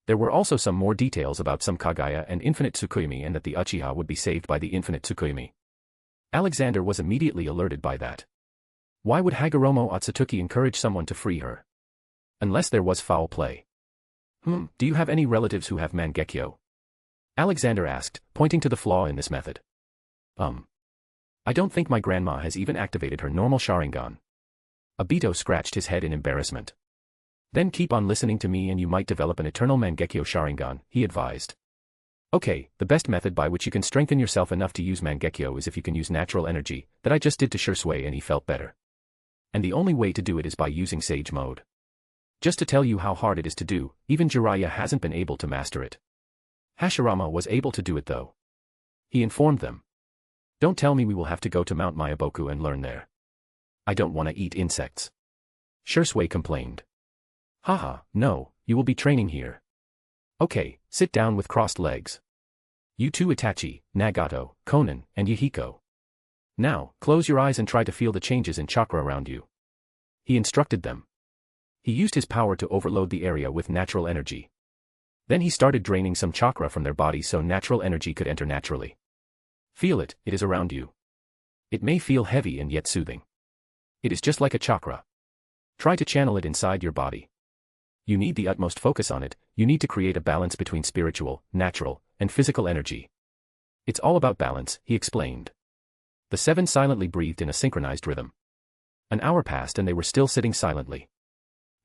There were also some more details about some Kagaya and infinite Tsukuyomi, and that the Uchiha would be saved by the infinite Tsukuyomi. Alexander was immediately alerted by that. Why would Hagoromo Otsutsuki encourage someone to free her? Unless there was foul play. Do you have any relatives who have Mangekyo? Alexander asked, pointing to the flaw in this method. I don't think my grandma has even activated her normal Sharingan. Obito scratched his head in embarrassment. Then keep on listening to me and you might develop an eternal Mangekyo Sharingan, he advised. Okay, the best method by which you can strengthen yourself enough to use Mangekyo is if you can use natural energy, that I just did to Shursui and he felt better. And the only way to do it is by using Sage Mode. Just to tell you how hard it is to do, even Jiraiya hasn't been able to master it. Hashirama was able to do it though. He informed them. Don't tell me we will have to go to Mount Mayaboku and learn there. I don't want to eat insects. Shursui complained. Haha, no, you will be training here. Okay, sit down with crossed legs. You too, Itachi, Nagato, Konan, and Yahiko. Now, close your eyes and try to feel the changes in chakra around you. He instructed them. He used his power to overload the area with natural energy. Then he started draining some chakra from their bodies so natural energy could enter naturally. Feel it, it is around you. It may feel heavy and yet soothing. It is just like a chakra. Try to channel it inside your body. You need the utmost focus on it, you need to create a balance between spiritual, natural, and physical energy. It's all about balance, he explained. The seven silently breathed in a synchronized rhythm. An hour passed and they were still sitting silently.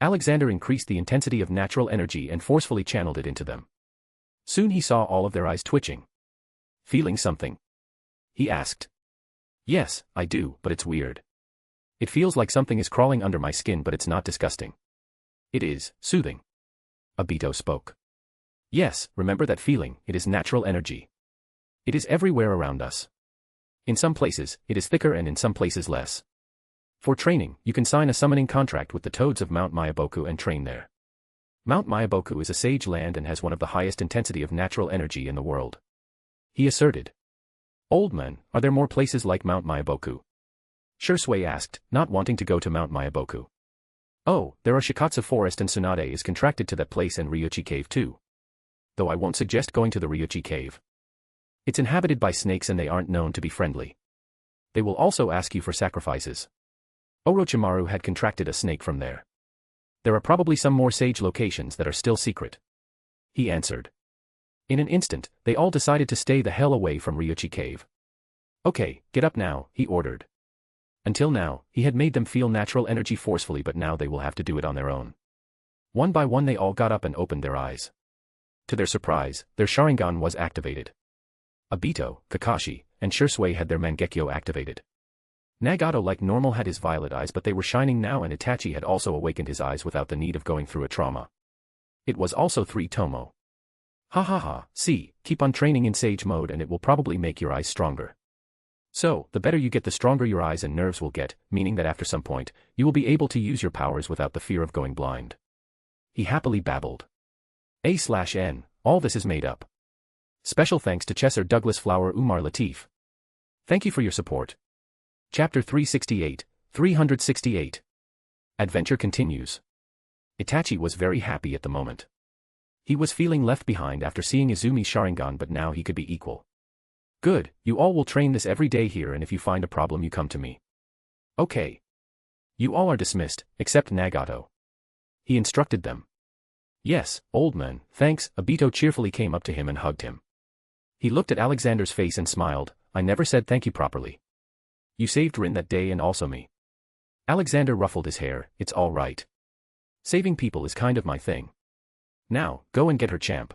Alexander increased the intensity of natural energy and forcefully channeled it into them. Soon he saw all of their eyes twitching. Feeling something? He asked. Yes, I do, but it's weird. It feels like something is crawling under my skin, but it's not disgusting. It is soothing. Obito spoke. Yes, remember that feeling, it is natural energy. It is everywhere around us. In some places, it is thicker and in some places less. For training, you can sign a summoning contract with the toads of Mount Mayaboku and train there. Mount Mayaboku is a sage land and has one of the highest intensity of natural energy in the world. He asserted. Old man, are there more places like Mount Mayaboku? Shursui asked, not wanting to go to Mount Mayaboku. Oh, there are Shikatsu Forest and Tsunade is contracted to that place and Ryuchi Cave too. Though I won't suggest going to the Ryuchi Cave. It's inhabited by snakes and they aren't known to be friendly. They will also ask you for sacrifices. Orochimaru had contracted a snake from there. There are probably some more sage locations that are still secret. He answered. In an instant, they all decided to stay the hell away from Ryuchi Cave. Okay, get up now, he ordered. Until now, he had made them feel natural energy forcefully, but now they will have to do it on their own. One by one they all got up and opened their eyes. To their surprise, their Sharingan was activated. Obito, Kakashi, and Shursui had their Mangekyo activated. Nagato like normal had his violet eyes, but they were shining now, and Itachi had also awakened his eyes without the need of going through a trauma. It was also 3 Tomo. Ha ha ha, see, keep on training in Sage mode and it will probably make your eyes stronger. So, the better you get the stronger your eyes and nerves will get, meaning that after some point, you will be able to use your powers without the fear of going blind. He happily babbled. A/N, all this is made up. Special thanks to Chesser Douglas Flower Umar Latif. Thank you for your support. Chapter 368. Adventure continues. Itachi was very happy at the moment. He was feeling left behind after seeing Izumi's Sharingan, but now he could be equal. Good, you all will train this every day here, and if you find a problem you come to me. Okay. You all are dismissed, except Nagato. He instructed them. Yes, old man, thanks. Obito cheerfully came up to him and hugged him. He looked at Alexander's face and smiled. I never said thank you properly. You saved Rin that day and also me. Alexander ruffled his hair. It's all right. Saving people is kind of my thing. Now, go and get her, champ.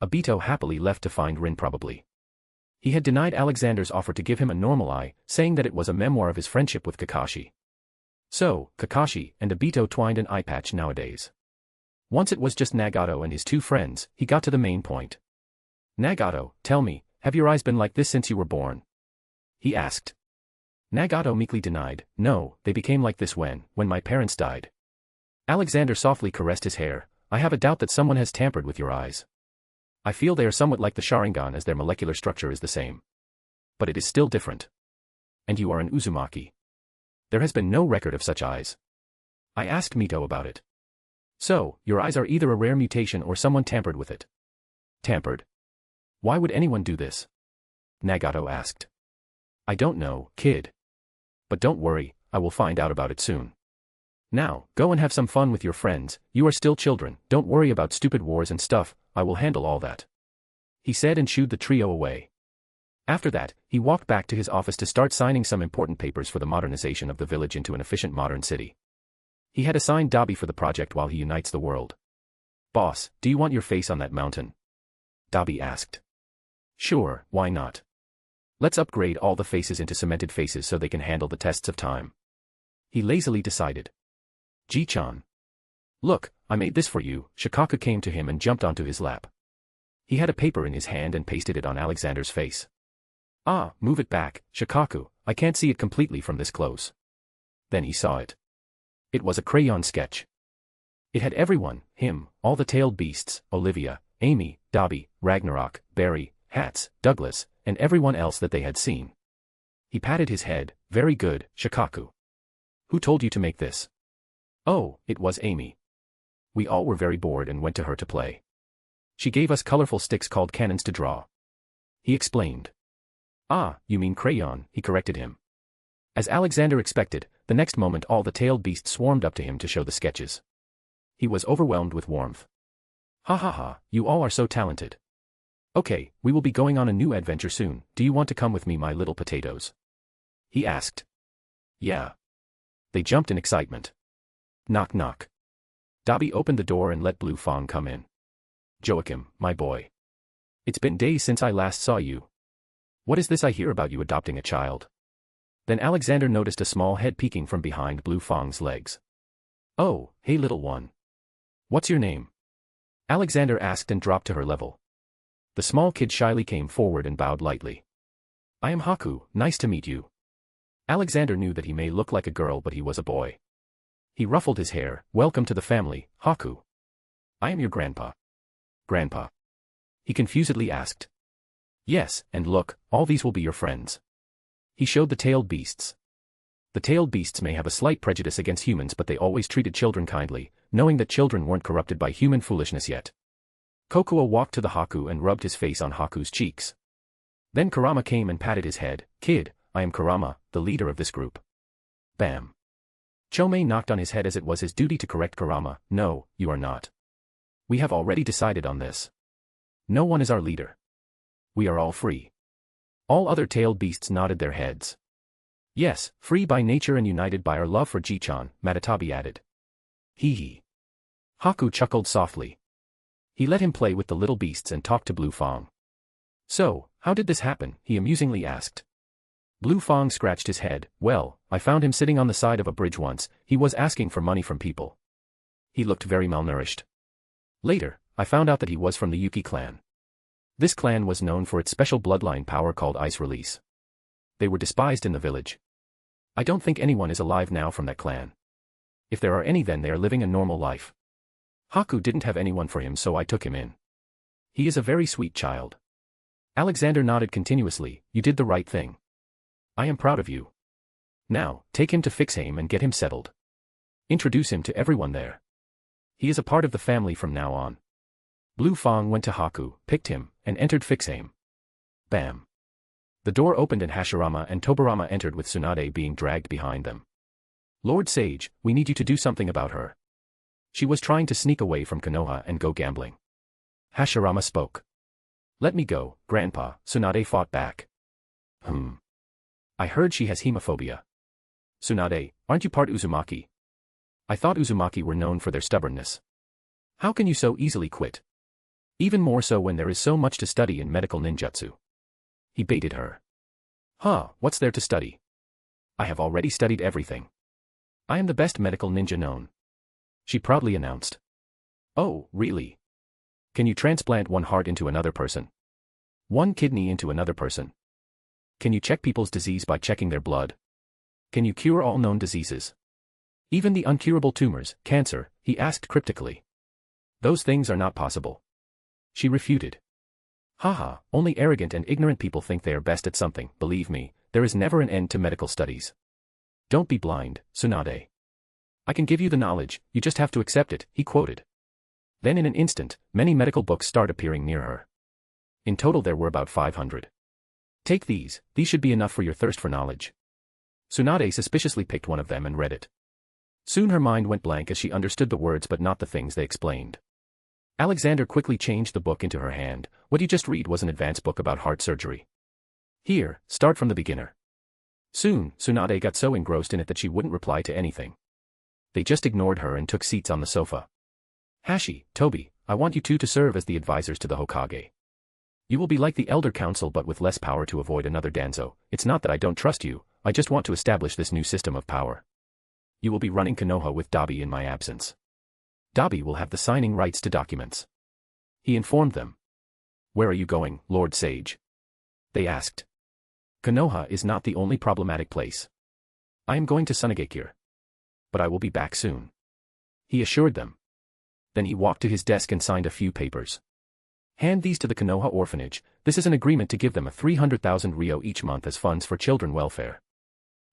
Obito happily left to find Rin probably. He had denied Alexander's offer to give him a normal eye, saying that it was a memoir of his friendship with Kakashi. So, Kakashi and Obito twined an eye patch nowadays. Once it was just Nagato and his 2 friends, he got to the main point. Nagato, tell me, have your eyes been like this since you were born? He asked. Nagato meekly denied, no, they became like this when my parents died. Alexander softly caressed his hair. I have a doubt that someone has tampered with your eyes. I feel they are somewhat like the Sharingan as their molecular structure is the same. But it is still different. And you are an Uzumaki. There has been no record of such eyes. I asked Mito about it. So, your eyes are either a rare mutation or someone tampered with it. Tampered? Why would anyone do this? Nagato asked. I don't know, kid. But don't worry, I will find out about it soon. Now, go and have some fun with your friends, you are still children, don't worry about stupid wars and stuff, I will handle all that. He said and shooed the trio away. After that, he walked back to his office to start signing some important papers for the modernization of the village into an efficient modern city. He had assigned Dabi for the project while he unites the world. Boss, do you want your face on that mountain? Dabi asked. Sure, why not? Let's upgrade all the faces into cemented faces so they can handle the tests of time. He lazily decided. Ji-chan. Look, I made this for you. Shikaku came to him and jumped onto his lap. He had a paper in his hand and pasted it on Alexander's face. Ah, move it back, Shikaku, I can't see it completely from this close. Then he saw it. It was a crayon sketch. It had everyone, him, all the tailed beasts, Olivia, Amy, Dabi, Ragnarok, Barry, Hats, Douglas, and everyone else that they had seen. He patted his head. Very good, Shikaku. Who told you to make this? Oh, it was Amy. We all were very bored and went to her to play. She gave us colorful sticks called cannons to draw. He explained. Ah, you mean crayon, he corrected him. As Alexander expected, the next moment all the tailed beasts swarmed up to him to show the sketches. He was overwhelmed with warmth. Ha ha ha, you all are so talented. Okay, we will be going on a new adventure soon, do you want to come with me, my little potatoes? He asked. Yeah. They jumped in excitement. Knock knock. Dabi opened the door and let Blue Fong come in. Joachim, my boy. It's been days since I last saw you. What is this I hear about you adopting a child? Then Alexander noticed a small head peeking from behind Blue Fong's legs. Oh, hey little one. What's your name? Alexander asked and dropped to her level. The small kid shyly came forward and bowed lightly. I am Haku, nice to meet you. Alexander knew that he may look like a girl but he was a boy. He ruffled his hair. Welcome to the family, Haku. I am your grandpa. Grandpa? He confusedly asked. Yes, and look, all these will be your friends. He showed the tailed beasts. The tailed beasts may have a slight prejudice against humans, but they always treated children kindly, knowing that children weren't corrupted by human foolishness yet. Kokuo walked to the Haku and rubbed his face on Haku's cheeks. Then Kurama came and patted his head. Kid, I am Kurama, the leader of this group. Bam. Chomei knocked on his head as it was his duty to correct Kurama. No, you are not. We have already decided on this. No one is our leader. We are all free. All other tailed beasts nodded their heads. Yes, free by nature and united by our love for Jichan, Matatabi added. Hee hee. Haku chuckled softly. He let him play with the little beasts and talk to Blue Fong. So, how did this happen? He amusingly asked. Blue Fong scratched his head. Well, I found him sitting on the side of a bridge once. He was asking for money from people. He looked very malnourished. Later, I found out that he was from the Yuki clan. This clan was known for its special bloodline power called Ice Release. They were despised in the village. I don't think anyone is alive now from that clan. If there are any, then they are living a normal life. Haku didn't have anyone for him, so I took him in. He is a very sweet child. Alexander nodded continuously. You did the right thing. I am proud of you. Now, take him to Fixheim and get him settled. Introduce him to everyone there. He is a part of the family from now on. Blue Fong went to Haku, picked him, and entered Fixheim. Bam. The door opened and Hashirama and Tobarama entered with Tsunade being dragged behind them. Lord Sage, we need you to do something about her. She was trying to sneak away from Konoha and go gambling. Hashirama spoke. Let me go, Grandpa, Tsunade fought back. I heard she has hemophobia. Tsunade, aren't you part Uzumaki? I thought Uzumaki were known for their stubbornness. How can you so easily quit? Even more so when there is so much to study in medical ninjutsu. He baited her. What's there to study? I have already studied everything. I am the best medical ninja known. She proudly announced. Oh, really? Can you transplant one heart into another person? One kidney into another person? Can you check people's disease by checking their blood? Can you cure all known diseases? Even the uncurable tumors, cancer, he asked cryptically. Those things are not possible. She refuted. Only arrogant and ignorant people think they are best at something. Believe me, there is never an end to medical studies. Don't be blind, Tsunade. I can give you the knowledge, you just have to accept it, he quoted. Then in an instant, many medical books start appearing near her. In total there were about 500. Take these should be enough for your thirst for knowledge. Tsunade suspiciously picked one of them and read it. Soon her mind went blank as she understood the words but not the things they explained. Alexander quickly changed the book into her hand. What you just read was an advanced book about heart surgery. Here, start from the beginner. Soon, Tsunade got so engrossed in it that she wouldn't reply to anything. They just ignored her and took seats on the sofa. Hashi, Toby, I want you two to serve as the advisors to the Hokage. You will be like the Elder Council but with less power to avoid another Danzo. It's not that I don't trust you, I just want to establish this new system of power. You will be running Konoha with Dabi in my absence. Dabi will have the signing rights to documents. He informed them. Where are you going, Lord Sage? They asked. Konoha is not the only problematic place. I am going to Sunagakure. But I will be back soon. He assured them. Then he walked to his desk and signed a few papers. Hand these to the Konoha orphanage. This is an agreement to give them a 300,000 ryo each month as funds for children welfare.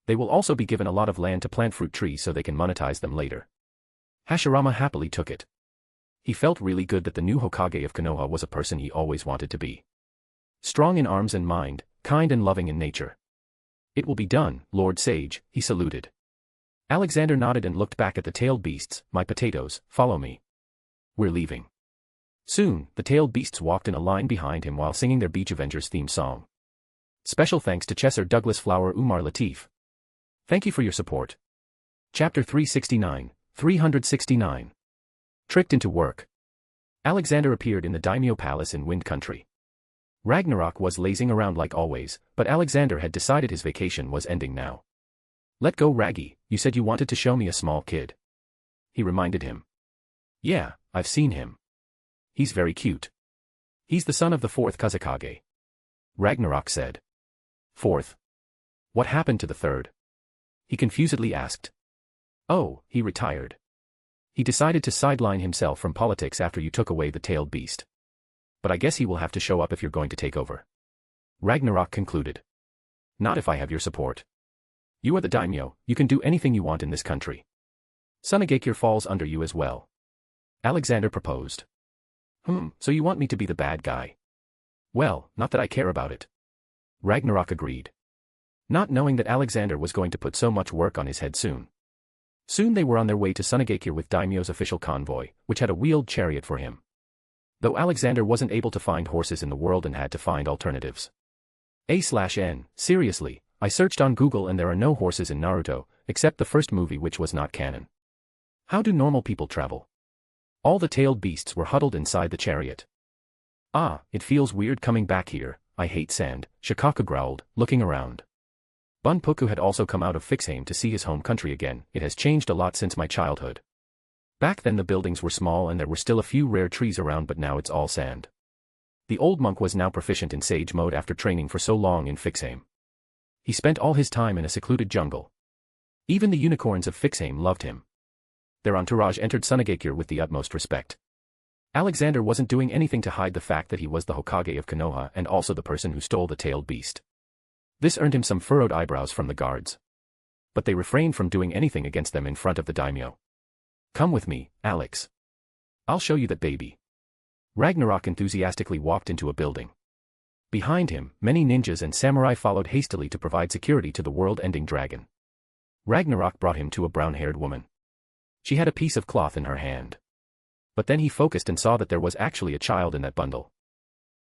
They will also be given a lot of land to plant fruit trees so they can monetize them later. Hashirama happily took it. He felt really good that the new Hokage of Konoha was a person he always wanted to be. Strong in arms and mind, kind and loving in nature. It will be done, Lord Sage, he saluted. Alexander nodded and looked back at the tailed beasts. My potatoes, follow me. We're leaving. Soon, the tailed beasts walked in a line behind him while singing their Beach Avengers theme song. Special thanks to Chesser Douglas Flower Umar Latif. Thank you for your support. Chapter 369. Tricked into work. Alexander appeared in the Daimyo Palace in Wind Country. Ragnarok was lazing around like always, but Alexander had decided his vacation was ending now. Let go, Raggy, you said you wanted to show me a small kid. He reminded him. Yeah, I've seen him. He's very cute. He's the son of the 4th Kazekage. Ragnarok said. 4th? What happened to the 3rd? He confusedly asked. Oh, he retired. He decided to sideline himself from politics after you took away the tailed beast. But I guess he will have to show up if you're going to take over. Ragnarok concluded. Not if I have your support. You are the daimyo, you can do anything you want in this country. Sunagakure falls under you as well. Alexander proposed. So you want me to be the bad guy? Well, not that I care about it. Ragnarok agreed. Not knowing that Alexander was going to put so much work on his head soon. Soon they were on their way to Sunagakure with Daimyo's official convoy, which had a wheeled chariot for him. Though Alexander wasn't able to find horses in the world and had to find alternatives. A/N, seriously, I searched on Google and there are no horses in Naruto, except the first movie which was not canon. How do normal people travel? All the tailed beasts were huddled inside the chariot. Ah, it feels weird coming back here, I hate sand, Shikaka growled, looking around. Bunpuku had also come out of Fixheim to see his home country again. It has changed a lot since my childhood. Back then the buildings were small and there were still a few rare trees around, but now it's all sand. The old monk was now proficient in sage mode after training for so long in Fixheim. He spent all his time in a secluded jungle. Even the unicorns of Fixheim loved him. Their entourage entered Sunagakure with the utmost respect. Alexander wasn't doing anything to hide the fact that he was the Hokage of Konoha and also the person who stole the tailed beast. This earned him some furrowed eyebrows from the guards. But they refrained from doing anything against them in front of the daimyo. Come with me, Alex. I'll show you that baby. Ragnarok enthusiastically walked into a building. Behind him, many ninjas and samurai followed hastily to provide security to the world-ending dragon. Ragnarok brought him to a brown-haired woman. She had a piece of cloth in her hand. But then he focused and saw that there was actually a child in that bundle.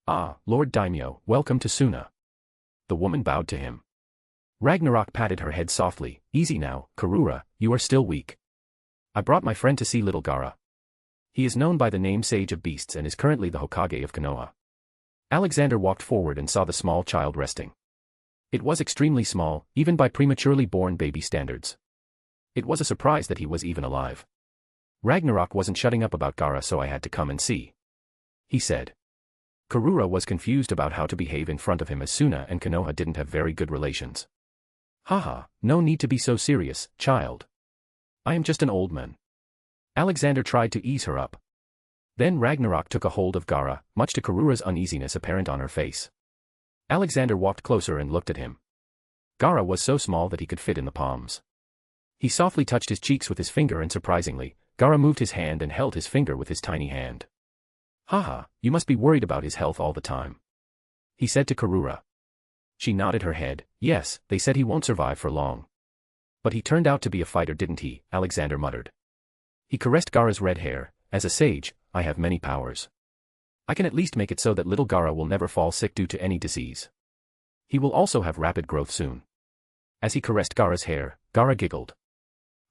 Ah, Lord Daimyo, welcome to Suna. The woman bowed to him. Ragnarok patted her head softly. Easy now, Karura, you are still weak. I brought my friend to see little Gaara. He is known by the name Sage of Beasts and is currently the Hokage of Konoha. Alexander walked forward and saw the small child resting. It was extremely small, even by prematurely born baby standards. It was a surprise that he was even alive. Ragnarok wasn't shutting up about Gaara, so I had to come and see, he said. Karura was confused about how to behave in front of him as Suna and Konoha didn't have very good relations. Haha, no need to be so serious, child. I am just an old man. Alexander tried to ease her up. Then Ragnarok took a hold of Gaara, much to Karura's uneasiness apparent on her face. Alexander walked closer and looked at him. Gaara was so small that he could fit in the palms. He softly touched his cheeks with his finger and surprisingly, Gaara moved his hand and held his finger with his tiny hand. Haha, you must be worried about his health all the time, he said to Karura. She nodded her head. Yes, they said he won't survive for long. But he turned out to be a fighter, didn't he? Alexander muttered. He caressed Gaara's red hair. As a sage, I have many powers. I can at least make it so that little Gaara will never fall sick due to any disease. He will also have rapid growth soon. As he caressed Gaara's hair, Gaara giggled.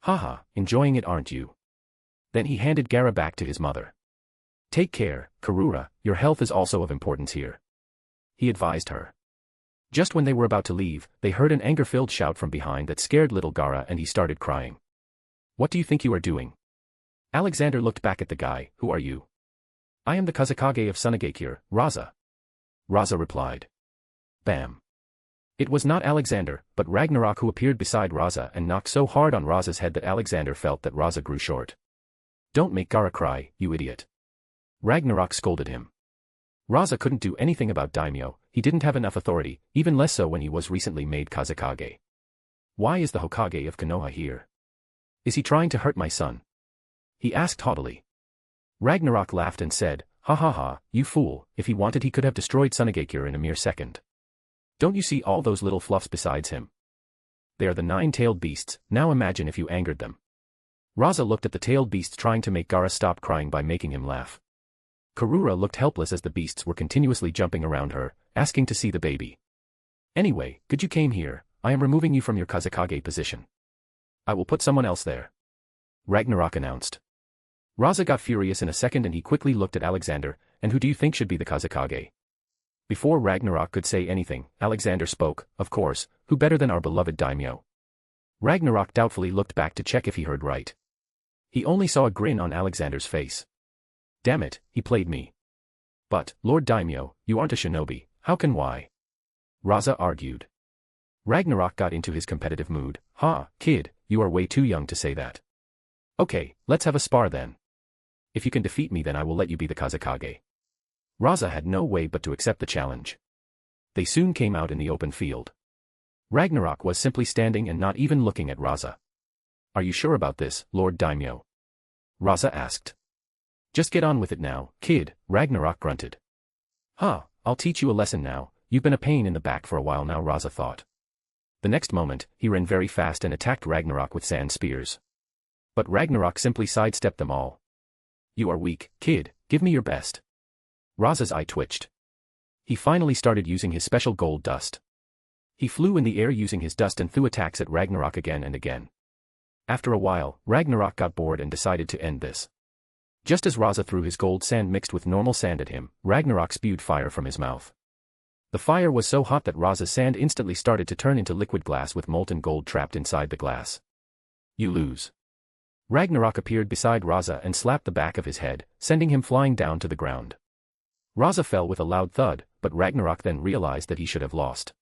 Haha, enjoying it, aren't you? Then he handed Gaara back to his mother. Take care, Karura, your health is also of importance here, he advised her. Just when they were about to leave, they heard an anger-filled shout from behind that scared little Gaara and he started crying. What do you think you are doing? Alexander looked back at the guy. Who are you? I am the Kazekage of Sunagakure, Raza. Raza replied. Bam. It was not Alexander, but Ragnarok who appeared beside Raza and knocked so hard on Raza's head that Alexander felt that Raza grew short. Don't make Gaara cry, you idiot. Ragnarok scolded him. Raza couldn't do anything about Daimyo, he didn't have enough authority, even less so when he was recently made Kazekage. Why is the Hokage of Konoha here? Is he trying to hurt my son? He asked haughtily. Ragnarok laughed and said, ha ha ha, you fool, if he wanted he could have destroyed Sunagakure in a mere second. Don't you see all those little fluffs besides him? They are the 9-tailed beasts, now imagine if you angered them. Raza looked at the tailed beasts trying to make Gaara stop crying by making him laugh. Karura looked helpless as the beasts were continuously jumping around her, asking to see the baby. Anyway, good you came here, I am removing you from your Kazekage position. I will put someone else there, Ragnarok announced. Raza got furious in a second and he quickly looked at Alexander, and who do you think should be the Kazekage? Before Ragnarok could say anything, Alexander spoke, of course, who better than our beloved daimyo? Ragnarok doubtfully looked back to check if he heard right. He only saw a grin on Alexander's face. Damn it, he played me. But, Lord Daimyo, you aren't a shinobi, how can why? Raza argued. Ragnarok got into his competitive mood. Ha, kid, you are way too young to say that. Okay, let's have a spar then. If you can defeat me then I will let you be the Kazekage. Raza had no way but to accept the challenge. They soon came out in the open field. Ragnarok was simply standing and not even looking at Raza. Are you sure about this, Lord Daimyo? Raza asked. Just get on with it now, kid, Ragnarok grunted. Huh, I'll teach you a lesson now, you've been a pain in the back for a while now, Raza thought. The next moment, he ran very fast and attacked Ragnarok with sand spears. But Ragnarok simply sidestepped them all. You are weak, kid, give me your best. Raza's eye twitched. He finally started using his special gold dust. He flew in the air using his dust and threw attacks at Ragnarok again and again. After a while, Ragnarok got bored and decided to end this. Just as Raza threw his gold sand mixed with normal sand at him, Ragnarok spewed fire from his mouth. The fire was so hot that Raza's sand instantly started to turn into liquid glass with molten gold trapped inside the glass. You lose. Ragnarok appeared beside Raza and slapped the back of his head, sending him flying down to the ground. Raza fell with a loud thud, but Ragnarok then realized that he should have lost.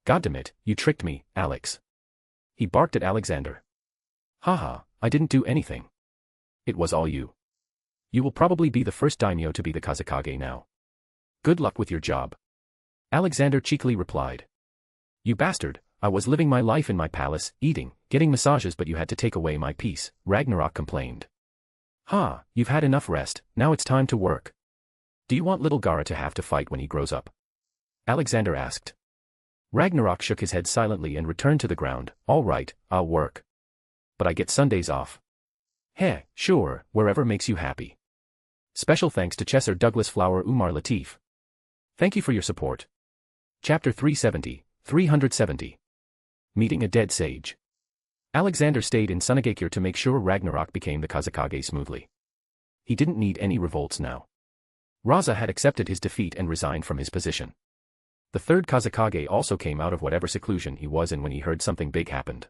Goddammit, you tricked me, Alex. He barked at Alexander. Haha, I didn't do anything. It was all you. You will probably be the first daimyo to be the Kazekage now. Good luck with your job. Alexander cheekily replied. You bastard, I was living my life in my palace, eating, getting massages, but you had to take away my peace, Ragnarok complained. Ha, you've had enough rest, now it's time to work. Do you want little Gara to have to fight when he grows up? Alexander asked. Ragnarok shook his head silently and returned to the ground. All right, I'll work. But I get Sundays off. Heh, sure, wherever makes you happy. Special thanks to Chesser Douglas Flower Umar Latif. Thank you for your support. Chapter 370. Meeting a dead sage. Alexander stayed in Sunagakure to make sure Ragnarok became the Kazekage smoothly. He didn't need any revolts now. Raza had accepted his defeat and resigned from his position. The third Kazekage also came out of whatever seclusion he was in when he heard something big happened.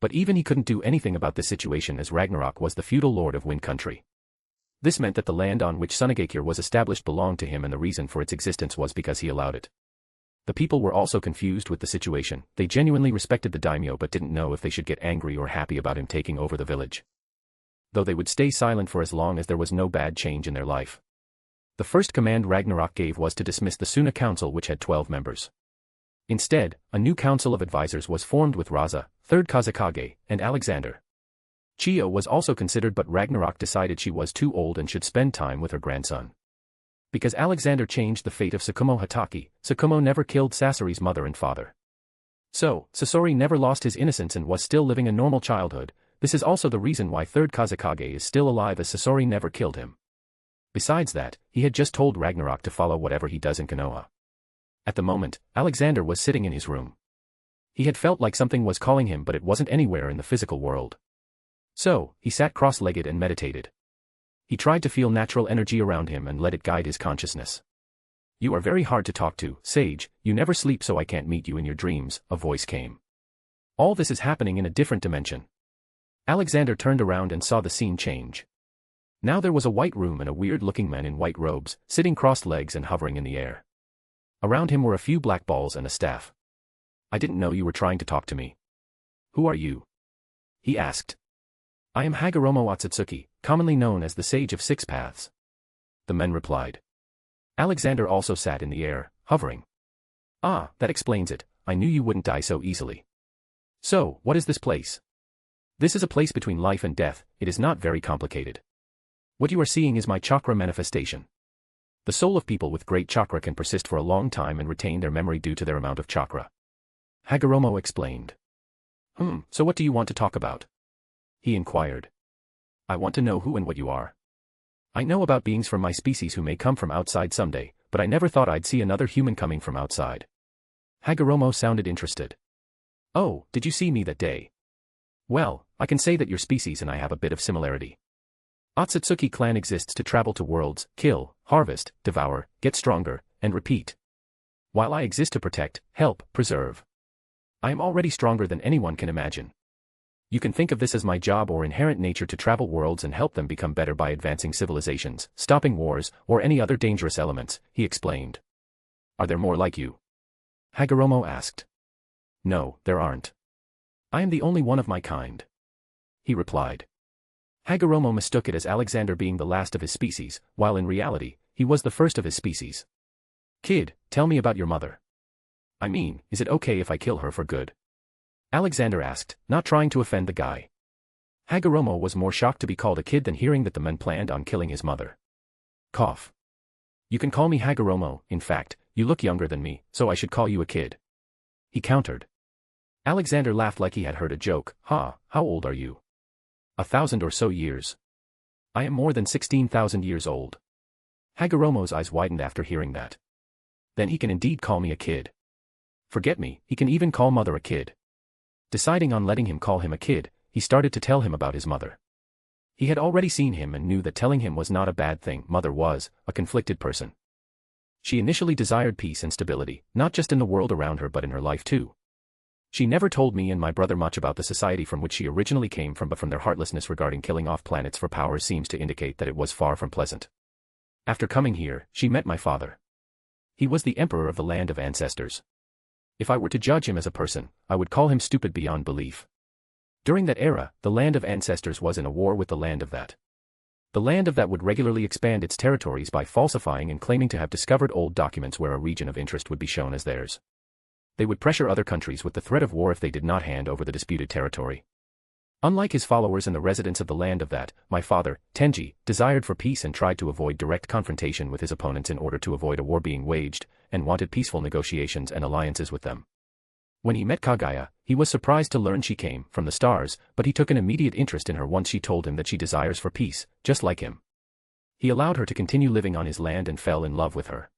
But even he couldn't do anything about this situation as Ragnarok was the feudal lord of Wind Country. This meant that the land on which Sunagakure was established belonged to him, and the reason for its existence was because he allowed it. The people were also confused with the situation. They genuinely respected the daimyo but didn't know if they should get angry or happy about him taking over the village. Though they would stay silent for as long as there was no bad change in their life. The first command Ragnarok gave was to dismiss the Suna Council, which had 12 members. Instead, a new council of advisors was formed with Raza, third Kazekage, and Alexander. Chiyo was also considered, but Ragnarok decided she was too old and should spend time with her grandson. Because Alexander changed the fate of Tsukumo Hataki, Tsukumo never killed Sasori's mother and father. So, Sasori never lost his innocence and was still living a normal childhood. This is also the reason why third Kazekage is still alive, as Sasori never killed him. Besides that, he had just told Ragnarok to follow whatever he does in Konoha. At the moment, Alexander was sitting in his room. He had felt like something was calling him, but it wasn't anywhere in the physical world. So, he sat cross-legged and meditated. He tried to feel natural energy around him and let it guide his consciousness. You are very hard to talk to, Sage, you never sleep, so I can't meet you in your dreams, a voice came. All this is happening in a different dimension. Alexander turned around and saw the scene change. Now there was a white room and a weird-looking man in white robes, sitting crossed legs and hovering in the air. Around him were a few black balls and a staff. I didn't know you were trying to talk to me. Who are you? He asked. I am Hagoromo Otsutsuki, commonly known as the Sage of Six Paths. The men replied. Alexander also sat in the air, hovering. Ah, that explains it, I knew you wouldn't die so easily. So, what is this place? This is a place between life and death, it is not very complicated. What you are seeing is my chakra manifestation. The soul of people with great chakra can persist for a long time and retain their memory due to their amount of chakra. Hagoromo explained. So what do you want to talk about? He inquired. I want to know who and what you are. I know about beings from my species who may come from outside someday, but I never thought I'd see another human coming from outside. Hagoromo sounded interested. Oh, did you see me that day? Well, I can say that your species and I have a bit of similarity. Otsutsuki clan exists to travel to worlds, kill, harvest, devour, get stronger, and repeat. While I exist to protect, help, preserve. I am already stronger than anyone can imagine. You can think of this as my job or inherent nature to travel worlds and help them become better by advancing civilizations, stopping wars, or any other dangerous elements, he explained. Are there more like you? Hagoromo asked. No, there aren't. I am the only one of my kind. He replied. Hagoromo mistook it as Alexander being the last of his species, while in reality, he was the first of his species. Kid, tell me about your mother. I mean, is it okay if I kill her for good? Alexander asked, not trying to offend the guy. Hagoromo was more shocked to be called a kid than hearing that the men planned on killing his mother. Cough. You can call me Hagoromo, in fact, you look younger than me, so I should call you a kid. He countered. Alexander laughed like he had heard a joke. How old are you? 1,000 or so years. I am more than 16,000 years old. Hagoromo's eyes widened after hearing that. Then he can indeed call me a kid. Forget me, he can even call mother a kid. Deciding on letting him call him a kid, he started to tell him about his mother. He had already seen him and knew that telling him was not a bad thing. Mother was a conflicted person. She initially desired peace and stability, not just in the world around her but in her life too. She never told me and my brother much about the society from which she originally came from, but from their heartlessness regarding killing off planets for power seems to indicate that it was far from pleasant. After coming here, she met my father. He was the emperor of the land of ancestors. If I were to judge him as a person, I would call him stupid beyond belief. During that era, the land of ancestors was in a war with the land of that. The land of that would regularly expand its territories by falsifying and claiming to have discovered old documents where a region of interest would be shown as theirs. They would pressure other countries with the threat of war if they did not hand over the disputed territory. Unlike his followers and the residents of the land of that, my father, Tenji, desired for peace and tried to avoid direct confrontation with his opponents in order to avoid a war being waged, and wanted peaceful negotiations and alliances with them. When he met Kaguya, he was surprised to learn she came from the stars, but he took an immediate interest in her once she told him that she desires for peace, just like him. He allowed her to continue living on his land and fell in love with her.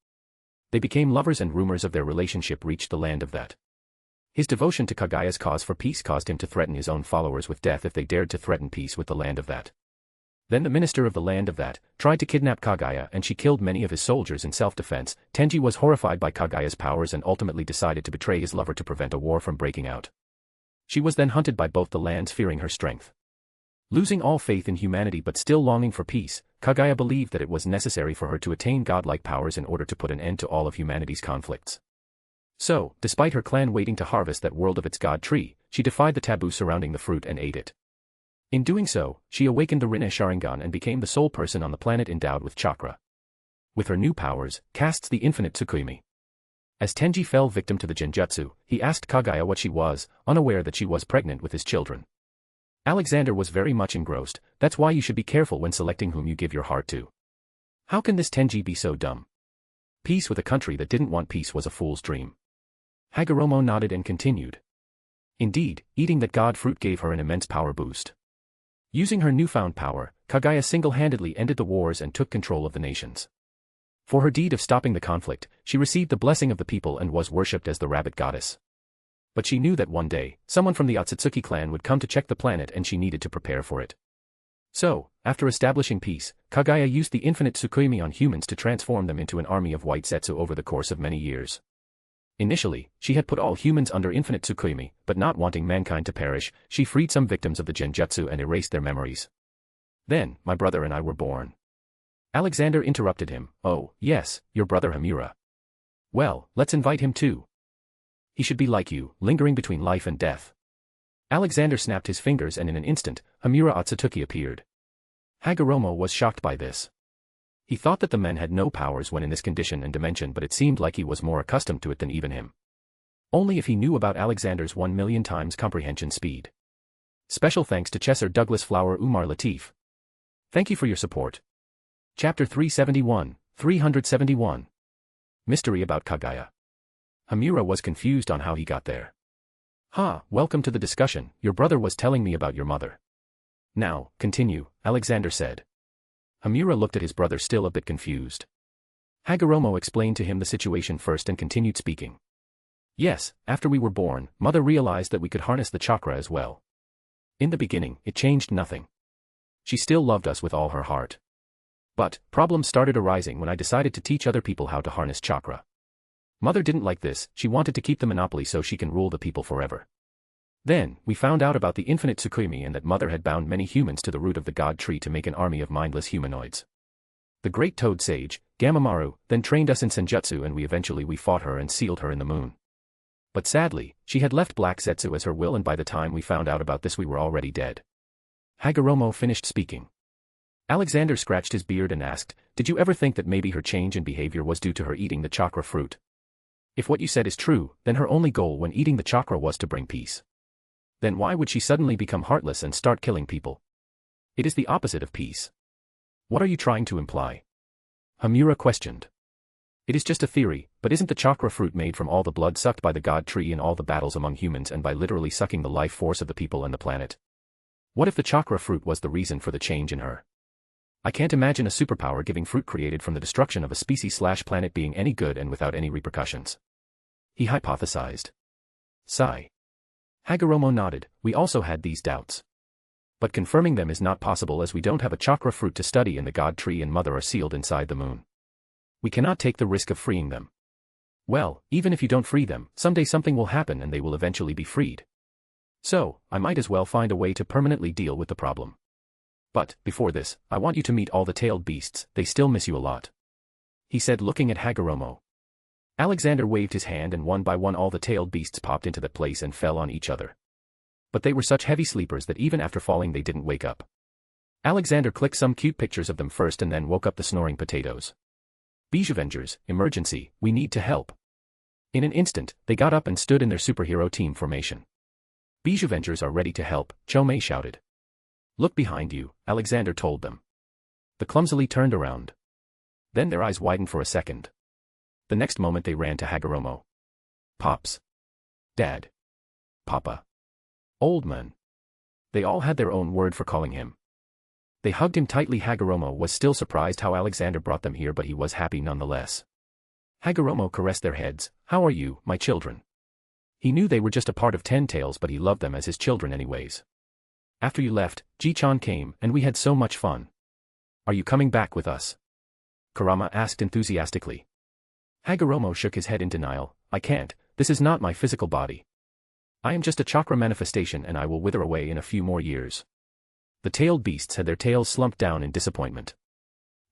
They became lovers and rumors of their relationship reached the land of that. His devotion to Kaguya's cause for peace caused him to threaten his own followers with death if they dared to threaten peace with the land of that. Then the minister of the land of that tried to kidnap Kaguya and she killed many of his soldiers in self-defense. Tenji was horrified by Kaguya's powers and ultimately decided to betray his lover to prevent a war from breaking out. She was then hunted by both the lands fearing her strength. Losing all faith in humanity but still longing for peace, Kaguya believed that it was necessary for her to attain godlike powers in order to put an end to all of humanity's conflicts. So, despite her clan waiting to harvest that world of its god tree, she defied the taboo surrounding the fruit and ate it. In doing so, she awakened the Rinne Sharingan and became the sole person on the planet endowed with chakra. With her new powers, casts the infinite Tsukuyomi. As Tenji fell victim to the genjutsu, he asked Kaguya what she was, unaware that she was pregnant with his children. Alexander was very much engrossed. That's why you should be careful when selecting whom you give your heart to. How can this Tenji be so dumb? Peace with a country that didn't want peace was a fool's dream. Hagoromo nodded and continued. Indeed, eating that god fruit gave her an immense power boost. Using her newfound power, Kaguya single-handedly ended the wars and took control of the nations. For her deed of stopping the conflict, she received the blessing of the people and was worshipped as the rabbit goddess. But she knew that one day, someone from the Otsutsuki clan would come to check the planet and she needed to prepare for it. So, after establishing peace, Kaguya used the infinite Tsukuyomi on humans to transform them into an army of white Setsu over the course of many years. Initially, she had put all humans under infinite Tsukuyomi, but not wanting mankind to perish, she freed some victims of the genjutsu and erased their memories. Then, my brother and I were born. Alexander interrupted him. Oh, yes, your brother Hamura. Well, let's invite him too. He should be like you, lingering between life and death. Alexander snapped his fingers and in an instant, Hamura Otsutsuki appeared. Hagoromo was shocked by this. He thought that the men had no powers when in this condition and dimension, but it seemed like he was more accustomed to it than even him. Only if he knew about Alexander's 1,000,000 times comprehension speed. Special thanks to Chesser Douglas Flower Umar Latif. Thank you for your support. Chapter 371. Mystery about Kaguya. Hamura was confused on how he got there. Welcome to the discussion. Your brother was telling me about your mother. Now, continue, Alexander said. Hamura looked at his brother still a bit confused. Hagoromo explained to him the situation first and continued speaking. Yes, after we were born, mother realized that we could harness the chakra as well. In the beginning, it changed nothing. She still loved us with all her heart. But, problems started arising when I decided to teach other people how to harness chakra. Mother didn't like this, she wanted to keep the monopoly so she can rule the people forever. Then, we found out about the infinite Tsukuyomi and that mother had bound many humans to the root of the god tree to make an army of mindless humanoids. The great toad sage, Gamamaru, then trained us in senjutsu and we fought her and sealed her in the moon. But sadly, she had left Black Setsu as her will and by the time we found out about this we were already dead. Hagoromo finished speaking. Alexander scratched his beard and asked, did you ever think that maybe her change in behavior was due to her eating the chakra fruit? If what you said is true, then her only goal when eating the chakra was to bring peace. Then why would she suddenly become heartless and start killing people? It is the opposite of peace. What are you trying to imply? Hamura questioned. It is just a theory, but isn't the chakra fruit made from all the blood sucked by the god tree in all the battles among humans and by literally sucking the life force of the people and the planet? What if the chakra fruit was the reason for the change in her? I can't imagine a superpower giving fruit created from the destruction of a species/planet being any good and without any repercussions. He hypothesized. Sigh. Hagoromo nodded. We also had these doubts. But confirming them is not possible as we don't have a chakra fruit to study and the god tree and mother are sealed inside the moon. We cannot take the risk of freeing them. Well, even if you don't free them, someday something will happen and they will eventually be freed. So, I might as well find a way to permanently deal with the problem. But, before this, I want you to meet all the tailed beasts, they still miss you a lot. He said looking at Hagoromo. Alexander waved his hand and one by one all the tailed beasts popped into that place and fell on each other. But they were such heavy sleepers that even after falling they didn't wake up. Alexander clicked some cute pictures of them first and then woke up the snoring potatoes. Beige Avengers, emergency, we need to help. In an instant, they got up and stood in their superhero team formation. Beige Avengers are ready to help, Chomei shouted. Look behind you, Alexander told them. They clumsily turned around. Then their eyes widened for a second. The next moment they ran to Hagoromo. Pops. Dad. Papa. Old man. They all had their own word for calling him. They hugged him tightly. Hagoromo was still surprised how Alexander brought them here, but he was happy nonetheless. Hagoromo caressed their heads. How are you, my children? He knew they were just a part of 10 Tails, but he loved them as his children anyways. After you left, Ji-chan came, and we had so much fun. Are you coming back with us? Kurama asked enthusiastically. Hagoromo shook his head in denial. I can't, this is not my physical body. I am just a chakra manifestation and I will wither away in a few more years. The tailed beasts had their tails slumped down in disappointment.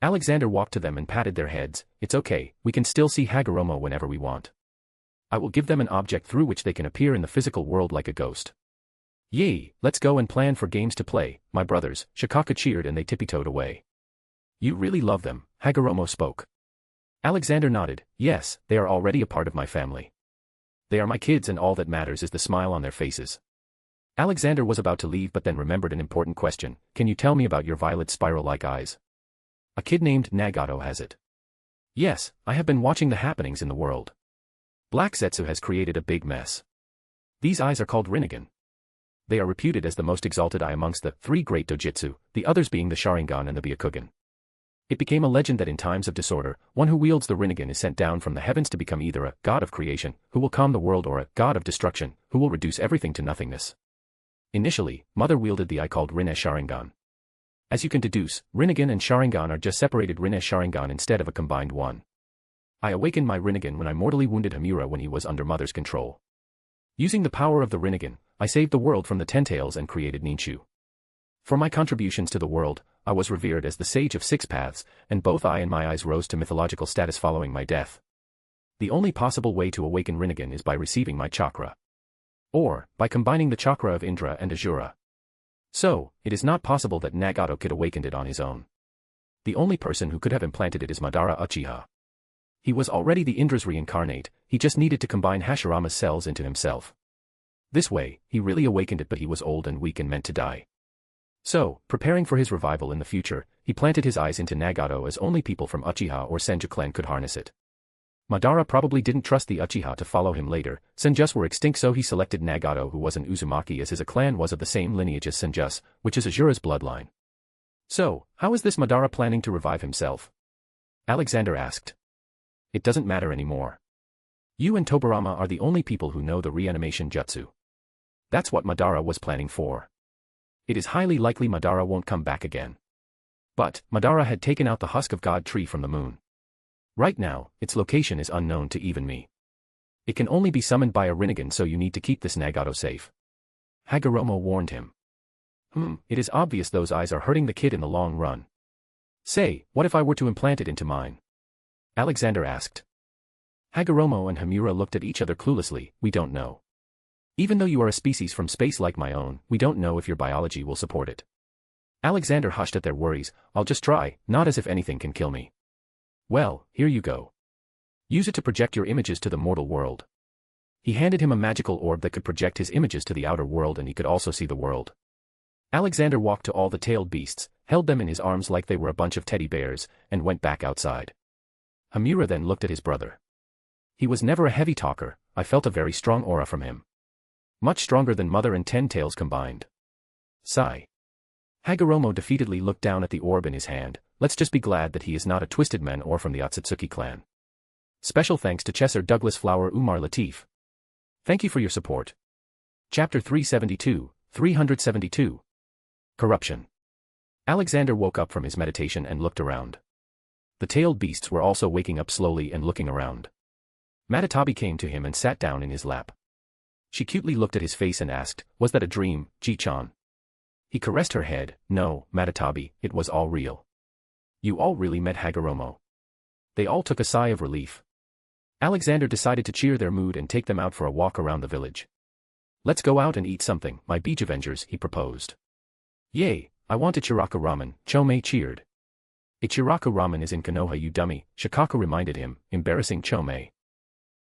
Alexander walked to them and patted their heads. It's okay, we can still see Hagoromo whenever we want. I will give them an object through which they can appear in the physical world like a ghost. Yay, let's go and plan for games to play, my brothers, Shikaka cheered and they tippy-toed away. You really love them, Hagoromo spoke. Alexander nodded. Yes, they are already a part of my family. They are my kids and all that matters is the smile on their faces. Alexander was about to leave but then remembered an important question. Can you tell me about your violet spiral-like eyes? A kid named Nagato has it. Yes, I have been watching the happenings in the world. Black Zetsu has created a big mess. These eyes are called Rinnegan. They are reputed as the most exalted eye amongst the 3 great dojutsu, the others being the Sharingan and the Byakugan. It became a legend that in times of disorder, one who wields the Rinnegan is sent down from the heavens to become either a god of creation, who will calm the world, or a god of destruction, who will reduce everything to nothingness. Initially, Mother wielded the eye called Rinne Sharingan. As you can deduce, Rinnegan and Sharingan are just separated Rinne Sharingan instead of a combined one. I awakened my Rinnegan when I mortally wounded Hamura when he was under Mother's control. Using the power of the Rinnegan, I saved the world from the 10 Tails and created Ninshu. For my contributions to the world, I was revered as the Sage of 6 Paths, and both I and my eyes rose to mythological status following my death. The only possible way to awaken Rinnegan is by receiving my chakra. Or, by combining the chakra of Indra and Asura. So, it is not possible that Nagato could awaken it on his own. The only person who could have implanted it is Madara Uchiha. He was already the Indra's reincarnate, he just needed to combine Hashirama's cells into himself. This way, he really awakened it, but he was old and weak and meant to die. So, preparing for his revival in the future, he planted his eyes into Nagato as only people from Uchiha or Senju clan could harness it. Madara probably didn't trust the Uchiha to follow him later. Senjus were extinct, so he selected Nagato, who was an Uzumaki, as his clan was of the same lineage as Senjus, which is Asura's bloodline. So, how is this Madara planning to revive himself? Alexander asked. It doesn't matter anymore. You and Tobarama are the only people who know the reanimation jutsu. That's what Madara was planning for. It is highly likely Madara won't come back again. But, Madara had taken out the husk of God tree from the moon. Right now, its location is unknown to even me. It can only be summoned by a Rinnegan, so you need to keep this Nagato safe. Hagoromo warned him. It is obvious those eyes are hurting the kid in the long run. Say, what if I were to implant it into mine? Alexander asked. Hagoromo and Hamura looked at each other cluelessly. We don't know. Even though you are a species from space like my own, we don't know if your biology will support it. Alexander hushed at their worries. I'll just try, not as if anything can kill me. Well, here you go. Use it to project your images to the mortal world. He handed him a magical orb that could project his images to the outer world, and he could also see the world. Alexander walked to all the tailed beasts, held them in his arms like they were a bunch of teddy bears, and went back outside. Hamura then looked at his brother. He was never a heavy talker. I felt a very strong aura from him. Much stronger than Mother and 10 Tails combined. Sigh. Hagoromo defeatedly looked down at the orb in his hand. Let's just be glad that he is not a twisted man or from the Otsutsuki clan. Special thanks to Chesser Douglas Flower Umar Latif. Thank you for your support. Chapter 372. Corruption. Alexander woke up from his meditation and looked around. The tailed beasts were also waking up slowly and looking around. Matatabi came to him and sat down in his lap. She cutely looked at his face and asked, "Was that a dream, Ji-chan?" He caressed her head. "No, Matatabi, it was all real." "You all really met Hagoromo?" They all took a sigh of relief. Alexander decided to cheer their mood and take them out for a walk around the village. "Let's go out and eat something, my beach avengers," he proposed. "Yay, I want Ichiraku ramen," Chomei cheered. "Ichiraku ramen is in Konoha, you dummy," Shikaku reminded him, embarrassing Chomei.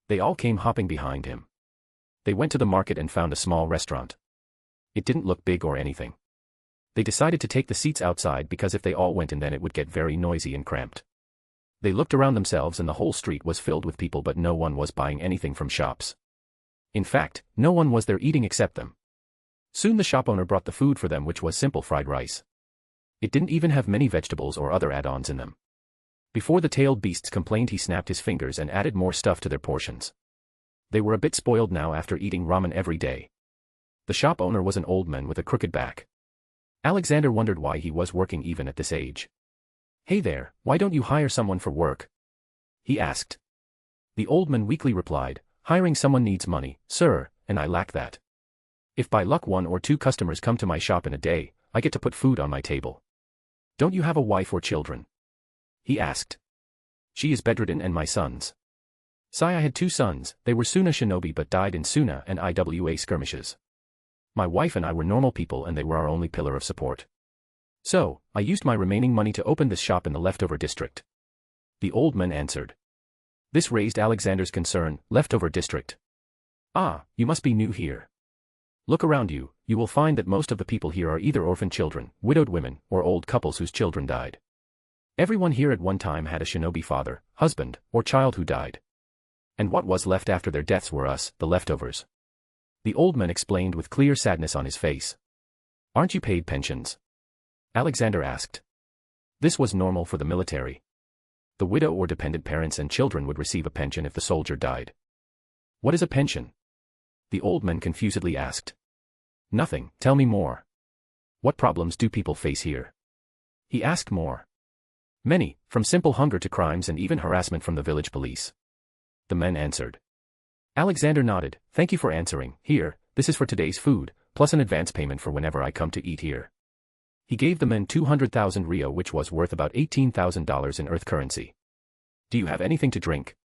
They all came hopping behind him. They went to the market and found a small restaurant. It didn't look big or anything. They decided to take the seats outside because if they all went in then it would get very noisy and cramped. They looked around themselves and the whole street was filled with people, but no one was buying anything from shops. In fact, no one was there eating except them. Soon the shop owner brought the food for them, which was simple fried rice. It didn't even have many vegetables or other add-ons in them. Before the tailed beasts complained, he snapped his fingers and added more stuff to their portions. They were a bit spoiled now after eating ramen every day. The shop owner was an old man with a crooked back. Alexander wondered why he was working even at this age. "Hey there, why don't you hire someone for work?" he asked. The old man weakly replied, "Hiring someone needs money, sir, and I lack that. If by luck 1 or 2 customers come to my shop in a day, I get to put food on my table." "Don't you have a wife or children?" he asked. "She is bedridden and my sons." "Sai, I had 2 sons, they were Suna shinobi but died in Suna and Iwa skirmishes. My wife and I were normal people and they were our only pillar of support. So, I used my remaining money to open this shop in the leftover district." The old man answered. This raised Alexander's concern. Leftover district. "Ah, you must be new here. Look around you, you will find that most of the people here are either orphan children, widowed women, or old couples whose children died. Everyone here at one time had a shinobi father, husband, or child who died. And what was left after their deaths were us, the leftovers." The old man explained with clear sadness on his face. "Aren't you paid pensions?" Alexander asked. This was normal for the military. The widow or dependent parents and children would receive a pension if the soldier died. "What is a pension?" the old man confusedly asked. "Nothing, tell me more. What problems do people face here?" he asked more. "Many, from simple hunger to crimes and even harassment from the village police," the man answered. Alexander nodded. "Thank you for answering. Here, this is for today's food, plus an advance payment for whenever I come to eat here." He gave the men 200,000 ryo, which was worth about $18,000 in Earth currency. "Do you have anything to drink?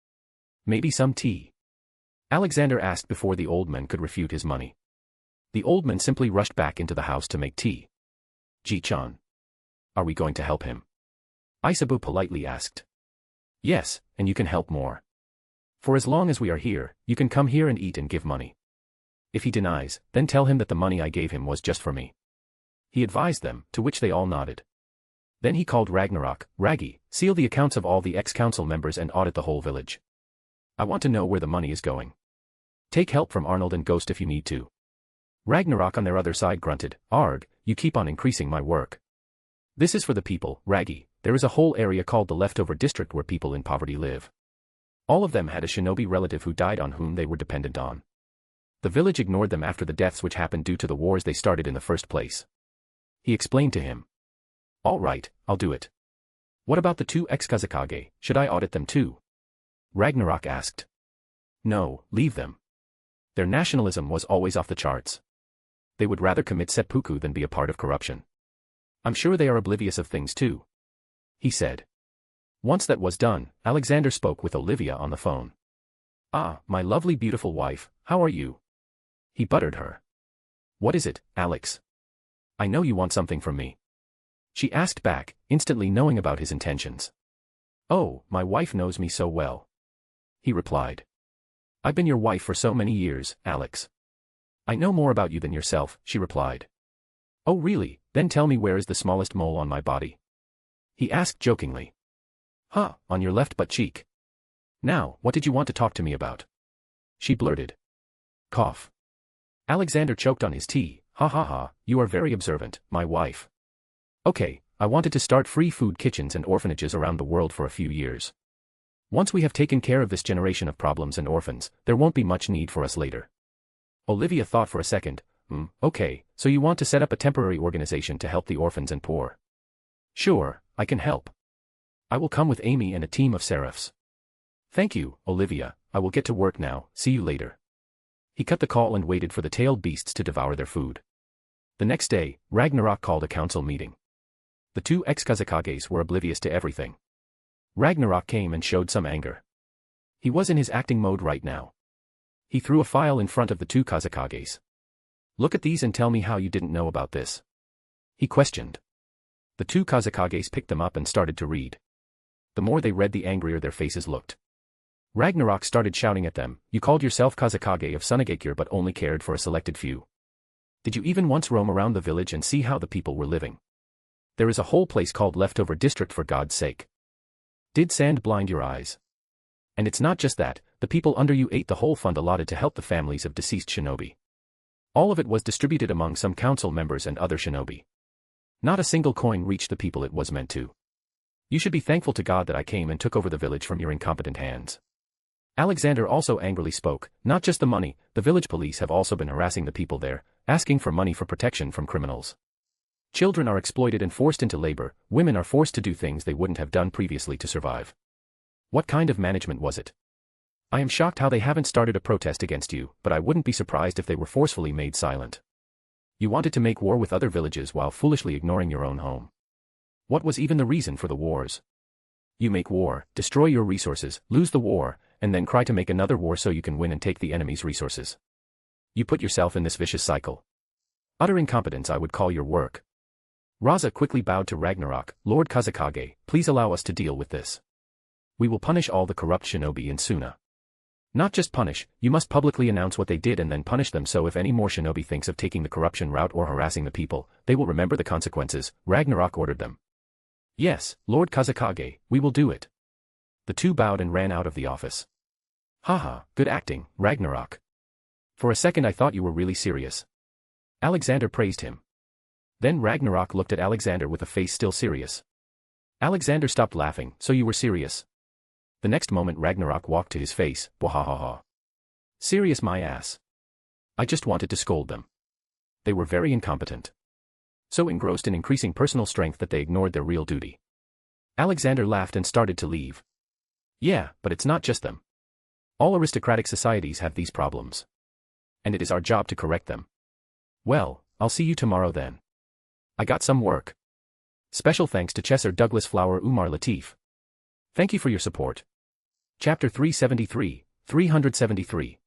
Maybe some tea?" Alexander asked before the old man could refute his money. The old man simply rushed back into the house to make tea. "Ji-chan. Are we going to help him?" Isabu politely asked. "Yes, and you can help more. For as long as we are here, you can come here and eat and give money. If he denies, then tell him that the money I gave him was just for me," he advised them, to which they all nodded. Then he called Ragnarok. "Raggy, seal the accounts of all the ex-council members and audit the whole village. I want to know where the money is going. Take help from Arnold and Ghost if you need to." Ragnarok on their other side grunted, "Arg, you keep on increasing my work. This is for the people, Raggy. There is a whole area called the leftover district where people in poverty live. All of them had a shinobi relative who died on whom they were dependent on. The village ignored them after the deaths which happened due to the wars they started in the first place," he explained to him. "All right, I'll do it. What about the 2 ex-Kazakage, should I audit them too?" Ragnarok asked. "No, leave them. Their nationalism was always off the charts. They would rather commit seppuku than be a part of corruption. I'm sure they are oblivious of things too," he said. Once that was done, Alexander spoke with Olivia on the phone. "Ah, my lovely beautiful wife, how are you?" he buttered her. "What is it, Alex? I know you want something from me," she asked back, instantly knowing about his intentions. "Oh, my wife knows me so well," he replied. "I've been your wife for so many years, Alex." "I know more about you than yourself," she replied. "Oh really, then tell me, where is the smallest mole on my body?" he asked jokingly. "Huh, on your left butt cheek. Now, what did you want to talk to me about?" she blurted. Cough. Alexander choked on his tea. "Ha ha ha, you are very observant, my wife. Okay, I wanted to start free food kitchens and orphanages around the world for a few years. Once we have taken care of this generation of problems and orphans, there won't be much need for us later. Olivia thought for a second. Okay, so you want to set up a temporary organization to help the orphans and poor? Sure, I can help. I will come with Amy and a team of seraphs. Thank you, Olivia, I will get to work now, see you later. He cut the call and waited for the tailed beasts to devour their food. The next day, Ragnarok called a council meeting. The two ex-Kazakages were oblivious to everything. Ragnarok came and showed some anger. He was in his acting mode right now. He threw a file in front of the two Kazakages. Look at these and tell me how you didn't know about this. He questioned. The two Kazakages picked them up and started to read. The more they read, the angrier their faces looked. Ragnarok started shouting at them, "You called yourself Kazakage of Sunagakure but only cared for a selected few. Did you even once roam around the village and see how the people were living? There is a whole place called Leftover District, for God's sake. Did sand blind your eyes? And it's not just that, the people under you ate the whole fund allotted to help the families of deceased shinobi. All of it was distributed among some council members and other shinobi. Not a single coin reached the people it was meant to. You should be thankful to God that I came and took over the village from your incompetent hands." Alexander also angrily spoke. "Not just the money, the village police have also been harassing the people there, asking for money for protection from criminals. Children are exploited and forced into labor, women are forced to do things they wouldn't have done previously to survive. What kind of management was it? I am shocked how they haven't started a protest against you, but I wouldn't be surprised if they were forcefully made silent. You wanted to make war with other villages while foolishly ignoring your own home. What was even the reason for the wars? You make war, destroy your resources, lose the war, and then cry to make another war so you can win and take the enemy's resources. You put yourself in this vicious cycle. Utter incompetence, I would call your work." Raza quickly bowed to Ragnarok. "Lord Kazakage, please allow us to deal with this. We will punish all the corrupt shinobi in Suna. Not just punish, you must publicly announce what they did and then punish them, so if any more shinobi thinks of taking the corruption route or harassing the people, they will remember the consequences," Ragnarok ordered them. "Yes, Lord Kazakage, we will do it." The two bowed and ran out of the office. "Haha, good acting, Ragnarok. For a second I thought you were really serious." Alexander praised him. Then Ragnarok looked at Alexander with a face still serious. Alexander stopped laughing. "So you were serious?" The next moment Ragnarok walked to his face. "Wahahaha. Serious my ass. I just wanted to scold them. They were very incompetent. So engrossed in increasing personal strength that they ignored their real duty." Alexander laughed and started to leave. "Yeah, but it's not just them. All aristocratic societies have these problems. And it is our job to correct them. Well, I'll see you tomorrow then. I got some work. Special thanks to Chesser Douglas Flower Umar Latif. Thank you for your support." Chapter 373.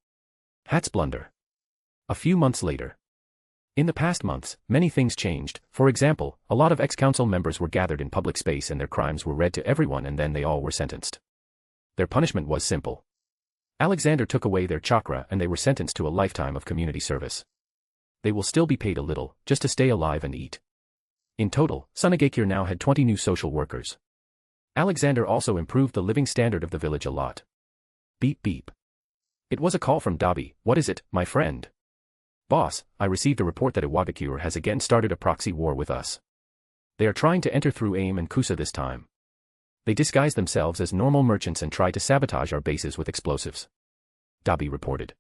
Hat's Blunder. A few months later. In the past months, many things changed. For example, a lot of ex-council members were gathered in public space and their crimes were read to everyone, and then they all were sentenced. Their punishment was simple. Alexander took away their chakra and they were sentenced to a lifetime of community service. They will still be paid a little, just to stay alive and eat. In total, Sunagakure now had 20 new social workers. Alexander also improved the living standard of the village a lot. Beep beep. It was a call from Dabi. "What is it, my friend?" "Boss, I received a report that Iwagakure has again started a proxy war with us. They are trying to enter through Aim and Kusa this time. They disguise themselves as normal merchants and try to sabotage our bases with explosives," Dabi reported.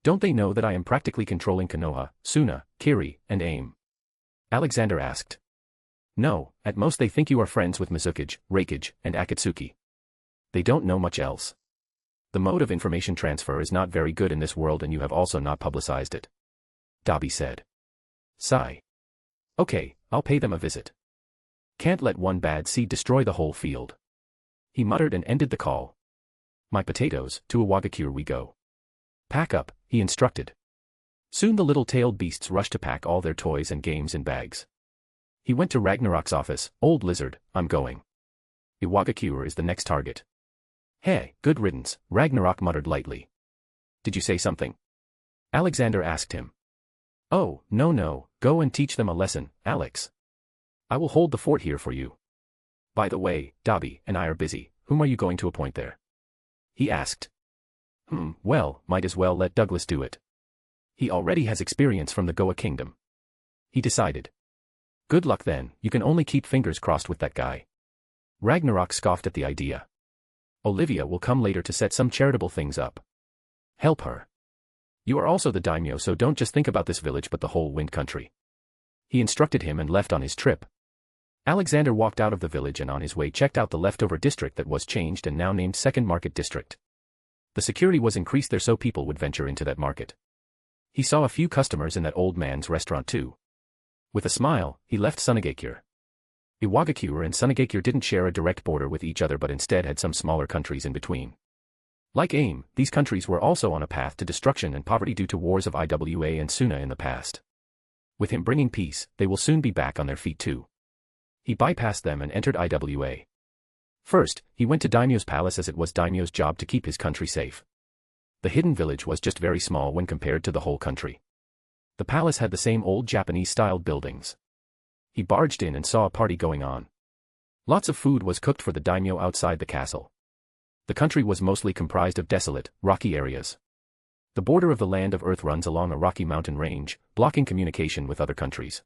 "Don't they know that I am practically controlling Konoha, Suna, Kiri, and Aim?" Alexander asked. "No, at most they think you are friends with Mizukage, Reikage, and Akatsuki. They don't know much else. The mode of information transfer is not very good in this world and you have also not publicized it," Dabi said. Sigh. "Okay, I'll pay them a visit. Can't let one bad seed destroy the whole field," he muttered and ended the call. "My potatoes, to Iwagakure we go. Pack up," he instructed. Soon the little tailed beasts rushed to pack all their toys and games in bags. He went to Ragnarok's office. "Old lizard, I'm going. Iwagakure is the next target." "Hey, good riddance," Ragnarok muttered lightly. "Did you say something?" Alexander asked him. "Oh, no, go and teach them a lesson, Alex. I will hold the fort here for you. By the way, Dabi and I are busy. Whom are you going to appoint there?" he asked. Well, might as well let Douglas do it. He already has experience from the Goa Kingdom," he decided. Good luck then, you can only keep fingers crossed with that guy. Ragnarok scoffed at the idea. Olivia will come later to set some charitable things up. Help her. You are also the daimyo, so don't just think about this village but the whole wind country. He instructed him and left on his trip. Alexander walked out of the village and on his way checked out the leftover district that was changed and now named Second Market District. The security was increased there so people would venture into that market. He saw a few customers in that old man's restaurant too. With a smile, he left Sunagakure. Iwagakure and Sunagakure didn't share a direct border with each other but instead had some smaller countries in between. Like AIM, these countries were also on a path to destruction and poverty due to wars of Iwa and Suna in the past. With him bringing peace, they will soon be back on their feet too. He bypassed them and entered Iwa. First, he went to Daimyo's palace as it was Daimyo's job to keep his country safe. The hidden village was just very small when compared to the whole country. The palace had the same old Japanese-styled buildings. He barged in and saw a party going on. Lots of food was cooked for the daimyo outside the castle. The country was mostly comprised of desolate, rocky areas. The border of the land of Earth runs along a rocky mountain range, blocking communication with other countries.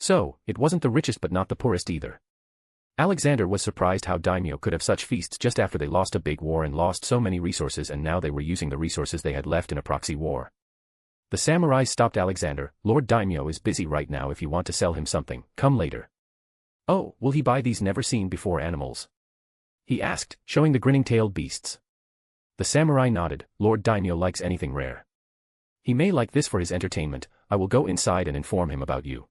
So, it wasn't the richest but not the poorest either. Alexander was surprised how daimyo could have such feasts just after they lost a big war and lost so many resources, and now they were using the resources they had left in a proxy war. The samurai stopped Alexander. Lord Daimyo is busy right now. If you want to sell him something, come later. Oh, will he buy these never-seen-before animals? He asked, showing the grinning-tailed beasts. The samurai nodded. Lord Daimyo likes anything rare. He may like this for his entertainment. I will go inside and inform him about you.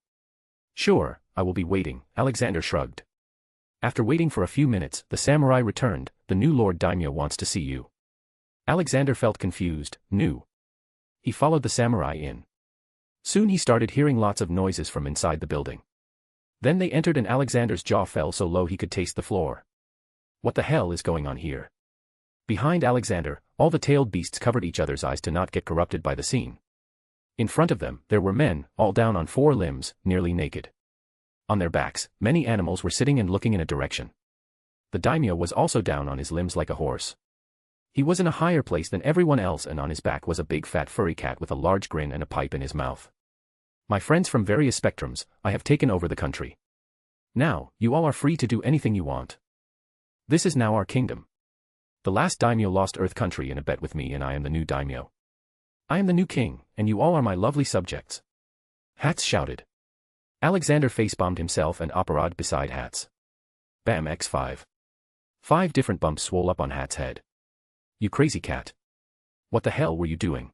Sure, I will be waiting, Alexander shrugged. After waiting for a few minutes, the samurai returned. The new Lord Daimyo wants to see you. Alexander felt confused. New. He followed the samurai in. Soon he started hearing lots of noises from inside the building. Then they entered and Alexander's jaw fell so low he could taste the floor. What the hell is going on here? Behind Alexander, all the tailed beasts covered each other's eyes to not get corrupted by the scene. In front of them, there were men, all down on four limbs, nearly naked. On their backs, many animals were sitting and looking in a direction. The daimyo was also down on his limbs like a horse. He was in a higher place than everyone else, and on his back was a big fat furry cat with a large grin and a pipe in his mouth. My friends from various spectrums, I have taken over the country. Now, you all are free to do anything you want. This is now our kingdom. The last daimyo lost Earth country in a bet with me, and I am the new daimyo. I am the new king, and you all are my lovely subjects. Hats shouted. Alexander face-bombed himself and Aparad beside Hats. Bam x5. 5 different bumps swole up on Hats' head. You crazy cat. What the hell were you doing?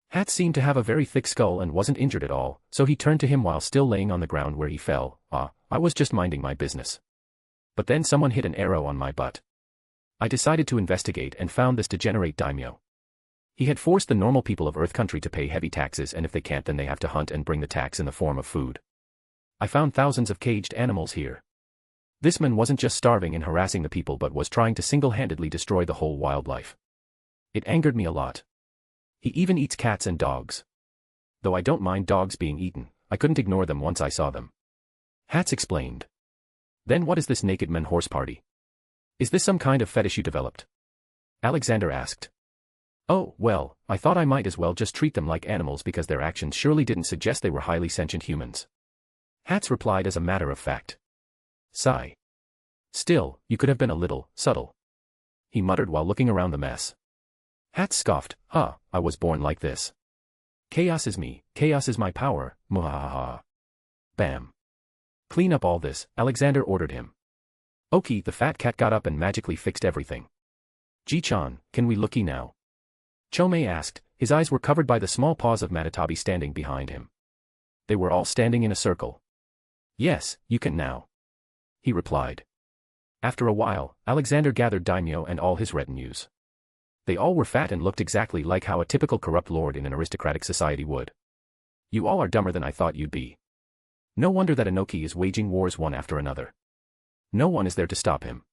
Hats seemed to have a very thick skull and wasn't injured at all, so he turned to him while still laying on the ground where he fell. I was just minding my business. But then someone hit an arrow on my butt. I decided to investigate and found this degenerate daimyo. He had forced the normal people of Earth country to pay heavy taxes, and if they can't then they have to hunt and bring the tax in the form of food. I found thousands of caged animals here. This man wasn't just starving and harassing the people but was trying to single-handedly destroy the whole wildlife. It angered me a lot. He even eats cats and dogs. Though I don't mind dogs being eaten, I couldn't ignore them once I saw them. Hats explained. Then what is this naked men horse party? Is this some kind of fetish you developed? Alexander asked. Oh, well, I thought I might as well just treat them like animals because their actions surely didn't suggest they were highly sentient humans. Hats replied as a matter of fact. Sigh. Still, you could have been a little subtle. He muttered while looking around the mess. Hats scoffed. I was born like this. Chaos is me, chaos is my power, muhahaha. Bam. Clean up all this, Alexander ordered him. Oki, the fat cat, got up and magically fixed everything. Ji-chan, can we looky now? Chomei asked. His eyes were covered by the small paws of Matatabi standing behind him. They were all standing in a circle. Yes, you can now. He replied. After a while, Alexander gathered daimyo and all his retinues. They all were fat and looked exactly like how a typical corrupt lord in an aristocratic society would. You all are dumber than I thought you'd be. No wonder that Inoki is waging wars one after another. No one is there to stop him.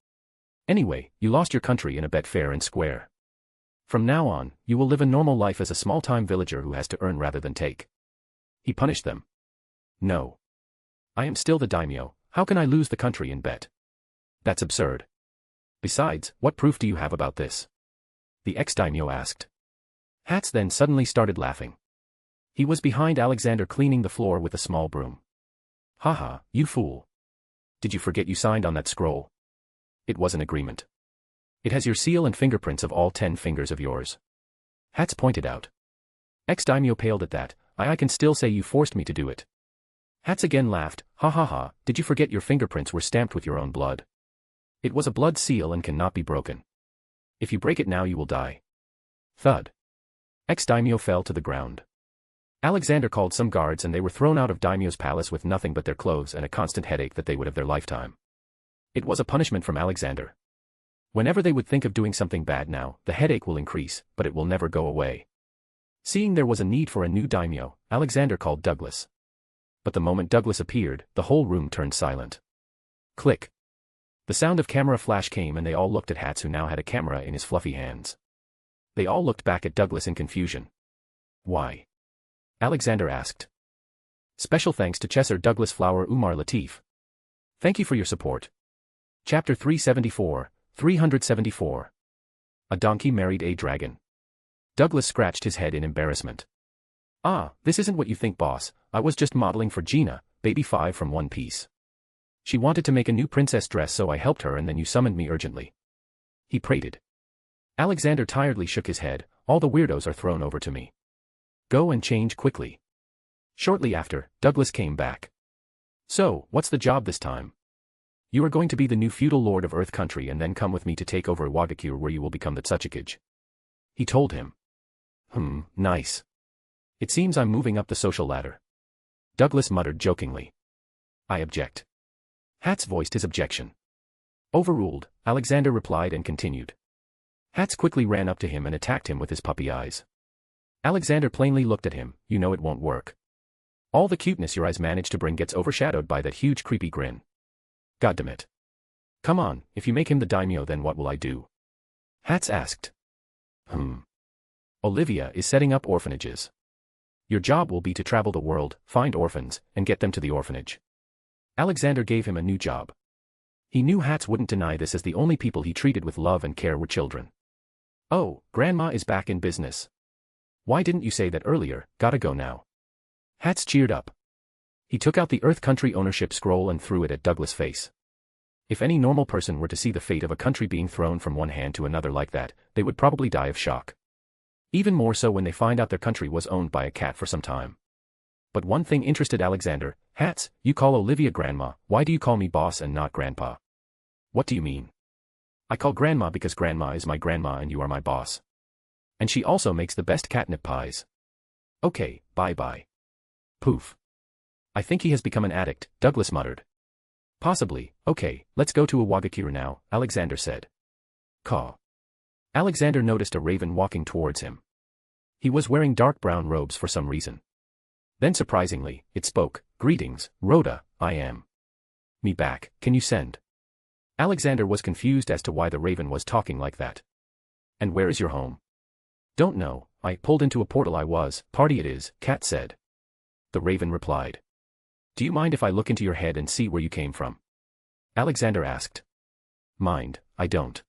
Anyway, you lost your country in a bet fair and square. From now on, you will live a normal life as a small-time villager who has to earn rather than take. He punished them. No. I am still the daimyo, how can I lose the country in bet? That's absurd. Besides, what proof do you have about this? The ex-daimyo asked. Hats then suddenly started laughing. He was behind Alexander cleaning the floor with a small broom. Haha, you fool. Did you forget you signed on that scroll? It was an agreement. It has your seal and fingerprints of all 10 fingers of yours. Hats pointed out. Ex-daimyo paled at that. I can still say you forced me to do it. Hats again laughed. Ha ha ha, did you forget your fingerprints were stamped with your own blood? It was a blood seal and cannot be broken. If you break it now you will die. Thud. Ex-daimyo fell to the ground. Alexander called some guards and they were thrown out of daimyo's palace with nothing but their clothes and a constant headache that they would have their lifetime. It was a punishment from Alexander. Whenever they would think of doing something bad now, the headache will increase, but it will never go away. Seeing there was a need for a new daimyo, Alexander called Douglas. But the moment Douglas appeared, the whole room turned silent. Click. The sound of camera flash came and they all looked at Hats, who now had a camera in his fluffy hands. They all looked back at Douglas in confusion. Why? Alexander asked. Special thanks to Chesser Douglas Flower Umar Latif. Thank you for your support. Chapter 374. A donkey married a dragon. Douglas scratched his head in embarrassment. Ah, this isn't what you think, boss. I was just modeling for Gina, baby 5 from One Piece. She wanted to make a new princess dress, so I helped her and then you summoned me urgently. He prated. Alexander tiredly shook his head. All the weirdos are thrown over to me. Go and change quickly. Shortly after, Douglas came back. So, what's the job this time? You are going to be the new feudal lord of Earth Country and then come with me to take over Wagakure, where you will become the Tsuchikage. He told him. Nice. It seems I'm moving up the social ladder. Douglas muttered jokingly. I object. Hats voiced his objection. Overruled, Alexander replied and continued. Hats quickly ran up to him and attacked him with his puppy eyes. Alexander plainly looked at him. You know it won't work. All the cuteness your eyes manage to bring gets overshadowed by that huge creepy grin. Goddamn. Come on, if you make him the daimyo, then what will I do? Hats asked. Olivia is setting up orphanages. Your job will be to travel the world, find orphans, and get them to the orphanage. Alexander gave him a new job. He knew Hats wouldn't deny this, as the only people he treated with love and care were children. Oh, Grandma is back in business. Why didn't you say that earlier? Gotta go now. Hats cheered up. He took out the Earth Country ownership scroll and threw it at Douglas' face. If any normal person were to see the fate of a country being thrown from one hand to another like that, they would probably die of shock. Even more so when they find out their country was owned by a cat for some time. But one thing interested Alexander. Hats, you call Olivia Grandma, why do you call me boss and not Grandpa? What do you mean? I call Grandma because Grandma is my grandma and you are my boss. And she also makes the best catnip pies. Okay, bye-bye. Poof. I think he has become an addict, Douglas muttered. Possibly. Okay, let's go to a Wagakure now, Alexander said. Caw. Alexander noticed a raven walking towards him. He was wearing dark brown robes for some reason. Then surprisingly, it spoke. Greetings, Rhoda, I am. Me back, can you send? Alexander was confused as to why the raven was talking like that. And where is your home? Don't know, I pulled into a portal. Party it is, Cat said. The raven replied. Do you mind if I look into your head and see where you came from? Alexander asked. Mind, I don't.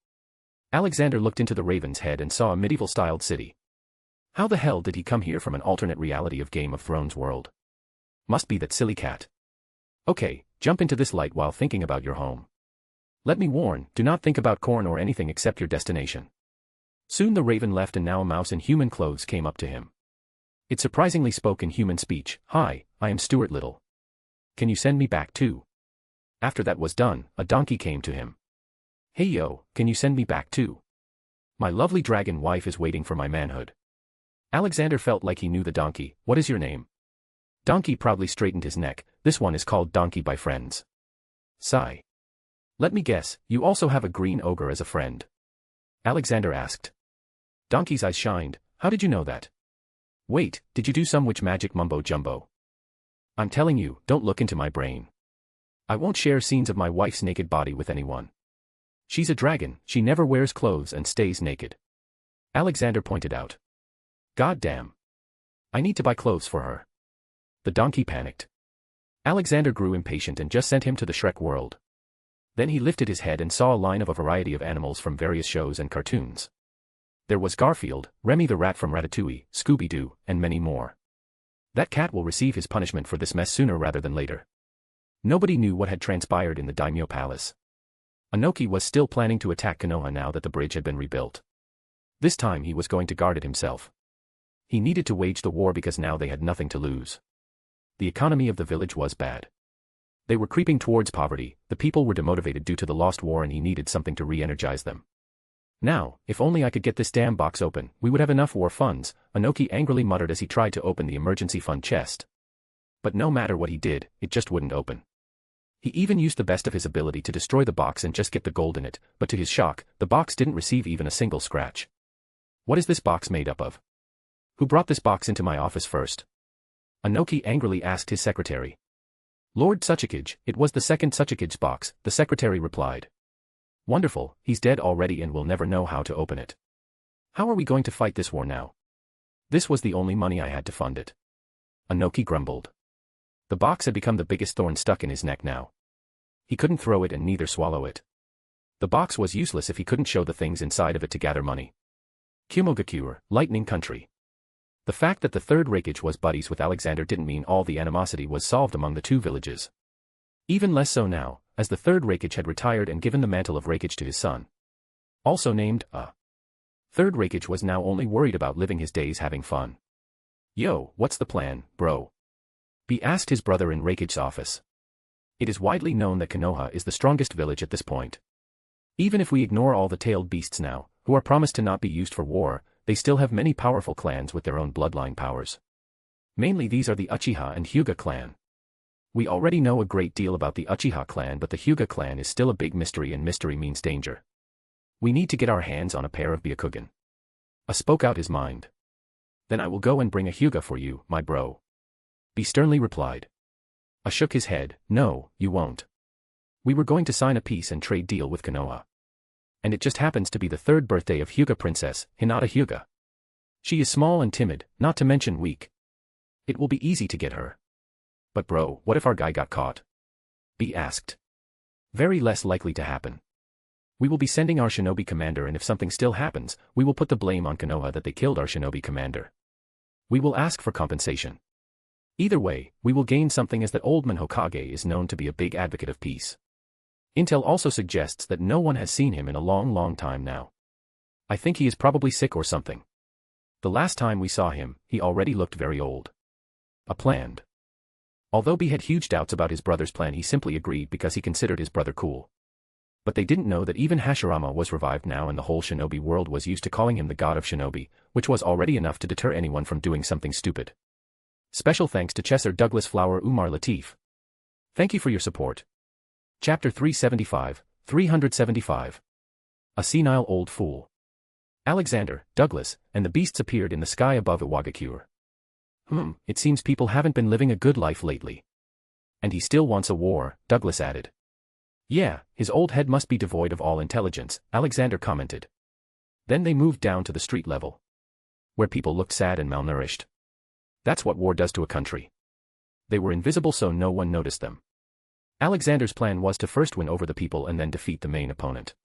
Alexander looked into the raven's head and saw a medieval-styled city. How the hell did he come here from an alternate reality of Game of Thrones world? Must be that silly cat. Okay, jump into this light while thinking about your home. Let me warn, do not think about corn or anything except your destination. Soon the raven left and now a mouse in human clothes came up to him. It surprisingly spoke in human speech. Hi, I am Stuart Little. Can you send me back too? After that was done, a donkey came to him. Hey yo, can you send me back too? My lovely dragon wife is waiting for my manhood. Alexander felt like he knew the donkey. What is your name? Donkey proudly straightened his neck. This one is called Donkey by friends. Sigh. Let me guess, you also have a green ogre as a friend? Alexander asked. Donkey's eyes shined. How did you know that? Wait, did you do some witch magic mumbo jumbo? I'm telling you, don't look into my brain. I won't share scenes of my wife's naked body with anyone. She's a dragon, she never wears clothes and stays naked. Alexander pointed out. God damn. I need to buy clothes for her. The donkey panicked. Alexander grew impatient and just sent him to the Shrek world. Then he lifted his head and saw a line of a variety of animals from various shows and cartoons. There was Garfield, Remy the rat from Ratatouille, Scooby-Doo, and many more. That cat will receive his punishment for this mess sooner rather than later. Nobody knew what had transpired in the daimyo palace. Anoki was still planning to attack Konoha now that the bridge had been rebuilt. This time he was going to guard it himself. He needed to wage the war because now they had nothing to lose. The economy of the village was bad. They were creeping towards poverty, the people were demotivated due to the lost war and he needed something to re-energize them. Now, if only I could get this damn box open, we would have enough war funds, Anoki angrily muttered as he tried to open the emergency fund chest. But no matter what he did, it just wouldn't open. He even used the best of his ability to destroy the box and just get the gold in it, but to his shock, the box didn't receive even a single scratch. What is this box made up of? Who brought this box into my office first? Anoki angrily asked his secretary. Lord Tsuchikage, it was the second Tsuchikage's box, the secretary replied. Wonderful, he's dead already and we'll never know how to open it. How are we going to fight this war now? This was the only money I had to fund it. Anoki grumbled. The box had become the biggest thorn stuck in his neck now. He couldn't throw it and neither swallow it. The box was useless if he couldn't show the things inside of it to gather money. Kumogakure, Lightning Country. The fact that the third Raikage was buddies with Alexander didn't mean all the animosity was solved among the two villages. Even less so now, as the third Raikage had retired and given the mantle of Raikage to his son. Also named, Third Raikage was now only worried about living his days having fun. Yo, what's the plan, bro? B asked his brother in Raikage's office. It is widely known that Konoha is the strongest village at this point. Even if we ignore all the tailed beasts now, who are promised to not be used for war, they still have many powerful clans with their own bloodline powers. Mainly these are the Uchiha and Hyuga clan. We already know a great deal about the Uchiha clan but the Hyuga clan is still a big mystery and mystery means danger. We need to get our hands on a pair of Byakugan. Spoke out his mind. Then I will go and bring a Hyuga for you, my bro. B sternly replied. Shook his head, no, you won't. We were going to sign a peace and trade deal with Konoha. And it just happens to be the third birthday of Hyuga Princess, Hinata Hyuga. She is small and timid, not to mention weak. It will be easy to get her. But bro, what if our guy got caught? B asked. Very less likely to happen. We will be sending our shinobi commander and if something still happens, we will put the blame on Konoha that they killed our shinobi commander. We will ask for compensation. Either way, we will gain something as that old man Hokage is known to be a big advocate of peace. Intel also suggests that no one has seen him in a long time now. I think he is probably sick or something. The last time we saw him, he already looked very old. Planned. Although B had huge doubts about his brother's plan, he simply agreed because he considered his brother cool. But they didn't know that even Hashirama was revived now and the whole shinobi world was used to calling him the god of shinobi, which was already enough to deter anyone from doing something stupid. Special thanks to Chesser Douglas Flower Umar Latif. Thank you for your support. Chapter 375. A senile old fool. Alexander, Douglas, and the beasts appeared in the sky above Iwagakure. It seems people haven't been living a good life lately. And he still wants a war, Douglas added. Yeah, his old head must be devoid of all intelligence, Alexander commented. Then they moved down to the street level, where people looked sad and malnourished. That's what war does to a country. They were invisible so no one noticed them. Alexander's plan was to first win over the people and then defeat the main opponent.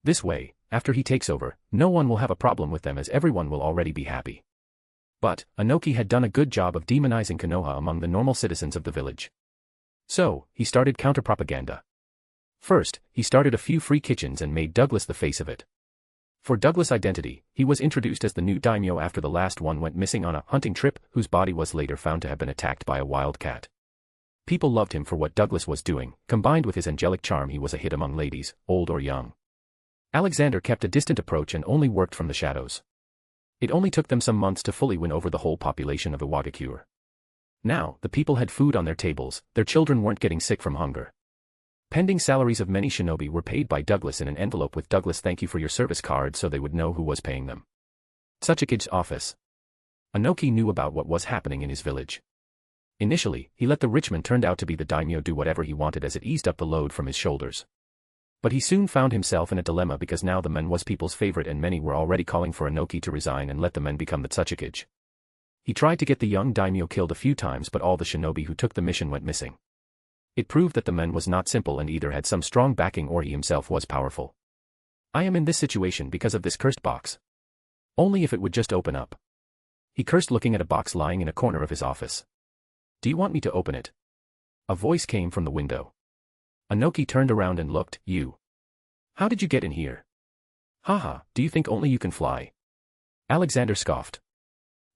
This way, after he takes over, no one will have a problem with them as everyone will already be happy. But, Anoki had done a good job of demonizing Konoha among the normal citizens of the village. So, he started counter-propaganda. First, he started a few free kitchens and made Douglas the face of it. For Douglas' identity, he was introduced as the new daimyo after the last one went missing on a hunting trip, whose body was later found to have been attacked by a wild cat. People loved him for what Douglas was doing, combined with his angelic charm he was a hit among ladies, old or young. Alexander kept a distant approach and only worked from the shadows. It only took them some months to fully win over the whole population of Iwagakure. Now, the people had food on their tables, their children weren't getting sick from hunger. Pending salaries of many shinobi were paid by Douglas in an envelope with Douglas thank you for your service card so they would know who was paying them. Tsuchikage's office. Anoki knew about what was happening in his village. Initially, he let the rich man turned out to be the daimyo do whatever he wanted as it eased up the load from his shoulders. But he soon found himself in a dilemma because now the man was people's favorite and many were already calling for Anoki to resign and let the men become the Tsuchikage. He tried to get the young daimyo killed a few times but all the shinobi who took the mission went missing. It proved that the man was not simple and either had some strong backing or he himself was powerful. I am in this situation because of this cursed box. Only if it would just open up. He cursed looking at a box lying in a corner of his office. Do you want me to open it? A voice came from the window. Anoki turned around and looked. You. How did you get in here? Haha, do you think only you can fly? Alexander scoffed.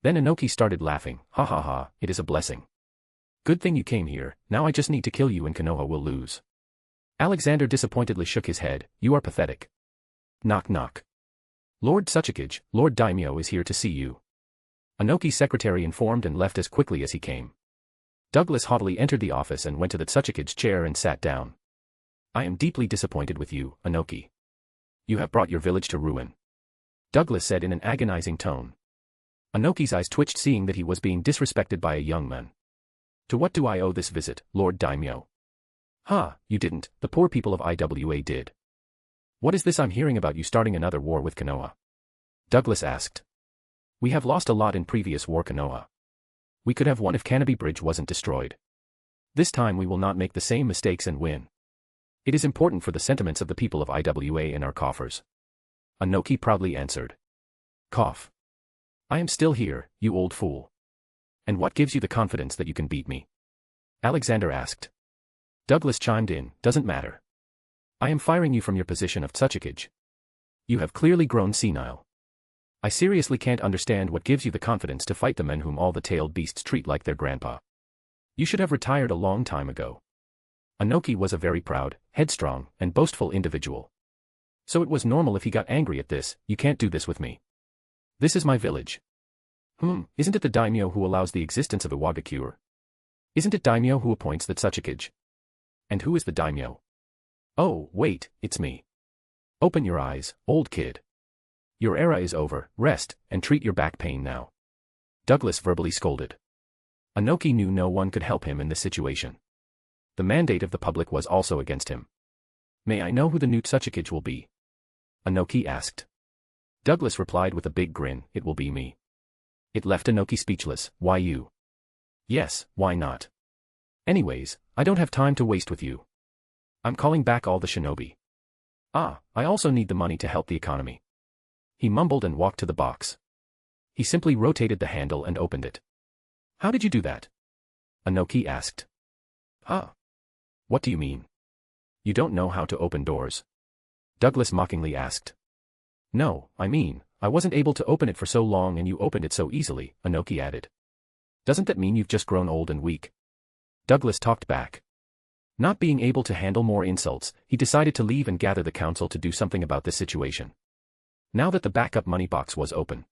Then Anoki started laughing. Ha ha ha, it is a blessing. Good thing you came here, now I just need to kill you and Konoha will lose. Alexander disappointedly shook his head. You are pathetic. Knock knock. Lord Tsuchikage, Lord Daimyo is here to see you. Anoki's secretary informed and left as quickly as he came. Douglas haughtily entered the office and went to the Tsuchikage chair and sat down. I am deeply disappointed with you, Anoki. You have brought your village to ruin. Douglas said in an agonizing tone. Anoki's eyes twitched seeing that he was being disrespected by a young man. To what do I owe this visit, Lord Daimyo? Ha, you didn't, the poor people of IWA did. What is this I'm hearing about you starting another war with Konoha? Douglas asked. We have lost a lot in previous war, Konoha. We could have won if Canopy Bridge wasn't destroyed. This time we will not make the same mistakes and win. It is important for the sentiments of the people of IWA in our coffers. Anoki proudly answered. Cough. I am still here, you old fool. And what gives you the confidence that you can beat me? Alexander asked. Douglas chimed in, doesn't matter. I am firing you from your position of Tsuchikage. You have clearly grown senile. I seriously can't understand what gives you the confidence to fight the men whom all the tailed beasts treat like their grandpa. You should have retired a long time ago. Anoki was a very proud, headstrong, and boastful individual. So it was normal if he got angry at this. You can't do this with me. This is my village. Isn't it the daimyo who allows the existence of a Wagakure? Isn't it daimyo who appoints the Tsuchikage? And who is the daimyo? Oh, wait, it's me. Open your eyes, old kid. Your era is over, rest, and treat your back pain now. Douglas verbally scolded. Anoki knew no one could help him in this situation. The mandate of the public was also against him. May I know who the new Tsuchikage will be? Anoki asked. Douglas replied with a big grin, it will be me. It left Anoki speechless. Why you? Yes, why not? Anyways, I don't have time to waste with you. I'm calling back all the shinobi. I also need the money to help the economy. He mumbled and walked to the box. He simply rotated the handle and opened it. How did you do that? Anoki asked. What do you mean? You don't know how to open doors? Douglas mockingly asked. No, I mean, I wasn't able to open it for so long and you opened it so easily, Anoki added. Doesn't that mean you've just grown old and weak? Douglas talked back. Not being able to handle more insults, he decided to leave and gather the council to do something about this situation. Now that the backup money box was open,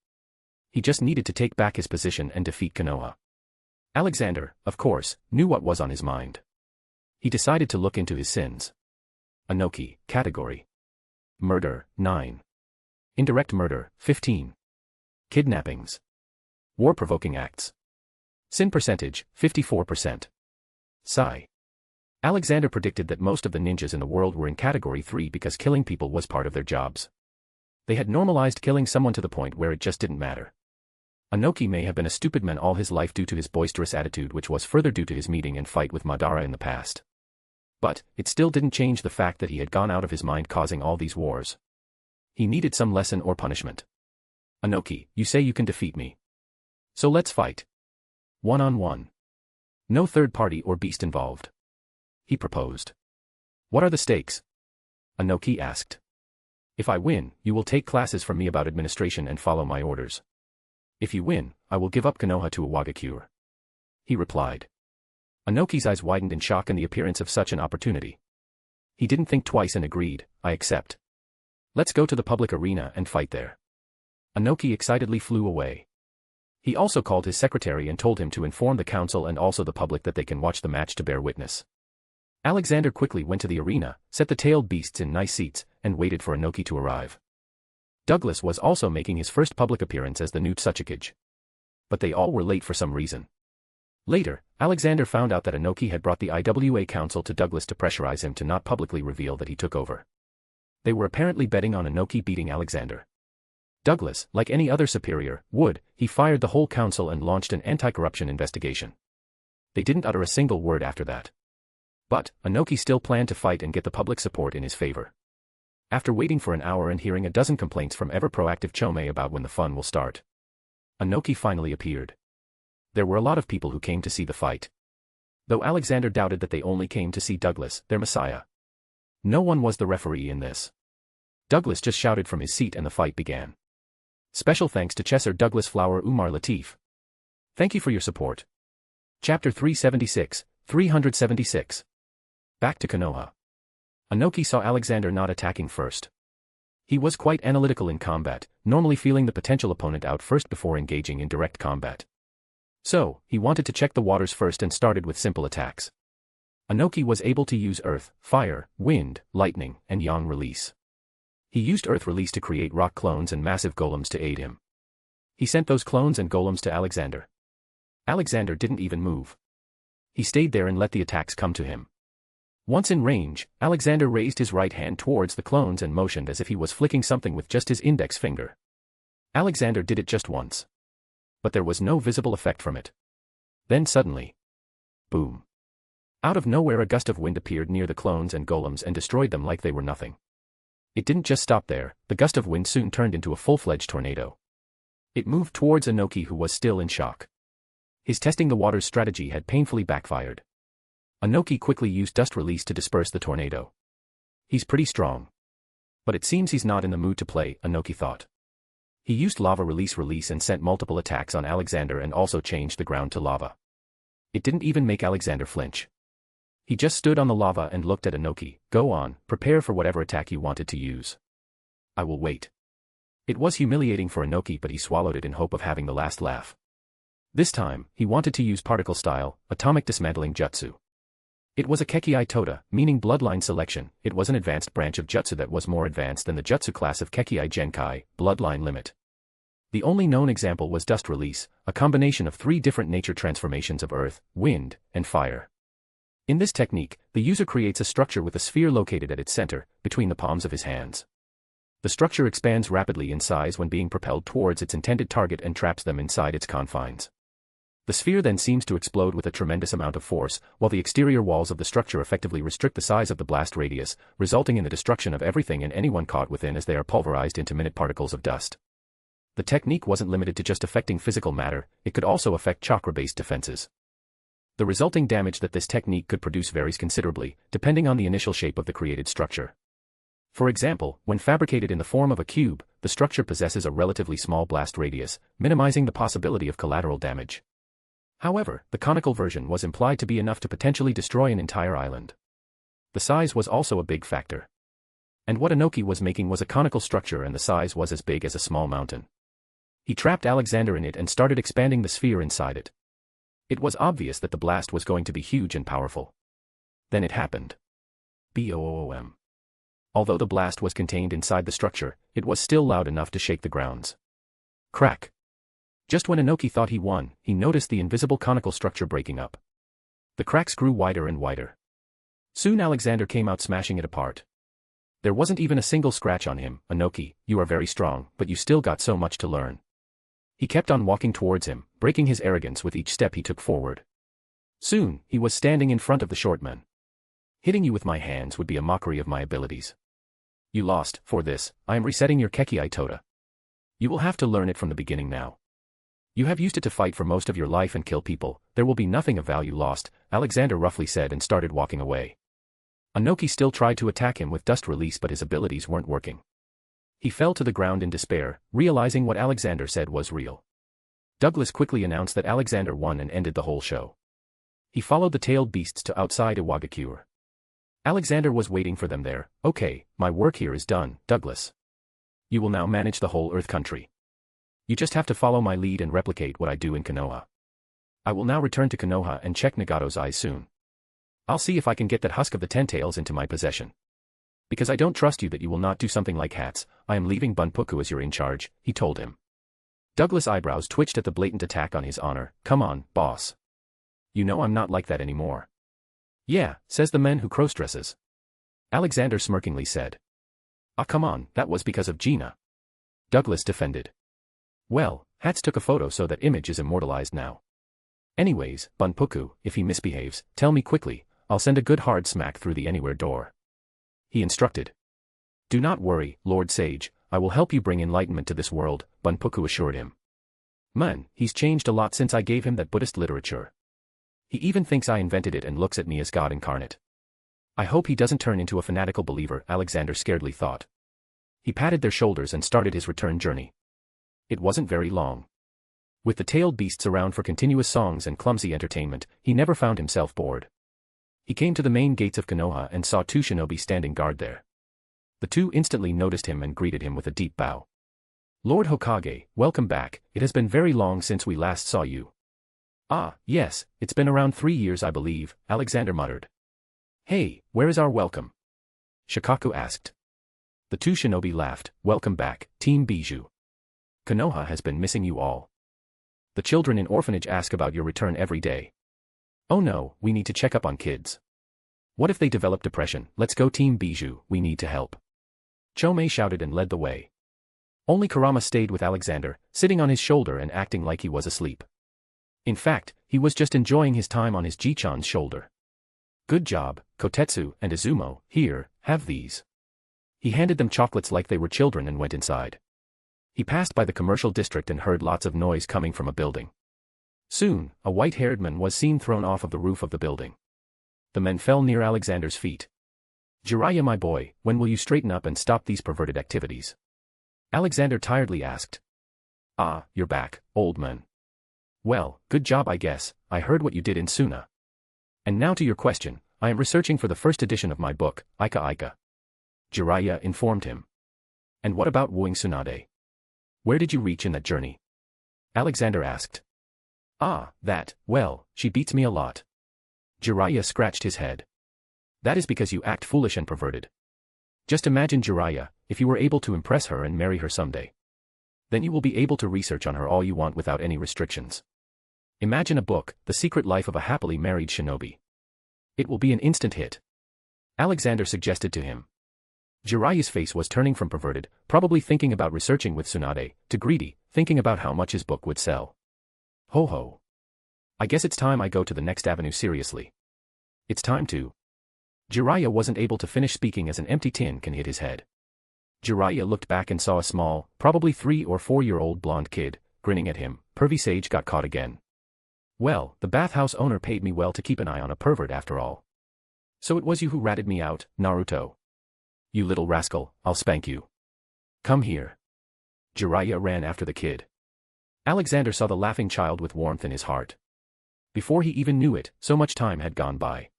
he just needed to take back his position and defeat Konoha. Alexander, of course, knew what was on his mind. He decided to look into his sins. Anoki, category. Murder, 9. Indirect murder, 15. Kidnappings. War-provoking acts. Sin percentage, 54%. Sigh. Alexander predicted that most of the ninjas in the world were in category 3 because killing people was part of their jobs. They had normalized killing someone to the point where it just didn't matter. Anoki may have been a stupid man all his life due to his boisterous attitude, which was further due to his meeting and fight with Madara in the past. But, it still didn't change the fact that he had gone out of his mind causing all these wars. He needed some lesson or punishment. Anoki, you say you can defeat me. So let's fight. One-on-one. No third party or beast involved. He proposed. What are the stakes? Anoki asked. If I win, you will take classes from me about administration and follow my orders. If you win, I will give up Konoha to a Wagakure. He replied. Anoki's eyes widened in shock in the appearance of such an opportunity. He didn't think twice and agreed, I accept. Let's go to the public arena and fight there. Anoki excitedly flew away. He also called his secretary and told him to inform the council and also the public that they can watch the match to bear witness. Alexander quickly went to the arena, set the tailed beasts in nice seats, and waited for Anoki to arrive. Douglas was also making his first public appearance as the new Tsuchikage. But they all were late for some reason. Later, Alexander found out that Anoki had brought the IWA council to Douglas to pressurize him to not publicly reveal that he took over. They were apparently betting on Anoki beating Alexander. Douglas, like any other superior, he fired the whole council and launched an anti-corruption investigation. They didn't utter a single word after that. But, Anoki still planned to fight and get the public support in his favor. After waiting for an hour and hearing a dozen complaints from ever-proactive Chome about when the fun will start, Anoki finally appeared. There were a lot of people who came to see the fight. Though Alexander doubted that they only came to see Douglas, their messiah. No one was the referee in this. Douglas just shouted from his seat and the fight began. Special thanks to Chesser Douglas Flower Umar Latif. Thank you for your support. Chapter 376. Back to Konoha. Inoki saw Alexander not attacking first. He was quite analytical in combat, normally feeling the potential opponent out first before engaging in direct combat. So, he wanted to check the waters first and started with simple attacks. Inoki was able to use earth, fire, wind, lightning, and yang release. He used earth release to create rock clones and massive golems to aid him. He sent those clones and golems to Alexander. Alexander didn't even move. He stayed there and let the attacks come to him. Once in range, Alexander raised his right hand towards the clones and motioned as if he was flicking something with just his index finger. Alexander did it just once. But there was no visible effect from it. Then suddenly, boom. Out of nowhere a gust of wind appeared near the clones and golems and destroyed them like they were nothing. It didn't just stop there, the gust of wind soon turned into a full-fledged tornado. It moved towards Inoki, who was still in shock. His testing the waters strategy had painfully backfired. Inoki quickly used dust release to disperse the tornado. He's pretty strong. But it seems he's not in the mood to play, Inoki thought. He used lava release and sent multiple attacks on Alexander and also changed the ground to lava. It didn't even make Alexander flinch. He just stood on the lava and looked at Inoki. Go on, prepare for whatever attack you wanted to use. I will wait. It was humiliating for Inoki, but he swallowed it in hope of having the last laugh. This time, he wanted to use particle style, atomic dismantling jutsu. It was a Kekkei Tota, meaning bloodline selection. It was an advanced branch of jutsu that was more advanced than the jutsu class of Kekkei Genkai, bloodline limit. The only known example was dust release, a combination of 3 different nature transformations of earth, wind, and fire. In this technique, the user creates a structure with a sphere located at its center, between the palms of his hands. The structure expands rapidly in size when being propelled towards its intended target and traps them inside its confines. The sphere then seems to explode with a tremendous amount of force, while the exterior walls of the structure effectively restrict the size of the blast radius, resulting in the destruction of everything and anyone caught within as they are pulverized into minute particles of dust. The technique wasn't limited to just affecting physical matter, it could also affect chakra-based defenses. The resulting damage that this technique could produce varies considerably, depending on the initial shape of the created structure. For example, when fabricated in the form of a cube, the structure possesses a relatively small blast radius, minimizing the possibility of collateral damage. However, the conical version was implied to be enough to potentially destroy an entire island. The size was also a big factor. And what Inoki was making was a conical structure, and the size was as big as a small mountain. He trapped Alexander in it and started expanding the sphere inside it. It was obvious that the blast was going to be huge and powerful. Then it happened. Boom. Although the blast was contained inside the structure, it was still loud enough to shake the grounds. Crack. Just when Inoki thought he won, he noticed the invisible conical structure breaking up. The cracks grew wider and wider. Soon Alexander came out smashing it apart. There wasn't even a single scratch on him. Inoki, you are very strong, but you still got so much to learn. He kept on walking towards him, breaking his arrogance with each step he took forward. Soon, he was standing in front of the short man. Hitting you with my hands would be a mockery of my abilities. You lost. For this, I am resetting your Kekkei Tota. You will have to learn it from the beginning now. You have used it to fight for most of your life and kill people, there will be nothing of value lost, Alexander roughly said and started walking away. Inoki still tried to attack him with dust release, but his abilities weren't working. He fell to the ground in despair, realizing what Alexander said was real. Douglas quickly announced that Alexander won and ended the whole show. He followed the tailed beasts to outside Iwagakure. Alexander was waiting for them there. Okay, my work here is done, Douglas. You will now manage the whole Earth country. You just have to follow my lead and replicate what I do in Konoha. I will now return to Konoha and check Nagato's eyes soon. I'll see if I can get that husk of the Ten Tails into my possession. Because I don't trust you that you will not do something like Hats, I am leaving Bunpuku as your in charge, he told him. Douglas' eyebrows twitched at the blatant attack on his honor. Come on, boss. You know I'm not like that anymore. Yeah, says the man who cross-dresses. Alexander smirkingly said. Ah, come on, that was because of Gina. Douglas defended. Well, Hats took a photo so that image is immortalized now. Anyways, Bunpuku, if he misbehaves, tell me quickly, I'll send a good hard smack through the anywhere door. He instructed. Do not worry, Lord Sage, I will help you bring enlightenment to this world, Bunpuku assured him. Man, he's changed a lot since I gave him that Buddhist literature. He even thinks I invented it and looks at me as God incarnate. I hope he doesn't turn into a fanatical believer, Alexander scaredly thought. He patted their shoulders and started his return journey. It wasn't very long. With the tailed beasts around for continuous songs and clumsy entertainment, he never found himself bored. He came to the main gates of Konoha and saw two shinobi standing guard there. The two instantly noticed him and greeted him with a deep bow. Lord Hokage, welcome back, it has been very long since we last saw you. Ah, yes, it's been around 3 years I believe, Alexander muttered. Hey, where is our welcome? Shikaku asked. The two shinobi laughed, welcome back, Team Bijou. Konoha has been missing you all. The children in orphanage ask about your return every day. Oh no, we need to check up on kids. What if they develop depression? Let's go Team Bijou, we need to help. Chomei shouted and led the way. Only Kurama stayed with Alexander, sitting on his shoulder and acting like he was asleep. In fact, he was just enjoying his time on his Ji-chan's shoulder. Good job, Kotetsu and Izumo, here, have these. He handed them chocolates like they were children and went inside. He passed by the commercial district and heard lots of noise coming from a building. Soon, a white-haired man was seen thrown off of the roof of the building. The men fell near Alexander's feet. Jiraiya my boy, when will you straighten up and stop these perverted activities? Alexander tiredly asked. Ah, you're back, old man. Well, good job I guess, I heard what you did in Suna. And now to your question, I am researching for the first edition of my book, Ika Ika. Jiraiya informed him. And what about wooing Tsunade? Where did you reach in that journey? Alexander asked. Ah, that, well, she beats me a lot. Jiraiya scratched his head. That is because you act foolish and perverted. Just imagine Jiraiya, if you were able to impress her and marry her someday. Then you will be able to research on her all you want without any restrictions. Imagine a book, The Secret Life of a Happily Married Shinobi. It will be an instant hit. Alexander suggested to him. Jiraiya's face was turning from perverted, probably thinking about researching with Tsunade, to greedy, thinking about how much his book would sell. Ho ho. I guess it's time I go to the next avenue seriously. It's time to. Jiraiya wasn't able to finish speaking as an empty tin can hit his head. Jiraiya looked back and saw a small, probably 3 or 4-year-old blonde kid, grinning at him. Pervy Sage got caught again. Well, the bathhouse owner paid me well to keep an eye on a pervert after all. So it was you who ratted me out, Naruto. You little rascal, I'll spank you. Come here. Jiraiya ran after the kid. Alexander saw the laughing child with warmth in his heart. Before he even knew it, so much time had gone by.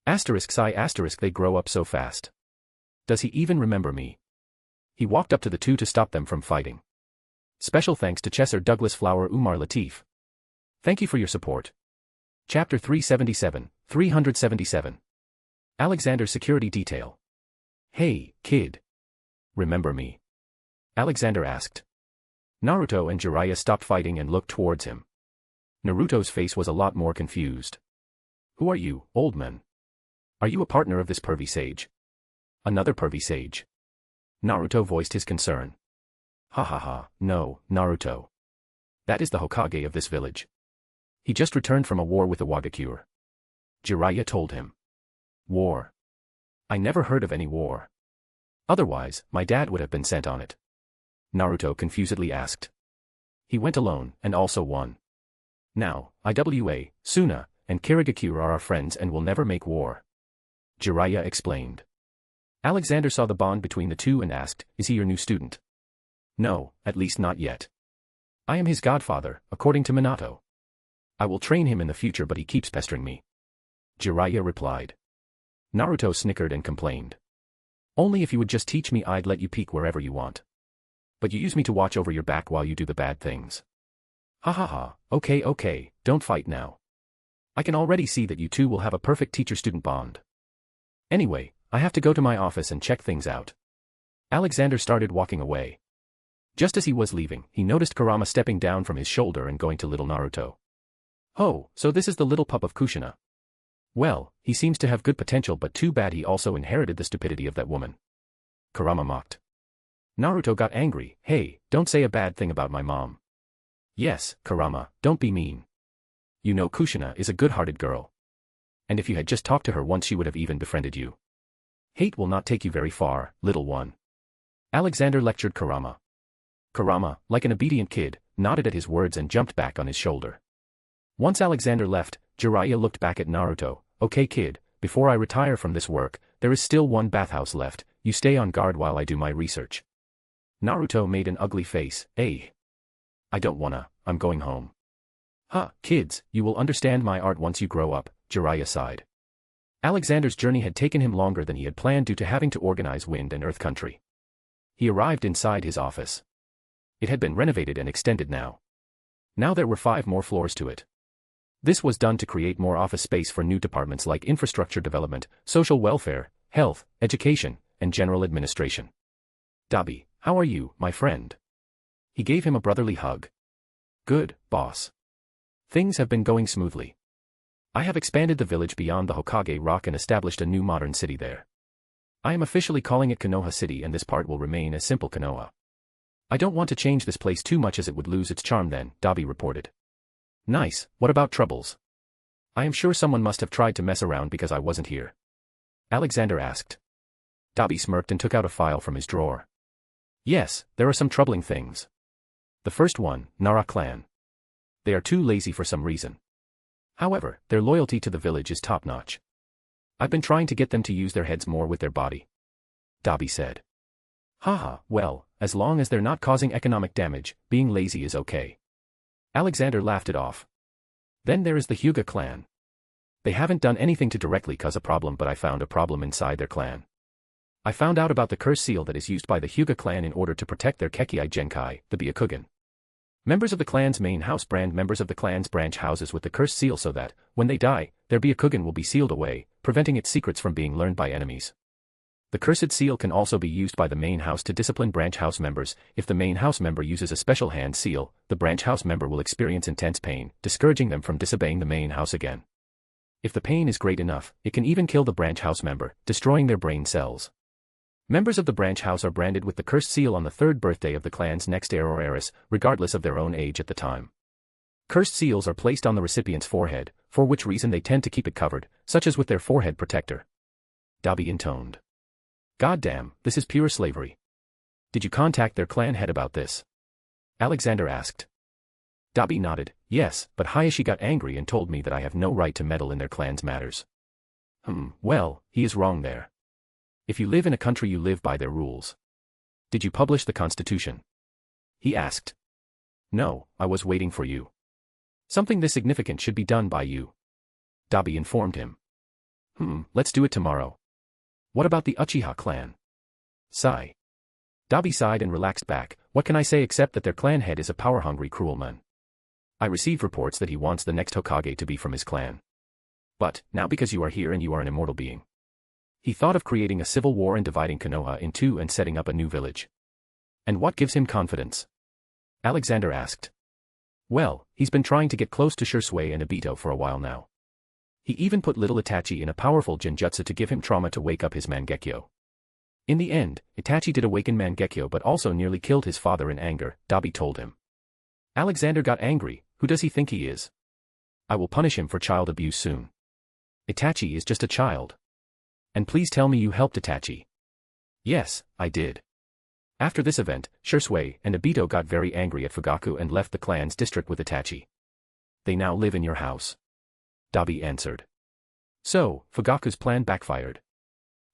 They grow up so fast. Does he even remember me? He walked up to the two to stop them from fighting. Special thanks to Chesser Douglas Flower Umar Latif. Thank you for your support. Chapter 377. Alexander's security detail. Hey, kid. Remember me? Alexander asked. Naruto and Jiraiya stopped fighting and looked towards him. Naruto's face was a lot more confused. Who are you, old man? Are you a partner of this pervy sage? Another pervy sage? Naruto voiced his concern. Ha ha ha, no, Naruto. That is the Hokage of this village. He just returned from a war with the Wagakure. Jiraiya told him. War? I never heard of any war. Otherwise, my dad would have been sent on it. Naruto confusedly asked. He went alone, and also won. Now, Iwa, Suna, and Kirigakure are our friends and will never make war. Jiraiya explained. Alexander saw the bond between the two and asked, is he your new student? No, at least not yet. I am his godfather, according to Minato. I will train him in the future but he keeps pestering me. Jiraiya replied. Naruto snickered and complained. Only if you would just teach me I'd let you peek wherever you want. But you use me to watch over your back while you do the bad things. Ha ha ha, okay, don't fight now. I can already see that you two will have a perfect teacher-student bond. Anyway, I have to go to my office and check things out. Alexander started walking away. Just as he was leaving, he noticed Kurama stepping down from his shoulder and going to little Naruto. Oh, so this is the little pup of Kushina. Well, he seems to have good potential but too bad he also inherited the stupidity of that woman. Kurama mocked. Naruto got angry. Hey, don't say a bad thing about my mom. Yes, Kurama, don't be mean. You know Kushina is a good-hearted girl. And if you had just talked to her once she would have even befriended you. Hate will not take you very far, little one. Alexander lectured Kurama. Kurama, like an obedient kid, nodded at his words and jumped back on his shoulder. Once Alexander left, Jiraiya looked back at Naruto. Okay kid, before I retire from this work, there is still one bathhouse left, you stay on guard while I do my research. Naruto made an ugly face. I don't wanna, I'm going home. Kids, you will understand my art once you grow up, Jiraiya sighed. Alexander's journey had taken him longer than he had planned due to having to organize Wind and Earth Country. He arrived inside his office. It had been renovated and extended now. Now there were 5 more floors to it. This was done to create more office space for new departments like infrastructure development, social welfare, health, education, and general administration. Dabi, how are you, my friend? He gave him a brotherly hug. Good, boss. Things have been going smoothly. I have expanded the village beyond the Hokage Rock and established a new modern city there. I am officially calling it Konoha City, and this part will remain as simple Konoha. I don't want to change this place too much as it would lose its charm then, Dabi reported. Nice, what about troubles? I am sure someone must have tried to mess around because I wasn't here. Alexander asked. Dabi smirked and took out a file from his drawer. Yes, there are some troubling things. The first one, Nara clan. They are too lazy for some reason. However, their loyalty to the village is top-notch. I've been trying to get them to use their heads more with their body. Dabi said. Haha, well, as long as they're not causing economic damage, being lazy is okay. Alexander laughed it off. Then there is the Hyuga clan. They haven't done anything to directly cause a problem, but I found a problem inside their clan. I found out about the curse seal that is used by the Hyuga clan in order to protect their Kekkei Genkai, the Byakugan. Members of the clan's main house brand members of the clan's branch houses with the cursed seal so that, when they die, their Byakugan will be sealed away, preventing its secrets from being learned by enemies. The cursed seal can also be used by the main house to discipline branch house members. If the main house member uses a special hand seal, the branch house member will experience intense pain, discouraging them from disobeying the main house again. If the pain is great enough, it can even kill the branch house member, destroying their brain cells. Members of the branch house are branded with the cursed seal on the 3rd birthday of the clan's next heir or heiress, regardless of their own age at the time. Cursed seals are placed on the recipient's forehead, for which reason they tend to keep it covered, such as with their forehead protector. Dabi intoned. Goddamn, this is pure slavery. Did you contact their clan head about this? Alexander asked. Dabi nodded, yes, but Hayashi got angry and told me that I have no right to meddle in their clan's matters. Well, he is wrong there. If you live in a country you live by their rules. Did you publish the constitution? He asked. No, I was waiting for you. Something this significant should be done by you. Dabi informed him. Let's do it tomorrow. What about the Uchiha clan? Sigh. Dabi sighed and relaxed back. What can I say except that their clan head is a power-hungry cruel man. I received reports that he wants the next Hokage to be from his clan. But, now because you are here and you are an immortal being. He thought of creating a civil war and dividing Konoha in 2 and setting up a new village. And what gives him confidence? Alexander asked. Well, he's been trying to get close to Shisui and Obito for a while now. He even put little Itachi in a powerful genjutsu to give him trauma to wake up his Mangekyo. In the end, Itachi did awaken Mangekyo but also nearly killed his father in anger, Dabi told him. Alexander got angry. Who does he think he is? I will punish him for child abuse soon. Itachi is just a child. And please tell me you helped Itachi. Yes, I did. After this event, Shisui and Obito got very angry at Fugaku and left the clan's district with Itachi. They now live in your house. Dabi answered. So, Fugaku's plan backfired.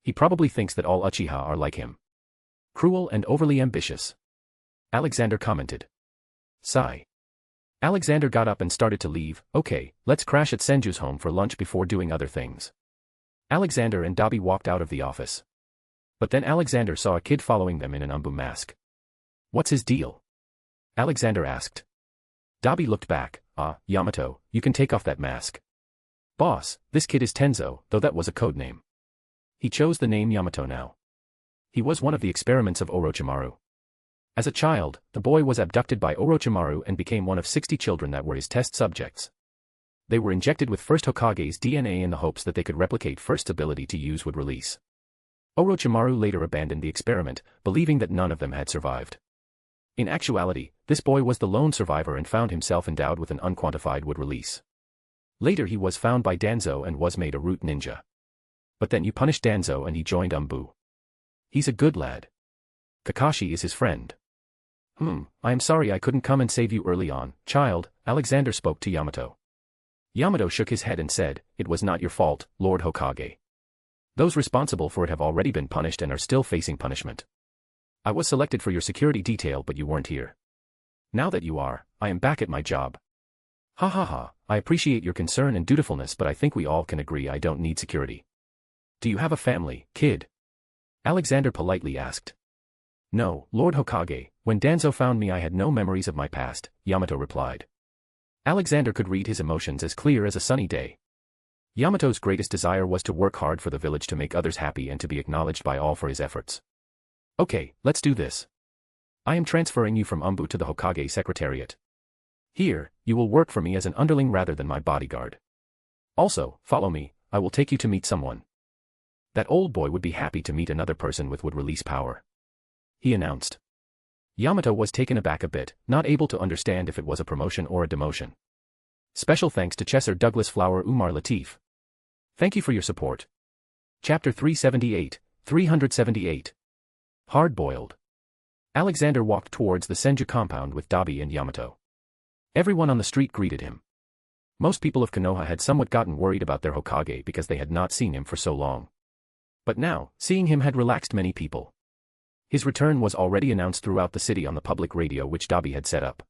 He probably thinks that all Uchiha are like him. Cruel and overly ambitious. Alexander commented. Sigh. Alexander got up and started to leave. Okay, let's crash at Senju's home for lunch before doing other things. Alexander and Dabi walked out of the office. But then Alexander saw a kid following them in an umbu mask. What's his deal? Alexander asked. Dabi looked back. Yamato, you can take off that mask. Boss, this kid is Tenzo, though that was a code name. He chose the name Yamato now. He was one of the experiments of Orochimaru. As a child, the boy was abducted by Orochimaru and became one of 60 children that were his test subjects. They were injected with First Hokage's DNA in the hopes that they could replicate First's ability to use would release. Orochimaru later abandoned the experiment, believing that none of them had survived. In actuality, this boy was the lone survivor and found himself endowed with an unquantified would release. Later he was found by Danzo and was made a root ninja. But then you punished Danzo and he joined Umbu. He's a good lad. Kakashi is his friend. I am sorry I couldn't come and save you early on, child, Alexander spoke to Yamato. Yamato shook his head and said, "It was not your fault, Lord Hokage. Those responsible for it have already been punished and are still facing punishment. I was selected for your security detail but you weren't here. Now that you are, I am back at my job. Ha ha ha, I appreciate your concern and dutifulness but I think we all can agree I don't need security. Do you have a family, kid?" Alexander politely asked. "No, Lord Hokage, when Danzo found me I had no memories of my past," Yamato replied. Alexander could read his emotions as clear as a sunny day. Yamato's greatest desire was to work hard for the village to make others happy and to be acknowledged by all for his efforts. "Okay, let's do this. I am transferring you from Umbu to the Hokage Secretariat. Here, you will work for me as an underling rather than my bodyguard. Also, follow me, I will take you to meet someone. That old boy would be happy to meet another person with would release power," he announced. Yamato was taken aback a bit, not able to understand if it was a promotion or a demotion. Special thanks to Chesser Douglas Flower Umar Latif. Thank you for your support. Chapter 378. Hard-boiled. Alexander walked towards the Senju compound with Dabi and Yamato. Everyone on the street greeted him. Most people of Konoha had somewhat gotten worried about their Hokage because they had not seen him for so long. But now, seeing him had relaxed many people. His return was already announced throughout the city on the public radio which Dabi had set up.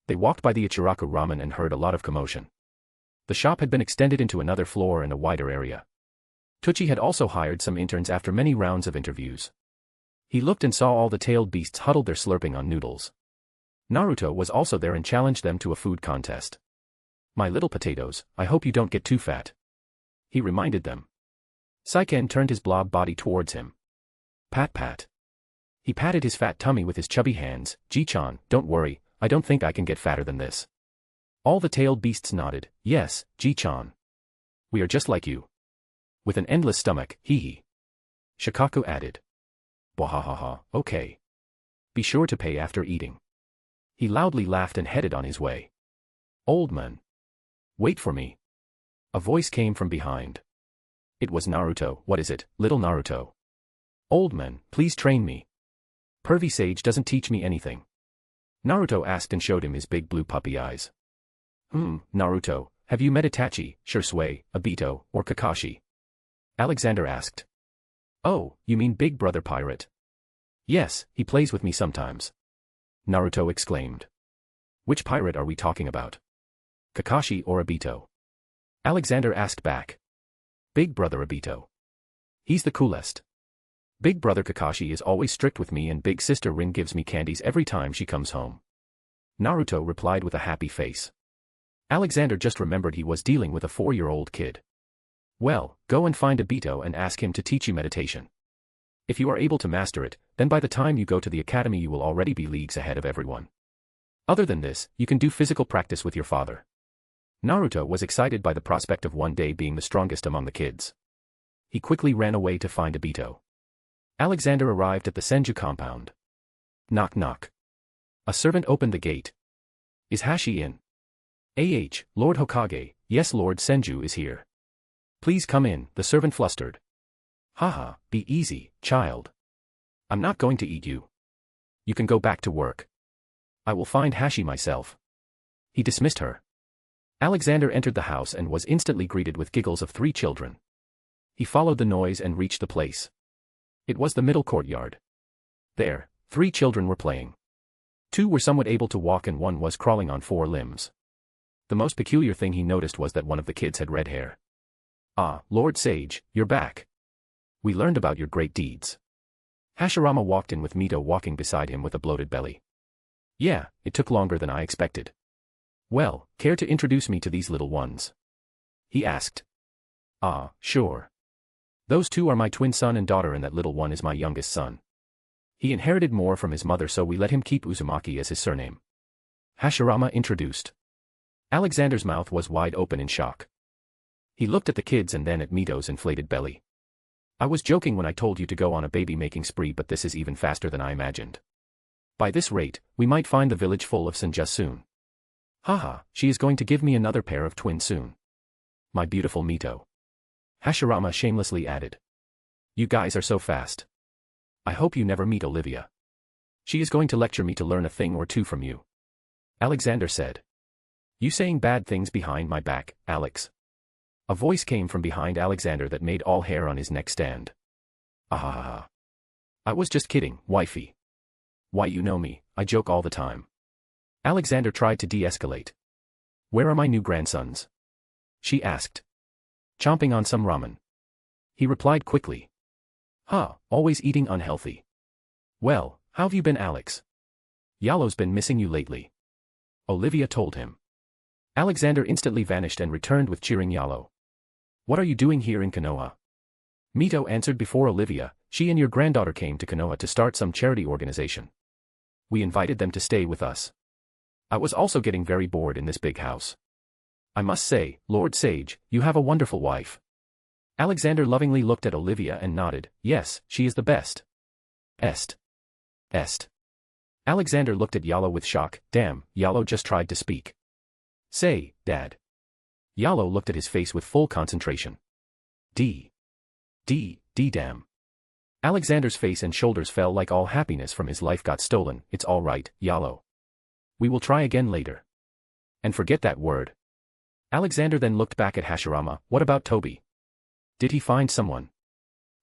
They walked by the Ichiraku Ramen and heard a lot of commotion. The shop had been extended into another floor and a wider area. Tucci had also hired some interns after many rounds of interviews. He looked and saw all the tailed beasts huddled there slurping on noodles. Naruto was also there and challenged them to a food contest. "My little potatoes, I hope you don't get too fat," he reminded them. Saiken turned his blob body towards him. Pat pat. He patted his fat tummy with his chubby hands. "Ji-chan, don't worry, I don't think I can get fatter than this." All the tailed beasts nodded. "Yes, Ji-chan. We are just like you. With an endless stomach, hee. Shikaku added. "Bwahahaha, okay. Be sure to pay after eating." He loudly laughed and headed on his way. "Old man. Wait for me." A voice came from behind. It was Naruto. "What is it, little Naruto?" "Old man, please train me. Pervy Sage doesn't teach me anything." Naruto asked and showed him his big blue puppy eyes. Naruto, have you met Itachi, Shisui, Obito, or Kakashi?" Alexander asked. "Oh, you mean Big Brother Pirate?" "Yes, he plays with me sometimes." Naruto exclaimed. "Which pirate are we talking about? Kakashi or Obito?" Alexander asked back. "Big Brother Obito. He's the coolest. Big Brother Kakashi is always strict with me and Big Sister Rin gives me candies every time she comes home." Naruto replied with a happy face. Alexander just remembered he was dealing with a 4-year-old kid. "Well, go and find Obito and ask him to teach you meditation. If you are able to master it, then by the time you go to the academy you will already be leagues ahead of everyone. Other than this, you can do physical practice with your father." Naruto was excited by the prospect of one day being the strongest among the kids. He quickly ran away to find Obito. Alexander arrived at the Senju compound. Knock knock. A servant opened the gate. "Is Hashi in?" Lord Hokage, yes Lord Senju is here." "Please come in," the servant flustered. "Haha, be easy, child. I'm not going to eat you. You can go back to work. I will find Hashi myself." He dismissed her. Alexander entered the house and was instantly greeted with giggles of 3 children. He followed the noise and reached the place. It was the middle courtyard. There, 3 children were playing. 2 were somewhat able to walk and 1 was crawling on 4 limbs. The most peculiar thing he noticed was that one of the kids had red hair. "Ah, Lord Sage, you're back. We learned about your great deeds." Hashirama walked in with Mito walking beside him with a bloated belly. "Yeah, it took longer than I expected." "Well, care to introduce me to these little ones?" he asked. "Ah, sure. Those 2 are my twin son and daughter and that little one is my youngest son. He inherited more from his mother so we let him keep Uzumaki as his surname." Hashirama introduced. Alexander's mouth was wide open in shock. He looked at the kids and then at Mito's inflated belly. "I was joking when I told you to go on a baby-making spree but this is even faster than I imagined. By this rate, we might find the village full of Senja soon. Haha, she is going to give me another pair of twins soon. My beautiful Mito." Hashirama shamelessly added. "You guys are so fast. I hope you never meet Olivia. She is going to lecture me to learn a thing or two from you." Alexander said. You saying bad things behind my back, Alex? A voice came from behind Alexander that made all hair on his neck stand. Ah. I was just kidding, wifey. Why, you know me, I joke all the time. Alexander tried to de-escalate. Where are my new grandsons? She asked. Chomping on some ramen. He replied quickly. Always eating unhealthy. Well, how've you been, Alex? Yalo's been missing you lately. Olivia told him. Alexander instantly vanished and returned with cheering Yalo. What are you doing here in Konoha? Mito answered before Olivia. She and your granddaughter came to Konoha to start some charity organization. We invited them to stay with us. I was also getting very bored in this big house. I must say, Lord Sage, you have a wonderful wife. Alexander lovingly looked at Olivia and nodded. Yes, she is the best. Est. Alexander looked at Yalo with shock. Damn, Yalo just tried to speak. Say, Dad. Yalo looked at his face with full concentration. Damn. Alexander's face and shoulders fell like all happiness from his life got stolen. It's all right, Yalo. We will try again later. And forget that word. Alexander then looked back at Hashirama. What about Toby? Did he find someone?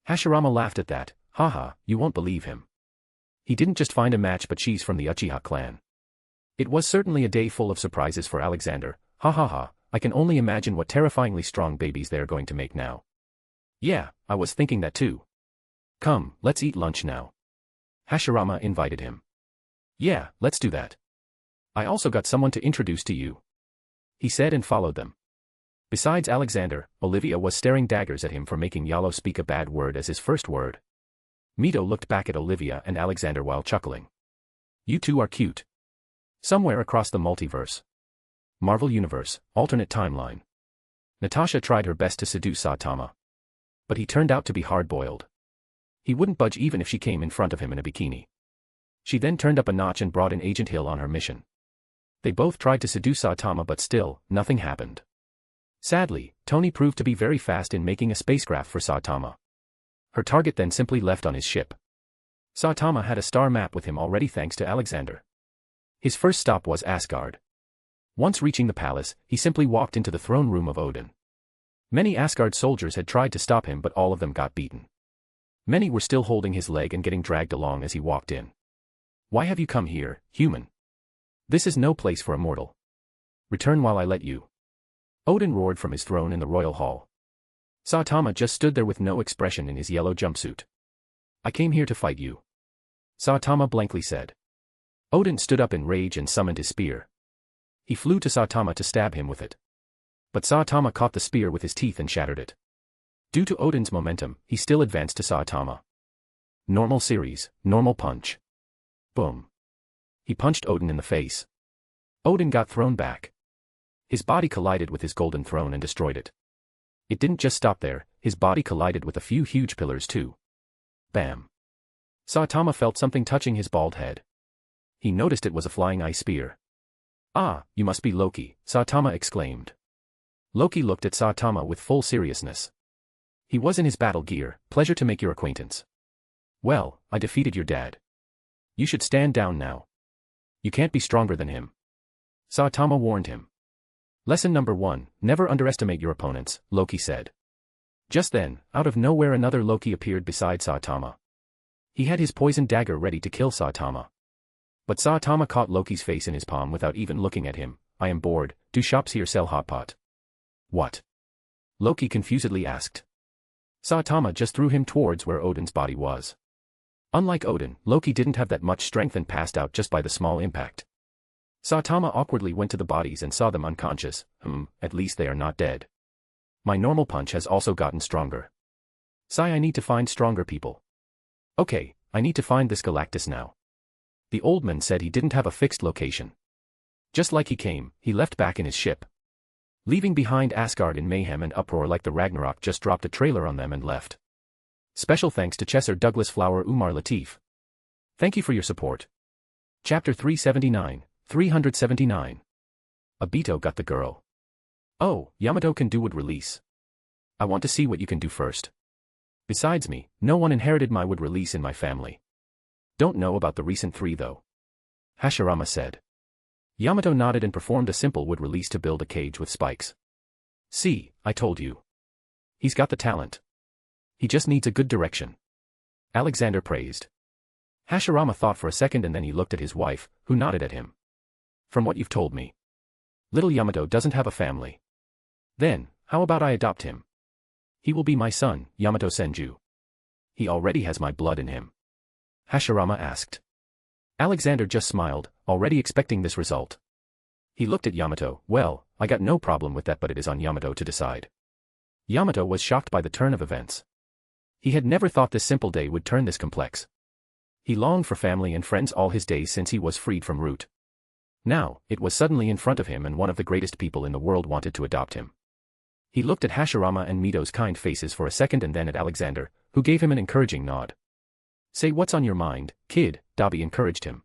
Hashirama laughed at that. Haha, you won't believe him. He didn't just find a match, but she's from the Uchiha clan. It was certainly a day full of surprises for Alexander. Ha, I can only imagine what terrifyingly strong babies they're going to make now. Yeah, I was thinking that too. Come, let's eat lunch now. Hashirama invited him. Yeah, let's do that. I also got someone to introduce to you. He said and followed them. Besides Alexander, Olivia was staring daggers at him for making Yalo speak a bad word as his first word. Mito looked back at Olivia and Alexander while chuckling. You two are cute. Somewhere across the multiverse. Marvel Universe, alternate timeline. Natasha tried her best to seduce Saitama. But he turned out to be hard-boiled. He wouldn't budge even if she came in front of him in a bikini. She then turned up a notch and brought in Agent Hill on her mission. They both tried to seduce Saitama, but still, nothing happened. Sadly, Tony proved to be very fast in making a spacecraft for Saitama. Her target then simply left on his ship. Saitama had a star map with him already thanks to Alexander. His first stop was Asgard. Once reaching the palace, he simply walked into the throne room of Odin. Many Asgard soldiers had tried to stop him, but all of them got beaten. Many were still holding his leg and getting dragged along as he walked in. Why have you come here, human? This is no place for a mortal. Return while I let you. Odin roared from his throne in the royal hall. Saitama just stood there with no expression in his yellow jumpsuit. I came here to fight you. Saitama blankly said. Odin stood up in rage and summoned his spear. He flew to Saitama to stab him with it. But Saitama caught the spear with his teeth and shattered it. Due to Odin's momentum, he still advanced to Saitama. Normal series, normal punch. Boom. He punched Odin in the face. Odin got thrown back. His body collided with his golden throne and destroyed it. It didn't just stop there, his body collided with a few huge pillars too. Bam. Saitama felt something touching his bald head. He noticed it was a flying ice spear. Ah, you must be Loki, Saitama exclaimed. Loki looked at Saitama with full seriousness. He was in his battle gear. Pleasure to make your acquaintance. Well, I defeated your dad. You should stand down now. You can't be stronger than him. Saitama warned him. Lesson number 1, never underestimate your opponents, Loki said. Just then, out of nowhere another Loki appeared beside Saitama. He had his poison dagger ready to kill Saitama. But Saitama caught Loki's face in his palm without even looking at him. I am bored, do shops here sell hot pot? What? Loki confusedly asked. Saitama just threw him towards where Odin's body was. Unlike Odin, Loki didn't have that much strength and passed out just by the small impact. Saitama awkwardly went to the bodies and saw them unconscious. At least they are not dead. My normal punch has also gotten stronger. I need to find stronger people. Okay, I need to find this Galactus now. The old man said he didn't have a fixed location. Just like he came, he left back in his ship. Leaving behind Asgard in mayhem and uproar like the Ragnarok, just dropped a trailer on them and left. Special thanks to Chesser Douglas Flower Umar Latif. Thank you for your support. Chapter 379. Obito got the girl. Oh, Yamato can do would release. I want to see what you can do first. Besides me, no one inherited my would release in my family. Don't know about the recent 3 though. Hashirama said. Yamato nodded and performed a simple wood release to build a cage with spikes. See, I told you. He's got the talent. He just needs a good direction. Alexander praised. Hashirama thought for a second and then he looked at his wife, who nodded at him. From what you've told me, little Yamato doesn't have a family. Then, how about I adopt him? He will be my son, Yamato Senju. He already has my blood in him. Hashirama asked. Alexander just smiled, already expecting this result. He looked at Yamato. Well, I got no problem with that, but it is on Yamato to decide. Yamato was shocked by the turn of events. He had never thought this simple day would turn this complex. He longed for family and friends all his days since he was freed from Root. Now, it was suddenly in front of him and one of the greatest people in the world wanted to adopt him. He looked at Hashirama and Mito's kind faces for a second and then at Alexander, who gave him an encouraging nod. Say what's on your mind, kid, Dabi encouraged him.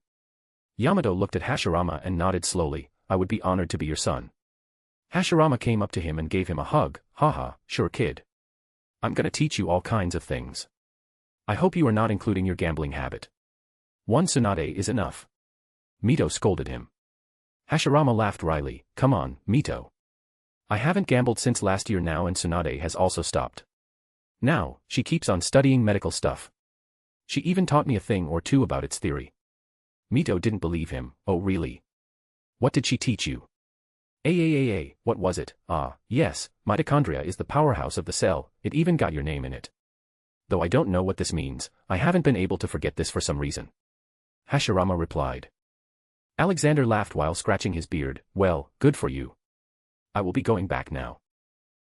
Yamato looked at Hashirama and nodded slowly. I would be honored to be your son. Hashirama came up to him and gave him a hug. Haha, sure kid. I'm gonna teach you all kinds of things. I hope you are not including your gambling habit. One Tsunade is enough. Mito scolded him. Hashirama laughed wryly. Come on, Mito. I haven't gambled since last year now and Tsunade has also stopped. Now, she keeps on studying medical stuff. She even taught me a thing or two about its theory. Mito didn't believe him. Oh really? What did she teach you? What was it? Ah, yes, mitochondria is the powerhouse of the cell, it even got your name in it. Though I don't know what this means, I haven't been able to forget this for some reason. Hashirama replied. Alexander laughed while scratching his beard. Well, good for you. I will be going back now.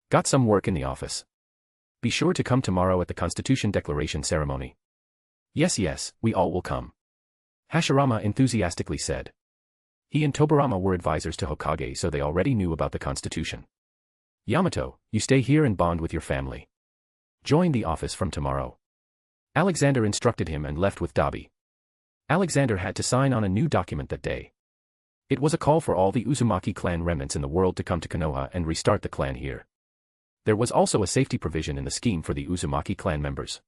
Got some work in the office. Be sure to come tomorrow at the Constitution Declaration ceremony. Yes, we all will come. Hashirama enthusiastically said. He and Tobarama were advisors to Hokage, so they already knew about the Constitution. Yamato, you stay here and bond with your family. Join the office from tomorrow. Alexander instructed him and left with Dabi. Alexander had to sign on a new document that day. It was a call for all the Uzumaki clan remnants in the world to come to Konoha and restart the clan here. There was also a safety provision in the scheme for the Uzumaki clan members.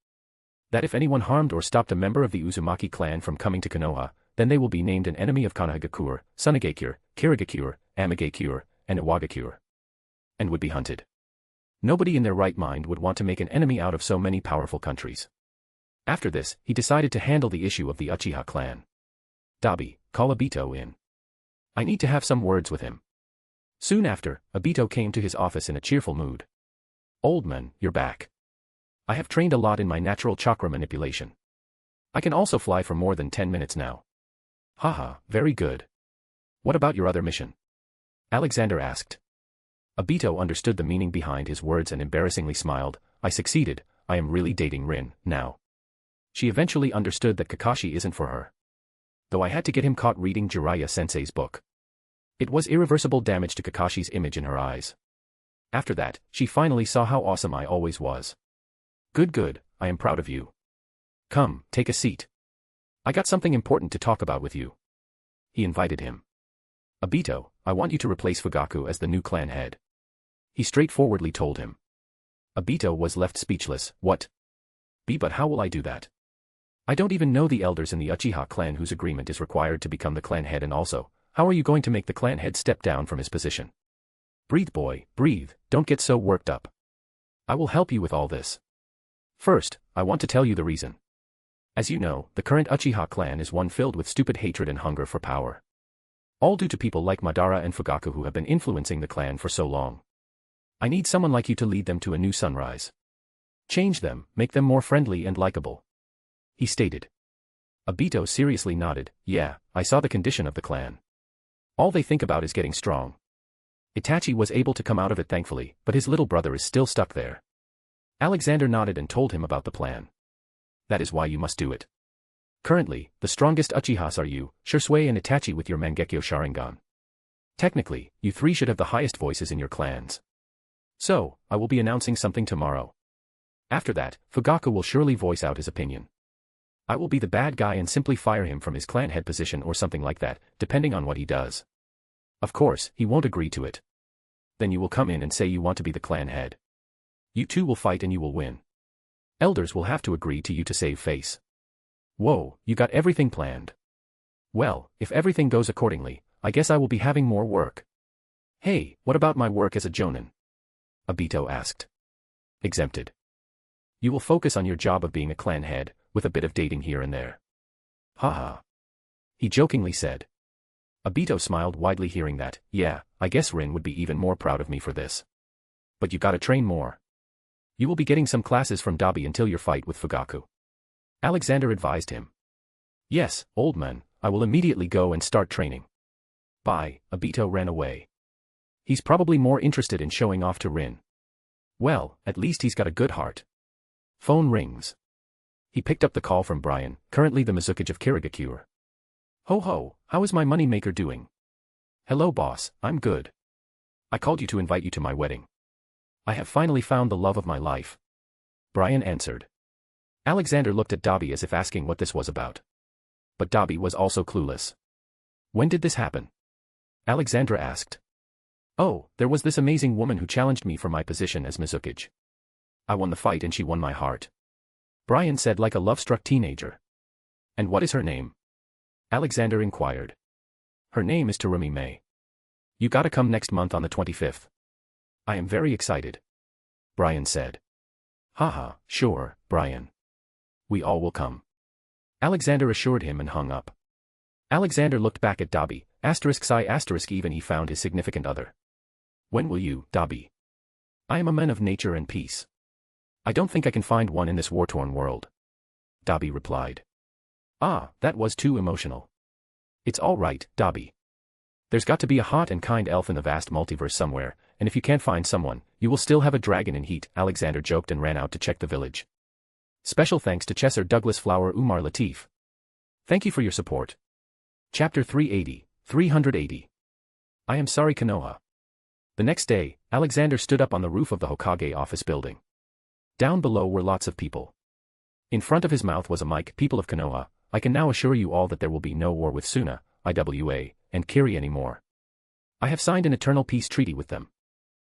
That if anyone harmed or stopped a member of the Uzumaki clan from coming to Konoha, then they will be named an enemy of Konohagakure, Sunagakure, Kirigakure, Amigakure, and Iwagakure. And would be hunted. Nobody in their right mind would want to make an enemy out of so many powerful countries. After this, he decided to handle the issue of the Uchiha clan. Dabi, call Obito in. I need to have some words with him. Soon after, Obito came to his office in a cheerful mood. Old man, you're back. I have trained a lot in my natural chakra manipulation. I can also fly for more than 10 minutes now. Haha, very good. What about your other mission? Alexander asked. Obito understood the meaning behind his words and embarrassingly smiled. I succeeded, I am really dating Rin, now. She eventually understood that Kakashi isn't for her. Though I had to get him caught reading Jiraiya-sensei's book. It was irreversible damage to Kakashi's image in her eyes. After that, she finally saw how awesome I always was. Good, I am proud of you. Come, take a seat. I got something important to talk about with you. He invited him. Obito, I want you to replace Fugaku as the new clan head. He straightforwardly told him. Obito was left speechless. What? But how will I do that? I don't even know the elders in the Uchiha clan whose agreement is required to become the clan head, and also, how are you going to make the clan head step down from his position? Breathe boy, breathe, don't get so worked up. I will help you with all this. First, I want to tell you the reason. As you know, the current Uchiha clan is one filled with stupid hatred and hunger for power. All due to people like Madara and Fugaku who have been influencing the clan for so long. I need someone like you to lead them to a new sunrise. Change them, make them more friendly and likable. He stated. Obito seriously nodded. Yeah, I saw the condition of the clan. All they think about is getting strong. Itachi was able to come out of it thankfully, but his little brother is still stuck there. Alexander nodded and told him about the plan. That is why you must do it. Currently, the strongest Uchihas are you, Shisui and Itachi with your Mangekyo Sharingan. Technically, you three should have the highest voices in your clans. So, I will be announcing something tomorrow. After that, Fugaku will surely voice out his opinion. I will be the bad guy and simply fire him from his clan head position or something like that, depending on what he does. Of course, he won't agree to it. Then you will come in and say you want to be the clan head. You two will fight and you will win. Elders will have to agree to you to save face. Whoa, you got everything planned. Well, if everything goes accordingly, I guess I will be having more work. Hey, what about my work as a jonin? Obito asked. Exempted. You will focus on your job of being a clan head, with a bit of dating here and there. Haha. He jokingly said. Obito smiled widely hearing that. Yeah, I guess Rin would be even more proud of me for this. But you gotta train more. You will be getting some classes from Dabi until your fight with Fugaku. Alexander advised him. Yes, old man, I will immediately go and start training. Bye, Obito ran away. He's probably more interested in showing off to Rin. Well, at least he's got a good heart. Phone rings. He picked up the call from Brian, currently the Mizukage of Kirigakure. Ho ho, how is my moneymaker doing? Hello boss, I'm good. I called you to invite you to my wedding. I have finally found the love of my life. Brian answered. Alexander looked at Dabi as if asking what this was about. But Dabi was also clueless. When did this happen? Alexandra asked. Oh, there was this amazing woman who challenged me for my position as Mizukage. I won the fight and she won my heart. Brian said like a love-struck teenager. And what is her name? Alexander inquired. Her name is Terumi May. You gotta come next month on the 25th. I am very excited. Brian said. Haha, sure, Brian. We all will come. Alexander assured him and hung up. Alexander looked back at Dabi, **** even he found his significant other. When will you, Dabi? I am a man of nature and peace. I don't think I can find one in this war-torn world. Dabi replied. Ah, that was too emotional. It's all right, Dabi. There's got to be a hot and kind elf in the vast multiverse somewhere, and if you can't find someone, you will still have a dragon in heat, Alexander joked and ran out to check the village. Special thanks to Chesser Douglas Flower Umar Latif. Thank you for your support. Chapter 380. I am sorry Konoha. The next day, Alexander stood up on the roof of the Hokage office building. Down below were lots of people. In front of his mouth was a mic. People of Konoha, I can now assure you all that there will be no war with Suna, Iwa, and Kiri anymore. I have signed an eternal peace treaty with them.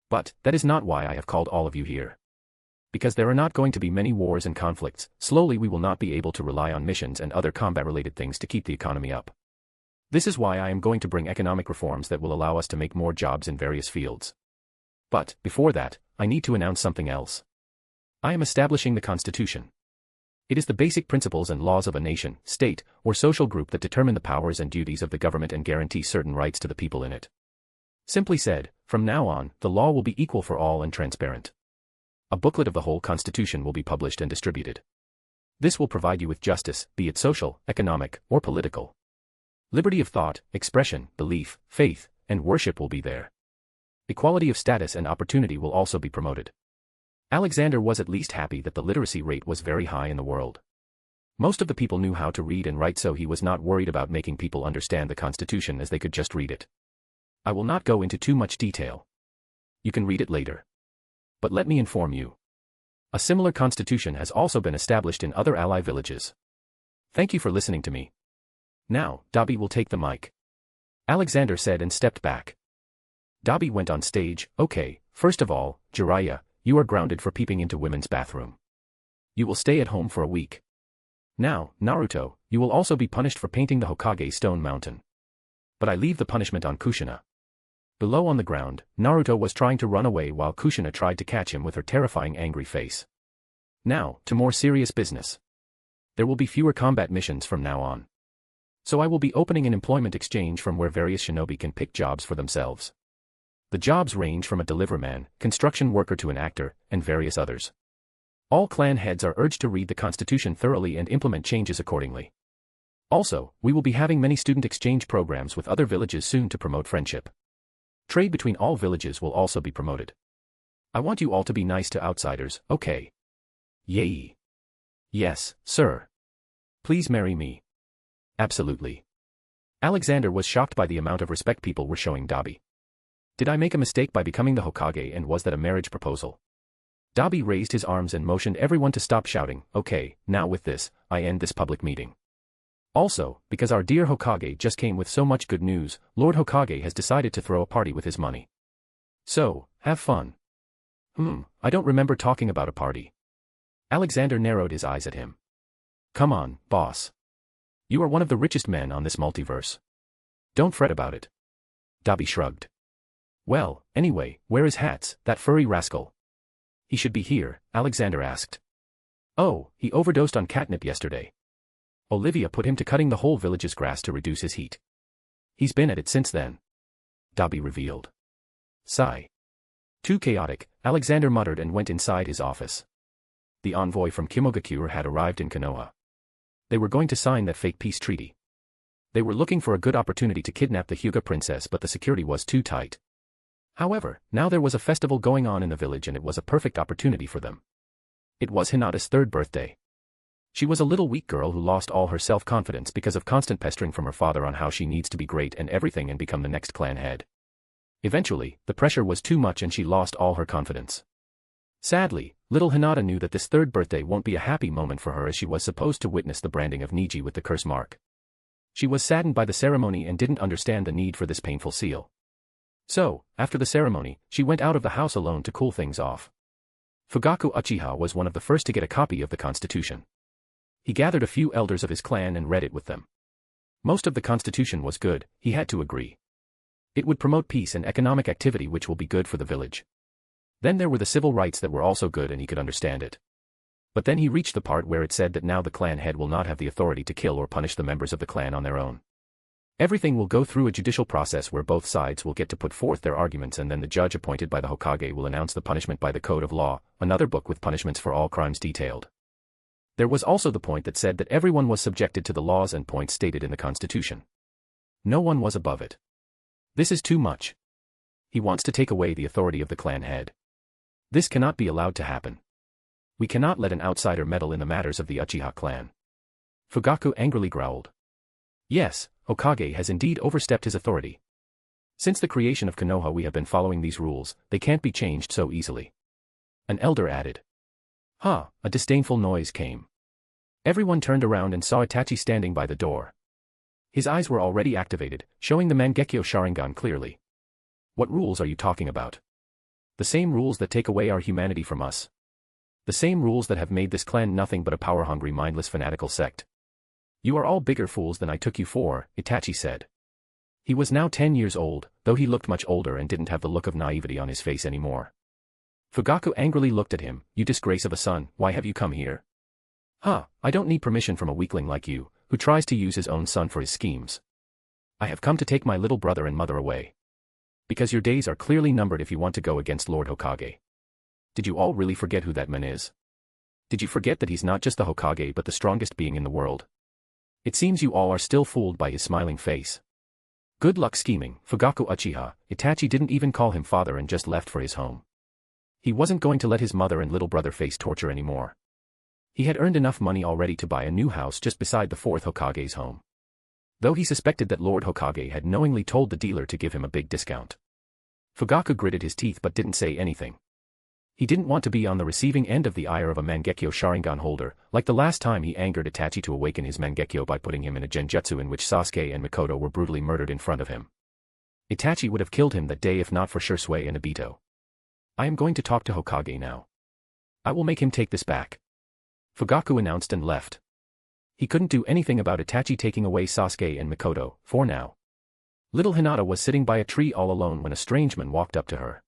But, that is not why I have called all of you here. Because there are not going to be many wars and conflicts, slowly we will not be able to rely on missions and other combat-related things to keep the economy up. This is why I am going to bring economic reforms that will allow us to make more jobs in various fields. But, before that, I need to announce something else. I am establishing the Constitution. It is the basic principles and laws of a nation, state, or social group that determine the powers and duties of the government and guarantee certain rights to the people in it. Simply said, from now on, the law will be equal for all and transparent. A booklet of the whole Constitution will be published and distributed. This will provide you with justice, be it social, economic, or political. Liberty of thought, expression, belief, faith, and worship will be there. Equality of status and opportunity will also be promoted. Alexander was at least happy that the literacy rate was very high in the world. Most of the people knew how to read and write, so he was not worried about making people understand the Constitution as they could just read it. I will not go into too much detail. You can read it later. But let me inform you. A similar constitution has also been established in other ally villages. Thank you for listening to me. Now, Dabi will take the mic. Alexander said and stepped back. Dabi went on stage. Okay, first of all, Jiraiya, you are grounded for peeping into women's bathroom. You will stay at home for a week. Now, Naruto, you will also be punished for painting the Hokage Stone Mountain. But I leave the punishment on Kushina. Below on the ground, Naruto was trying to run away while Kushina tried to catch him with her terrifying angry face. Now, to more serious business. There will be fewer combat missions from now on. So I will be opening an employment exchange from where various shinobi can pick jobs for themselves. The jobs range from a deliverman, construction worker to an actor, and various others. All clan heads are urged to read the Constitution thoroughly and implement changes accordingly. Also, we will be having many student exchange programs with other villages soon to promote friendship. Trade between all villages will also be promoted. I want you all to be nice to outsiders, okay? Yay. Yes, sir. Please marry me. Absolutely. Alexander was shocked by the amount of respect people were showing Dabi. Did I make a mistake by becoming the Hokage, and was that a marriage proposal? Dabi raised his arms and motioned everyone to stop shouting. Okay, now with this, I end this public meeting. Also, because our dear Hokage just came with so much good news, Lord Hokage has decided to throw a party with his money. So, have fun. I don't remember talking about a party. Alexander narrowed his eyes at him. Come on, boss. You are one of the richest men on this multiverse. Don't fret about it. Dabi shrugged. Well, anyway, where is Hats, that furry rascal? He should be here, Alexander asked. Oh, he overdosed on catnip yesterday. Olivia put him to cutting the whole village's grass to reduce his heat. He's been at it since then. Dabi revealed. Sigh. Too chaotic, Alexander muttered and went inside his office. The envoy from Kimogakure had arrived in Konoha. They were going to sign that fake peace treaty. They were looking for a good opportunity to kidnap the Hyuga princess, but the security was too tight. However, now there was a festival going on in the village and it was a perfect opportunity for them. It was Hinata's 3rd birthday. She was a little weak girl who lost all her self-confidence because of constant pestering from her father on how she needs to be great and everything and become the next clan head. Eventually, the pressure was too much and she lost all her confidence. Sadly, little Hinata knew that this 3rd birthday won't be a happy moment for her as she was supposed to witness the branding of Niji with the curse mark. She was saddened by the ceremony and didn't understand the need for this painful seal. So, after the ceremony, she went out of the house alone to cool things off. Fugaku Uchiha was one of the first to get a copy of the constitution. He gathered a few elders of his clan and read it with them. Most of the constitution was good, he had to agree. It would promote peace and economic activity which will be good for the village. Then there were the civil rights that were also good and he could understand it. But then he reached the part where it said that now the clan head will not have the authority to kill or punish the members of the clan on their own. Everything will go through a judicial process where both sides will get to put forth their arguments and then the judge appointed by the Hokage will announce the punishment by the Code of Law, another book with punishments for all crimes detailed. There was also the point that said that everyone was subjected to the laws and points stated in the Constitution. No one was above it. This is too much. He wants to take away the authority of the clan head. This cannot be allowed to happen. We cannot let an outsider meddle in the matters of the Uchiha clan. Fugaku angrily growled. Yes, Hokage has indeed overstepped his authority. Since the creation of Konoha we have been following these rules, they can't be changed so easily. An elder added. A disdainful noise came. Everyone turned around and saw Itachi standing by the door. His eyes were already activated, showing the Mangekyo Sharingan clearly. What rules are you talking about? The same rules that take away our humanity from us. The same rules that have made this clan nothing but a power-hungry mindless fanatical sect. You are all bigger fools than I took you for, Itachi said. He was now 10 years old, though he looked much older and didn't have the look of naivety on his face anymore. Fugaku angrily looked at him. You disgrace of a son, why have you come here? I don't need permission from a weakling like you, who tries to use his own son for his schemes. I have come to take my little brother and mother away. Because your days are clearly numbered if you want to go against Lord Hokage. Did you all really forget who that man is? Did you forget that he's not just the Hokage but the strongest being in the world? It seems you all are still fooled by his smiling face. Good luck scheming, Fugaku Uchiha. Itachi didn't even call him father and just left for his home. He wasn't going to let his mother and little brother face torture anymore. He had earned enough money already to buy a new house just beside the 4th Hokage's home. Though he suspected that Lord Hokage had knowingly told the dealer to give him a big discount. Fugaku gritted his teeth but didn't say anything. He didn't want to be on the receiving end of the ire of a Mangekyo Sharingan holder, like the last time he angered Itachi to awaken his Mangekyo by putting him in a genjutsu in which Sasuke and Mikoto were brutally murdered in front of him. Itachi would have killed him that day if not for Shursui and Obito. I am going to talk to Hokage now. I will make him take this back. Fugaku announced and left. He couldn't do anything about Itachi taking away Sasuke and Mikoto, for now. Little Hinata was sitting by a tree all alone when a strange man walked up to her.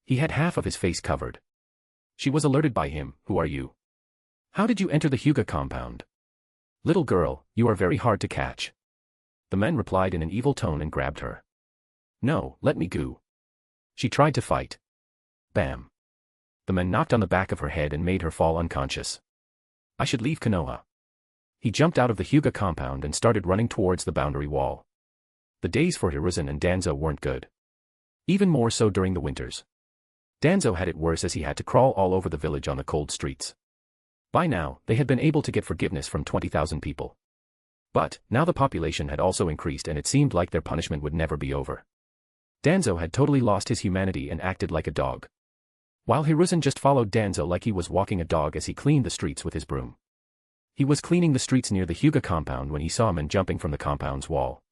He had half of his face covered. She was alerted by him. Who are you? How did you enter the Hyuga compound? Little girl, you are very hard to catch. The man replied in an evil tone and grabbed her. No, let me go. She tried to fight. Bam. The man knocked on the back of her head and made her fall unconscious. I should leave Konoha. He jumped out of the Hyuga compound and started running towards the boundary wall. The days for Hiruzen and Danzo weren't good. Even more so during the winters. Danzo had it worse as he had to crawl all over the village on the cold streets. By now, they had been able to get forgiveness from 20,000 people. But, now the population had also increased and it seemed like their punishment would never be over. Danzo had totally lost his humanity and acted like a dog. While Hiruzen just followed Danzo like he was walking a dog as he cleaned the streets with his broom. He was cleaning the streets near the Hyuga compound when he saw a man jumping from the compound's wall.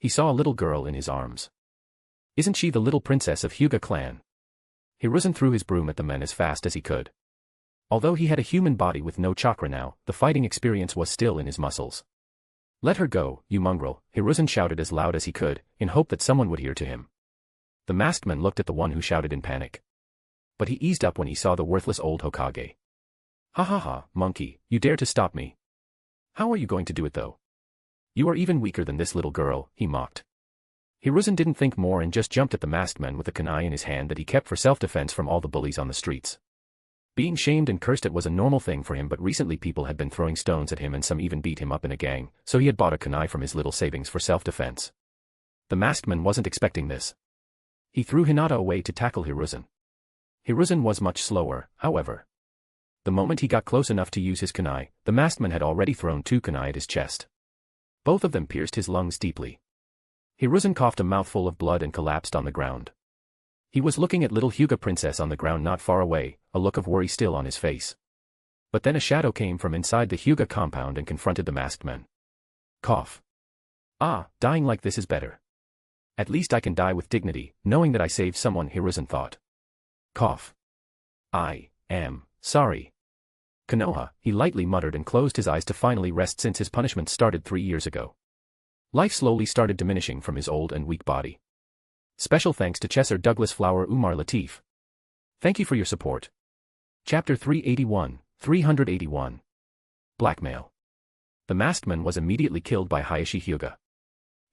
He saw a little girl in his arms. Isn't she the little princess of Hyuga clan? Hiruzen threw his broom at the men as fast as he could. Although he had a human body with no chakra now, the fighting experience was still in his muscles. Let her go, you mongrel, Hiruzen shouted as loud as he could, in hope that someone would hear to him. The masked man looked at the one who shouted in panic. But he eased up when he saw the worthless old Hokage. Ha ha ha, monkey, you dare to stop me. How are you going to do it though? You are even weaker than this little girl, he mocked. Hiruzen didn't think more and just jumped at the masked man with a kunai in his hand that he kept for self-defense from all the bullies on the streets. Being shamed and cursed at was a normal thing for him, but recently people had been throwing stones at him and some even beat him up in a gang, so he had bought a kunai from his little savings for self-defense. The masked man wasn't expecting this. He threw Hinata away to tackle Hiruzen. Hiruzen was much slower, however. The moment he got close enough to use his kunai, the masked man had already thrown 2 kunai at his chest. Both of them pierced his lungs deeply. Hiruzen coughed a mouthful of blood and collapsed on the ground. He was looking at little Hyuga princess on the ground not far away, a look of worry still on his face. But then a shadow came from inside the Hyuga compound and confronted the masked man. Cough. Ah, dying like this is better. At least I can die with dignity, knowing that I saved someone, Hiruzen thought. Cough. I am sorry. Konoha, he lightly muttered and closed his eyes to finally rest since his punishment started 3 years ago. Life slowly started diminishing from his old and weak body. Special thanks to Chesser Douglas Flower Umar Latif. Thank you for your support. Chapter 381. Blackmail. The masked man was immediately killed by Hayashi Hyuga.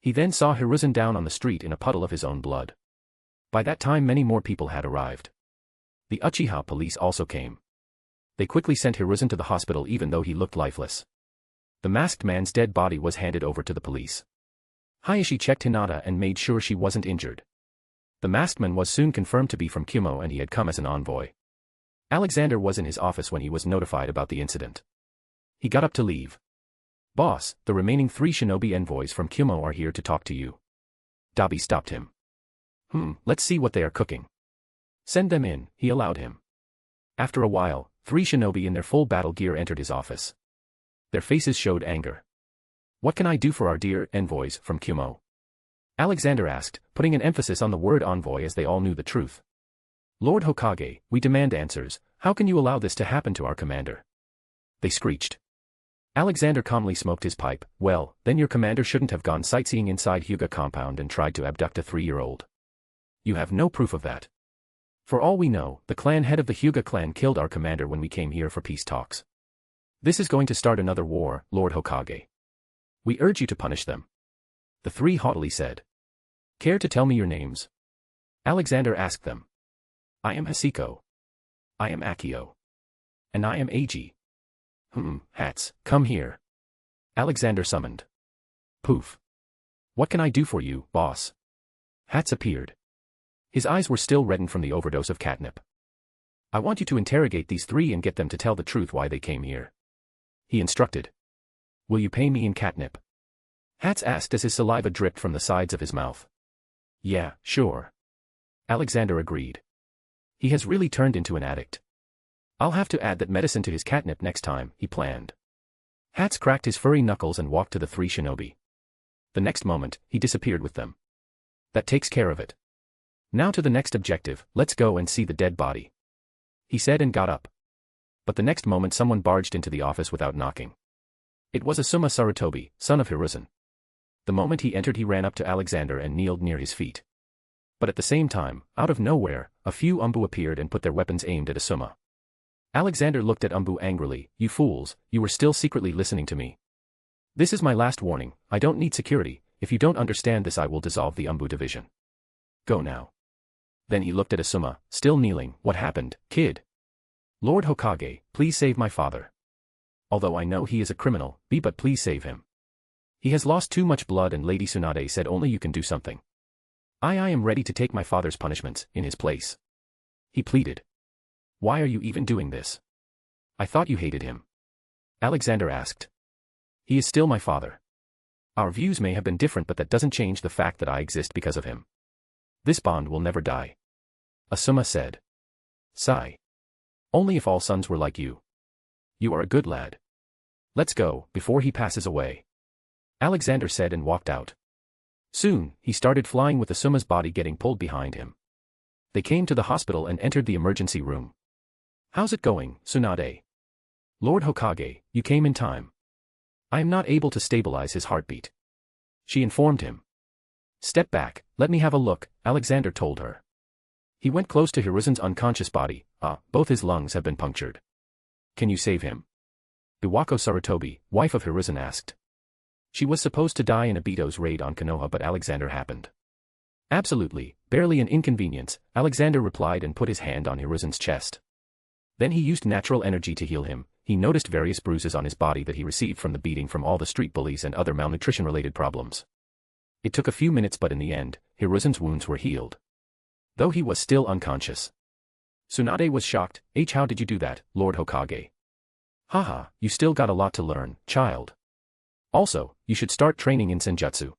He then saw Hiruzen down on the street in a puddle of his own blood. By that time many more people had arrived. The Uchiha police also came. They quickly sent Hiruzen to the hospital even though he looked lifeless. The masked man's dead body was handed over to the police. Hayashi checked Hinata and made sure she wasn't injured. The masked man was soon confirmed to be from Kumo and he had come as an envoy. Alexander was in his office when he was notified about the incident. He got up to leave. Boss, the remaining 3 shinobi envoys from Kumo are here to talk to you. Dabi stopped him. Let's see what they are cooking. Send them in, he allowed him. After a while, 3 shinobi in their full battle gear entered his office. Their faces showed anger. What can I do for our dear envoys from Kumo? Alexander asked, putting an emphasis on the word envoy as they all knew the truth. Lord Hokage, we demand answers. How can you allow this to happen to our commander? They screeched. Alexander calmly smoked his pipe. Well, then your commander shouldn't have gone sightseeing inside Hyuga compound and tried to abduct a 3-year-old. You have no proof of that. For all we know, the clan head of the Hyuga clan killed our commander when we came here for peace talks. This is going to start another war, Lord Hokage. We urge you to punish them. The 3 haughtily said. Care to tell me your names? Alexander asked them. I am Hisako. I am Akio. And I am Eiji. Hats, come here. Alexander summoned. Poof. What can I do for you, boss? Hats appeared. His eyes were still reddened from the overdose of catnip. I want you to interrogate these 3 and get them to tell the truth why they came here. He instructed. Will you pay me in catnip? Hats asked as his saliva dripped from the sides of his mouth. Yeah, sure. Alexander agreed. He has really turned into an addict. I'll have to add that medicine to his catnip next time, he planned. Hats cracked his furry knuckles and walked to the 3 shinobi. The next moment, he disappeared with them. That takes care of it. Now to the next objective, let's go and see the dead body. He said and got up. But the next moment someone barged into the office without knocking. It was Asuma Sarutobi, son of Hiruzen. The moment he entered he ran up to Alexander and kneeled near his feet. But at the same time, out of nowhere, a few Umbu appeared and put their weapons aimed at Asuma. Alexander looked at Umbu angrily. You fools, you were still secretly listening to me. This is my last warning, I don't need security. If you don't understand this I will dissolve the Umbu division. Go now. Then he looked at Asuma, still kneeling. What happened, kid? Lord Hokage, please save my father. Although I know he is a criminal, but please save him. He has lost too much blood and Lady Tsunade said only you can do something. I am ready to take my father's punishments, in his place. He pleaded. Why are you even doing this? I thought you hated him. Alexander asked. He is still my father. Our views may have been different but that doesn't change the fact that I exist because of him. This bond will never die. Asuma said. Sigh. Only if all sons were like you. You are a good lad. Let's go, before he passes away. Alexander said and walked out. Soon, he started flying with Asuma's body getting pulled behind him. They came to the hospital and entered the emergency room. How's it going, Tsunade? Lord Hokage, you came in time. I am not able to stabilize his heartbeat. She informed him. Step back, let me have a look, Alexander told her. He went close to Hiruzen's unconscious body. Both his lungs have been punctured. Can you save him? Iwako Sarutobi, wife of Hiruzen, asked. She was supposed to die in Obito's raid on Konoha, but Alexander happened. Absolutely, barely an inconvenience, Alexander replied and put his hand on Hiruzen's chest. Then he used natural energy to heal him. He noticed various bruises on his body that he received from the beating from all the street bullies and other malnutrition-related problems. It took a few minutes, but in the end, Hiruzen's wounds were healed, though he was still unconscious. Tsunade was shocked. How did you do that, Lord Hokage? Haha, you still got a lot to learn, child. Also, you should start training in senjutsu.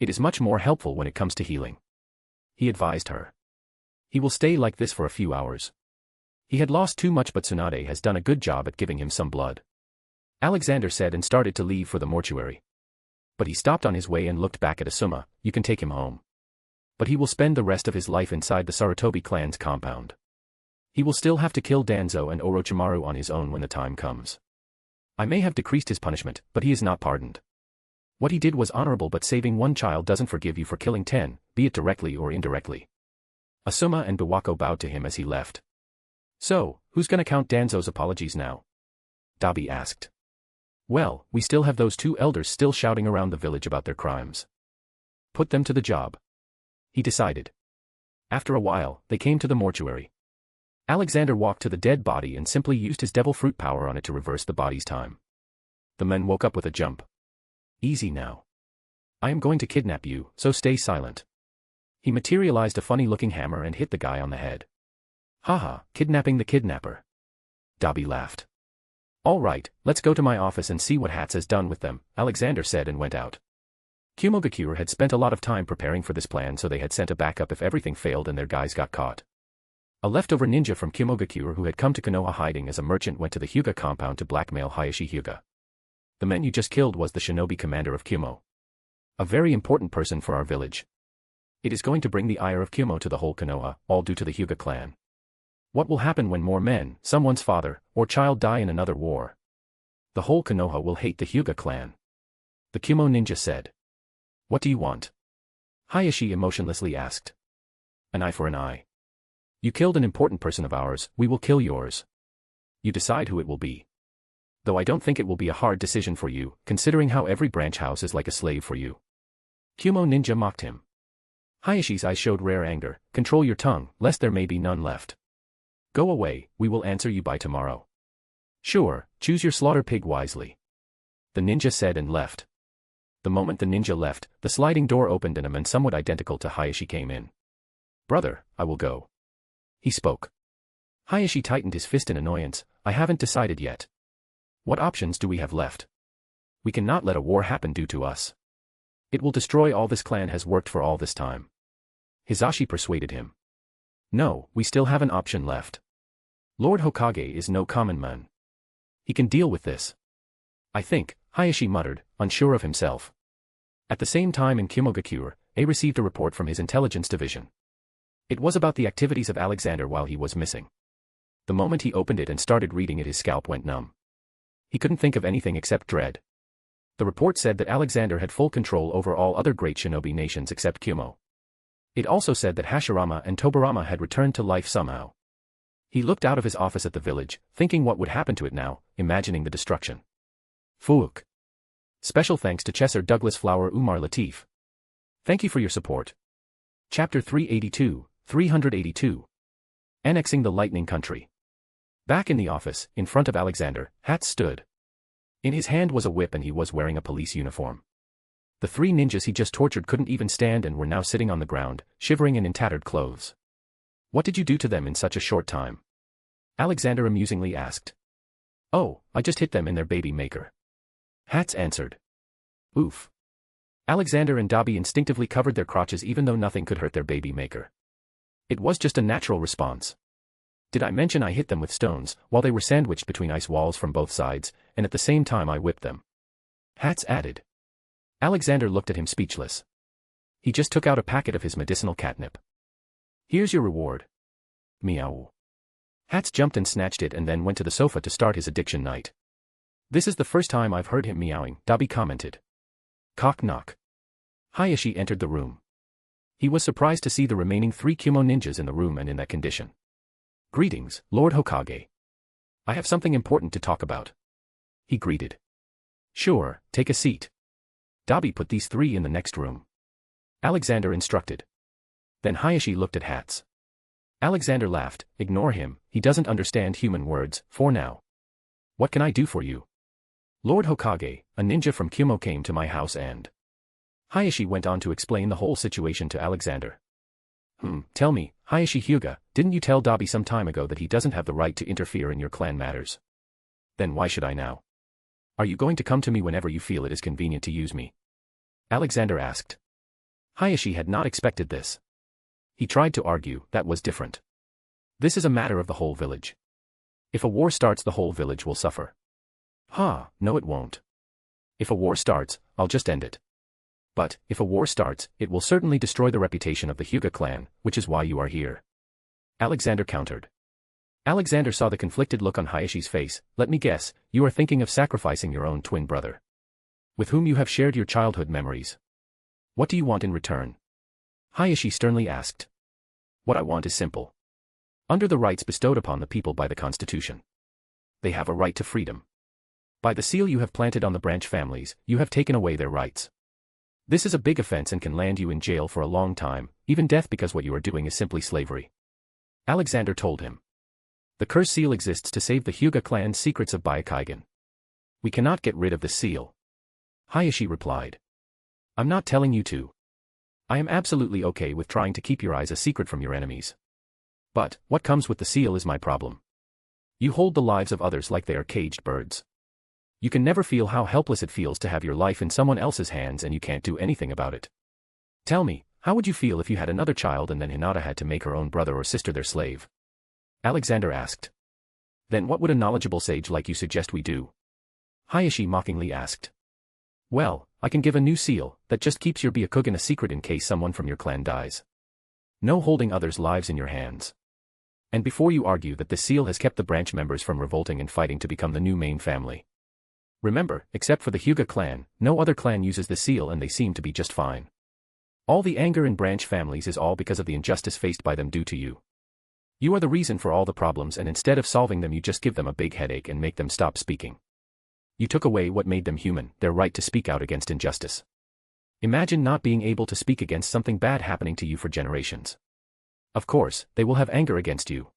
It is much more helpful when it comes to healing. He advised her. He will stay like this for a few hours. He had lost too much, but Tsunade has done a good job at giving him some blood, Alexander said, and started to leave for the mortuary. But he stopped on his way and looked back at Asuma. You can take him home. But he will spend the rest of his life inside the Sarutobi clan's compound. He will still have to kill Danzo and Orochimaru on his own when the time comes. I may have decreased his punishment, but he is not pardoned. What he did was honorable, but saving one child doesn't forgive you for killing 10, be it directly or indirectly. Asuma and Biwako bowed to him as he left. So, who's gonna count Danzo's apologies now? Dabi asked. Well, we still have those two elders still shouting around the village about their crimes. Put them to the job, he decided. After a while, they came to the mortuary. Alexander walked to the dead body and simply used his devil fruit power on it to reverse the body's time. The men woke up with a jump. Easy now. I am going to kidnap you, so stay silent. He materialized a funny-looking hammer and hit the guy on the head. Haha, kidnapping the kidnapper. Dabi laughed. All right, let's go to my office and see what Hats has done with them, Alexander said and went out. Kumogakure had spent a lot of time preparing for this plan, so they had sent a backup if everything failed and their guys got caught. A leftover ninja from Kumogakure who had come to Konoha hiding as a merchant went to the Hyuga compound to blackmail Hayashi Hyuga. The man you just killed was the shinobi commander of Kumo. A very important person for our village. It is going to bring the ire of Kumo to the whole Konoha, all due to the Hyuga clan. What will happen when more men, someone's father, or child die in another war? The whole Konoha will hate the Hyuga clan. The Kumo ninja said. What do you want? Hayashi emotionlessly asked. An eye for an eye. You killed an important person of ours, we will kill yours. You decide who it will be. Though I don't think it will be a hard decision for you, considering how every branch house is like a slave for you. Kumo ninja mocked him. Hayashi's eyes showed rare anger. Control your tongue, lest there may be none left. Go away, we will answer you by tomorrow. Sure, choose your slaughter pig wisely. The ninja said and left. The moment the ninja left, the sliding door opened and a man somewhat identical to Hayashi came in. Brother, I will go. He spoke. Hayashi tightened his fist in annoyance. I haven't decided yet. What options do we have left? We cannot let a war happen due to us. It will destroy all this clan has worked for all this time. Hizashi persuaded him. No, we still have an option left. Lord Hokage is no common man. He can deal with this. I think, Hayashi muttered, unsure of himself. At the same time in Kumogakure, received a report from his intelligence division. It was about the activities of Alexander while he was missing. The moment he opened it and started reading it, his scalp went numb. He couldn't think of anything except dread. The report said that Alexander had full control over all other great shinobi nations except Kumo. It also said that Hashirama and Tobarama had returned to life somehow. He looked out of his office at the village, thinking what would happen to it now, imagining the destruction. Fuuk. Special thanks to Chesser Douglas Flower Umar Latif. Thank you for your support. Chapter 382. Annexing the Lightning Country. Back in the office, in front of Alexander, Hats stood. In his hand was a whip and he was wearing a police uniform. The three ninjas he just tortured couldn't even stand and were now sitting on the ground, shivering and in tattered clothes. What did you do to them in such a short time? Alexander amusingly asked. Oh, I just hit them in their baby maker. Hats answered. Oof. Alexander and Dabi instinctively covered their crotches even though nothing could hurt their baby maker. It was just a natural response. Did I mention I hit them with stones, while they were sandwiched between ice walls from both sides, and at the same time I whipped them? Hats added. Alexander looked at him speechless. He just took out a packet of his medicinal catnip. Here's your reward. Meow. Hats jumped and snatched it and then went to the sofa to start his addiction night. This is the first time I've heard him meowing, Dabi commented. Knock knock. Hayashi entered the room. He was surprised to see the remaining 3 Kumo ninjas in the room and in that condition. Greetings, Lord Hokage. I have something important to talk about. He greeted. Sure, take a seat. Dabi put these 3 in the next room. Alexander instructed. Then Hayashi looked at Hats. Alexander laughed. Ignore him, he doesn't understand human words, for now. What can I do for you? Lord Hokage, a ninja from Kumo came to my house and... Hayashi went on to explain the whole situation to Alexander. Tell me, Hayashi Hyuga, didn't you tell Dabi some time ago that he doesn't have the right to interfere in your clan matters? Then why should I now? Are you going to come to me whenever you feel it is convenient to use me? Alexander asked. Hayashi had not expected this. He tried to argue that was different. This is a matter of the whole village. If a war starts, the whole village will suffer. No it won't. If a war starts, I'll just end it. But, if a war starts, it will certainly destroy the reputation of the Hyuga clan, which is why you are here. Alexander countered. Alexander saw the conflicted look on Hayashi's face. Let me guess, you are thinking of sacrificing your own twin brother, with whom you have shared your childhood memories. What do you want in return? Hayashi sternly asked. What I want is simple. Under the rights bestowed upon the people by the Constitution, they have a right to freedom. By the seal you have planted on the branch families, you have taken away their rights. This is a big offense and can land you in jail for a long time, even death, because what you are doing is simply slavery. Alexander told him. The curse seal exists to save the Hyuga clan's secrets of Byakugan. We cannot get rid of the seal. Hayashi replied. I'm not telling you to. I am absolutely okay with trying to keep your eyes a secret from your enemies. But, what comes with the seal is my problem. You hold the lives of others like they are caged birds. You can never feel how helpless it feels to have your life in someone else's hands and you can't do anything about it. Tell me, how would you feel if you had another child and then Hinata had to make her own brother or sister their slave? Alexander asked. Then what would a knowledgeable sage like you suggest we do? Hayashi mockingly asked. Well, I can give a new seal that just keeps your Byakugan a secret in case someone from your clan dies. No holding others' lives in your hands. And before you argue that this seal has kept the branch members from revolting and fighting to become the new main family. Remember, except for the Hyuga clan, no other clan uses the seal and they seem to be just fine. All the anger in branch families is all because of the injustice faced by them due to you. You are the reason for all the problems, and instead of solving them you just give them a big headache and make them stop speaking. You took away what made them human, their right to speak out against injustice. Imagine not being able to speak against something bad happening to you for generations. Of course, they will have anger against you.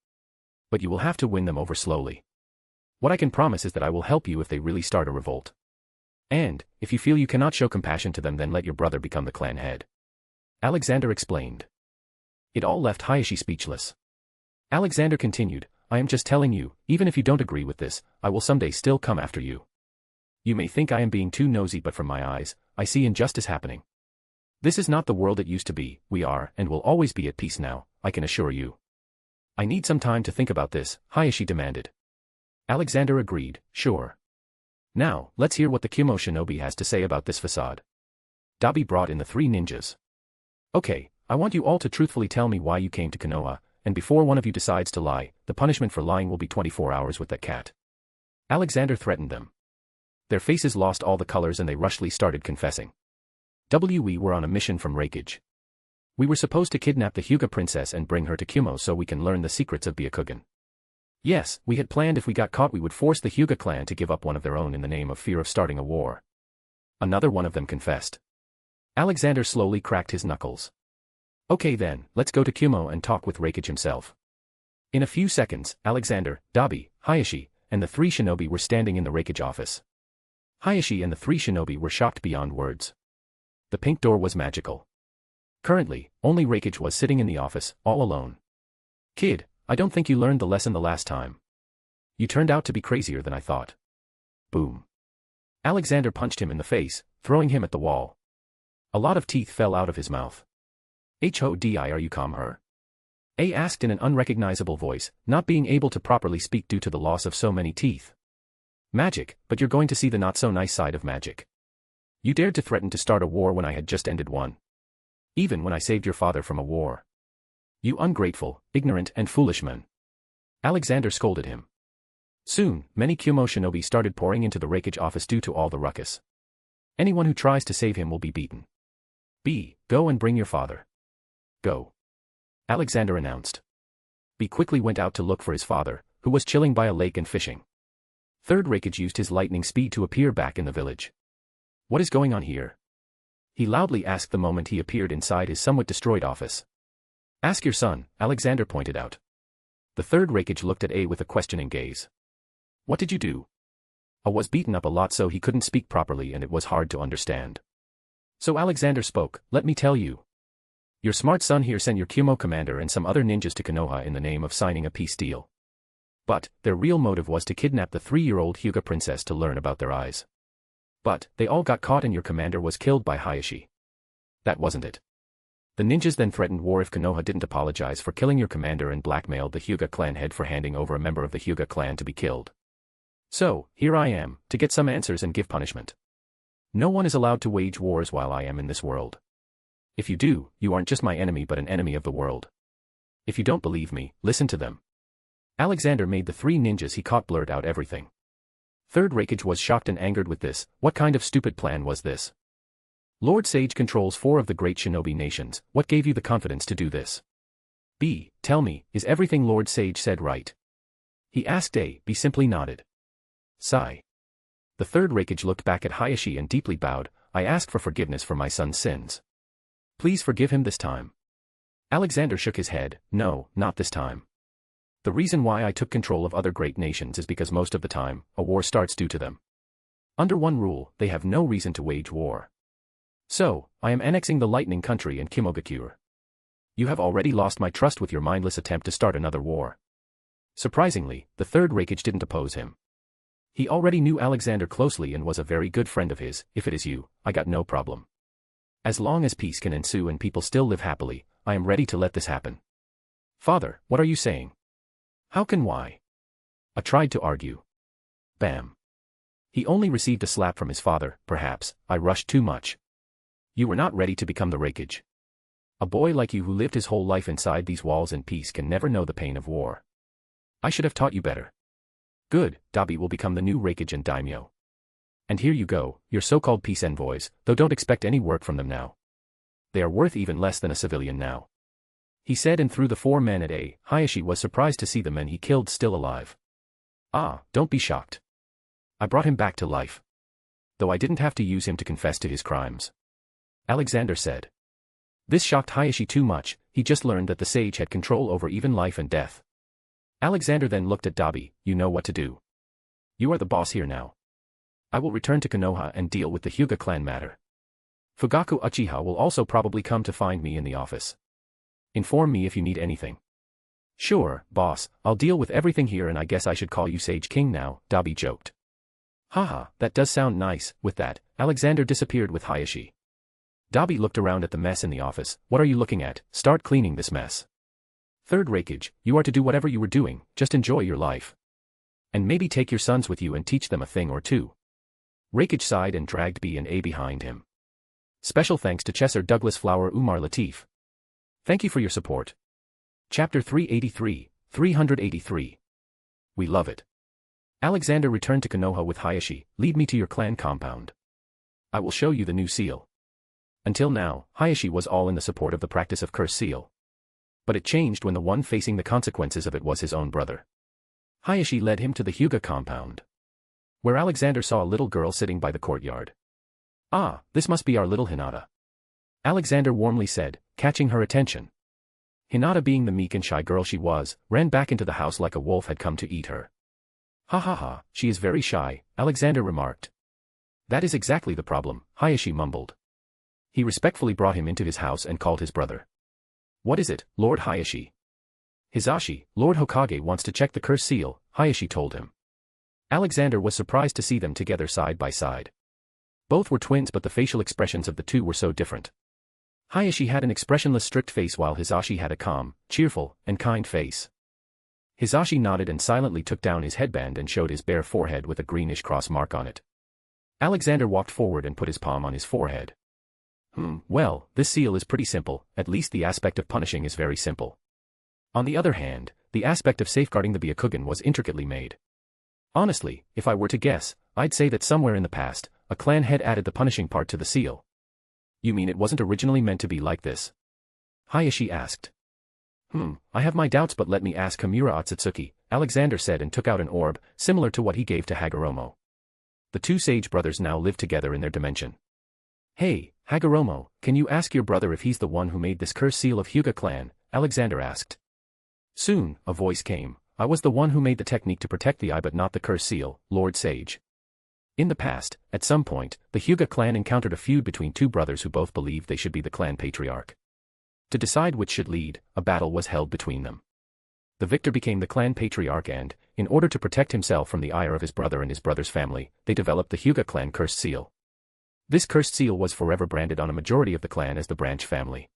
But you will have to win them over slowly. What I can promise is that I will help you if they really start a revolt. And, if you feel you cannot show compassion to them, then let your brother become the clan head. Alexander explained. It all left Hayashi speechless. Alexander continued, I am just telling you, even if you don't agree with this, I will someday still come after you. You may think I am being too nosy, but from my eyes, I see injustice happening. This is not the world it used to be. We are and will always be at peace now, I can assure you. I need some time to think about this, Hayashi demanded. Alexander agreed, sure. Now, let's hear what the Kumo shinobi has to say about this facade. Dabi brought in the 3 ninjas. Okay, I want you all to truthfully tell me why you came to Konoha, and before one of you decides to lie, the punishment for lying will be 24 hours with that cat. Alexander threatened them. Their faces lost all the colors and they rushly started confessing. We were on a mission from Reikage. We were supposed to kidnap the Hyuga princess and bring her to Kumo so we can learn the secrets of Byakugan. Yes, we had planned if we got caught we would force the Hyuga clan to give up one of their own in the name of fear of starting a war. Another one of them confessed. Alexander slowly cracked his knuckles. Okay then, let's go to Kumo and talk with Reikage himself. In a few seconds, Alexander, Dabi, Hayashi, and the 3 shinobi were standing in the Reikage office. Hayashi and the 3 shinobi were shocked beyond words. The pink door was magical. Currently, only Reikage was sitting in the office, all alone. Kid, I don't think you learned the lesson the last time. You turned out to be crazier than I thought. Boom. Alexander punched him in the face, throwing him at the wall. A lot of teeth fell out of his mouth. Hodi, are you calm, her? A asked in an unrecognizable voice, not being able to properly speak due to the loss of so many teeth. Magic, but you're going to see the not-so-nice side of magic. You dared to threaten to start a war when I had just ended one. Even when I saved your father from a war. You ungrateful, ignorant and foolish man. Alexander scolded him. Soon, many Kyumo shinobi started pouring into the Reikage office due to all the ruckus. Anyone who tries to save him will be beaten. B. Go and bring your father. Go. Alexander announced. B quickly went out to look for his father, who was chilling by a lake and fishing. Third Reikage used his lightning speed to appear back in the village. What is going on here? He loudly asked the moment he appeared inside his somewhat destroyed office. Ask your son, Alexander pointed out. The third Reikage looked at A with a questioning gaze. What did you do? A was beaten up a lot so he couldn't speak properly and it was hard to understand. So Alexander spoke, let me tell you. Your smart son here sent your Kyumo commander and some other ninjas to Konoha in the name of signing a peace deal. But, their real motive was to kidnap the 3-year-old Hyuga princess to learn about their eyes. But, they all got caught and your commander was killed by Hayashi. That wasn't it. The ninjas then threatened war if Konoha didn't apologize for killing your commander and blackmailed the Hyuga clan head for handing over a member of the Hyuga clan to be killed. So, here I am, to get some answers and give punishment. No one is allowed to wage wars while I am in this world. If you do, you aren't just my enemy but an enemy of the world. If you don't believe me, listen to them. Alexander made the 3 ninjas he caught blurt out everything. Third Reikage was shocked and angered with this. What kind of stupid plan was this? Lord Sage controls 4 of the great shinobi nations. What gave you the confidence to do this? B. Tell me, is everything Lord Sage said right? He asked A. B simply nodded. Sigh. The third Reikage looked back at Hayashi and deeply bowed. I ask for forgiveness for my son's sins. Please forgive him this time. Alexander shook his head. No, not this time. The reason why I took control of other great nations is because most of the time, a war starts due to them. Under one rule, they have no reason to wage war. So, I am annexing the Lightning Country and Kimogakure. You have already lost my trust with your mindless attempt to start another war. Surprisingly, the third Reikage didn't oppose him. He already knew Alexander closely and was a very good friend of his. If it is you, I got no problem. As long as peace can ensue and people still live happily, I am ready to let this happen. Father, what are you saying? How can why? I tried to argue. Bam. He only received a slap from his father. Perhaps I rushed too much. You were not ready to become the Reikage. A boy like you who lived his whole life inside these walls in peace can never know the pain of war. I should have taught you better. Good, Dabi will become the new Reikage and daimyo. And here you go, your so-called peace envoys, though don't expect any work from them now. They are worth even less than a civilian now. He said and threw the 4 men at A. Hayashi was surprised to see the men he killed still alive. Ah, don't be shocked. I brought him back to life. Though I didn't have to use him to confess to his crimes. Alexander said. This shocked Hayashi too much. He just learned that the sage had control over even life and death. Alexander then looked at Dabi. You know what to do. You are the boss here now. I will return to Konoha and deal with the Hyuga clan matter. Fugaku Uchiha will also probably come to find me in the office. Inform me if you need anything. Sure, boss, I'll deal with everything here and I guess I should call you Sage King now, Dabi joked. Haha, that does sound nice. With that, Alexander disappeared with Hayashi. Dabi looked around at the mess in the office. What are you looking at? Start cleaning this mess. Third Reikage, you are to do whatever you were doing, just enjoy your life. And maybe take your sons with you and teach them a thing or two. Reikage sighed and dragged B and A behind him. Special thanks to Chesser Douglas Flower Umar Latif. Thank you for your support. Chapter 383, 383. We love it. Alexander returned to Konoha with Hayashi. Lead me to your clan compound. I will show you the new seal. Until now, Hayashi was all in the support of the practice of curse seal. But it changed when the one facing the consequences of it was his own brother. Hayashi led him to the Hyuga compound, where Alexander saw a little girl sitting by the courtyard. Ah, this must be our little Hinata. Alexander warmly said, catching her attention. Hinata, being the meek and shy girl she was, ran back into the house like a wolf had come to eat her. Ha ha ha, she is very shy, Alexander remarked. That is exactly the problem, Hayashi mumbled. He respectfully brought him into his house and called his brother. What is it, Lord Hayashi? Hizashi, Lord Hokage wants to check the curse seal, Hayashi told him. Alexander was surprised to see them together side by side. Both were twins but the facial expressions of the two were so different. Hayashi had an expressionless strict face while Hizashi had a calm, cheerful, and kind face. Hizashi nodded and silently took down his headband and showed his bare forehead with a greenish cross mark on it. Alexander walked forward and put his palm on his forehead. Well, this seal is pretty simple, at least the aspect of punishing is very simple. On the other hand, the aspect of safeguarding the Byakugan was intricately made. Honestly, if I were to guess, I'd say that somewhere in the past, a clan head added the punishing part to the seal. You mean it wasn't originally meant to be like this? Hayashi asked. I have my doubts, but let me ask Hamura Otsutsuki, Alexander said and took out an orb, similar to what he gave to Hagoromo. The two sage brothers now live together in their dimension. Hey, Hagoromo, can you ask your brother if he's the one who made this curse seal of Hyuga clan? Alexander asked. Soon, a voice came. I was the one who made the technique to protect the eye but not the curse seal, Lord Sage. In the past, at some point, the Hyuga clan encountered a feud between two brothers who both believed they should be the clan patriarch. To decide which should lead, a battle was held between them. The victor became the clan patriarch and, in order to protect himself from the ire of his brother and his brother's family, they developed the Hyuga clan cursed seal. This cursed seal was forever branded on a majority of the clan as the branch family.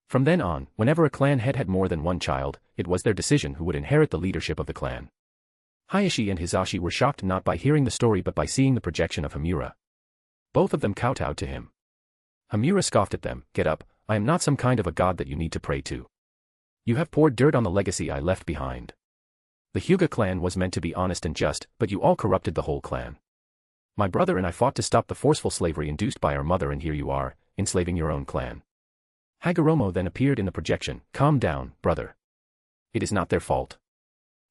From then on, whenever a clan head had more than one child, it was their decision who would inherit the leadership of the clan. Hayashi and Hisashi were shocked not by hearing the story but by seeing the projection of Hamura. Both of them kowtowed to him. Hamura scoffed at them, "Get up, I am not some kind of a god that you need to pray to. You have poured dirt on the legacy I left behind. The Hyuga clan was meant to be honest and just, but you all corrupted the whole clan. My brother and I fought to stop the forceful slavery induced by our mother and here you are, enslaving your own clan." Hagoromo then appeared in the projection. "Calm down, brother. It is not their fault.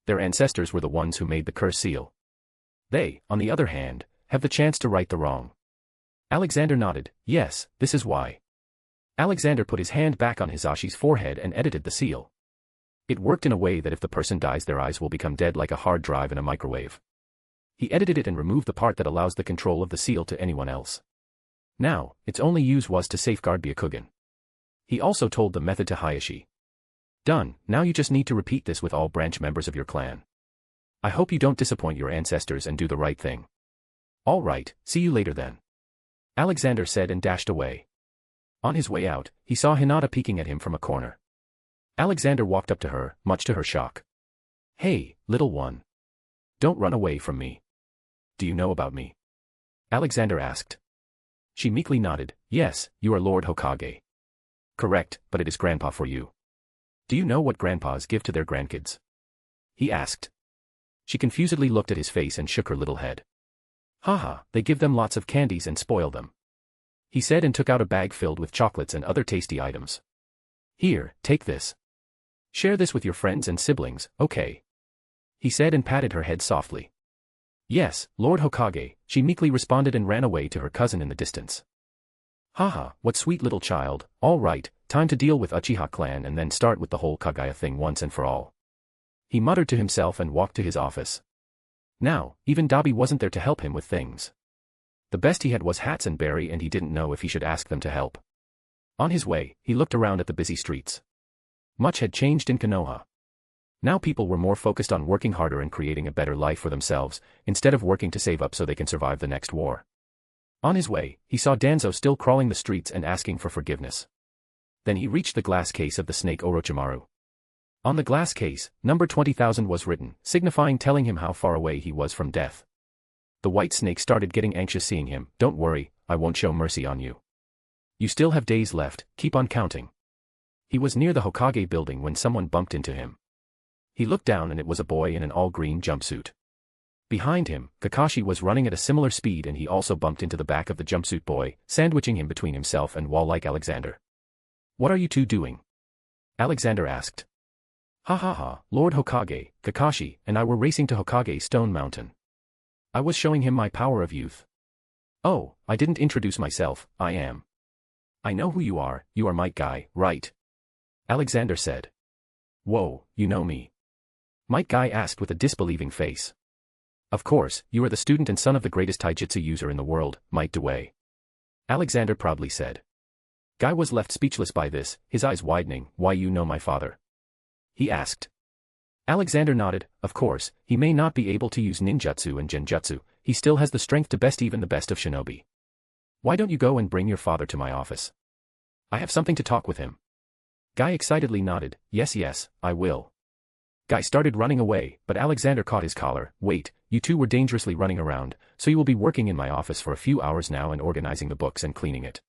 Their ancestors were the ones who made the curse seal. They, on the other hand, have the chance to right the wrong." Alexander nodded. "Yes, this is why." Alexander put his hand back on Hisashi's forehead and edited the seal. It worked in a way that if the person dies their eyes will become dead like a hard drive in a microwave. He edited it and removed the part that allows the control of the seal to anyone else. Now, its only use was to safeguard Byakugan. He also told the method to Hayashi. "Done, now you just need to repeat this with all branch members of your clan. I hope you don't disappoint your ancestors and do the right thing." "All right, see you later then," Alexander said and dashed away. On his way out, he saw Hinata peeking at him from a corner. Alexander walked up to her, much to her shock. "Hey, little one. Don't run away from me. Do you know about me?" Alexander asked. She meekly nodded. "Yes, you are Lord Hokage." "Correct, but it is Grandpa for you. Do you know what grandpas give to their grandkids?" he asked. She confusedly looked at his face and shook her little head. "Haha, they give them lots of candies and spoil them," he said and took out a bag filled with chocolates and other tasty items. "Here, take this. Share this with your friends and siblings, okay?" he said and patted her head softly. "Yes, Lord Hokage," she meekly responded and ran away to her cousin in the distance. "Haha, what sweet little child, all right, time to deal with Uchiha clan and then start with the whole Kagaya thing once and for all," he muttered to himself and walked to his office. Now, even Dabi wasn't there to help him with things. The best he had was Hats and Berry and he didn't know if he should ask them to help. On his way, he looked around at the busy streets. Much had changed in Konoha. Now people were more focused on working harder and creating a better life for themselves, instead of working to save up so they can survive the next war. On his way, he saw Danzo still crawling the streets and asking for forgiveness. Then he reached the glass case of the snake Orochimaru. On the glass case, number 20,000 was written, signifying telling him how far away he was from death. The white snake started getting anxious seeing him. "Don't worry, I won't show mercy on you. You still have days left, keep on counting." He was near the Hokage building when someone bumped into him. He looked down and it was a boy in an all-green jumpsuit. Behind him, Kakashi was running at a similar speed and he also bumped into the back of the jumpsuit boy, sandwiching him between himself and wall-like Alexander. "What are you two doing?" Alexander asked. "Ha ha ha, Lord Hokage, Kakashi and I were racing to Hokage Stone Mountain. I was showing him my power of youth." "Oh, I didn't introduce myself, I am." "I know who you are Might Guy, right?" Alexander said. "Whoa, you know me?" Might Guy asked with a disbelieving face. "Of course, you are the student and son of the greatest taijutsu user in the world, Might Dewey," Alexander proudly said. Guy was left speechless by this, his eyes widening. "Why you know my father?" he asked. Alexander nodded. "Of course, he may not be able to use ninjutsu and genjutsu, he still has the strength to best even the best of shinobi. Why don't you go and bring your father to my office? I have something to talk with him." Guy excitedly nodded. Yes, I will." Guy started running away, but Alexander caught his collar. "Wait, you two were dangerously running around, so you will be working in my office for a few hours now and organizing the books and cleaning it."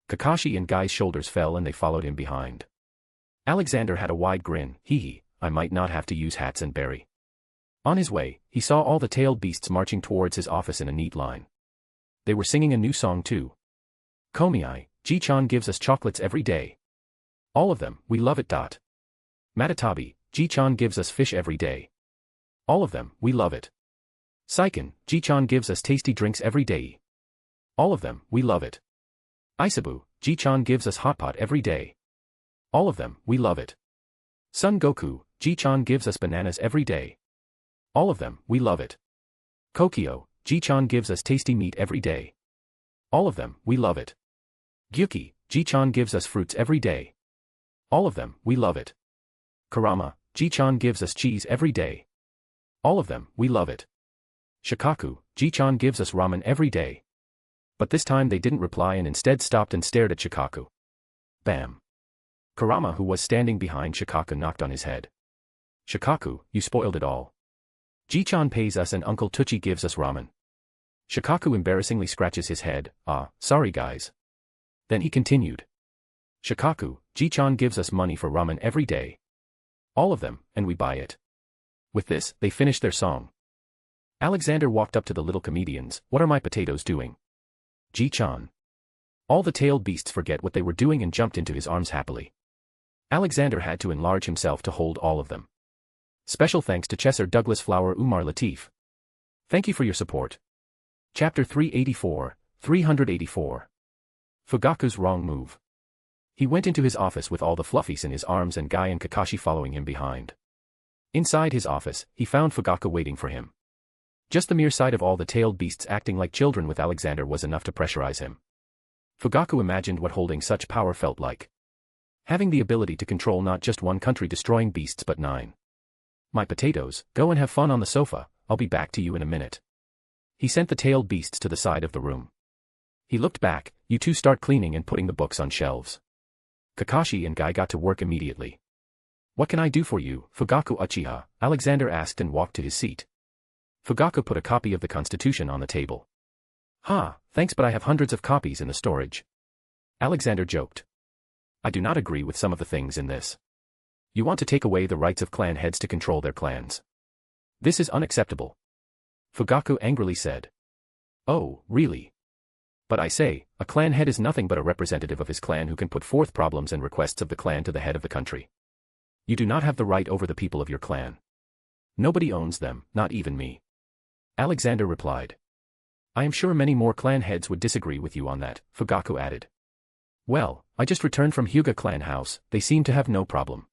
Kakashi and Guy's shoulders fell and they followed him behind. Alexander had a wide grin. "Hee hee, I might not have to use Hats and Berry. On his way, he saw all the tailed beasts marching towards his office in a neat line. They were singing a new song too. Komiai, Ji-chan gives us chocolates every day. All of them, we love it. Matatabi, Ji-chan gives us fish every day. All of them, we love it. Saiken, Ji-chan gives us tasty drinks every day. All of them, we love it. Isabu, Ji-chan gives us hot pot every day. All of them, we love it. Son Goku, Ji-chan gives us bananas every day. All of them, we love it. Kokyo, Ji-chan gives us tasty meat every day. All of them, we love it. Gyuki, Ji-chan gives us fruits every day. All of them, we love it. Karama, Ji-chan gives us cheese every day. All of them, we love it. Shikaku, Ji-chan gives us ramen every day. But this time they didn't reply and instead stopped and stared at Shikaku. Bam. Karama, who was standing behind Shikaku, knocked on his head. Shikaku, you spoiled it all. Ji-chan pays us and Uncle Tucci gives us ramen. Shikaku embarrassingly scratches his head. Sorry guys. Then he continued. Shikaku, Ji-chan gives us money for ramen every day. All of them, and we buy it. With this, they finished their song. Alexander walked up to the little comedians. What are my potatoes doing? Ji-chan. All the tailed beasts forget what they were doing and jumped into his arms happily. Alexander had to enlarge himself to hold all of them. Special thanks to Chesser Douglas Flower Umar Latif. Thank you for your support. Chapter 384. Fugaku's wrong move. He went into his office with all the fluffies in his arms and Guy and Kakashi following him behind. Inside his office, he found Fugaku waiting for him. Just the mere sight of all the tailed beasts acting like children with Alexander was enough to pressurize him. Fugaku imagined what holding such power felt like. Having the ability to control not just one country destroying beasts but 9. My potatoes, go and have fun on the sofa, I'll be back to you in a minute. He sent the tailed beasts to the side of the room. He looked back, you two start cleaning and putting the books on shelves. Kakashi and Guy got to work immediately. What can I do for you, Fugaku Uchiha? Alexander asked and walked to his seat. Fugaku put a copy of the Constitution on the table. Thanks, but I have hundreds of copies in the storage. Alexander joked. I do not agree with some of the things in this. You want to take away the rights of clan heads to control their clans. This is unacceptable. Fugaku angrily said. Oh, really? But I say, a clan head is nothing but a representative of his clan who can put forth problems and requests of the clan to the head of the country. You do not have the right over the people of your clan. Nobody owns them, not even me. Alexander replied. I am sure many more clan heads would disagree with you on that, Fugaku added. Well, I just returned from Hyuga clan house, they seem to have no problem.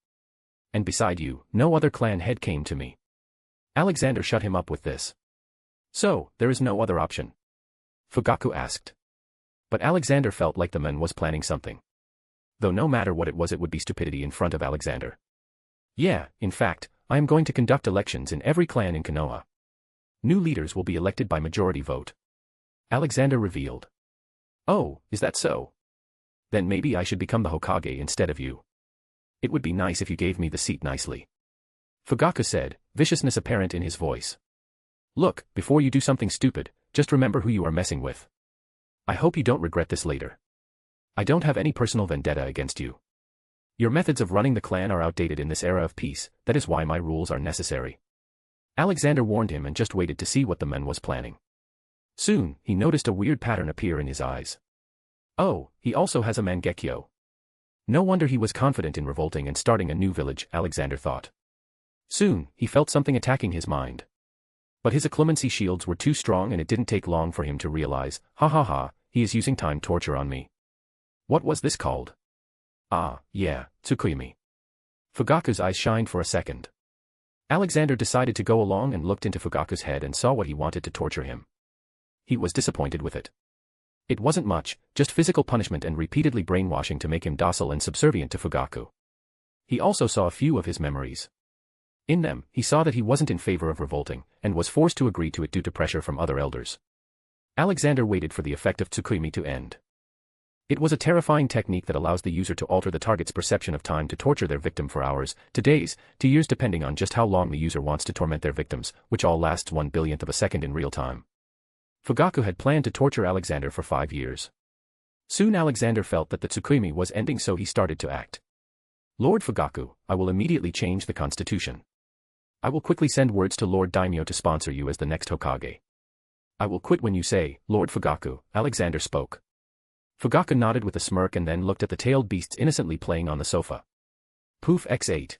And beside you, no other clan head came to me. Alexander shut him up with this. So, there is no other option? Fugaku asked. But Alexander felt like the man was planning something. Though no matter what it would be stupidity in front of Alexander. Yeah, in fact, I am going to conduct elections in every clan in Konoha. New leaders will be elected by majority vote. Alexander revealed. Oh, is that so? Then maybe I should become the Hokage instead of you. It would be nice if you gave me the seat nicely. Fugaku said, viciousness apparent in his voice. Look, before you do something stupid, just remember who you are messing with. I hope you don't regret this later. I don't have any personal vendetta against you. Your methods of running the clan are outdated in this era of peace, that is why my rules are necessary. Alexander warned him and just waited to see what the man was planning. Soon, he noticed a weird pattern appear in his eyes. Oh, he also has a Mangekyo. No wonder he was confident in revolting and starting a new village, Alexander thought. Soon, he felt something attacking his mind. But his occlumency shields were too strong and it didn't take long for him to realize, he is using time torture on me. What was this called? Yeah, Tsukuyomi. Fugaku's eyes shined for a second. Alexander decided to go along and looked into Fugaku's head and saw what he wanted to torture him. He was disappointed with it. It wasn't much, just physical punishment and repeatedly brainwashing to make him docile and subservient to Fugaku. He also saw a few of his memories. In them, he saw that he wasn't in favor of revolting, and was forced to agree to it due to pressure from other elders. Alexander waited for the effect of Tsukuyomi to end. It was a terrifying technique that allows the user to alter the target's perception of time to torture their victim for hours, to days, to years depending on just how long the user wants to torment their victims, which all lasts 1/1000th of a second in real time. Fugaku had planned to torture Alexander for 5 years. Soon Alexander felt that the Tsukuyomi was ending, so he started to act. Lord Fugaku, I will immediately change the constitution. I will quickly send words to Lord Daimyo to sponsor you as the next Hokage. I will quit when you say, Lord Fugaku, Alexander spoke. Fugaku nodded with a smirk and then looked at the tailed beasts innocently playing on the sofa. Poof X8.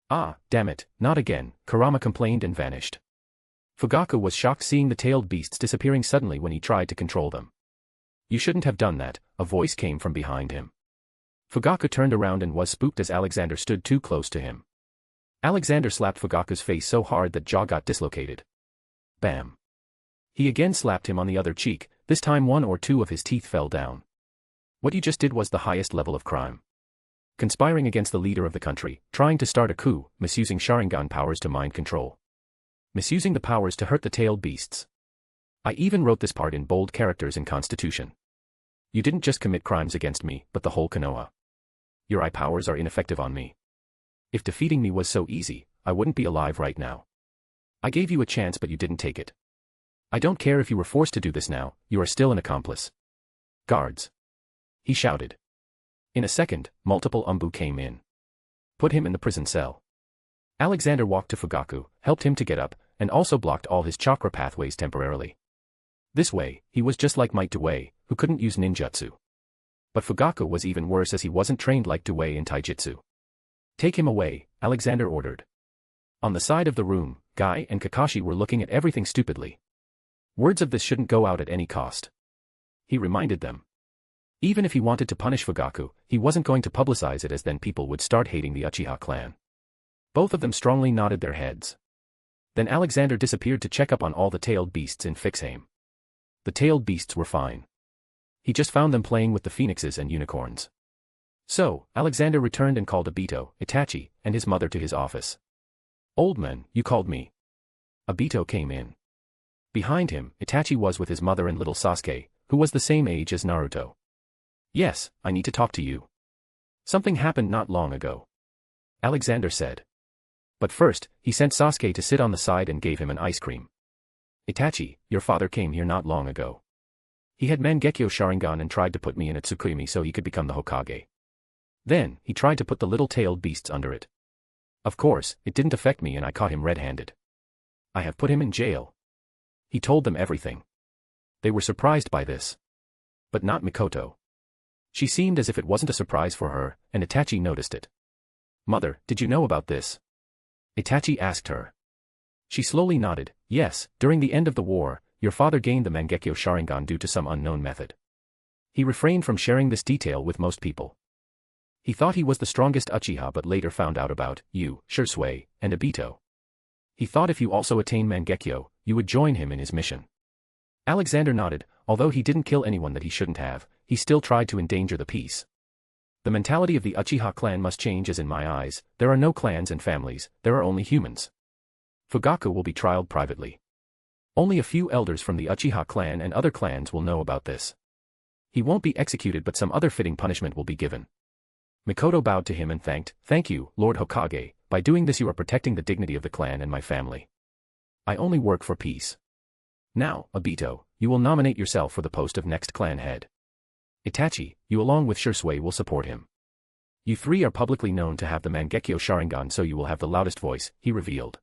Ah, damn it, not again, Kurama complained and vanished. Fugaku was shocked seeing the tailed beasts disappearing suddenly when he tried to control them. You shouldn't have done that, a voice came from behind him. Fugaku turned around and was spooked as Alexander stood too close to him. Alexander slapped Fugaku's face so hard that jaw got dislocated. Bam. He again slapped him on the other cheek, this time one or two of his teeth fell down. What you just did was the highest level of crime. Conspiring against the leader of the country, trying to start a coup, misusing Sharingan powers to mind control. Misusing the powers to hurt the tailed beasts. I even wrote this part in bold characters in Constitution. You didn't just commit crimes against me, but the whole Konoha. Your eye powers are ineffective on me. If defeating me was so easy, I wouldn't be alive right now. I gave you a chance but you didn't take it. I don't care if you were forced to do this now, you are still an accomplice. Guards. He shouted. In a second, multiple Umbu came in. Put him in the prison cell. Alexander walked to Fugaku, helped him to get up, and also blocked all his chakra pathways temporarily. This way, he was just like Might Dway, who couldn't use ninjutsu. But Fugaku was even worse as he wasn't trained like Dway in taijutsu. Take him away, Alexander ordered. On the side of the room, Guy and Kakashi were looking at everything stupidly. Words of this shouldn't go out at any cost. He reminded them. Even if he wanted to punish Fugaku, he wasn't going to publicize it as then people would start hating the Uchiha clan. Both of them strongly nodded their heads. Then Alexander disappeared to check up on all the tailed beasts in Fixheim. The tailed beasts were fine. He just found them playing with the phoenixes and unicorns. So, Alexander returned and called Obito, Itachi, and his mother to his office. Old man, you called me. Obito came in. Behind him, Itachi was with his mother and little Sasuke, who was the same age as Naruto. Yes, I need to talk to you. Something happened not long ago. Alexander said. But first, he sent Sasuke to sit on the side and gave him an ice cream. Itachi, your father came here not long ago. He had Mangekyo Sharingan and tried to put me in a Tsukimi so he could become the Hokage. Then, he tried to put the little tailed beasts under it. Of course, it didn't affect me and I caught him red-handed. I have put him in jail. He told them everything. They were surprised by this. But not Mikoto. She seemed as if it wasn't a surprise for her, and Itachi noticed it. Mother, did you know about this? Itachi asked her. She slowly nodded, yes, during the end of the war, your father gained the Mangekyo Sharingan due to some unknown method. He refrained from sharing this detail with most people. He thought he was the strongest Uchiha but later found out about you, Shisui, and Obito. He thought if you also attain Mangekyo, you would join him in his mission. Alexander nodded, although he didn't kill anyone that he shouldn't have, he still tried to endanger the peace. The mentality of the Uchiha clan must change as in my eyes, there are no clans and families, there are only humans. Fugaku will be trialed privately. Only a few elders from the Uchiha clan and other clans will know about this. He won't be executed but some other fitting punishment will be given. Mikoto bowed to him and thank you, Lord Hokage, by doing this you are protecting the dignity of the clan and my family. I only work for peace. Now, Obito, you will nominate yourself for the post of next clan head. Itachi, you along with Shisui will support him. You three are publicly known to have the Mangekyo Sharingan so you will have the loudest voice, he revealed.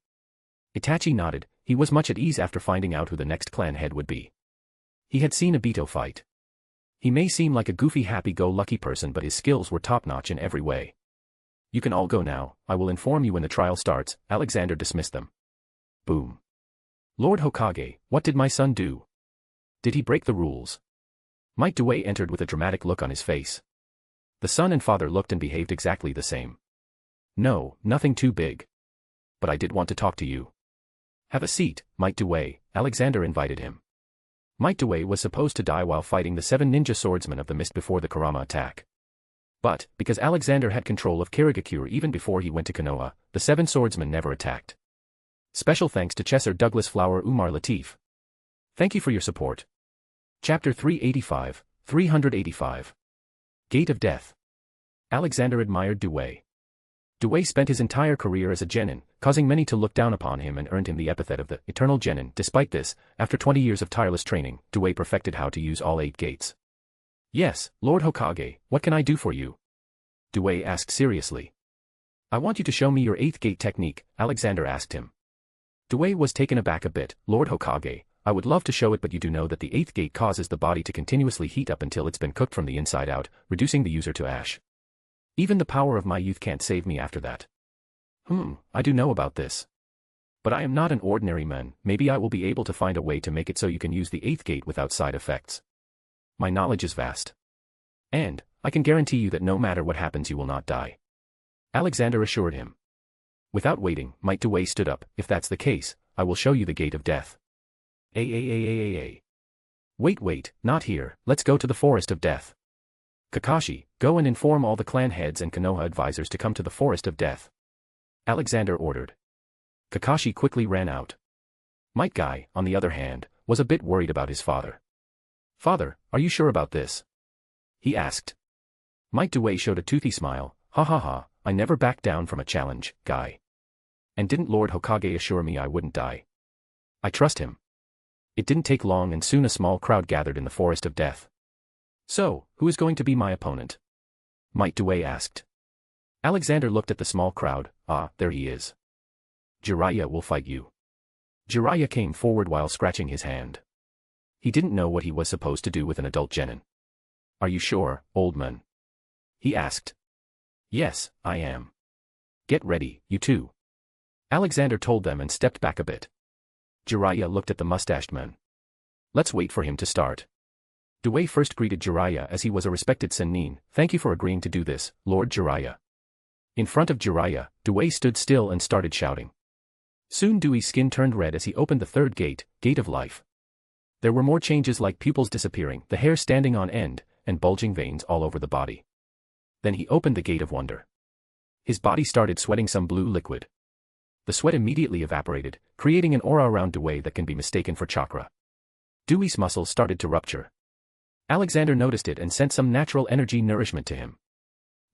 Itachi nodded, he was much at ease after finding out who the next clan head would be. He had seen Obito fight. He may seem like a goofy happy-go-lucky person but his skills were top-notch in every way. You can all go now, I will inform you when the trial starts, Alexander dismissed them. Boom. Lord Hokage, what did my son do? Did he break the rules? Might Dway entered with a dramatic look on his face. The son and father looked and behaved exactly the same. No, nothing too big. But I did want to talk to you. Have a seat, Might Dway, Alexander invited him. Might Dway was supposed to die while fighting the 7 ninja swordsmen of the mist before the Kurama attack. But, because Alexander had control of Kirigakure even before he went to Konoha, the 7 swordsmen never attacked. Special thanks to Chesser Douglas Flower Umar Latif. Thank you for your support. Chapter 385. Gate of Death. Alexander admired Dway. Dway spent his entire career as a genin, causing many to look down upon him and earned him the epithet of the Eternal Genin. Despite this, after 20 years of tireless training, Dway perfected how to use all 8 gates. Yes, Lord Hokage, what can I do for you? Dway asked seriously. I want you to show me your 8th gate technique, Alexander asked him. Dway was taken aback a bit. Lord Hokage, I would love to show it, but you do know that the 8th gate causes the body to continuously heat up until it's been cooked from the inside out, reducing the user to ash. Even the power of my youth can't save me after that. I do know about this. But I am not an ordinary man. Maybe I will be able to find a way to make it so you can use the 8th gate without side effects. My knowledge is vast. And I can guarantee you that no matter what happens you will not die. Alexander assured him. Without waiting, Might Dway stood up. If that's the case, I will show you the gate of death. Wait, not here, let's go to the forest of death. Kakashi, go and inform all the clan heads and Konoha advisors to come to the forest of death. Alexander ordered. Kakashi quickly ran out. Might Guy, on the other hand, was a bit worried about his father. Father, are you sure about this? He asked. Might Dway showed a toothy smile. Ha, I never backed down from a challenge, Guy. And didn't Lord Hokage assure me I wouldn't die? I trust him. It didn't take long and soon a small crowd gathered in the forest of death. So, who is going to be my opponent? Might Dway asked. Alexander looked at the small crowd. There he is. Jiraiya will fight you. Jiraiya came forward while scratching his hand. He didn't know what he was supposed to do with an adult genin. Are you sure, old man? He asked. Yes, I am. Get ready, you two. Alexander told them and stepped back a bit. Jiraiya looked at the mustached man. Let's wait for him to start. Dway first greeted Jiraiya as he was a respected Sennin. Thank you for agreeing to do this, Lord Jiraiya. In front of Jiraiya, Dway stood still and started shouting. Soon Dewey's skin turned red as he opened the 3rd gate, Gate of Life. There were more changes like pupils disappearing, the hair standing on end, and bulging veins all over the body. Then he opened the Gate of Wonder. His body started sweating some blue liquid. The sweat immediately evaporated, creating an aura around Dway that can be mistaken for chakra. Dewey's muscles started to rupture. Alexander noticed it and sent some natural energy nourishment to him.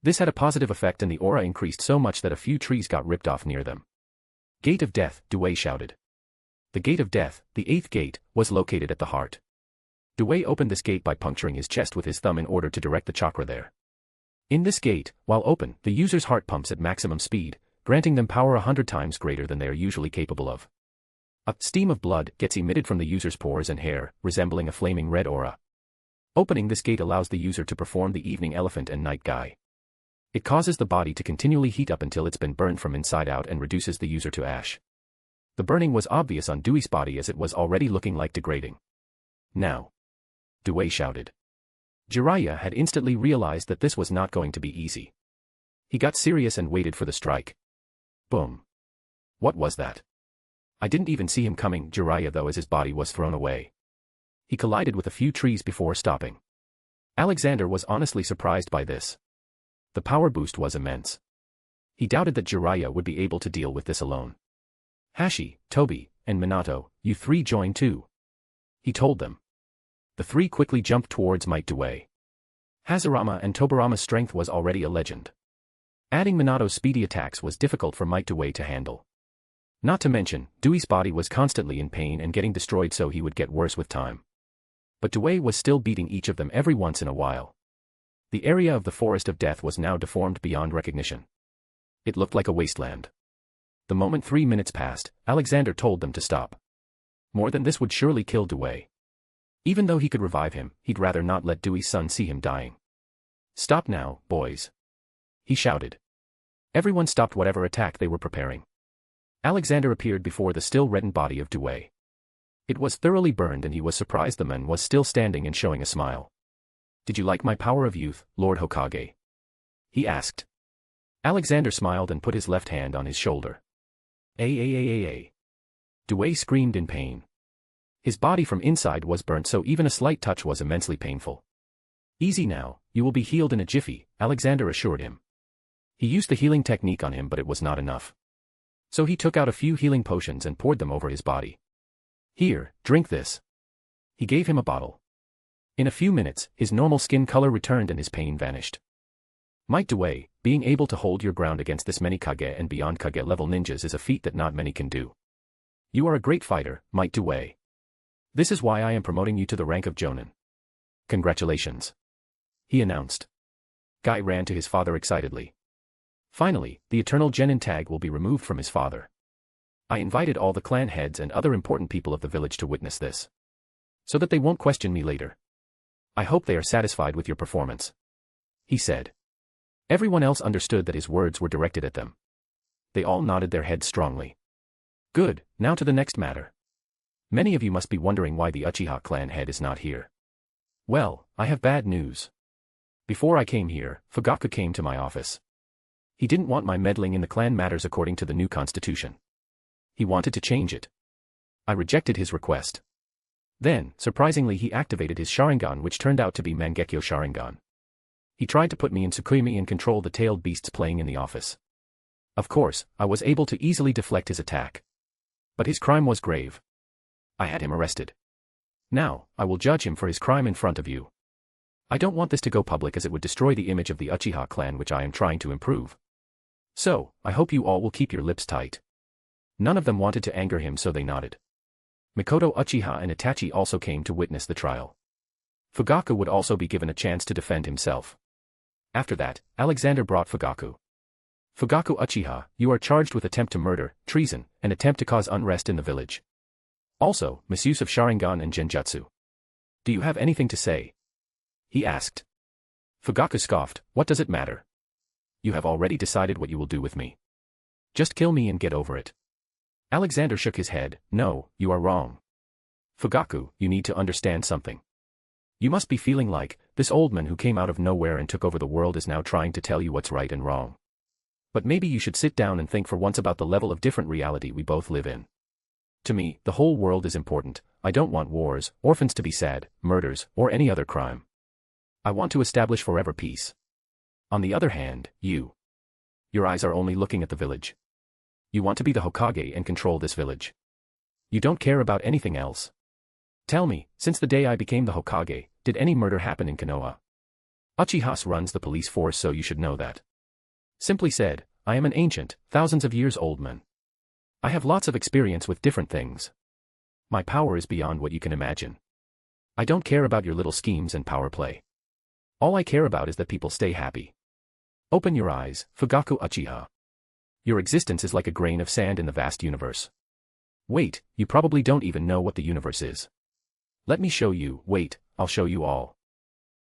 This had a positive effect and the aura increased so much that a few trees got ripped off near them. Gate of Death, Dway shouted. The Gate of Death, the 8th gate, was located at the heart. Dway opened this gate by puncturing his chest with his thumb in order to direct the chakra there. In this gate, while open, the user's heart pumps at maximum speed, granting them power 100 times greater than they are usually capable of. A stream of blood gets emitted from the user's pores and hair, resembling a flaming red aura. Opening this gate allows the user to perform the evening elephant and night guy. It causes the body to continually heat up until it's been burned from inside out and reduces the user to ash. The burning was obvious on Dewey's body as it was already looking like degrading. Now! Dway shouted. Jiraiya had instantly realized that this was not going to be easy. He got serious and waited for the strike. Boom. What was that? I didn't even see him coming, Jiraiya though, as his body was thrown away. He collided with a few trees before stopping. Alexander was honestly surprised by this. The power boost was immense. He doubted that Jiraiya would be able to deal with this alone. Hashi, Tobi, and Minato, you 3 join too. He told them. The 3 quickly jumped towards Might Dway. Hashirama and Tobirama's strength was already a legend. Adding Minato's speedy attacks was difficult for Might Dway to handle. Not to mention, Dewey's body was constantly in pain and getting destroyed, so he would get worse with time. But Dway was still beating each of them every once in a while. The area of the Forest of Death was now deformed beyond recognition. It looked like a wasteland. The moment 3 minutes passed, Alexander told them to stop. More than this would surely kill Dway. Even though he could revive him, he'd rather not let Dewey's son see him dying. Stop now, boys. He shouted. Everyone stopped whatever attack they were preparing. Alexander appeared before the still reddened body of Dway. It was thoroughly burned and he was surprised the man was still standing and showing a smile. Did you like my power of youth, Lord Hokage? He asked. Alexander smiled and put his left hand on his shoulder. Dway screamed in pain. His body from inside was burnt, so even a slight touch was immensely painful. Easy now, you will be healed in a jiffy, Alexander assured him. He used the healing technique on him, but it was not enough. So he took out a few healing potions and poured them over his body. Here, drink this. He gave him a bottle. In a few minutes, his normal skin color returned and his pain vanished. Might Dway, being able to hold your ground against this many Kage and beyond Kage level ninjas is a feat that not many can do. You are a great fighter, Might Dway. This is why I am promoting you to the rank of Jonin. Congratulations. He announced. Guy ran to his father excitedly. Finally, the eternal genin tag will be removed from his father. I invited all the clan heads and other important people of the village to witness this, so that they won't question me later. I hope they are satisfied with your performance," he said. Everyone else understood that his words were directed at them. They all nodded their heads strongly. Good, now to the next matter. Many of you must be wondering why the Uchiha clan head is not here. Well, I have bad news. Before I came here, Fugaku came to my office. He didn't want my meddling in the clan matters according to the new constitution. He wanted to change it. I rejected his request. Then, surprisingly, he activated his Sharingan, which turned out to be Mangekyo Sharingan. He tried to put me in Tsukuyomi and control the tailed beasts playing in the office. Of course, I was able to easily deflect his attack. But his crime was grave. I had him arrested. Now, I will judge him for his crime in front of you. I don't want this to go public as it would destroy the image of the Uchiha clan, which I am trying to improve. So, I hope you all will keep your lips tight. None of them wanted to anger him, so they nodded. Mikoto Uchiha and Itachi also came to witness the trial. Fugaku would also be given a chance to defend himself. After that, Alexander brought Fugaku. Fugaku Uchiha, you are charged with attempt to murder, treason, and attempt to cause unrest in the village. Also, misuse of Sharingan and Genjutsu. Do you have anything to say? He asked. Fugaku scoffed, what does it matter? You have already decided what you will do with me. Just kill me and get over it. Alexander shook his head, no, you are wrong. Fugaku, you need to understand something. You must be feeling like, this old man who came out of nowhere and took over the world is now trying to tell you what's right and wrong. But maybe you should sit down and think for once about the level of different reality we both live in. To me, the whole world is important. I don't want wars, orphans to be sad, murders, or any other crime. I want to establish forever peace. On the other hand, your eyes are only looking at the village. You want to be the Hokage and control this village. You don't care about anything else. Tell me, since the day I became the Hokage, did any murder happen in Konoha? Uchiha runs the police force, so you should know that. Simply said, I am an ancient, thousands of years old man. I have lots of experience with different things. My power is beyond what you can imagine. I don't care about your little schemes and power play. All I care about is that people stay happy. Open your eyes, Fugaku Uchiha. Your existence is like a grain of sand in the vast universe. Wait, you probably don't even know what the universe is. Let me show you. Wait, I'll show you all.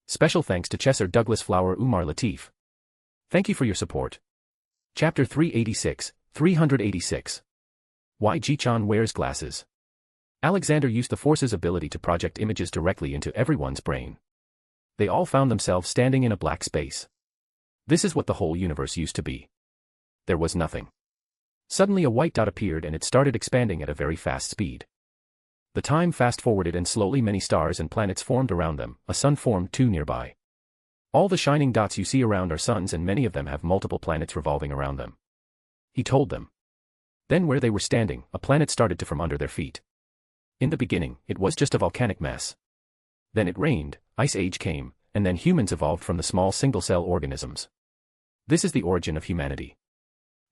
Special thanks to Chesser Douglas Flower Umar Latif. Thank you for your support. Chapter 386. Why Ji-chan wears glasses. Alexander used the Force's ability to project images directly into everyone's brain. They all found themselves standing in a black space. This is what the whole universe used to be. There was nothing. Suddenly a white dot appeared and it started expanding at a very fast speed. The time fast-forwarded and slowly many stars and planets formed around them. A sun formed too nearby. All the shining dots you see around are suns, and many of them have multiple planets revolving around them. He told them. Then where they were standing, a planet started to form under their feet. In the beginning, it was just a volcanic mess. Then it rained, Ice Age came, and then humans evolved from the small single-cell organisms. This is the origin of humanity.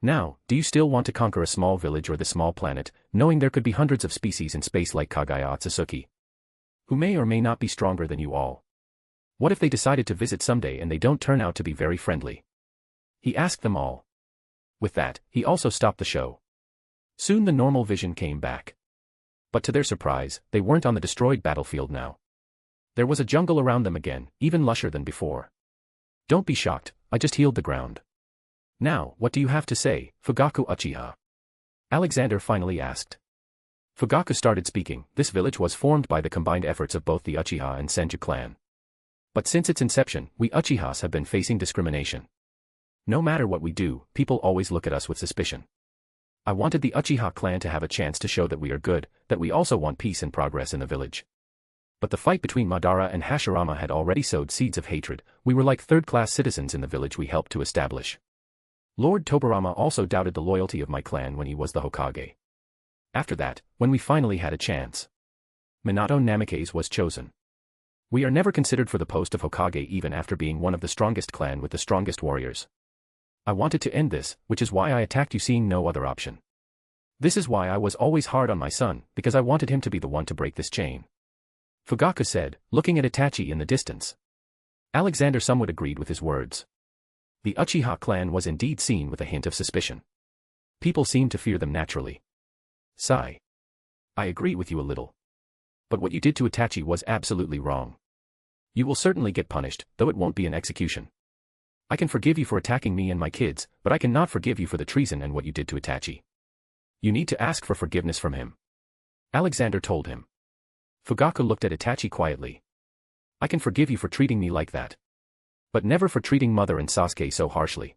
Now, do you still want to conquer a small village or the small planet, knowing there could be hundreds of species in space like Kagaya Otsutsuki, who may or may not be stronger than you all? What if they decided to visit someday and they don't turn out to be very friendly? He asked them all. With that, he also stopped the show. Soon the normal vision came back. But to their surprise, they weren't on the destroyed battlefield now. There was a jungle around them again, even lusher than before. Don't be shocked, I just healed the ground. Now, what do you have to say, Fugaku Uchiha? Alexander finally asked. Fugaku started speaking. This village was formed by the combined efforts of both the Uchiha and Senju clan. But since its inception, we Uchihas have been facing discrimination. No matter what we do, people always look at us with suspicion. I wanted the Uchiha clan to have a chance to show that we are good, that we also want peace and progress in the village. But the fight between Madara and Hashirama had already sowed seeds of hatred. We were like third-class citizens in the village we helped to establish. Lord Tobirama also doubted the loyalty of my clan when he was the Hokage. After that, when we finally had a chance, Minato Namikaze was chosen. We are never considered for the post of Hokage even after being one of the strongest clan with the strongest warriors. I wanted to end this, which is why I attacked you, seeing no other option. This is why I was always hard on my son, because I wanted him to be the one to break this chain. Fugaku said, looking at Itachi in the distance. Alexander somewhat agreed with his words. The Uchiha clan was indeed seen with a hint of suspicion. People seemed to fear them naturally. Sigh. I agree with you a little. But what you did to Itachi was absolutely wrong. You will certainly get punished, though it won't be an execution. I can forgive you for attacking me and my kids, but I cannot forgive you for the treason and what you did to Itachi. You need to ask for forgiveness from him. Alexander told him. Fugaku looked at Itachi quietly. I can forgive you for treating me like that. But never for treating Mother and Sasuke so harshly.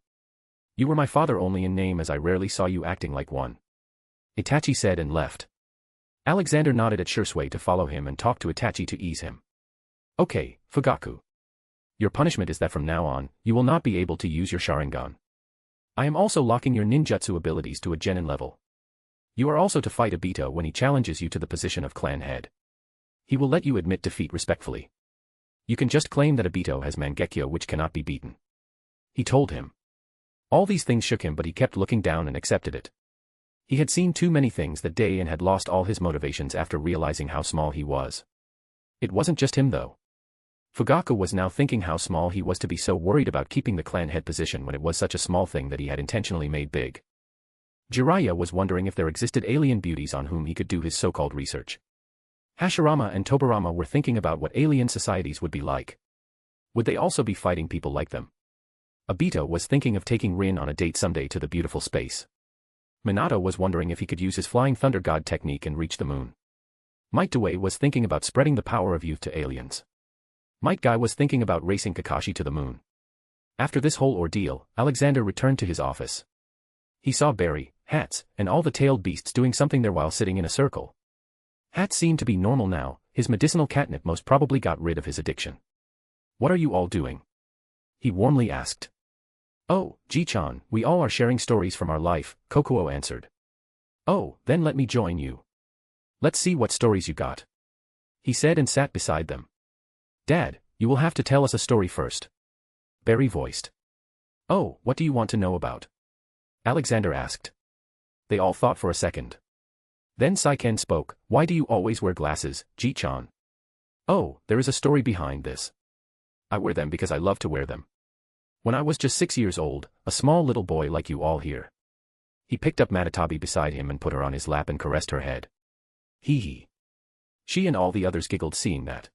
You were my father only in name, as I rarely saw you acting like one. Itachi said and left. Alexander nodded at Shursui to follow him and talk to Itachi to ease him. Okay, Fugaku. Your punishment is that from now on, you will not be able to use your Sharingan. I am also locking your ninjutsu abilities to a genin level. You are also to fight Obito when he challenges you to the position of clan head. He will let you admit defeat respectfully. You can just claim that Obito has Mangekyo which cannot be beaten. He told him. All these things shook him, but he kept looking down and accepted it. He had seen too many things that day and had lost all his motivations after realizing how small he was. It wasn't just him though. Fugaku was now thinking how small he was to be so worried about keeping the clan head position when it was such a small thing that he had intentionally made big. Jiraiya was wondering if there existed alien beauties on whom he could do his so-called research. Hashirama and Tobirama were thinking about what alien societies would be like. Would they also be fighting people like them? Obito was thinking of taking Rin on a date someday to the beautiful space. Minato was wondering if he could use his flying thunder god technique and reach the moon. Might Dewey was thinking about spreading the power of youth to aliens. Might Guy was thinking about racing Kakashi to the moon. After this whole ordeal, Alexander returned to his office. He saw Barry, Hats, and all the tailed beasts doing something there while sitting in a circle. Hats seemed to be normal now, his medicinal catnip most probably got rid of his addiction. What are you all doing? He warmly asked. Oh, Ji-chan, we all are sharing stories from our life, Kokuo answered. Oh, then let me join you. Let's see what stories you got. He said and sat beside them. Dad, you will have to tell us a story first. Barry voiced. Oh, what do you want to know about? Alexander asked. They all thought for a second. Then Saiken spoke, why do you always wear glasses, Ji-chan? Oh, there is a story behind this. I wear them because I love to wear them. When I was just 6 years old, a small little boy like you all here. He picked up Matatabi beside him and put her on his lap and caressed her head. Hee hee. She and all the others giggled seeing that.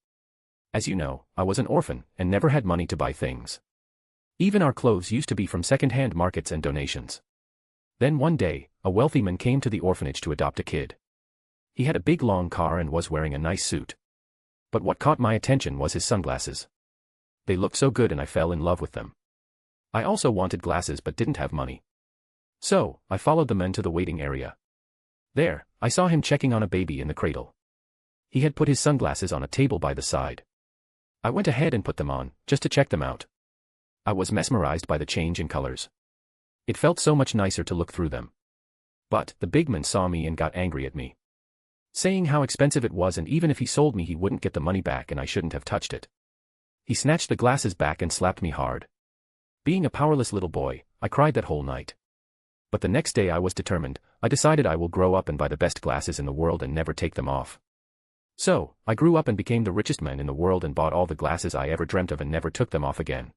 As you know, I was an orphan and never had money to buy things. Even our clothes used to be from second-hand markets and donations. Then one day, a wealthy man came to the orphanage to adopt a kid. He had a big long car and was wearing a nice suit. But what caught my attention was his sunglasses. They looked so good and I fell in love with them. I also wanted glasses but didn't have money. So, I followed the man to the waiting area. There, I saw him checking on a baby in the cradle. He had put his sunglasses on a table by the side. I went ahead and put them on, just to check them out. I was mesmerized by the change in colors. It felt so much nicer to look through them. But, the big man saw me and got angry at me. Saying how expensive it was and even if he sold me he wouldn't get the money back and I shouldn't have touched it. He snatched the glasses back and slapped me hard. Being a powerless little boy, I cried that whole night. But the next day I was determined. I decided I will grow up and buy the best glasses in the world and never take them off. So, I grew up and became the richest man in the world and bought all the glasses I ever dreamt of and never took them off again.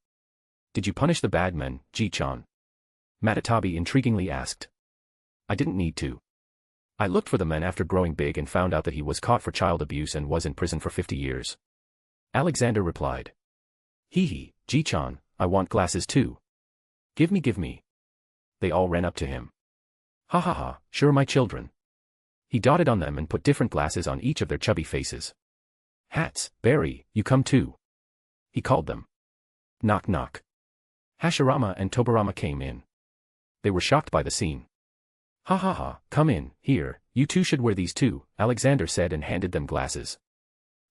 Did you punish the bad men, Ji-chan? Matatabi intriguingly asked. I didn't need to. I looked for the man after growing big and found out that he was caught for child abuse and was in prison for 50 years. Alexander replied. Hee hee, Ji-chan, I want glasses too. Give me. They all ran up to him. Ha ha ha, sure my children. He dotted on them and put different glasses on each of their chubby faces. Hats, Barry, you come too. He called them. Knock knock. Hashirama and Tobirama came in. They were shocked by the scene. Ha ha ha, come in, here, you two should wear these too, Alexander said and handed them glasses.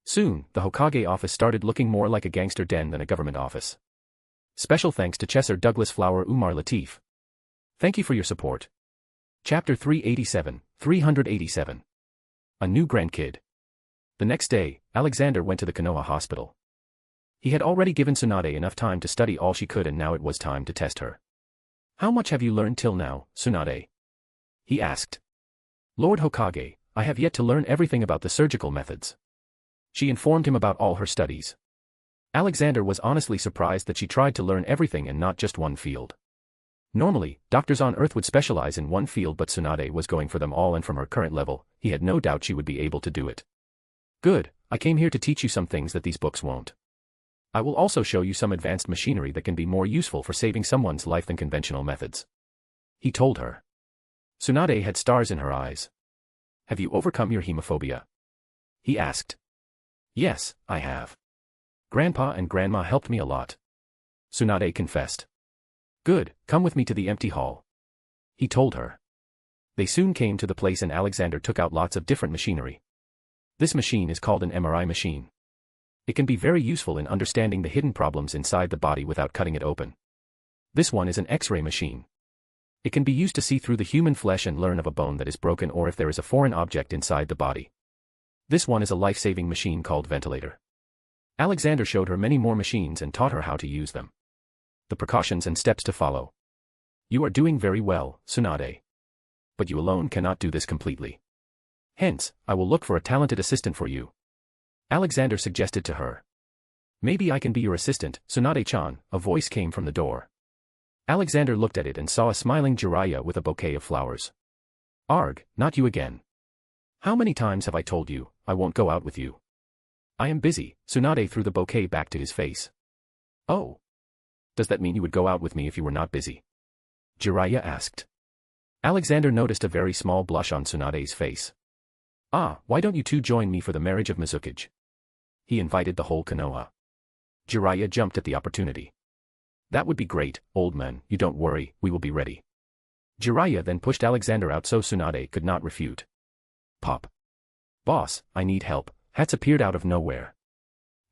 Soon, the Hokage office started looking more like a gangster den than a government office. Special thanks to Chesser Douglas Flower Umar Latif. Thank you for your support. Chapter 387. A new grandkid. The next day, Alexander went to the Konoha hospital. He had already given Tsunade enough time to study all she could and now it was time to test her. How much have you learned till now, Tsunade? He asked. Lord Hokage, I have yet to learn everything about the surgical methods. She informed him about all her studies. Alexander was honestly surprised that she tried to learn everything and not just one field. Normally, doctors on Earth would specialize in one field, but Tsunade was going for them all, and from her current level, he had no doubt she would be able to do it. Good, I came here to teach you some things that these books won't. I will also show you some advanced machinery that can be more useful for saving someone's life than conventional methods. He told her. Tsunade had stars in her eyes. Have you overcome your hemophobia? He asked. Yes, I have. Grandpa and Grandma helped me a lot. Tsunade confessed. Good, come with me to the empty hall. He told her. They soon came to the place and Alexander took out lots of different machinery. This machine is called an MRI machine. It can be very useful in understanding the hidden problems inside the body without cutting it open. This one is an X-ray machine. It can be used to see through the human flesh and learn of a bone that is broken or if there is a foreign object inside the body. This one is a life-saving machine called ventilator. Alexander showed her many more machines and taught her how to use them. The precautions and steps to follow. You are doing very well, Tsunade. But you alone cannot do this completely. Hence, I will look for a talented assistant for you. Alexander suggested to her. Maybe I can be your assistant, Tsunade-chan, a voice came from the door. Alexander looked at it and saw a smiling Jiraiya with a bouquet of flowers. Arg, not you again. How many times have I told you, I won't go out with you? I am busy, Tsunade threw the bouquet back to his face. Oh. Does that mean you would go out with me if you were not busy? Jiraiya asked. Alexander noticed a very small blush on Tsunade's face. Ah, why don't you two join me for the marriage of Mizukage? He invited the whole Konoha. Jiraiya jumped at the opportunity. That would be great, old man, you don't worry, we will be ready. Jiraiya then pushed Alexander out so Tsunade could not refute. Pop. Boss, I need help, Hats appeared out of nowhere.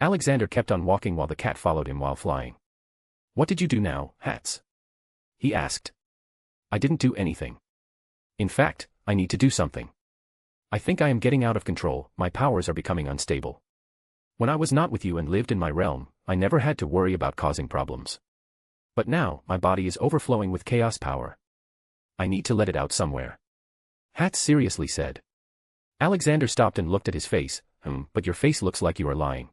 Alexander kept on walking while the cat followed him while flying. What did you do now, Hats? He asked. I didn't do anything. In fact, I need to do something. I think I am getting out of control, my powers are becoming unstable. When I was not with you and lived in my realm, I never had to worry about causing problems. But now, my body is overflowing with chaos power. I need to let it out somewhere. Hats seriously said. Alexander stopped and looked at his face. But your face looks like you are lying.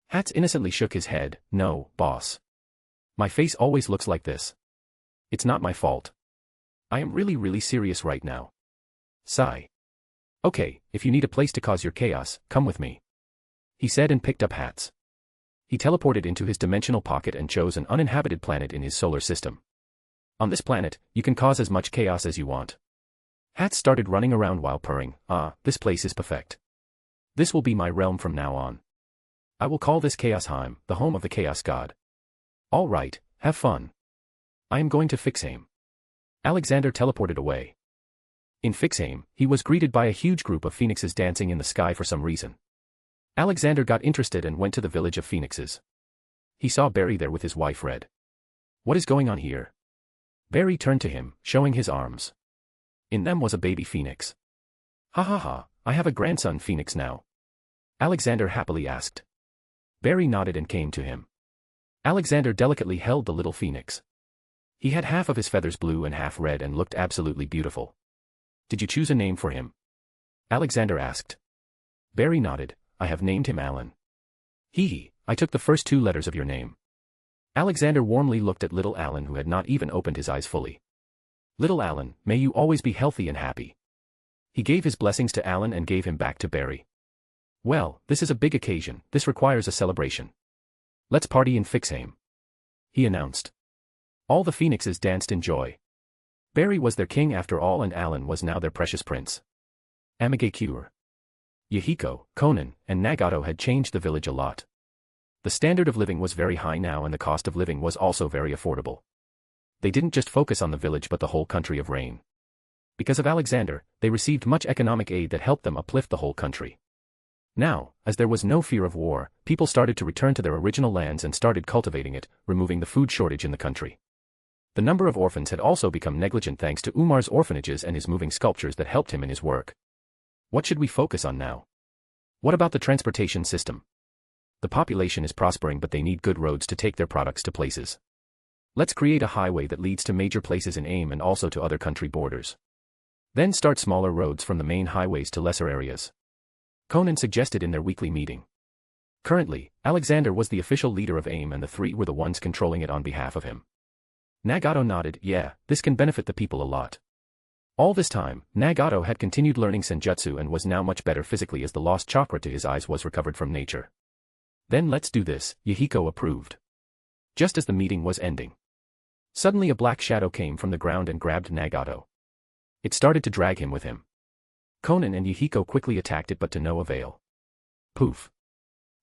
Hats innocently shook his head. No, boss. My face always looks like this. It's not my fault. I am really serious right now. Sigh. Okay, if you need a place to cause your chaos, come with me. He said and picked up Hats. He teleported into his dimensional pocket and chose an uninhabited planet in his solar system. On this planet, you can cause as much chaos as you want. Hats started running around while purring. Ah, this place is perfect. This will be my realm from now on. I will call this Chaosheim, the home of the Chaos God. All right, have fun. I am going to Fixheim. Alexander teleported away. In Fixheim, he was greeted by a huge group of phoenixes dancing in the sky for some reason. Alexander got interested and went to the village of phoenixes. He saw Barry there with his wife Red. What is going on here? Barry turned to him, showing his arms. In them was a baby phoenix. Ha ha ha, I have a grandson phoenix now. Alexander happily asked. Barry nodded and came to him. Alexander delicately held the little phoenix. He had half of his feathers blue and half red and looked absolutely beautiful. Did you choose a name for him? Alexander asked. Barry nodded. I have named him Alan. Hee, I took the first two letters of your name. Alexander warmly looked at little Alan who had not even opened his eyes fully. Little Alan, may you always be healthy and happy. He gave his blessings to Alan and gave him back to Barry. Well, this is a big occasion, this requires a celebration. Let's party in Fixheim. He announced. All the phoenixes danced in joy. Barry was their king after all and Alan was now their precious prince. Amigakure. Yahiko, Conan, and Nagato had changed the village a lot. The standard of living was very high now and the cost of living was also very affordable. They didn't just focus on the village but the whole country of Rain. Because of Alexander, they received much economic aid that helped them uplift the whole country. Now, as there was no fear of war, people started to return to their original lands and started cultivating it, removing the food shortage in the country. The number of orphans had also become negligent thanks to Umar's orphanages and his moving sculptures that helped him in his work. What should we focus on now? What about the transportation system? The population is prospering but they need good roads to take their products to places. Let's create a highway that leads to major places in AIM and also to other country borders. Then start smaller roads from the main highways to lesser areas. Conan suggested in their weekly meeting. Currently, Alexander was the official leader of AIM and the three were the ones controlling it on behalf of him. Nagato nodded, yeah, this can benefit the people a lot. All this time, Nagato had continued learning senjutsu and was now much better physically as the lost chakra to his eyes was recovered from nature. Then let's do this, Yahiko approved. Just as the meeting was ending. Suddenly a black shadow came from the ground and grabbed Nagato. It started to drag him with him. Conan and Yahiko quickly attacked it but to no avail. Poof.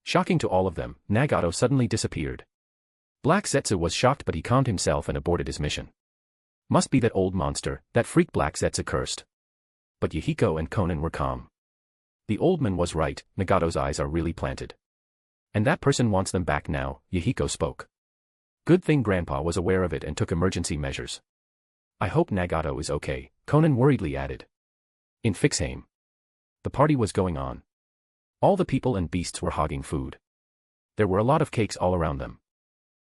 Shocking to all of them, Nagato suddenly disappeared. Black Zetsu was shocked but he calmed himself and aborted his mission. Must be that old monster, that freak Black Zetsu cursed. But Yahiko and Conan were calm. The old man was right, Nagato's eyes are really planted. And that person wants them back now, Yahiko spoke. Good thing Grandpa was aware of it and took emergency measures. I hope Nagato is okay, Conan worriedly added. In Fixheim. The party was going on. All the people and beasts were hogging food. There were a lot of cakes all around them.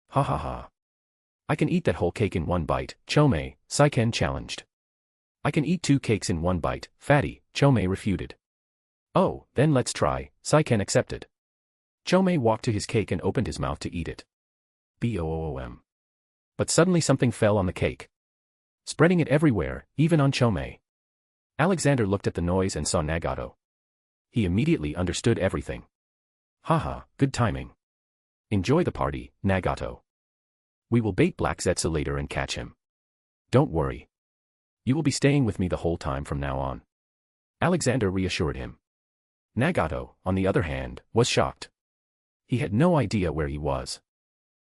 Ha ha ha. I can eat that whole cake in one bite, Chomei, Saiken challenged. I can eat 2 cakes in one bite, Fatty, Chomei refuted. Oh, then let's try, Saiken accepted. Chomei walked to his cake and opened his mouth to eat it. Boom. But suddenly something fell on the cake. Spreading it everywhere, even on Chomei. Alexander looked at the noise and saw Nagato. He immediately understood everything. Haha, good timing. Enjoy the party, Nagato. We will bait Black Zetsu later and catch him. Don't worry. You will be staying with me the whole time from now on. Alexander reassured him. Nagato, on the other hand, was shocked. He had no idea where he was.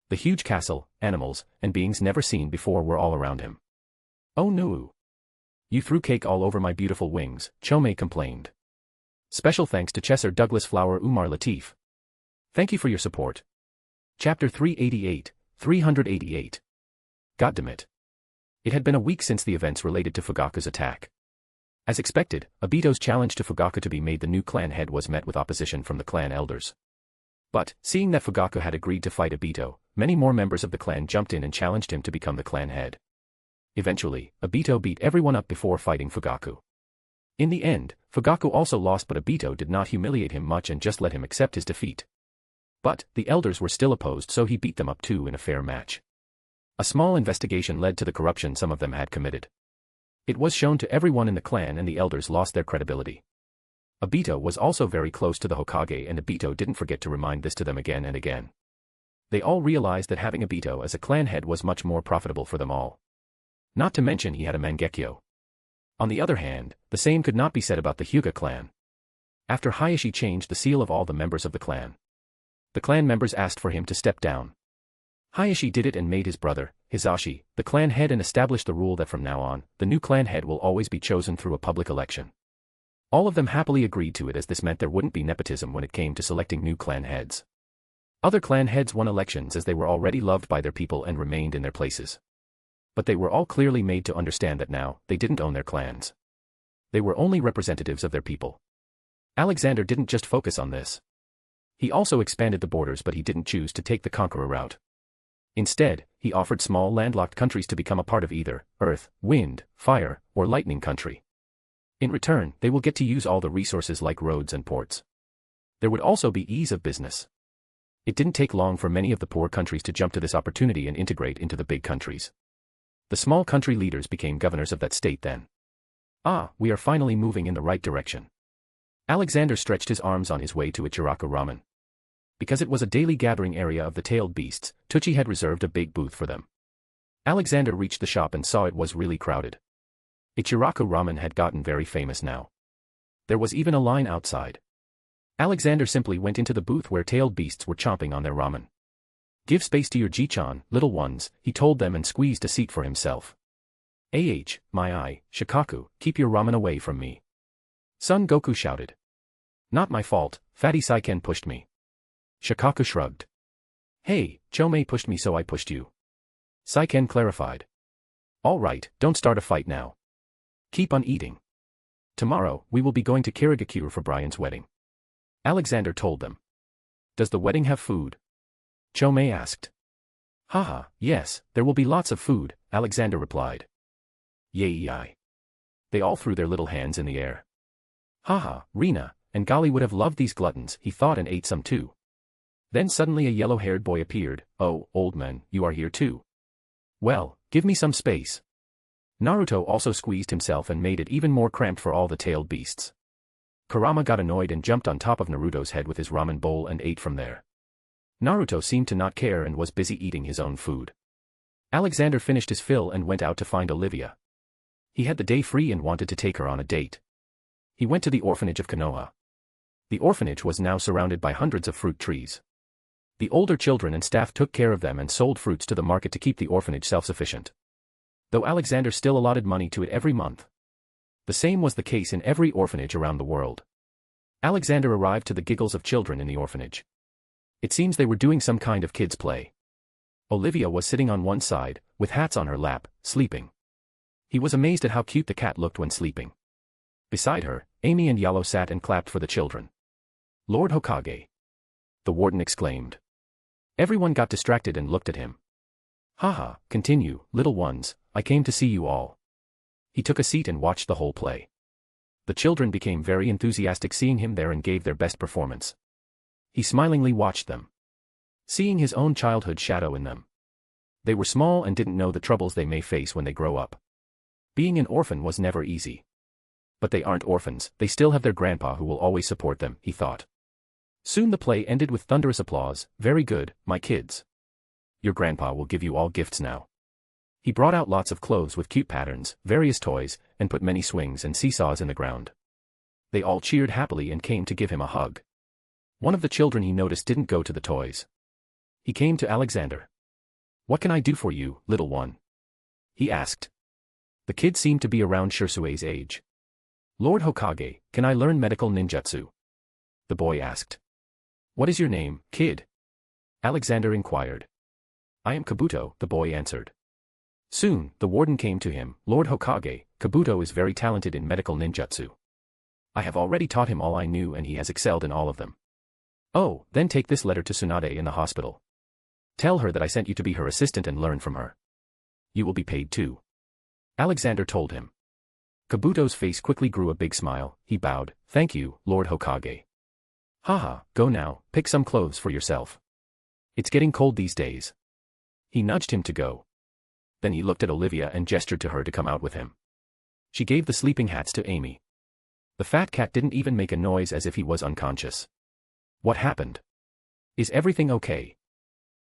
The huge castle, animals, and beings never seen before were all around him. Oh no. You threw cake all over my beautiful wings, Chomei complained. Special thanks to Chesser Douglas Flower Umar Latif. Thank you for your support. Chapter 388. Goddammit. It had been a week since the events related to Fugaku's attack. As expected, Obito's challenge to Fugaku to be made the new clan head was met with opposition from the clan elders. But, seeing that Fugaku had agreed to fight Obito, many more members of the clan jumped in and challenged him to become the clan head. Eventually, Obito beat everyone up before fighting Fugaku. In the end, Fugaku also lost but Obito did not humiliate him much and just let him accept his defeat. But, the elders were still opposed so he beat them up too in a fair match. A small investigation led to the corruption some of them had committed. It was shown to everyone in the clan and the elders lost their credibility. Obito was also very close to the Hokage and Obito didn't forget to remind this to them again and again. They all realized that having Obito as a clan head was much more profitable for them all. Not to mention he had a Mangekyo. On the other hand, the same could not be said about the Hyuga clan. After Hayashi changed the seal of all the members of the clan members asked for him to step down. Hayashi did it and made his brother, Hisashi, the clan head and established the rule that from now on, the new clan head will always be chosen through a public election. All of them happily agreed to it as this meant there wouldn't be nepotism when it came to selecting new clan heads. Other clan heads won elections as they were already loved by their people and remained in their places. But they were all clearly made to understand that now, they didn't own their clans. They were only representatives of their people. Alexander didn't just focus on this. He also expanded the borders but he didn't choose to take the conqueror route. Instead, he offered small landlocked countries to become a part of either earth, wind, fire, or lightning country. In return, they will get to use all the resources like roads and ports. There would also be ease of business. It didn't take long for many of the poor countries to jump to this opportunity and integrate into the big countries. The small country leaders became governors of that state then. Ah, we are finally moving in the right direction. Alexander stretched his arms on his way to Ichiraku Ramen. Because it was a daily gathering area of the tailed beasts, Tucci had reserved a big booth for them. Alexander reached the shop and saw it was really crowded. Ichiraku Ramen had gotten very famous now. There was even a line outside. Alexander simply went into the booth where tailed beasts were chomping on their ramen. Give space to your Jichan, little ones, he told them and squeezed a seat for himself. My eye, Shikaku, keep your ramen away from me. Son Goku shouted. Not my fault, Fatty Saiken pushed me. Shikaku shrugged. Hey, Chomei pushed me so I pushed you. Saiken clarified. All right, don't start a fight now. Keep on eating. Tomorrow, we will be going to Kirigakure for Brian's wedding. Alexander told them. Does the wedding have food? Chomei asked. Haha, yes, there will be lots of food, Alexander replied. Yay. They all threw their little hands in the air. Haha, Rina and Gali would have loved these gluttons, he thought and ate some too. Then suddenly a yellow-haired boy appeared. Oh, old man, you are here too. Well, give me some space. Naruto also squeezed himself and made it even more cramped for all the tailed beasts. Kurama got annoyed and jumped on top of Naruto's head with his ramen bowl and ate from there. Naruto seemed to not care and was busy eating his own food. Alexander finished his fill and went out to find Olivia. He had the day free and wanted to take her on a date. He went to the orphanage of Konoha. The orphanage was now surrounded by hundreds of fruit trees. The older children and staff took care of them and sold fruits to the market to keep the orphanage self-sufficient. Though Alexander still allotted money to it every month. The same was the case in every orphanage around the world. Alexander arrived to the giggles of children in the orphanage. It seems they were doing some kind of kids' play. Olivia was sitting on one side, with hats on her lap, sleeping. He was amazed at how cute the cat looked when sleeping. Beside her, Amy and Yalo sat and clapped for the children. Lord Hokage! The warden exclaimed. Everyone got distracted and looked at him. Haha, continue, little ones, I came to see you all. He took a seat and watched the whole play. The children became very enthusiastic seeing him there and gave their best performance. He smilingly watched them. Seeing his own childhood shadow in them. They were small and didn't know the troubles they may face when they grow up. Being an orphan was never easy. But they aren't orphans, they still have their grandpa who will always support them, he thought. Soon the play ended with thunderous applause. Very good, my kids. Your grandpa will give you all gifts now. He brought out lots of clothes with cute patterns, various toys, and put many swings and seesaws in the ground. They all cheered happily and came to give him a hug. One of the children he noticed didn't go to the toys. He came to Alexander. What can I do for you, little one? He asked. The kid seemed to be around Shirsue's age. Lord Hokage, can I learn medical ninjutsu? The boy asked. What is your name, kid? Alexander inquired. I am Kabuto, the boy answered. Soon, the warden came to him. Lord Hokage, Kabuto is very talented in medical ninjutsu. I have already taught him all I knew and he has excelled in all of them. Oh, then take this letter to Tsunade in the hospital. Tell her that I sent you to be her assistant and learn from her. You will be paid too. Alexander told him. Kabuto's face quickly grew a big smile. He bowed. Thank you, Lord Hokage. Haha, go now, pick some clothes for yourself. It's getting cold these days. He nudged him to go. Then he looked at Olivia and gestured to her to come out with him. She gave the sleeping hats to Amy. The fat cat didn't even make a noise as if he was unconscious. What happened? Is everything okay?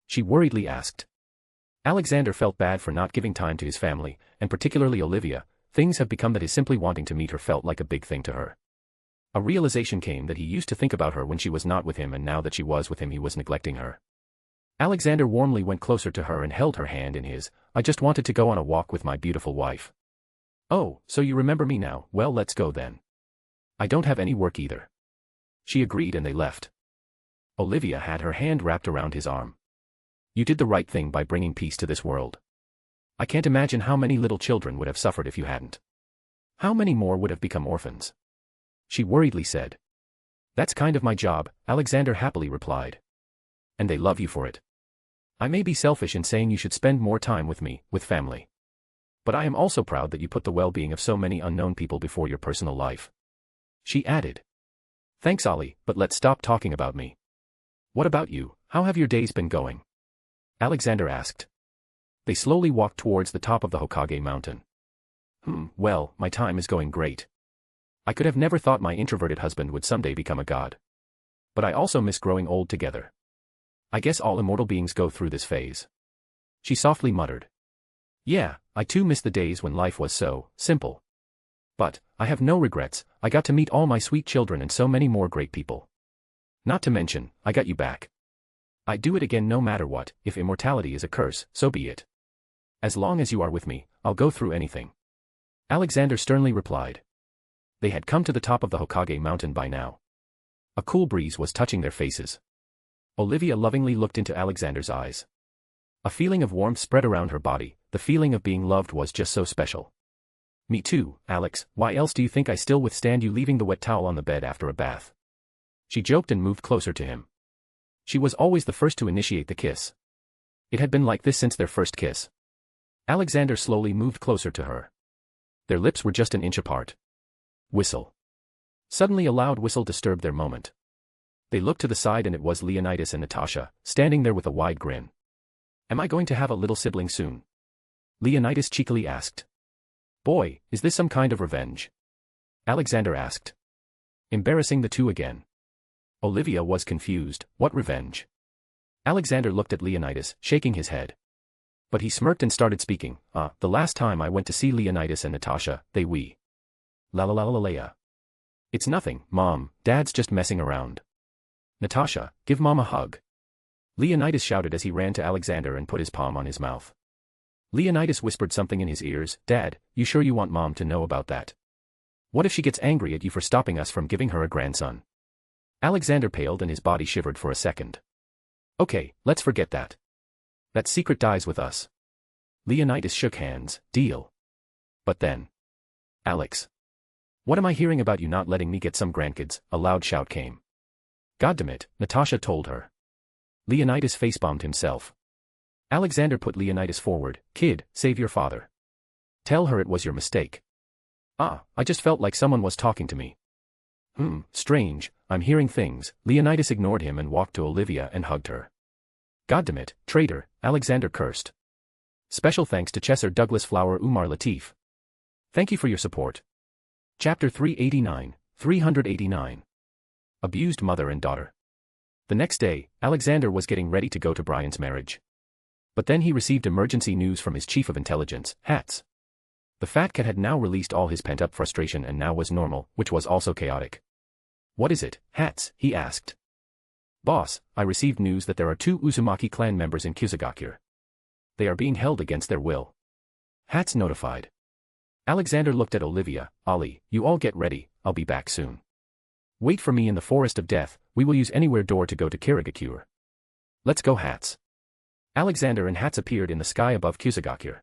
She worriedly asked. Alexander felt bad for not giving time to his family, and particularly Olivia. Things have become that his simply wanting to meet her felt like a big thing to her. A realization came that he used to think about her when she was not with him and now that she was with him he was neglecting her. Alexander warmly went closer to her and held her hand in his. I just wanted to go on a walk with my beautiful wife. Oh, so you remember me now, well let's go then. I don't have any work either. She agreed and they left. Olivia had her hand wrapped around his arm. You did the right thing by bringing peace to this world. I can't imagine how many little children would have suffered if you hadn't. How many more would have become orphans? She worriedly said. That's kind of my job, Alexander happily replied. And they love you for it. I may be selfish in saying you should spend more time with me, with family. But I am also proud that you put the well-being of so many unknown people before your personal life. She added. Thanks Ollie, but let's stop talking about me. What about you, how have your days been going? Alexander asked. They slowly walked towards the top of the Hokage mountain. Well, my time is going great. I could have never thought my introverted husband would someday become a god. But I also miss growing old together. I guess all immortal beings go through this phase. She softly muttered. Yeah, I too miss the days when life was so simple. But I have no regrets, I got to meet all my sweet children and so many more great people. Not to mention, I got you back. I'd do it again no matter what. If immortality is a curse, so be it. As long as you are with me, I'll go through anything. Alexander sternly replied. They had come to the top of the Hokage mountain by now. A cool breeze was touching their faces. Olivia lovingly looked into Alexander's eyes. A feeling of warmth spread around her body, the feeling of being loved was just so special. Me too, Alex, why else do you think I still withstand you leaving the wet towel on the bed after a bath? She joked and moved closer to him. She was always the first to initiate the kiss. It had been like this since their first kiss. Alexander slowly moved closer to her. Their lips were just an inch apart. Whistle. Suddenly a loud whistle disturbed their moment. They looked to the side and it was Leonidas and Natasha, standing there with a wide grin. Am I going to have a little sibling soon? Leonidas cheekily asked. Boy, is this some kind of revenge? Alexander asked. Embarrassing the two again. Olivia was confused. What revenge? Alexander looked at Leonidas, shaking his head. But he smirked and started speaking. The last time I went to see Leonidas and Natasha, La la la la la. It's nothing, Mom, Dad's just messing around. Natasha, give Mom a hug. Leonidas shouted as he ran to Alexander and put his palm on his mouth. Leonidas whispered something in his ears. Dad, you sure you want Mom to know about that? What if she gets angry at you for stopping us from giving her a grandson? Alexander paled and his body shivered for a second. Okay, let's forget that. That secret dies with us. Leonidas shook hands. Deal. But then. Alex. What am I hearing about you not letting me get some grandkids? A loud shout came. Goddammit, Natasha told her. Leonidas facebombed himself. Alexander put Leonidas forward. Kid, save your father. Tell her it was your mistake. I just felt like someone was talking to me. Strange, I'm hearing things. Leonidas ignored him and walked to Olivia and hugged her. Goddammit, traitor, Alexander cursed. Special thanks to Chesser Douglas Flower Umar Latif. Thank you for your support. Chapter 389. Abused mother and daughter. The next day, Alexander was getting ready to go to Brian's marriage. But then he received emergency news from his chief of intelligence, Hats. The fat cat had now released all his pent-up frustration and now was normal, which was also chaotic. What is it, Hats? He asked. Boss, I received news that there are 2 Uzumaki clan members in Kusagakure. They are being held against their will. Hats notified. Alexander looked at Olivia. Ollie, you all get ready, I'll be back soon. Wait for me in the Forest of Death, we will use anywhere door to go to Kirigakure. Let's go, Hats. Alexander and Hats appeared in the sky above Kusagakure.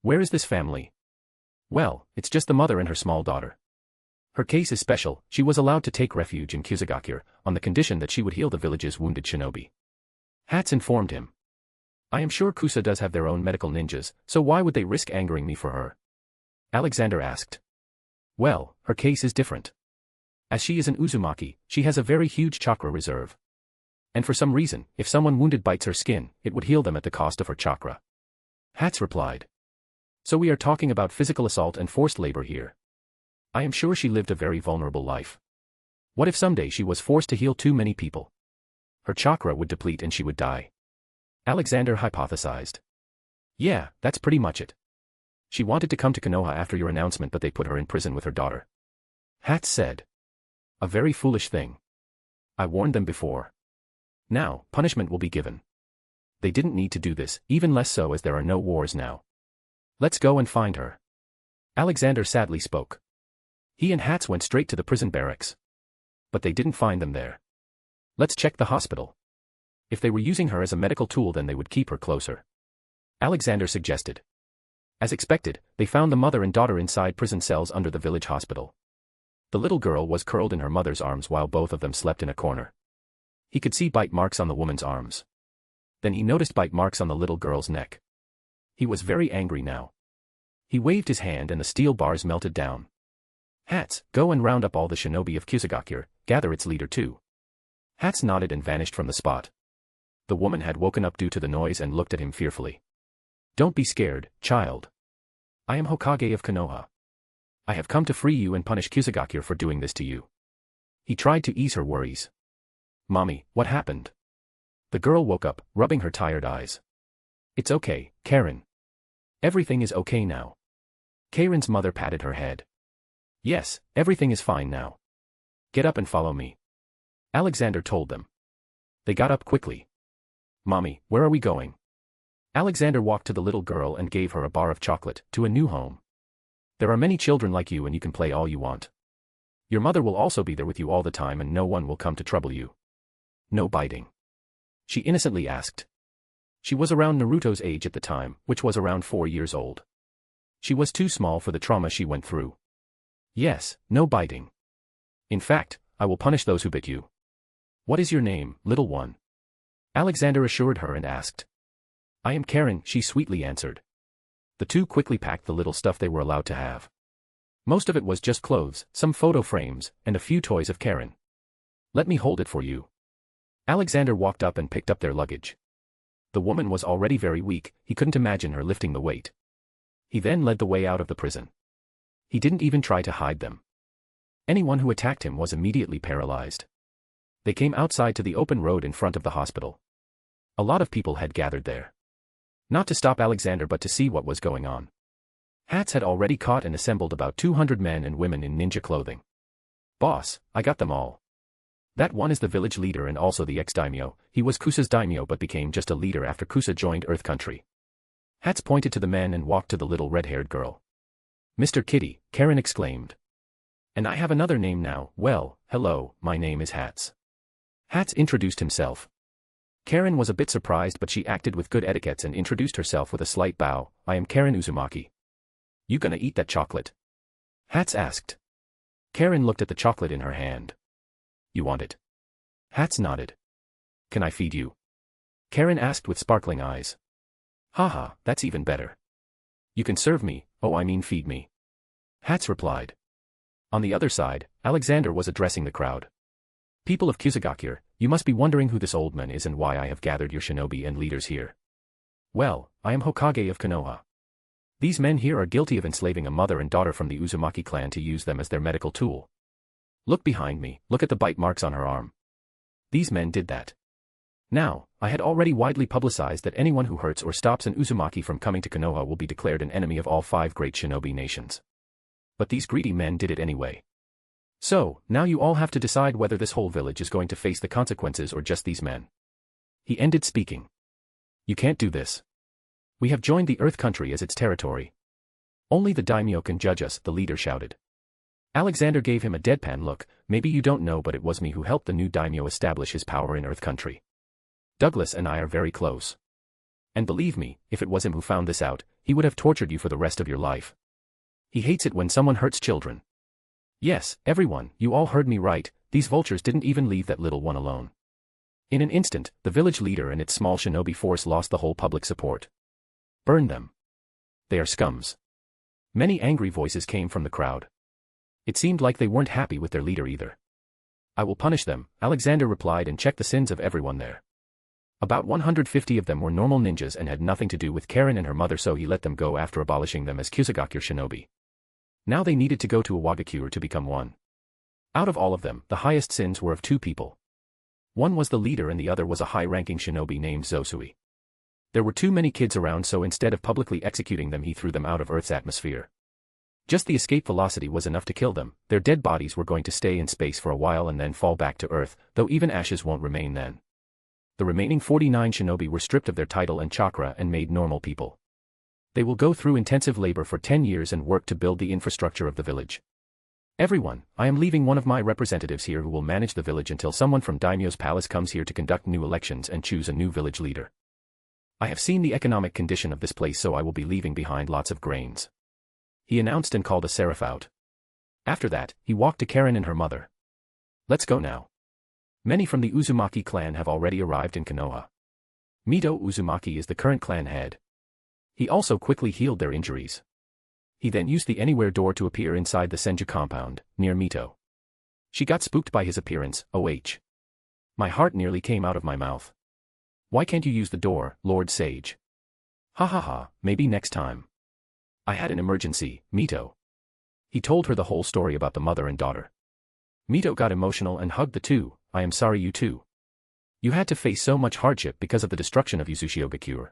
Where is this family? Well, it's just the mother and her small daughter. Her case is special, she was allowed to take refuge in Kusagakure, on the condition that she would heal the village's wounded shinobi. Hats informed him. I am sure Kusa does have their own medical ninjas, so why would they risk angering me for her? Alexander asked. Well, her case is different. As she is an Uzumaki, she has a very huge chakra reserve. And for some reason, if someone wounded bites her skin, it would heal them at the cost of her chakra. Hats replied. So we are talking about physical assault and forced labor here. I am sure she lived a very vulnerable life. What if someday she was forced to heal too many people? Her chakra would deplete and she would die. Alexander hypothesized. Yeah, that's pretty much it. She wanted to come to Konoha after your announcement but they put her in prison with her daughter. Hats said. A very foolish thing. I warned them before. Now, punishment will be given. They didn't need to do this, even less so as there are no wars now. Let's go and find her. Alexander sadly spoke. He and Hats went straight to the prison barracks. But they didn't find them there. Let's check the hospital. If they were using her as a medical tool then they would keep her closer. Alexander suggested. As expected, they found the mother and daughter inside prison cells under the village hospital. The little girl was curled in her mother's arms while both of them slept in a corner. He could see bite marks on the woman's arms. Then he noticed bite marks on the little girl's neck. He was very angry now. He waved his hand and the steel bars melted down. Hats, go and round up all the shinobi of Kusagakure, gather its leader too. Hats nodded and vanished from the spot. The woman had woken up due to the noise and looked at him fearfully. Don't be scared, child. I am Hokage of Konoha. I have come to free you and punish Kusagakure for doing this to you. He tried to ease her worries. Mommy, what happened? The girl woke up, rubbing her tired eyes. It's okay, Karen. Everything is okay now. Karen's mother patted her head. Yes, everything is fine now. Get up and follow me. Alexander told them. They got up quickly. Mommy, where are we going? Alexander walked to the little girl and gave her a bar of chocolate, to a new home. There are many children like you and you can play all you want. Your mother will also be there with you all the time and no one will come to trouble you. No biting. She innocently asked. She was around Naruto's age at the time, which was around 4 years old. She was too small for the trauma she went through. Yes, no biting. In fact, I will punish those who bit you. What is your name, little one? Alexander assured her and asked. I am Karen, she sweetly answered. The two quickly packed the little stuff they were allowed to have. Most of it was just clothes, some photo frames, and a few toys of Karen. Let me hold it for you. Alexander walked up and picked up their luggage. The woman was already very weak, he couldn't imagine her lifting the weight. He then led the way out of the prison. He didn't even try to hide them. Anyone who attacked him was immediately paralyzed. They came outside to the open road in front of the hospital. A lot of people had gathered there. Not to stop Alexander but to see what was going on. Hats had already caught and assembled about 200 men and women in ninja clothing. Boss, I got them all. That one is the village leader and also the ex-daimyo. He was Kusa's daimyo but became just a leader after Kusa joined Earth Country. Hats pointed to the men and walked to the little red-haired girl. Mr. Kitty, Karen exclaimed. And I have another name now. Well, hello, my name is Hats. Hats introduced himself. Karen was a bit surprised but she acted with good etiquette and introduced herself with a slight bow. I am Karen Uzumaki. You gonna eat that chocolate? Hats asked. Karen looked at the chocolate in her hand. You want it? Hats nodded. Can I feed you? Karen asked with sparkling eyes. Haha, that's even better. You can serve me, oh I mean feed me. Hats replied. On the other side, Alexander was addressing the crowd. People of Kusagakure, you must be wondering who this old man is and why I have gathered your shinobi and leaders here. Well, I am Hokage of Konoha. These men here are guilty of enslaving a mother and daughter from the Uzumaki clan to use them as their medical tool. Look behind me, look at the bite marks on her arm. These men did that. Now, I had already widely publicized that anyone who hurts or stops an Uzumaki from coming to Konoha will be declared an enemy of all 5 great shinobi nations. But these greedy men did it anyway. So, now you all have to decide whether this whole village is going to face the consequences or just these men. He ended speaking. You can't do this. We have joined the Earth Country as its territory. Only the daimyo can judge us, the leader shouted. Alexander gave him a deadpan look. Maybe you don't know but it was me who helped the new daimyo establish his power in Earth Country. Douglas and I are very close. And believe me, if it was him who found this out, he would have tortured you for the rest of your life. He hates it when someone hurts children. Yes, everyone, you all heard me right, these vultures didn't even leave that little one alone. In an instant, the village leader and its small shinobi force lost the whole public support. Burn them. They are scums. Many angry voices came from the crowd. It seemed like they weren't happy with their leader either. I will punish them, Alexander replied and checked the sins of everyone there. About 150 of them were normal ninjas and had nothing to do with Karen and her mother so he let them go after abolishing them as Kusagakure shinobi. Now they needed to go to Iwagakure to become one. Out of all of them, the highest sins were of 2 people. One was the leader and the other was a high-ranking shinobi named Zosui. There were too many kids around so instead of publicly executing them he threw them out of Earth's atmosphere. Just the escape velocity was enough to kill them, their dead bodies were going to stay in space for a while and then fall back to Earth, though even ashes won't remain then. The remaining 49 shinobi were stripped of their title and chakra and made normal people. They will go through intensive labor for 10 years and work to build the infrastructure of the village. Everyone, I am leaving one of my representatives here who will manage the village until someone from Daimyo's palace comes here to conduct new elections and choose a new village leader. I have seen the economic condition of this place so I will be leaving behind lots of grains. He announced and called a seraph out. After that, he walked to Karen and her mother. Let's go now. Many from the Uzumaki clan have already arrived in Konoha. Mito Uzumaki is the current clan head. He also quickly healed their injuries. He then used the anywhere door to appear inside the Senju compound, near Mito. She got spooked by his appearance, OH. My heart nearly came out of my mouth. Why can't you use the door, Lord Sage? Ha ha ha, maybe next time. I had an emergency, Mito. He told her the whole story about the mother and daughter. Mito got emotional and hugged the two. I am sorry you too. You had to face so much hardship because of the destruction of Uzushio-gakure.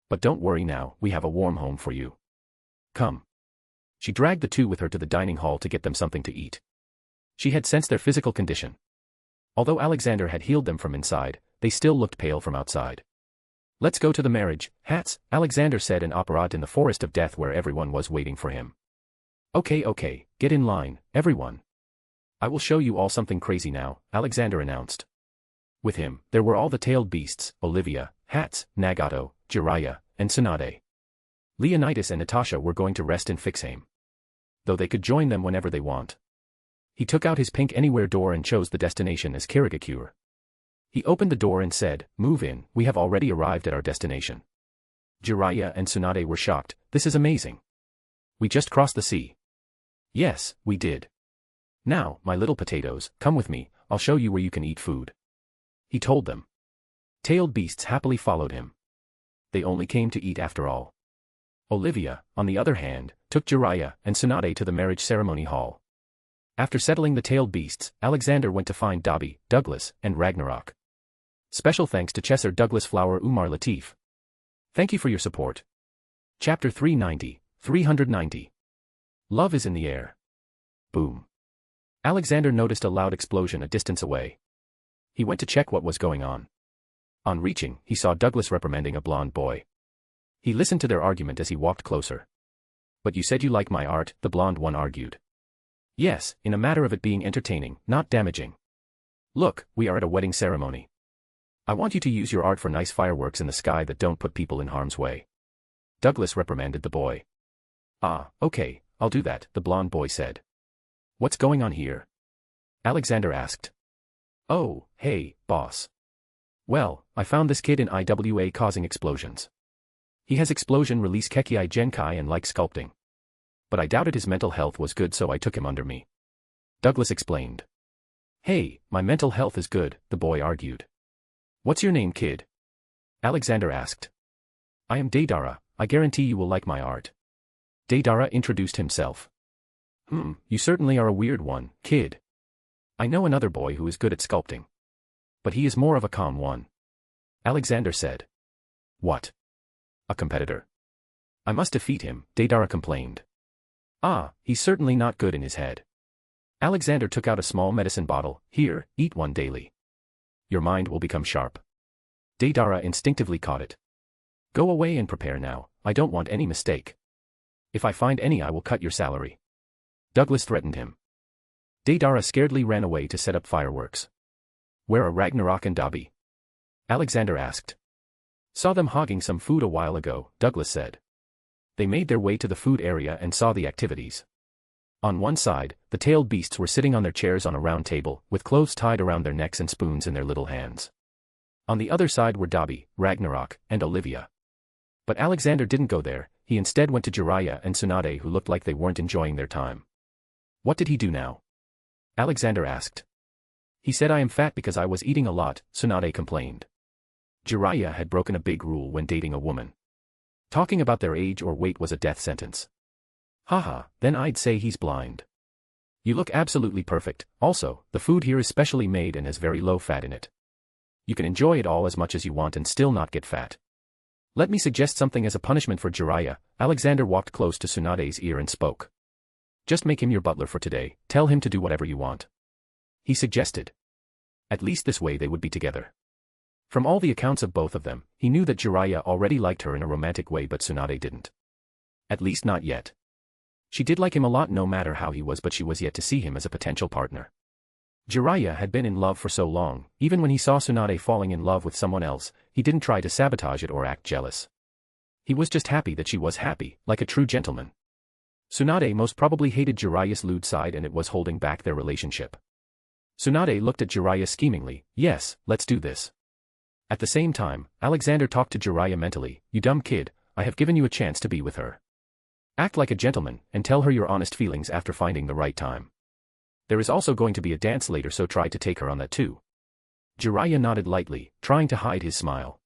But don't worry now, we have a warm home for you. Come. She dragged the two with her to the dining hall to get them something to eat. She had sensed their physical condition. Although Alexander had healed them from inside, they still looked pale from outside. Let's go to the marriage, Hats, Alexander said and operated in the forest of death where everyone was waiting for him. Okay, get in line, everyone. I will show you all something crazy now, Alexander announced. With him, there were all the tailed beasts, Olivia, Hats, Nagato, Jiraiya, and Tsunade. Leonidas and Natasha were going to rest in Fixheim. Though they could join them whenever they want. He took out his pink anywhere door and chose the destination as Kirigakure. He opened the door and said, "Move in, we have already arrived at our destination." Jiraiya and Tsunade were shocked. This is amazing. We just crossed the sea. Yes, we did. Now, my little potatoes, come with me, I'll show you where you can eat food," he told them. Tailed beasts happily followed him. They only came to eat after all. Olivia, on the other hand, took Jiraiya and Tsunade to the marriage ceremony hall. After settling the tailed beasts, Alexander went to find Dobby, Douglas, and Ragnarok. Special thanks to Chesser Douglas Flower Umar Latif. Thank you for your support. Chapter 390. Love is in the air. Boom. Alexander noticed a loud explosion a distance away. He went to check what was going on. On reaching, he saw Douglas reprimanding a blonde boy. He listened to their argument as he walked closer. "But you said you like my art," the blonde one argued. "Yes, in a matter of it being entertaining, not damaging. Look, we are at a wedding ceremony. I want you to use your art for nice fireworks in the sky that don't put people in harm's way." Douglas reprimanded the boy. "Ah, okay, I'll do that," the blonde boy said. "What's going on here?" Alexander asked. "Oh, hey, boss. Well, I found this kid in IWA causing explosions. He has explosion release Kekkei Genkai and likes sculpting. But I doubted his mental health was good, so I took him under me." Douglas explained. "Hey, my mental health is good," the boy argued. "What's your name, kid?" Alexander asked. "I am Deidara, I guarantee you will like my art." Deidara introduced himself. You certainly are a weird one, kid. I know another boy who is good at sculpting. But he is more of a calm one." Alexander said. "What? A competitor? I must defeat him," Deidara complained. "Ah, he's certainly not good in his head." Alexander took out a small medicine bottle. "Here, eat one daily. Your mind will become sharp." Deidara instinctively caught it. "Go away and prepare now, I don't want any mistake. If I find any, I will cut your salary." Douglas threatened him. Deidara scaredly ran away to set up fireworks. "Where are Ragnarok and Dobby?" Alexander asked. "Saw them hogging some food a while ago," Douglas said. They made their way to the food area and saw the activities. On one side, the tailed beasts were sitting on their chairs on a round table, with clothes tied around their necks and spoons in their little hands. On the other side were Dobby, Ragnarok, and Olivia. But Alexander didn't go there, he instead went to Jiraiya and Tsunade, who looked like they weren't enjoying their time. "What did he do now?" Alexander asked. "He said I am fat because I was eating a lot," Tsunade complained. Jiraiya had broken a big rule when dating a woman. Talking about their age or weight was a death sentence. "Haha, then I'd say he's blind. You look absolutely perfect, also, the food here is specially made and has very low fat in it. You can enjoy it all as much as you want and still not get fat. Let me suggest something as a punishment for Jiraiya." Alexander walked close to Tsunade's ear and spoke. "Just make him your butler for today, tell him to do whatever you want," he suggested. At least this way they would be together. From all the accounts of both of them, he knew that Jiraiya already liked her in a romantic way, but Tsunade didn't. At least not yet. She did like him a lot no matter how he was, but she was yet to see him as a potential partner. Jiraiya had been in love for so long, even when he saw Tsunade falling in love with someone else, he didn't try to sabotage it or act jealous. He was just happy that she was happy, like a true gentleman. Tsunade most probably hated Jiraiya's lewd side and it was holding back their relationship. Tsunade looked at Jiraiya schemingly. "Yes, let's do this." At the same time, Alexander talked to Jiraiya mentally. "You dumb kid, I have given you a chance to be with her. Act like a gentleman, and tell her your honest feelings after finding the right time. There is also going to be a dance later, so try to take her on that too." Jiraiya nodded lightly, trying to hide his smile.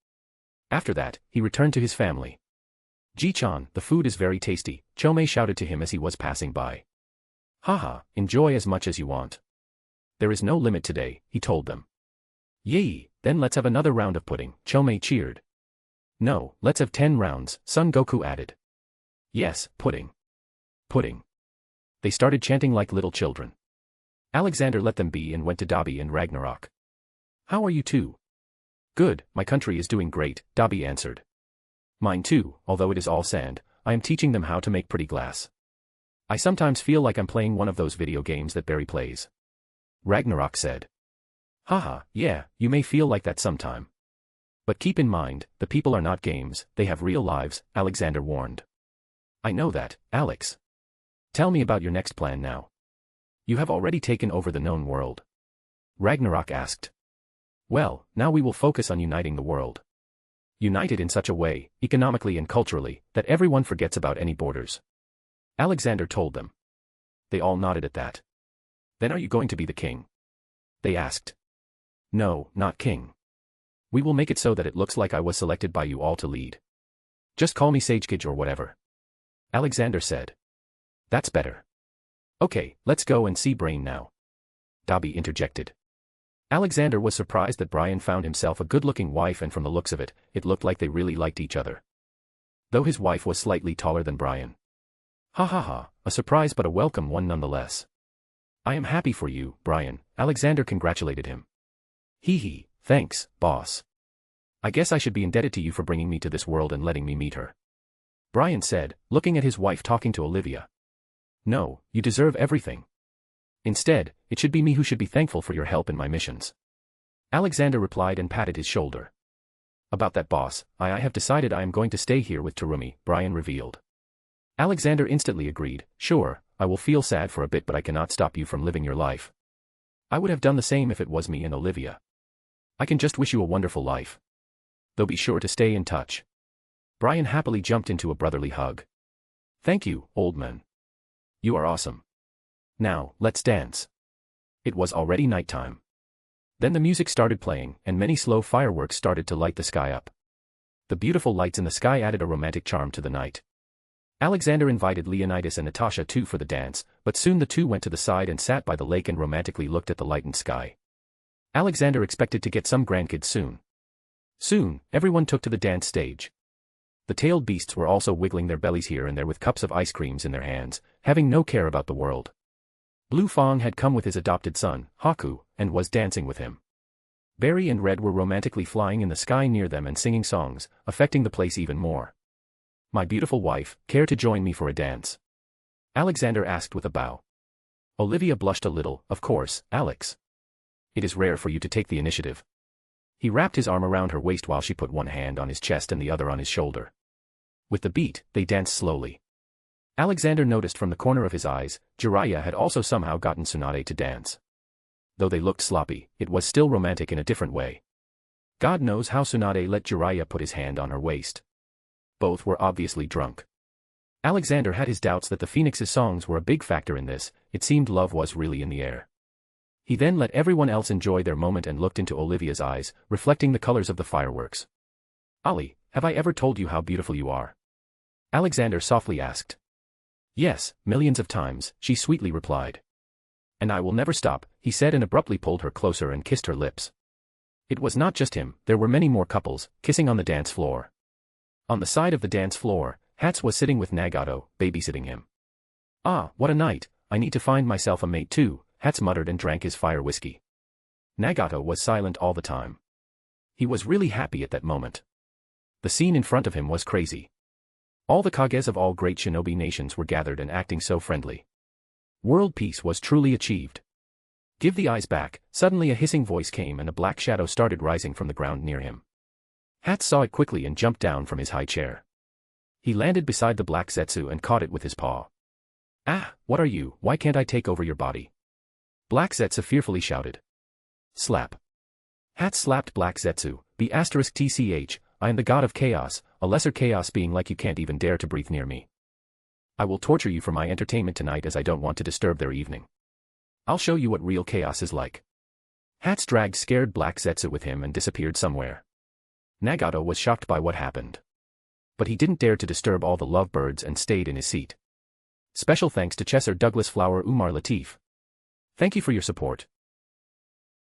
After that, he returned to his family. "Ji-chan, the food is very tasty," Chome shouted to him as he was passing by. "Haha, enjoy as much as you want. There is no limit today," he told them. "Yay, then let's have another round of pudding," Chome cheered. "No, let's have 10 rounds, Son Goku added. "Yes, pudding. Pudding." They started chanting like little children. Alexander let them be and went to Dobby and Ragnarok. "How are you two?" "Good, my country is doing great," Dobby answered. "Mine too, although it is all sand, I am teaching them how to make pretty glass. I sometimes feel like I'm playing one of those video games that Barry plays," Ragnarok said. "Haha, yeah, you may feel like that sometime. But keep in mind, the people are not games, they have real lives," Alexander warned. "I know that, Alex. Tell me about your next plan now. You have already taken over the known world," Ragnarok asked. "Well, now we will focus on uniting the world. United in such a way, economically and culturally, that everyone forgets about any borders," Alexander told them. They all nodded at that. "Then are you going to be the king?" They asked. No, not king. We will make it so that it looks like I was selected by you all to lead. Just call me Sagekij or whatever. Alexander said. That's better. Okay, let's go and see Brain now. Dobby interjected. Alexander was surprised that Brian found himself a good-looking wife, and from the looks of it, it looked like they really liked each other. Though his wife was slightly taller than Brian. Ha ha ha, a surprise but a welcome one nonetheless. I am happy for you, Brian, Alexander congratulated him. Hee hee, thanks, boss. I guess I should be indebted to you for bringing me to this world and letting me meet her. Brian said, looking at his wife talking to Olivia. No, you deserve everything. Instead, it should be me who should be thankful for your help in my missions. Alexander replied and patted his shoulder. About that, boss, I have decided I am going to stay here with Terumi, Brian revealed. Alexander instantly agreed, sure, I will feel sad for a bit but I cannot stop you from living your life. I would have done the same if it was me and Olivia. I can just wish you a wonderful life. Though be sure to stay in touch. Brian happily jumped into a brotherly hug. Thank you, old man. You are awesome. Now, let's dance. It was already nighttime. Then the music started playing, and many slow fireworks started to light the sky up. The beautiful lights in the sky added a romantic charm to the night. Alexander invited Leonidas and Natasha too for the dance, but soon the two went to the side and sat by the lake and romantically looked at the lightened sky. Alexander expected to get some grandkids soon. Soon, everyone took to the dance stage. The tailed beasts were also wiggling their bellies here and there with cups of ice creams in their hands, having no care about the world. Blue Fong had come with his adopted son, Haku, and was dancing with him. Berry and Red were romantically flying in the sky near them and singing songs, affecting the place even more. My beautiful wife, care to join me for a dance? Alexander asked with a bow. Olivia blushed a little, of course, Alex. It is rare for you to take the initiative. He wrapped his arm around her waist while she put one hand on his chest and the other on his shoulder. With the beat, they danced slowly. Alexander noticed from the corner of his eyes, Jiraiya had also somehow gotten Tsunade to dance. Though they looked sloppy, it was still romantic in a different way. God knows how Tsunade let Jiraiya put his hand on her waist. Both were obviously drunk. Alexander had his doubts that the Phoenix's songs were a big factor in this, it seemed love was really in the air. He then let everyone else enjoy their moment and looked into Olivia's eyes, reflecting the colors of the fireworks. Ali, have I ever told you how beautiful you are? Alexander softly asked. Yes, millions of times, she sweetly replied. And I will never stop, he said and abruptly pulled her closer and kissed her lips. It was not just him, there were many more couples, kissing on the dance floor. On the side of the dance floor, Hats was sitting with Nagato, babysitting him. Ah, what a night, I need to find myself a mate too, Hats muttered and drank his fire whiskey. Nagato was silent all the time. He was really happy at that moment. The scene in front of him was crazy. All the Kages of all great shinobi nations were gathered and acting so friendly. World peace was truly achieved. Give the eyes back, suddenly a hissing voice came and a black shadow started rising from the ground near him. Hats saw it quickly and jumped down from his high chair. He landed beside the black Zetsu and caught it with his paw. Ah, what are you, why can't I take over your body? Black Zetsu fearfully shouted. Slap. Hats slapped Black Zetsu, B*TCH, I am the god of chaos, a lesser chaos being like you can't even dare to breathe near me. I will torture you for my entertainment tonight as I don't want to disturb their evening. I'll show you what real chaos is like. Hats dragged scared Black Zetsu with him and disappeared somewhere. Nagato was shocked by what happened. But he didn't dare to disturb all the lovebirds and stayed in his seat. Special thanks to Chesser Douglas Flower Umar Latif. Thank you for your support.